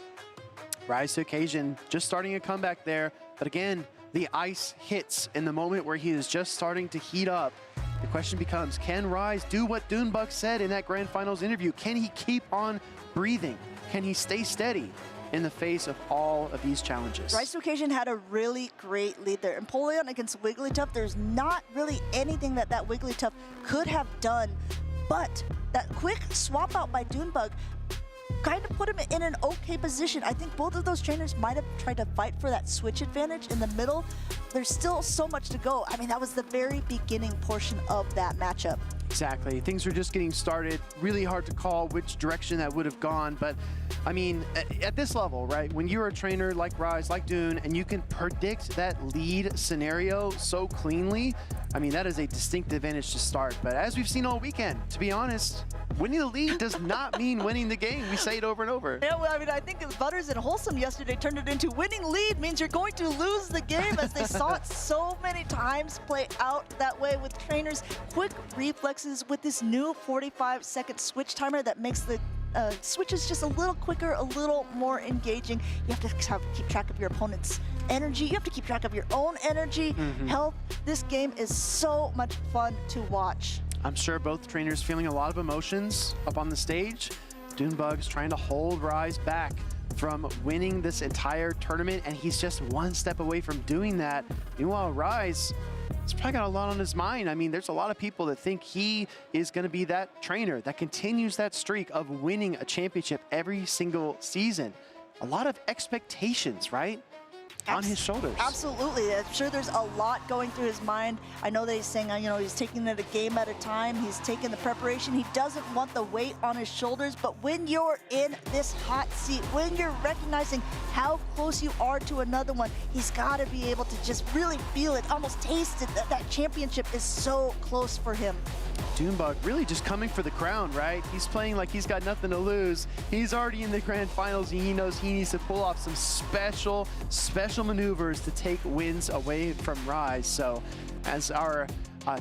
Rise to occasion, just starting a comeback there, but again, the ice hits in the moment where he is just starting to heat up. The question becomes, can Rise do what Dunebug said in that Grand Finals interview? Can he keep on breathing? Can he stay steady in the face of all of these challenges? Rise to Occasion had a really great lead there. Empoleon against Wigglytuff, there's not really anything that Wigglytuff could have done, but that quick swap out by Dunebug kind of put him in an okay position. I think both of those trainers might have tried to fight for that switch advantage in the middle. There's still so much to go. I mean, that was the very beginning portion of that matchup. Exactly. Things are just getting started. Really hard to call which direction that would have gone. But I mean, at this level, right, when you're a trainer like Rise, like Dune, and you can predict that lead scenario so cleanly, I mean, that is a distinct advantage to start. But as we've seen all weekend, to be honest, winning the lead does not mean winning the game. We say it over and over. Yeah, well, I mean, I think Butters and Wholesome yesterday turned it into winning lead means you're going to lose the game, as they saw it so many times play out that way with trainers. Quick reflexes with this new 45-second switch timer that makes the switches just a little quicker, a little more engaging. You have to keep track of your opponent's energy. You have to keep track of your own energy, health. This game is so much fun to watch. I'm sure both trainers feeling a lot of emotions up on the stage. Dunebug's trying to hold Rise back from winning this entire tournament, and he's just one step away from doing that. Meanwhile, Rise, he's probably got a lot on his mind. I mean, there's a lot of people that think he is going to be that trainer that continues that streak of winning a championship every single season. A lot of expectations, right? On his shoulders. Absolutely. I'm sure there's a lot going through his mind. I know that he's saying, you know, he's taking it a game at a time. He's taking the preparation. He doesn't want the weight on his shoulders. But when you're in this hot seat, when you're recognizing how close you are to another one, he's got to be able to just really feel it, almost taste it, that championship is so close for him. Dunebug really just coming for the crown, right? He's playing like he's got nothing to lose. He's already in the Grand Finals, and he knows he needs to pull off some special maneuvers to take wins away from Rise. So as our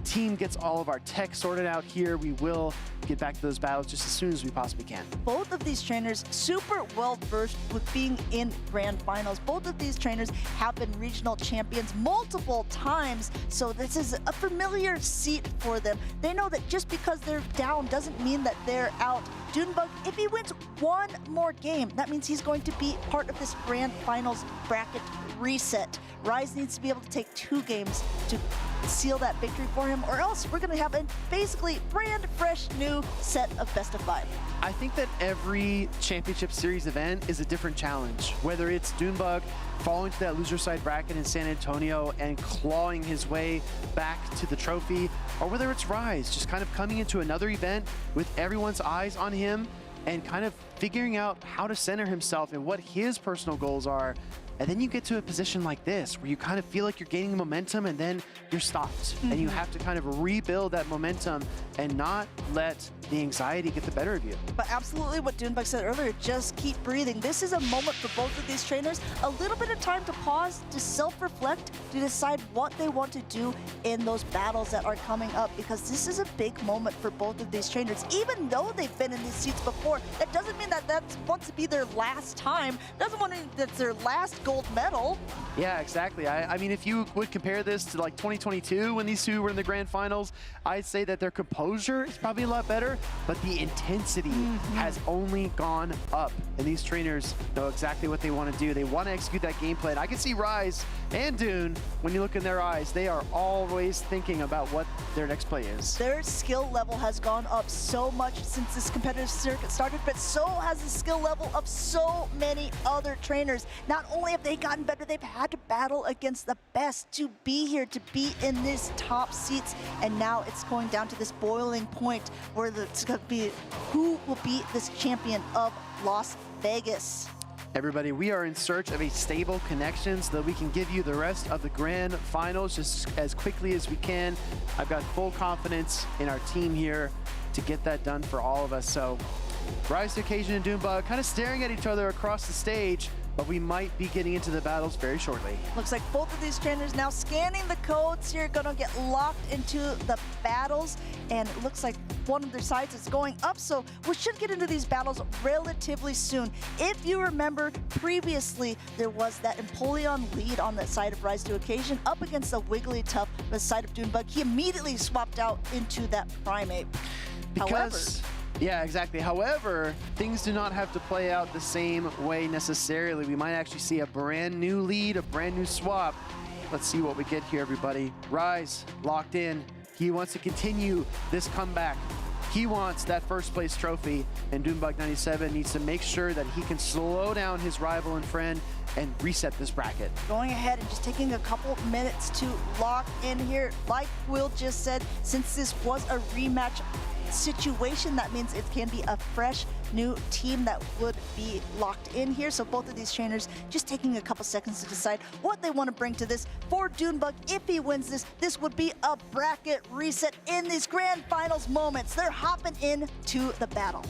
team gets all of our tech sorted out here, we will get back to those battles just as soon as we possibly can. Both of these trainers super well versed with being in Grand Finals. Both of these trainers have been regional champions multiple times, so this is a familiar seat for them. They know that just because they're down doesn't mean that they're out. Dunebug, if he wins one more game, that means he's going to be part of this Grand Finals bracket reset. Rise needs to be able to take 2 games to seal that victory for him, or else we're going to have a basically brand fresh new set of best of 5. I think that every championship series event is a different challenge, whether it's Dunebug falling to that loser side bracket in San Antonio and clawing his way back to the trophy, or whether it's Rise just kind of coming into another event with everyone's eyes on him and kind of figuring out how to center himself and what his personal goals are. And then you get to a position like this where you kind of feel like you're gaining momentum and then you're stopped. And you have to kind of rebuild that momentum and not let the anxiety get the better of you. But absolutely what Dunebug said earlier, just keep breathing. This is a moment for both of these trainers, a little bit of time to pause, to self-reflect, to decide what they want to do in those battles that are coming up, because this is a big moment for both of these trainers. Even though they've been in these seats before, that doesn't mean that that's wants to be their last time. Doesn't mean that's their last gold medal. Yeah, exactly. I mean, if you would compare this to like 2022 when these two were in the Grand Finals, I'd say that their composure is probably a lot better, but the intensity has only gone up. And these trainers know exactly what they want to do. They want to execute that game plan. I can see Rise and Dune, when you look in their eyes, they are always thinking about what their next play is. Their skill level has gone up so much since this competitive circuit started, but so has the skill level of so many other trainers. Not only have they gotten better, they've had to battle against the best to be here, to be in these top seats, and now it's going down to this boiling point where it's going to be who will be this champion of Las Vegas. Everybody, we are in search of a stable connection so that we can give you the rest of the grand finals just as quickly as we can. I've got full confidence in our team here to get that done for all of us. So Rise to Occasion and Doombug kind of staring at each other across the stage, but we might be getting into the battles very shortly. Looks like both of these trainers now scanning the codes here, gonna get locked into the battles, and it looks like one of their sides is going up, so we should get into these battles relatively soon. If you remember, previously there was that Empoleon lead on the side of Rise to Occasion up against the Wigglytuff on the side of Doombug. He immediately swapped out into that Primate. Because, yeah, exactly. However, things do not have to play out the same way necessarily. We might actually see a brand new lead, a brand new swap. Let's see what we get here, everybody. Rise, locked in. He wants to continue this comeback. He wants that first place trophy, and Doombug97 needs to make sure that he can slow down his rival and friend and reset this bracket. Going ahead and just taking a couple minutes to lock in here. Like Will just said, since this was a rematch situation, that means it can be a fresh new team that would be locked in here. So both of these trainers just taking a couple seconds to decide what they want to bring to this. For Doombug, if he wins this, this would be a bracket reset in these grand finals moments. They're hopping into the battle.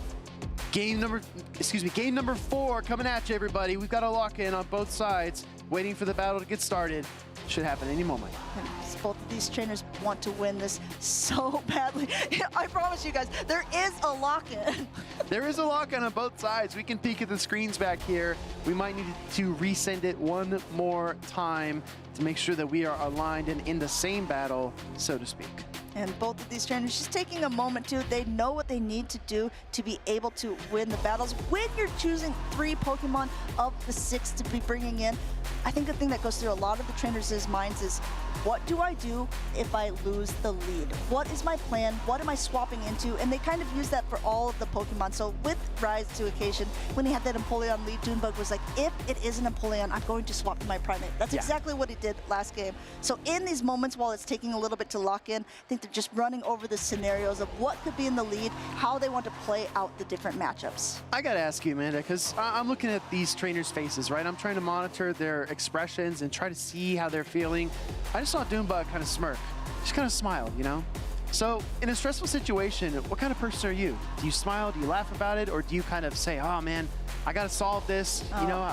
Game number 4 coming at you, everybody. We've got a lock in on both sides, waiting for the battle to get started. Should happen any moment. And both of these trainers want to win this so badly. I promise you guys, there is a lock-in. There is a lock-in on both sides. We can peek at the screens back here. We might need to resend it one more time to make sure that we are aligned and in the same battle, so to speak. And both of these trainers just taking a moment to, they know what they need to do to be able to win the battles. When you're choosing 3 Pokemon of the 6 to be bringing in, I think the thing that goes through a lot of the trainers' minds is, what do I do if I lose the lead? What is my plan? What am I swapping into? And they kind of use that for all of the Pokemon. So with Rise to Occasion, when he had that Empoleon lead, Doombug was like, if it is an Empoleon, I'm going to swap to my Primate. That's exactly what he did last game. So in these moments, while it's taking a little bit to lock in, I think they're just running over the scenarios of what could be in the lead, how they want to play out the different matchups. I gotta ask you, Amanda, because I'm looking at these trainers' faces, right? I'm trying to monitor their expressions and try to see how they're feeling. I just saw Doombug kind of smirk, just kind of smile, you know? So in a stressful situation, what kind of person are you? Do you smile, do you laugh about it, or do you kind of say, oh man, I gotta solve this, you know?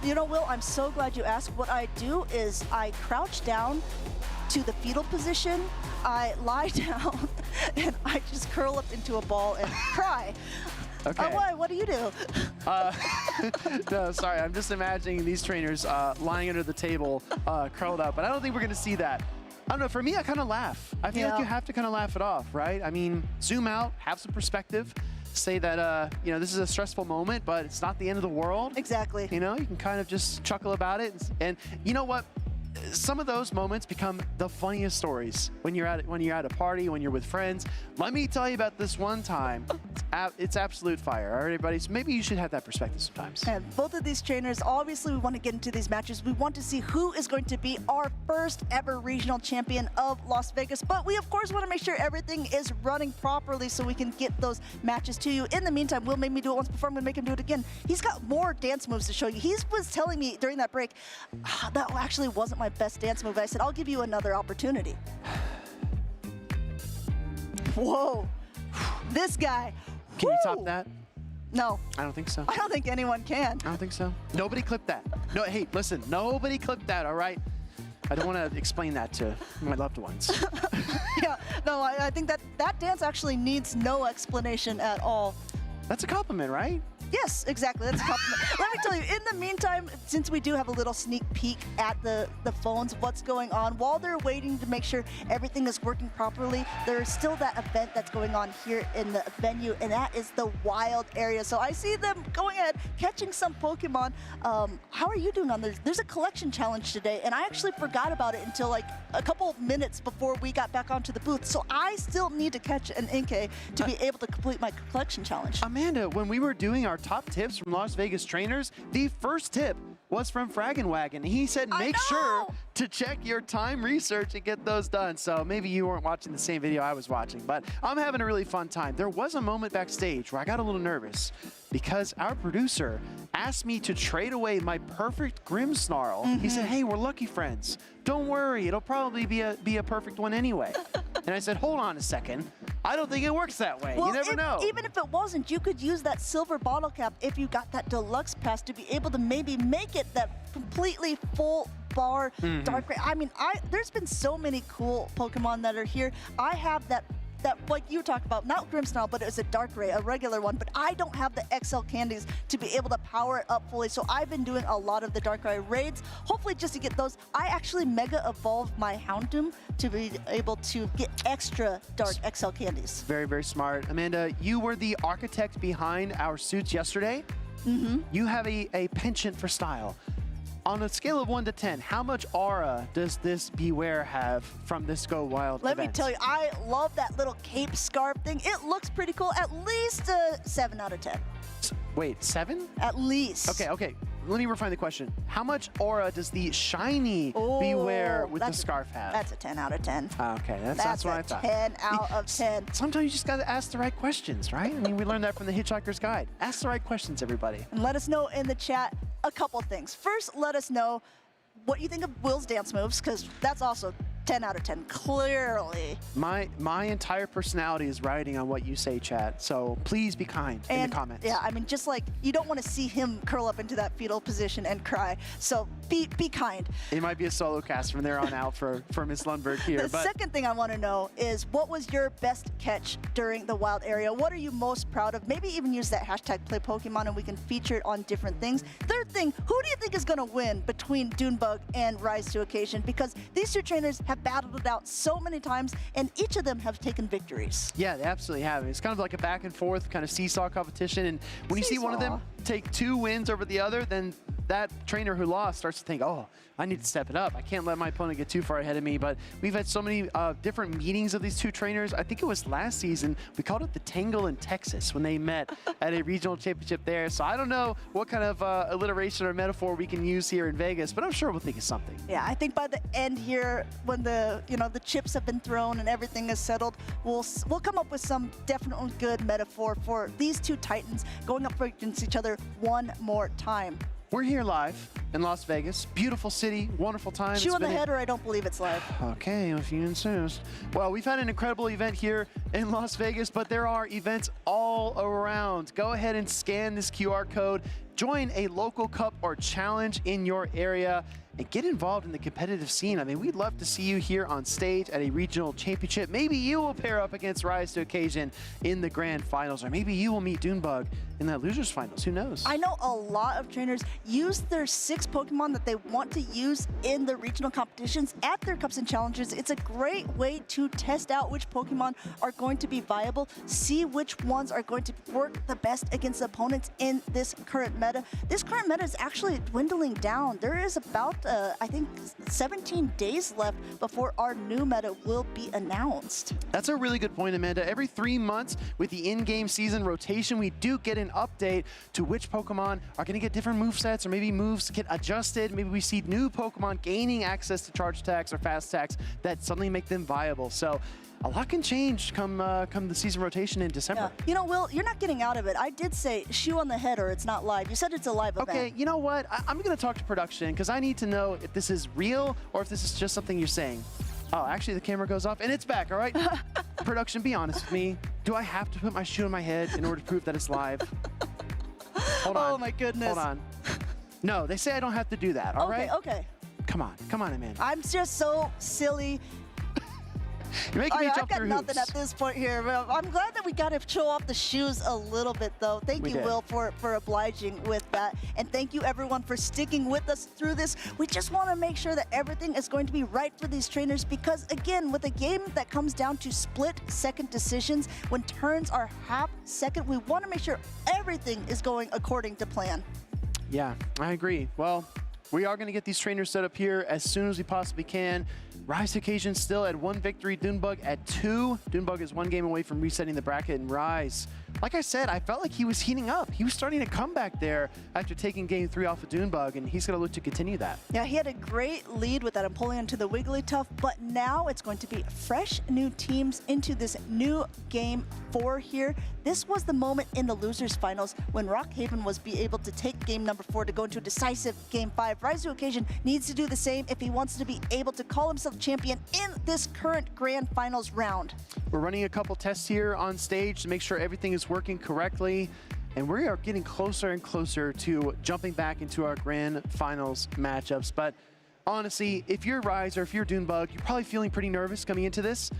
You know, Will, I'm so glad you asked. What I do is I crouch down to the fetal position, I lie down, and I just curl up into a ball and cry. Okay. Why? What do you do? No, sorry, I'm just imagining these trainers lying under the table, curled up, but I don't think we're gonna see that. I don't know, for me, I kind of laugh. I feel like you have to kind of laugh it off, right? I mean, zoom out, have some perspective, say that, you know, this is a stressful moment, but it's not the end of the world. Exactly. You know, you can kind of just chuckle about it. And you know what? Some of those moments become the funniest stories when you're at a party, when you're with friends. Let me tell you about this one time. It's absolute fire. All right, everybody. So maybe you should have that perspective sometimes. And both of these trainers, obviously, we want to get into these matches. We want to see who is going to be our first ever regional champion of Las Vegas. But we, of course, want to make sure everything is running properly so we can get those matches to you. In the meantime, Will made me do it once before. I'm going to make him do it again. He's got more dance moves to show you. He was telling me during that break, that actually wasn't my best dance move. I said, I'll give you another opportunity. Whoa. This guy. Can you top that? No. I don't think so. I don't think anyone can. I don't think so. Nobody clipped that. No, hey, listen, nobody clipped that, all right? I don't want to explain that to my loved ones. Yeah, no, I think that dance actually needs no explanation at all. That's a compliment, right? Yes, exactly. That's a compliment. Let me tell you, in the meantime, since we do have a little sneak peek at the phones, what's going on, while they're waiting to make sure everything is working properly, there's still that event that's going on here in the venue, and that is the wild area. So I see them going ahead, catching some Pokemon. How are you doing on this? There's a collection challenge today, and I actually forgot about it until like a couple minutes before we got back onto the booth. So I still need to catch an Inkay to be able to complete my collection challenge. Amanda, when we were doing our top tips from Las Vegas trainers, the first tip was from Fraggin' Wagon. He said, make sure to check your time research and get those done. So maybe you weren't watching the same video I was watching, but I'm having a really fun time. There was a moment backstage where I got a little nervous because our producer asked me to trade away my perfect Grimmsnarl. He said, hey, we're lucky friends. Don't worry, it'll probably be a perfect one anyway. And I said, hold on a second. I don't think it works that way. Well, you never know. Even if it wasn't, you could use that silver bottle cap if you got that deluxe pass to be able to maybe make it that completely full bar dark gray. I mean, there's been so many cool Pokemon that are here. I have that like you talked about, not Grimmsnarl, but it was a dark gray, a regular one, but I don't have the XL candies to be able to power it up fully, so I've been doing a lot of the dark gray raids, hopefully just to get those. I actually mega evolved my Houndoom to be able to get extra dark XL candies. Very, very smart. Amanda, you were the architect behind our suits yesterday. You have a penchant for style. On a scale of 1 to 10, how much aura does this Beware have from this Go Wild Let event? me tell you, I love that little cape scarf thing. It looks pretty cool. At least a 7 out of 10. Wait, 7? At least. Okay. Let me refine the question. How much aura does the shiny Beware with the scarf have? That's a 10 out of 10. Okay, that's what I thought. 10 out of 10. Sometimes you just got to ask the right questions, right? I mean, we learned that from the Hitchhiker's Guide. Ask the right questions, everybody. And let us know in the chat a couple things. First, let us know what you think of Will's dance moves, because that's also 10 out of 10, clearly. My entire personality is riding on what you say, chat, so please be kind in the comments. Yeah, I mean, just like, you don't want to see him curl up into that fetal position and cry, so be kind. It might be a solo cast from there on out for Miss Lundberg here. The second thing I want to know is, what was your best catch during the wild area? What are you most proud of? Maybe even use that hashtag #PlayPokemon and we can feature it on different things. Third thing, who do you think is going to win between Dunebug and Rise to Occasion? Because these two trainers have battled it out so many times, and each of them have taken victories. Yeah, they absolutely have. It's kind of like a back and forth kind of seesaw competition, and when you see one of them take 2 wins over the other, then that trainer who lost starts to think, oh, I need to step it up. I can't let my opponent get too far ahead of me. But we've had so many different meetings of these two trainers. I think it was last season, we called it the Tangle in Texas when they met at a regional championship there. So I don't know what kind of alliteration or metaphor we can use here in Vegas, but I'm sure we'll think of something. Yeah, I think by the end here, when the chips have been thrown and everything is settled, we'll come up with some definitely good metaphor for these two Titans going up against each other one more time. We're here live in Las Vegas. Beautiful city, wonderful time. Shoe on the head, or I don't believe it's live. Okay, if you insist. Well, we've had an incredible event here in Las Vegas, but there are events all around. Go ahead and scan this QR code. Join a local cup or challenge in your area and get involved in the competitive scene. I mean, we'd love to see you here on stage at a regional championship. Maybe you will pair up against Rise to Occasion in the grand finals, or maybe you will meet Dunebug in that losers finals. Who knows? I know a lot of trainers use their 6 Pokemon that they want to use in the regional competitions at their cups and challenges. It's a great way to test out which Pokemon are going to be viable, see which ones are going to work the best against opponents in this current meta. This current meta is actually dwindling down. There is about I think 17 days left before our new meta will be announced. That's a really good point, Amanda. Every 3 months with the in-game season rotation, we do get an update to which Pokemon are going to get different movesets, or maybe moves get adjusted. Maybe we see new Pokemon gaining access to charge attacks or fast attacks that suddenly make them viable. So a lot can change come the season rotation in December. Yeah. You know, Will, you're not getting out of it. I did say shoe on the head or it's not live. You said it's a live event. Okay, you know what? I'm going to talk to production because I need to know if this is real or if this is just something you're saying. Oh, actually the camera goes off and it's back, all right? Production, be honest with me. Do I have to put my shoe on my head in order to prove that it's live? Hold on. Oh my goodness. Hold on. No, they say I don't have to do that, all right? Okay. Come on, Amanda. I'm just so silly. You're making me jump through hoops. I've got nothing at this point here. I'm glad that we got to show off the shoes a little bit, though. Thank you, Will, for obliging with that. And thank you, everyone, for sticking with us through this. We just want to make sure that everything is going to be right for these trainers because, again, with a game that comes down to split-second decisions, when turns are half-second, we want to make sure everything is going according to plan. Yeah, I agree. Well, we are going to get these trainers set up here as soon as we possibly can. Rise to Occasion still at 1 victory, Dunebug at 2. Dunebug is 1 game away from resetting the bracket, and Rise, like I said, I felt like he was heating up. He was starting to come back there after taking game 3 off of Dunebug, and he's going to look to continue that. Yeah, he had a great lead with that Empoleon to the Wigglytuff, but now it's going to be fresh new teams into this new game 4 here. This was the moment in the losers finals when Rockhaven was able to take game number 4 to go into a decisive game 5. Rise to Occasion needs to do the same if he wants to be able to call himself champion in this current grand finals round. We're running a couple tests here on stage to make sure everything is working correctly, and we are getting closer and closer to jumping back into our grand finals matchups. But honestly, if you're Rise or if you're Dunebug, you're probably feeling pretty nervous coming into this.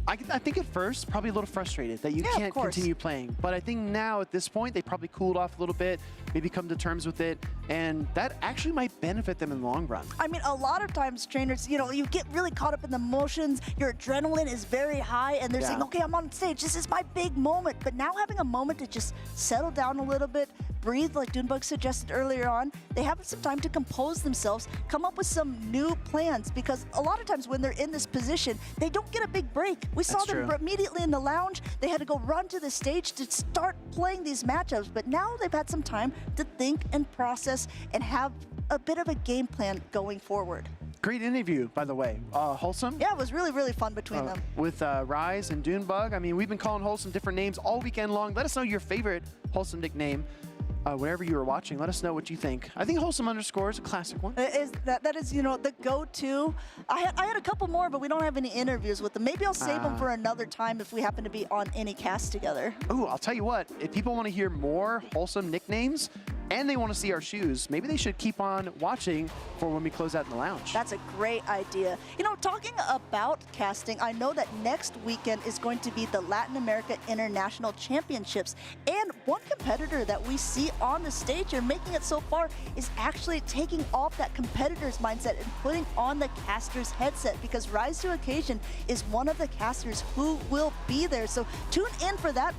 I think at first, probably a little frustrated that you can't continue playing. But I think now at this point, they probably cooled off a little bit, maybe come to terms with it, and that actually might benefit them in the long run. I mean, a lot of times trainers, you know, you get really caught up in the emotions, your adrenaline is very high, and they're saying, okay, I'm on stage, this is my big moment. But now having a moment to just settle down a little bit, breathe like Dunebug suggested earlier on, they have some time to compose themselves, come up with some new plans, because a lot of times when they're in this position, they don't get a big break. We saw them immediately in the lounge. They had to go run to the stage to start playing these matchups, but now they've had some time to think and process and have a bit of a game plan going forward. Great interview, by the way. Wholesome? Yeah, it was really, really fun between them. With Rise and Dunebug. I mean, we've been calling Wholesome different names all weekend long. Let us know your favorite Wholesome nickname. Wherever you are watching, let us know what you think. I think Wholesome underscore is a classic one. That is, you know, the go-to. I had a couple more, but we don't have any interviews with them. Maybe I'll save them for another time if we happen to be on any cast together. Ooh, I'll tell you what, if people want to hear more Wholesome nicknames and they want to see our shoes, maybe they should keep on watching for when we close out in the lounge. That's a great idea. You know, talking about casting, I know that next weekend is going to be the Latin America International Championships, and one competitor that we see on the stage and making it so far is actually taking off that competitor's mindset and putting on the caster's headset, because Rise to Occasion is one of the casters who will be there. So tune in for that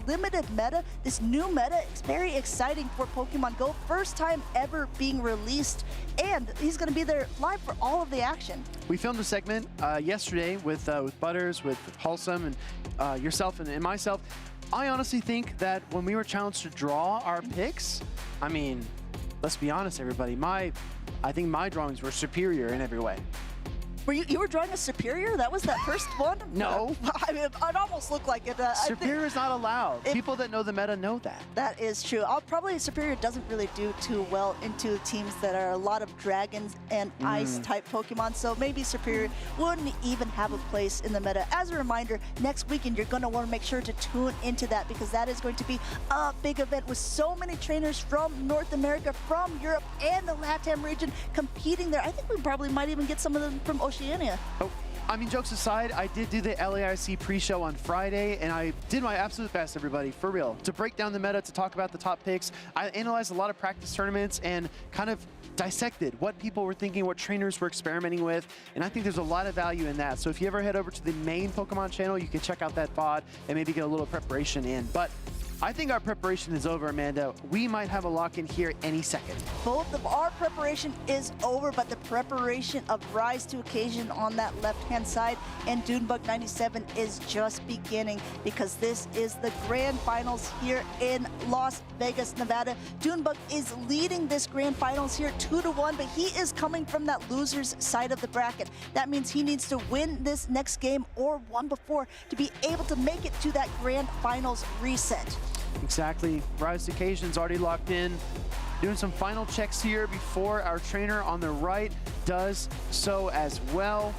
limited meta, this new meta. It's very exciting for Pokemon GO, first time ever being released, and he's going to be there live for all of the action. We filmed a segment yesterday with Butters, with Wholesome, and yourself and myself. I honestly think that when we were challenged to draw our picks, I mean, let's be honest, everybody, I think my drawings were superior in every way. Were you were drawing a Superior? That was that first one? No. I mean, it almost looked like it. Superior is not allowed. People that know the meta know that. That is true. Probably Superior doesn't really do too well into teams that are a lot of dragons and ice type Pokemon, so maybe Superior wouldn't even have a place in the meta. As a reminder, next weekend you're going to want to make sure to tune into that, because that is going to be a big event with so many trainers from North America, from Europe, and the LATAM region competing there. I think we probably might even get some of them from Oceania. Oh, I mean, jokes aside, I did do the LAIC pre-show on Friday, and I did my absolute best, everybody, for real, to break down the meta, to talk about the top picks. I analyzed a lot of practice tournaments and kind of dissected what people were thinking, what trainers were experimenting with, and I think there's a lot of value in that. So if you ever head over to the main Pokemon channel, you can check out that VOD and maybe get a little preparation in. But I think our preparation is over, Amanda. We might have a lock-in here any second. Both of our preparation is over, but the preparation of Rise to Occasion on that left-hand side and Dunebug 97 is just beginning, because this is the grand finals here in Las Vegas, Nevada. Dunebug is leading this grand finals here 2-1, but he is coming from that loser's side of the bracket. That means he needs to win this next game or one before to be able to make it to that grand finals reset. Exactly. Rise to Occasion's already locked in. Doing some final checks here before our trainer on the right does so as well.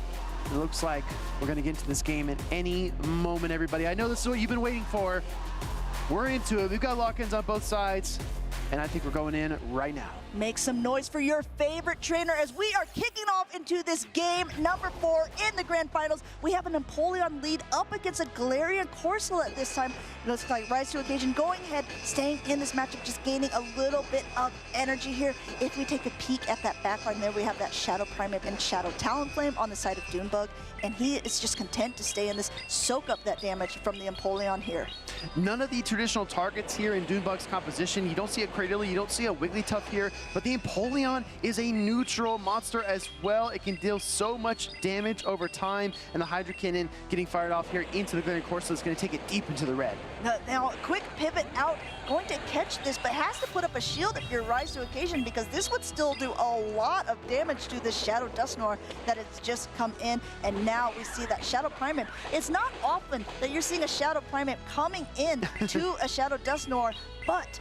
It looks like we're going to get into this game at any moment, everybody. I know this is what you've been waiting for. We're into it. We've got lock-ins on both sides, and I think we're going in right now. Make some noise for your favorite trainer as we are kicking off into this game number 4 in the grand finals. We have an Empoleon lead up against a Galarian Corsola at this time. It looks like Rise to Occasion going ahead, staying in this matchup, just gaining a little bit of energy here. If we take a peek at that backline there, we have that Shadow Primeape and Shadow Talonflame on the side of Dunebug, and he is just content to stay in this, soak up that damage from the Empoleon here. None of the traditional targets here in Dunebug's composition. You don't see a Cradily. You don't see a Wigglytuff here, but the Empoleon is a neutral monster as well. It can deal so much damage over time, and the Hydro Cannon getting fired off here into the Glaring Corsola is going to take it deep into the red. Now, a quick pivot out, going to catch this, but has to put up a shield if you're Rise to Occasion, because this would still do a lot of damage to this Shadow Dusknoir that has just come in, and now we see that Shadow Primeape. It's not often that you're seeing a Shadow Primeape coming in to a Shadow Dusknoir, but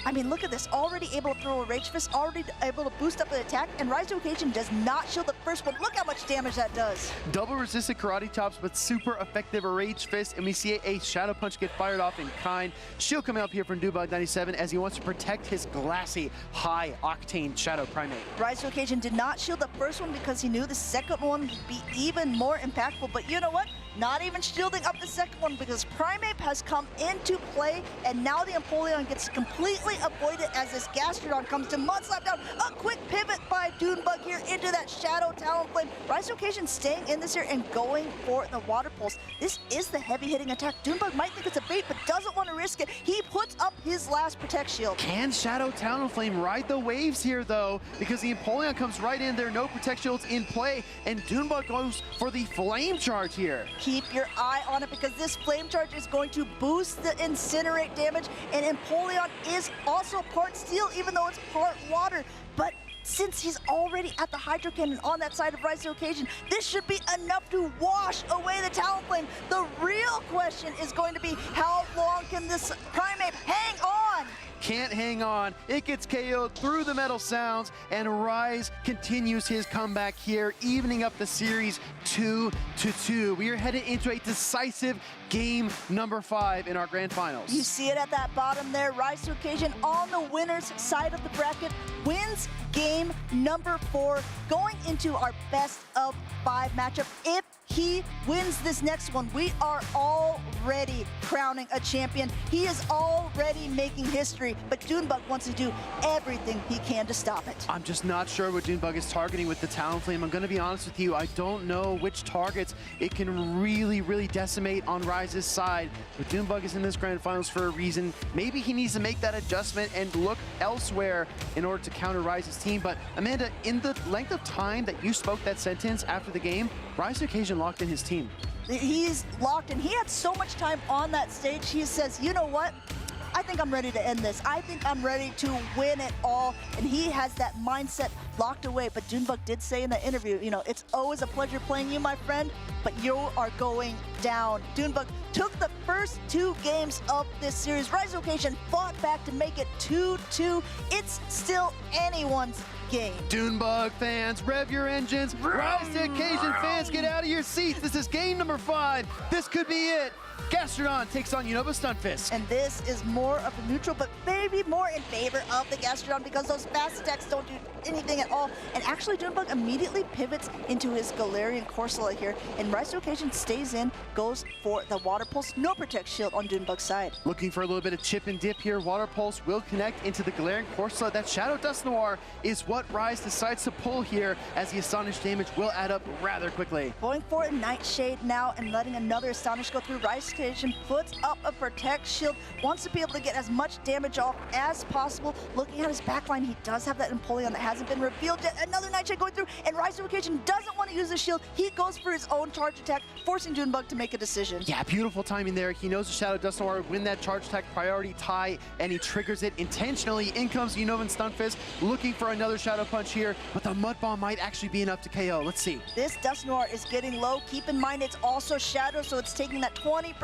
I mean, look at this, already able to throw a Rage Fist, already able to boost up the attack, and Rise to Occasion does not shield the first one. Look how much damage that does. Double resisted Karate Chops, but super effective Rage Fist, and we see a Shadow Punch get fired off in kind. Shield coming up here from Dubug97 as he wants to protect his glassy, high-octane Shadow Primeape. Rise to Occasion did not shield the first one because he knew the second one would be even more impactful, but you know what? Not even shielding up the second one because Primeape has come into play, and now the Empoleon gets completely avoided as this Gastrodon comes to Mudslap down. A quick pivot by Dunebug here into that Shadow Talonflame. Rise to Occasion staying in this here and going for the Water Pulse. This is the heavy-hitting attack. Dunebug might think it's a bait, but doesn't want to risk it. He puts up his last Protect Shield. Can Shadow Talonflame ride the waves here, though? Because the Empoleon comes right in. There are no Protect Shields in play, and Dunebug goes for the Flame Charge here. Keep your eye on it because this Flame Charge is going to boost the Incinerate damage, and Empoleon is also part Steel, even though it's part Water. But since he's already at the Hydro Cannon on that side of Rise to Occasion, this should be enough to wash away the Talonflame. The real question is going to be, how long can this Primeape hang on? Can't hang on. It gets KO'd through the Metal Sounds, and Rise continues his comeback here, evening up the series 2-2. We are headed into a decisive game number 5 in our grand finals. You see it at that bottom there. Rise to Occasion on the winner's side of the bracket wins game number 4, going into our best of 5 matchup. If he wins this next one, we are already crowning a champion. He is already making history, but Dunebug wants to do everything he can to stop it. I'm just not sure what Dunebug is targeting with the Talonflame. I'm going to be honest with you. I don't know which targets it can really decimate on Rise's side. But Dunebug is in this grand finals for a reason. Maybe he needs to make that adjustment and look elsewhere in order to counter Rise's team. But Amanda, in the length of time that you spoke that sentence after the game, Rise to Occasion locked in his team. He's locked, and he had so much time on that stage. He says, you know what? I think I'm ready to end this. I think I'm ready to win it all. And he has that mindset locked away. But Dunebug did say in the interview, you know, it's always a pleasure playing you, my friend, but you are going down. Dunebug took the first 2 games of this series. Rise to Occasion fought back to make it 2-2. It's still anyone's game. Dunebug fans, rev your engines. Rise to Occasion fans, get out of your seats. This is game number 5. This could be it. Gastrodon takes on Unova Stunfisk. And this is more of a neutral, but maybe more in favor of the Gastrodon because those fast attacks don't do anything at all. And actually, Dunebug immediately pivots into his Galarian Corsola here, and Rise to Occasion stays in, goes for the Water Pulse. No Protect Shield on Dunebug's side. Looking for a little bit of chip and dip here. Water Pulse will connect into the Galarian Corsola. That Shadow Dusknoir is what Rise decides to pull here, as the Astonish damage will add up rather quickly. Going for a Nightshade now and letting another Astonish go through. Rise to Occasion puts up a Protect Shield, wants to be able to get as much damage off as possible. Looking at his backline, he does have that Empoleon that hasn't been revealed yet. Another Nightshade going through, and Rise to Occasion doesn't want to use the shield. He goes for his own charge attack, forcing Dunebug to make a decision. Yeah, beautiful timing there. He knows the Shadow Dusknoir would win that charge attack priority tie, and he triggers it intentionally. In comes Unovan Stunfisk, looking for another Shadow Punch here, but the Mud Bomb might actually be enough to KO. Let's see. This Dusknoir is getting low. Keep in mind it's also Shadow, so it's taking that 20%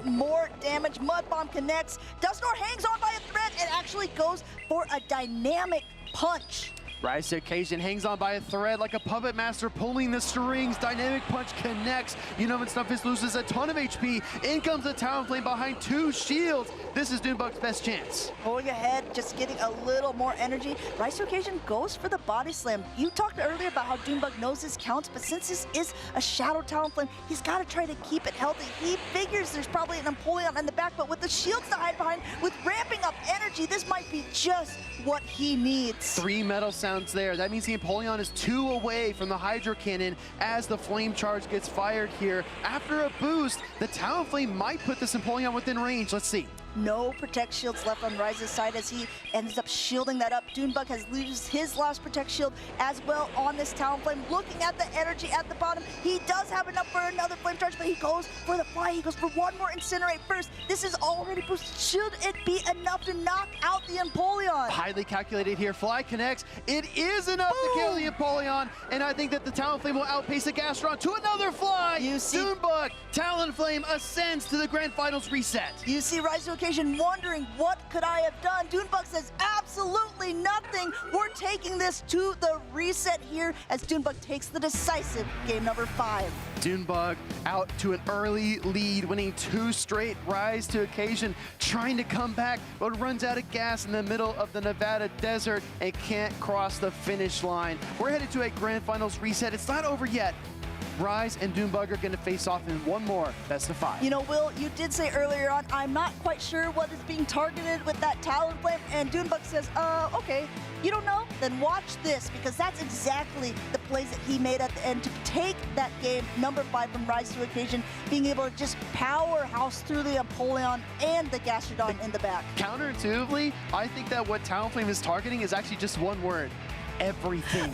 more damage. Mud Bomb connects. Dusknoir hangs on by a thread and actually goes for a dynamic punch. Rise to Occasion hangs on by a thread like a puppet master pulling the strings. Dynamic Punch connects. Unova Stunfisk loses a ton of HP. In comes the Talonflame behind 2 shields. This is Dunebug's best chance. Going ahead, just getting a little more energy. Rise to Occasion goes for the Body Slam. You talked earlier about how Dunebug knows his counts, but since this is a Shadow Talonflame, he's got to try to keep it healthy. He figures there's probably an Empoleon in the back, but with the shields to hide behind, with ramping up energy, this might be just what he needs. 3 Metal Sounds there. That means the Empoleon is 2 away from the Hydro Cannon as the Flame Charge gets fired here. After a boost, the Talonflame might put this Empoleon within range. Let's see. No Protect Shields left on Ryze's side as he ends up shielding that up. Doonbug has loses his last Protect Shield as well on this Talonflame. Looking at the energy at the bottom, he does have enough for another Flame Charge, but he goes for the fly. He goes for one more Incinerate first. This is already boosted. Should it be enough to knock out the Empoleon? Highly calculated here. Fly connects. It is enough to kill the Empoleon, and I think that the Talonflame will outpace the Gastron to another fly. You see, Doonbug, Talonflame ascends to the Grand Finals reset. You see Rise to Occasion wondering, what could I have done? Doonbug says absolutely nothing. We're taking this to the reset here as Doonbug takes the decisive game number 5. Doonbug out to an early lead, winning 2 straight Rise to Occasion, trying to come back, but runs out of gas in the middle of the Nevada desert and can't cross the finish line. We're headed to a Grand Finals reset. It's not over yet. Rise and Doonbug are going to face off in one more best of 5. You know, Will, you did say earlier on, I'm not quite sure what is being targeted with that Talonflame, and Doonbug says, okay, you don't know? Then watch this, because that's exactly the plays that he made at the end to take that game, number 5 from Rise to Occasion, being able to just powerhouse through the Empoleon and the Gastrodon in the back. Counterintuitively, I think that what Talonflame is targeting is actually just one word: everything.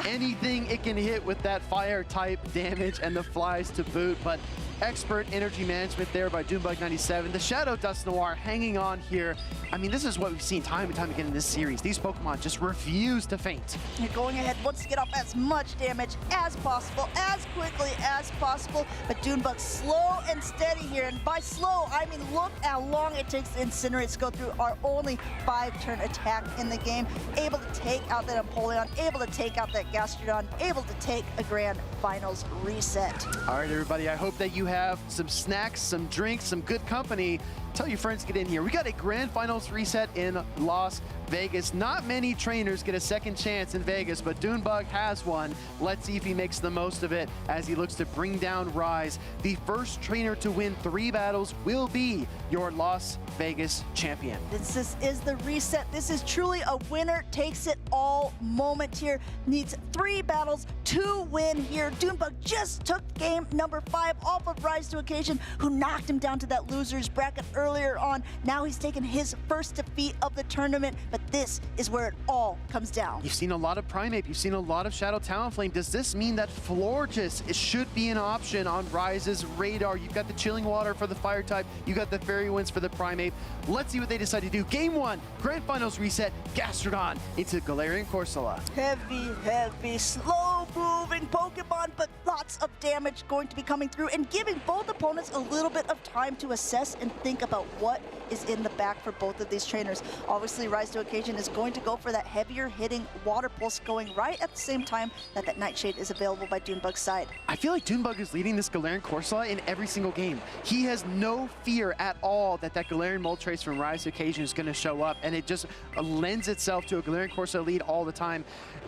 Anything it can hit with that fire type damage and the flies to boot, but expert energy management there by Doonbug97. The Shadow Dusknoir hanging on here. I mean, this is what we've seen time and time again in this series. These Pokemon just refuse to faint. You're going ahead, wants to get off as much damage as possible, as quickly as possible, but Doonbug slow and steady here. And by slow, I mean look how long it takes the Incinerate to go through our only 5-turn attack in the game. Able to take out that Empoleon, able to take out that Gastrodon, able to take a Grand Finals reset. All right, everybody, I hope that you have some snacks, some drinks, some good company. Tell your friends to get in here. We got a Grand Finals reset in Las Vegas. Not many trainers get a second chance in Vegas, but Doonbug has one. Let's see if he makes the most of it as he looks to bring down Rise. The first trainer to win 3 battles will be your Las Vegas champion. This is the reset. This is truly a winner takes it all moment here. Needs 3 battles to win here. Doonbug just took game number 5 off of Rise to Occasion, who knocked him down to that loser's bracket earlier on. Now he's taken his first defeat of the tournament, but this is where it all comes down. You've seen a lot of Primeape, you've seen a lot of Shadow Talonflame. Does this mean that Florges should be an option on Rise's radar? You've got the Chilling Water for the Fire type, you got the Fairy Winds for the Primeape. Let's see what they decide to do. Game 1, Grand Finals reset, Gastrodon into Galarian Corsola. Heavy, slow-moving Pokemon, but lots of damage going to be coming through and giving both opponents a little bit of time to assess and think about what is in the back for both of these trainers. Obviously, Rise to Occasion is going to go for that heavier hitting Water Pulse, going right at the same time that Nightshade is available by Doonbug's side. I feel like Doonbug is leading this Galarian Corsola in every single game. He has no fear at all that Galarian Moltres from Rise to Occasion is going to show up, and it just lends itself to a Galarian Corsola lead all the time.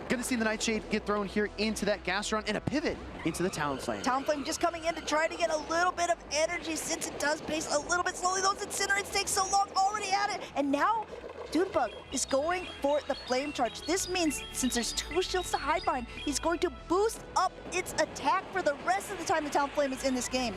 Gonna see the Nightshade get thrown here into that Gastrodon and a pivot into the Talonflame. Talonflame just coming in to try to get a little bit of energy since it does pace a little bit slowly. Those Incinerates take so long, already at it, and now Doonbug is going for the Flame Charge. This means since there's 2 shields to hide behind, he's going to boost up its attack for the rest of the time the Talonflame is in this game.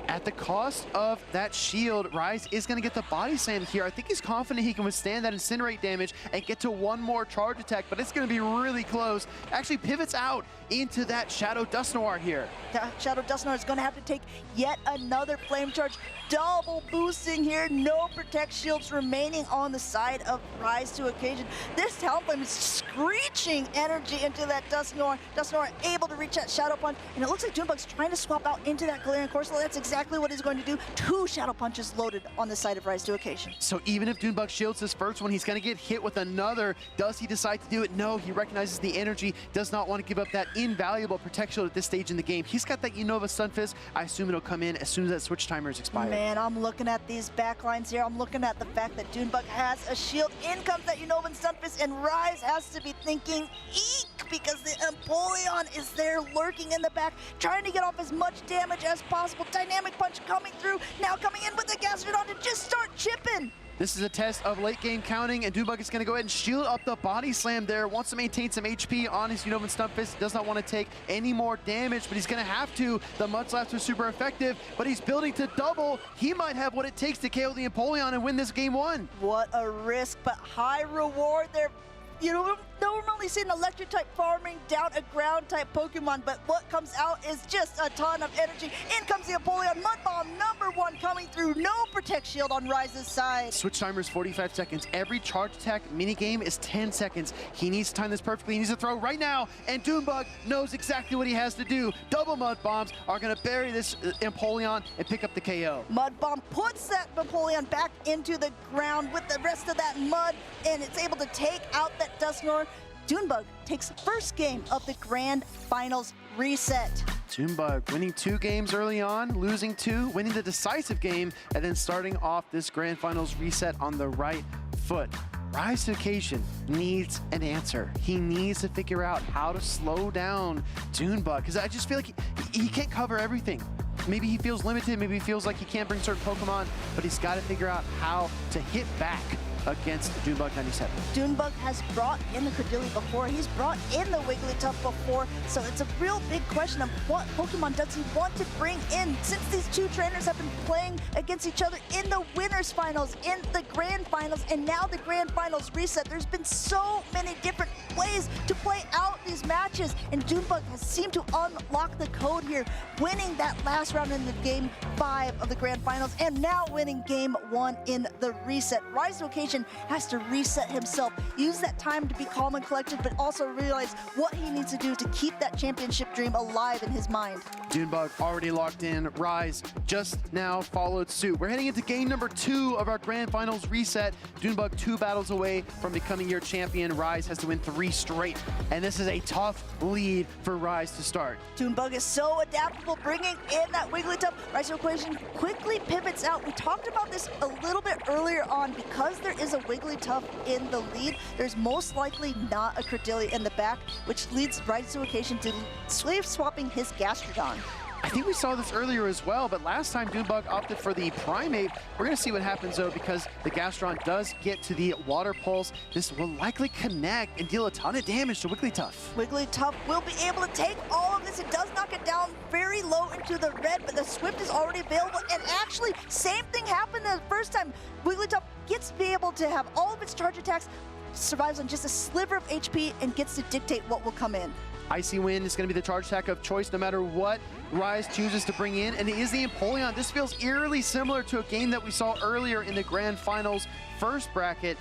At the cost of that shield, Rise is going to get the Body Slam here. I think he's confident he can withstand that Incinerate damage and get to 1 more charge attack, but it's going to be really close. Actually pivots out into that Shadow Dusknoir here. That Shadow Dusknoir is going to have to take yet another Flame Charge. Double boosting here. No Protect Shields remaining on the side of Rise to Occasion. This Talonflame is screeching energy into that Dusknoir. Dusknoir able to reach that Shadow Punch, and it looks like Doonbug's trying to swap out into that Galarian Corsola. That's exactly what he's going to do. 2 Shadow Punches loaded on the side of Rise to Occasion. So even if Doonbug shields his first one, he's going to get hit with another. Does he decide to do it? No, he recognizes the energy, does not want to give up that invaluable Protect Shield at this stage in the game. He's got that Unova Stunfisk. I assume it'll come in as soon as that switch timer is expired. Man, I'm looking at these backlines here. I'm looking at the fact that Doonbug has a shield. In comes that Unova Stunfisk, and Rise has to be thinking, eek, because the Empoleon is there lurking in the back, trying to get off as much damage as possible. Dynamic Punch coming through, now coming in with the Gastrodon to just start chipping. This is a test of late game counting, and Doonbug is going to go ahead and shield up the body slam there. Wants to maintain some HP on his Unova Stunfisk. Does not want to take any more damage, but he's going to have to. The Mudslaps are super effective, but he's building to double. He might have what it takes to KO the Empoleon and win this game 1. What a risk, but high reward there. You know, normally see an electric type farming down a ground type Pokemon, but what comes out is just a ton of energy. In comes the Empoleon, Mud Bomb #1 coming through. No Protect Shield on Rise's side. Switch timer is 45 seconds. Every charge attack minigame is 10 seconds. He needs to time this perfectly. He needs to throw right now, and Doonbug knows exactly what he has to do. Double Mud Bombs are going to bury this Empoleon and pick up the KO. Mud Bomb puts that Empoleon back into the ground with the rest of that mud, and it's able to take out that Dusknoir. Doonbug takes first game of the Grand Finals reset. Doonbug winning 2 games early on, losing 2, winning the decisive game, and then starting off this Grand Finals reset on the right foot. Rise to Occasion needs an answer. He needs to figure out how to slow down Doonbug, because I just feel like he can't cover everything. Maybe he feels limited, maybe he feels like he can't bring certain Pokemon, but he's got to figure out how to hit back against Doonbug 97. Doonbug has brought in the Credilli before. He's brought in the Wigglytuff before. So it's a real big question of what Pokemon does he want to bring in, since these 2 trainers have been playing against each other in the Winners Finals, in the Grand Finals, and now the Grand Finals reset. There's been so many different ways to play out these matches, and Doonbug has seemed to unlock the code here, winning that last round in the Game 5 of the Grand Finals, and now winning Game 1 in the reset. Rise to Occasion has to reset himself, use that time to be calm and collected, but also realize what he needs to do to keep that championship dream alive in his mind. Doonbug already locked in. Rise just now followed suit. We're heading into game number 2 of our Grand Finals reset. Doonbug 2 battles away from becoming your champion. Rise has to win 3 straight, and this is a tough lead for Rise to start. Doonbug is so adaptable, bringing in that Wigglytuff. Rise to Occasion quickly pivots out. We talked about this a little bit earlier on. Because there is a Wigglytuff in the lead, there's most likely not a Credilli in the back, which leads Rise to Occasion to slave swapping his Gastrodon. I think we saw this earlier as well, but last time Doonbug opted for the Primate. We're going to see what happens, though, because the Gastrodon does get to the Water Pulse. This will likely connect and deal a ton of damage to Wigglytuff. Wigglytuff will be able to take all of this. It does knock it down very low into the red, but the Swift is already available. And actually, same thing happened the first time. Wigglytuff gets to be able to have all of its charge attacks, survives on just a sliver of HP, and gets to dictate what will come in. Icy Wind is going to be the charge attack of choice no matter what Rise chooses to bring in, and it is the Empoleon. This feels eerily similar to a game that we saw earlier in the Grand Finals first bracket.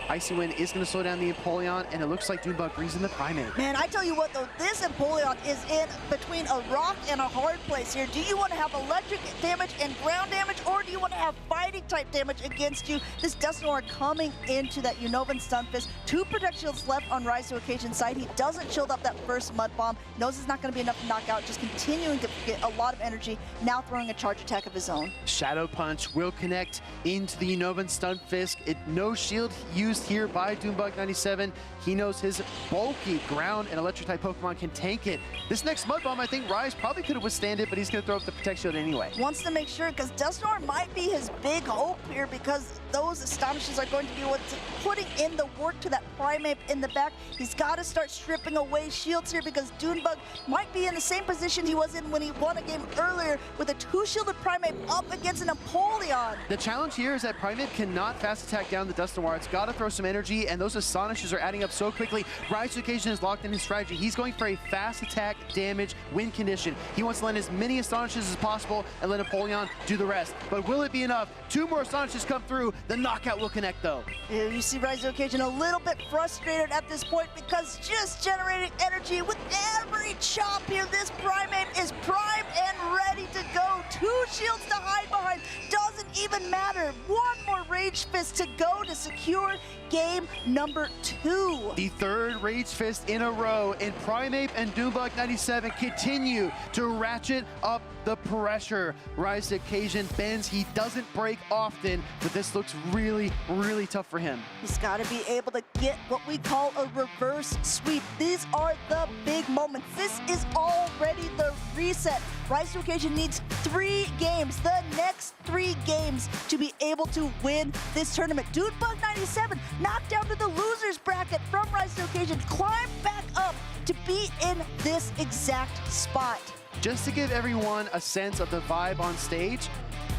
Icy Wind is going to slow down the Empoleon, and it looks like Doonbug brings in the Primate. Man, I tell you what, though, this Empoleon is in between a rock and a hard place here. Do you want to have electric damage and ground damage, or do you want to have fighting type damage against you? This Dusknoir coming into that Unova Stunfisk. 2 Protect Shields left on Rise to Occasion's side. He doesn't shield up that first Mud Bomb. Knows it's not going to be enough to knock out. Just continuing to get a lot of energy. Now throwing a charge attack of his own. Shadow Punch will connect into the Unova Stunfisk. No shield used here by Doonbug 97. He knows his bulky ground and electric type Pokemon can tank it. This next Mud Bomb, I think Rise probably could have withstand it, but he's going to throw up the Protect Shield anyway. Wants to make sure, because Dusknoir might be his big hope here, because those Astonishes are going to be what's putting in the work to that Primate in the back. He's got to start stripping away shields here, because Doonbug might be in the same position he was in when he won a game earlier with a 2-shielded Primate up against an Empoleon. The challenge here is that Primate cannot fast attack down the Dusknoir. It's got to throw some energy, and those Astonishes are adding up so quickly. Rise to Occasion is locked in his strategy. He's going for a fast attack, damage, win condition. He wants to land as many Astonishes as possible and let Empoleon do the rest. But will it be enough? 2 more Astonishes come through. The knockout will connect, though. You see Rise to Occasion a little bit frustrated at this point, because just generating energy with every chop here. This Primate is primed and ready to go. 2 shields to hide behind. Doesn't even matter. 1 more Rage Fist to go to secure game number 2. The 3rd Rage Fist in a row, and Primate and Doonbug 97 continue to ratchet up the pressure. Rise to Occasion bends. He doesn't break often, but this looks really, really tough for him. He's got to be able to get what we call a reverse sweep. These are the big moments. This is already the reset. Rise to Occasion needs 3 games, the next 3 games, to be able to win win this tournament. Dudebug97 knocked down to the losers bracket from Rise to Occasion, climbed back up to be in this exact spot. Just to give everyone a sense of the vibe on stage,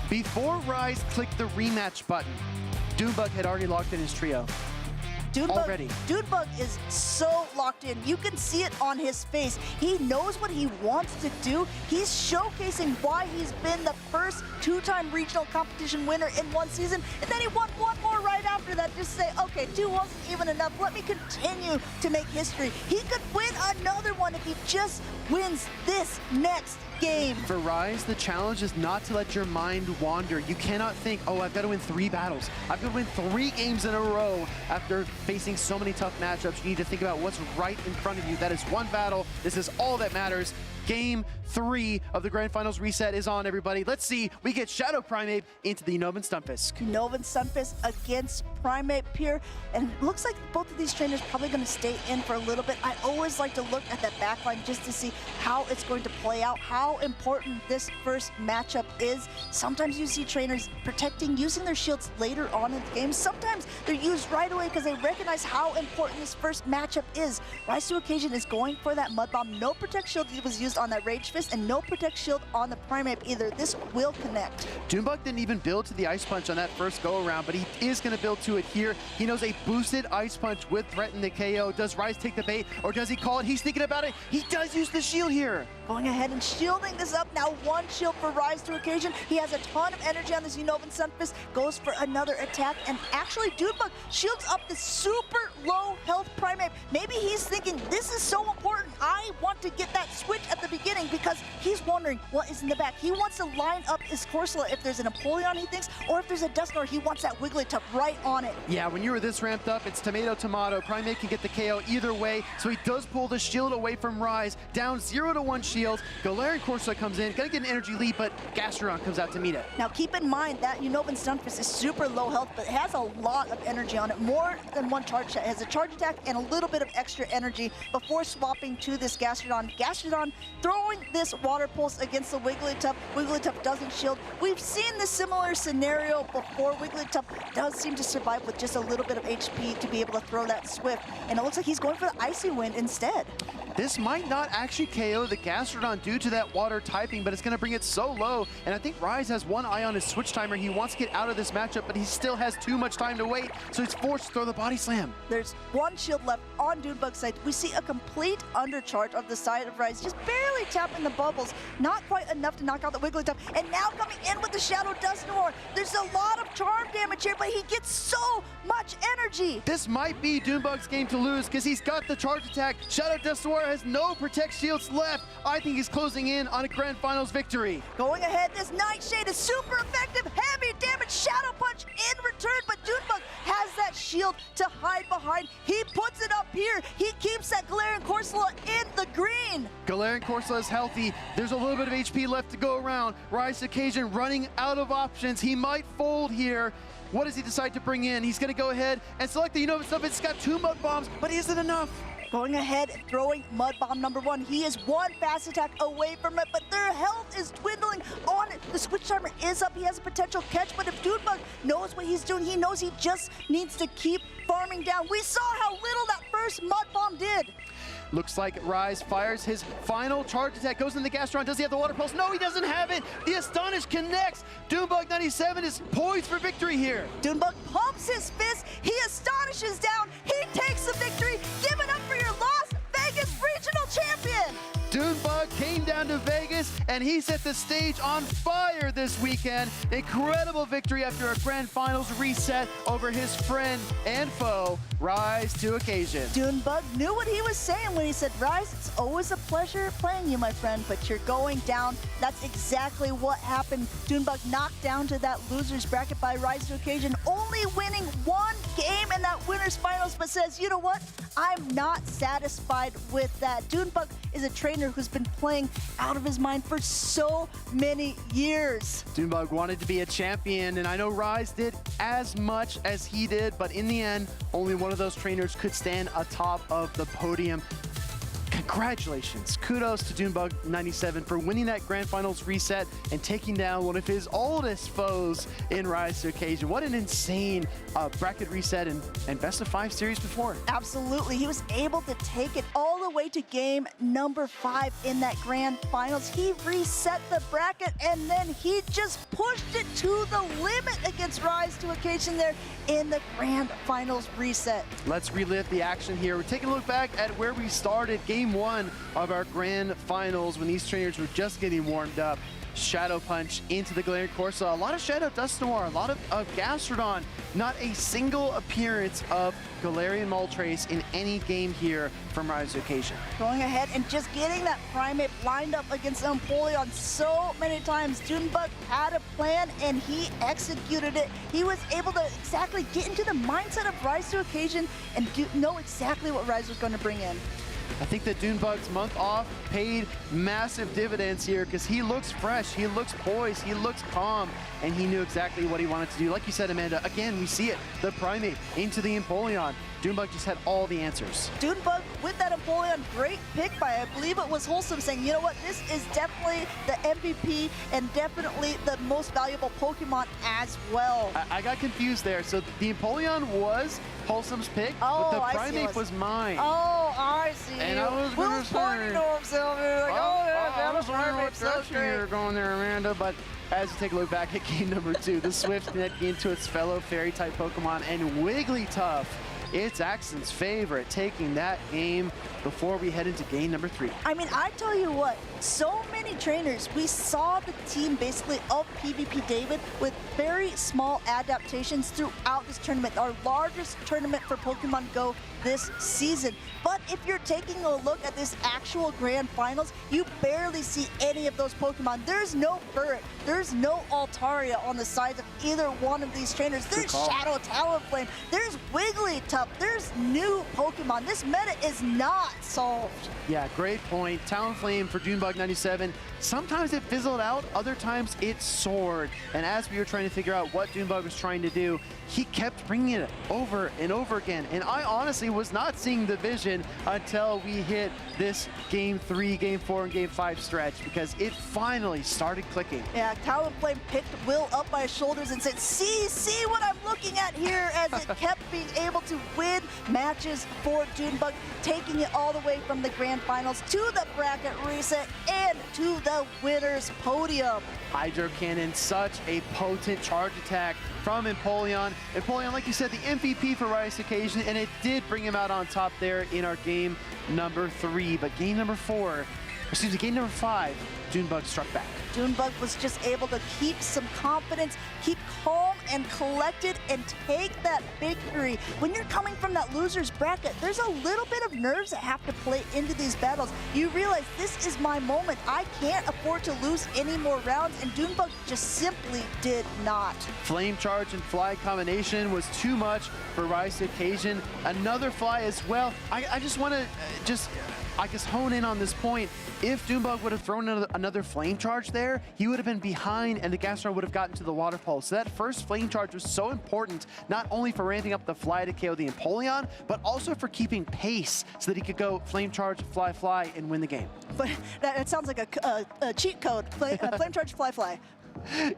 before Rise clicked the rematch button, Dudebug had already locked in his trio. Dudebug is so locked in. You can see it on his face. He knows what he wants to do. He's showcasing why he's been the first two-time regional competition winner in one season, and then he won one more right after that. Just say, okay, 2 wasn't even enough. Let me continue to make history. He could win another one if he just wins this next game. For Rise, the challenge is not to let your mind wander. You cannot think, oh, I've got to win 3 battles. I've got to win 3 games in a row after facing so many tough matchups. You need to think about what's right in front of you. That is 1 battle. This is all that matters. Game 3 of the Grand Finals reset is on, everybody. Let's see. We get Shadow Primeape into the Unova Stunfisk. Unova Stunfisk against Primeape here. And it looks like both of these trainers probably going to stay in for a little bit. I always like to look at that backline just to see how it's going to play out, how important this first matchup is. Sometimes you see trainers protecting, using their shields later on in the game. Sometimes they're used right away because they recognize how important this first matchup is. Rise to Occasion is going for that Mud Bomb. No Protect Shield was used on that Rage Fist, and no Protect Shield on the Primeape either. This will connect. Dudebug didn't even build to the Ice Punch on that first go-around, but he is going to build to it here. He knows a boosted Ice Punch would threaten the KO. Does Rise take the bait, or does he call it? He's thinking about it. He does use the shield here. Going ahead and shielding this up. Now 1 shield for Rise to Occasion. He has a ton of energy on this Unova Stunfisk. Goes for another attack, and actually Dudebug shields up this super low health Primeape. Maybe he's thinking, this is so important. I want to get that switch at the beginning because he's wondering what is in the back. He wants to line up his Corsola if there's an Empoleon, he thinks, or if there's a Dusknoir, he wants that Wigglytuff right on it. Yeah, when you were this ramped up, it's tomato, tomato. Primeape can get the KO either way, so he does pull the shield away from Rise. Down 0-1 shield. Galarian Corsola comes in, gonna get an energy lead, but Gastrodon comes out to meet it. Now keep in mind that Unova Stunfisk is super low health, but it has a lot of energy on it. More than 1 charge shot. It has a charge attack and a little bit of extra energy before swapping to this Gastrodon. Gastrodon throwing this Water Pulse against the Wigglytuff. Wigglytuff doesn't shield. We've seen this similar scenario before. Wigglytuff does seem to survive with just a little bit of HP to be able to throw that Swift, and it looks like he's going for the Icy Wind instead. This might not actually KO the Gastrodon due to that water typing, but it's going to bring it so low, and I think Rise has one eye on his switch timer. He wants to get out of this matchup, but he still has too much time to wait, so he's forced to throw the Body Slam. There's 1 shield left on Dudebug's side. We see a complete undercharge of the side of Rise, just barely tapping the bubbles. Not quite enough to knock out the Wigglytuff, and now coming in with the Shadow Dusknoir. There's a lot of charm damage here, but he gets so much energy. This might be Dudebug's game to lose because he's got the charge attack. Shadow Dusknoir has no Protect Shields left. I think he's closing in on a Grand Finals victory. Going ahead, this Nightshade is super effective. Heavy damage, Shadow Punch in return, but Dudebug has that shield to hide behind. He puts it up here. He keeps that Galarian Corsola in the green. Galarian Corsola is healthy. There's a little bit of HP left to go around. Rise to Occasion running out of options. He might fold here. What does he decide to bring in? He's going to go ahead and select the Unova Stunfisk. It's got 2 Mud Bombs, but is it enough? Going ahead and throwing Mud Bomb number 1. He is 1 fast attack away from it, but their health is dwindling on it. The switch timer is up. He has a potential catch, but if Dudebug knows what he's doing, he knows he just needs to keep farming down. We saw how little that first Mud Bomb did. Looks like Rise fires his final charge attack. Goes in the Gastrodon. Does he have the Water Pulse? No, he doesn't have it. The Astonish connects. Dudebug97 is poised for victory here. Dudebug pumps his fist. He astonishes down. He takes the victory. Give it up for your Las Vegas Regional Champion. Dudebug came down to Vegas, and he set the stage on fire this weekend. Incredible victory after a Grand Finals reset over his friend and foe, Rise to Occasion. Dudebug knew what he was saying when he said, Rise, it's always a pleasure playing you, my friend, but you're going down. That's exactly what happened. Dudebug knocked down to that loser's bracket by Rise to Occasion, only winning 1 game in that winner's finals, but says, you know what? I'm not satisfied with that. Dudebug is a trainer who's been playing out of his mind for so many years. Dudebug wanted to be a champion, and I know Rise did as much as he did, but in the end, only one of those trainers could stand atop of the podium. Congratulations. Kudos to Dunebug97 for winning that Grand Finals reset and taking down one of his oldest foes in Rise to Occasion. What an insane bracket reset and best of 5 series before. Absolutely. He was able to take it all the way to game number 5 in that Grand Finals. He reset the bracket and then he just pushed it to the limit against Rise to Occasion there in the Grand Finals reset. Let's relive the action here. We're taking a look back at where we started game 1 of our Grand Finals when these trainers were just getting warmed up. Shadow Punch into the Galarian Corsa. A lot of Shadow Dust Noir, a lot of Gastrodon. Not a single appearance of Galarian Moltres in any game here from Rise to Occasion. Going ahead and just getting that Primate lined up against Empoleon so many times. Dunebug had a plan and he executed it. He was able to exactly get into the mindset of Rise to Occasion and know exactly what Rise was going to bring in. I think that Dunebug's month off paid massive dividends here because he looks fresh, he looks poised, he looks calm, and he knew exactly what he wanted to do. Like you said, Amanda, again, we see it. The Primate into the Empoleon. Dunebug just had all the answers. Dunebug with that Empoleon, great pick by, I believe it was Wholesome, saying, you know what, this is definitely the MVP and definitely the most valuable Pokemon as well. I got confused there. So the Empoleon was Wholesome's pick, but the Primate was mine. Oh, I see. And I was going to pointing to himself. He was like, I was wondering what direction you were going there, Amanda, but as you take a look back at game number 2, the Swift net into its fellow Fairy-type Pokemon, and Wigglytuff, it's Axon's favorite, taking that game before we head into game number 3. I mean, I tell you what, so many trainers, we saw the team basically of PvP David with very small adaptations throughout this tournament, our largest tournament for Pokemon Go this season. But if you're taking a look at this actual Grand Finals, you barely see any of those Pokemon. There's no Burret, there's no Altaria on the sides of either one of these trainers. There's Shadow Talonflame, there's Wigglytuff, there's new Pokemon. This meta is not solved. Yeah, great point. Talonflame for Dunebug97. Sometimes it fizzled out, other times it soared. And as we were trying to figure out what Dunebug was trying to do, he kept bringing it over and over again. And I honestly was not seeing the vision until we hit this game 3, game 4, and game 5 stretch because it finally started clicking. Yeah, Talonflame picked Will up by his shoulders and said, see what I'm looking at here, as it kept being able to win matches for Dunebug, taking it all the way from the Grand Finals to the bracket reset and to the winner's podium. Hydro Cannon, such a potent charge attack from Empoleon. Empoleon, like you said, the MVP for Rise to Occasion, and it did bring him out on top there in our game number 3. But game number 5, Dunebug struck back. Dunebug was just able to keep some confidence, keep calm and collected, and take that victory. When you're coming from that loser's bracket, there's a little bit of nerves that have to play into these battles. You realize this is my moment. I can't afford to lose any more rounds, and Dunebug just simply did not. Flame Charge and Fly combination was too much for Rise to Occasion. Another Fly as well. I just want to I guess hone in on this point. If Dunebug would have thrown another Flame Charge there, he would have been behind and the Gastrodon would have gotten to the Water Pulse. So that first Flame Charge was so important, not only for ramping up the Fly to KO the Empoleon, but also for keeping pace so that he could go Flame Charge, Fly, and win the game. But that sounds like a cheat code, Flame Charge, Fly.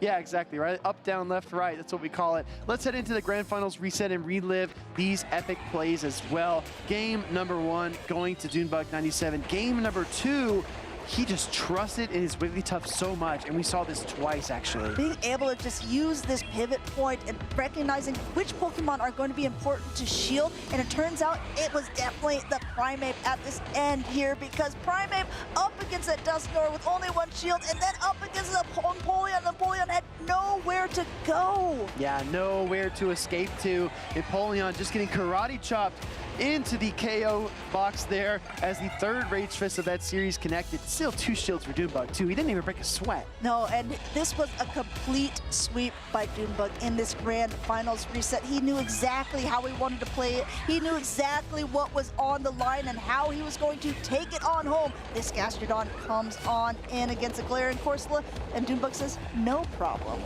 Yeah, exactly, right? Up, down, left, right. That's what we call it. Let's head into the Grand Finals reset and relive these epic plays as well. Game number 1 going to Dunebug97. Game number 2, he just trusted in his Wigglytuff so much, and we saw this twice, actually. Being able to just use this pivot point and recognizing which Pokemon are going to be important to shield, and it turns out it was definitely the Primate at this end here, because Primate up against that Dusknoir with only 1 shield, and then up against the Empoleon. The Empoleon had nowhere to go. Yeah, nowhere to escape to. Empoleon just getting karate chopped into the KO box there as the 3rd Rage Fist of that series connected. Still 2 shields for Dunebug too. He didn't even break a sweat. No, and this was a complete sweep by Dunebug in this Grand Finals reset. He knew exactly how he wanted to play it. He knew exactly what was on the line and how he was going to take it on home. This Gastrodon comes on in against the Galarian Corsola, and Dunebug says, no problem.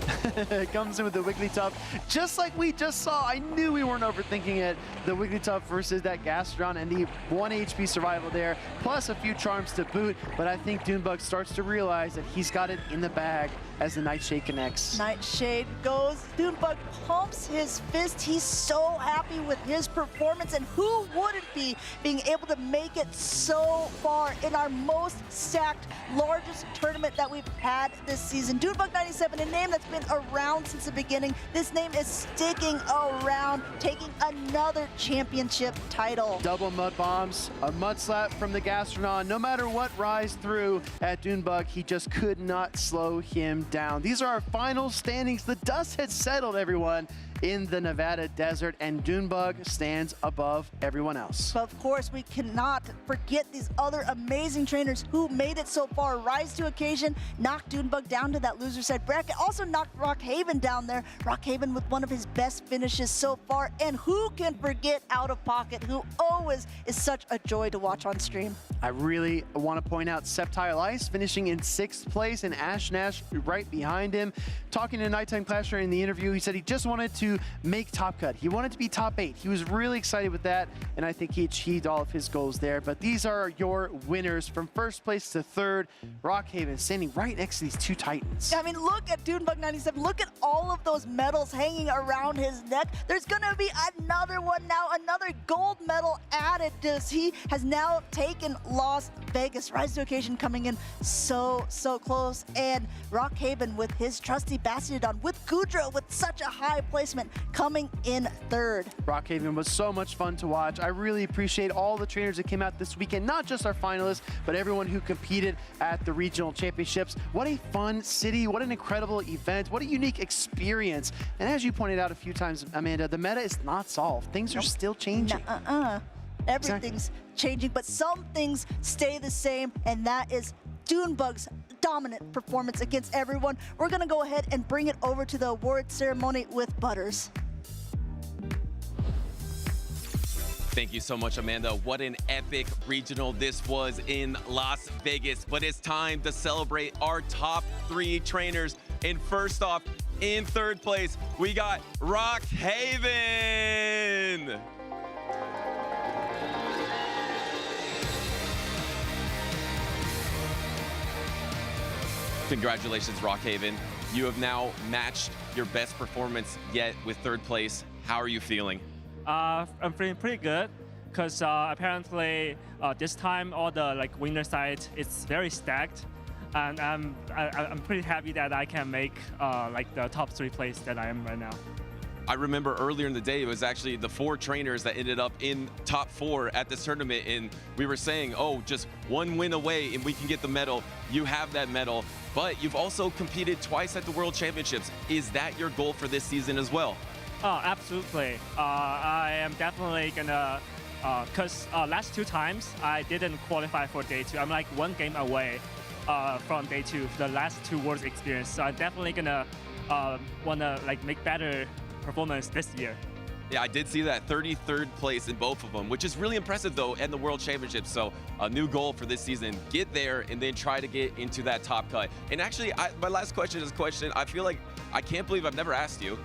Comes in with the Wigglytuff, just like we just saw. I knew we weren't overthinking it. The Wigglytuff versus versus that Gastrodon and the 1 HP survival there, plus a few charms to boot. But I think Dunebug starts to realize that he's got it in the bag as the Nightshade connects. Nightshade goes. Dunebug pumps his fist. He's so happy with his performance, and who wouldn't be, being able to make it so far in our most stacked, largest tournament that we've had this season. Dunebug 97, a name that's been around since the beginning. This name is sticking around, taking another championship title. Double mud bombs, a mud slap from the Gastrodon. No matter what Rise threw at Dunebug, he just could not slow him down. These are our final standings. The dust has settled, everyone, in the Nevada desert, and Dunebug stands above everyone else. But of course, we cannot forget these other amazing trainers who made it so far. Rise to occasion, knocked Dunebug down to that loser side bracket, also knocked Rockhaven down there. Rockhaven with one of his best finishes so far, and who can forget Out of Pocket, who always is such a joy to watch on stream. I really want to point out Sceptile Ice finishing in 6th place, and Ash Nash right behind him. Talking to Nighttime Clash during the interview, he said he just wanted to make top cut. He wanted to be top 8. He was really excited with that, and I think he achieved all of his goals there. But these are your winners from 1st place to 3rd. Rockhaven standing right next to these two titans. I mean, look at Dunebug 97. Look at all of those medals hanging around his neck. There's gonna be another one now, another gold medal added. He has now taken Las Vegas. Rise to occasion coming in so close, and Rockhaven with his trusty Bastiodon, with Goodra with such a high placement, coming in 3rd. Rockhaven was so much fun to watch. I really appreciate all the trainers that came out this weekend, not just our finalists, but everyone who competed at the regional championships. What a fun city, what an incredible event, what a unique experience. And as you pointed out a few times, Amanda, the meta is not solved. Things are still changing. Everything's changing, but some things stay the same, and that is Dunebug's dominant performance against everyone. We're gonna go ahead and bring it over to the award ceremony with Butters. Thank you so much, Amanda. What an epic regional this was in Las Vegas. But it's time to celebrate our top 3 trainers. And first off, in 3rd place, we got Rockhaven. Congratulations, Rockhaven. You have now matched your best performance yet with 3rd place. How are you feeling? I'm feeling pretty good because apparently this time all the winner side is very stacked, and I'm pretty happy that I can make the top 3 place that I am right now. I remember earlier in the day, it was actually the 4 trainers that ended up in top 4 at this tournament, and we were saying, oh, just 1 win away and we can get the medal. You have that medal, but you've also competed twice at the World Championships. Is that your goal for this season as well? Oh, absolutely. I am definitely gonna, because last 2 times I didn't qualify for day 2. I'm like 1 game away from day 2, the last 2 Worlds experience. So I'm definitely gonna wanna make better performance this year. Yeah, I did see that 33rd place in both of them, which is really impressive though, and the World Championships. So a new goal for this season, get there and then try to get into that top cut. And actually, my last question is a question I feel like I can't believe I've never asked you.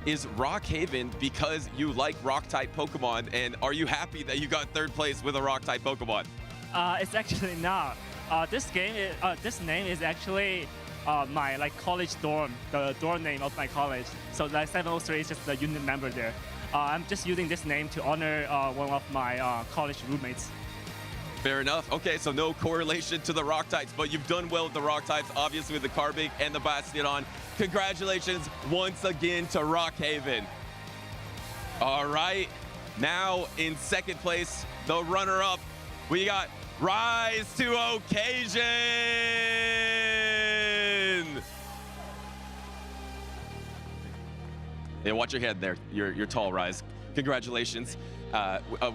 Is Rockhaven because you like rock type Pokemon, and are you happy that you got 3rd place with a rock type Pokemon? It's actually not. This name is actually my college dorm, the dorm name of my college. So 703 is just the unit member there. I'm just using this name to honor one of my college roommates. Fair enough. Okay, so no correlation to the rock types, but you've done well with the rock types, obviously with the Carbink and the Bastiodon. Congratulations once again to Rockhaven. All right, now in 2nd place, the runner-up, we got Rise to Occasion. Yeah, watch your head there. You're tall, Rise. Congratulations.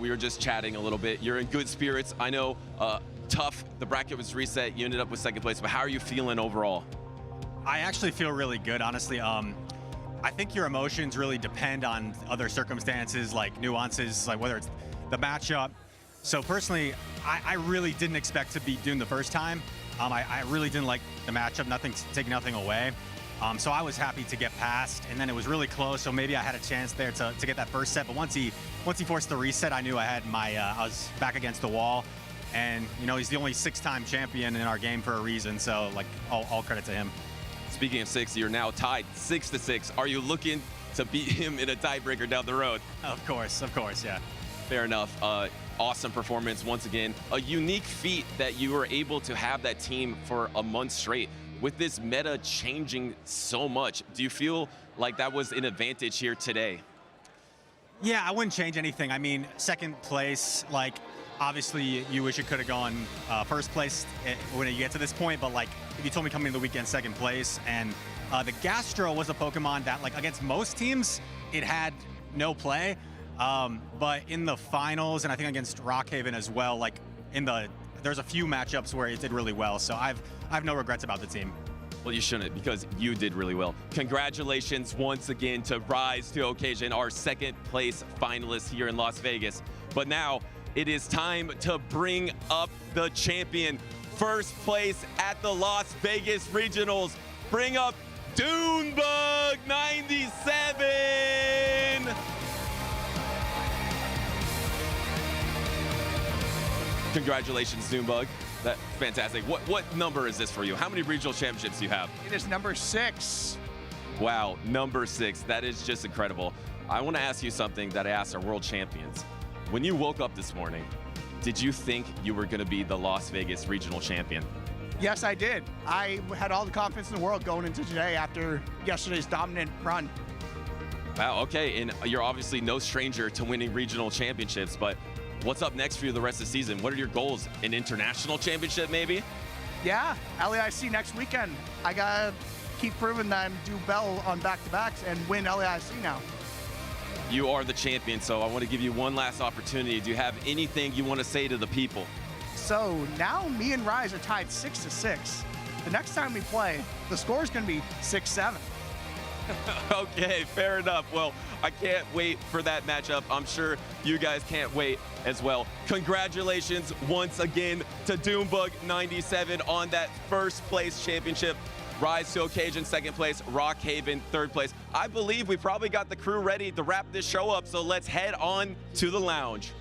We were just chatting a little bit. You're in good spirits. I know tough, the bracket was reset. You ended up with 2nd place, but how are you feeling overall? I actually feel really good, honestly. I think your emotions really depend on other circumstances, like nuances, like whether it's the matchup. So personally, I really didn't expect to be doing the first time. I really didn't like the matchup, taking nothing away. So I was happy to get past, and then it was really close. So maybe I had a chance there to get that first set. But once he forced the reset, I knew I had I was back against the wall. And you know, he's the only 6-time champion in our game for a reason. So like all credit to him. Speaking of 6, you're now tied 6-6. Are you looking to beat him in a tiebreaker down the road? Of course, yeah. Fair enough. Awesome performance once again. A unique feat that you were able to have that team for a month straight. With this meta changing so much, do you feel like that was an advantage here today? Yeah, I wouldn't change anything. I mean, second place, like, obviously you wish you could have gone first place when you get to this point, but like, if you told me coming into the weekend second place, and the Gastro was a Pokemon that, like, against most teams, it had no play. But in the finals, and I think against Rockhaven as well, like, there's a few matchups where it did really well, so I have no regrets about the team. Well, you shouldn't, because you did really well. Congratulations once again to Rise to Occasion, our second place finalist here in Las Vegas. But now it is time to bring up the champion. First place at the Las Vegas Regionals. Bring up Dunebug 97. Congratulations, Dunebug. That's fantastic. What number is this for you? How many regional championships do you have? It is number 6. Wow, number 6. That is just incredible. I want to ask you something that I asked our world champions. When you woke up this morning, did you think you were going to be the Las Vegas regional champion? Yes, I did. I had all the confidence in the world going into today after yesterday's dominant run. Wow, okay, and you're obviously no stranger to winning regional championships, but what's up next for you the rest of the season? What are your goals? An international championship, maybe? Yeah, LAIC next weekend. I gotta keep proving that I'm do well on back-to-backs and win LAIC now. You are the champion, so I want to give you one last opportunity. Do you have anything you want to say to the people? So now me and Rise are tied 6-6. The next time we play, the score is gonna be 6-7. Okay, fair enough. Well, I can't wait for that matchup. I'm sure you guys can't wait as well. Congratulations once again to Dunebug 97 on that first place championship. Rise to Occasion, second place. Rockhaven, third place. I believe we probably got the crew ready to wrap this show up, so let's head on to the lounge.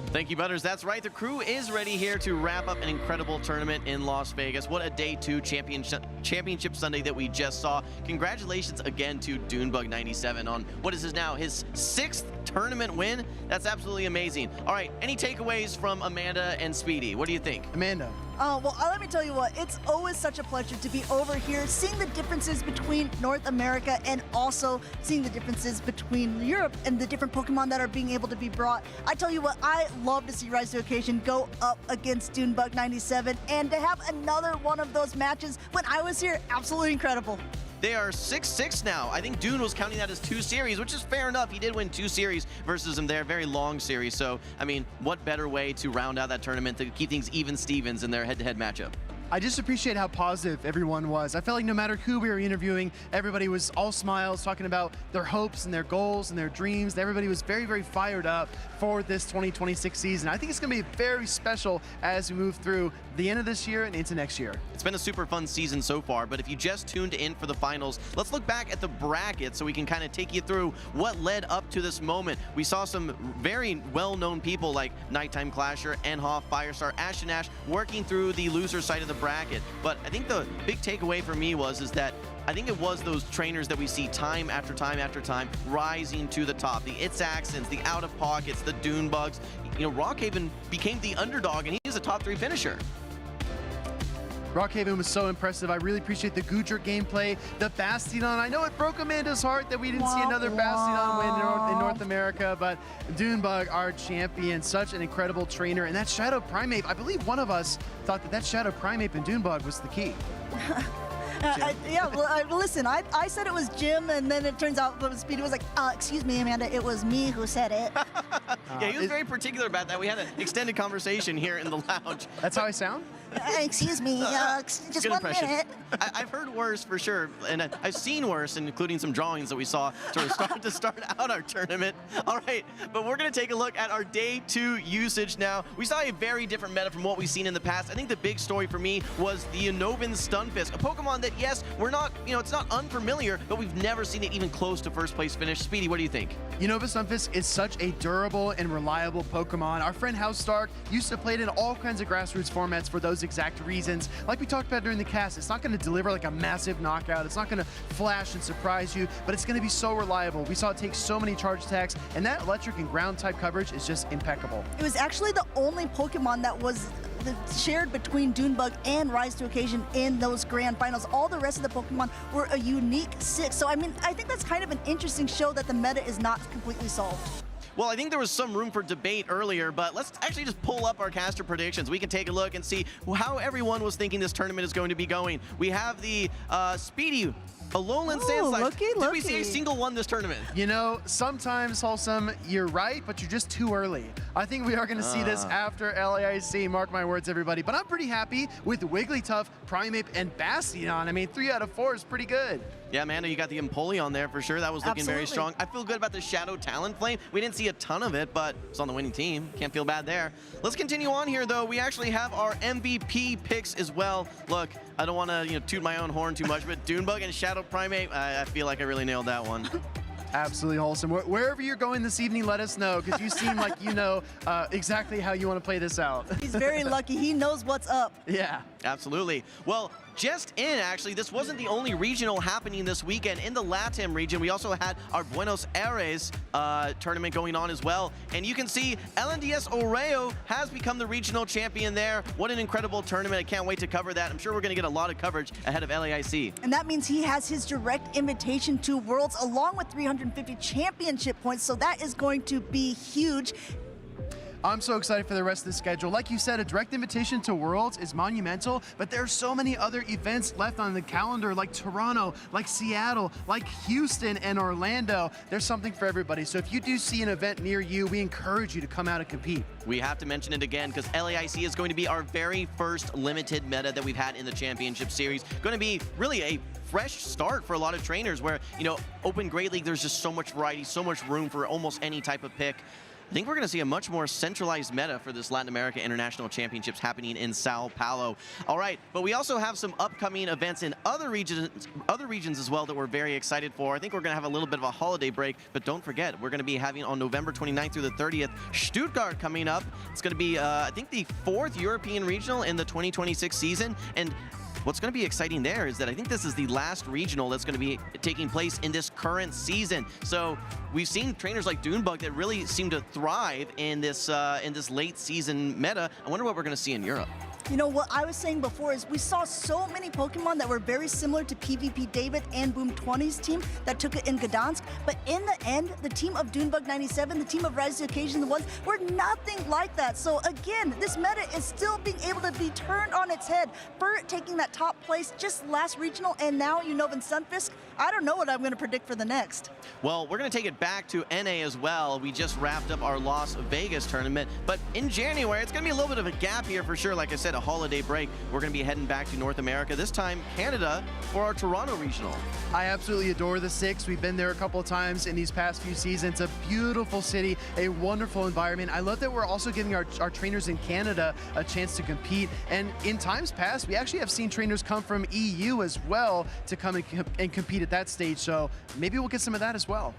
Thank you, Butters. That's right. The crew is ready here to wrap up an incredible tournament in Las Vegas. What a day 2 championship Sunday that we just saw. Congratulations again to Dunebug 97 on what is now his 6th tournament win. That's absolutely amazing. All right, any takeaways from Amanda and Speedy? What do you think? Amanda. Well, let me tell you what, it's always such a pleasure to be over here, seeing the differences between North America and also seeing the differences between Europe and the different Pokemon that are being able to be brought. I tell you what, I love to see Rise to Occasion go up against Dunebug 97, and to have another one of those matches when I was here, absolutely incredible. They are 6-6 now. I think Dune was counting that as 2 series, which is fair enough. He did win 2 series versus him there, very long series. So, I mean, what better way to round out that tournament to keep things even Stevens in their head-to-head matchup? I just appreciate how positive everyone was. I felt like no matter who we were interviewing, everybody was all smiles, talking about their hopes and their goals and their dreams. Everybody was very, very fired up for this 2026 season. I think it's going to be very special as we move through the end of this year and into next year. It's been a super fun season so far, but if you just tuned in for the finals, let's look back at the bracket so we can kind of take you through what led up to this moment. We saw some very well-known people like Nighttime Clasher, Enhoff, Firestar, Ashton Ash working through the loser side of the bracket. But I think the big takeaway for me is that I think it was those trainers that we see time after time after time rising to the top. The It's Accents, the Out of Pockets, the Dunebugs. You know, Rockhaven became the underdog, and he's a top 3 finisher. Rockhaven was so impressive. I really appreciate the Goodra gameplay, the Bastion. I know it broke Amanda's heart that we didn't see another Bastion win in North America, but Dunebug, our champion, such an incredible trainer. And that Shadow Primeape, I believe one of us thought that Shadow Primeape in Dunebug was the key. Listen, I said it was Jim, and then it turns out Speedy was like, excuse me, Amanda, it was me who said it. Yeah, he was very particular about that. We had an extended conversation here in the lounge. That's how I sound? Excuse me, just Good 1 impression. minute. I've heard worse for sure, and I've seen worse, including some drawings that we saw to start out our tournament. All right, but we're going to take a look at our day 2 usage now. We saw a very different meta from what we've seen in the past. I think the big story for me was the Unnovan Stunfisk, a Pokemon that, yes, we're not, it's not unfamiliar, but we've never seen it even close to first place finish. Speedy, what do you think? Unnovan Stunfisk is such a durable and reliable Pokemon. Our friend House Stark used to play it in all kinds of grassroots formats for those exact reasons. Like we talked about during the cast, it's not going to deliver like a massive knockout. It's not going to flash and surprise you, but it's going to be so reliable. We saw it take so many charge attacks, and that electric and ground type coverage is just impeccable. It was actually the only Pokemon that was shared between Dunebug and Rise to Occasion in those grand finals. All the rest of the Pokemon were a unique 6. So, I mean, I think that's kind of an interesting show that the meta is not completely solved. Well, I think there was some room for debate earlier, but let's actually just pull up our caster predictions. We can take a look and see how everyone was thinking this tournament is going to be going. We have the Speedy, Alolan Sandslash. Did we see a single one this tournament? You know, sometimes, Wholesome, you're right, but you're just too early. I think we are going to see this after LAIC. Mark my words, everybody. But I'm pretty happy with Wigglytuff, Primeape, and Bastion. I mean, 3 out of 4 is pretty good. Yeah, Amanda, you got the Empoleon there for sure. That was looking very Absolutely. strong. I feel good about the Shadow Talonflame. We didn't see a ton of it, but it's on the winning team. Can't feel bad there. Let's continue on here, though. We actually have our MVP picks as well. Look, I don't want to toot my own horn too much, but Dunebug and Shadow Primeape, I feel like I really nailed that one. Absolutely, Wholesome. Wherever you're going this evening, let us know, because you seem like you know exactly how you want to play this out. He's very lucky. He knows what's up. Yeah. Absolutely. Well, just in, actually, this wasn't the only regional happening this weekend. In the LATAM region, we also had our Buenos Aires tournament going on as well. And you can see LNDS Oreo has become the regional champion there. What an incredible tournament. I can't wait to cover that. I'm sure we're going to get a lot of coverage ahead of LAIC. And that means he has his direct invitation to Worlds along with 350 championship points. So that is going to be huge. I'm so excited for the rest of the schedule. Like you said, a direct invitation to Worlds is monumental, but there are so many other events left on the calendar, like Toronto, like Seattle, like Houston and Orlando. There's something for everybody. So if you do see an event near you, we encourage you to come out and compete. We have to mention it again because LAIC is going to be our very first limited meta that we've had in the championship series. Going to be really a fresh start for a lot of trainers where, Open Great League, there's just so much variety, so much room for almost any type of pick. I think we're going to see a much more centralized meta for this Latin America International Championships happening in Sao Paulo. All right, but we also have some upcoming events in other regions as well that we're very excited for. I think we're going to have a little bit of a holiday break, but don't forget, we're going to be having on November 29th through the 30th, Stuttgart coming up. It's going to be, I think, the 4th European regional in the 2026 season. And what's going to be exciting there is that I think this is the last regional that's going to be taking place in this current season. So we've seen trainers like Dunebug that really seem to thrive in this late season meta. I wonder what we're going to see in Europe. You know, what I was saying before is we saw so many Pokemon that were very similar to PvP David and Boom 20's team that took it in Gdansk, but in the end, the team of Dunebug 97, the team of Rise to Occasion, the ones were nothing like that. So again, this meta is still being able to be turned on its head. Burt taking that top place just last regional, and now Unnovan Stunfisk. I don't know what I'm going to predict for the next. Well, we're going to take it back to NA as well. We just wrapped up our Las Vegas tournament, but in January, it's going to be a little bit of a gap here for sure. Like I said, a holiday break. We're going to be heading back to North America, this time Canada, for our Toronto regional. I absolutely adore the Six. We've been there a couple of times in these past few seasons. A beautiful city, a wonderful environment. I love that we're also giving our trainers in Canada a chance to compete. And in times past, we actually have seen trainers come from EU as well to come and compete at that stage. So maybe we'll get some of that as well.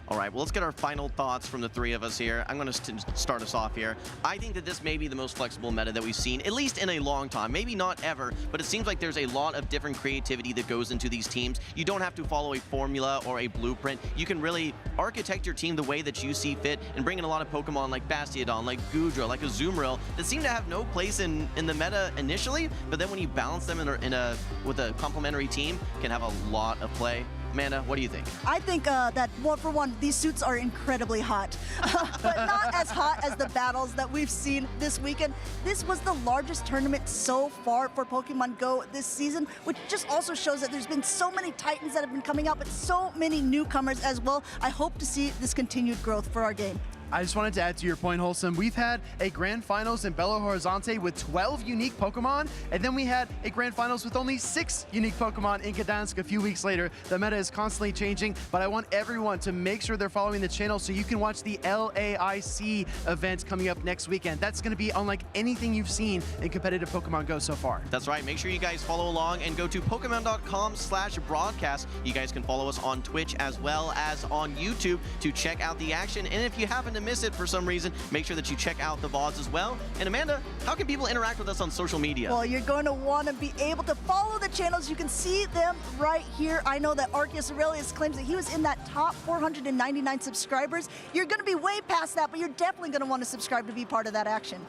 All right, well, let's get our final thoughts from the three of us here. I'm going to start us off here. I think that this may be the most flexible meta that we've seen, at least in a long time. Maybe not ever, but it seems like there's a lot of different creativity that goes into these teams. You don't have to follow a formula or a blueprint. You can really architect your team the way that you see fit and bring in a lot of Pokemon like Bastiodon, like Goodra, like Azumarill that seem to have no place in the meta initially, but then when you balance them with a complementary team, can have a lot of play. Amanda, what do you think? I think that, one for one, these suits are incredibly hot, but not as hot as the battles that we've seen this weekend. This was the largest tournament so far for Pokemon Go this season, which just also shows that there's been so many Titans that have been coming out, but so many newcomers as well. I hope to see this continued growth for our game. I just wanted to add to your point, Wholesome. We've had a Grand Finals in Belo Horizonte with 12 unique Pokemon, and then we had a Grand Finals with only 6 unique Pokemon in Gdansk a few weeks later. The meta is constantly changing, but I want everyone to make sure they're following the channel so you can watch the LAIC event coming up next weekend. That's going to be unlike anything you've seen in competitive Pokemon Go so far. That's right. Make sure you guys follow along and go to Pokemon.com/broadcast. You guys can follow us on Twitch as well as on YouTube to check out the action. And if you happen to miss it for some reason, make sure that you check out the VODs as well. And Amanda, how can people interact with us on social media? Well, you're going to want to be able to follow the channels. You can see them right here. I know that Arceus Aurelius claims that he was in that top 499 subscribers. You're going to be way past that, but you're definitely going to want to subscribe to be part of that action.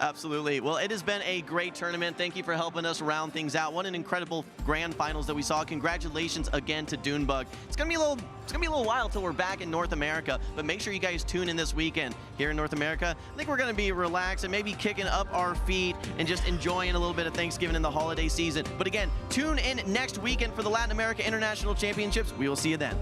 Absolutely. Well, it has been a great tournament. Thank you for helping us round things out. What an incredible grand finals that we saw. Congratulations again to Dunebug. It's gonna be a little while till we're back in North America, but make sure you guys tune in this weekend here in North America. I think we're gonna be relaxed and maybe kicking up our feet and just enjoying a little bit of Thanksgiving in the holiday season. But again, tune in next weekend for the Latin America International Championships. We will see you then.